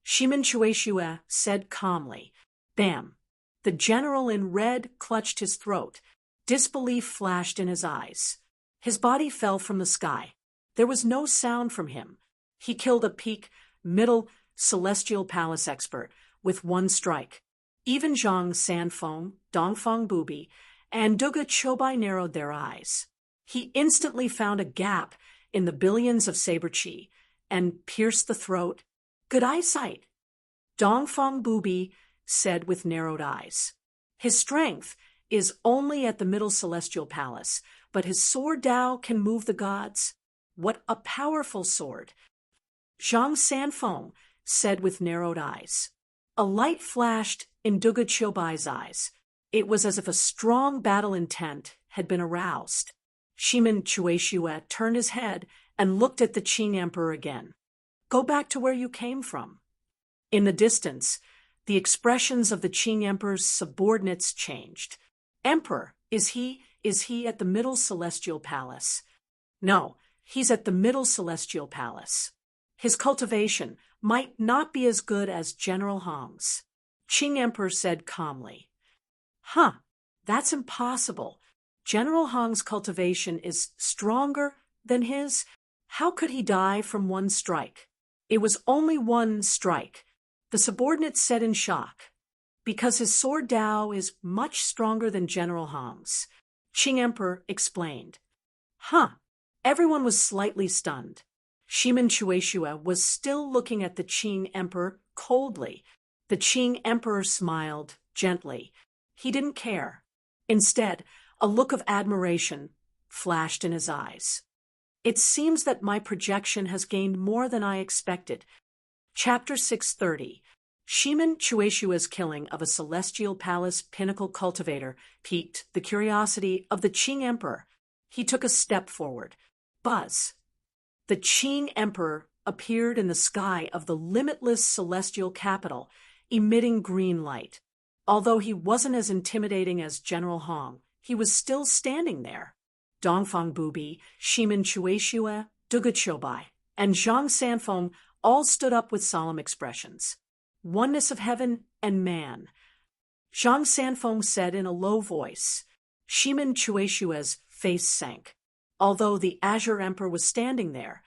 Speaker 1: Shimin Chueshua said calmly. Bam! The general in red clutched his throat. Disbelief flashed in his eyes. His body fell from the sky. There was no sound from him. He killed a peak, middle, celestial palace expert with one strike. Even Zhang Sanfeng, Dongfang Bubi, and Duga Chobai narrowed their eyes. He instantly found a gap in the billions of saber chi and pierced the throat. Good eyesight, Dongfang Bubi said with narrowed eyes. His strength is only at the middle celestial palace, but his sword Dao can move the gods. What a powerful sword! Zhang Sanfeng said with narrowed eyes. A light flashed in Duga Chobai's eyes. It was as if a strong battle intent had been aroused. Shimin Chueshua turned his head and looked at the Qing Emperor again. Go back to where you came from. In the distance, the expressions of the Qing Emperor's subordinates changed. Emperor, is he at the middle celestial palace? No, he's at the middle celestial palace. His cultivation might not be as good as General Hong's. Qing Emperor said calmly. Huh, that's impossible. General Hong's cultivation is stronger than his. How could he die from one strike? It was only one strike. The subordinate said in shock. Because his sword Dao is much stronger than General Hong's. Qing Emperor explained. Huh. Everyone was slightly stunned. Shimin Chueshua was still looking at the Qing Emperor coldly. The Qing Emperor smiled gently. He didn't care. Instead, a look of admiration flashed in his eyes. It seems that my projection has gained more than I expected. Chapter 630. Shimin Chueshua's killing of a celestial palace pinnacle cultivator piqued the curiosity of the Qing Emperor. He took a step forward. Buzz. The Qing Emperor appeared in the sky of the limitless celestial capital, emitting green light. Although he wasn't as intimidating as General Hong, he was still standing there. Dongfang Bubi, Shimin Chueshua, Duga Chobai, and Zhang Sanfeng all stood up with solemn expressions. Oneness of heaven and man. Zhang Sanfeng said in a low voice. Shimin Chueshua's face sank. Although the Azure Emperor was standing there,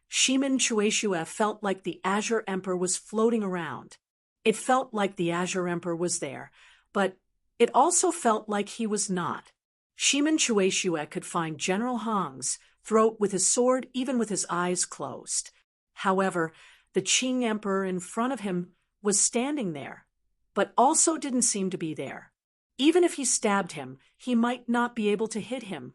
Speaker 1: Shimin Chueshua felt like the Azure Emperor was floating around. It felt like the Azure Emperor was there, but it also felt like he was not. Shimin Chueshua could find General Hong's throat with his sword even with his eyes closed. However, the Qing Emperor in front of him was standing there, but also didn't seem to be there. Even if he stabbed him, he might not be able to hit him.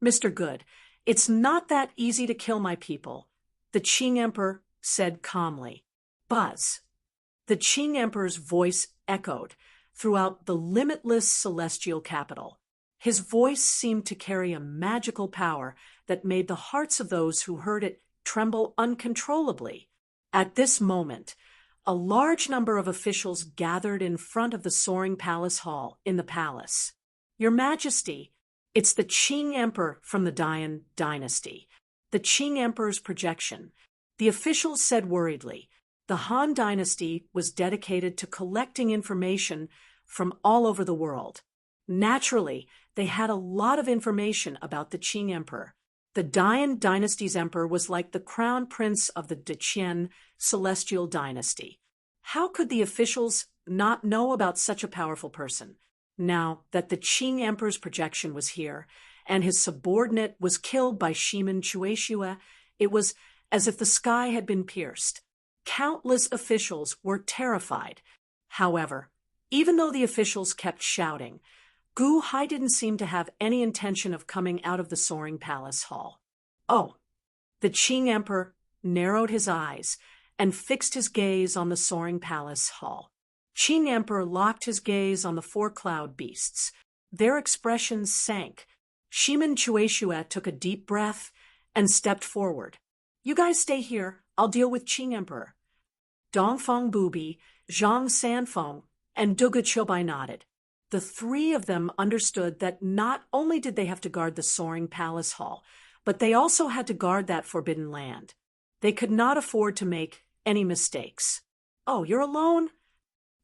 Speaker 1: Mr. Good, it's not that easy to kill my people, the Qing Emperor said calmly. Buzz. The Qing Emperor's voice echoed throughout the limitless celestial capital. His voice seemed to carry a magical power that made the hearts of those who heard it tremble uncontrollably. At this moment, a large number of officials gathered in front of the soaring palace hall in the palace. Your Majesty, it's the Qing Emperor from the Dian dynasty. The Qing Emperor's projection. The officials said worriedly. The Han dynasty was dedicated to collecting information from all over the world. Naturally, they had a lot of information about the Qing Emperor. The Dian dynasty's emperor was like the crown prince of the Deqian celestial dynasty. How could the officials not know about such a powerful person? Now that the Qing Emperor's projection was here, and his subordinate was killed by Shimin Chueshua, it was as if the sky had been pierced. Countless officials were terrified. However, even though the officials kept shouting, Gu Hai didn't seem to have any intention of coming out of the soaring palace hall. Oh! The Qing Emperor narrowed his eyes and fixed his gaze on the soaring palace hall. Qing Emperor locked his gaze on the four cloud beasts. Their expressions sank. Shimin Chueshua took a deep breath and stepped forward. You guys stay here. I'll deal with Qing Emperor. Dongfang Bubi, Zhang Sanfeng, and Duga Chobai nodded. The three of them understood that not only did they have to guard the soaring palace hall, but they also had to guard that forbidden land. They could not afford to make any mistakes. "Oh, you're alone?"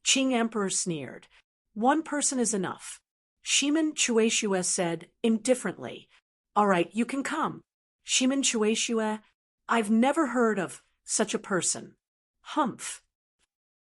Speaker 1: Qing Emperor sneered. "One person is enough." Shimin Chueshue said indifferently, "All right, you can come." Shimin Chueshue, "I've never heard of such a person." "Humph."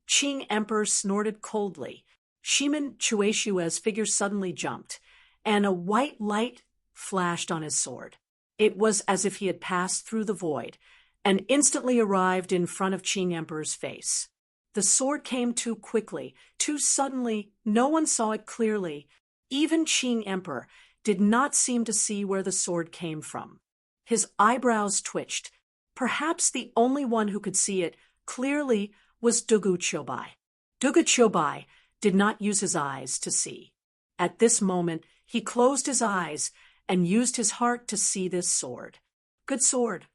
Speaker 1: Qing Emperor snorted coldly. Shimin Chueshue's figure suddenly jumped, and a white light flashed on his sword. It was as if he had passed through the void, and instantly arrived in front of Qing Emperor's face. The sword came too quickly, too suddenly, no one saw it clearly. Even Qing Emperor did not seem to see where the sword came from. His eyebrows twitched. Perhaps the only one who could see it clearly was Dugu Chobai. Dugu Chobai did not use his eyes to see. At this moment, he closed his eyes and used his heart to see this sword. "Good sword,"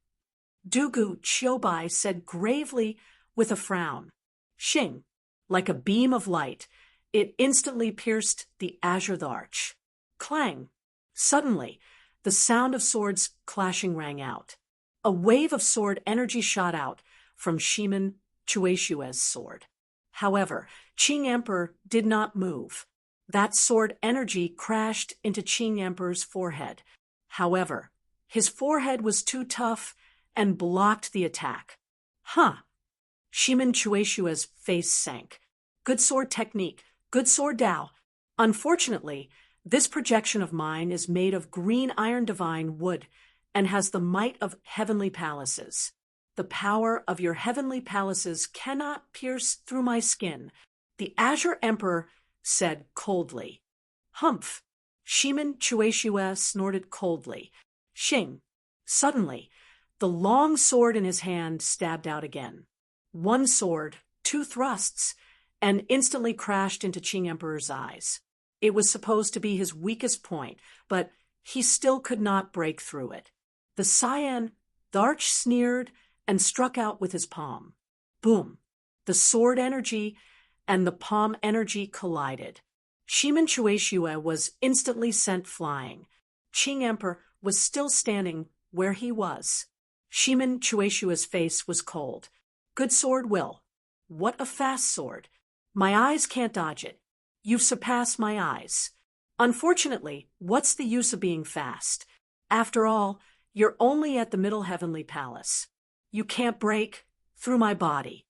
Speaker 1: Dugu Chobai said gravely with a frown. Shing, like a beam of light, it instantly pierced the azure arch. Clang! Suddenly, the sound of swords clashing rang out. A wave of sword energy shot out from Shimin Chueshue's sword. However, Qing Emperor did not move. That sword energy crashed into Qing Emperor's forehead. However, his forehead was too tough and blocked the attack. "Huh." Shimin Chueshue's face sank. "Good sword technique. Good sword Dao. Unfortunately, this projection of mine is made of green iron divine wood and has the might of heavenly palaces. The power of your heavenly palaces cannot pierce through my skin," the Azure Emperor said coldly. "Humph." Shimin Chueshue snorted coldly. Shing. Suddenly, the long sword in his hand stabbed out again. One sword, two thrusts, and instantly crashed into Qing Emperor's eyes. It was supposed to be his weakest point, but he still could not break through it. The Cyan Darch sneered and struck out with his palm. Boom! The sword energy and the palm energy collided. Shimin Chueshue was instantly sent flying. Qing Emperor was still standing where he was. Shimin Chueshue's face was cold. "Good sword, Will. What a fast sword. My eyes can't dodge it. You've surpassed my eyes. Unfortunately, what's the use of being fast? After all, you're only at the Middle Heavenly Palace. You can't break through my body."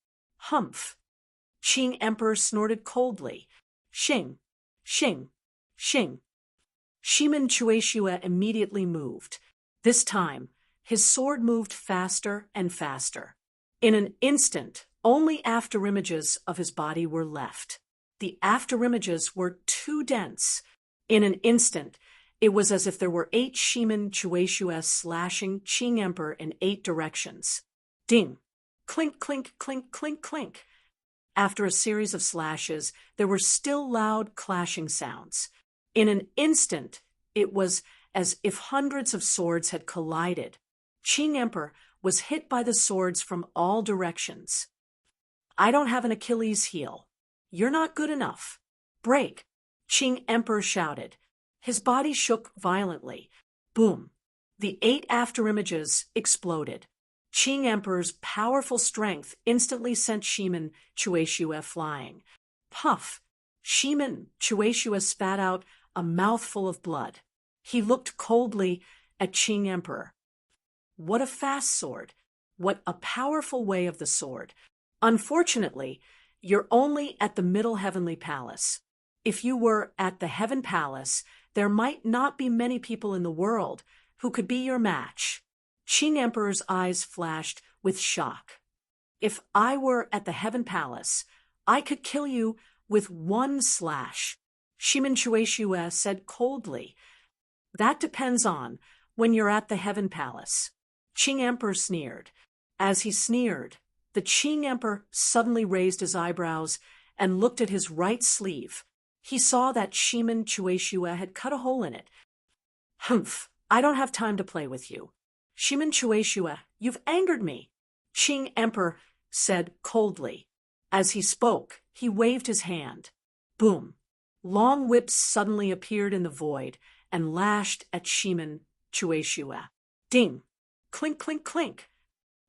Speaker 1: "Humph." Qing Emperor snorted coldly. Shing, shing, shing. Shimin Chueshue immediately moved. This time, his sword moved faster and faster. In an instant, only afterimages of his body were left. The afterimages were too dense. In an instant, it was as if there were 8 Shimin Chueshue slashing Qing Emperor in 8 directions. Ding! Clink, clink, clink, clink, clink. After a series of slashes, there were still loud clashing sounds. In an instant, it was as if hundreds of swords had collided. Qing Emperor was hit by the swords from all directions. "I don't have an Achilles heel. You're not good enough. Break!" Qing Emperor shouted. His body shook violently. Boom! The 8 afterimages exploded. Qing Emperor's powerful strength instantly sent Shimin Chueshue flying. Puff! Shimin Chueshue spat out a mouthful of blood. He looked coldly at Qing Emperor. What a fast sword. What a powerful way of the sword. Unfortunately, you're only at the Middle Heavenly Palace. If you were at the Heaven Palace, there might not be many people in the world who could be your match. Qing Emperor's eyes flashed with shock. "If I were at the Heaven Palace, I could kill you with one slash," Shimin Chueshue said coldly. "That depends on when you're at the Heaven Palace." Qing Emperor sneered. As he sneered, the Qing Emperor suddenly raised his eyebrows and looked at his right sleeve. He saw that Shimin Chueshue had cut a hole in it. "Humph, I don't have time to play with you. Shimin Chueshue, you've angered me," Qing Emperor said coldly. As he spoke, he waved his hand. Boom! Long whips suddenly appeared in the void and lashed at Shimen Chueshua. Ding! Clink, clink, clink!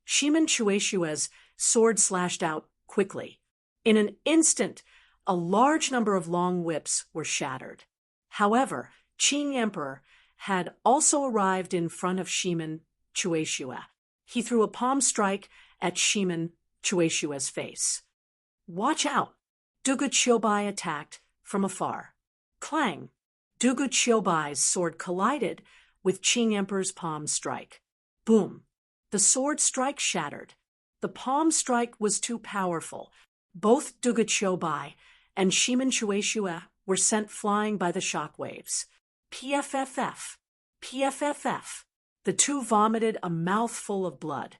Speaker 1: Shimen Chueshua's sword slashed out quickly. In an instant, a large number of long whips were shattered. However, Qing Emperor had also arrived in front of Shimen Chueshua. He threw a palm strike at Shimen Chueshua's face. Watch out! Dugu Qiubai attacked from afar. Clang! Dugu Qiubai's sword collided with Qing Emperor's palm strike. Boom! The sword strike shattered. The palm strike was too powerful. Both Dugu Qiubai and Shimen Chueshua were sent flying by the shock waves. PFFF! PFFF! The two vomited a mouthful of blood.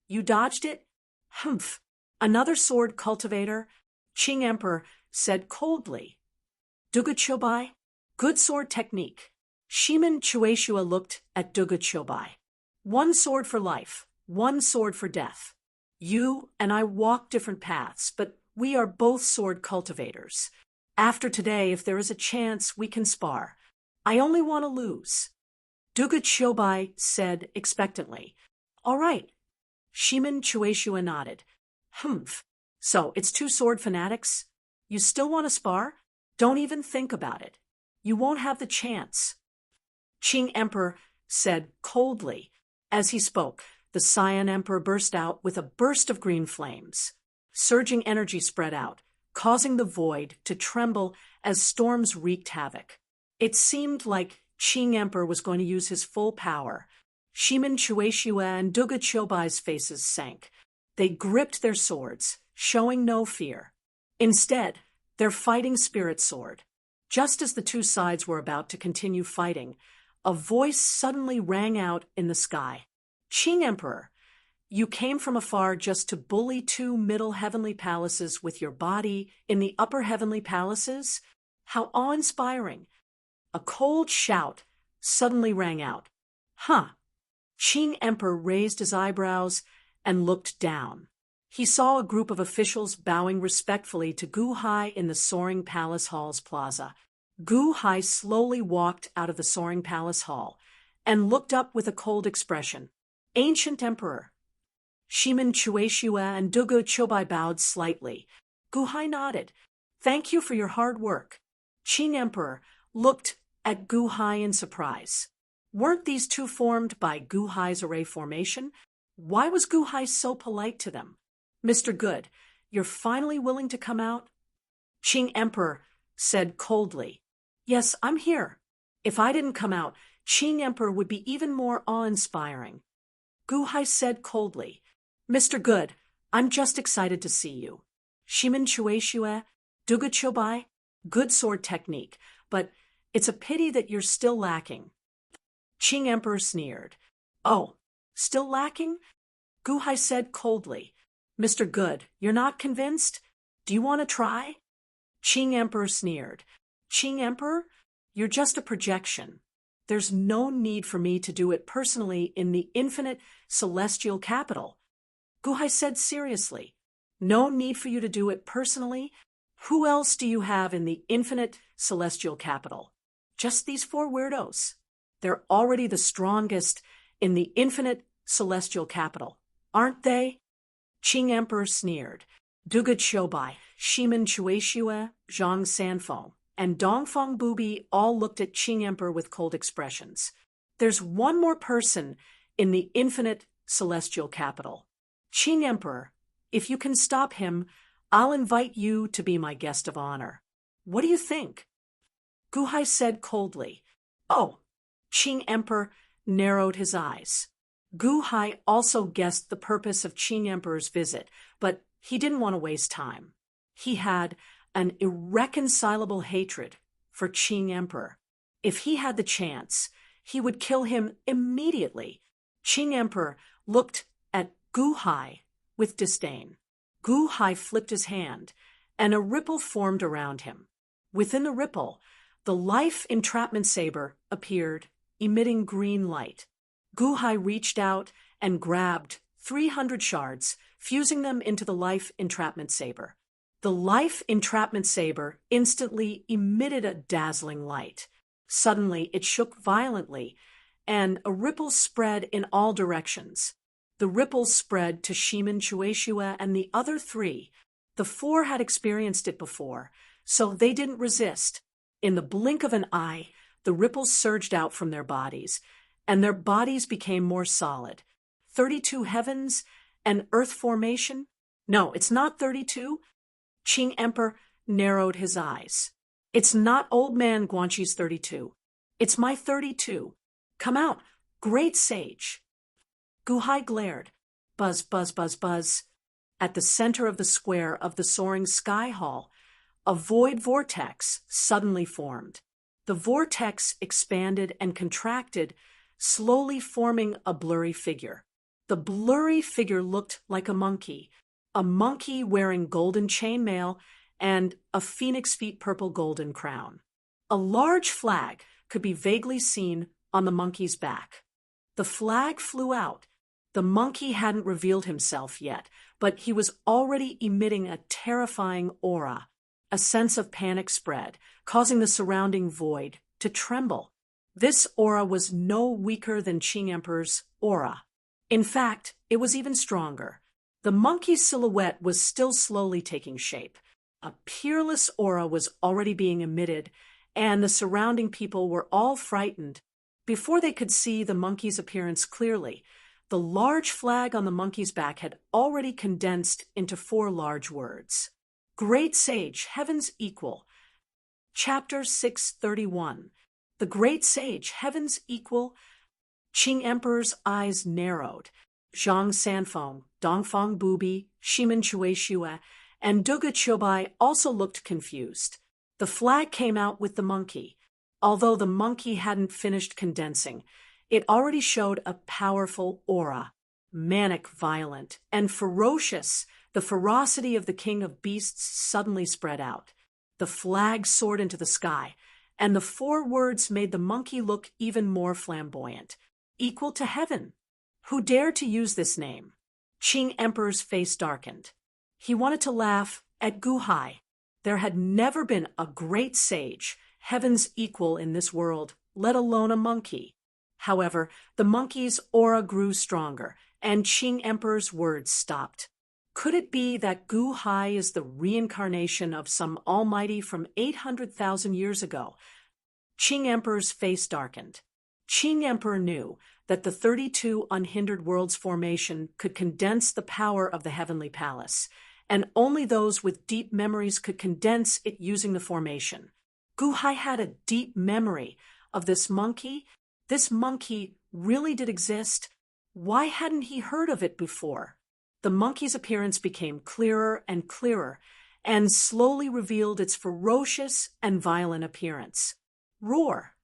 Speaker 1: You dodged it? Humph! Another sword cultivator, Qing Emperor said coldly. Dugu Qiubai, good sword technique. Shimen Chueshua looked at Dugu Qiubai. One sword for life, one sword for death. You and I walk different paths, but we are both sword cultivators. After today, if there is a chance, we can spar. I only want to lose. Dugu Qiubai said expectantly. All right. Shimen Chueshua nodded. Humph. So, it's two sword fanatics? You still want to spar? Don't even think about it. You won't have the chance. Qing Emperor said coldly. As he spoke, the Cyan Emperor burst out with a burst of green flames. Surging energy spread out, causing the void to tremble as storms wreaked havoc. It seemed like Qing Emperor was going to use his full power. Shimen Chueshua and Dugu Qiubai's faces sank. They gripped their swords, showing no fear. Instead, their fighting spirit soared. Just as the two sides were about to continue fighting, a voice suddenly rang out in the sky. Qing Emperor, you came from afar just to bully two middle heavenly palaces with your body in the upper heavenly palaces? How awe-inspiring! A cold shout suddenly rang out. Huh! Qing Emperor raised his eyebrows and looked down. He saw a group of officials bowing respectfully to Gu Hai in the Soaring Palace Hall's plaza. Gu Hai slowly walked out of the Soaring Palace Hall and looked up with a cold expression. Ancient Emperor. Shimen Chueshua and Dugu Qiubai bowed slightly. Gu Hai nodded. Thank you for your hard work. Qing Emperor looked at Gu Hai in surprise. Weren't these two formed by Gu Hai's array formation? Why was Gu Hai so polite to them? Mr. Good, you're finally willing to come out? Qing Emperor said coldly. Yes, I'm here. If I didn't come out, Qing Emperor would be even more awe-inspiring. Gu Hai said coldly. Mr. Good, I'm just excited to see you. Shimen Chueshua, Dugu Qiubai, good sword technique, but it's a pity that you're still lacking. Qing Emperor sneered. Oh, still lacking? Gu Hai said coldly. Mr. Good, you're not convinced? Do you want to try? Qing Emperor sneered. Qing Emperor, you're just a projection. There's no need for me to do it personally in the infinite celestial capital. Gu Hai said seriously. No need for you to do it personally? Who else do you have in the infinite celestial capital? Just these four weirdos. They're already the strongest in the infinite celestial capital, aren't they? Qing Emperor sneered. Dugu Qiubai, Shimen Chueshua, Zhang Sanfeng, and Dongfeng Bubi all looked at Qing Emperor with cold expressions. There's one more person in the infinite celestial capital. Qing Emperor, if you can stop him, I'll invite you to be my guest of honor. What do you think? Gu Hai said coldly. Oh, Qing Emperor narrowed his eyes. Gu Hai also guessed the purpose of Qing Emperor's visit, but he didn't want to waste time. He had an irreconcilable hatred for Qing Emperor. If he had the chance, he would kill him immediately. Qing Emperor looked at Gu Hai with disdain. Gu Hai flipped his hand, and a ripple formed around him. Within the ripple, the life entrapment saber appeared, emitting green light. Gu Hai reached out and grabbed 300 shards, fusing them into the life entrapment saber. The life entrapment saber instantly emitted a dazzling light. Suddenly, it shook violently, and a ripple spread in all directions. The ripples spread to Shimin Shueishua and the other three. The four had experienced it before, so they didn't resist. In the blink of an eye, the ripples surged out from their bodies, and their bodies became more solid. 32 heavens and earth formation? No, it's not 32. Qing Emperor narrowed his eyes. It's not old man Guanxi's 32. It's my 32. Come out, great sage. Guhai glared. Buzz, buzz, buzz, buzz. At the center of the square of the soaring sky hall, a void vortex suddenly formed. The vortex expanded and contracted, slowly forming a blurry figure. The blurry figure looked like a monkey wearing golden chainmail and a phoenix feet purple golden crown. A large flag could be vaguely seen on the monkey's back. The flag flew out. The monkey hadn't revealed himself yet, but he was already emitting a terrifying aura. A sense of panic spread, causing the surrounding void to tremble. This aura was no weaker than Qing Emperor's aura. In fact, it was even stronger. The monkey's silhouette was still slowly taking shape. A peerless aura was already being emitted, and the surrounding people were all frightened. Before they could see the monkey's appearance clearly, the large flag on the monkey's back had already condensed into 4 large words. Great Sage, Heaven's Equal. Chapter 631. The Great Sage, Heaven's Equal. Qing Emperor's eyes narrowed. Zhang Sanfeng, Dongfang Bubi, Shimin Shueishua, and Duga Chobai also looked confused. The flag came out with the monkey. Although the monkey hadn't finished condensing, it already showed a powerful aura. Manic, violent, and ferocious, the ferocity of the king of beasts suddenly spread out. The flag soared into the sky, and the 4 words made the monkey look even more flamboyant. Equal to heaven. Who dared to use this name? Qing Emperor's face darkened. He wanted to laugh at Guhai. There had never been a great sage, heaven's equal in this world, let alone a monkey. However, the monkey's aura grew stronger, and Qing Emperor's words stopped. Could it be that Guhai is the reincarnation of some almighty from 800,000 years ago? Qing Emperor's face darkened. Qing Emperor knew that the 32 unhindered worlds formation could condense the power of the heavenly palace, and only those with deep memories could condense it using the formation. Guhai had a deep memory of this monkey. This monkey really did exist. Why hadn't he heard of it before? The monkey's appearance became clearer and clearer, and slowly revealed its ferocious and violent appearance. Roar!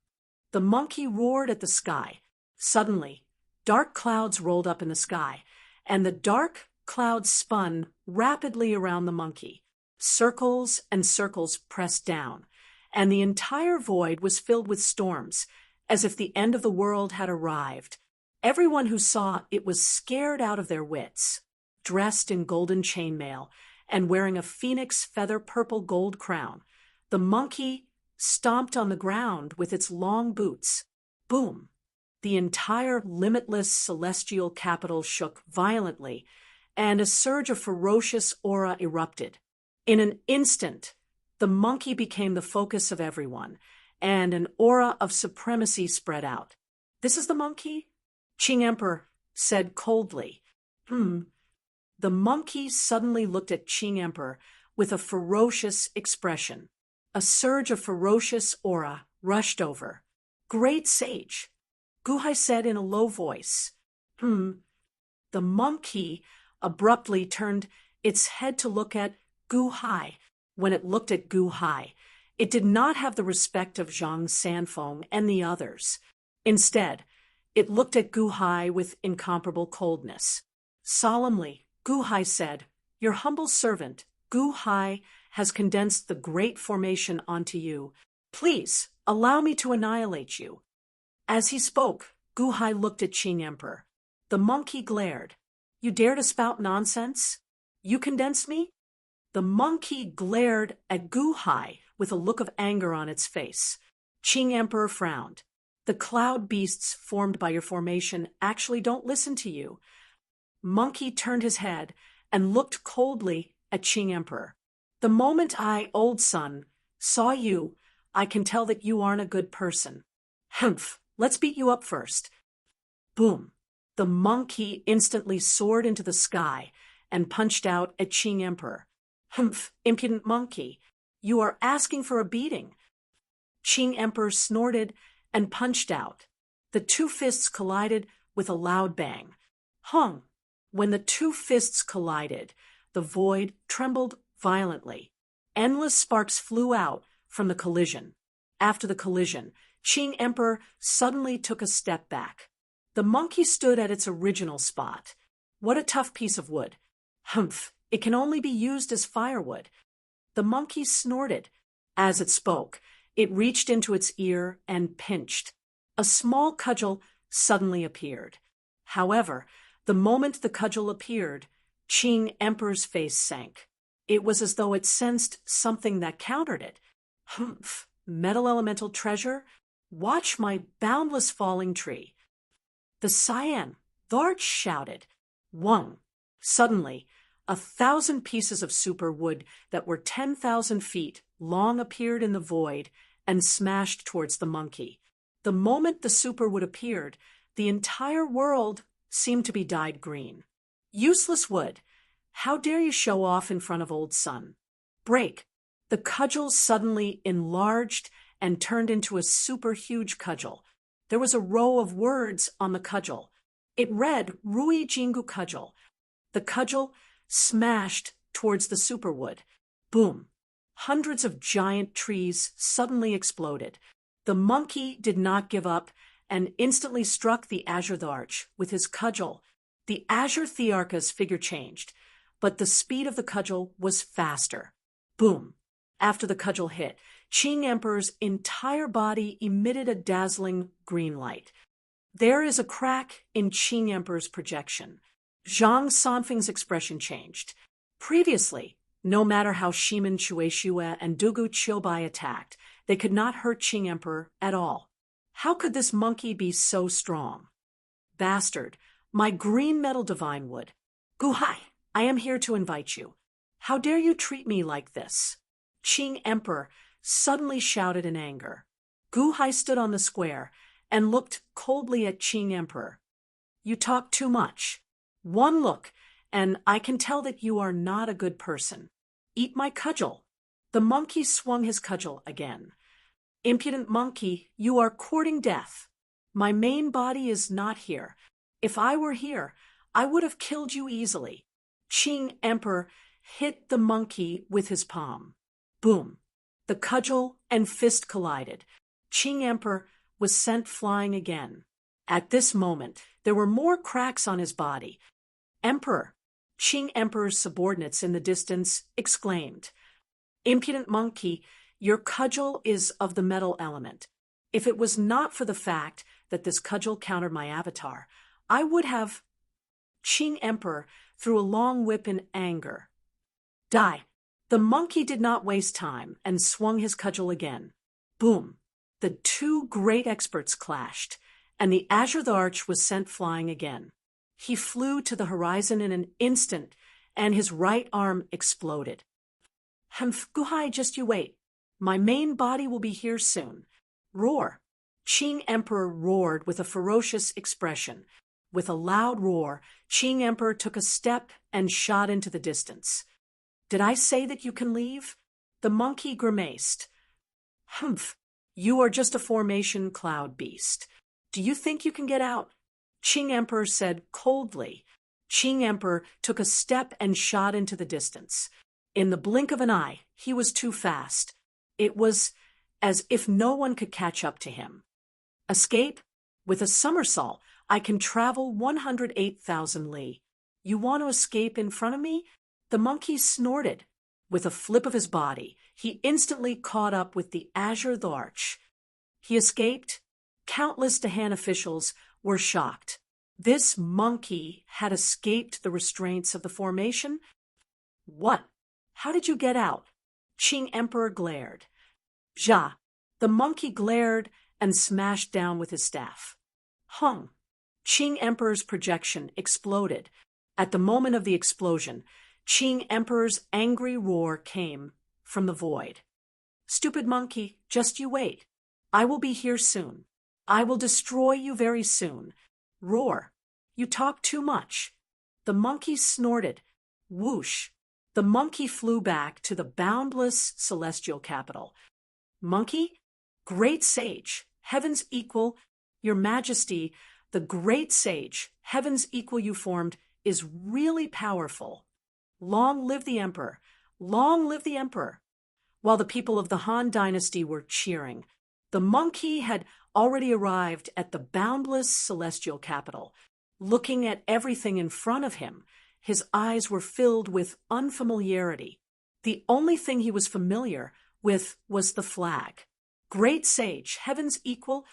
Speaker 1: The monkey roared at the sky. Suddenly, dark clouds rolled up in the sky, and the dark clouds spun rapidly around the monkey. Circles and circles pressed down, and the entire void was filled with storms, as if the end of the world had arrived. Everyone who saw it was scared out of their wits. Dressed in golden chainmail and wearing a phoenix feather purple gold crown, the monkey stomped on the ground with its long boots. Boom! The entire limitless celestial capital shook violently, and a surge of ferocious aura erupted. In an instant, the monkey became the focus of everyone, and an aura of supremacy spread out. This is the monkey? Qing Emperor said coldly. The monkey suddenly looked at Qing Emperor with a ferocious expression. A surge of ferocious aura rushed over. Great sage, Guhai said in a low voice. The monkey abruptly turned its head to look at Guhai. When it looked at Guhai, it did not have the respect of Zhang Sanfeng and the others. Instead, it looked at Guhai with incomparable coldness. Solemnly, Guhai said, "Your humble servant, Guhai, has condensed the great formation onto you. Please, allow me to annihilate you." As he spoke, Guhai looked at Qing Emperor. The monkey glared. "You dare to spout nonsense? You condensed me?" The monkey glared at Guhai with a look of anger on its face. Qing Emperor frowned. The cloud beasts formed by your formation actually don't listen to you. Monkey turned his head and looked coldly at Qing Emperor. The moment I, old son, saw you, I can tell that you aren't a good person. Humph, let's beat you up first. Boom. The monkey instantly soared into the sky and punched out at Qing Emperor. Humph, impudent monkey, you are asking for a beating. Qing Emperor snorted and punched out. The two fists collided with a loud bang. Hung. When the two fists collided, the void trembled violently. Endless sparks flew out from the collision. After the collision, Qing Emperor suddenly took a step back. The monkey stood at its original spot. What a tough piece of wood. Humph, it can only be used as firewood. The monkey snorted. As it spoke, it reached into its ear and pinched. A small cudgel suddenly appeared. However, the moment the cudgel appeared, Qing Emperor's face sank. It was as though it sensed something that countered it. Humph, metal elemental treasure? Watch my boundless falling tree. The Cyan Tharch shouted. Wung. Suddenly, 1,000 pieces of super wood that were 10,000 feet long appeared in the void and smashed towards the monkey. The moment the super wood appeared, the entire world seemed to be dyed green. Useless wood. How dare you show off in front of old son? Break. The cudgel suddenly enlarged and turned into a super huge cudgel. There was a row of words on the cudgel. It read, Rui Jingu Cudgel. The cudgel smashed towards the superwood. Boom. Hundreds of giant trees suddenly exploded. The monkey did not give up and instantly struck the Azure Tharch with his cudgel. The Azure Thearcha's figure changed, but the speed of the cudgel was faster. Boom. After the cudgel hit, Qing Emperor's entire body emitted a dazzling green light. There is a crack in Qing Emperor's projection. Zhang Sanfeng's expression changed. Previously, no matter how Shimen Shueishue and Dugu Qiubai attacked, they could not hurt Qing Emperor at all. How could this monkey be so strong? Bastard, my green metal divine wood. Guhai, I am here to invite you. How dare you treat me like this? Qing Emperor suddenly shouted in anger. Guhai stood on the square and looked coldly at Qing Emperor. You talk too much. One look, and I can tell that you are not a good person. Eat my cudgel. The monkey swung his cudgel again. Impudent monkey, you are courting death. My main body is not here. If I were here, I would have killed you easily. Qing Emperor hit the monkey with his palm. Boom. The cudgel and fist collided. Qing Emperor was sent flying again. At this moment, there were more cracks on his body. Emperor, Qing Emperor's subordinates in the distance exclaimed, Impudent monkey, your cudgel is of the metal element. If it was not for the fact that this cudgel countered my avatar, I would have... Qing Emperor threw a long whip in anger. Die. The monkey did not waste time and swung his cudgel again. Boom. The two great experts clashed, and the Azure Tharch was sent flying again. He flew to the horizon in an instant, and his right arm exploded. Humph, Guhai, just you wait. My main body will be here soon. Roar. Qing Emperor roared with a ferocious expression. With a loud roar, Qing Emperor took a step and shot into the distance. Did I say that you can leave? The monkey grimaced. Humph, you are just a formation cloud beast. Do you think you can get out? Qing Emperor said coldly. Qing Emperor took a step and shot into the distance. In the blink of an eye, he was too fast. It was as if no one could catch up to him. Escape? With a somersault, I can travel 108,000 li. You want to escape in front of me? The monkey snorted. With a flip of his body, he instantly caught up with the Azure Tharch. He escaped. Countless Dahan officials were shocked. This monkey had escaped the restraints of the formation? What? How did you get out? Qing Emperor glared. Ja. The monkey glared and smashed down with his staff. Hung. Qing Emperor's projection exploded. At the moment of the explosion, Qing Emperor's angry roar came from the void. Stupid monkey, just you wait. I will be here soon. I will destroy you very soon. Roar. You talk too much. The monkey snorted. Whoosh. The monkey flew back to the boundless celestial capital. Monkey? Great sage, heaven's equal, your majesty, the great sage, heaven's equal you formed, is really powerful. Long live the emperor! Long live the emperor! While the people of the Han dynasty were cheering, the monkey had already arrived at the boundless celestial capital. Looking at everything in front of him, his eyes were filled with unfamiliarity. The only thing he was familiar with was the flag. Great sage, heaven's equal.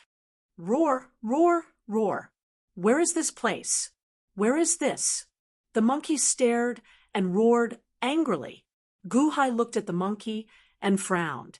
Speaker 1: Roar, roar, roar. Where is this place? Where is this? The monkey stared and roared angrily. Guhai looked at the monkey and frowned.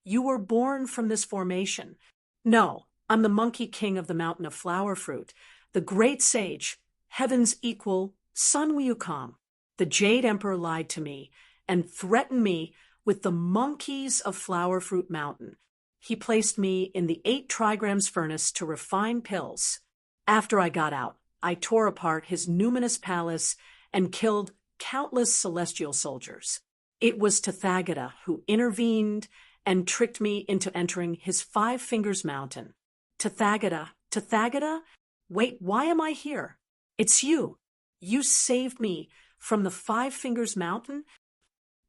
Speaker 1: You were born from this formation. No, I'm the monkey king of the mountain of flower fruit, the great sage, heaven's equal, Sun Wukong. The Jade Emperor lied to me and threatened me with the monkeys of Flower Fruit Mountain. He placed me in the 8 trigrams furnace to refine pills. After I got out, I tore apart his numinous palace and killed countless celestial soldiers. It was Tathagata who intervened and tricked me into entering his 5 Fingers Mountain. Tathagata, Tathagata? Wait, why am I here? It's you. You saved me from the 5 Fingers Mountain?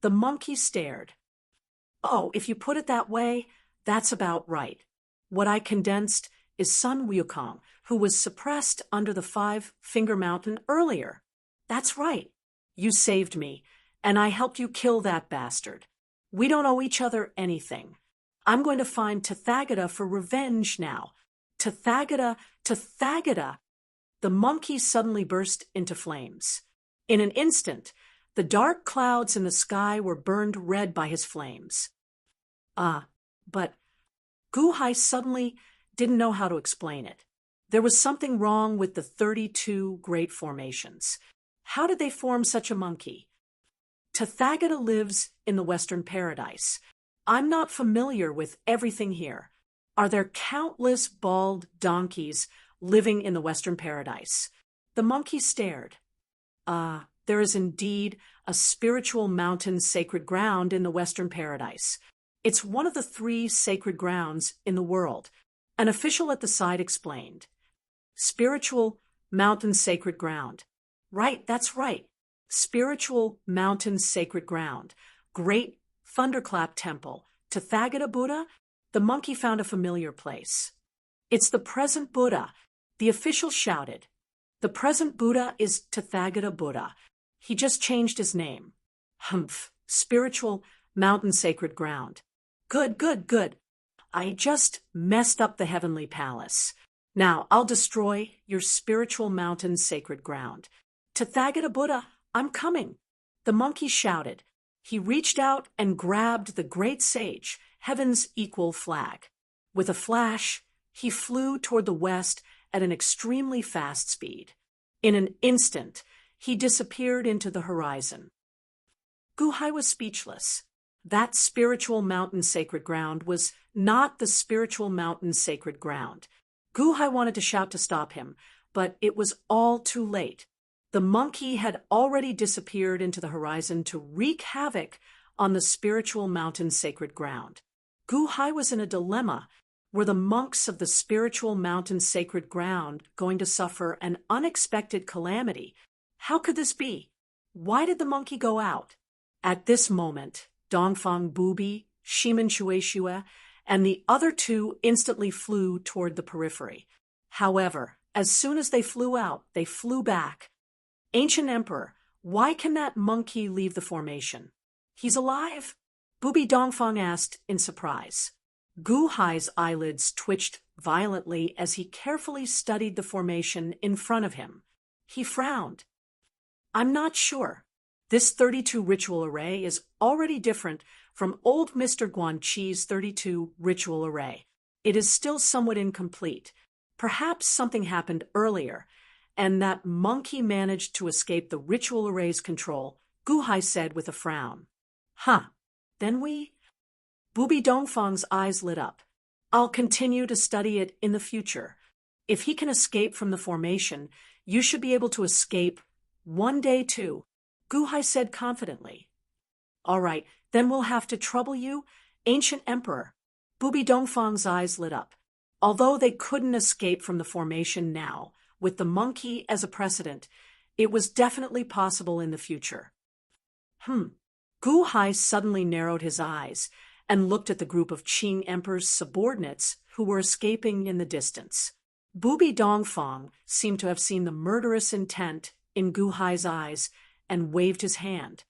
Speaker 1: The monkey stared. Oh, if you put it that way, that's about right. What I condensed is Sun Wukong, who was suppressed under the 5 Finger Mountain earlier. That's right. You saved me, and I helped you kill that bastard. We don't owe each other anything. I'm going to find Tathagata for revenge now. Tathagata, Tathagata! The monkey suddenly burst into flames. In an instant, the dark clouds in the sky were burned red by his flames. But Guhai suddenly didn't know how to explain it. There was something wrong with the 32 great formations. How did they form such a monkey? Tathagata lives in the Western Paradise. I'm not familiar with everything here. Are there countless bald donkeys living in the Western Paradise? The monkey stared. There is indeed a spiritual mountain sacred ground in the Western Paradise. It's one of the 3 sacred grounds in the world. An official at the side explained. Spiritual mountain sacred ground. Right, that's right. Spiritual mountain sacred ground. Great thunderclap temple. Tathagata Buddha? The monkey found a familiar place. It's the present Buddha, the official shouted. The present Buddha is Tathagata Buddha. He just changed his name. Humph, spiritual mountain sacred ground. Good, good, good. I just messed up the heavenly palace. Now I'll destroy your spiritual mountain sacred ground. Tathagata Buddha, I'm coming. The monkey shouted. He reached out and grabbed the great sage, heaven's equal flag. With a flash, he flew toward the west at an extremely fast speed. In an instant, he disappeared into the horizon. Guhai was speechless. That spiritual mountain sacred ground was not the spiritual mountain sacred ground. Guhai wanted to shout to stop him, but it was all too late. The monkey had already disappeared into the horizon to wreak havoc on the spiritual mountain sacred ground. Guhai was in a dilemma. Were the monks of the spiritual mountain sacred ground going to suffer an unexpected calamity? How could this be? Why did the monkey go out? At this moment, Dongfang Bubi, Shimen Shueishue, and the other 2 instantly flew toward the periphery. However, as soon as they flew out, they flew back. Ancient Emperor, why can that monkey leave the formation? He's alive? Bubi Dongfang asked in surprise. Guhai's eyelids twitched violently as he carefully studied the formation in front of him. He frowned. I'm not sure. This 32 ritual array is already different from old Mr. Guanqi's 32 ritual array. It is still somewhat incomplete. Perhaps something happened earlier, and that monkey managed to escape the ritual array's control, Gu Hai said with a frown. Huh. Then we? Bubi Dongfang's eyes lit up. I'll continue to study it in the future. If he can escape from the formation, you should be able to escape one day too, Gu Hai said confidently. All right, then we'll have to trouble you, ancient emperor. Bubi Dongfang's eyes lit up. Although they couldn't escape from the formation now, with the monkey as a precedent, it was definitely possible in the future. Gu Hai suddenly narrowed his eyes and looked at the group of Qing Emperor's subordinates who were escaping in the distance. Bubi Dongfang seemed to have seen the murderous intent in Gu Hai's eyes and waved his hand.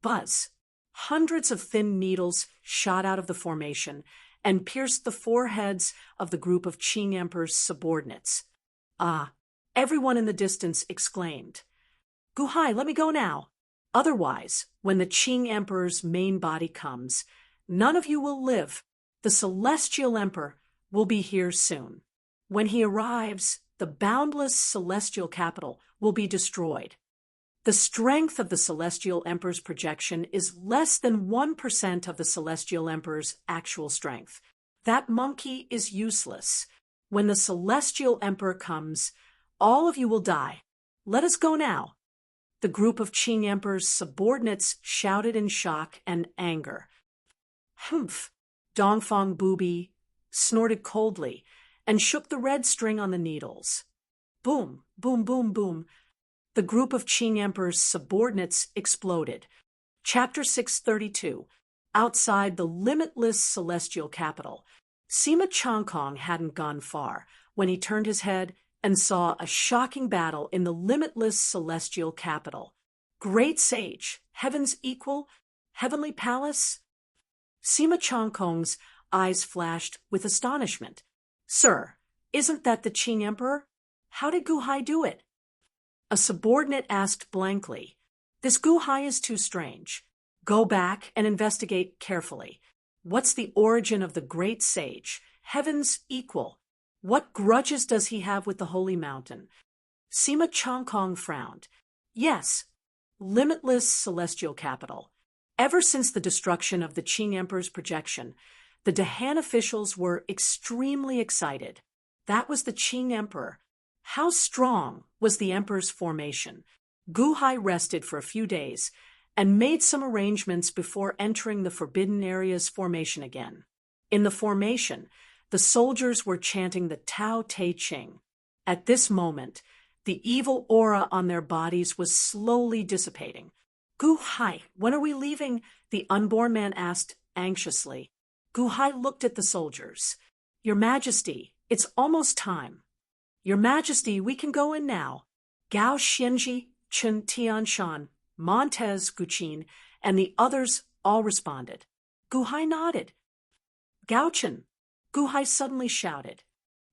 Speaker 1: Buzz! Hundreds of thin needles shot out of the formation and pierced the foreheads of the group of Qing Emperor's subordinates. Ah! Everyone in the distance exclaimed. Gu Hai, let me go now. Otherwise, when the Qing Emperor's main body comes, none of you will live. The Celestial Emperor will be here soon. When he arrives, the boundless celestial capital will be destroyed. The strength of the Celestial Emperor's projection is less than 1% of the Celestial Emperor's actual strength. That monkey is useless. When the Celestial Emperor comes, all of you will die. Let us go now. The group of Qing Emperor's subordinates shouted in shock and anger. Humph! Dongfang Bubi snorted coldly and shook the red string on the needles. Boom, boom, boom, boom. The group of Qing Emperor's subordinates exploded. Chapter 632. Outside the limitless celestial capital. Sima Changkong hadn't gone far when he turned his head and saw a shocking battle in the limitless celestial capital. Great sage, heaven's equal, heavenly palace? Sima Changkong's eyes flashed with astonishment. Sir, isn't that the Qing Emperor? How did Gu Hai do it? A subordinate asked blankly. This Gu Hai is too strange. Go back and investigate carefully. What's the origin of the great sage, heaven's equal? What grudges does he have with the holy mountain? Sima Changkong frowned. Yes, limitless celestial capital. Ever since the destruction of the Qing Emperor's projection, the Dahan officials were extremely excited. That was the Qing Emperor. How strong was the Emperor's formation? Gu Hai rested for a few days and made some arrangements before entering the Forbidden Area's formation again. In the formation, the soldiers were chanting the Tao Te Ching. At this moment, the evil aura on their bodies was slowly dissipating. Gu Hai, when are we leaving? The unborn man asked anxiously. Gu Hai looked at the soldiers. Your Majesty, it's almost time. Your Majesty, we can go in now. Gao Xianji, Chen Tianshan, Montez Guqin, and the others all responded. Gu Hai nodded. Gao Chen, Gu Hai suddenly shouted.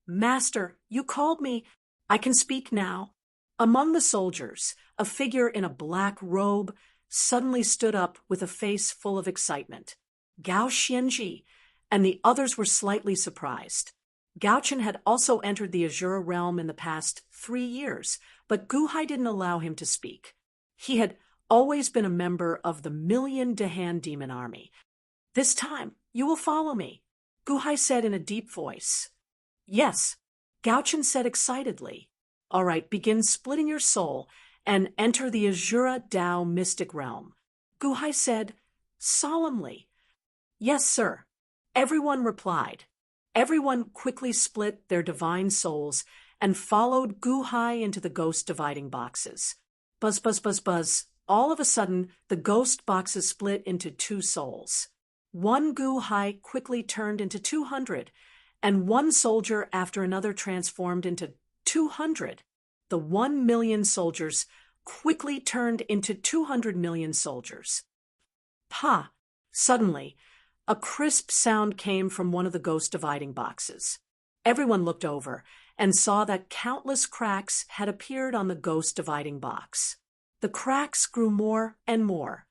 Speaker 1: Master, you called me. I can speak now. Among the soldiers, a figure in a black robe suddenly stood up with a face full of excitement. Gao Xianji, and the others were slightly surprised. Gao Chen had also entered the Azura realm in the past 3 years, but Gu Hai didn't allow him to speak. He had always been a member of the Million Dahan Demon Army. This time, you will follow me, Gu Hai said in a deep voice. Yes, Gao Chen said excitedly. All right, begin splitting your soul and enter the Azura Dao mystic realm, Gu Hai said solemnly. Yes, sir. Everyone replied. Everyone quickly split their divine souls and followed Gu Hai into the ghost dividing boxes. Buzz, buzz, buzz, buzz. All of a sudden, the ghost boxes split into 2 souls. One Gu Hai quickly turned into 200, and one soldier after another transformed into 200. The 1 million soldiers quickly turned into 200 million soldiers. Pa! Suddenly, a crisp sound came from one of the ghost dividing boxes. Everyone looked over and saw that countless cracks had appeared on the ghost dividing box. The cracks grew more and more.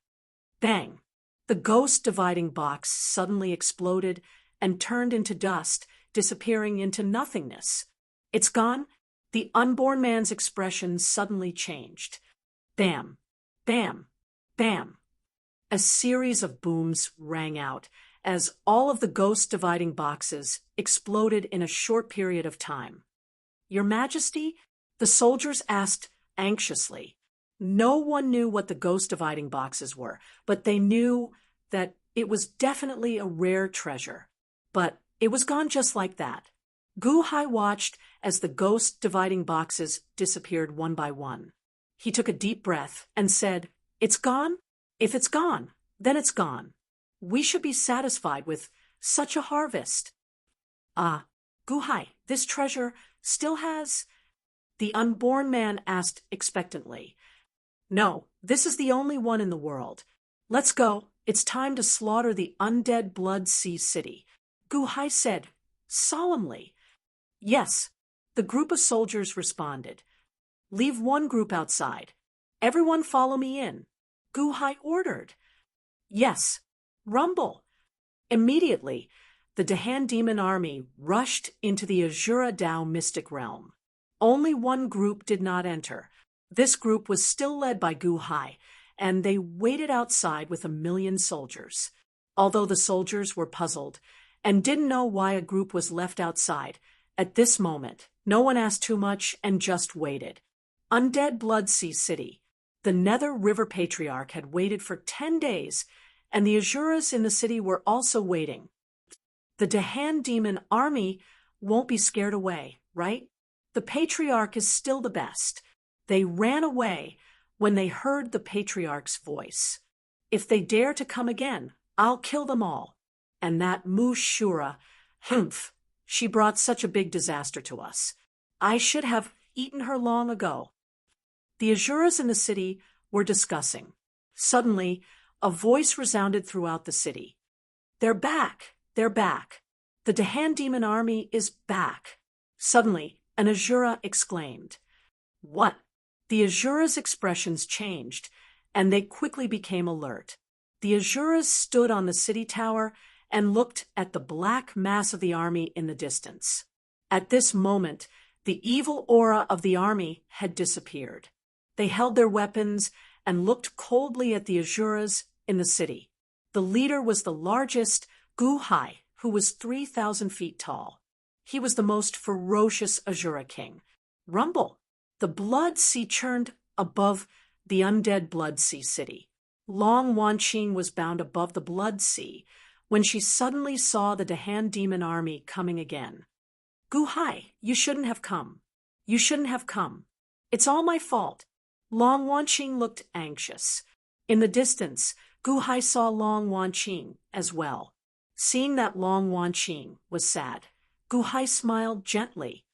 Speaker 1: Bang! The ghost dividing box suddenly exploded and turned into dust, disappearing into nothingness. It's gone? The unborn man's expression suddenly changed. Bam! Bam! Bam! A series of booms rang out as all of the ghost dividing boxes exploded in a short period of time. Your Majesty? The soldiers asked anxiously. No one knew what the ghost dividing boxes were, but they knew that it was definitely a rare treasure. But it was gone just like that. Gu-hai watched as the ghost dividing boxes disappeared one by one. He took a deep breath and said, "It's gone? If it's gone, then it's gone. We should be satisfied with such a harvest." "Ah, Gu-hai, this treasure still has—" the unborn man asked expectantly. "No, this is the only one in the world. Let's go. It's time to slaughter the undead Blood Sea City," Gu-hai said solemnly. "Yes," the group of soldiers responded. "Leave one group outside. Everyone follow me in," Gu-hai ordered. "Yes, rumble." Immediately, the Dahan demon army rushed into the Azura Dao mystic realm. Only one group did not enter. This group was still led by Gu-hai, and they waited outside with 1,000,000 soldiers. Although the soldiers were puzzled and didn't know why a group was left outside, at this moment, no one asked too much and just waited. Undead Blood Sea City. The Nether River Patriarch had waited for 10 days, and the Azuras in the city were also waiting. The Dahan demon army won't be scared away, right? The Patriarch is still the best. They ran away when they heard the Patriarch's voice. "If they dare to come again, I'll kill them all." And that Mushura, humph, she brought such a big disaster to us. I should have eaten her long ago. The Azuras in the city were discussing. Suddenly, a voice resounded throughout the city. "They're back! They're back! The Dahan demon army is back!" Suddenly, an Azura exclaimed. "What?" The Azura's expressions changed, and they quickly became alert. The Azuras stood on the city tower and looked at the black mass of the army in the distance. At this moment, the evil aura of the army had disappeared. They held their weapons and looked coldly at the Azuras in the city. The leader was the largest, Gu-hai, who was 3,000 feet tall. He was the most ferocious Azura king. Rumble! The Blood Sea churned above the undead Blood Sea city. Long Wanqing was bound above the Blood Sea when she suddenly saw the Dahan demon army coming again. "Gu-hai, you shouldn't have come. You shouldn't have come. It's all my fault." Long Wanqing looked anxious. In the distance, Gu-hai saw Long Wanqing as well. Seeing that Long Wanqing was sad, Gu-hai smiled gently.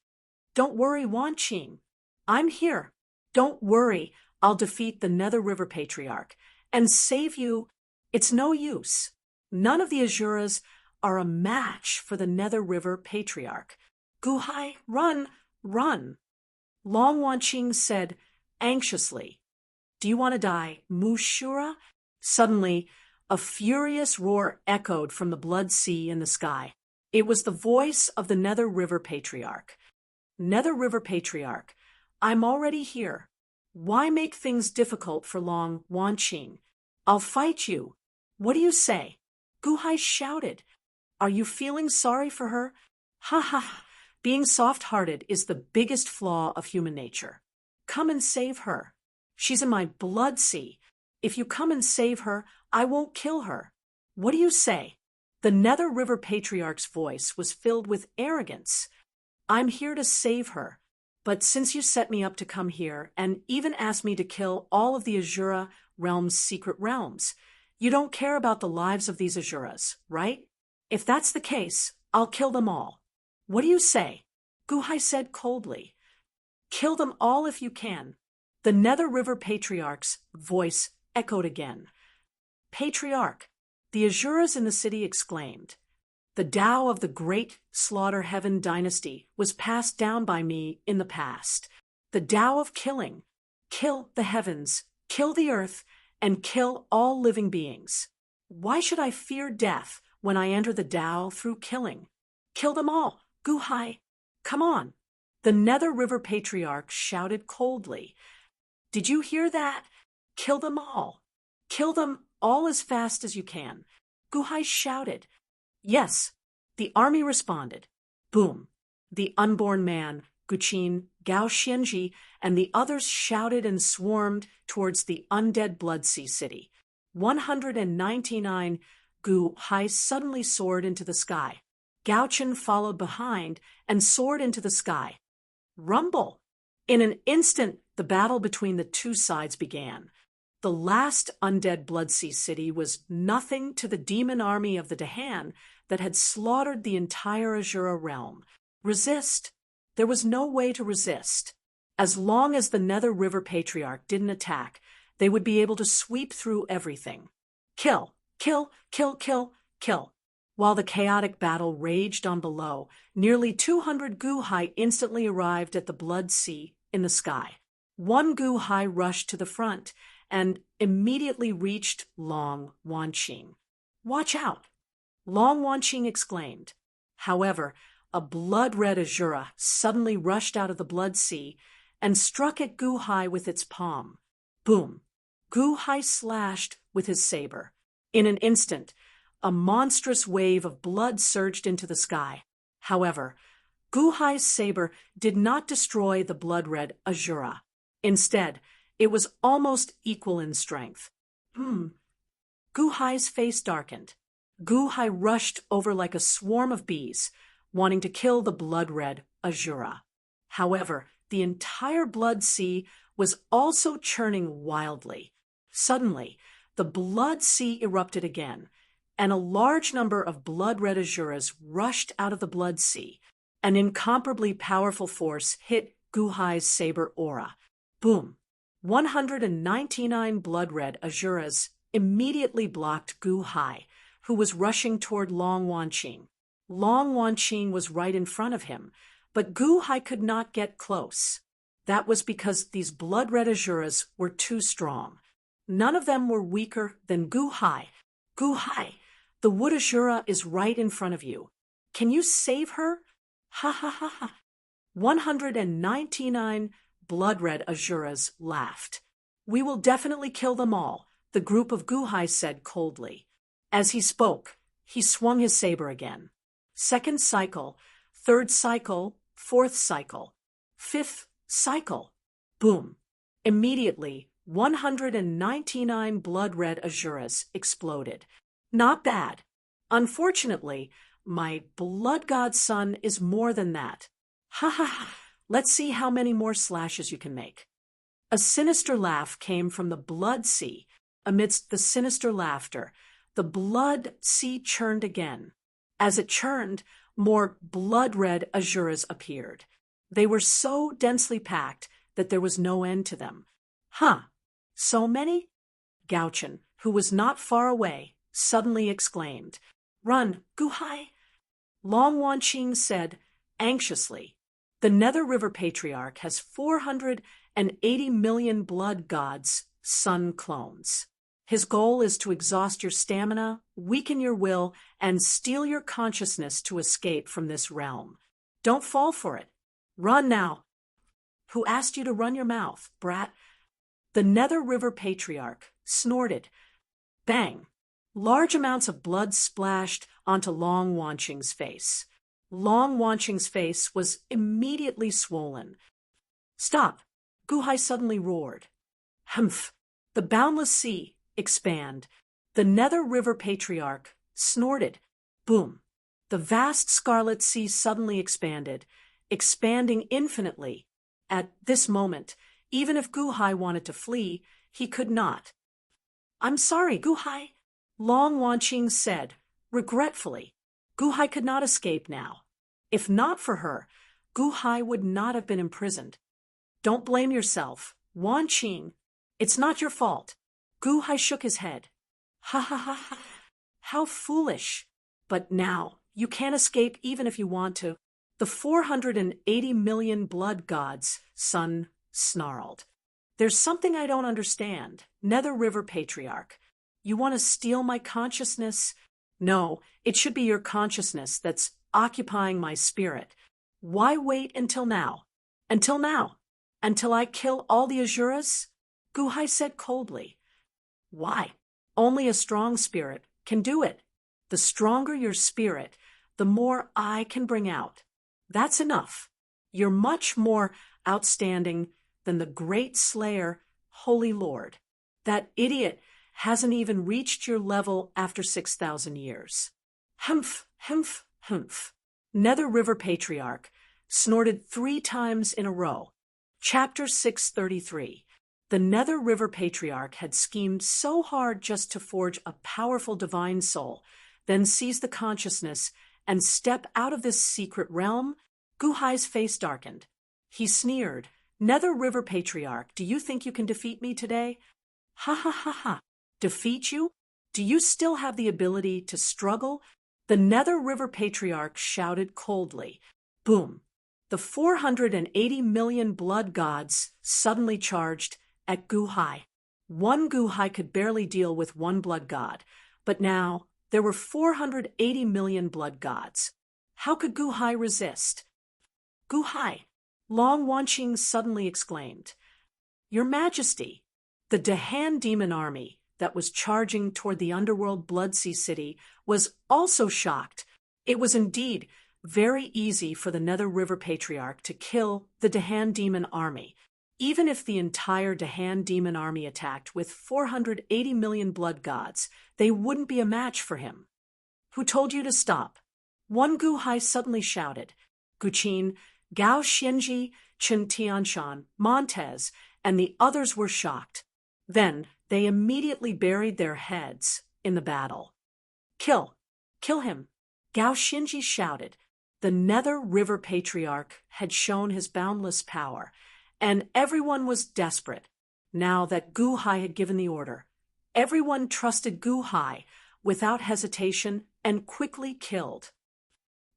Speaker 1: "Don't worry, Wanqing. I'm here. Don't worry, I'll defeat the Nether River Patriarch and save you. It's no use. None of the Azuras are a match for the Nether River Patriarch. Gu-hai, run, run." Long Wanqing said anxiously, "Do you want to die, Mushura?" Suddenly, a furious roar echoed from the Blood Sea in the sky. It was the voice of the Nether River Patriarch. "Nether River Patriarch, I'm already here. Why make things difficult for Long Wanqing? I'll fight you. What do you say?" Gu-hai shouted. "Are you feeling sorry for her? Ha ha! Being soft-hearted is the biggest flaw of human nature. Come and save her. She's in my Blood Sea. If you come and save her, I won't kill her. What do you say?" The Nether River Patriarch's voice was filled with arrogance. "I'm here to save her. But since you set me up to come here and even asked me to kill all of the Azura realm's secret realms, you don't care about the lives of these Azuras, right? If that's the case, I'll kill them all. What do you say?" Gu-hai said coldly. "Kill them all if you can." The Nether River Patriarch's voice echoed again. "Patriarch," the Azuras in the city exclaimed. "The Tao of the Great Slaughter Heaven dynasty was passed down by me in the past. The Tao of killing. Kill the heavens Kill the earth and kill all living beings. Why should I fear death when I enter the Tao through killing? Kill them all, Gu Hai. Come on. The Nether River Patriarch shouted coldly. Did you hear that? Kill them all. Kill them all as fast as you can. Gu Hai shouted. Yes, the army responded. Boom. The unborn man, Guqin, Gao Xianji, and the others shouted and swarmed towards the undead Bloodsea city. 199 Gu Hai suddenly soared into the sky. Gao Chen followed behind and soared into the sky. Rumble! In an instant, the battle between the two sides began. The last undead Bloodsea city was nothing to the demon army of the Dahan that had slaughtered the entire Azura realm. Resist? There was no way to resist. As long as the Nether River Patriarch didn't attack, they would be able to sweep through everything. Kill, kill, kill, kill, kill. While the chaotic battle raged on below, nearly 200 Gu Hai instantly arrived at the Bloodsea in the sky. One Gu Hai rushed to the front and immediately reached Long Wanqing. Watch out! Long Wanqing exclaimed. However, a blood-red Azura suddenly rushed out of the Bloodsea and struck at Gu Hai with its palm. Boom! Gu Hai slashed with his saber. In an instant, a monstrous wave of blood surged into the sky. However, Gu Hai's saber did not destroy the blood-red Azura. Instead, it was almost equal in strength. Gu Hai's face darkened. Gu Hai rushed over like a swarm of bees, wanting to kill the blood-red Azura. However, the entire Bloodsea was also churning wildly. Suddenly, the Bloodsea erupted again, and a large number of blood-red Azuras rushed out of the Bloodsea. An incomparably powerful force hit Gu Hai's saber aura. Boom! 199 blood-red Azuras immediately blocked Gu Hai, who was rushing toward Long Wanqing. Long Wanqing was right in front of him, but Gu Hai could not get close. That was because these blood-red Azuras were too strong. None of them were weaker than Gu Hai. Gu Hai, the Wood Azura is right in front of you. Can you save her? Ha ha ha ha. 199 blood-red Azuras laughed. We will definitely kill them all, the group of Gu Hai said coldly. As he spoke, he swung his saber again. Second cycle, third cycle, fourth cycle, fifth cycle. Boom. Immediately, 199 blood-red Azuras exploded. Not bad. Unfortunately, my blood god son is more than that. Ha ha ha. Let's see how many more slashes you can make. A sinister laugh came from the Bloodsea. Amidst the sinister laughter, the Bloodsea churned again. As it churned, more blood-red Azuras appeared. They were so densely packed that there was no end to them. Huh, so many? Gao Chen, who was not far away, suddenly exclaimed. Run, Gu Hai! Long Wanqing said, anxiously. The Nether River Patriarch has 480 million blood gods, sun clones. His goal is to exhaust your stamina, weaken your will, and steal your consciousness to escape from this realm. Don't fall for it. Run now. Who asked you to run your mouth, brat? The Nether River Patriarch snorted. Bang! Large amounts of blood splashed onto Long Wanqing's face. Long Wanqing's face was immediately swollen. Stop! Gu Hai suddenly roared. Humph! The boundless sea expand. The Nether River Patriarch snorted. Boom! The vast scarlet sea suddenly expanded, expanding infinitely. At this moment, even if Gu Hai wanted to flee, he could not. I'm sorry, Gu Hai, Long Wanqing said, regretfully. Gu Hai could not escape now. If not for her, Gu Hai would not have been imprisoned. Don't blame yourself, Wanqing. It's not your fault. Gu Hai shook his head. Ha ha ha ha. How foolish. But now, you can't escape even if you want to. The 480 million blood gods, Sun snarled. There's something I don't understand. Nether River Patriarch. You want to steal my consciousness? No, it should be your consciousness that's occupying my spirit. Why wait until now? Until now? Until I kill all the Azuras? Guhai said coldly. Why? Only a strong spirit can do it. The stronger your spirit, the more I can bring out. That's enough. You're much more outstanding than the great slayer, Holy Lord. That idiot hasn't even reached your level after 6,000 years. Humph, humph, humph. Nether River Patriarch snorted 3 times in a row. Chapter 633. The Nether River Patriarch had schemed so hard just to forge a powerful divine soul, then seize the consciousness and step out of this secret realm. Guhai's face darkened. He sneered. Nether River Patriarch, do you think you can defeat me today? Ha ha ha ha. Defeat you? Do you still have the ability to struggle? The Nether River Patriarch shouted coldly. Boom. The 480 million blood gods suddenly charged at Guhai. One Guhai could barely deal with one blood god, but now there were 480 million blood gods. How could Guhai resist? Guhai, Long Wanqing suddenly exclaimed. Your Majesty, the Dahan demon army that was charging toward the underworld Bloodsea city was also shocked. It was indeed very easy for the Nether River Patriarch to kill the Dahan demon army. Even if the entire Dahan demon army attacked with 480 million blood gods, they wouldn't be a match for him. Who told you to stop? One Guhai suddenly shouted. Guqin, Gao Xianji, Chen Tianshan, Montez, and the others were shocked. Then they immediately buried their heads in the battle. Kill! Kill him! Gao Xianji shouted. The Nether River Patriarch had shown his boundless power, and everyone was desperate now that Guhai had given the order. Everyone trusted Guhai without hesitation and quickly killed.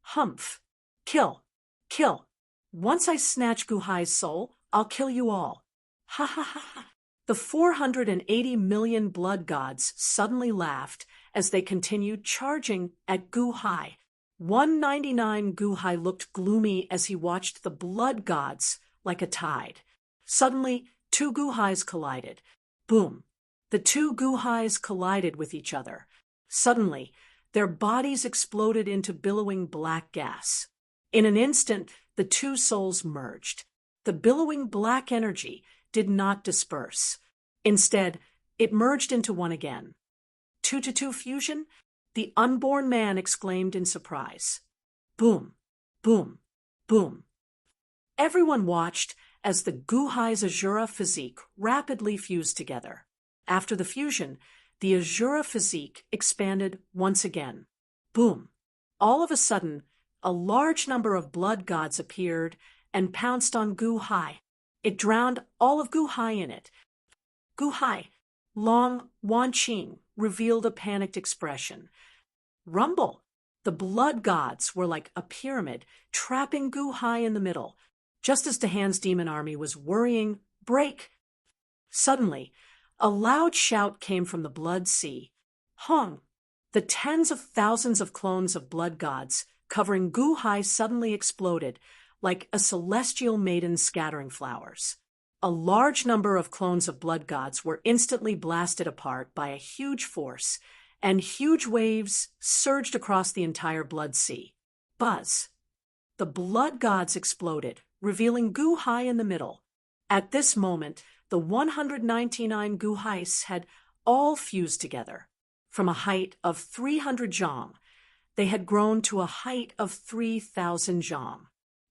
Speaker 1: Humph! Kill! Kill! Once I snatch Guhai's soul, I'll kill you all. Ha ha ha ha! The 480 million blood gods suddenly laughed as they continued charging at Guhai. 199 Guhai looked gloomy as he watched the blood gods like a tide. Suddenly, 2 Guhais collided. Boom! The 2 Guhais collided with each other. Suddenly, their bodies exploded into billowing black gas. In an instant, the 2 souls merged. The billowing black energy did not disperse. Instead, it merged into one again. 2-to-2 fusion? The unborn man exclaimed in surprise. Boom, boom, boom. Everyone watched as the Guhai's Azura physique rapidly fused together. After the fusion, the Azura physique expanded once again. Boom. All of a sudden, a large number of blood gods appeared and pounced on Guhai. It drowned all of Guhai in it. Guhai, Long Wanqing, revealed a panicked expression. Rumble! The blood gods were like a pyramid, trapping Guhai in the middle. Just as Dahan's demon army was worrying, break! Suddenly, a loud shout came from the blood sea. Hong! The tens of thousands of clones of blood gods covering Guhai suddenly exploded, like a celestial maiden scattering flowers. A large number of clones of blood gods were instantly blasted apart by a huge force, and huge waves surged across the entire blood sea. Buzz! The blood gods exploded, revealing Guhai in the middle. At this moment, the 199 Guhais had all fused together. From a height of 300 zhang, they had grown to a height of 3,000 zhang.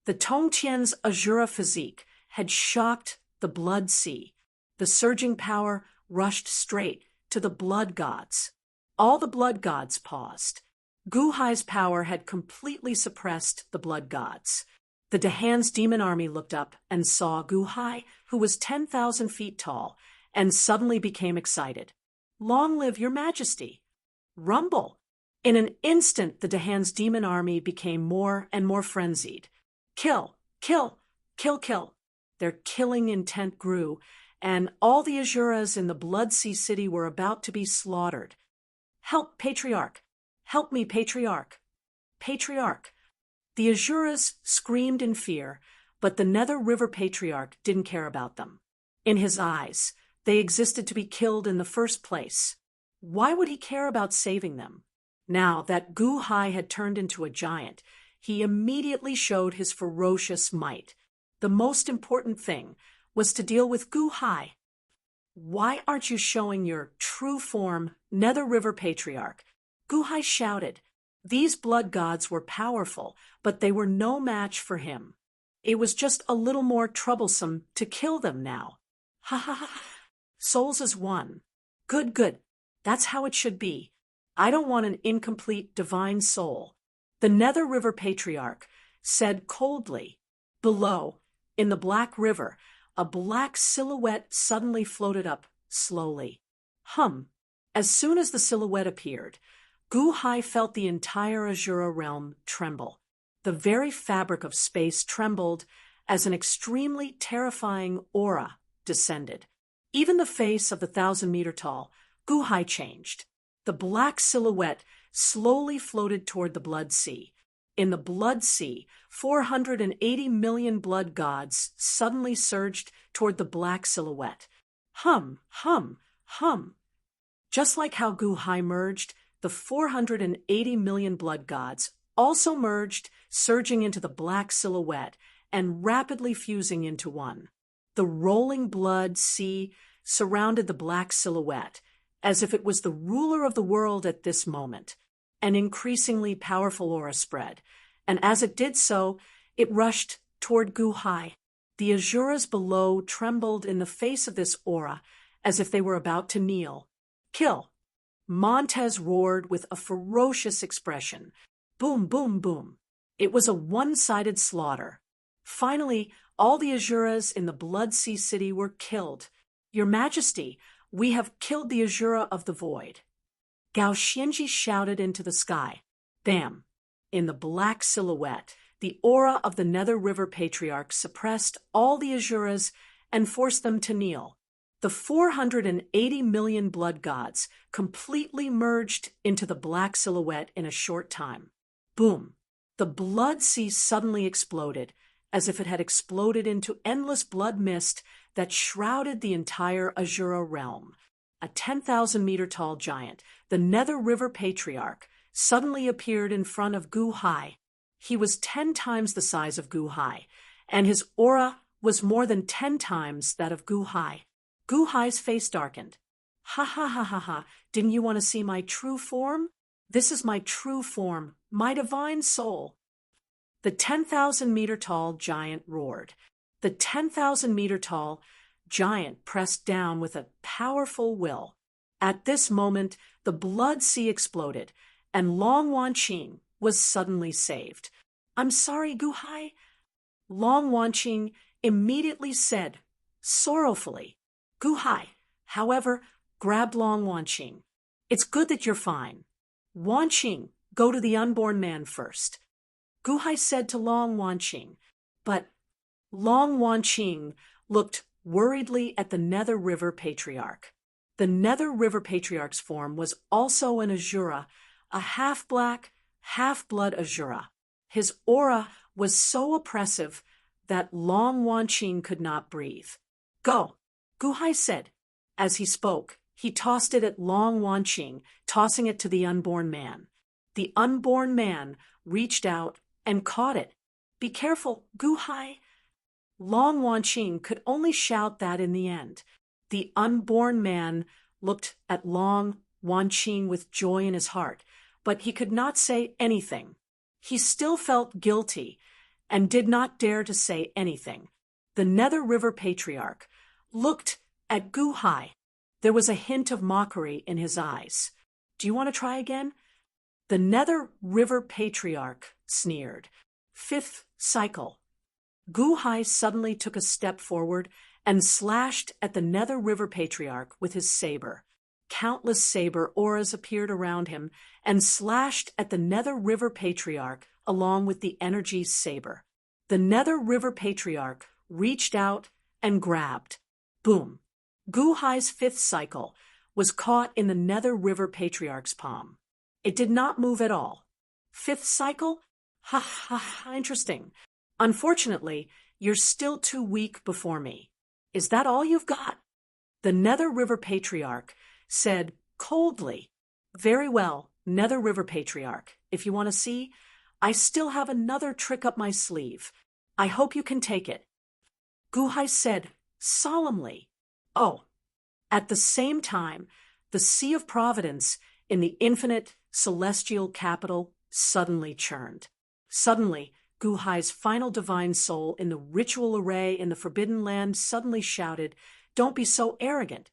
Speaker 1: The Tongtian's Azura physique had shocked the blood sea. The surging power rushed straight to the blood gods. All the blood gods paused. Guhai's power had completely suppressed the blood gods. The Dahan's demon army looked up and saw Guhai, who was 10,000 feet tall, and suddenly became excited. Long live your majesty! Rumble! In an instant, the Dahan's demon army became more and more frenzied. Kill! Kill! Kill! Kill! Their killing intent grew, and all the Azuras in the Blood Sea City were about to be slaughtered. "Help, Patriarch! Help me, Patriarch! Patriarch!" The Azuras screamed in fear, but the Nether River Patriarch didn't care about them. In his eyes, they existed to be killed in the first place. Why would he care about saving them? Now that Gu-hai had turned into a giant, he immediately showed his ferocious might. The most important thing was to deal with Gu-hai. "Why aren't you showing your true form, Nether River Patriarch?" Gu-hai shouted. These blood gods were powerful, but they were no match for him. It was just a little more troublesome to kill them now. "Ha ha ha! Souls as one. Good, good. That's how it should be. I don't want an incomplete divine soul," the Nether River Patriarch said coldly. Below, in the Black River, a black silhouette suddenly floated up, slowly. As soon as the silhouette appeared, Gu-hai felt the entire Azura realm tremble. The very fabric of space trembled as an extremely terrifying aura descended. Even the face of the 1,000-meter-tall Gu-hai changed. The black silhouette slowly floated toward the Blood Sea. In the Blood Sea, 480 million blood gods suddenly surged toward the black silhouette. Hum, hum, hum. Just like how Gu-hai merged, the 480 million blood gods also merged, surging into the black silhouette and rapidly fusing into one. The rolling blood sea surrounded the black silhouette, as if it was the ruler of the world at this moment. An increasingly powerful aura spread, and as it did so, it rushed toward Gu-hai. The Azuras below trembled in the face of this aura, as if they were about to kneel. "Kill!" Montez roared with a ferocious expression. Boom, boom, boom. It was a one-sided slaughter. Finally, all the Azuras in the Blood Sea City were killed. "Your Majesty, we have killed the Azura of the Void." Gao Xianji shouted into the sky. Bam! In the black silhouette, the aura of the Nether River Patriarch suppressed all the Azuras and forced them to kneel. The 480 million blood gods completely merged into the black silhouette in a short time. Boom! The blood sea suddenly exploded, as if it had exploded into endless blood mist that shrouded the entire Azura realm. A 10,000-meter-tall giant, the Nether River Patriarch, suddenly appeared in front of Gu-hai. He was 10 times the size of Gu-hai, and his aura was more than 10 times that of Gu-hai. Gu-hai's face darkened. "Ha ha ha ha ha, didn't you want to see my true form? This is my true form, my divine soul." The 10,000-meter-tall giant roared. The 10,000-meter-tall giant pressed down with a powerful will. At this moment, the blood sea exploded, and Long Wanqing was suddenly saved. "I'm sorry, Gu-hai." Long Wanqing immediately said, sorrowfully. Gu-hai, however, grabbed Long Wanqing. "It's good that you're fine. Wanqing, go to the unborn man first." Gu-hai said to Long Wanqing, but Long Wanqing looked worriedly at the Nether River Patriarch. The Nether River Patriarch's form was also an Azura, a half-black, half-blood Azura. His aura was so oppressive that Long Wanqing could not breathe. "Go," Gu-hai said. As he spoke, he tossed it at Long Wanqing, tossing it to the unborn man. The unborn man reached out and caught it. "Be careful, Gu-hai." Long Wanqing could only shout that in the end. The unborn man looked at Long Wanqing with joy in his heart, but he could not say anything. He still felt guilty and did not dare to say anything. The Nether River Patriarch looked at Gu-hai. There was a hint of mockery in his eyes. "Do you want to try again?" The Nether River Patriarch sneered. "Fifth cycle." Gu-hai suddenly took a step forward and slashed at the Nether River Patriarch with his saber. Countless saber auras appeared around him and slashed at the Nether River Patriarch along with the energy saber. The Nether River Patriarch reached out and grabbed. Boom! Gu Hai's fifth cycle was caught in the Nether River Patriarch's palm. It did not move at all. Fifth cycle? Ha ha ha, interesting. Unfortunately, you're still too weak before me. Is that all you've got? The Nether River Patriarch said coldly, "Very well, Nether River Patriarch. If you want to see, I still have another trick up my sleeve. I hope you can take it." Gu Hai said solemnly, "Oh." At the same time, the Sea of Providence in the infinite celestial capital suddenly churned. Suddenly, Gu Hai's final divine soul in the ritual array in the Forbidden Land suddenly shouted, "Don't be so arrogant.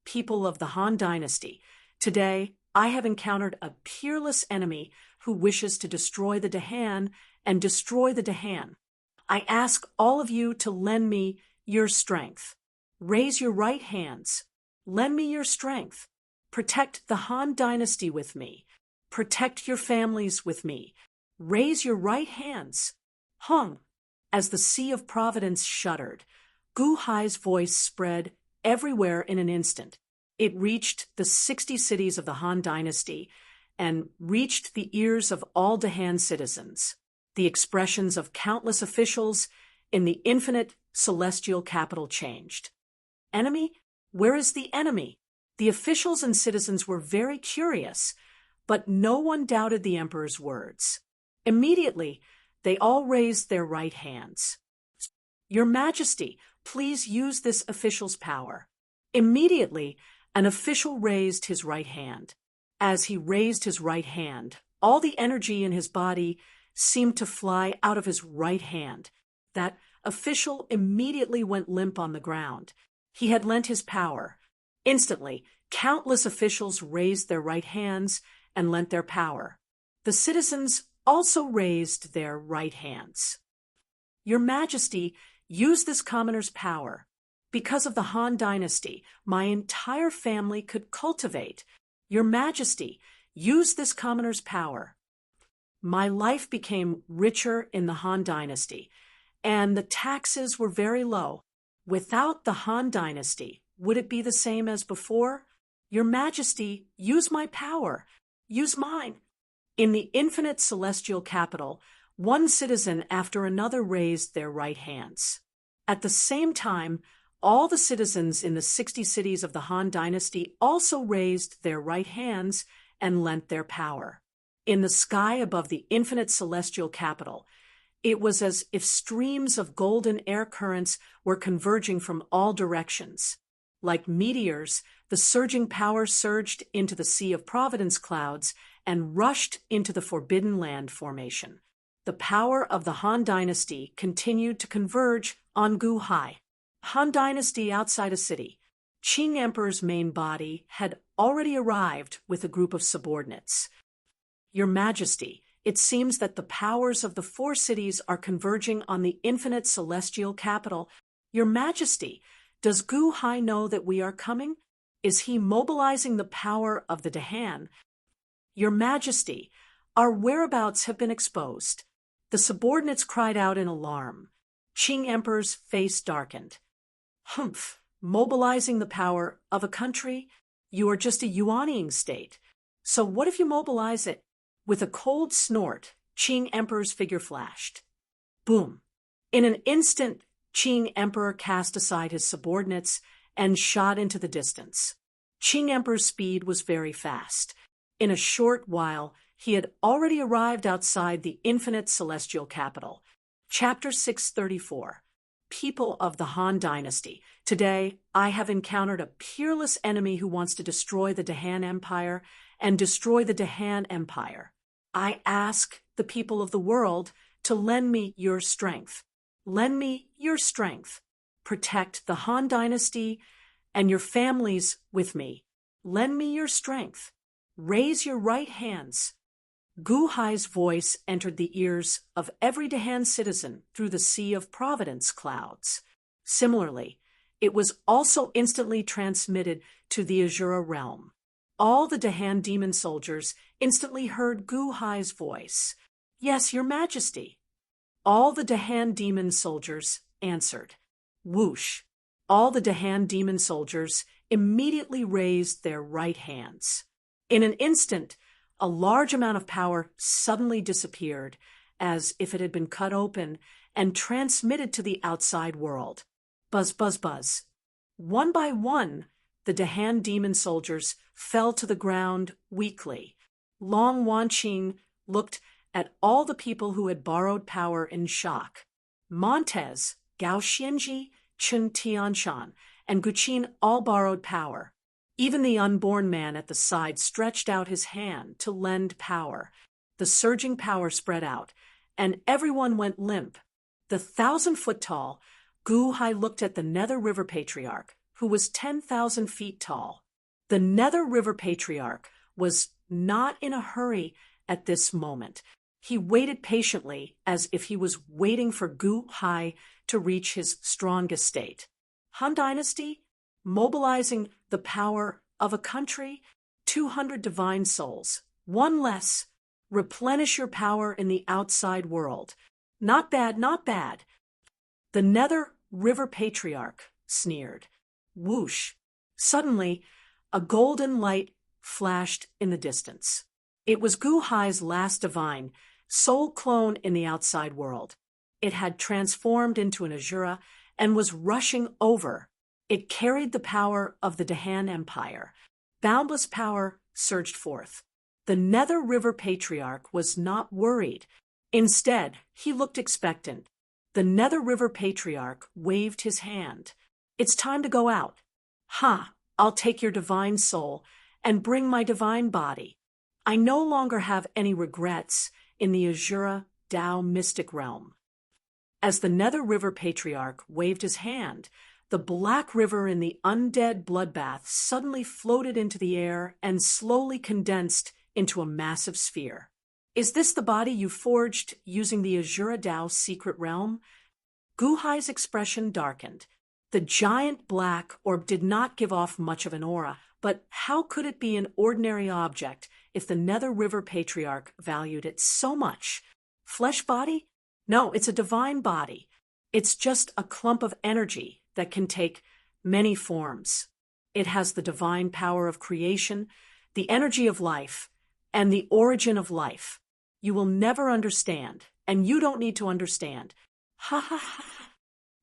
Speaker 1: People of the Han Dynasty, today I have encountered a peerless enemy who wishes to destroy the Dahan and destroy the Dahan. I ask all of you to lend me your strength. Raise your right hands. Lend me your strength. Protect the Han Dynasty with me. Protect your families with me. Raise your right hands." Hung. As the Sea of Providence shuddered, Gu Hai's voice spread everywhere in an instant. It reached the 60 cities of the Han Dynasty and reached the ears of all Dahan citizens. The expressions of countless officials in the infinite celestial capital changed. Enemy? Where is the enemy? The officials and citizens were very curious, but no one doubted the emperor's words. Immediately, they all raised their right hands. "Your Majesty, please use this official's power." Immediately, an official raised his right hand. As he raised his right hand, all the energy in his body seemed to fly out of his right hand. That official immediately went limp on the ground. He had lent his power. Instantly, countless officials raised their right hands and lent their power. The citizens also raised their right hands. "Your Majesty, use this commoner's power. Because of the Han Dynasty, my entire family could cultivate. Your Majesty, use this commoner's power. My life became richer in the Han Dynasty, and the taxes were very low. Without the Han Dynasty, would it be the same as before? Your Majesty, use my power. Use mine." In the infinite celestial capital, one citizen after another raised their right hands. At the same time, all the citizens in the 60 cities of the Han Dynasty also raised their right hands and lent their power. In the sky above the infinite celestial capital, it was as if streams of golden air currents were converging from all directions. Like meteors, the surging power surged into the Sea of Providence clouds and rushed into the Forbidden Land formation. The power of the Han Dynasty continued to converge on Gu Hai. Han Dynasty outside a city. Qing Emperor's main body had already arrived with a group of subordinates. "Your Majesty, it seems that the powers of the 4 cities are converging on the infinite celestial capital. Your Majesty, does Gu Hai know that we are coming? Is he mobilizing the power of the Dahan? Your Majesty, our whereabouts have been exposed." The subordinates cried out in alarm. Qing Emperor's face darkened. "Humph, mobilizing the power of a country? You are just a yuanying state. So what if you mobilize it?" With a cold snort, Qing Emperor's figure flashed. Boom! In an instant, Qing Emperor cast aside his subordinates and shot into the distance. Qing Emperor's speed was very fast. In a short while, he had already arrived outside the infinite celestial capital. Chapter 634. People of the Han Dynasty, today I have encountered a peerless enemy who wants to destroy the Dahan Empire and destroy the Dahan Empire. I ask the people of the world to lend me your strength. Lend me your strength. Protect the Han Dynasty and your families with me. Lend me your strength. Raise your right hands. Gu Hai's voice entered the ears of every Dahan citizen through the Sea of Providence clouds. Similarly, it was also instantly transmitted to the Azura realm. All the Dahan demon soldiers instantly heard Gu Hai's voice. "Yes, Your Majesty." All the Dahan demon soldiers answered. Whoosh! All the Dahan demon soldiers immediately raised their right hands. In an instant, a large amount of power suddenly disappeared, as if it had been cut open and transmitted to the outside world. Buzz, buzz, buzz. One by one, the Dahan demon soldiers fell to the ground weakly. Long Wanqing looked at all the people who had borrowed power in shock. Montez, Gao Xianji, Chen Tianshan, and Guqin all borrowed power. Even the unborn man at the side stretched out his hand to lend power. The surging power spread out, and everyone went limp. The 1,000-foot-tall Gu Hai looked at the Nether River Patriarch, who was 10,000 feet tall. The Nether River Patriarch was not in a hurry at this moment. He waited patiently, as if he was waiting for Gu Hai to reach his strongest state. Han Dynasty, mobilizing the power of a country, 200 divine souls, one less. Replenish your power in the outside world. Not bad, not bad. The Nether River Patriarch sneered. Whoosh! Suddenly, a golden light flashed in the distance. It was Gu Hai's last divine, soul clone in the outside world. It had transformed into an Azura and was rushing over. It carried the power of the Dahan Empire. Boundless power surged forth. The Nether River Patriarch was not worried. Instead, he looked expectant. The Nether River Patriarch waved his hand. It's time to go out. Ha! I'll take your divine soul and bring my divine body. I no longer have any regrets in the Azura Dao mystic realm. As the Nether River Patriarch waved his hand, the black river in the undead bloodbath suddenly floated into the air and slowly condensed into a massive sphere. Is this the body you forged using the Azura Dao secret realm? Gu Hai's expression darkened. The giant black orb did not give off much of an aura, but how could it be an ordinary object if the Nether River Patriarch valued it so much? Flesh body? No, it's a divine body. It's just a clump of energy that can take many forms. It has the divine power of creation, the energy of life, and the origin of life. You will never understand, and you don't need to understand. Ha ha ha.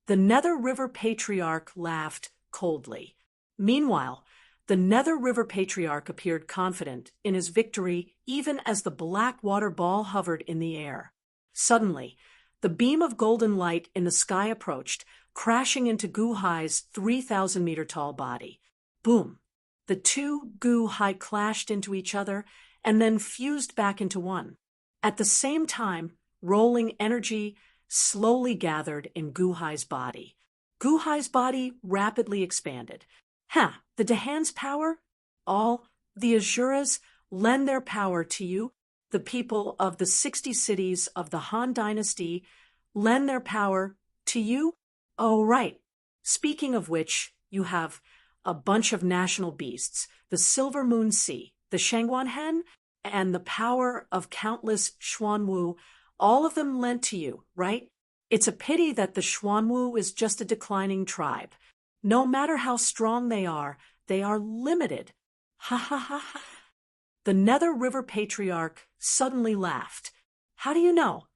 Speaker 1: The Nether River Patriarch laughed coldly. Meanwhile, the Nether River Patriarch appeared confident in his victory even as the black water ball hovered in the air. Suddenly, the beam of golden light in the sky approached, crashing into Gu Hai's 3,000-meter-tall body. Boom! The two Gu Hai clashed into each other and then fused back into one. At the same time, rolling energy slowly gathered in Gu Hai's body. Gu Hai's body rapidly expanded. The Dahan's power? All the Azuras lend their power to you. The people of the 60 cities of the Han Dynasty lend their power to you? Oh, right. Speaking of which, you have a bunch of national beasts, the Silver Moon Sea, the Shangguan Hen, and the power of countless Xuanwu, all of them lent to you, right? It's a pity that the Xuanwu is just a declining tribe. No matter how strong they are limited. Ha ha ha ha. The Nether River Patriarch suddenly laughed. How do you know?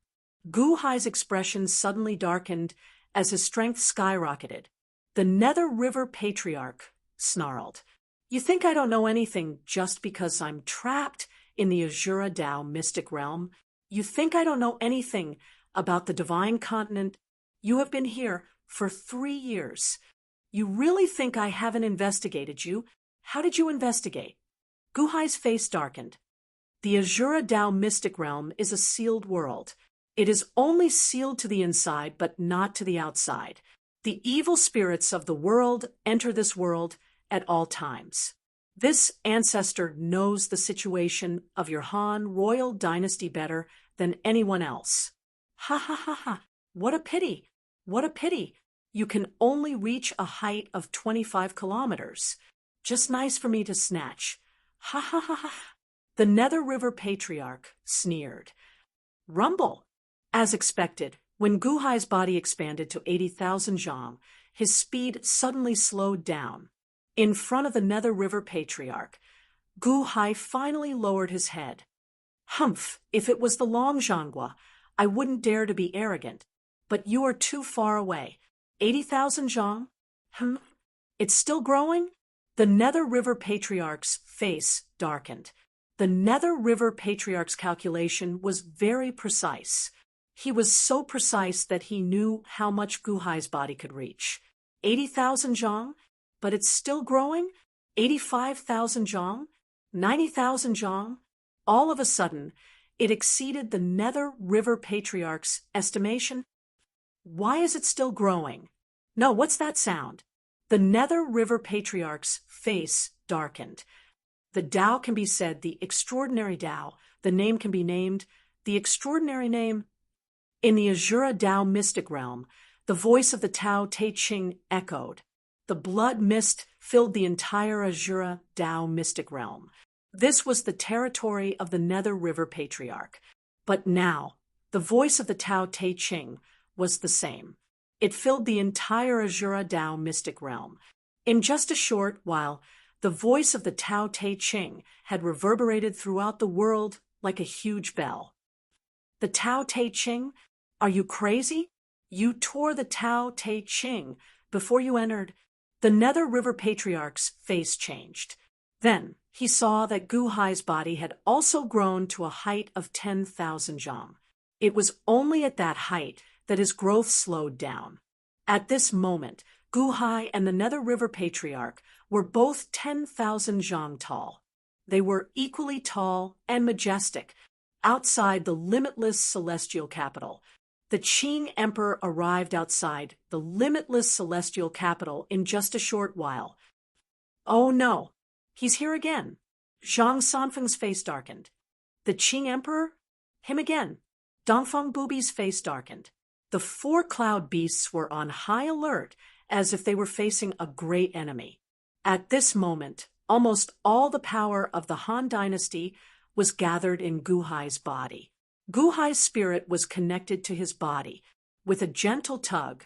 Speaker 1: Gu Hai's expression suddenly darkened as his strength skyrocketed. The Nether River Patriarch snarled. You think I don't know anything just because I'm trapped in the Azura Dao mystic realm? You think I don't know anything about the divine continent? You have been here for 3 years. You really think I haven't investigated you? How did you investigate? Gu Hai's face darkened. The Azura Dao mystic realm is a sealed world. It is only sealed to the inside, but not to the outside. The evil spirits of the world enter this world at all times. This ancestor knows the situation of your Han royal dynasty better than anyone else. Ha ha ha ha. What a pity. What a pity. You can only reach a height of 25 kilometers. Just nice for me to snatch. Ha ha ha ha. The Nether River Patriarch sneered. Rumble. As expected, when Gu Hai's body expanded to 80,000 zhang, his speed suddenly slowed down. In front of the Nether River Patriarch, Gu Hai finally lowered his head. Humph, if it was the Long Zhangua, I wouldn't dare to be arrogant. But you are too far away. 80,000 zhang? It's still growing? The Nether River Patriarch's face darkened. The Nether River Patriarch's calculation was very precise. He was so precise that he knew how much Gu Hai's body could reach. 80,000 zhang? But it's still growing? 85,000 zhang? 90,000 zhang? All of a sudden, it exceeded the Nether River Patriarch's estimation. Why is it still growing? No, what's that sound? The Nether River Patriarch's face darkened. The Tao can be said the extraordinary Tao. The name can be named the extraordinary name. In the Azura Tao mystic realm, the voice of the Tao Te Ching echoed. The blood mist filled the entire Azura Tao mystic realm. This was the territory of the Nether River Patriarch. But now, the voice of the Tao Te Ching was the same. It filled the entire Azura Tao mystic realm. In just a short while, the voice of the Tao Te Ching had reverberated throughout the world like a huge bell. The Tao Te Ching? Are you crazy? You tore the Tao Te Ching before you entered. The Nether River Patriarch's face changed. Then he saw that Gu Hai's body had also grown to a height of 10,000 zhang. It was only at that height that his growth slowed down. At this moment, Gu Hai and the Nether River Patriarch were both 10,000 zhang tall. They were equally tall and majestic outside the limitless celestial capital. The Qing Emperor arrived outside the limitless celestial capital in just a short while. Oh no, he's here again. Zhang Sanfeng's face darkened. The Qing Emperor? Him again. Dongfeng Bubi's face darkened. The four cloud beasts were on high alert as if they were facing a great enemy. At this moment, almost all the power of the Han dynasty was gathered in Gu Hai's body. Gu Hai's spirit was connected to his body. With a gentle tug,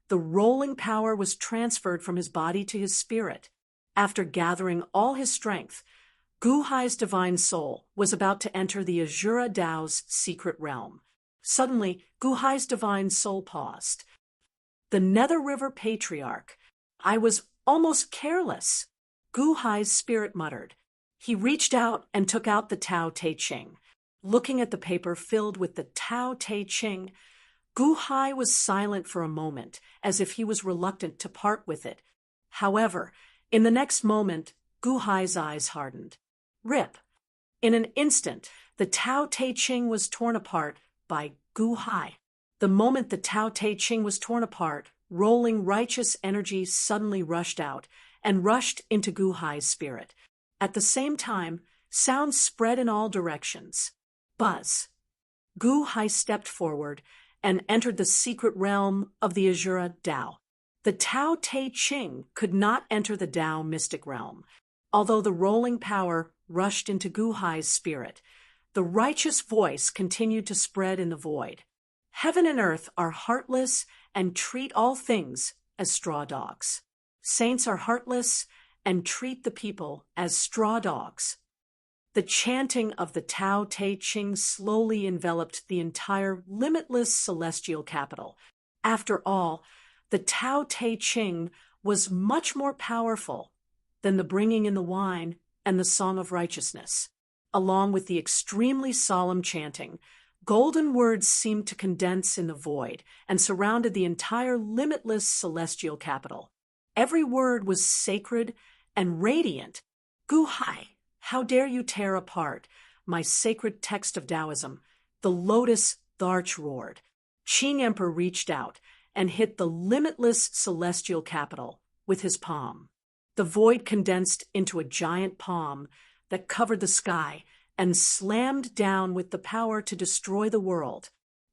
Speaker 1: the rolling power was transferred from his body to his spirit. After gathering all his strength, Gu Hai's divine soul was about to enter the Azura Tao's secret realm. Suddenly, Gu Hai's divine soul paused. The Nether River Patriarch. I was almost careless. Gu Hai's spirit muttered. He reached out and took out the Tao Te Ching. Looking at the paper filled with the Tao Te Ching, Gu Hai was silent for a moment, as if he was reluctant to part with it. However, in the next moment, Gu Hai's eyes hardened. Rip! In an instant, the Tao Te Ching was torn apart by Gu Hai. The moment the Tao Te Ching was torn apart, rolling righteous energy suddenly rushed out and rushed into Gu Hai's spirit. At the same time, sounds spread in all directions. Buzz. Gu Hai stepped forward and entered the secret realm of the Azura Tao. The Tao Te Ching could not enter the Tao mystic realm. Although the rolling power rushed into Gu Hai's spirit, the righteous voice continued to spread in the void. Heaven and earth are heartless and treat all things as straw dogs. Saints are heartless and treat the people as straw dogs. The chanting of the Tao Te Ching slowly enveloped the entire limitless celestial capital. After all, the Tao Te Ching was much more powerful than the bringing in the wine and the song of righteousness. Along with the extremely solemn chanting, golden words seemed to condense in the void and surrounded the entire limitless celestial capital. Every word was sacred and radiant. Gu Hai, how dare you tear apart my sacred text of Taoism? The lotus Tharch roared. Qing Emperor reached out and hit the limitless celestial capital with his palm. The void condensed into a giant palm that covered the sky and slammed down with the power to destroy the world.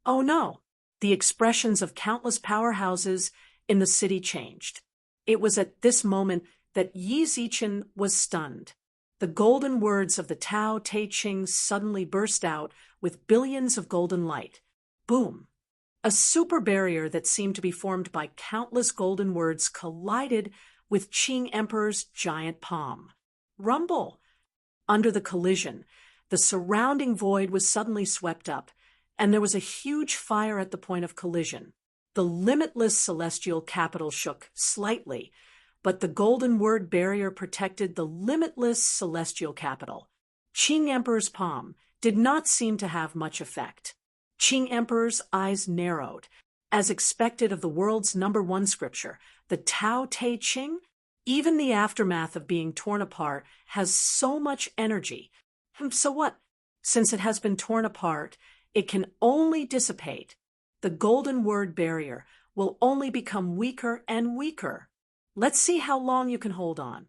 Speaker 1: Oh no! The expressions of countless powerhouses in the city changed. It was at this moment that Yi Zichen was stunned. The golden words of the Tao Te Ching suddenly burst out with billions of golden light. Boom! A super barrier that seemed to be formed by countless golden words collided with Qing Emperor's giant palm. Rumble! Under the collision, the surrounding void was suddenly swept up, and there was a huge fire at the point of collision. The limitless celestial capital shook slightly, but the golden word barrier protected the limitless celestial capital. Qing Emperor's palm did not seem to have much effect. Qing Emperor's eyes narrowed. As expected of the world's #1 scripture, the Tao Te Ching, even the aftermath of being torn apart has so much energy. So what? Since it has been torn apart, it can only dissipate. The golden word barrier will only become weaker and weaker. Let's see how long you can hold on.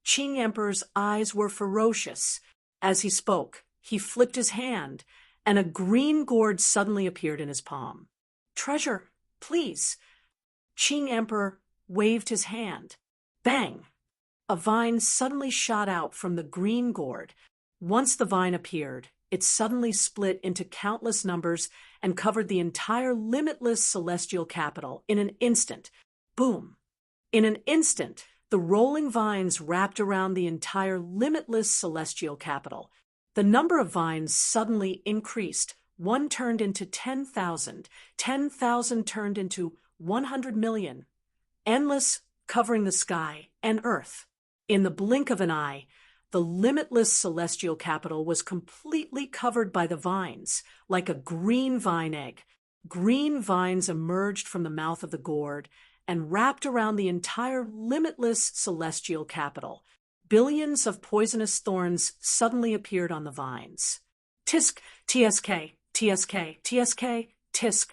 Speaker 1: Qing Emperor's eyes were ferocious. As he spoke, he flipped his hand, and a green gourd suddenly appeared in his palm. Treasure, please. Qing Emperor waved his hand. Bang! A vine suddenly shot out from the green gourd. Once the vine appeared, it suddenly split into countless numbers and covered the entire limitless celestial capital in an instant. Boom! In an instant, the rolling vines wrapped around the entire limitless celestial capital. The number of vines suddenly increased. One turned into 10,000. 10,000 turned into 100 million. Endless, covering the sky and earth. In the blink of an eye, the limitless celestial capital was completely covered by the vines, like a green vine egg. Green vines emerged from the mouth of the gourd and wrapped around the entire limitless celestial capital. Billions of poisonous thorns suddenly appeared on the vines. Tisk, tsk, tsk, tsk, tisk.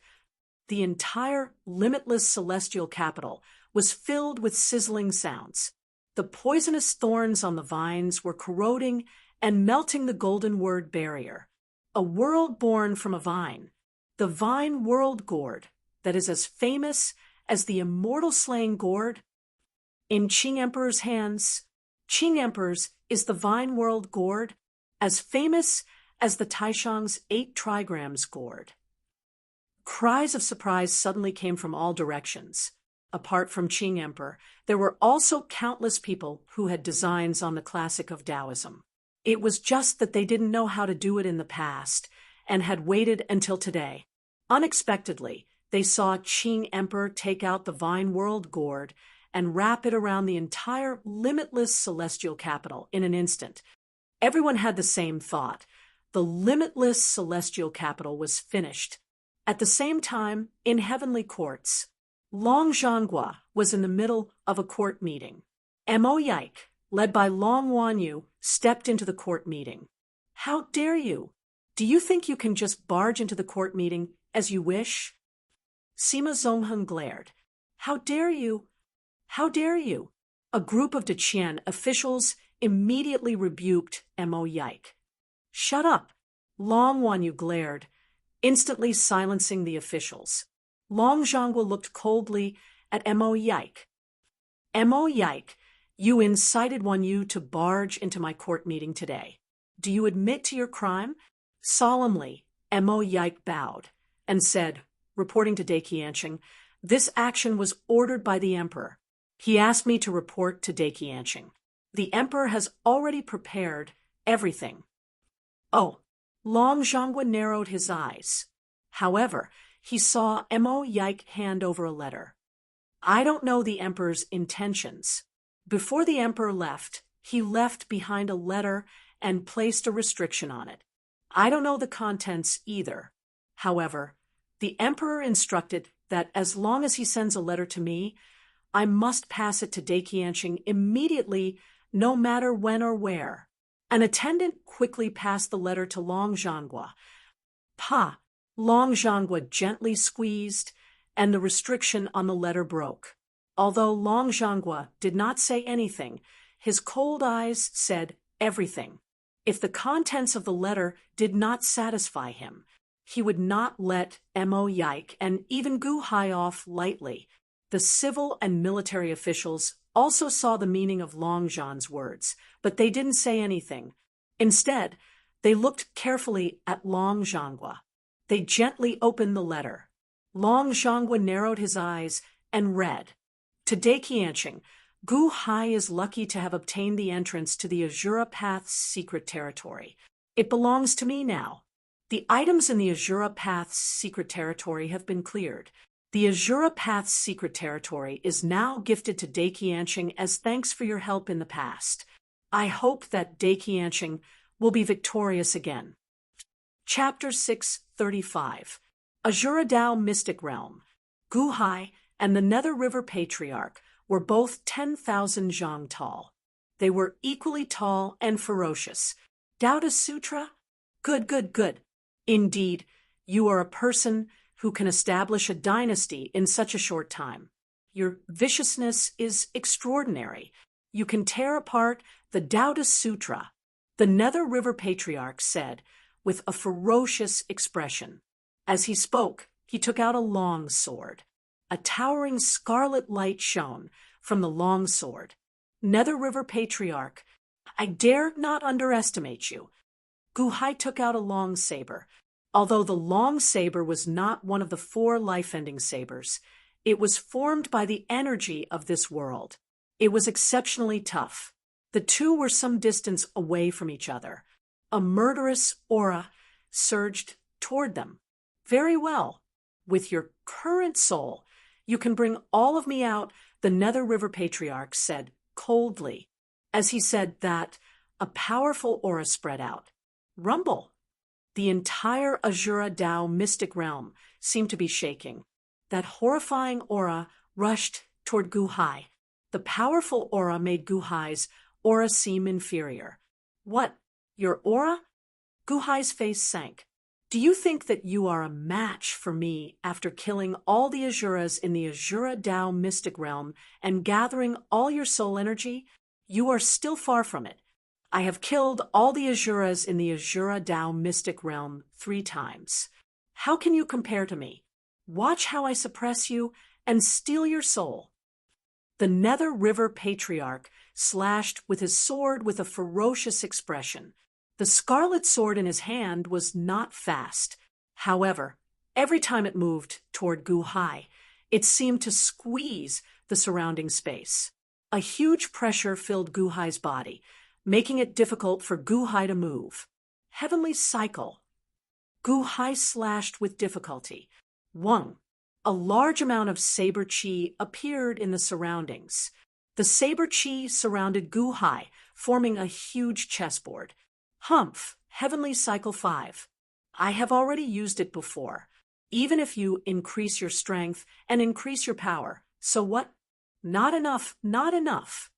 Speaker 1: The entire limitless celestial capital was filled with sizzling sounds. The poisonous thorns on the vines were corroding and melting the golden word barrier. A world born from a vine, the vine world gourd, that is as famous as the immortal slaying gourd. In Qing Emperor's hands, Qing Emperor's is the vine world gourd, as famous as the Taishang's 8 trigrams gourd. Cries of surprise suddenly came from all directions. Apart from Qing Emperor, there were also countless people who had designs on the classic of Taoism. It was just that they didn't know how to do it in the past and had waited until today. Unexpectedly, they saw Qing Emperor take out the Vine World Gourd and wrap it around the entire limitless celestial capital in an instant. Everyone had the same thought. The limitless celestial capital was finished. At the same time, in heavenly courts, Long Zhanghua was in the middle of a court meeting. Mo Yike, led by Long Wanyu, stepped into the court meeting. How dare you? Do you think you can just barge into the court meeting as you wish? Sima Zongheng glared. How dare you? How dare you? A group of Deqian officials immediately rebuked Mo Yike. Shut up! Long Wanyu glared, instantly silencing the officials. Long Zhanghua looked coldly at Mo Yike. Mo Yike, you incited Wanyu to barge into my court meeting today. Do you admit to your crime? Solemnly, Mo Yike bowed and said, reporting to Dai Qianqing, this action was ordered by the emperor. He asked me to report to Dai Qianqing. The emperor has already prepared everything. Oh, Long Zhanghua narrowed his eyes. However, he saw Mo Yike hand over a letter. I don't know the emperor's intentions. Before the emperor left, he left behind a letter and placed a restriction on it. I don't know the contents either. However, the emperor instructed that as long as he sends a letter to me, I must pass it to Dai Qianqing immediately, no matter when or where. An attendant quickly passed the letter to Long Zhanghua. Pa! Long Zhanghua gently squeezed, and the restriction on the letter broke. Although Long Zhanghua did not say anything, his cold eyes said everything. If the contents of the letter did not satisfy him, he would not let Mo Yike and even Gu Hai off lightly. The civil and military officials also saw the meaning of Long Zhan's words, but they didn't say anything. Instead, they looked carefully at Long Zhanghua. They gently opened the letter. Long Zhongwen narrowed his eyes and read, "Today Qianqing, Gu Hai is lucky to have obtained the entrance to the Azura Path's secret territory. It belongs to me now. The items in the Azura Path's secret territory have been cleared. The Azura Path's secret territory is now gifted to Dai Qianqing as thanks for your help in the past. I hope that Dai Qianqing will be victorious again." Chapter 635. Azura Dao Mystic Realm. Gu Hai and the Nether River Patriarch were both 10,000 zhang tall. They were equally tall and ferocious. Dao Sutra? Good, good, good. Indeed, you are a person who can establish a dynasty in such a short time. Your viciousness is extraordinary. You can tear apart the Dao Sutra, the Nether River Patriarch said with a ferocious expression. As he spoke, he took out a long sword. A towering scarlet light shone from the long sword. Nether River Patriarch, I dare not underestimate you. Gu Hai took out a long saber. Although the long saber was not one of the 4 life-ending sabers, it was formed by the energy of this world. It was exceptionally tough. The two were some distance away from each other. A murderous aura surged toward them. Very well. With your current soul, you can bring all of me out, the Nether River Patriarch said coldly. As he said that, a powerful aura spread out. Rumble. The entire Azura Dao mystic realm seemed to be shaking. That horrifying aura rushed toward Gu Hai. The powerful aura made Gu Hai's aura seem inferior. What? Your aura? Gu Hai's face sank. Do you think that you are a match for me after killing all the Azuras in the Azura Dao mystic realm and gathering all your soul energy? You are still far from it. I have killed all the Azuras in the Azura Dao mystic realm 3 times. How can you compare to me? Watch how I suppress you and steal your soul. The Nether River Patriarch slashed with his sword with a ferocious expression. The scarlet sword in his hand was not fast. However, every time it moved toward Gu Hai, it seemed to squeeze the surrounding space. A huge pressure filled Gu Hai's body, making it difficult for Gu Hai to move. Heavenly cycle. Gu Hai slashed with difficulty. 1. A large amount of saber chi appeared in the surroundings. The saber chi surrounded Gu Hai, forming a huge chessboard. Humph, Heavenly Cycle 5. I have already used it before. Even if you increase your strength and increase your power, so what? Not enough, not enough.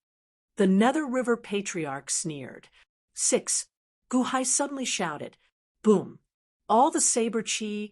Speaker 1: The Nether River Patriarch sneered. 6. Gu Hai suddenly shouted. Boom. All the saber chi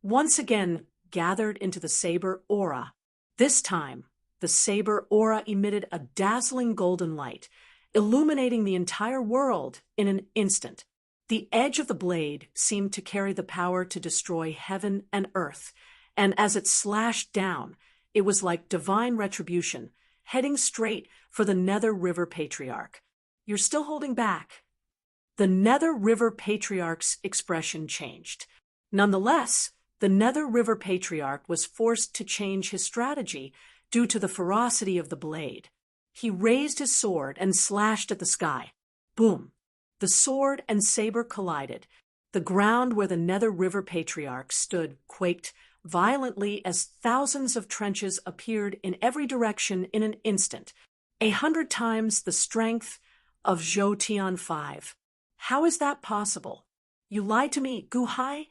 Speaker 1: once again gathered into the saber aura. This time, the saber aura emitted a dazzling golden light, illuminating the entire world in an instant. The edge of the blade seemed to carry the power to destroy heaven and earth, and as it slashed down, it was like divine retribution, heading straight for the Nether River Patriarch. You're still holding back. The Nether River Patriarch's expression changed. Nonetheless, the Nether River Patriarch was forced to change his strategy due to the ferocity of the blade. He raised his sword and slashed at the sky. Boom! The sword and saber collided. The ground where the Nether River Patriarch stood quaked violently as thousands of trenches appeared in every direction in an instant, 100 times the strength of Zhou Tian 5. How is that possible? You lied to me, Gu Hai?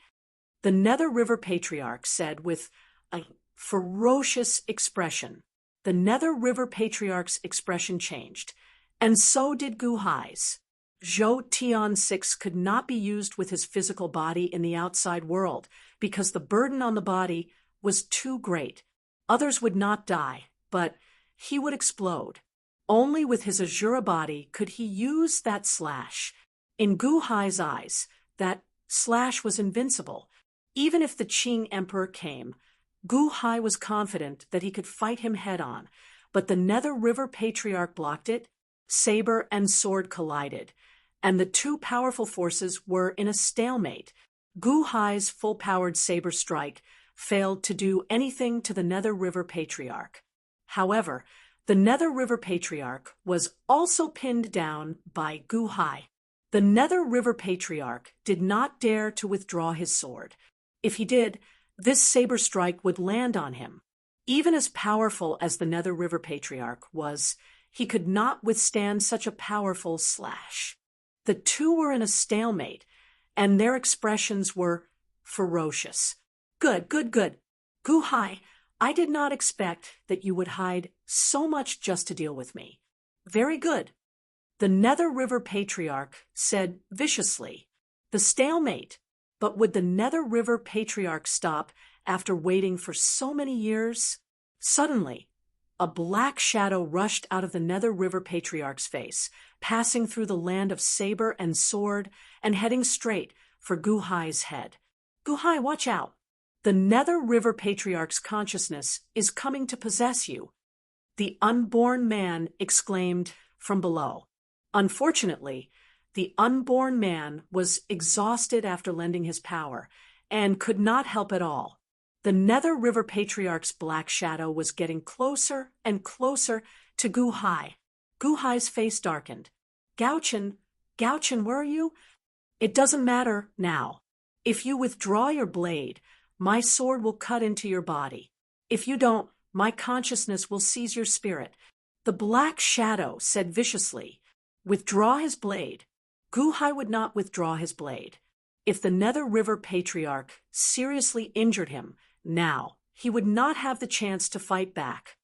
Speaker 1: The Nether River Patriarch said with a ferocious expression. The Nether River Patriarch's expression changed, and so did Gu Hai's. Zhou Tian 6 could not be used with his physical body in the outside world because the burden on the body was too great. Others would not die, but he would explode. Only with his Azura body could he use that slash. In Gu Hai's eyes, that slash was invincible. Even if the Qing Emperor came, Gu Hai was confident that he could fight him head-on, but the Nether River Patriarch blocked it. Saber and sword collided, and the two powerful forces were in a stalemate. Gu Hai's full-powered saber strike failed to do anything to the Nether River Patriarch. However, the Nether River Patriarch was also pinned down by Gu-hai. The Nether River Patriarch did not dare to withdraw his sword. If he did, this saber strike would land on him. Even as powerful as the Nether River Patriarch was, he could not withstand such a powerful slash. The two were in a stalemate, and their expressions were ferocious. Good, good, good. Gu-hai, I did not expect that you would hide so much just to deal with me. Very good. The Nether River Patriarch said viciously. The stalemate. But would the Nether River Patriarch stop after waiting for so many years? Suddenly, a black shadow rushed out of the Nether River Patriarch's face, passing through the land of saber and sword and heading straight for Gu-hai's head. Gu-hai, watch out. The Nether River Patriarch's consciousness is coming to possess you, the unborn man exclaimed from below. Unfortunately, the unborn man was exhausted after lending his power and could not help at all. The Nether River Patriarch's black shadow was getting closer and closer to Gu-hai. Gu-hai's face darkened. Gao-chen, where are you? It doesn't matter now. If you withdraw your blade, my sword will cut into your body. If you don't, my consciousness will seize your spirit. The black shadow said viciously. Withdraw his blade. Gu-hai would not withdraw his blade. If the Nether River Patriarch seriously injured him, now he would not have the chance to fight back.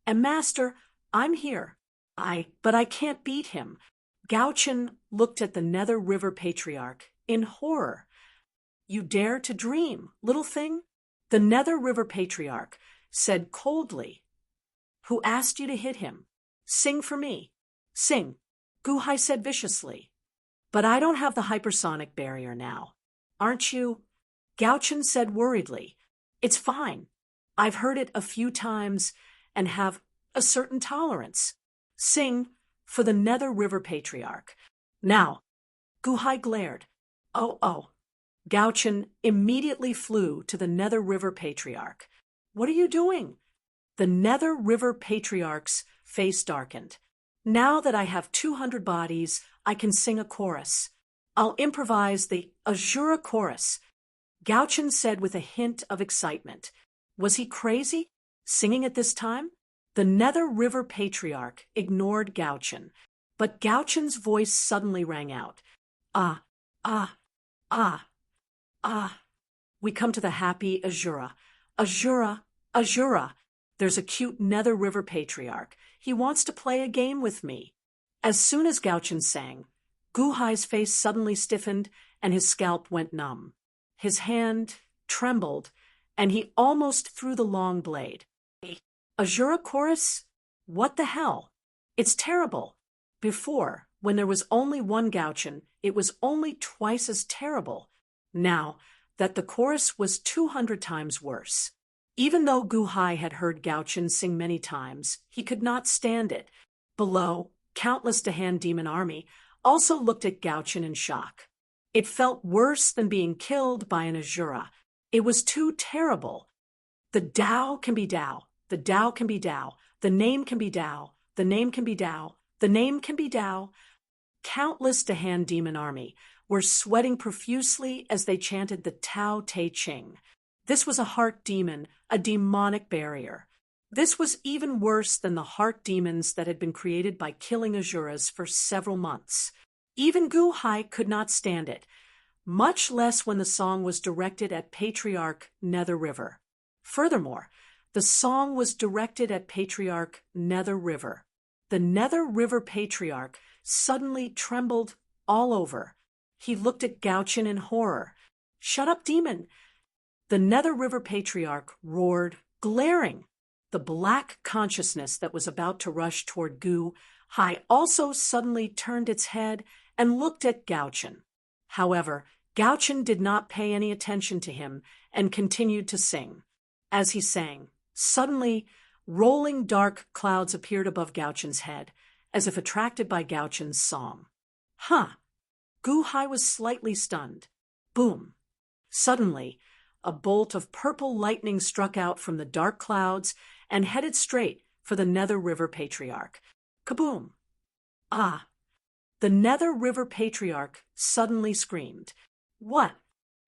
Speaker 1: And Master, I'm here. But I can't beat him. Gao-chen looked at the Nether River Patriarch in horror. You dare to dream, little thing? The Nether River Patriarch said coldly. Who asked you to hit him? Sing for me. Sing. Gu-hai said viciously. But I don't have the hypersonic barrier now. Aren't you? Gao-chen said worriedly. It's fine. I've heard it a few times and have a certain tolerance. Sing for the Nether River Patriarch. Now. Gu-hai glared. Oh. Gao-chen immediately flew to the Nether River Patriarch. What are you doing? The Nether River Patriarch's face darkened. Now that I have 200 bodies, I can sing a chorus. I'll improvise the Azura chorus. Gao-chen said with a hint of excitement. Was he crazy? Singing at this time? The Nether River Patriarch ignored Gao-chen, but Gao-chen's voice suddenly rang out. Ah. We come to the happy Azura. Azura. There's a cute Nether River Patriarch. He wants to play a game with me. As soon as Gao-chen sang, Gu-hai's face suddenly stiffened and his scalp went numb. His hand trembled and he almost threw the long blade. Azura chorus? What the hell? It's terrible. Before, when there was only one Gao-chen, it was only twice as terrible. Now that the chorus was 200 times worse. Even though Gu-hai had heard Gao-chen sing many times, he could not stand it. Below, countless Dahan demon army also looked at Gao-chen in shock. It felt worse than being killed by an Azura. It was too terrible. The Tao can be Tao. The Tao can be Tao. The name can be Tao. The name can be Tao. The name can be Tao. Countless Dahan demon army were sweating profusely as they chanted the Tao Te Ching. This was a heart demon, a demonic barrier. This was even worse than the heart demons that had been created by killing Azuras for several months. Even Gu-hai could not stand it, much less when the song was directed at Patriarch Nether River. Furthermore, the song was directed at Patriarch Nether River. The Nether River Patriarch suddenly trembled all over. He looked at Gao-chen in horror. Shut up, demon! The Nether River Patriarch roared, glaring. The black consciousness that was about to rush toward Gu-hai also suddenly turned its head and looked at Gao-chen. However, Gao-chen did not pay any attention to him and continued to sing. As he sang, suddenly, rolling dark clouds appeared above Gao-chen's head, as if attracted by Gao-chen's song. Gu-hai was slightly stunned. Boom! Suddenly, a bolt of purple lightning struck out from the dark clouds and headed straight for the Nether River Patriarch. Kaboom! Ah! The Nether River Patriarch suddenly screamed. What?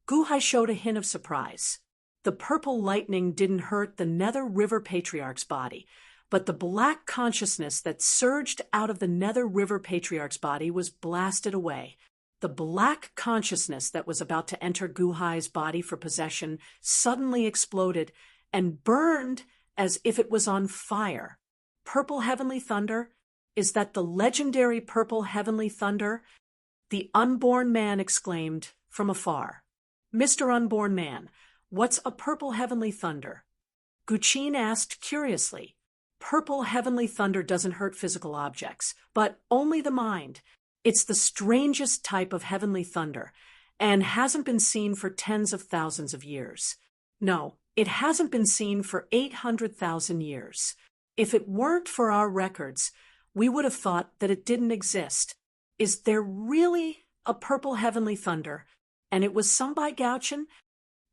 Speaker 1: Guhai showed a hint of surprise. The purple lightning didn't hurt the Nether River Patriarch's body, but the black consciousness that surged out of the Nether River Patriarch's body was blasted away. The black consciousness that was about to enter Guhai's body for possession suddenly exploded and burned as if it was on fire. Purple heavenly thunder? Is that the legendary purple heavenly thunder? The unborn man exclaimed from afar. Mr. Unborn Man, what's a purple heavenly thunder? Guqin asked curiously. Purple heavenly thunder doesn't hurt physical objects, but only the mind. It's the strangest type of heavenly thunder, and hasn't been seen for tens of thousands of years. No, it hasn't been seen for 800,000 years. If it weren't for our records, we would have thought that it didn't exist. Is there really a purple heavenly thunder? And it was sung by Gauchen?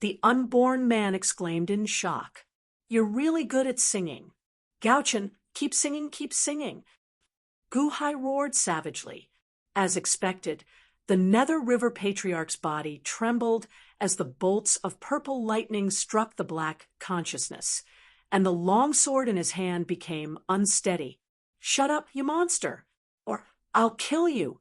Speaker 1: The unborn man exclaimed in shock. You're really good at singing. Gauchen, keep singing, keep singing. Guhai roared savagely. As expected, the Nether River Patriarch's body trembled as the bolts of purple lightning struck the black consciousness, and the long sword in his hand became unsteady. Shut up, you monster, or I'll kill you.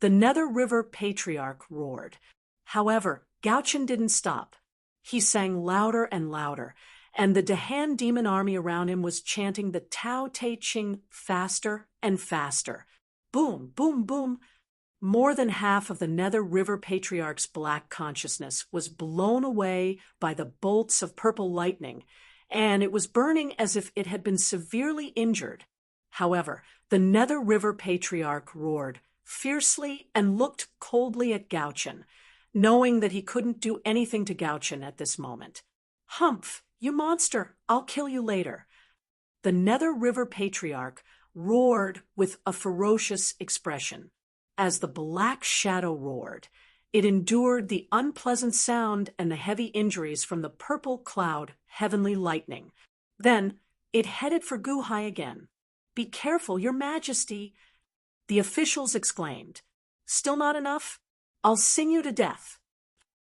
Speaker 1: The Nether River Patriarch roared. However, Gauchen didn't stop. He sang louder and louder, and the Dahan demon army around him was chanting the Tao Te Ching faster and faster. Boom, boom, boom. More than half of the Nether River Patriarch's black consciousness was blown away by the bolts of purple lightning, and it was burning as if it had been severely injured. However, the Nether River Patriarch roared fiercely and looked coldly at Gauchen, knowing that he couldn't do anything to Gauchen at this moment. Humph, you monster, I'll kill you later. The Nether River Patriarch roared with a ferocious expression. As the black shadow roared, it endured the unpleasant sound and the heavy injuries from the purple cloud heavenly lightning. Then it headed for Guhai again. Be careful, your majesty, the officials exclaimed. Still not enough? I'll sing you to death.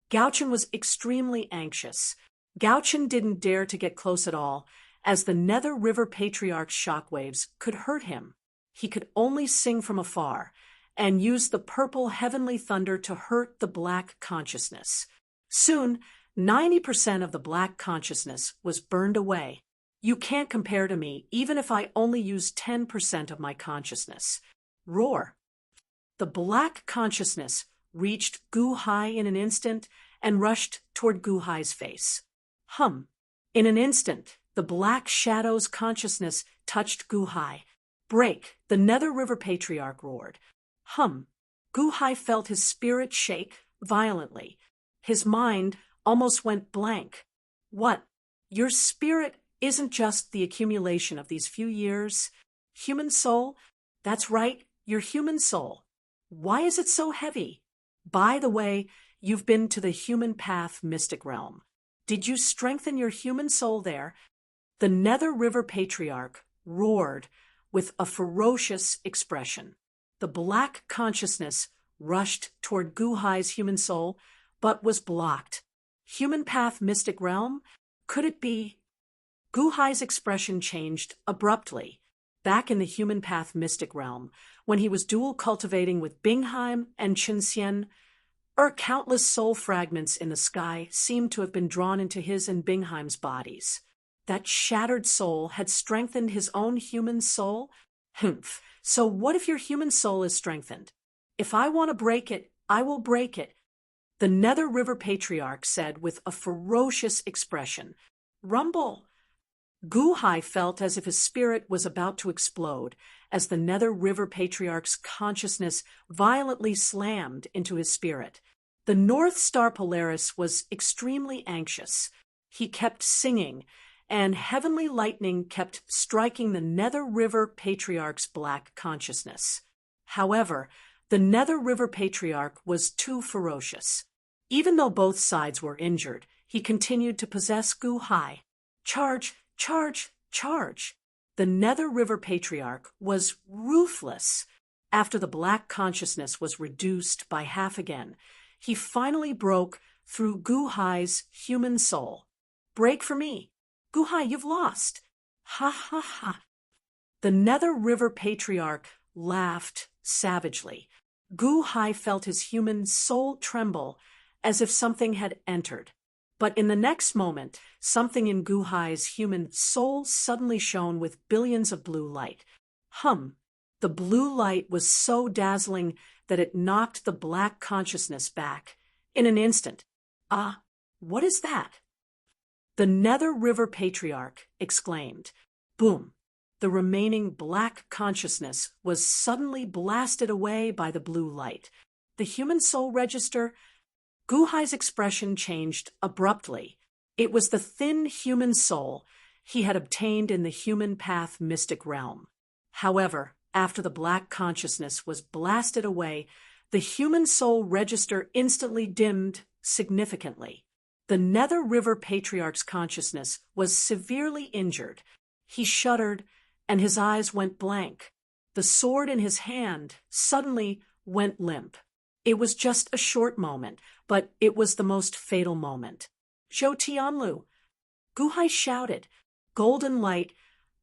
Speaker 1: Gauchen was extremely anxious. Gauchen didn't dare to get close at all, as the Nether River Patriarch's shockwaves could hurt him. He could only sing from afar, and use the purple heavenly thunder to hurt the black consciousness. Soon, 90% of the black consciousness was burned away. You can't compare to me, even if I only use 10% of my consciousness. Roar. The black consciousness reached Guhai in an instant and rushed toward Guhai's face. Hum. In an instant, the black shadow's consciousness touched Guhai. Break, the Nether River Patriarch roared. Hum. Guhai felt his spirit shake violently. His mind almost went blank. What? Your spirit isn't just the accumulation of these few years? Human soul? That's right, your human soul. Why is it so heavy? By the way, you've been to the human path mystic realm. Did you strengthen your human soul there? The Nether River Patriarch roared with a ferocious expression. The black consciousness rushed toward Guhai's human soul, but was blocked. Human path mystic realm? Could it be? Guhai's expression changed abruptly. Back in the human path mystic realm, when he was dual cultivating with Bingheim and Chunxian, countless soul fragments in the sky seemed to have been drawn into his and Bingheim's bodies. That shattered soul had strengthened his own human soul? Humph. So what if your human soul is strengthened? If I want to break it, I will break it. The Nether River Patriarch said with a ferocious expression. Rumble. Guhai felt as if his spirit was about to explode as the Nether River Patriarch's consciousness violently slammed into his spirit. The North Star Polaris was extremely anxious. He kept singing, and heavenly lightning kept striking the Nether River Patriarch's black consciousness. However, the Nether River Patriarch was too ferocious. Even though both sides were injured, he continued to possess Gu Hai. Charge, charge, charge. The Nether River Patriarch was ruthless. After the black consciousness was reduced by half again, he finally broke through Gu Hai's human soul. Break for me. Gu Hai, you've lost. Ha ha ha. The Nether River Patriarch laughed savagely. Gu Hai felt his human soul tremble as if something had entered. But in the next moment, something in Gu Hai's human soul suddenly shone with billions of blue light. The blue light was so dazzling that it knocked the black consciousness back. In an instant. What is that? The Nether River Patriarch exclaimed. Boom! The remaining black consciousness was suddenly blasted away by the blue light. The human soul register. Gu Hai's expression changed abruptly. It was the thin human soul he had obtained in the human path mystic realm. However, after the black consciousness was blasted away, the human soul register instantly dimmed significantly. The Nether River Patriarch's consciousness was severely injured. He shuddered, and his eyes went blank. The sword in his hand suddenly went limp. It was just a short moment, but it was the most fatal moment. Zhou Tianlu! Gu Hai shouted. Golden light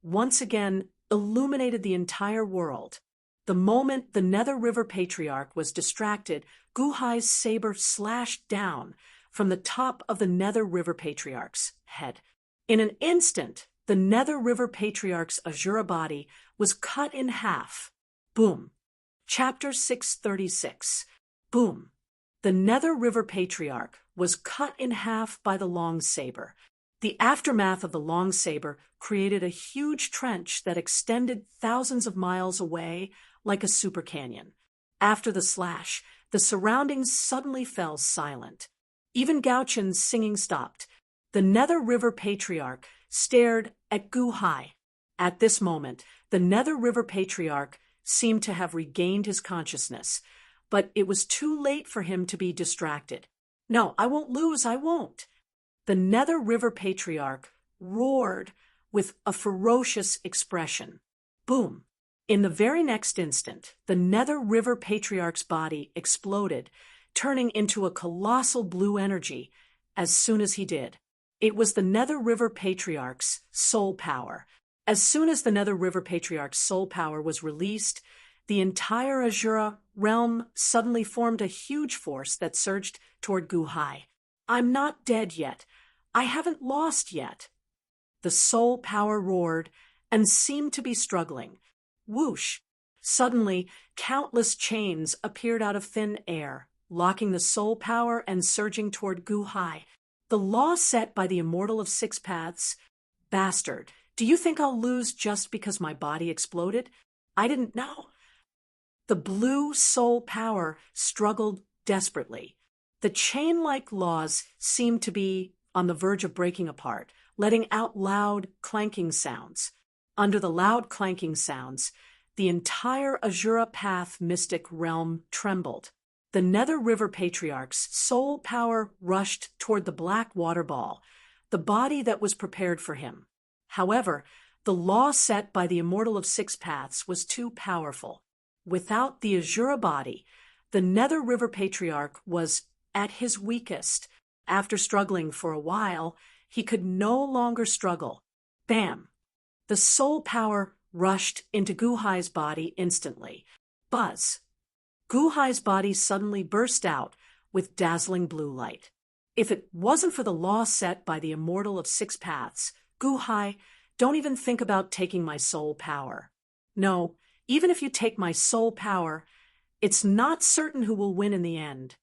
Speaker 1: once again illuminated the entire world. The moment the Nether River Patriarch was distracted, Gu Hai's saber slashed down from the top of the Nether River Patriarch's head. In an instant, the Nether River Patriarch's Azura body was cut in half. Boom. Chapter 636. Boom. The Nether River Patriarch was cut in half by the long saber. The aftermath of the long saber created a huge trench that extended thousands of miles away like a super canyon. After the slash, the surroundings suddenly fell silent. Even Gao Chen's singing stopped. The Nether River Patriarch stared at Gu Hai. At this moment, the Nether River Patriarch seemed to have regained his consciousness, but it was too late for him to be distracted. No, I won't lose, I won't. The Nether River Patriarch roared with a ferocious expression. Boom! In the very next instant, the Nether River Patriarch's body exploded, turning into a colossal blue energy as soon as he did. It was the Nether River Patriarch's soul power. As soon as the Nether River Patriarch's soul power was released, the entire Azura realm suddenly formed a huge force that surged toward Gu Hai. I'm not dead yet. I haven't lost yet. The soul power roared and seemed to be struggling. Whoosh! Suddenly, countless chains appeared out of thin air, locking the soul power and surging toward Gu Hai. The law set by the Immortal of Six Paths. Bastard, do you think I'll lose just because my body exploded? I didn't know. The blue soul power struggled desperately. The chain-like laws seemed to be on the verge of breaking apart, letting out loud clanking sounds. Under the loud clanking sounds, the entire Azura Path mystic realm trembled. The Nether River Patriarch's soul power rushed toward the black water ball, the body that was prepared for him. However, the law set by the Immortal of Six Paths was too powerful. Without the Azura body, the Nether River Patriarch was at his weakest. After struggling for a while, he could no longer struggle. Bam! The soul power rushed into Gu Hai's body instantly. Buzz! Gu Hai's body suddenly burst out with dazzling blue light. If it wasn't for the law set by the Immortal of Six Paths, Gu Hai, don't even think about taking my soul power. No, even if you take my soul power, it's not certain who will win in the end.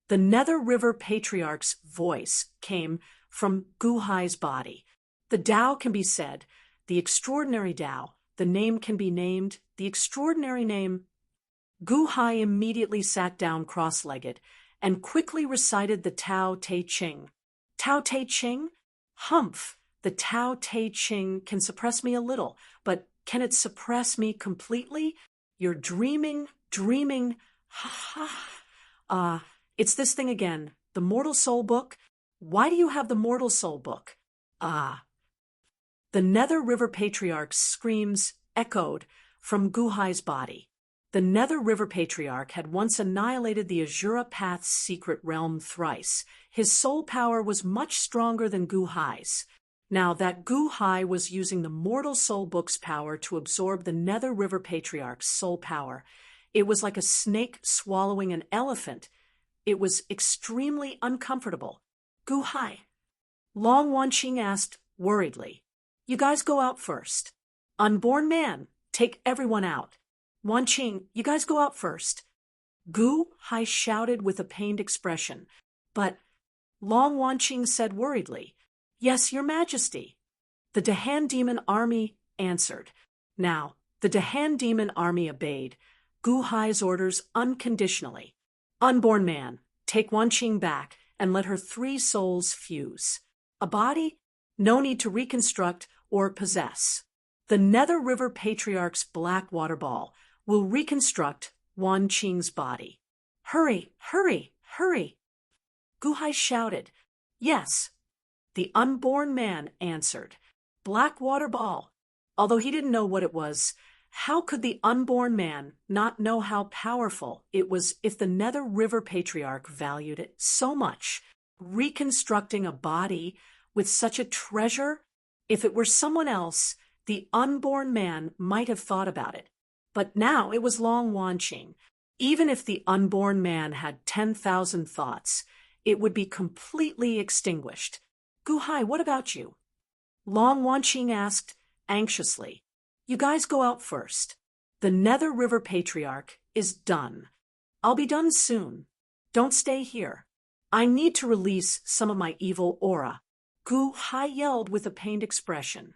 Speaker 1: The Nether River Patriarch's voice came from Gu Hai's body. The Tao can be said, the extraordinary Tao, the name can be named, the extraordinary name. Gu Hai immediately sat down cross-legged and quickly recited the Tao Te Ching. Tao Te Ching? Humph! The Tao Te Ching can suppress me a little, but can it suppress me completely? You're dreaming. Ha ha. It's this thing again, the Mortal Soul book. Why do you have the Mortal Soul book? Ah. The Nether River Patriarch's screams echoed from Guhai's body. The Nether River Patriarch had once annihilated the Azura Path's secret realm thrice. His soul power was much stronger than Guhai's. Now that Guhai was using the Mortal Soul Book's power to absorb the Nether River Patriarch's soul power, it was like a snake swallowing an elephant. It was extremely uncomfortable. Guhai. Long Wanqing asked worriedly. You guys go out first. Unborn man, take everyone out. Wanqing, you guys go out first. Guhai shouted with a pained expression, but Long Wanqing said worriedly, Yes, Your Majesty. The Dahan demon army answered. Now, the Dahan demon army obeyed Guhai's orders unconditionally. Unborn man, take Wanqing back and let her 3 souls fuse. A body? No need to reconstruct or possess. The Nether River Patriarch's black water ball will reconstruct Wanqing's body. Hurry, hurry, hurry. Guhai shouted. Yes. The unborn man answered. Black water ball. Although he didn't know what it was, how could the unborn man not know how powerful it was if the Nether River Patriarch valued it so much? Reconstructing a body with such a treasure? If it were someone else, the unborn man might have thought about it. But now it was Long Wanqing. Even if the unborn man had 10,000 thoughts, it would be completely extinguished. Guhai, what about you? Long Wanqing asked anxiously. You guys go out first. The Nether River Patriarch is done. I'll be done soon. Don't stay here. I need to release some of my evil aura. Guhai yelled with a pained expression.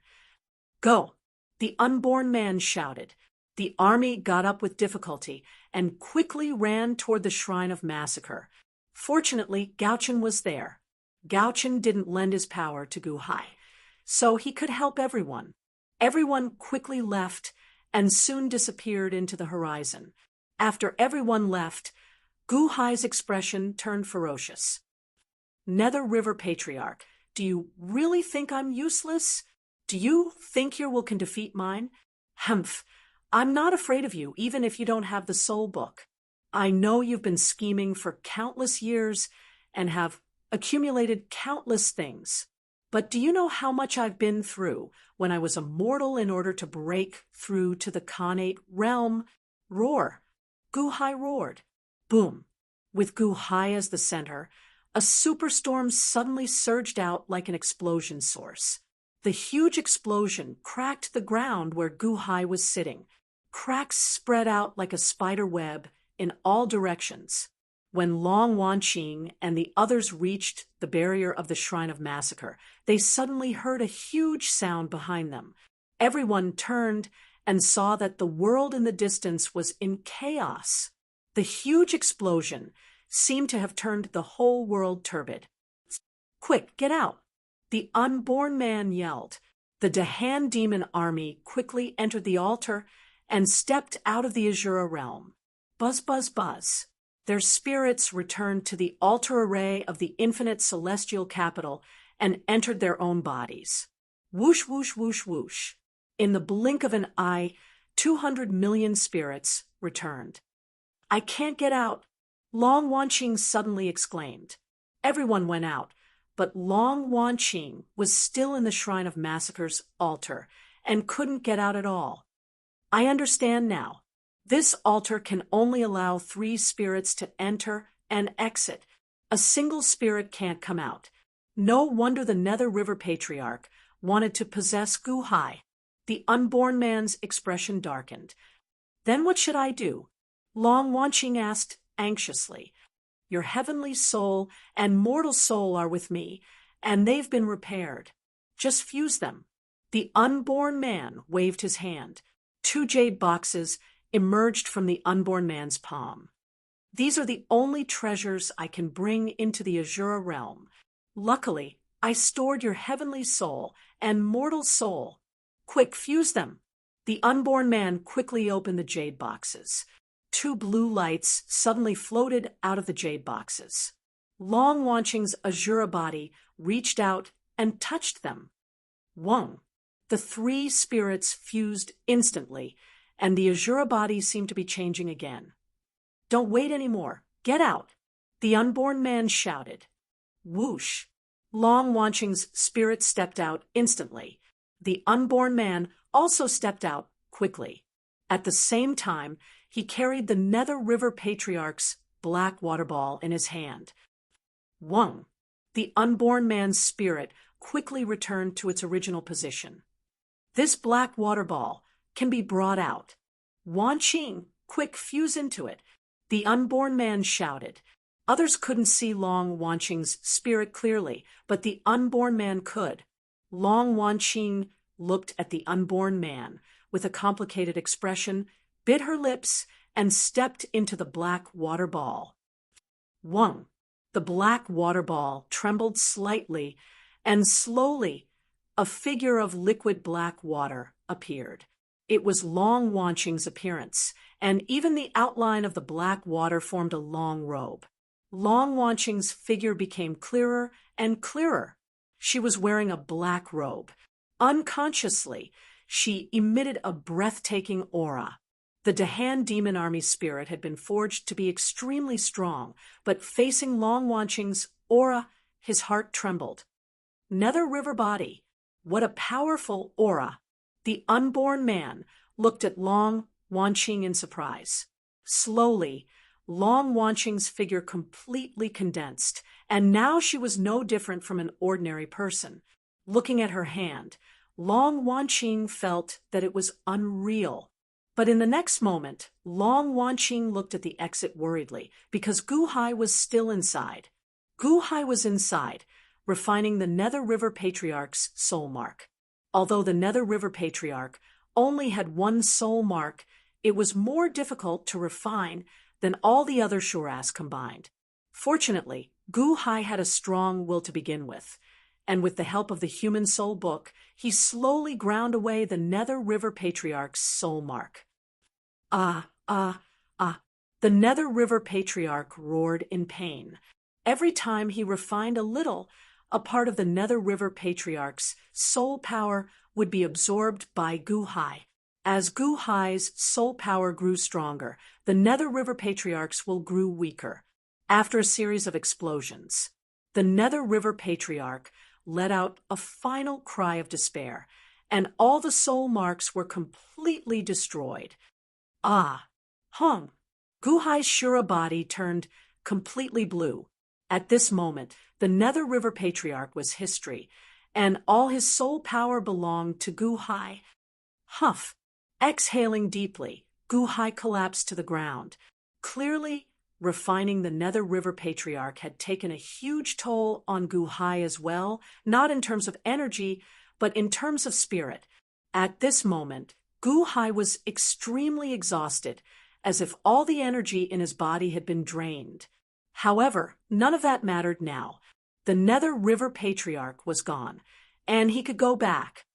Speaker 1: Go, the unborn man shouted. The army got up with difficulty and quickly ran toward the Shrine of Massacre. Fortunately, Gauchen was there. Gauchen didn't lend his power to Guhai, so he could help everyone. Everyone quickly left and soon disappeared into the horizon. After everyone left, Guhai's expression turned ferocious. Nether River Patriarch, do you really think I'm useless? Do you think your will can defeat mine? Humph, I'm not afraid of you, even if you don't have the soul book. I know you've been scheming for countless years and have accumulated countless things. But do you know how much I've been through when I was a mortal in order to break through to the Khanate realm? Roar. Guhai roared. Boom. With Guhai as the center, a superstorm suddenly surged out like an explosion source. The huge explosion cracked the ground where Guhai was sitting. Cracks spread out like a spider web in all directions. When Long Wanqing and the others reached the barrier of the Shrine of Massacre, they suddenly heard a huge sound behind them. Everyone turned and saw that the world in the distance was in chaos. The huge explosion seemed to have turned the whole world turbid. Quick, get out! The unborn man yelled. The Dahan demon army quickly entered the altar and stepped out of the Azura realm. Buzz, buzz, buzz. Their spirits returned to the altar array of the infinite celestial capital and entered their own bodies. Whoosh, whoosh, whoosh, whoosh. In the blink of an eye, 200 million spirits returned. I can't get out, Long Wanqing suddenly exclaimed. Everyone went out, but Long Wanqing was still in the Shrine of Massacre's altar and couldn't get out at all. I understand now. This altar can only allow 3 spirits to enter and exit. A single spirit can't come out. No wonder the Nether River Patriarch wanted to possess Guhai. The unborn man's expression darkened. Then what should I do? Long Wanqing asked anxiously. Your heavenly soul and mortal soul are with me, and they've been repaired. Just fuse them. The unborn man waved his hand. 2 jade boxes emerged from the unborn man's palm. These are the only treasures I can bring into the Azura realm. Luckily, I stored your heavenly soul and mortal soul. Quick, fuse them. The unborn man quickly opened the jade boxes. 2 blue lights suddenly floated out of the jade boxes. Long Wanqing's Azura body reached out and touched them. Wang. The three spirits fused instantly, and the Azura body seemed to be changing again. Don't wait anymore. Get out, the unborn man shouted. Whoosh. Long Wanqing's spirit stepped out instantly. The unborn man also stepped out quickly. At the same time, he carried the Nether River Patriarch's black water ball in his hand. Wang. The unborn man's spirit quickly returned to its original position. This black water ball can be brought out. Wanqing, quick, fuse into it, the unborn man shouted. Others couldn't see Long Wanqing's spirit clearly, but the unborn man could. Long Wanqing looked at the unborn man with a complicated expression, bit her lips, and stepped into the black water ball. Wang. The black water ball trembled slightly, and slowly a figure of liquid black water appeared. It was Long Wanqing's appearance, and even the outline of the black water formed a long robe. Long Wanqing's figure became clearer and clearer. She was wearing a black robe. Unconsciously, she emitted a breathtaking aura. The Dahan demon army spirit had been forged to be extremely strong, but facing Long Wanqing's aura, his heart trembled. Nether River body, what a powerful aura! The unborn man looked at Long Wanqing in surprise. Slowly, Long Wanqing's figure completely condensed, and now she was no different from an ordinary person. Looking at her hand, Long Wanqing felt that it was unreal. But in the next moment, Long Wanqing looked at the exit worriedly, because Guhai was still inside. Guhai was inside, refining the Nether River Patriarch's soul mark. Although the Nether River Patriarch only had one soul mark, it was more difficult to refine than all the other Shuras combined. Fortunately, Guhai had a strong will to begin with, and with the help of the Human Soul Book, he slowly ground away the Nether River Patriarch's soul mark. Ah, ah, ah. The Nether River Patriarch roared in pain. Every time he refined a little, a part of the Nether River Patriarch's soul power would be absorbed by Guhai. As Guhai's soul power grew stronger, the Nether River Patriarch's will grew weaker. After a series of explosions, the Nether River Patriarch let out a final cry of despair, and all the soul marks were completely destroyed. Ah! Hung! Guhai's Shura body turned completely blue. At this moment, the Nether River Patriarch was history, and all his soul power belonged to Guhai. Huff! Exhaling deeply, Guhai collapsed to the ground. Clearly, refining the Nether River Patriarch had taken a huge toll on Guhai as well, not in terms of energy, but in terms of spirit. At this moment, Guhai was extremely exhausted, as if all the energy in his body had been drained. However, none of that mattered now. The Nether River Patriarch was gone, and he could go back.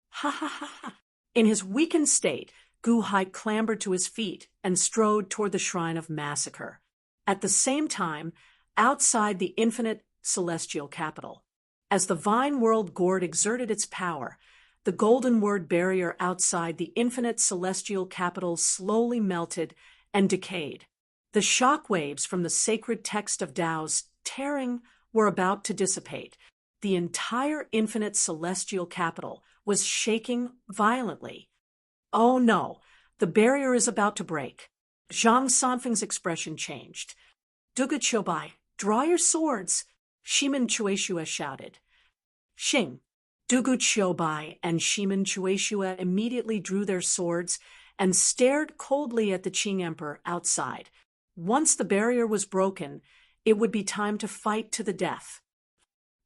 Speaker 1: Ha ha ha ha! In his weakened state, Guhai clambered to his feet and strode toward the Shrine of Massacre. At the same time, outside the infinite celestial capital, as the Vine World Gourd exerted its power, the golden word barrier outside the infinite celestial capital slowly melted and decayed. The shock waves from the sacred text of Tao's tearing were about to dissipate. The entire infinite celestial capital was shaking violently. Oh no, the barrier is about to break. Zhang Sanfeng's expression changed. Dugu Chobai, draw your swords, Shimen Chueshua shouted. Xing. Dugu Chobai and Shimen Chueshua immediately drew their swords and stared coldly at the Qing Emperor outside. Once the barrier was broken, it would be time to fight to the death.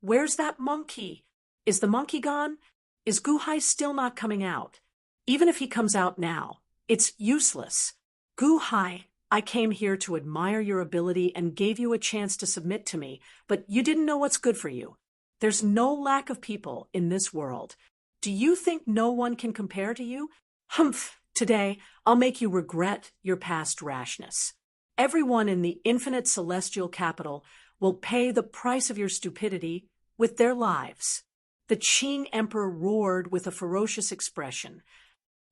Speaker 1: Where's that monkey? Is the monkey gone? Is Guhai still not coming out? Even if he comes out now, it's useless. Guhai, I came here to admire your ability and gave you a chance to submit to me, but you didn't know what's good for you. There's no lack of people in this world. Do you think no one can compare to you? Humph! Today, I'll make you regret your past rashness. Everyone in the infinite celestial capital will pay the price of your stupidity with their lives. The Qing emperor roared with a ferocious expression.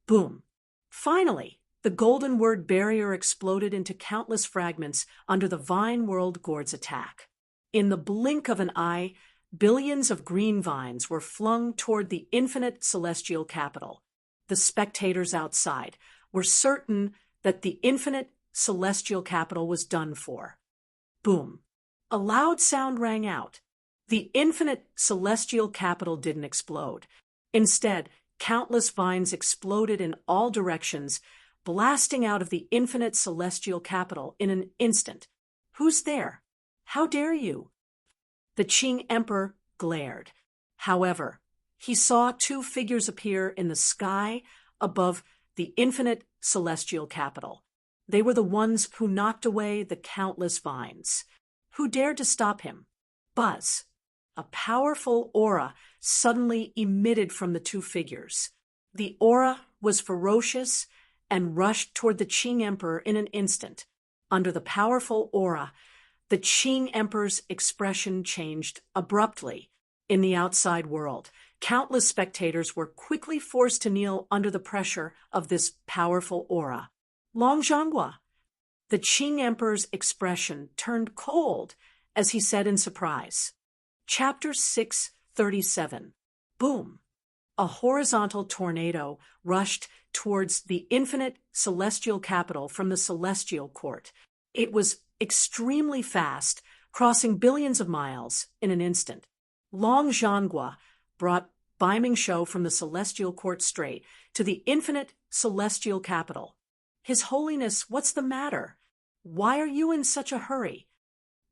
Speaker 1: Boom. Finally, the golden word barrier exploded into countless fragments under the Vine World Gourd's attack. In the blink of an eye, billions of green vines were flung toward the infinite celestial capital. The spectators outside were certain that the infinite celestial capital was done for. Boom. A loud sound rang out. The infinite celestial capital didn't explode. Instead, countless vines exploded in all directions, blasting out of the infinite celestial capital in an instant. Who's there? How dare you? The Qing emperor glared. However, he saw two figures appear in the sky above the infinite celestial capital. They were the ones who knocked away the countless vines. Who dared to stop him? Buzz. A powerful aura suddenly emitted from the two figures. The aura was ferocious and rushed toward the Qing emperor in an instant. Under the powerful aura, the Qing emperor's expression changed abruptly. In the outside world, countless spectators were quickly forced to kneel under the pressure of this powerful aura. Long Zhanghua. The Qing emperor's expression turned cold as he said in surprise. Chapter 637. Boom. A horizontal tornado rushed towards the infinite celestial capital from the celestial court. It was extremely fast, crossing billions of miles in an instant. Long Zhanghua brought Bai Mingshou from the celestial court straight to the infinite celestial capital. His Holiness, what's the matter? Why are you in such a hurry?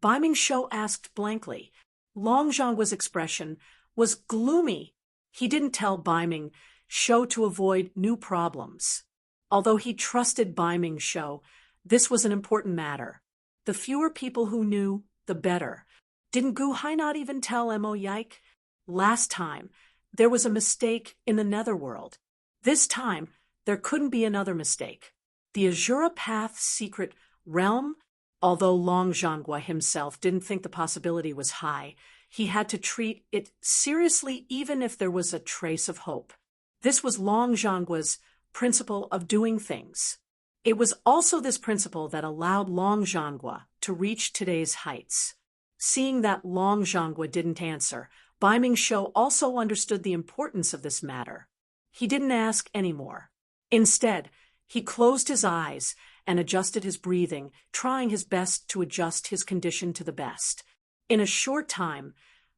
Speaker 1: Bai Mingshou asked blankly. Long Zhanggua's expression was gloomy. He didn't tell Bai Mingshou to avoid new problems. Although he trusted Bai Mingshou, this was an important matter. The fewer people who knew, the better. Didn't Gu Hai not even tell Mo Yike? Last time, there was a mistake in the netherworld. This time, there couldn't be another mistake. The Azura Path's secret realm. Although Long Zhanghua himself didn't think the possibility was high, he had to treat it seriously even if there was a trace of hope. This was Long Zhanggua's principle of doing things. It was also this principle that allowed Long Zhanghua to reach today's heights. Seeing that Long Zhanghua didn't answer, Bai Mingshou also understood the importance of this matter. He didn't ask any more. Instead, he closed his eyes and adjusted his breathing, trying his best to adjust his condition to the best. In a short time,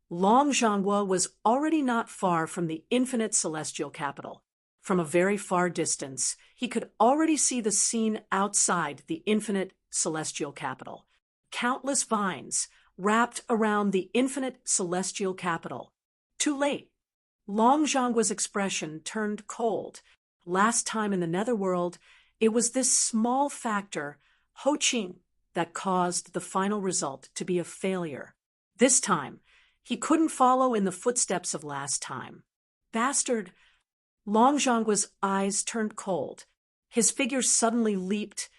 Speaker 1: Long Zhanghua was already not far from the infinite celestial capital. From a very far distance, he could already see the scene outside the infinite celestial capital. Countless vines wrapped around the infinite celestial capital. Too late. Long Zhanggua's expression turned cold. Last time in the netherworld, it was this small factor, Ho Qing, that caused the final result to be a failure. This time, he couldn't follow in the footsteps of last time. Bastard! Long Zhanggua's eyes turned cold. His figure suddenly leaped,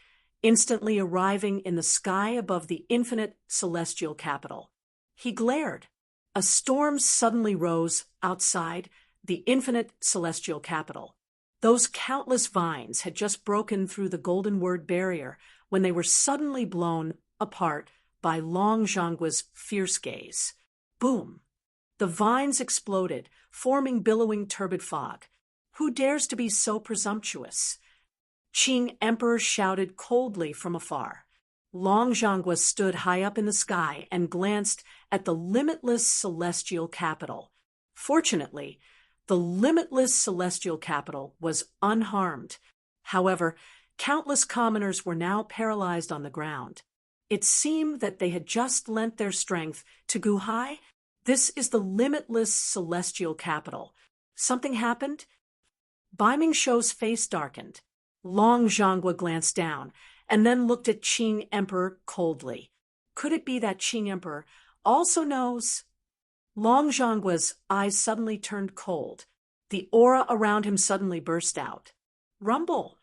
Speaker 1: instantly arriving in the sky above the infinite celestial capital. He glared. A storm suddenly rose outside the infinite celestial capital. Those countless vines had just broken through the golden word barrier when they were suddenly blown apart by Long Zhanggua's fierce gaze. Boom! The vines exploded, forming billowing turbid fog. Who dares to be so presumptuous? Qing Emperor shouted coldly from afar. Long Zhanghua stood high up in the sky and glanced at the limitless celestial capital. Fortunately, the limitless celestial capital was unharmed. However, countless commoners were now paralyzed on the ground. It seemed that they had just lent their strength to Gu Hai. This is the limitless celestial capital. Something happened? Bai Mingshou's face darkened. Long Zhanghua glanced down and then looked at Qing Emperor coldly. Could it be that Qing Emperor also knows? Long Zhanggua's eyes suddenly turned cold. The aura around him suddenly burst out. Rumble!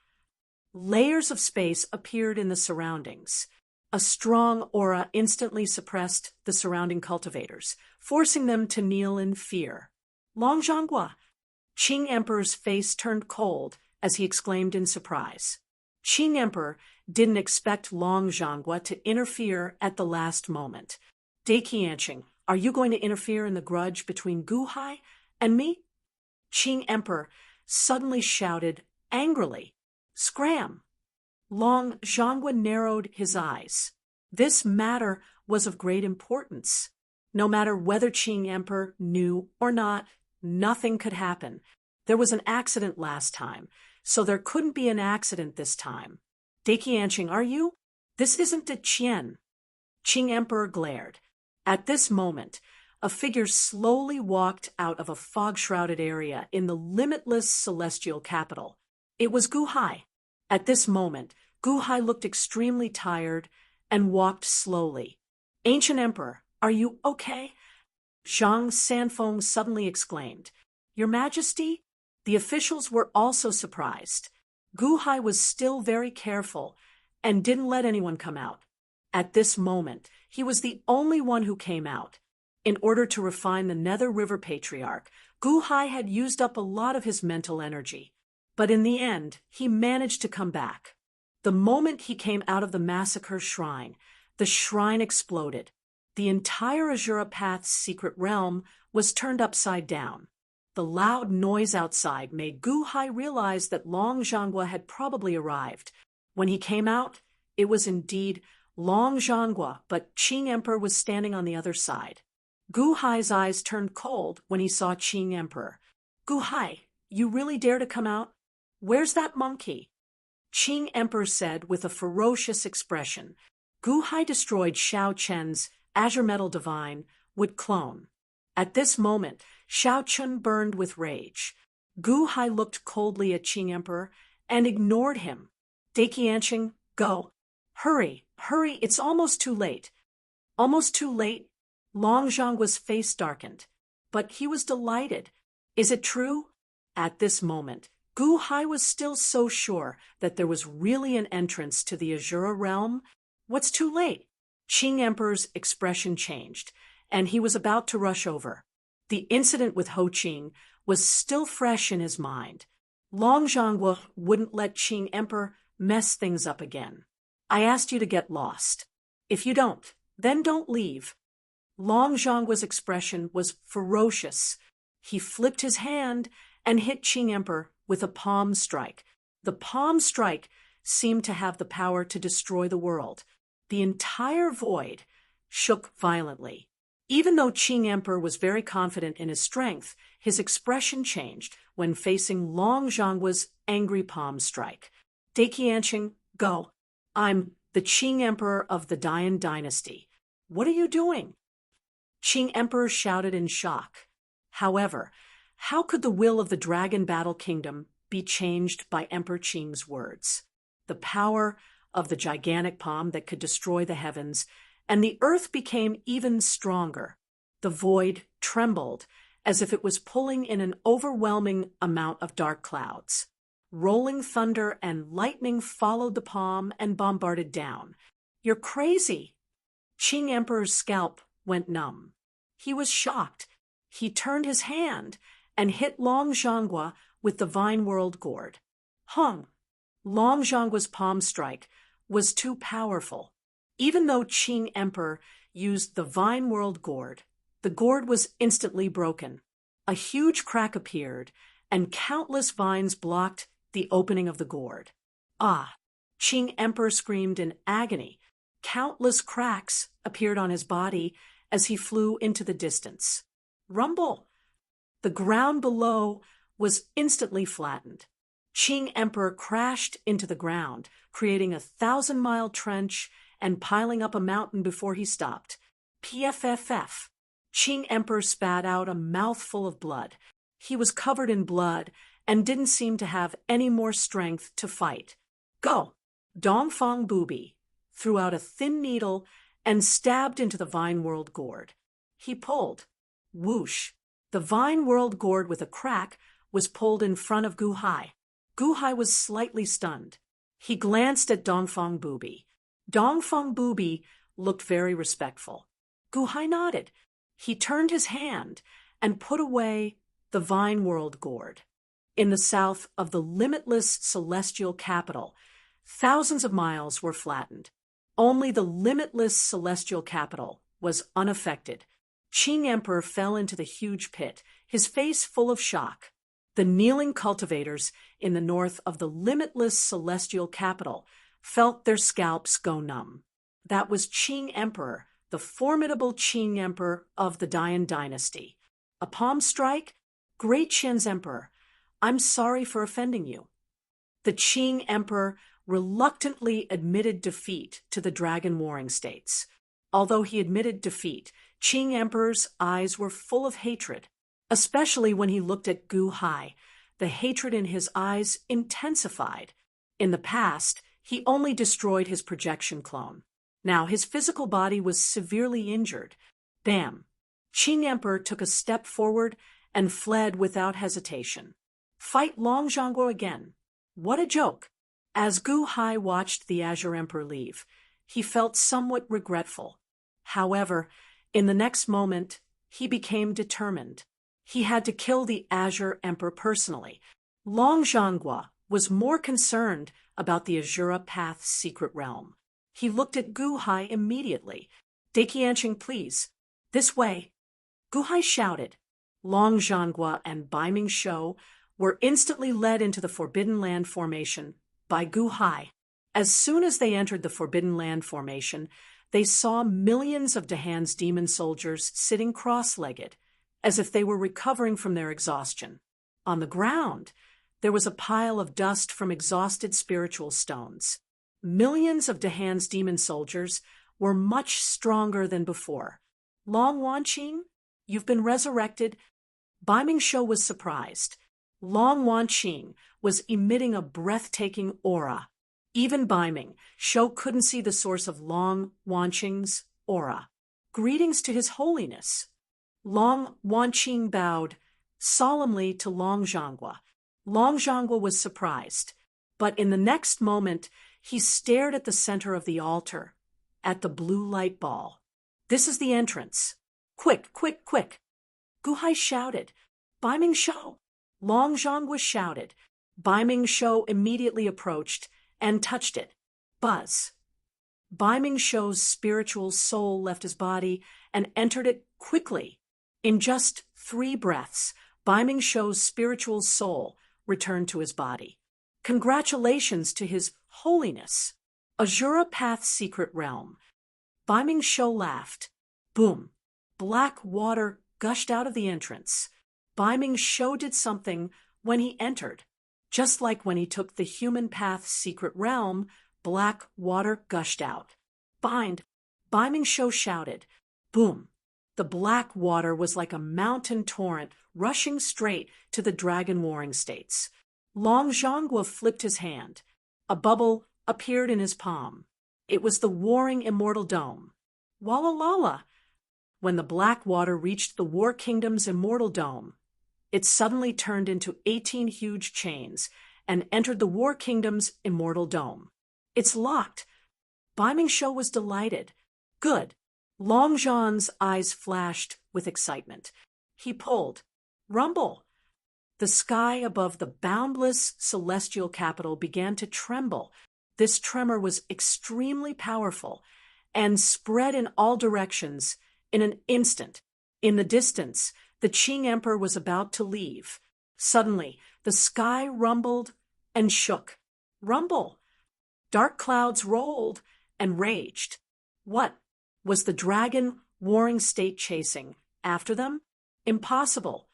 Speaker 1: Layers of space appeared in the surroundings. A strong aura instantly suppressed the surrounding cultivators, forcing them to kneel in fear. Long Zhanghua! Qing Emperor's face turned cold as he exclaimed in surprise. Qing Emperor didn't expect Long Zhanghua to interfere at the last moment. Dai Qianqing, are you going to interfere in the grudge between Gu Hai and me? Qing Emperor suddenly shouted angrily. Scram! Long Zhanghua narrowed his eyes. This matter was of great importance. No matter whether Qing Emperor knew or not, nothing could happen. There was an accident last time, so there couldn't be an accident this time. Dai Qianqing, are you? This isn't the Qian. Qing Emperor glared. At this moment, a figure slowly walked out of a fog-shrouded area in the limitless celestial capital. It was Gu Hai. At this moment, Gu Hai looked extremely tired and walked slowly. Ancient Emperor, are you okay? Zhang Sanfeng suddenly exclaimed. Your Majesty? The officials were also surprised. Gu Hai was still very careful and didn't let anyone come out. At this moment, he was the only one who came out. In order to refine the Nether River Patriarch, Gu Hai had used up a lot of his mental energy. But in the end, he managed to come back. The moment he came out of the massacre shrine, the shrine exploded. The entire Azura Path's secret realm was turned upside down. The loud noise outside made Gu Hai realize that Long Zhanghua had probably arrived. When he came out, it was indeed Long Zhanghua, but Qing Emperor was standing on the other side. Gu Hai's eyes turned cold when he saw Qing Emperor. Gu Hai, you really dare to come out? Where's that monkey? Qing Emperor said with a ferocious expression. Gu Hai destroyed Xiao Chen's Azure Metal Divine would clone. At this moment, Xiao Chen burned with rage. Gu Hai looked coldly at Qing Emperor and ignored him. Dai Qianqing, go. Hurry, hurry, it's almost too late. Almost too late? Long Zhanghua's face darkened, but he was delighted. Is it true? At this moment, Gu Hai was still so sure that there was really an entrance to the Azura realm. What's too late? Qing Emperor's expression changed, and he was about to rush over. The incident with Ho Qing was still fresh in his mind. Long Zhanghua wouldn't let Qing Emperor mess things up again. I asked you to get lost. If you don't, then don't leave. Long Zhanghua's expression was ferocious. He flipped his hand and hit Qing Emperor with a palm strike. The palm strike seemed to have the power to destroy the world. The entire void shook violently. Even though Qing Emperor was very confident in his strength, his expression changed when facing Long Zhanghua's angry palm strike. Dai Qianqing, go. I'm the Qing Emperor of the Dian dynasty. What are you doing? Qing Emperor shouted in shock. However, how could the will of the Dragon Battle Kingdom be changed by Emperor Qing's words? The power of the gigantic palm that could destroy the heavens, and the earth became even stronger. The void trembled as if it was pulling in an overwhelming amount of dark clouds. Rolling thunder and lightning followed the palm and bombarded down. You're crazy. Qing Emperor's scalp went numb. He was shocked. He turned his hand and hit Long Zhanghua with the Vine World Gourd. Hung. Long Zhanghua's palm strike was too powerful. Even though Qing Emperor used the Vine World Gourd, the gourd was instantly broken. A huge crack appeared, and countless vines blocked the opening of the gourd. Ah! Qing Emperor screamed in agony. Countless cracks appeared on his body as he flew into the distance. Rumble! The ground below was instantly flattened. Qing Emperor crashed into the ground, creating a 1,000-mile trench and piling up a mountain before he stopped. PFFF. Qing Emperor spat out a mouthful of blood. He was covered in blood and didn't seem to have any more strength to fight. Go! Dongfang Booby threw out a thin needle and stabbed into the Vine World Gourd. He pulled. Whoosh! The Vine World Gourd with a crack was pulled in front of Gu Hai. Gu Hai was slightly stunned. He glanced at Dongfang Booby. Dongfeng Bubi looked very respectful. Guhai nodded. He turned his hand and put away the Vine World gourd. In the south of the limitless celestial capital, thousands of miles were flattened. Only the limitless celestial capital was unaffected. Qing Emperor fell into the huge pit, his face full of shock. The kneeling cultivators in the north of the limitless celestial capital felt their scalps go numb. That was Qing Emperor, the formidable Qing Emperor of the Dian dynasty. A palm strike? Great Qin's Emperor, I'm sorry for offending you. The Qing Emperor reluctantly admitted defeat to the dragon warring states. Although he admitted defeat, Qing Emperor's eyes were full of hatred, especially when he looked at Gu Hai. The hatred in his eyes intensified. In the past, he only destroyed his projection clone. Now his physical body was severely injured. Bam! Qing Emperor took a step forward and fled without hesitation. Fight Long Zhongguo again. What a joke! As Gu Hai watched the Azure Emperor leave, he felt somewhat regretful. However, in the next moment, he became determined. He had to kill the Azure Emperor personally. Long Zhongguo was more concerned about the Azura Path's secret realm. He looked at Gu Hai immediately. Deqianqing, please. This way. Gu Hai shouted. Long Zhongguo and Bai Mingshou were instantly led into the Forbidden Land formation by Gu Hai. As soon as they entered the Forbidden Land formation, they saw millions of Dahan's demon soldiers sitting cross-legged, as if they were recovering from their exhaustion. On the ground, there was a pile of dust from exhausted spiritual stones. Millions of Dahan's demon soldiers were much stronger than before. Long Wanqing, you've been resurrected. Bai Mingshou was surprised. Long Wanqing was emitting a breathtaking aura. Even Bai Mingshou couldn't see the source of Long Wanqing's aura. Greetings to His Holiness. Long Wanqing bowed solemnly to Long Zhongguo. Long Zhongguo was surprised, but in the next moment, he stared at the center of the altar, at the blue light ball. This is the entrance. Quick, quick, quick. Gu Hai shouted. Bai Mingshou. Long Zhongguo shouted. Bai Mingshou immediately approached and touched it. Buzz. Bai Mingshou's spiritual soul left his body and entered it quickly. In just 3 breaths, Bai Mingshou's spiritual soul returned to his body. Congratulations to His Holiness. Azura Path's secret realm. Bai Mingshou laughed. Boom. Black water gushed out of the entrance. Bai Mingshou did something when he entered. Just like when he took the human path's secret realm, black water gushed out. Bind. Bai Mingshou shouted. Boom. The black water was like a mountain torrent rushing straight to the dragon warring states. Long Zhongguo flipped his hand. A bubble appeared in his palm. It was the warring Immortal Dome. Walla lala! When the black water reached the War Kingdom's Immortal Dome, it suddenly turned into 18 huge chains and entered the War Kingdom's Immortal Dome. It's locked. Bai Mingshou was delighted. Good. Long Zhan's eyes flashed with excitement. He pulled. Rumble! The sky above the boundless celestial capital began to tremble. This tremor was extremely powerful and spread in all directions in an instant. In the distance, the Qing Emperor was about to leave. Suddenly, the sky rumbled and shook. Rumble! Dark clouds rolled and raged. What? Was the dragon warring state chasing after them? Impossible.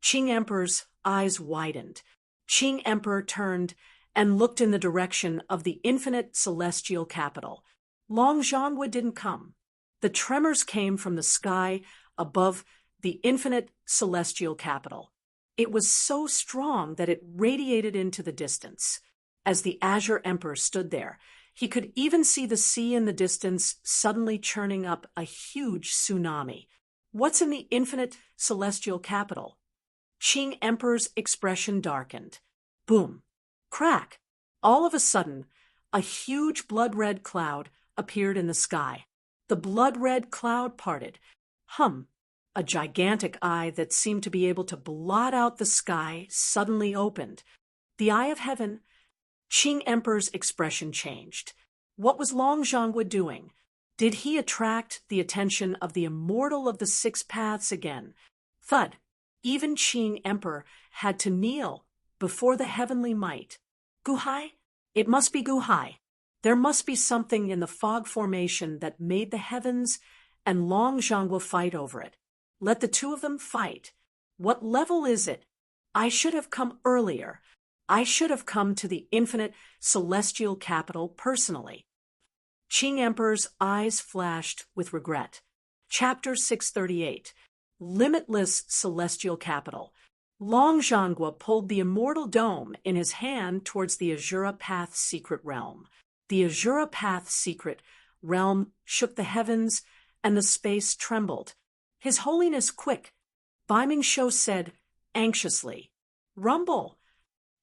Speaker 1: Qing Emperor's eyes widened. Qing Emperor turned and looked in the direction of the infinite celestial capital. Long Zhongguo didn't come. The tremors came from the sky above the infinite celestial capital. It was so strong that it radiated into the distance. As the Azure Emperor stood there, he could even see the sea in the distance suddenly churning up a huge tsunami. What's in the infinite celestial capital? Qing Emperor's expression darkened. Boom. Crack. All of a sudden, a huge blood-red cloud appeared in the sky. The blood-red cloud parted. A gigantic eye that seemed to be able to blot out the sky suddenly opened. The eye of heaven. Qing Emperor's expression changed. What was Long Zhongguo doing? Did he attract the attention of the Immortal of the Six Paths again? Thud. Even Qing Emperor had to kneel before the heavenly might. Guhai? It must be Guhai. There must be something in the fog formation that made the heavens and Long Zhongguo fight over it. Let the two of them fight. What level is it? I should have come earlier. I should have come to the infinite celestial capital personally. Qing Emperor's eyes flashed with regret. Chapter 638. Limitless Celestial Capital. Long Zhongguo pulled the immortal dome in his hand towards the Azura Path secret realm. The Azura Path secret realm shook the heavens, and the space trembled. His Holiness, quick! Biming Shou said, anxiously. Rumble!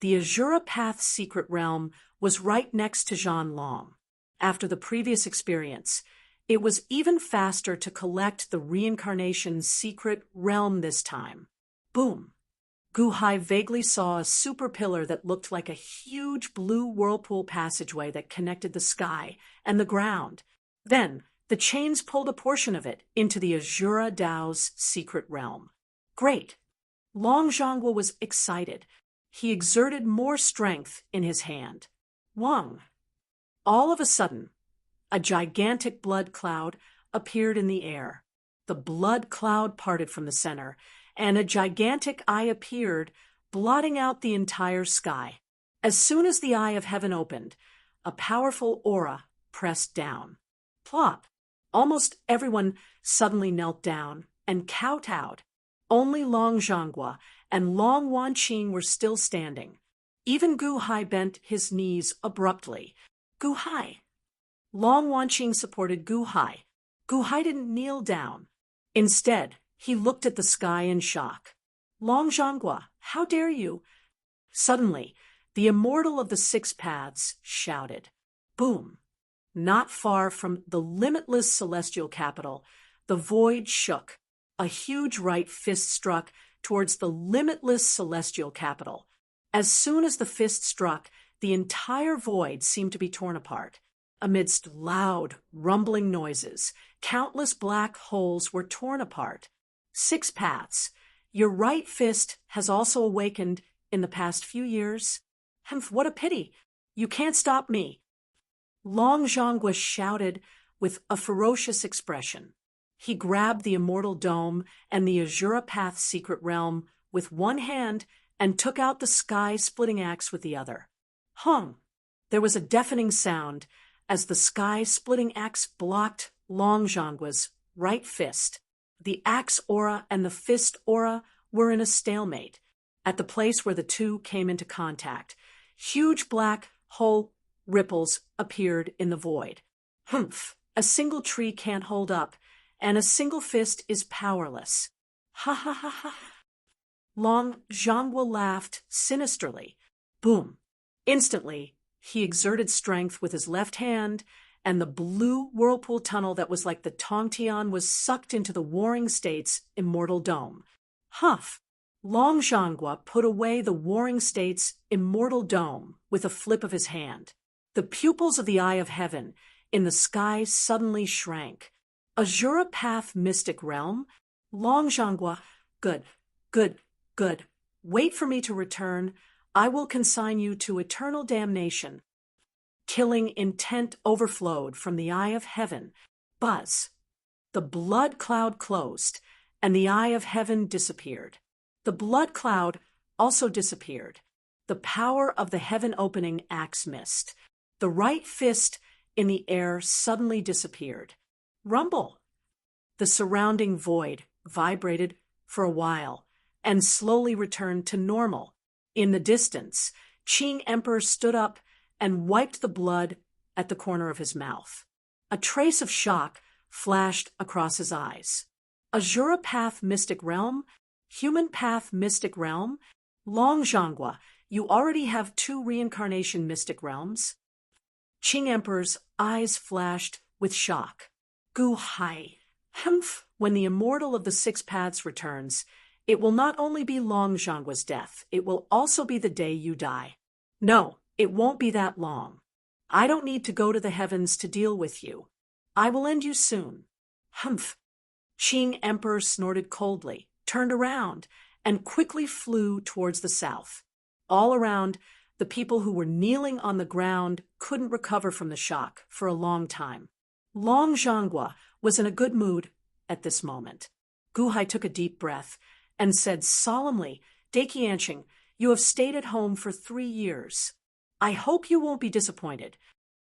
Speaker 1: The Azura Path secret realm was right next to Zhan Long. After the previous experience, it was even faster to collect the reincarnation's secret realm this time. Boom! Guhai vaguely saw a super pillar that looked like a huge blue whirlpool passageway that connected the sky and the ground. Then, the chains pulled a portion of it into the Azura Dao's secret realm. Great! Long Zhongguo was excited. He exerted more strength in his hand. Wang! All of a sudden, a gigantic blood cloud appeared in the air. The blood cloud parted from the center, and a gigantic eye appeared, blotting out the entire sky. As soon as the eye of heaven opened, a powerful aura pressed down. Plop! Almost everyone suddenly knelt down and kowtowed. Only Long Zhongguo and Long Wanqing were still standing. Even Guhai bent his knees abruptly. Guhai! Long Wanqing supported Guhai. Guhai didn't kneel down. Instead, he looked at the sky in shock. Long Zhongguo, how dare you? Suddenly, the Immortal of the Six Paths shouted. Boom! Not far from the limitless celestial capital, the void shook. A huge right fist struck towards the limitless celestial capital. As soon as the fist struck, the entire void seemed to be torn apart. Amidst loud, rumbling noises, countless black holes were torn apart. Six Paths, your right fist has also awakened in the past few years. What a pity! You can't stop me! Long Zhongguo shouted with a ferocious expression. He grabbed the immortal dome and the Azura Path secret realm with one hand and took out the sky-splitting axe with the other. Hung! There was a deafening sound as the sky-splitting axe blocked Long Zhongguo's right fist. The axe aura and the fist aura were in a stalemate. At the place where the two came into contact, huge black hole ripples appeared in the void. A single tree can't hold up, and a single fist is powerless. Ha ha ha ha. Long Zhongguo laughed sinisterly. Boom. Instantly, he exerted strength with his left hand, and the blue whirlpool tunnel that was like the Tongtian was sucked into the Warring States' immortal dome. Huff! Long Zhongguo put away the Warring States' immortal dome with a flip of his hand. The pupils of the Eye of Heaven in the sky suddenly shrank. Azura Path Mystic Realm? Long Zhongguo, good. Wait for me to return. I will consign you to eternal damnation. Killing intent overflowed from the Eye of Heaven. Buzz. The blood cloud closed, and the Eye of Heaven disappeared. The blood cloud also disappeared. The power of the heaven opening axe missed. The right fist in the air suddenly disappeared. Rumble! The surrounding void vibrated for a while and slowly returned to normal. In the distance, Qing Emperor stood up and wiped the blood at the corner of his mouth. A trace of shock flashed across his eyes. Azura Path Mystic Realm? Human Path Mystic Realm? Long Zhongguo, you already have 2 reincarnation mystic realms. Qing Emperor's eyes flashed with shock. Gu Hai. Humph! When the Immortal of the Six Paths returns, it will not only be Long Zhanggua's death, it will also be the day you die. No, it won't be that long. I don't need to go to the heavens to deal with you. I will end you soon. Humph! Qing Emperor snorted coldly, turned around, and quickly flew towards the south. All around, the people who were kneeling on the ground couldn't recover from the shock for a long time. Long Zhanggua was in a good mood at this moment. Gu Hai took a deep breath and said solemnly, "Daqianqing, you have stayed at home for 3 years. I hope you won't be disappointed."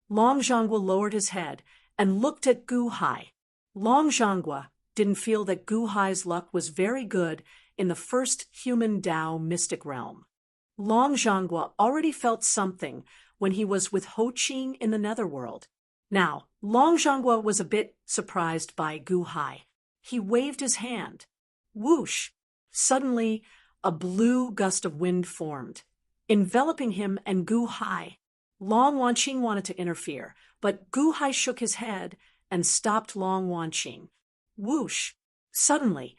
Speaker 1: Long Zhanggua lowered his head and looked at Gu Hai. Long Zhanggua didn't feel that Gu Hai's luck was very good in the first human Tao mystic realm. Long Zhanggua already felt something when he was with Ho Qing in the netherworld. Now, Long Zhanggua was a bit surprised by Gu Hai. He waved his hand. Whoosh! Suddenly, a blue gust of wind formed, enveloping him and Gu Hai. Long Wanqing wanted to interfere, but Gu Hai shook his head and stopped Long Wanqing. Whoosh! Suddenly,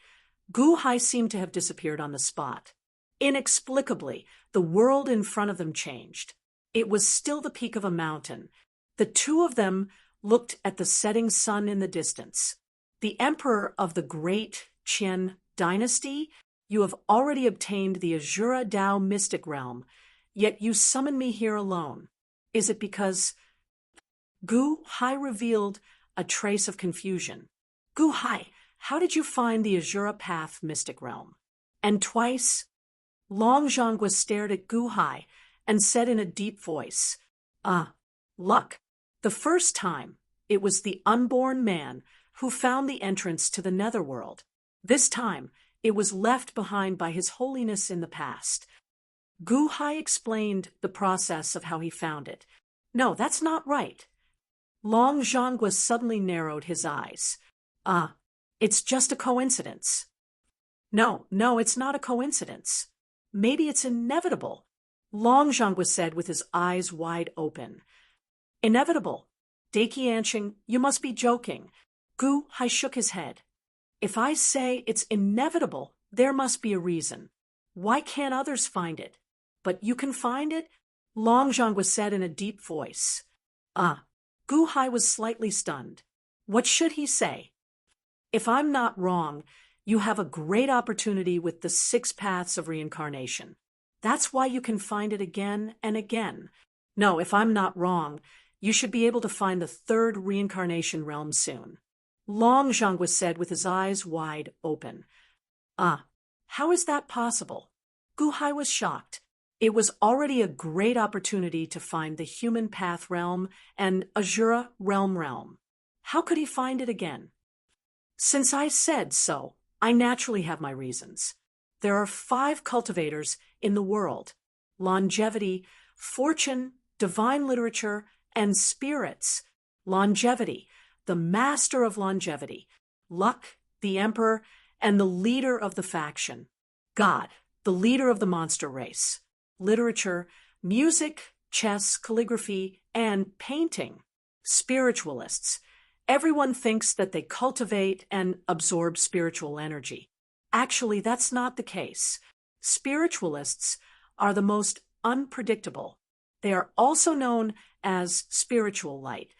Speaker 1: Gu Hai seemed to have disappeared on the spot. Inexplicably, the world in front of them changed. It was still the peak of a mountain. The two of them looked at the setting sun in the distance. The emperor of the great Qian dynasty, you have already obtained the Azura Tao mystic realm, yet you summon me here alone. Is it because... Gu Hai revealed a trace of confusion. Gu Hai, how did you find the Azura Path mystic realm? And twice... Long Zhanggua stared at Gu Hai and said in a deep voice, luck. The first time, it was the unborn man who found the entrance to the netherworld. This time, it was left behind by His Holiness in the past. Gu Hai explained the process of how he found it. No, that's not right. Long Zhanggua suddenly narrowed his eyes. It's just a coincidence. No, it's not a coincidence. Maybe it's inevitable, Long Zhanggua said with his eyes wide open. Inevitable? Daqianqing, you must be joking. Gu Hai shook his head. If I say it's inevitable, there must be a reason. Why can't others find it? But you can find it? Long Zhanggua said in a deep voice. Gu Hai was slightly stunned. What should he say? If I'm not wrong, you have a great opportunity with the 6 paths of reincarnation. That's why you can find it again and again. No, if I'm not wrong, you should be able to find the 3rd reincarnation realm soon. Long Zhanggua said with his eyes wide open. How is that possible? Gu Hai was shocked. It was already a great opportunity to find the human path realm and Azura realm. How could he find it again? Since I said so, I naturally have my reasons. There are 5 cultivators in the world: longevity, fortune, divine literature, and spirits. Longevity, the master of longevity; luck, the emperor, and the leader of the faction; God, the leader of the monster race; literature, music, chess, calligraphy, and painting; spiritualists. Everyone thinks that they cultivate and absorb spiritual energy. Actually, that's not the case. Spiritualists are the most unpredictable. They are also known as spiritual light.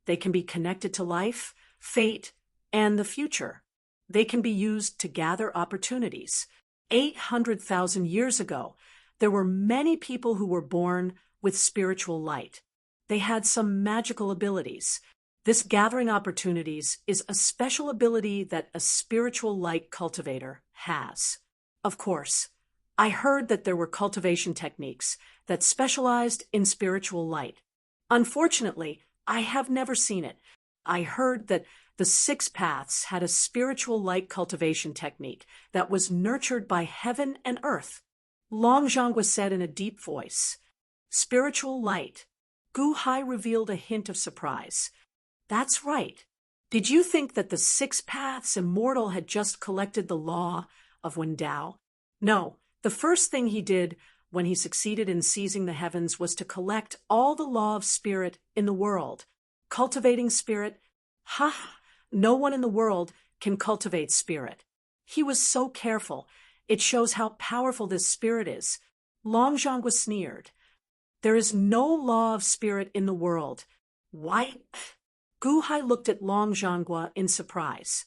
Speaker 1: They can be connected to life, fate, and the future. They can be used to gather opportunities. 800,000 years ago, there were many people who were born with spiritual light. They had some magical abilities. This gathering opportunities is a special ability that a spiritual light cultivator has. Of course, I heard that there were cultivation techniques that specialized in spiritual light. Unfortunately, I have never seen it. I heard that the 6 paths had a spiritual light cultivation technique that was nurtured by heaven and earth. Long Zhanggua said in a deep voice. Spiritual light. Gu Hai revealed a hint of surprise. That's right. Did you think that the 6 paths Immortal had just collected the law of Wen Dao? No, the first thing he did when he succeeded in seizing the heavens was to collect all the law of spirit in the world. Cultivating spirit? Ha! No one in the world can cultivate spirit. He was so careful. It shows how powerful this spirit is. Long Zhangwa sneered. There is no law of spirit in the world. Why? Gu Hai looked at Long Zhangwa in surprise.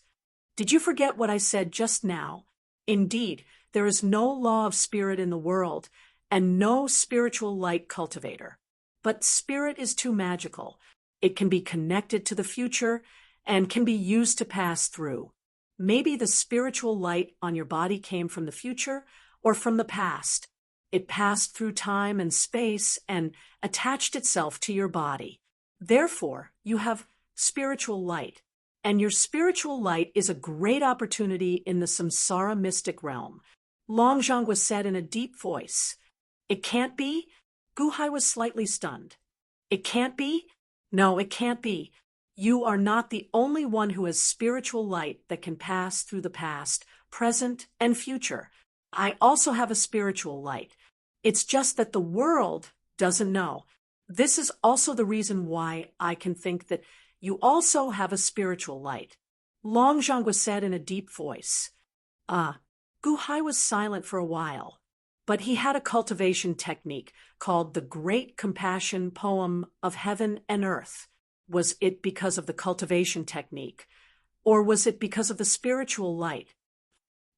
Speaker 1: Did you forget what I said just now? Indeed, there is no law of spirit in the world, and no spiritual light cultivator. But spirit is too magical. It can be connected to the future and can be used to pass through. Maybe the spiritual light on your body came from the future or from the past. It passed through time and space and attached itself to your body. Therefore, you have spiritual light. And your spiritual light is a great opportunity in the samsara mystic realm. Long Zhangwa said in a deep voice. It can't be? Gu Hai was slightly stunned. It can't be? No, it can't be. You are not the only one who has spiritual light that can pass through the past, present, and future. I also have a spiritual light. It's just that the world doesn't know. This is also the reason why I can think that you also have a spiritual light. Long Zhangwa said in a deep voice. Gu Hai was silent for a while, but he had a cultivation technique called the Great Compassion Poem of Heaven and Earth. Was it because of the cultivation technique, or was it because of the spiritual light?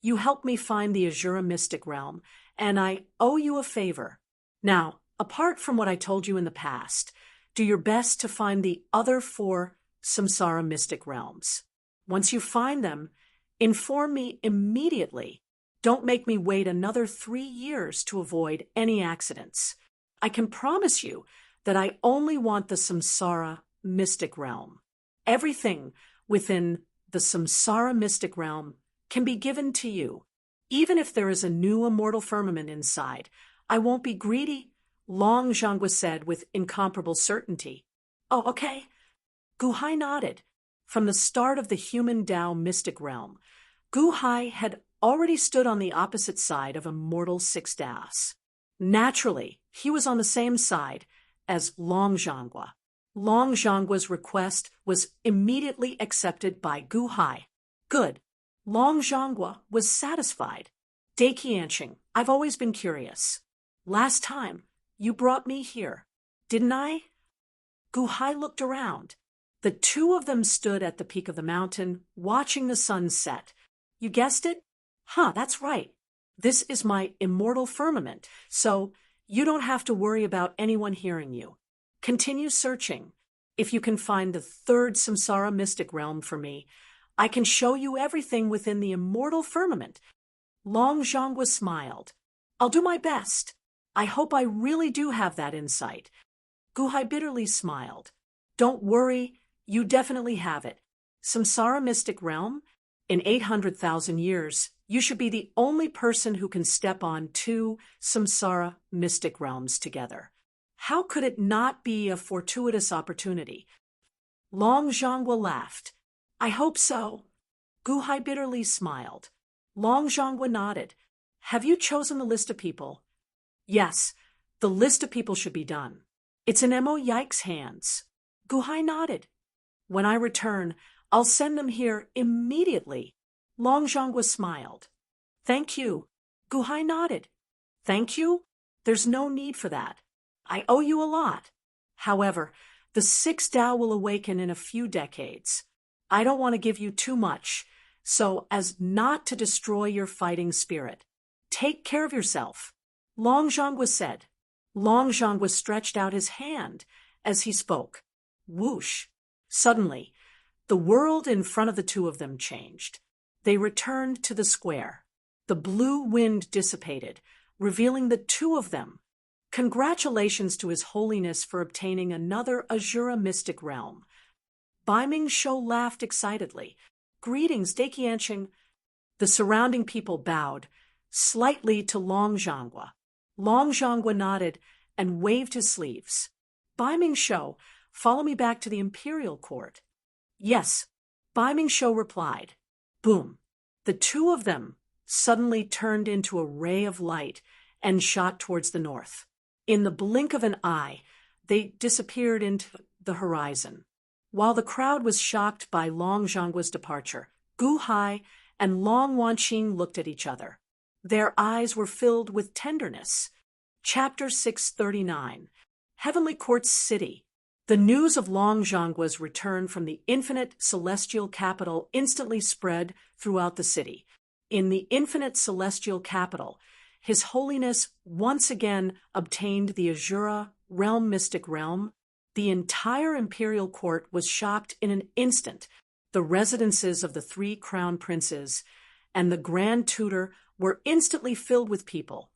Speaker 1: You helped me find the Azura mystic realm, and I owe you a favor. Now, apart from what I told you in the past, do your best to find the other 4 samsara mystic realms. Once you find them, inform me immediately. Don't make me wait another 3 years to avoid any accidents. I can promise you that I only want the samsara mystic realm. Everything within the samsara mystic realm can be given to you. Even if there is a new immortal firmament inside, I won't be greedy, Long Zhangwa said with incomparable certainty. Oh, okay. Gu Hai nodded. From the start of the human Tao mystic realm, Gu Hai had already stood on the opposite side of Immortal 6 Das. Naturally, he was on the same side as Long Zhangwa. Long Zhangwa's request was immediately accepted by Gu Hai. Good. Long Zhangwa was satisfied. Daiqianqing, I've always been curious. Last time, you brought me here, didn't I? Gu Hai looked around. The 2 of them stood at the peak of the mountain, watching the sun set. You guessed it? That's right. This is my immortal firmament, so you don't have to worry about anyone hearing you. Continue searching. If you can find the 3rd samsara mystic realm for me, I can show you everything within the immortal firmament. Long Zhangwa smiled. I'll do my best. I hope I really do have that insight. Gu Hai bitterly smiled. Don't worry, you definitely have it. Samsara mystic realm? In 800,000 years, you should be the only person who can step on 2 samsara mystic realms together. How could it not be a fortuitous opportunity? Long Zhangwa laughed. I hope so. Gu Hai bitterly smiled. Long Zhangwa nodded. Have you chosen the list of people? Yes, the list of people should be done. It's in Mo Yike's hands. Gu Hai nodded. When I return, I'll send them here immediately. Long Zhangwa smiled. Thank you. Gu Hai nodded. Thank you? There's no need for that. I owe you a lot. However, the 6th Tao will awaken in a few decades. I don't want to give you too much, so as not to destroy your fighting spirit. Take care of yourself. Long Zhangwa said. Long Zhangwa stretched out his hand as he spoke. Whoosh! Suddenly, the world in front of the 2 of them changed. They returned to the square. The blue wind dissipated, revealing the 2 of them. Congratulations to His Holiness for obtaining another Azura mystic realm. Bai Ming Shou laughed excitedly. Greetings, Daiqianqing. The surrounding people bowed, slightly to Long Zhangwa. Long Zhangwa nodded and waved his sleeves. Bai Ming Shou, follow me back to the imperial court. Yes, Bai Ming Shou replied. Boom. The 2 of them suddenly turned into a ray of light and shot towards the north. In the blink of an eye, they disappeared into the horizon. While the crowd was shocked by Long Zhangguo's departure, Gu Hai and Long Wanqing looked at each other. Their eyes were filled with tenderness. Chapter 639. Heavenly Court's City. The news of Long Zhangguo's return from the infinite celestial capital instantly spread throughout the city. In the infinite celestial capital, His Holiness once again obtained the Azura realm mystic realm. The entire imperial court was shocked in an instant. The residences of the 3 crown princes and the grand tutor were instantly filled with people,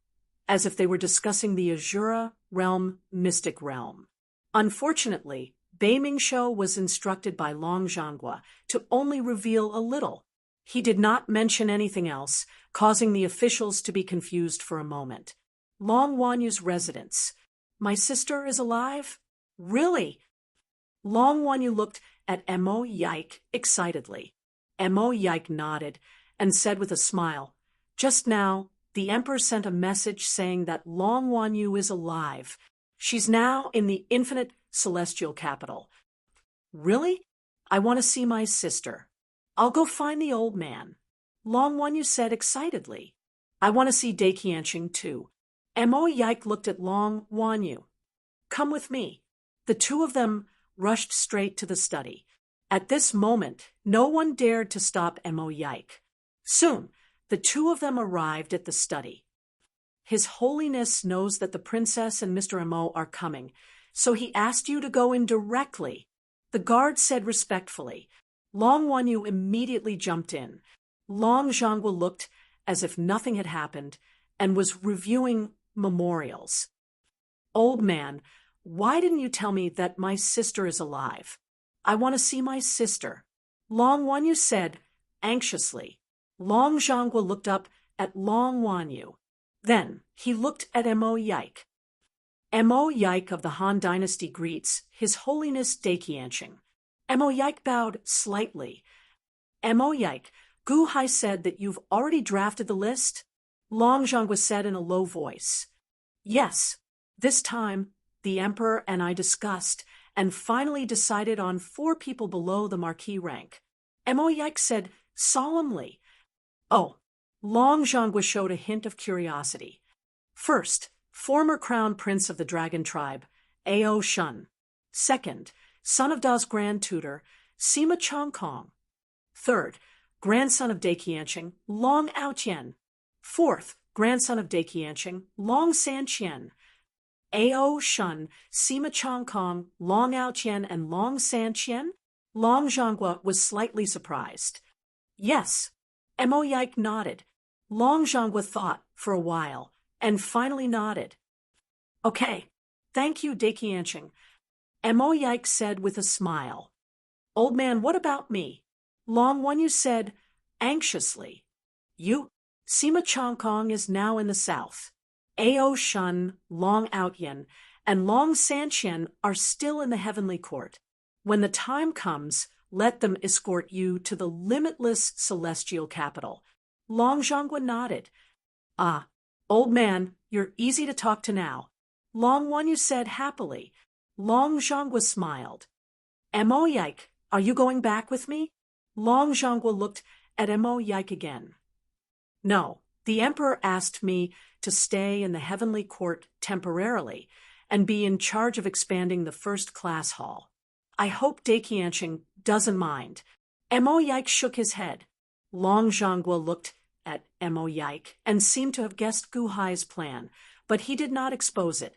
Speaker 1: as if they were discussing the Azura realm mystic realm. Unfortunately, Bei Mingshou was instructed by Long Zhangguo to only reveal a little. He did not mention anything else, causing the officials to be confused for a moment. Long Wanyu's residence. My sister is alive? Really? Long Wanyu looked at Mo Yike excitedly. Mo Yike nodded and said with a smile, "Just now, the Emperor sent a message saying that Long Wanyu is alive. She's now in the infinite celestial capital." Really? I want to see my sister. I'll go find the old man. Long Wanyu said excitedly. I want to see Dai Qianqing too. Mo Yike looked at Long Wanyu. Come with me. The 2 of them rushed straight to the study. At this moment, no one dared to stop Mo Yike. Soon, the 2 of them arrived at the study. His Holiness knows that the princess and Mr. Mo are coming, so he asked you to go in directly. The guard said respectfully. Long Wanyu immediately jumped in. Long Zhangguo looked as if nothing had happened and was reviewing memorials. Old man, why didn't you tell me that my sister is alive? I want to see my sister. Long Wanyu said anxiously. Long Zhangguo looked up at Long Wanyu. Then he looked at Mo Yike. Mo Yike of the Han Dynasty greets His Holiness Dai Qianqing. Mo Yike bowed slightly. Mo Yike, Gu Hai said that you've already drafted the list? Long Zhangguo said in a low voice. Yes. This time, the Emperor and I discussed and finally decided on 4 people below the Marquis rank. Mo Yike said solemnly. Oh. Long Zhangguo showed a hint of curiosity. First, former crown prince of the dragon tribe, Ao Shun. Second, son of Da's grand tutor, Sima Chongkong. Third, grandson of Dai Qianqing, Long Aotian. Fourth, grandson of Dai Qianqing, Long Sanqian. Ao Shun, Sima Chongkong, Long Aotian, and Long Sanqian? Long Zhangguo was slightly surprised. Yes. Mo Yike nodded. Long Zhangguo thought for a while and finally nodded. Okay, thank you, Dai Qianqing. Mo Yike said with a smile. Old man, what about me? Long Wanyu said anxiously. You, Sima Chongkong is now in the south. Ao Shun, Long Aotian, and Long Sanqian are still in the heavenly court. When the time comes, let them escort you to the limitless celestial capital. Long Zhangguo nodded. Ah, old man, you're easy to talk to now. Long Wanyu said happily. Long Zhangguo smiled. Mo Yike, are you going back with me? Long Zhangguo looked at Mo Yike again. No, the Emperor asked me to stay in the heavenly court temporarily and be in charge of expanding the first-class hall. I hope Dai Qianqing doesn't mind. Mo Yike shook his head. Long Zhangguo looked at Mo Yike and seemed to have guessed Gu Hai's plan, but he did not expose it.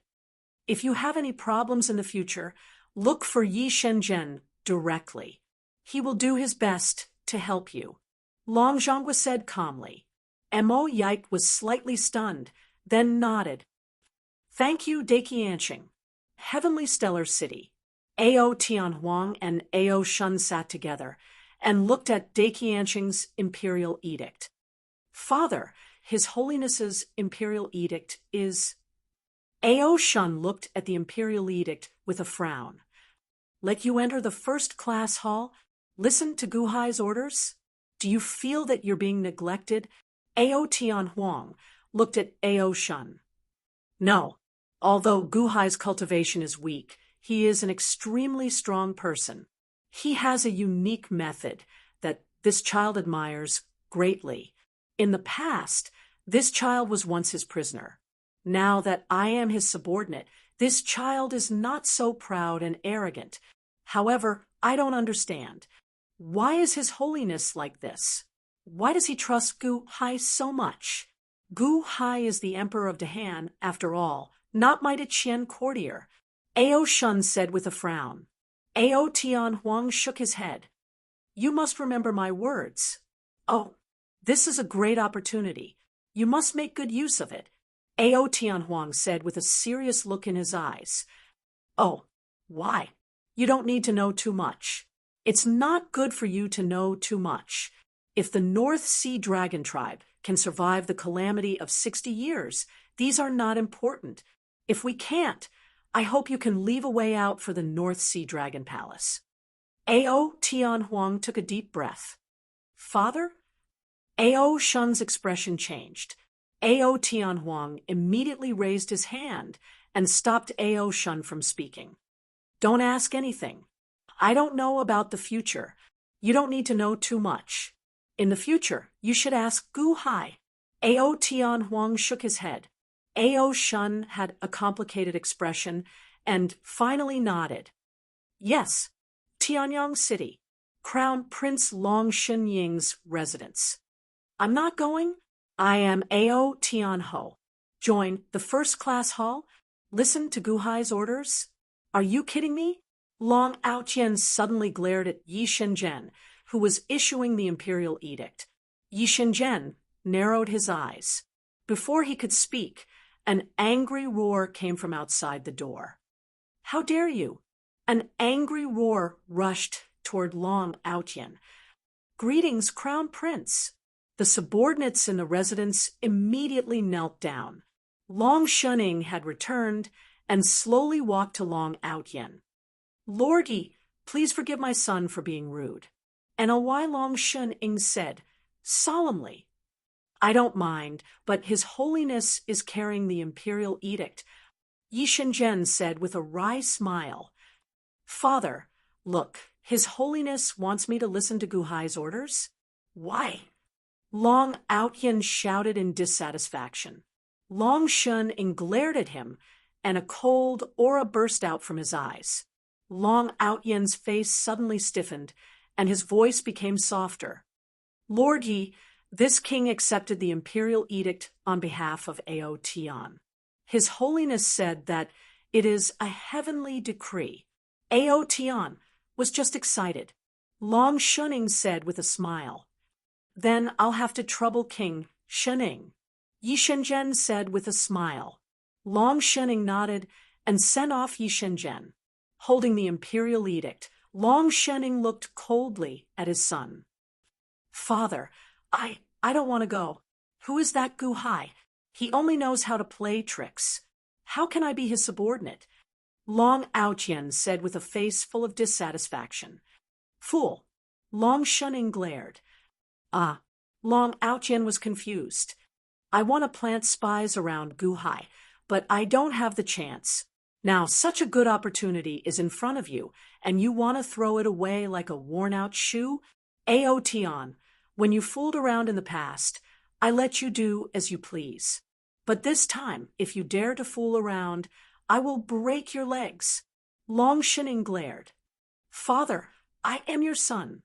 Speaker 1: If you have any problems in the future, look for Yi Shenzhen directly. He will do his best to help you. Long Zhangguo said calmly. Mo Yike was slightly stunned, then nodded. Thank you, Dai Qianqing. Heavenly Stellar City. Ao Tianhuang and Ao Shun sat together and looked at Dai Qianqing's imperial edict. Father, His Holiness's imperial edict is... Ao Shun looked at the imperial edict with a frown. Let you enter the first-class hall? Listen to Gu Hai's orders? Do you feel that you're being neglected? Ao Tianhuang looked at Ao Shun. No. Although Guhai's cultivation is weak, he is an extremely strong person. He has a unique method that this child admires greatly. In the past, this child was once his prisoner. Now that I am his subordinate, this child is not so proud and arrogant. However, I don't understand. Why is His Holiness like this? Why does he trust Gu Hai so much? Gu Hai is the Emperor of Dahan, after all, not my Qian courtier, Ao Shun said with a frown. Ao Tian Huang shook his head. You must remember my words. Oh, this is a great opportunity. You must make good use of it, Ao Tian Huang said with a serious look in his eyes. Oh, why? You don't need to know too much. It's not good for you to know too much. If the North Sea Dragon Tribe can survive the calamity of 60 years, these are not important. If we can't, I hope you can leave a way out for the North Sea Dragon Palace. Ao Tian Huang took a deep breath. Father? Ao Shun's expression changed. Ao Tian Huang immediately raised his hand and stopped Ao Shun from speaking. Don't ask anything. I don't know about the future. You don't need to know too much. In the future, you should ask Gu Hai. Ao Tian Huang shook his head. Ao Shun had a complicated expression and finally nodded. Yes, Tianyang City, Crown Prince Long Shenying's residence. I'm not going. I am Ao Tian Ho. Join the first-class hall? Listen to Gu Hai's orders? Are you kidding me? Long Aotian suddenly glared at Yi Shenzhen, who was issuing the imperial edict. Yi Shenzhen narrowed his eyes. Before he could speak, an angry roar came from outside the door. How dare you? An angry roar rushed toward Long Aotian. Greetings, Crown Prince. The subordinates in the residence immediately knelt down. Long Shening had returned and slowly walked to Long Aotian. Lordy, please forgive my son for being rude. And Wai Long Shening said, solemnly, I don't mind, but His Holiness is carrying the imperial edict. Yi Shenzhen said with a wry smile. Father, look, His Holiness wants me to listen to Gu Hai's orders? Why? Long Aotian shouted in dissatisfaction. Long Shening glared at him, and a cold aura burst out from his eyes. Long Aotian's face suddenly stiffened, and his voice became softer. Lord Yi, this king accepted the imperial edict on behalf of Ao Tian. His Holiness said that it is a heavenly decree. Ao Tian was just excited. Long Shening said with a smile. Then I'll have to trouble King Shening. Yi Shenzhen said with a smile. Long Shening nodded and sent off Yi Shenzhen. Holding the imperial edict, Long Shening looked coldly at his son. Father, I don't want to go. Who is that Gu Hai? He only knows how to play tricks. How can I be his subordinate? Long Aotian said with a face full of dissatisfaction. Fool! Long Shening glared. Long Aotian was confused. I want to plant spies around Gu Hai, but I don't have the chance. Now, such a good opportunity is in front of you, and you want to throw it away like a worn-out shoe? Ao Tian, when you fooled around in the past, I let you do as you please. But this time, if you dare to fool around, I will break your legs. Long Shening glared. Father, I am your son.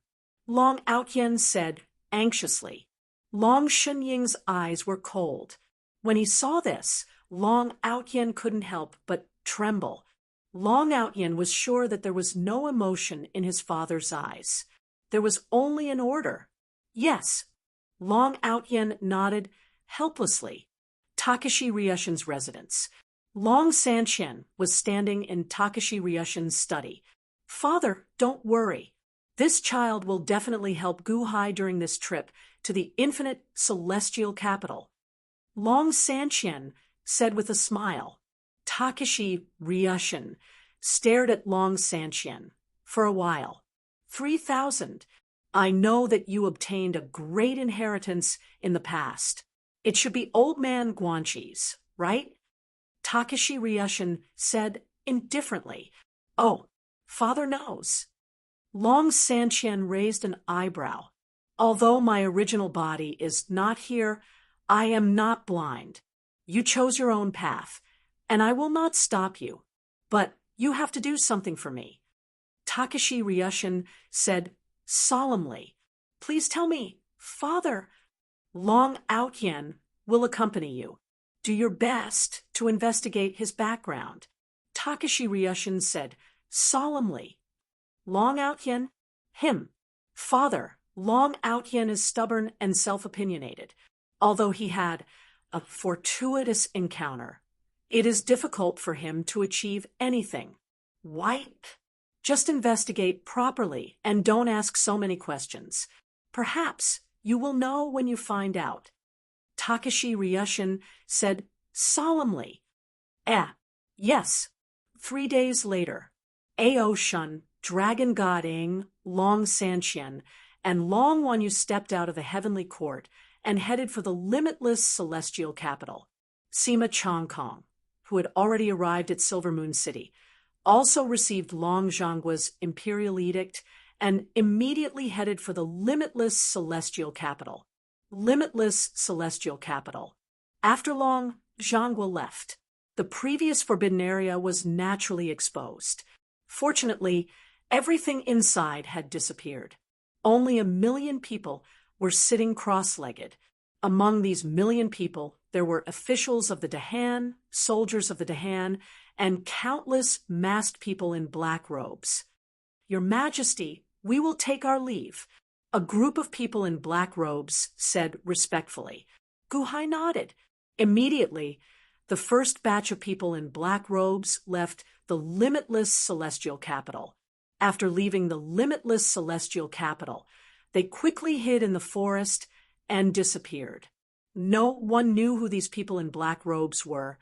Speaker 1: Long Aotian said anxiously. Long Shenying's eyes were cold. When he saw this, Long Aotian couldn't help but tremble. Long Aotian was sure that there was no emotion in his father's eyes. There was only an order. Yes. Long Aotian nodded helplessly. Takashi Ryushin's residence. Long Sanqian was standing in Takashi Ryushin's study. Father, don't worry. This child will definitely help Gu Hai during this trip to the infinite celestial capital. Long Sanqian said with a smile. Takashi Ryushin stared at Long Sanqian for a while. 3,000. I know that you obtained a great inheritance in the past. It should be old man Guanxi's, right? Takashi Ryushin said indifferently. Oh, father knows. Long Sanqian raised an eyebrow. Although my original body is not here, I am not blind. You chose your own path, and I will not stop you. But you have to do something for me. Takashi Ryushin said solemnly. Please tell me, father. Long Aotian will accompany you. Do your best to investigate his background. Takashi Ryushin said solemnly. Long Aotian, him. Father, Long Aotian is stubborn and self-opinionated. Although he had a fortuitous encounter, it is difficult for him to achieve anything. White. Just investigate properly and don't ask so many questions. Perhaps you will know when you find out. Takashi Ryushin said solemnly. Yes. 3 days later, Ao Shun, Dragon God Ing, Long Sanqian, and Long Wanyu stepped out of the heavenly court and headed for the limitless celestial capital. Sima Chongkong, who had already arrived at Silver Moon City, also received Long Zhanggua's imperial edict and immediately headed for the limitless celestial capital. Limitless celestial capital. After Long Zhanggua left, the previous forbidden area was naturally exposed. Fortunately, everything inside had disappeared. Only 1 million people were sitting cross-legged. Among these 1 million people, there were officials of the Dahan, soldiers of the Dahan, and countless masked people in black robes. Your Majesty, we will take our leave. A group of people in black robes said respectfully. Guhai nodded. Immediately, the first batch of people in black robes left the limitless celestial capital. After leaving the limitless celestial capital, they quickly hid in the forest and disappeared. No one knew who these people in black robes were,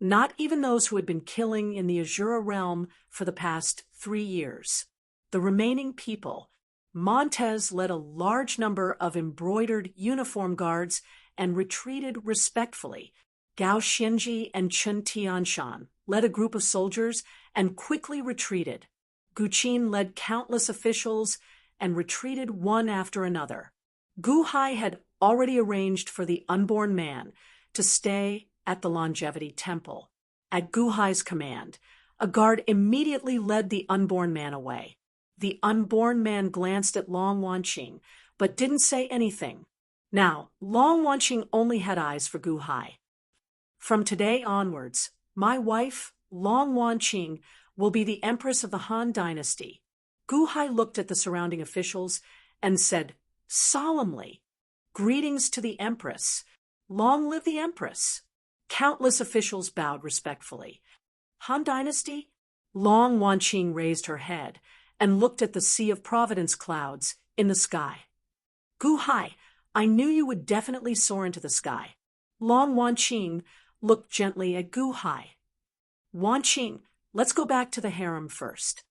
Speaker 1: not even those who had been killing in the Azura realm for the past 3 years. The remaining people, Montez led a large number of embroidered uniform guards and retreated respectfully. Gao Xianji and Chen Tianshan led a group of soldiers and quickly retreated. Gu Qin led countless officials and retreated one after another. Gu Hai had already arranged for the unborn man to stay at the Longevity Temple. At Gu Hai's command, a guard immediately led the unborn man away. The unborn man glanced at Long Wanqing, but didn't say anything. Now, Long Wanqing only had eyes for Gu Hai. From today onwards, my wife, Long Wanqing, will be the Empress of the Han Dynasty. Gu Hai looked at the surrounding officials and said solemnly, Greetings to the Empress. Long live the Empress. Countless officials bowed respectfully. Han Dynasty? Long Wanqing raised her head and looked at the Sea of Providence clouds in the sky. Gu Hai, I knew you would definitely soar into the sky. Long Wanqing looked gently at Gu Hai. Wanqing, let's go back to the harem first.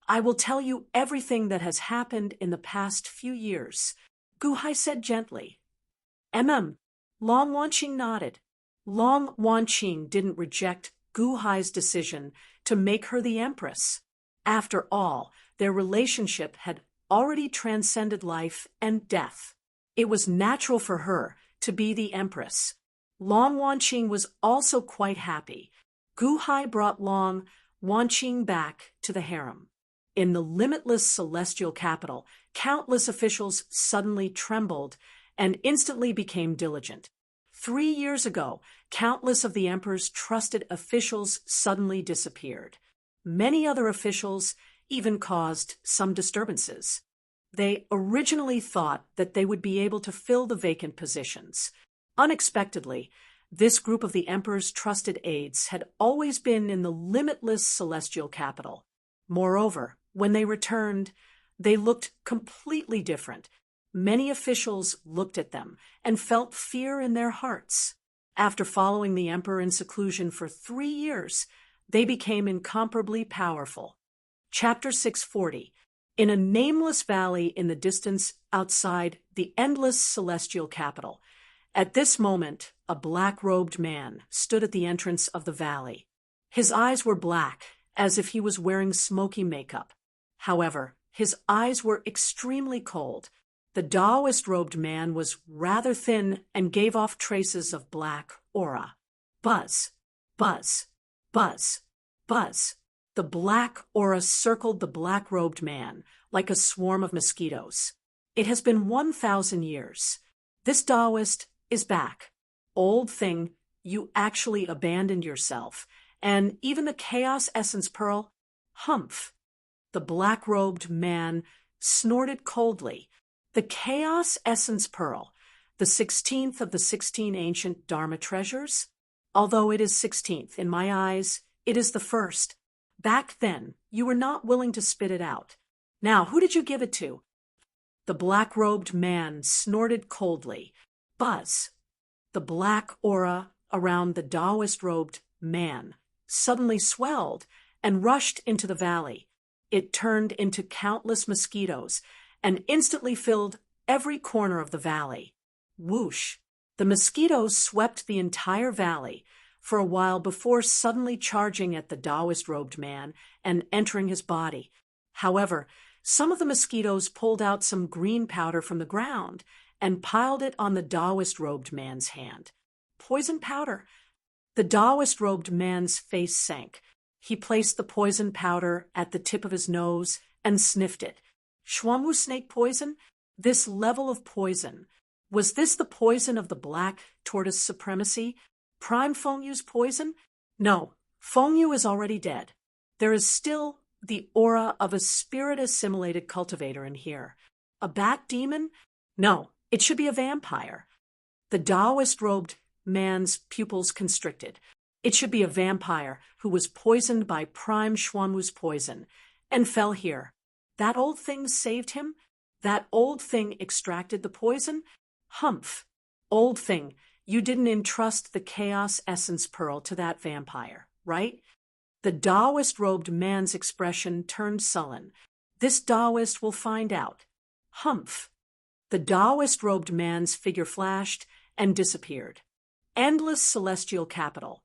Speaker 1: I will tell you everything that has happened in the past few years, Gu Hai said gently. Long Wanqing nodded. Long Wanqing didn't reject Gu Hai's decision to make her the empress. After all, their relationship had already transcended life and death. It was natural for her to be the empress. Long Wanqing was also quite happy. Gu Hai brought Long Wanqing back to the harem. In the limitless celestial capital, countless officials suddenly trembled and instantly became diligent. 3 years ago, countless of the emperor's trusted officials suddenly disappeared. Many other officials even caused some disturbances. They originally thought that they would be able to fill the vacant positions. Unexpectedly, this group of the emperor's trusted aides had always been in the limitless celestial capital. Moreover, when they returned, they looked completely different. Many officials looked at them and felt fear in their hearts. After following the emperor in seclusion for 3 years, they became incomparably powerful. Chapter 640. In a nameless valley in the distance outside the endless celestial capital, At this moment, a black-robed man stood at the entrance of the valley. His eyes were black, as if he was wearing smoky makeup. However, his eyes were extremely cold. The Taoist-robed man was rather thin and gave off traces of black aura. Buzz, buzz, buzz, buzz. The black aura circled the black-robed man like a swarm of mosquitoes. It has been 1,000 years. This Taoist is back. Old thing, you actually abandoned yourself. And even the Chaos Essence Pearl, humph. The black-robed man snorted coldly. The Chaos Essence Pearl, the 16th of the 16 ancient Dharma treasures? Although it is 16th, in my eyes, it is the first. Back then, you were not willing to spit it out. Now, who did you give it to? The black-robed man snorted coldly. Buzz. The black aura around the Taoist-robed man suddenly swelled and rushed into the valley. It turned into countless mosquitoes and instantly filled every corner of the valley. Whoosh! The mosquitoes swept the entire valley for a while before suddenly charging at the Taoist-robed man and entering his body. However, some of the mosquitoes pulled out some green powder from the ground and piled it on the Taoist-robed man's hand. Poison powder. The Taoist-robed man's face sank. He placed the poison powder at the tip of his nose and sniffed it. Xuanwu snake poison? This level of poison. Was this the poison of the black tortoise supremacy? Prime Fengyu's poison? No, Fengyu is already dead. There is still the aura of a spirit-assimilated cultivator in here. A bat demon? No, it should be a vampire. The Taoist-robed man's pupils constricted. It should be a vampire who was poisoned by Prime Xuanwu's poison and fell here. That old thing saved him? That old thing extracted the poison? Humph. Old thing, you didn't entrust the Chaos Essence Pearl to that vampire, right? The Taoist-robed man's expression turned sullen. This Taoist will find out. Humph. The Taoist-robed man's figure flashed and disappeared. Endless celestial capital.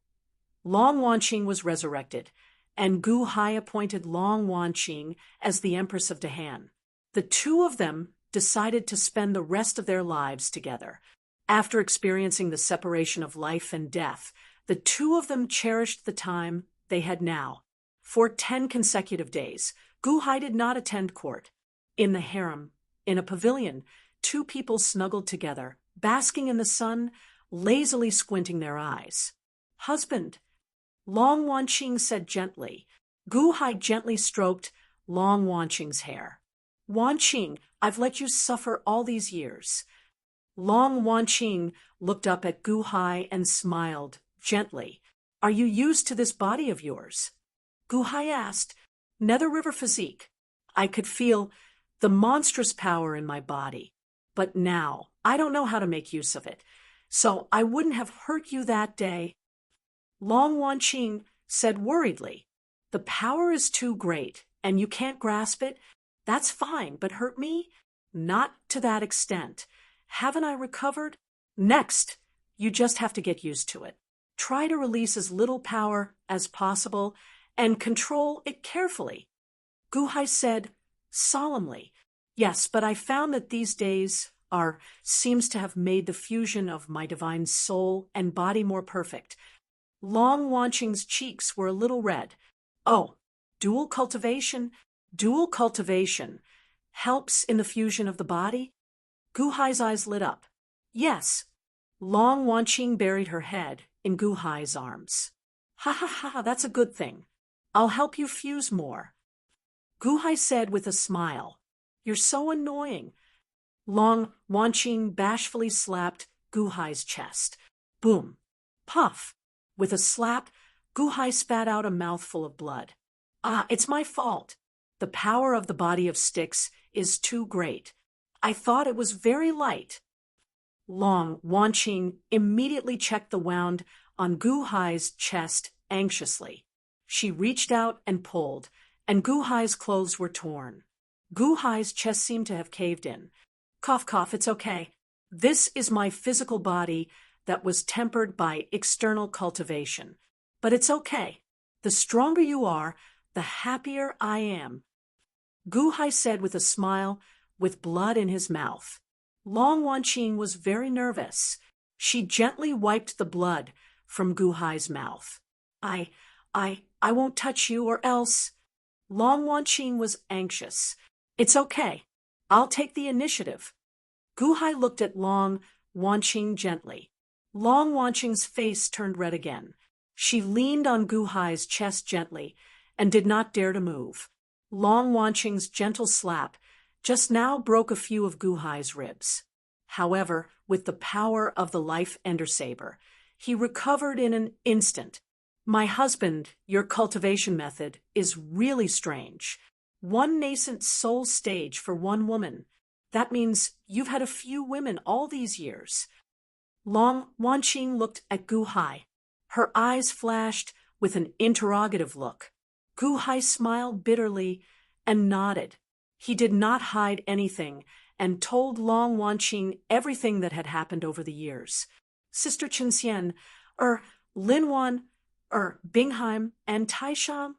Speaker 1: Long Wanqing was resurrected, and Gu Hai appointed Long Wanqing as the Empress of Dahan. The two of them decided to spend the rest of their lives together. After experiencing the separation of life and death, the two of them cherished the time they had now. For 10 consecutive days, Gu Hai did not attend court. In the harem, in a pavilion, two people snuggled together, basking in the sun, lazily squinting their eyes. Husband, Long Wanqing said gently. Gu Hai gently stroked Long Wanqing's hair. Wanqing, I've let you suffer all these years. Long Wanqing looked up at Gu Hai and smiled gently. Are you used to this body of yours? Gu Hai asked. Nether River physique. I could feel the monstrous power in my body. But now, I don't know how to make use of it. So I wouldn't have hurt you that day. Long Wanqing said worriedly, the power is too great, and you can't grasp it. That's fine, but hurt me? Not to that extent. Haven't I recovered? Next, you just have to get used to it. Try to release as little power as possible and control it carefully. Gu Hai said solemnly, yes, but I found that these days seems to have made the fusion of my divine soul and body more perfect. Long Wanqing's cheeks were a little red. Oh, dual cultivation helps in the fusion of the body? Gu Hai's eyes lit up. Yes. Long Wanqing buried her head in Gu Hai's arms. Ha ha ha, that's a good thing. I'll help you fuse more. Gu Hai said with a smile. You're so annoying. Long Wanqing bashfully slapped Gu Hai's chest. Boom. Puff. With a slap, Gu Hai spat out a mouthful of blood. Ah, it's my fault. The power of the body of sticks is too great. I thought it was very light. Long Wanqing immediately checked the wound on Gu Hai's chest anxiously. She reached out and pulled, and Gu Hai's clothes were torn. Gu Hai's chest seemed to have caved in. Cough, cough, it's okay. This is my physical body that was tempered by external cultivation. But it's okay. The stronger you are, the happier I am. Gu Hai said with a smile, with blood in his mouth. Long Wanqing was very nervous. She gently wiped the blood from Gu Hai's mouth. I won't touch you or else. Long Wanqing was anxious. It's okay. I'll take the initiative. Gu Hai looked at Long Wanqing gently. Long Wanqing's face turned red again. She leaned on Gu Hai's chest gently and did not dare to move. Long Wanqing's gentle slap just now broke a few of Gu Hai's ribs. However, with the power of the life ender saber, he recovered in an instant. My husband, your cultivation method is really strange. One nascent soul stage for one woman. That means you've had a few women all these years. Long Wanqing looked at Gu Hai. Her eyes flashed with an interrogative look. Gu Hai smiled bitterly and nodded. He did not hide anything and told Long Wanqing everything that had happened over the years. Sister Qinxian, Linwan, Bingheim, and Taishan?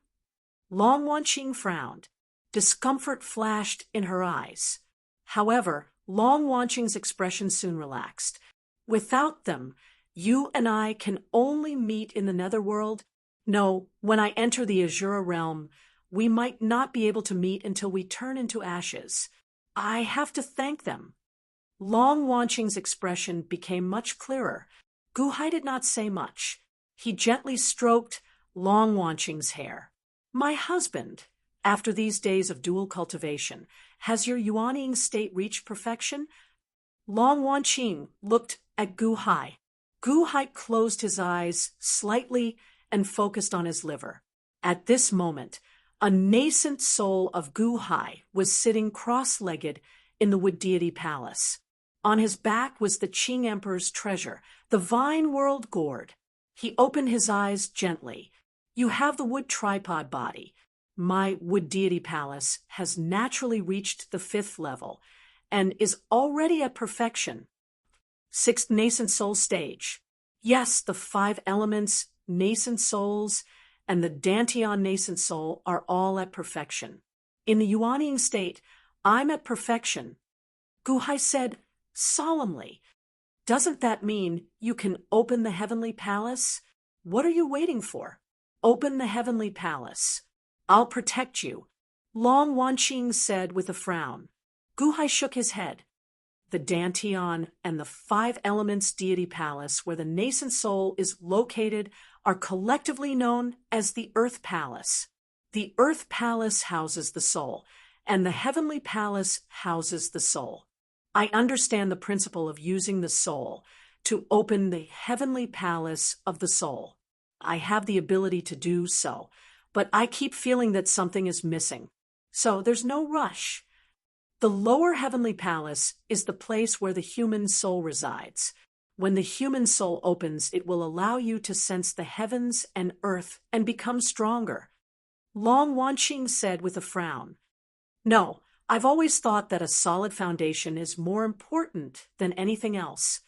Speaker 1: Long Wanqing frowned. Discomfort flashed in her eyes. However, Long Wanqing's expression soon relaxed. Without them, you and I can only meet in the netherworld. No, when I enter the Azura realm, we might not be able to meet until we turn into ashes. I have to thank them. Long Wanqing's expression became much clearer. Gu Hai did not say much. He gently stroked Long Wanqing's hair. My husband, after these days of dual cultivation, has your yuanying state reached perfection? Long Wanqing looked at Gu Hai. Gu Hai closed his eyes slightly and focused on his liver. At this moment, a nascent soul of Gu Hai was sitting cross-legged in the Wood Deity Palace. On his back was the Qing Emperor's treasure, the Vine World Gourd. He opened his eyes gently. You have the wood tripod body. My Wood Deity Palace has naturally reached the 5th level and is already at perfection. 6th nascent soul stage. Yes, the 5 elements, nascent souls, and the Dantian nascent soul are all at perfection. In the yuanying state, I'm at perfection. Gu Hai said solemnly, doesn't that mean you can open the heavenly palace? What are you waiting for? Open the heavenly palace. I'll protect you. Long Wanqing said with a frown. Gu Hai shook his head. The Dantian and the 5 elements deity palace where the nascent soul is located are collectively known as the Earth Palace. The Earth Palace houses the soul, and the Heavenly Palace houses the soul. I understand the principle of using the soul to open the Heavenly Palace of the soul. I have the ability to do so, but I keep feeling that something is missing. So there's no rush. The lower Heavenly Palace is the place where the human soul resides. When the human soul opens, it will allow you to sense the heavens and earth and become stronger. Long Wanqing said with a frown. No, I've always thought that a solid foundation is more important than anything else.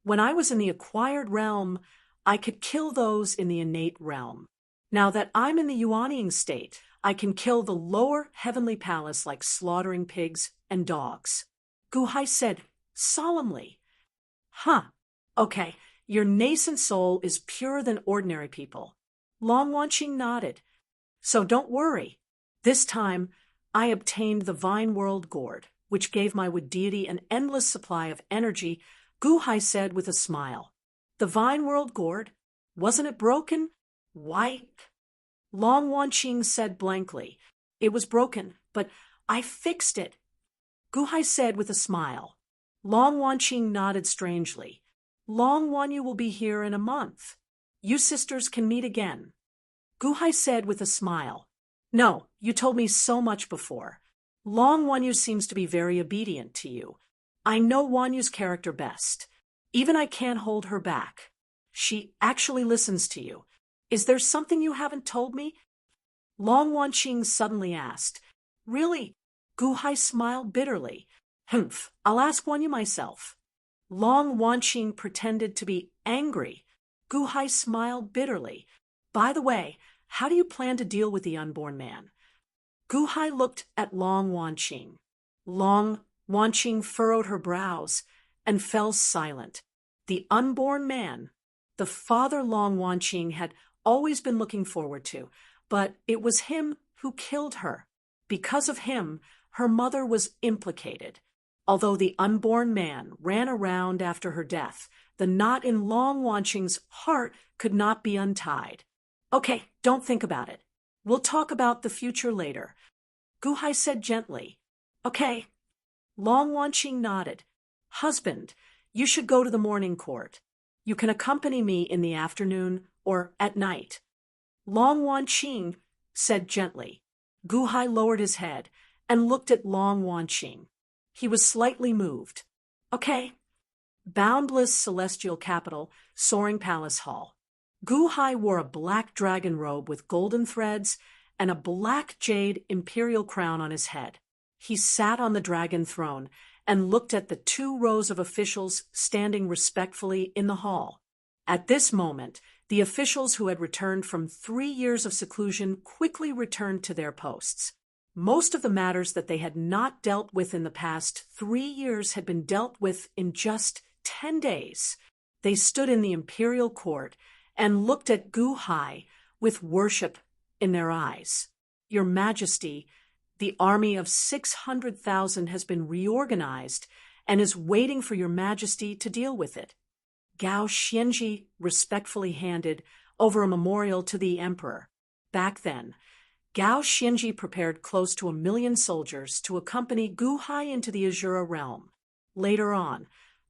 Speaker 1: When I was in the acquired realm, I could kill those in the innate realm. Now that I'm in the yuanying state, I can kill the lower heavenly palace like slaughtering pigs and dogs. Gu Hai said solemnly. Huh. Okay, your nascent soul is purer than ordinary people. Long Wanqing nodded. So don't worry. This time, I obtained the Vine World Gourd, which gave my wood deity an endless supply of energy. Gu Hai said with a smile. The Vine World Gourd? Wasn't it broken? Why? Long Wanqing said blankly. It was broken, but I fixed it. Gu Hai said with a smile. Long Wanqing nodded strangely. Long Wanyu will be here in a month. You sisters can meet again. Gu Hai said with a smile. No, you told me so much before. Long Wanyu seems to be very obedient to you. I know Wanyu's character best. Even I can't hold her back. She actually listens to you. Is there something you haven't told me? Long Wanqing suddenly asked. Really? Gu Hai smiled bitterly. Humph, I'll ask Wanyu myself. Long Wanqing pretended to be angry. Gu Hai smiled bitterly. By the way, how do you plan to deal with the unborn man? Gu Hai looked at Long Wanqing. Long Wanqing furrowed her brows and fell silent. The unborn man, the father Long Wanqing had always been looking forward to, but it was him who killed her. Because of him, her mother was implicated. Although the unborn man ran around after her death, the knot in Long Wanqing's heart could not be untied. Okay, don't think about it. We'll talk about the future later. Gu Hai said gently. Okay. Long Wanqing nodded. Husband, you should go to the morning court. You can accompany me in the afternoon or at night. Long Wanqing said gently. Gu Hai lowered his head and looked at Long Wanqing. He was slightly moved. Okay. Boundless celestial capital, soaring palace hall. Gu Hai wore a black dragon robe with golden threads and a black jade imperial crown on his head. He sat on the dragon throne and looked at the 2 rows of officials standing respectfully in the hall. At this moment, the officials who had returned from 3 years of seclusion quickly returned to their posts. Most of the matters that they had not dealt with in the past 3 years had been dealt with in just 10 days. They stood in the imperial court and looked at Gu Hai with worship in their eyes. Your Majesty, the army of 600,000 has been reorganized and is waiting for your Majesty to deal with it. Gao Xianji respectfully handed over a memorial to the emperor. Back then, Gao Xianji prepared close to 1 million soldiers to accompany Gu Hai into the Azura realm. Later on,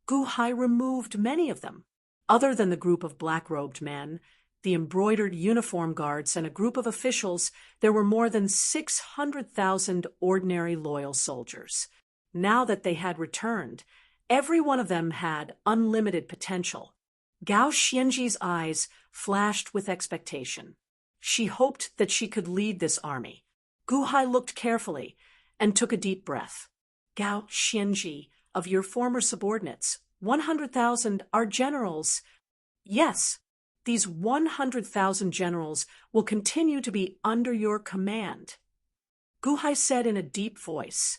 Speaker 1: Gu Hai removed many of them. Other than the group of black-robed men, the embroidered uniform guards, and a group of officials, there were more than 600,000 ordinary loyal soldiers. Now that they had returned, every one of them had unlimited potential. Gao Xianji's eyes flashed with expectation. She hoped that she could lead this army. Gu Hai looked carefully and took a deep breath. Gao Xianji, of your former subordinates, 100,000 are generals. Yes, these 100,000 generals will continue to be under your command. Gu Hai said in a deep voice.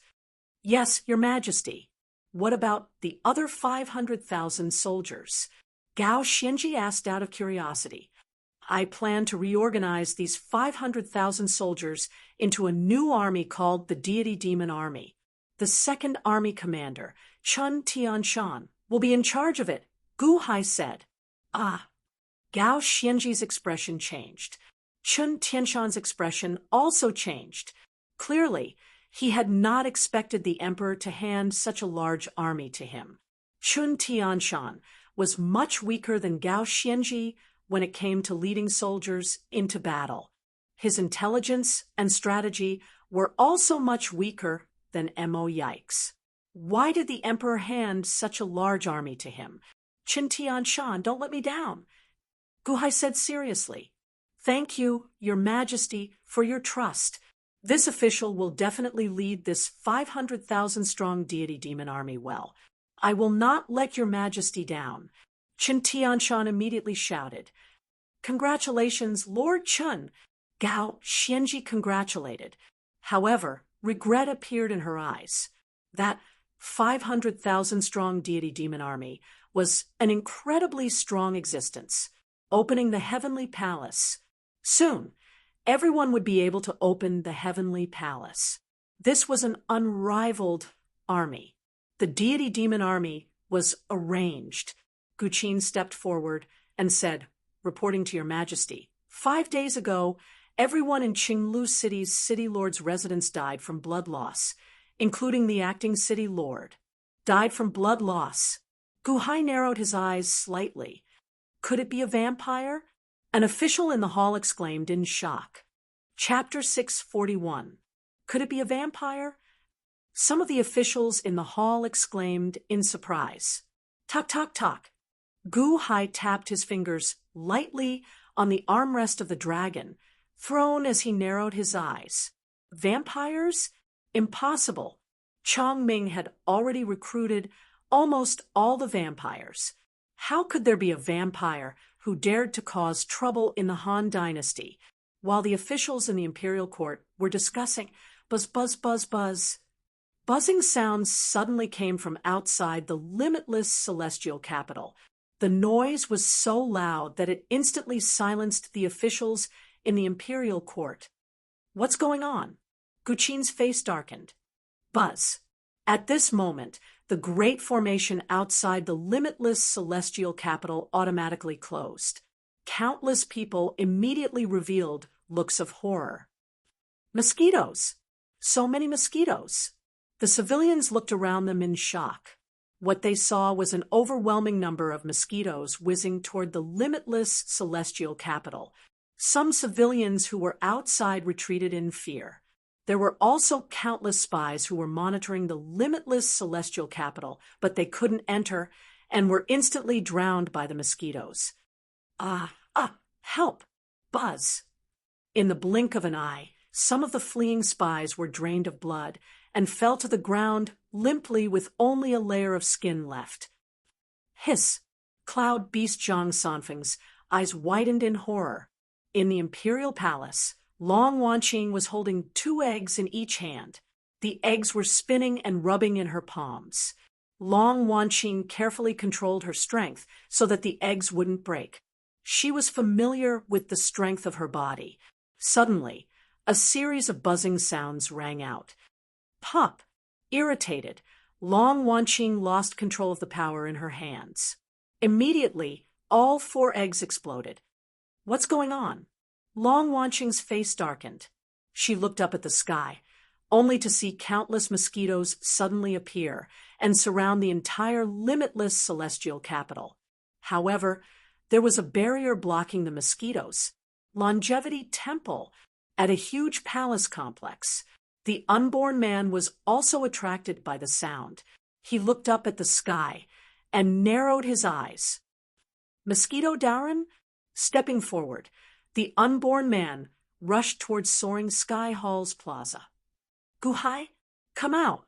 Speaker 1: Yes, your Majesty. What about the other 500,000 soldiers? Gao Xianji asked out of curiosity. I plan to reorganize these 500,000 soldiers into a new army called the Deity Demon Army. The second army commander, Chun Tianshan, will be in charge of it, Gu Hai said. Ah. Gao Xianji's expression changed. Chun Tianshan's expression also changed. Clearly, he had not expected the emperor to hand such a large army to him. Chun Tianshan was much weaker than Gao Xianji when it came to leading soldiers into battle. His intelligence and strategy were also much weaker than Mo Yikes. Why did the emperor hand such a large army to him? Chun Tianshan, don't let me down. Gu Hai said seriously. Thank you, your Majesty, for your trust. This official will definitely lead this 500,000-strong deity demon army well. I will not let your Majesty down. Chun Tianshan immediately shouted. Congratulations, Lord Chun. Gao Xianji congratulated. However, regret appeared in her eyes. That 500,000-strong deity demon army was an incredibly strong existence, opening the heavenly palace. Soon, everyone would be able to open the heavenly palace. This was an unrivaled army. The deity demon army was arranged. Guqin stepped forward and said, reporting to your Majesty, 5 days ago, everyone in Qinglu City's city lord's residence died from blood loss, including the acting city lord. Died from blood loss. Gu Hai narrowed his eyes slightly. Could it be a vampire? An official in the hall exclaimed in shock. Chapter 641. Could it be a vampire? Some of the officials in the hall exclaimed in surprise. Tock, tock, tock. Gu Hai tapped his fingers lightly on the armrest of the dragon, thrown as he narrowed his eyes. Vampires? Impossible. Chong Ming had already recruited almost all the vampires. How could there be a vampire who dared to cause trouble in the Han Dynasty, while the officials in the imperial court were discussing? Buzz, buzz, buzz, buzz. Buzzing sounds suddenly came from outside the limitless celestial capital. The noise was so loud that it instantly silenced the officials in the imperial court. What's going on? Guqin's face darkened. Buzz. At this moment, the great formation outside the limitless celestial capital automatically closed. Countless people immediately revealed looks of horror. Mosquitoes! So many mosquitoes! The civilians looked around them in shock. What they saw was an overwhelming number of mosquitoes whizzing toward the limitless celestial capital. Some civilians who were outside retreated in fear. There were also countless spies who were monitoring the limitless celestial capital, but they couldn't enter and were instantly drowned by the mosquitoes. Help! Buzz! In the blink of an eye, some of the fleeing spies were drained of blood and fell to the ground limply with only a layer of skin left. Hiss! Cloud Beast Zhang Sanfeng's eyes widened in horror. In the imperial palace, Long Wanqing was holding 2 eggs in each hand. The eggs were spinning and rubbing in her palms. Long Wanqing carefully controlled her strength so that the eggs wouldn't break. She was familiar with the strength of her body. Suddenly, a series of buzzing sounds rang out. Pop! Irritated, Long Wanqing lost control of the power in her hands. Immediately, all 4 eggs exploded. What's going on? Long Wanqing's face darkened. She looked up at the sky, only to see countless mosquitoes suddenly appear and surround the entire limitless celestial capital. However, there was a barrier blocking the mosquitoes. Longevity Temple, at a huge palace complex. The unborn man was also attracted by the sound. He looked up at the sky and narrowed his eyes. Mosquito Darren? Stepping forward, the unborn man rushed towards soaring Sky Hall's plaza. Guhai, come out!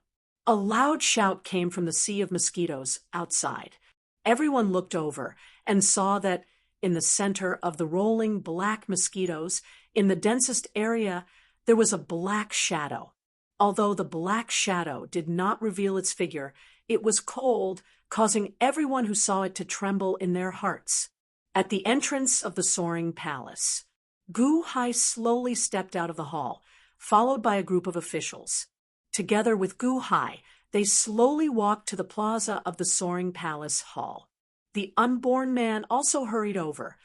Speaker 1: A loud shout came from the sea of mosquitoes outside. Everyone looked over and saw that in the center of the rolling black mosquitoes, in the densest area, there was a black shadow. Although the black shadow did not reveal its figure, it was cold, causing everyone who saw it to tremble in their hearts. At the entrance of the soaring palace, Gu Hai slowly stepped out of the hall, followed by a group of officials. Together with Gu Hai, they slowly walked to the plaza of the soaring palace hall. The unborn man also hurried over.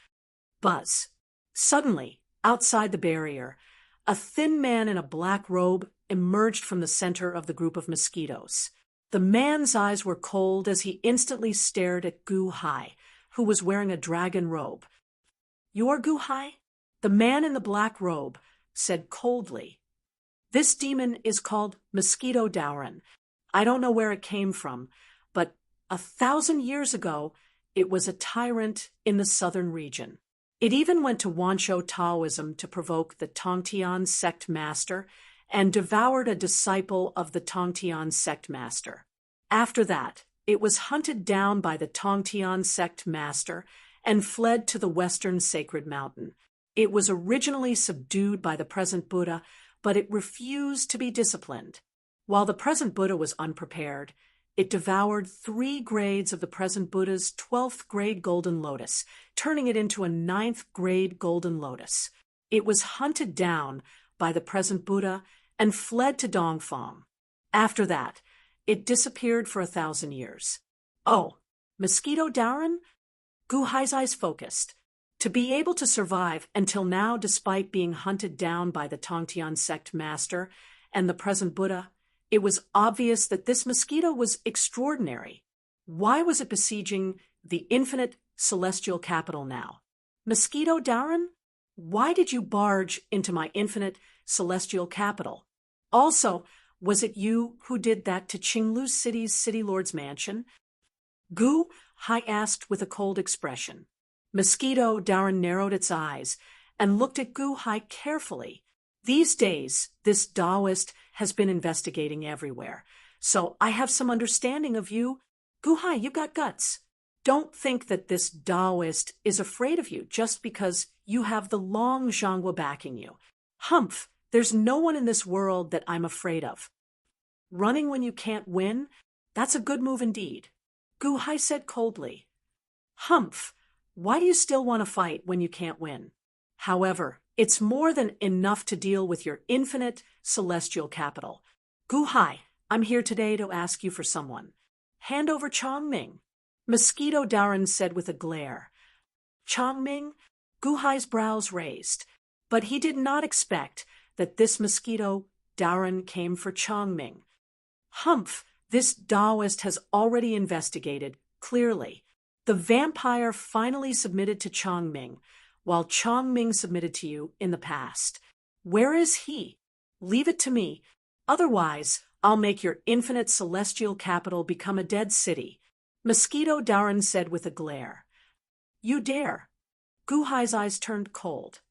Speaker 1: Buzz. Suddenly, outside the barrier, a thin man in a black robe emerged from the center of the group of mosquitoes. The man's eyes were cold as he instantly stared at Gu Hai, who was wearing a dragon robe. You're Gu Hai? The man in the black robe said coldly. This demon is called Mosquito Darren. I don't know where it came from, but 1,000 years ago, it was a tyrant in the southern region. It even went to Wanshou Taoism to provoke the Tongtian sect master and devoured a disciple of the Tongtian sect master. After that, it was hunted down by the Tongtian sect master and fled to the western sacred mountain. It was originally subdued by the present Buddha, but it refused to be disciplined. While the present Buddha was unprepared, it devoured 3 grades of the present Buddha's 12th grade golden lotus, turning it into a 9th grade golden lotus. It was hunted down by the present Buddha and fled to Dongfang. After that, it disappeared for 1,000 years. Oh, Mosquito Darren? Gu Hai's eyes focused. To be able to survive until now despite being hunted down by the Tongtian sect master and the present Buddha, it was obvious that this mosquito was extraordinary. Why was it besieging the infinite celestial capital now? Mosquito Darren? Why did you barge into my infinite celestial capital? Also, was it you who did that to Qinglu City's city lord's mansion? Gu Hai asked with a cold expression. Mosquito Darren narrowed its eyes and looked at Gu Hai carefully. These days, this Taoist has been investigating everywhere, so I have some understanding of you. Guhai, you got guts. Don't think that this Taoist is afraid of you just because you have the long Zhangwa backing you. Humph, there's no one in this world that I'm afraid of. Running when you can't win? That's a good move indeed. Guhai said coldly. Humph, why do you still want to fight when you can't win? However, it's more than enough to deal with your infinite celestial capital. Guhai, I'm here today to ask you for someone. Hand over Chongming. Mosquito Darren said with a glare. Chongming? Guhai's brows raised, but he did not expect that this Mosquito Darren came for Chongming. Humph, this Taoist has already investigated, clearly. The vampire finally submitted to Chongming, while Chongming submitted to you in the past. Where is he? Leave it to me. Otherwise, I'll make your infinite celestial capital become a dead city. Mosquito Darren said with a glare. You dare? Guhai's eyes turned cold.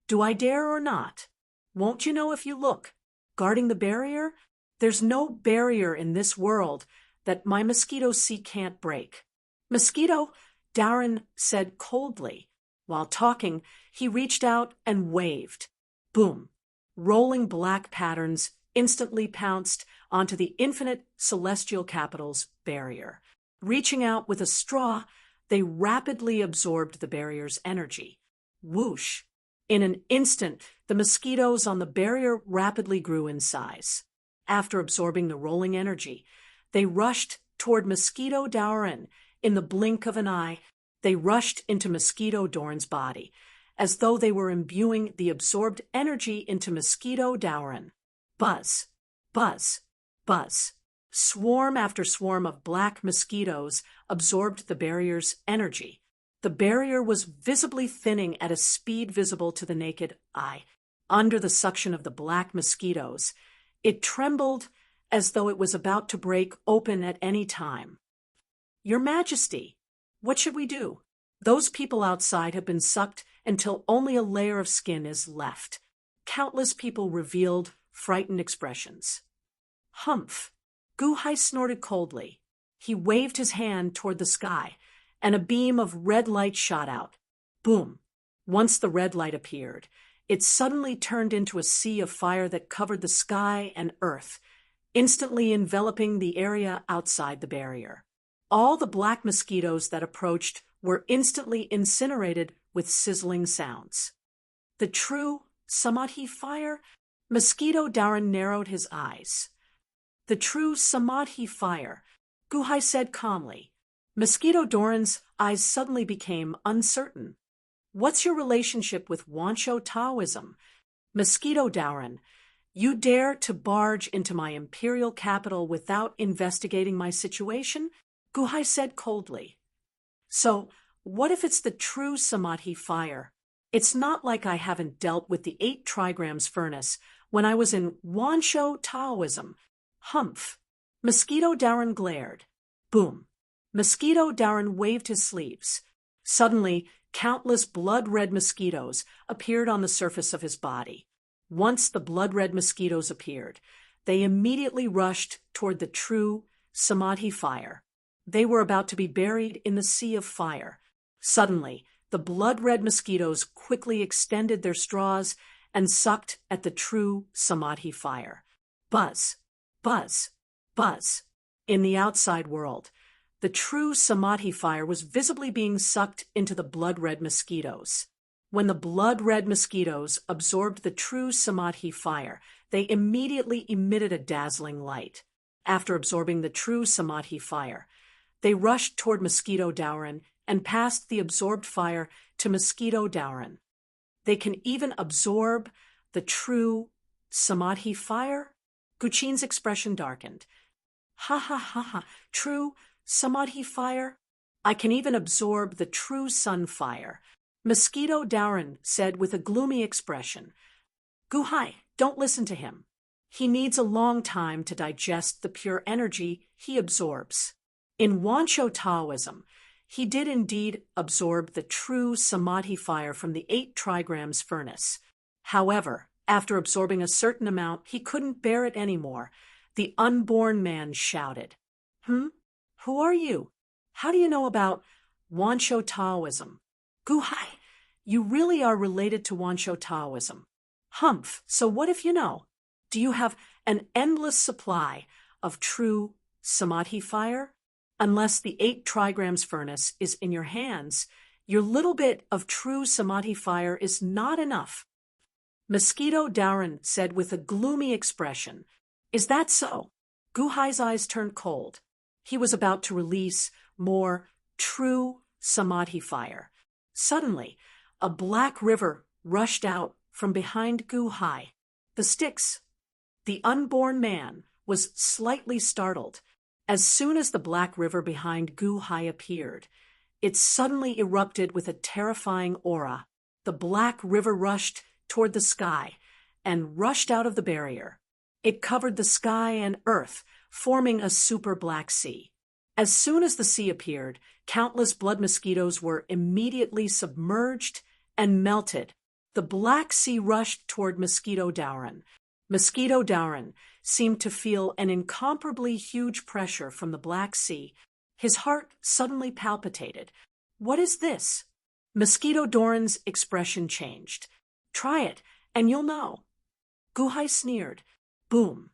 Speaker 1: Do I dare or not? Won't you know if you look? Guarding the barrier? There's no barrier in this world that my Mosquito Sea can't break. Mosquito, Darren said coldly. While talking, he reached out and waved. Boom. Rolling black patterns instantly pounced onto the infinite celestial capital's barrier. Reaching out with a straw, they rapidly absorbed the barrier's energy. Whoosh! In an instant, the mosquitoes on the barrier rapidly grew in size. After absorbing the rolling energy, they rushed toward Mosquito Darren. In the blink of an eye, they rushed into Mosquito Darren's body, as though they were imbuing the absorbed energy into Mosquito Darren. Buzz, buzz, buzz. Swarm after swarm of black mosquitoes absorbed the barrier's energy. The barrier was visibly thinning at a speed visible to the naked eye. Under the suction of the black mosquitoes, it trembled as though it was about to break open at any time. Your Majesty, what should we do? Those people outside have been sucked until only a layer of skin is left. Countless people revealed frightened expressions. Humph! Guhai snorted coldly. He waved his hand toward the sky, and a beam of red light shot out. Boom! Once the red light appeared, it suddenly turned into a sea of fire that covered the sky and earth, instantly enveloping the area outside the barrier. All the black mosquitoes that approached were instantly incinerated with sizzling sounds. The true Samadhi fire? Mosquito Darren narrowed his eyes. The true Samadhi fire, Guhai said calmly. Mosquito Darren's eyes suddenly became uncertain. What's your relationship with Wancho Taoism? Mosquito Darren, you dare to barge into my imperial capital without investigating my situation? Guhai said coldly. So, what if it's the true Samadhi fire? It's not like I haven't dealt with the 8 trigrams furnace when I was in Wancho Taoism. Humph! Mosquito Darren glared. Boom! Mosquito Darren waved his sleeves. Suddenly, countless blood-red mosquitoes appeared on the surface of his body. Once the blood-red mosquitoes appeared, they immediately rushed toward the true Samadhi fire. They were about to be buried in the sea of fire. Suddenly, the blood-red mosquitoes quickly extended their straws and sucked at the true Samadhi fire. Buzz! Buzz! Buzz! In the outside world, the true Samadhi fire was visibly being sucked into the blood-red mosquitoes. When the blood-red mosquitoes absorbed the true Samadhi fire, they immediately emitted a dazzling light. After absorbing the true Samadhi fire, they rushed toward Mosquito Darren and passed the absorbed fire to Mosquito Darren. They can even absorb the true Samadhi fire? Guchin's expression darkened. Ha ha ha ha, true Samadhi fire? I can even absorb the true sun fire. Mosquito Darren said with a gloomy expression. Guhai, don't listen to him. He needs a long time to digest the pure energy he absorbs. In Wancho Taoism, he did indeed absorb the true Samadhi fire from the 8 trigrams furnace. However, after absorbing a certain amount, he couldn't bear it anymore. The unborn man shouted. Who are you? How do you know about Wansho Taoism? Gu Hai, you really are related to Wansho Taoism. Humph, so what if you know? Do you have an endless supply of true samadhi fire? Unless the 8 trigrams furnace is in your hands, your little bit of true samadhi fire is not enough. Mosquito Dowran said with a gloomy expression. Is that so? Gu Hai's eyes turned cold. He was about to release more true samadhi fire. Suddenly, a black river rushed out from behind Gu Hai. The sticks. The unborn man was slightly startled. As soon as the black river behind Gu Hai appeared, it suddenly erupted with a terrifying aura. The black river rushed toward the sky and rushed out of the barrier. It covered the sky and earth, forming a super black sea. As soon as the sea appeared, countless blood mosquitoes were immediately submerged and melted. The black sea rushed toward Mosquito Dowran. Mosquito Dowran seemed to feel an incomparably huge pressure from the Black Sea. His heart suddenly palpitated. What is this? Mosquito Dowran's expression changed. Try it, and you'll know. Gu Hai sneered. Boom.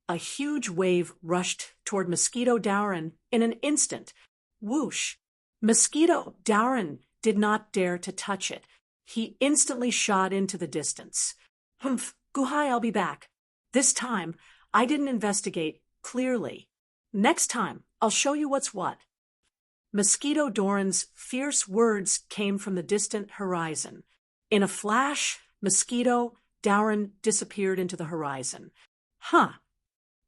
Speaker 1: A huge wave rushed toward Mosquito Dowran in an instant. Whoosh. Mosquito Dowran did not dare to touch it. He instantly shot into the distance. Humph, Gu Hai, I'll be back. This time, I didn't investigate clearly. Next time, I'll show you what's what. Mosquito Dowran's fierce words came from the distant horizon. In a flash, Mosquito Dowran disappeared into the horizon. Huh.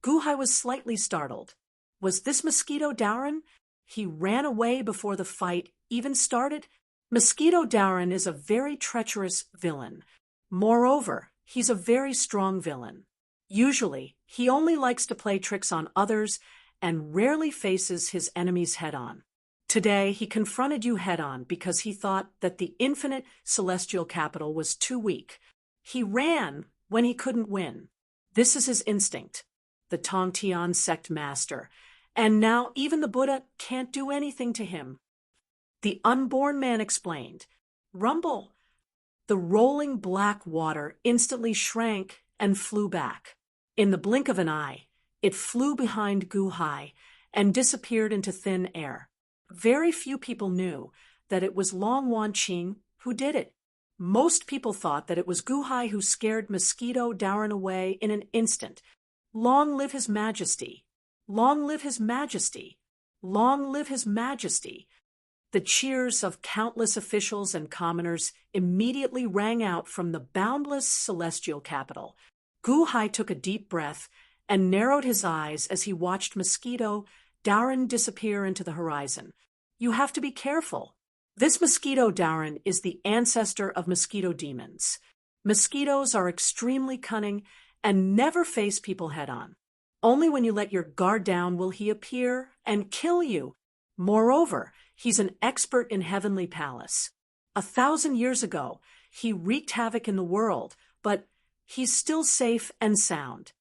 Speaker 1: Gu Hai was slightly startled. Was this Mosquito Dowran? He ran away before the fight even started? Mosquito Dowran is a very treacherous villain. Moreover, he's a very strong villain. Usually, he only likes to play tricks on others and rarely faces his enemies head-on. Today, he confronted you head-on because he thought that the infinite celestial capital was too weak. He ran when he couldn't win. This is his instinct, the Tongtian sect master, and now even the Buddha can't do anything to him. The unborn man explained. Rumble. The rolling black water instantly shrank and flew back. In the blink of an eye, it flew behind Gu Hai and disappeared into thin air. Very few people knew that it was Long Wan Qing who did it. Most people thought that it was Gu Hai who scared Mosquito Dowran away in an instant. Long live His Majesty! Long live His Majesty! Long live His Majesty! The cheers of countless officials and commoners immediately rang out from the boundless celestial capital. Gu Hai took a deep breath and narrowed his eyes as he watched Mosquito Dowran disappear into the horizon. You have to be careful. This Mosquito Dowran is the ancestor of mosquito demons. Mosquitoes are extremely cunning and never face people head-on. Only when you let your guard down will he appear and kill you. Moreover, he's an expert in Heavenly Palace. 1,000 years ago, he wreaked havoc in the world, but he's still safe and sound.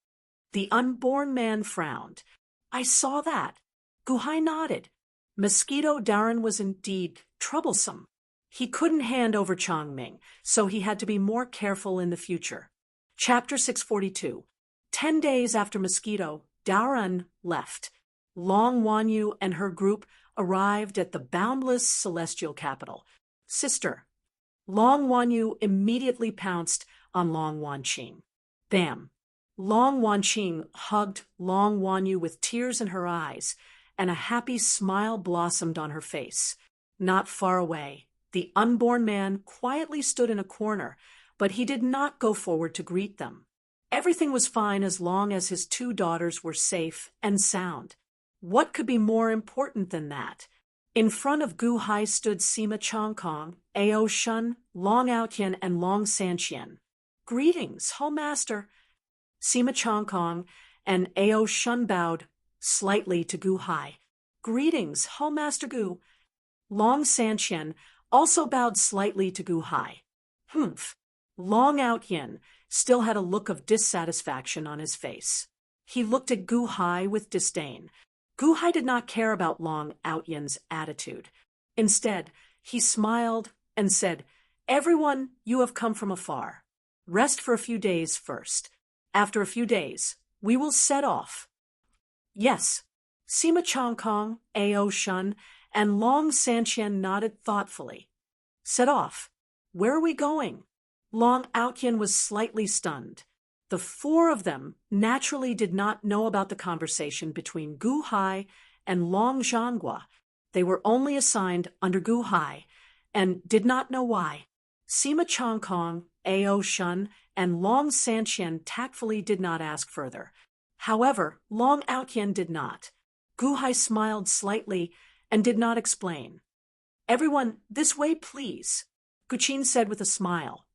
Speaker 1: The unborn man frowned. I saw that. Gu Hai nodded. Mosquito Dowran was indeed troublesome. He couldn't hand over Chongming, so he had to be more careful in the future. Chapter 642. 10 days after Mosquito Dowran left, Long Wanyu and her group arrived at the boundless celestial capital. Sister. Long Wanyu immediately pounced on Long Wanqing. Bam. Long Wanqing hugged Long Wanyu with tears in her eyes, and a happy smile blossomed on her face. Not far away, the unborn man quietly stood in a corner, but he did not go forward to greet them. Everything was fine as long as his 2 daughters were safe and sound. What could be more important than that? In front of Gu Hai stood Sima Chongkong, Ao Shun, Long Aotian, and Long Sanqian. Greetings, Ho Master. Sima Chongkong and Ao Shun bowed slightly to Gu Hai. Greetings, Ho Master Gu. Long Sanqian also bowed slightly to Gu Hai. Humph. Long Aotian still had a look of dissatisfaction on his face. He looked at Gu Hai with disdain. Gu Hai did not care about Long Outyen's attitude. Instead, he smiled and said, "Everyone, you have come from afar. Rest for a few days first. After a few days, we will set off." "Yes." Sima Chongkong, Ao Shun, and Long Sanqian nodded thoughtfully. "Set off. Where are we going?" Long Outyen was slightly stunned. The four of them naturally did not know about the conversation between Gu Hai and Long Zhanghua. They were only assigned under Gu Hai, and did not know why. Sima Chongkong, Ao Shun, and Long Sanqian tactfully did not ask further. However, Long Outyen did not. Gu Hai smiled slightly and did not explain. "Everyone, this way, please," Guqin said with a smile.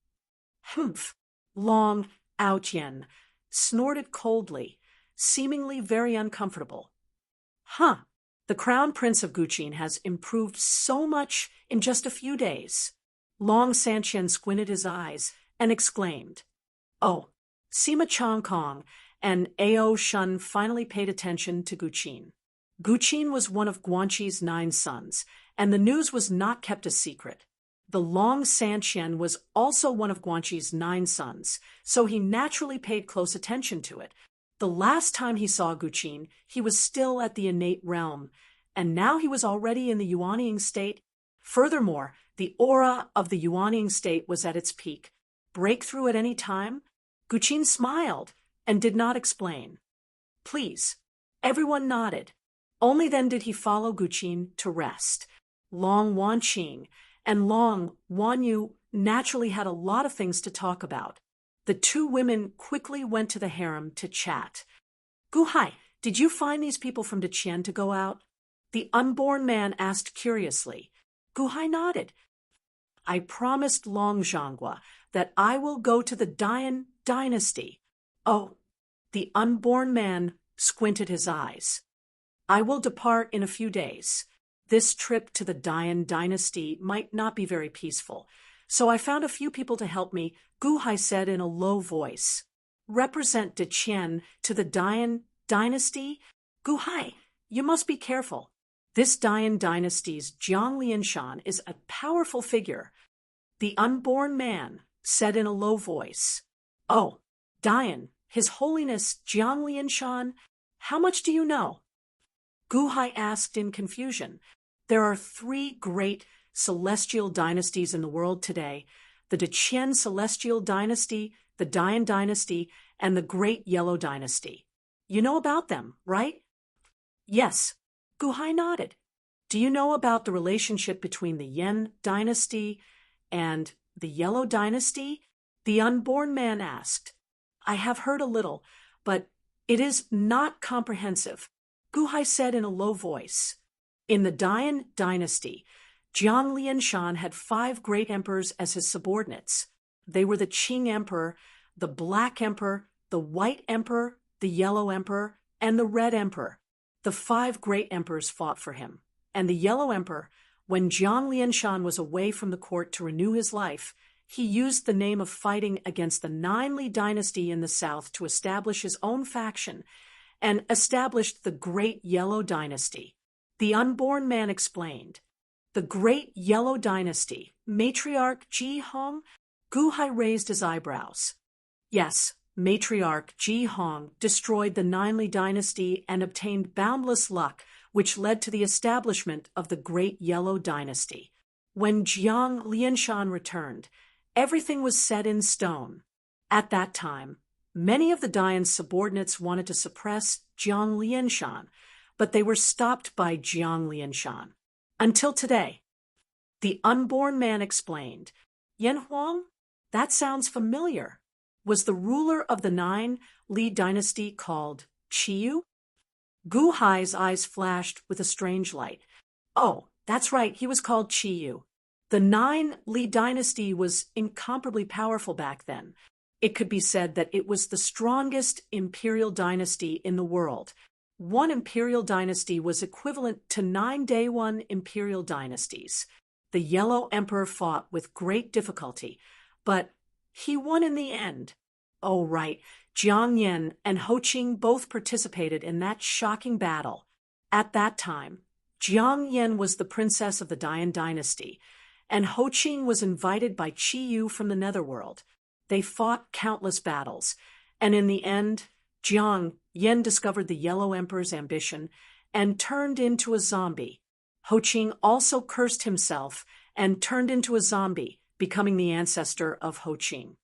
Speaker 1: "Humph!" Long Outyen snorted coldly, seemingly very uncomfortable. "Huh! The Crown Prince of Guqin has improved so much in just a few days." Long Sanqian squinted his eyes and exclaimed. "Oh!" Sima Chongkong and Ao Shun finally paid attention to Guqin. Guqin was one of Guanxi's 9 sons, and the news was not kept a secret. The Long Sanqian was also one of Guanxi's 9 sons, so he naturally paid close attention to it. The last time he saw Guqin, he was still at the innate realm, and now he was already in the Yuanying state. Furthermore, the aura of the Yuanying state was at its peak. Breakthrough at any time? Guqin smiled and did not explain. "Please." Everyone nodded. Only then did he follow Guqin to rest. Long Wanqing and Long Wanyu naturally had a lot of things to talk about. The 2 women quickly went to the harem to chat. "Gu Hai, did you find these people from Deqian to go out?" the unborn man asked curiously. Gu Hai nodded. "I promised Long Zhanghua that I will go to the Dian dynasty." "Oh." The unborn man squinted his eyes. "I will depart in a few days. This trip to the Dian dynasty might not be very peaceful, so I found a few people to help me," Gu Hai said in a low voice. "Represent Deqian to the Dian dynasty? Gu Hai, you must be careful. This Dian dynasty's Jiang Lianshan is a powerful figure." The unborn man said in a low voice. "Oh, Dian, His Holiness Jiang Lianshan, how much do you know?" Gu Hai asked in confusion. There are 3 great celestial dynasties in the world today: the Deqian Celestial Dynasty, the Dian Dynasty, and the Great Yellow Dynasty. You know about them, right? "Yes." Gu Hai nodded. "Do you know about the relationship between the Yen Dynasty and the Yellow Dynasty?" the unborn man asked. "I have heard a little, but it is not comprehensive," Gu Hai said in a low voice. In the Dian dynasty, Jiang Lianshan had 5 great emperors as his subordinates. They were the Qing Emperor, the Black Emperor, the White Emperor, the Yellow Emperor, and the Red Emperor. The 5 great emperors fought for him, and the Yellow Emperor, when Jiang Lianshan was away from the court to renew his life, he used the name of fighting against the 9 Li dynasty in the south to establish his own faction, and established the Great Yellow Dynasty. The unborn man explained. "The Great Yellow Dynasty, Matriarch Ji Hong?" Gu Hai raised his eyebrows. "Yes, Matriarch Ji Hong destroyed the 9 Li dynasty and obtained boundless luck, which led to the establishment of the Great Yellow Dynasty. When Jiang Lianshan returned, everything was set in stone. At that time, many of the Dian's subordinates wanted to suppress Jiang Lianshan, but they were stopped by Jiang Lianshan. Until today." The unborn man explained. "Yan Huang? That sounds familiar. Was the ruler of the 9 Li dynasty called Qiyu?" Gu Hai's eyes flashed with a strange light. "Oh, that's right, he was called Qiyu. The 9 Li dynasty was incomparably powerful back then. It could be said that it was the strongest imperial dynasty in the world. One imperial dynasty was equivalent to 9 Day One imperial dynasties. The Yellow Emperor fought with great difficulty, but he won in the end. Oh, right, Jiang Yan and Ho Qing both participated in that shocking battle." At that time, Jiang Yan was the princess of the Dian dynasty, and Ho Qing was invited by Qi Yu from the netherworld. They fought countless battles, and in the end, Jiang Yan discovered the Yellow Emperor's ambition and turned into a zombie. Ho Qing also cursed himself and turned into a zombie, becoming the ancestor of Ho Qing.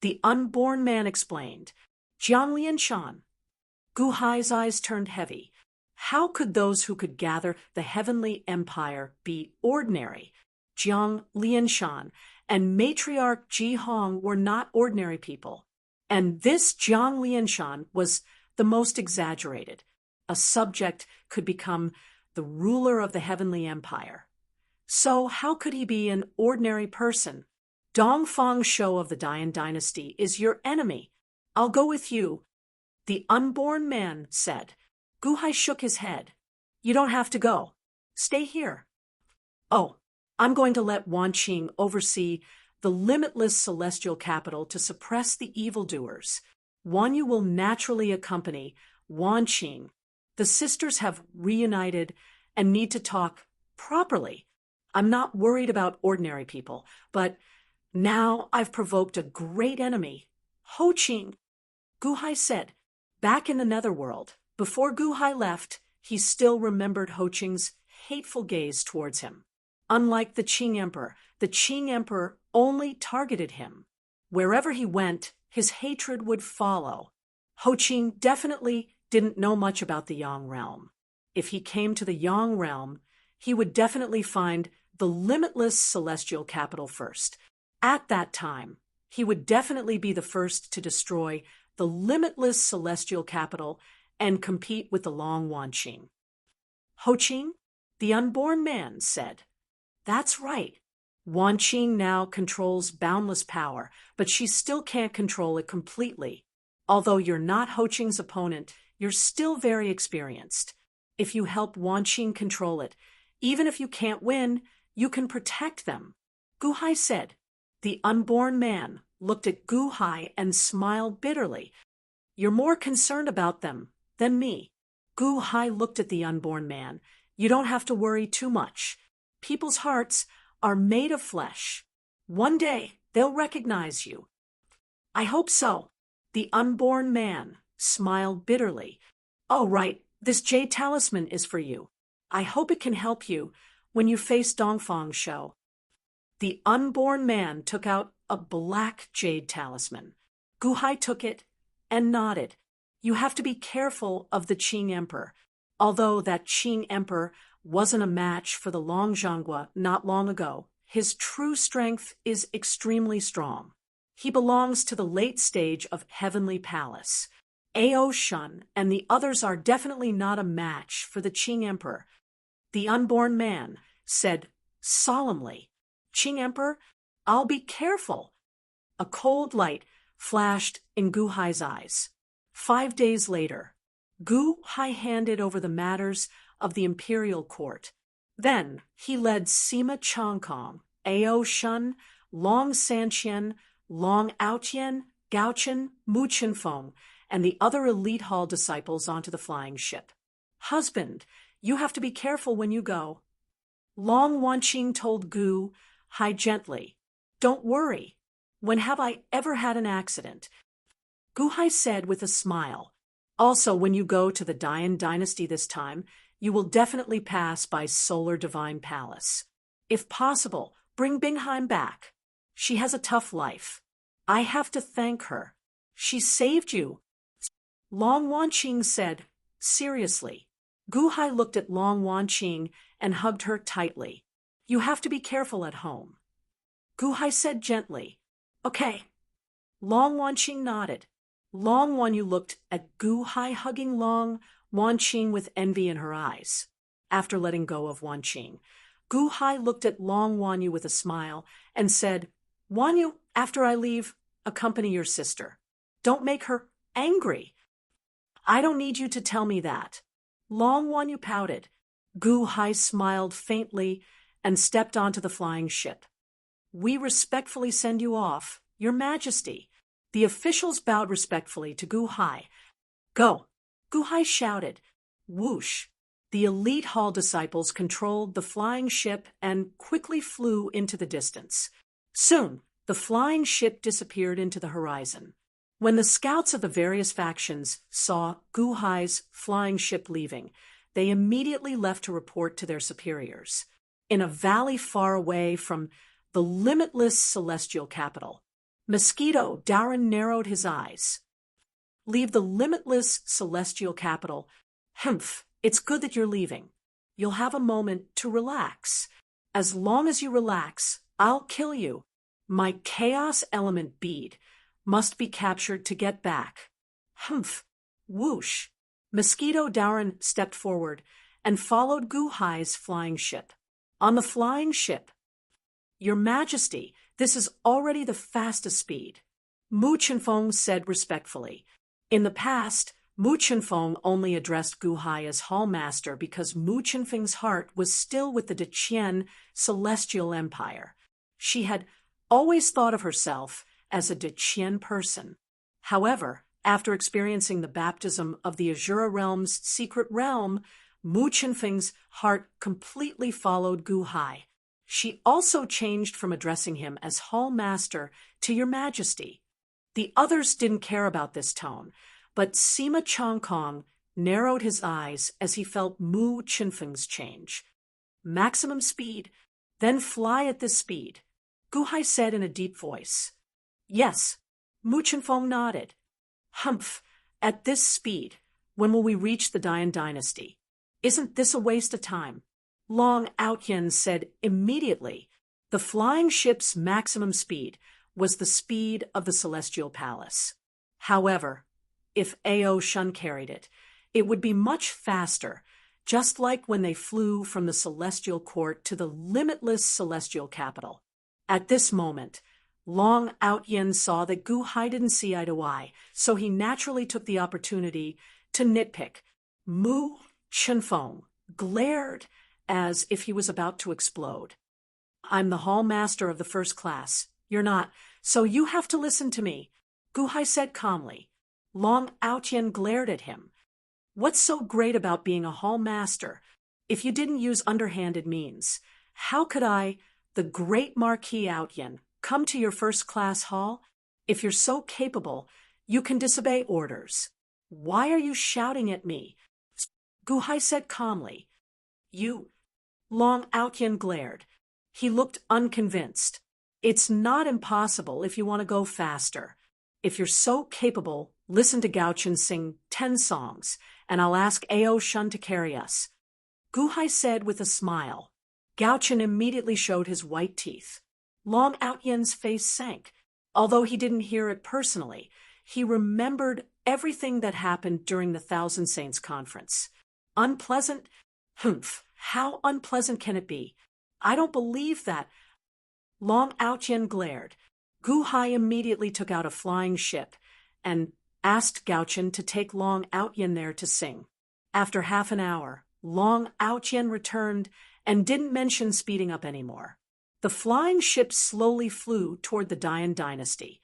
Speaker 1: The unborn man explained, Jiang Lianshan. Gu Hai's eyes turned heavy. How could those who could gather the heavenly empire be ordinary? Jiang Lianshan and matriarch Ji Hong were not ordinary people. And this Jiang Lianshan was the most exaggerated. A subject could become the ruler of the heavenly empire. So how could he be an ordinary person? Dongfang Shou of the Dian dynasty is your enemy. I'll go with you. The unborn man said. Gu Hai shook his head. You don't have to go. Stay here. Oh, I'm going to let Wan Qing oversee the limitless celestial capital to suppress the evildoers. Wan Yu will naturally accompany Wan Qing. The sisters have reunited and need to talk properly. I'm not worried about ordinary people, but now I've provoked a great enemy. Ho Qing. Gu Hai said, back in the netherworld, before Gu Hai left, he still remembered Ho Qing's hateful gaze towards him. Unlike the Qing Emperor only targeted him. Wherever he went, his hatred would follow. Ho Qing definitely didn't know much about the Yang realm. If he came to the Yang realm, he would definitely find the limitless celestial capital first. At that time, he would definitely be the first to destroy the limitless celestial capital and compete with the Long Wan Qing. Ho Qing, the unborn man, said, That's right. Wan Qing now controls boundless power, but she still can't control it completely. Although you're not Ho Qing's opponent, you're still very experienced. If you help Wan Qing control it, even if you can't win, you can protect them. Gu Hai said. The unborn man looked at Gu Hai and smiled bitterly. You're more concerned about them than me. Gu Hai looked at the unborn man. You don't have to worry too much. People's hearts are made of flesh. One day, they'll recognize you. I hope so. The unborn man smiled bitterly. Oh, right, this jade talisman is for you. I hope it can help you when you face Dongfang Shou. The unborn man took out a black jade talisman. Gu Hai took it and nodded. You have to be careful of the Qing Emperor. Although that Qing Emperor wasn't a match for the Long Zhanghua not long ago, his true strength is extremely strong. He belongs to the late stage of Heavenly Palace. Ao Shun and the others are definitely not a match for the Qing Emperor. The unborn man said solemnly, Qing Emperor, I'll be careful. A cold light flashed in Gu Hai's eyes. 5 days later, Gu Hai handed over the matters of the imperial court. Then he led Sima Changkong, Ao Shun, Long Sanqian, Long Aotian, Gaochen, Mu Qinfeng, and the other elite hall disciples onto the flying ship. Husband, you have to be careful when you go. Long Wanqing told Gu Hai gently, Don't worry. When have I ever had an accident? Gu Hai said with a smile, Also, when you go to the Dian dynasty this time, you will definitely pass by Solar Divine Palace. If possible, bring Bingheim back. She has a tough life. I have to thank her. She saved you. Long Wanqing said, seriously. Gu Hai looked at Long Wanqing and hugged her tightly. You have to be careful at home. Gu Hai said gently, Okay. Long Wanqing nodded. Long Wanyu looked at Gu Hai hugging Long Wanqing with envy in her eyes. After letting go of Wanqing, Gu Hai looked at Long Wanyu with a smile and said, Wanyu, after I leave, accompany your sister. Don't make her angry. I don't need you to tell me that. Long Wanyu pouted. Gu Hai smiled faintly and stepped onto the flying ship. We respectfully send you off, Your Majesty. The officials bowed respectfully to Gu Hai. Go. Gu Hai shouted. Whoosh. The elite hall disciples controlled the flying ship and quickly flew into the distance. Soon, the flying ship disappeared into the horizon. When the scouts of the various factions saw Gu Hai's flying ship leaving, they immediately left to report to their superiors. In a valley far away from the limitless celestial capital, Mosquito Darren narrowed his eyes. Leave the limitless celestial capital. Humph, it's good that you're leaving. You'll have a moment to relax. As long as you relax, I'll kill you. My chaos element bead must be captured to get back. Humph, whoosh. Mosquito Darren stepped forward and followed Gu Hai's flying ship. On the flying ship, Your Majesty, this is already the fastest speed, Mu Chenfeng said respectfully. In the past, Mu Chenfeng only addressed Gu Hai as Hall Master because Mu Chenfeng's heart was still with the Deqian Celestial Empire. She had always thought of herself as a Deqian person. However, after experiencing the baptism of the Azura Realm's secret realm, Mu Chenfeng's heart completely followed Gu Hai. She also changed from addressing him as Hall Master to Your Majesty. The others didn't care about this tone, but Sima Chongkong narrowed his eyes as he felt Mu Chenfeng's change. Maximum speed, then fly at this speed, Gu Hai said in a deep voice. Yes, Mu Chenfeng nodded. Humph, at this speed, when will we reach the Dian dynasty? Isn't this a waste of time? Long Outyen said immediately. The flying ship's maximum speed was the speed of the Celestial Palace. However, if Ao Shun carried it, it would be much faster, just like when they flew from the Celestial Court to the limitless Celestial Capital. At this moment, Long Outyen saw that Gu Hai didn't see eye to eye, so he naturally took the opportunity to nitpick. Mu Chenfeng glared as if he was about to explode. I'm the Hall Master of the first class. You're not, so you have to listen to me, Gu Hai said calmly. Long Outyen glared at him. What's so great about being a Hall Master if you didn't use underhanded means? How could I, the great Marquis Outyen, come to your first-class hall? If you're so capable, you can disobey orders. Why are you shouting at me? Gu Hai said calmly. You. Long Outyen glared. He looked unconvinced. It's not impossible if you want to go faster. If you're so capable, listen to Gaochen sing 10 songs, and I'll ask Ao Shun to carry us. Gu Hai said with a smile. Gaochen immediately showed his white teeth. Long Outyen's face sank. Although he didn't hear it personally, he remembered everything that happened during the Thousand Saints conference. Unpleasant? Humph, how unpleasant can it be? I don't believe that. Long Outyen glared. Gu Hai immediately took out a flying ship and asked Gaochen to take Long Outyen there to sing. After half an hour, Long Outyen returned and didn't mention speeding up anymore. The flying ship slowly flew toward the Dian dynasty.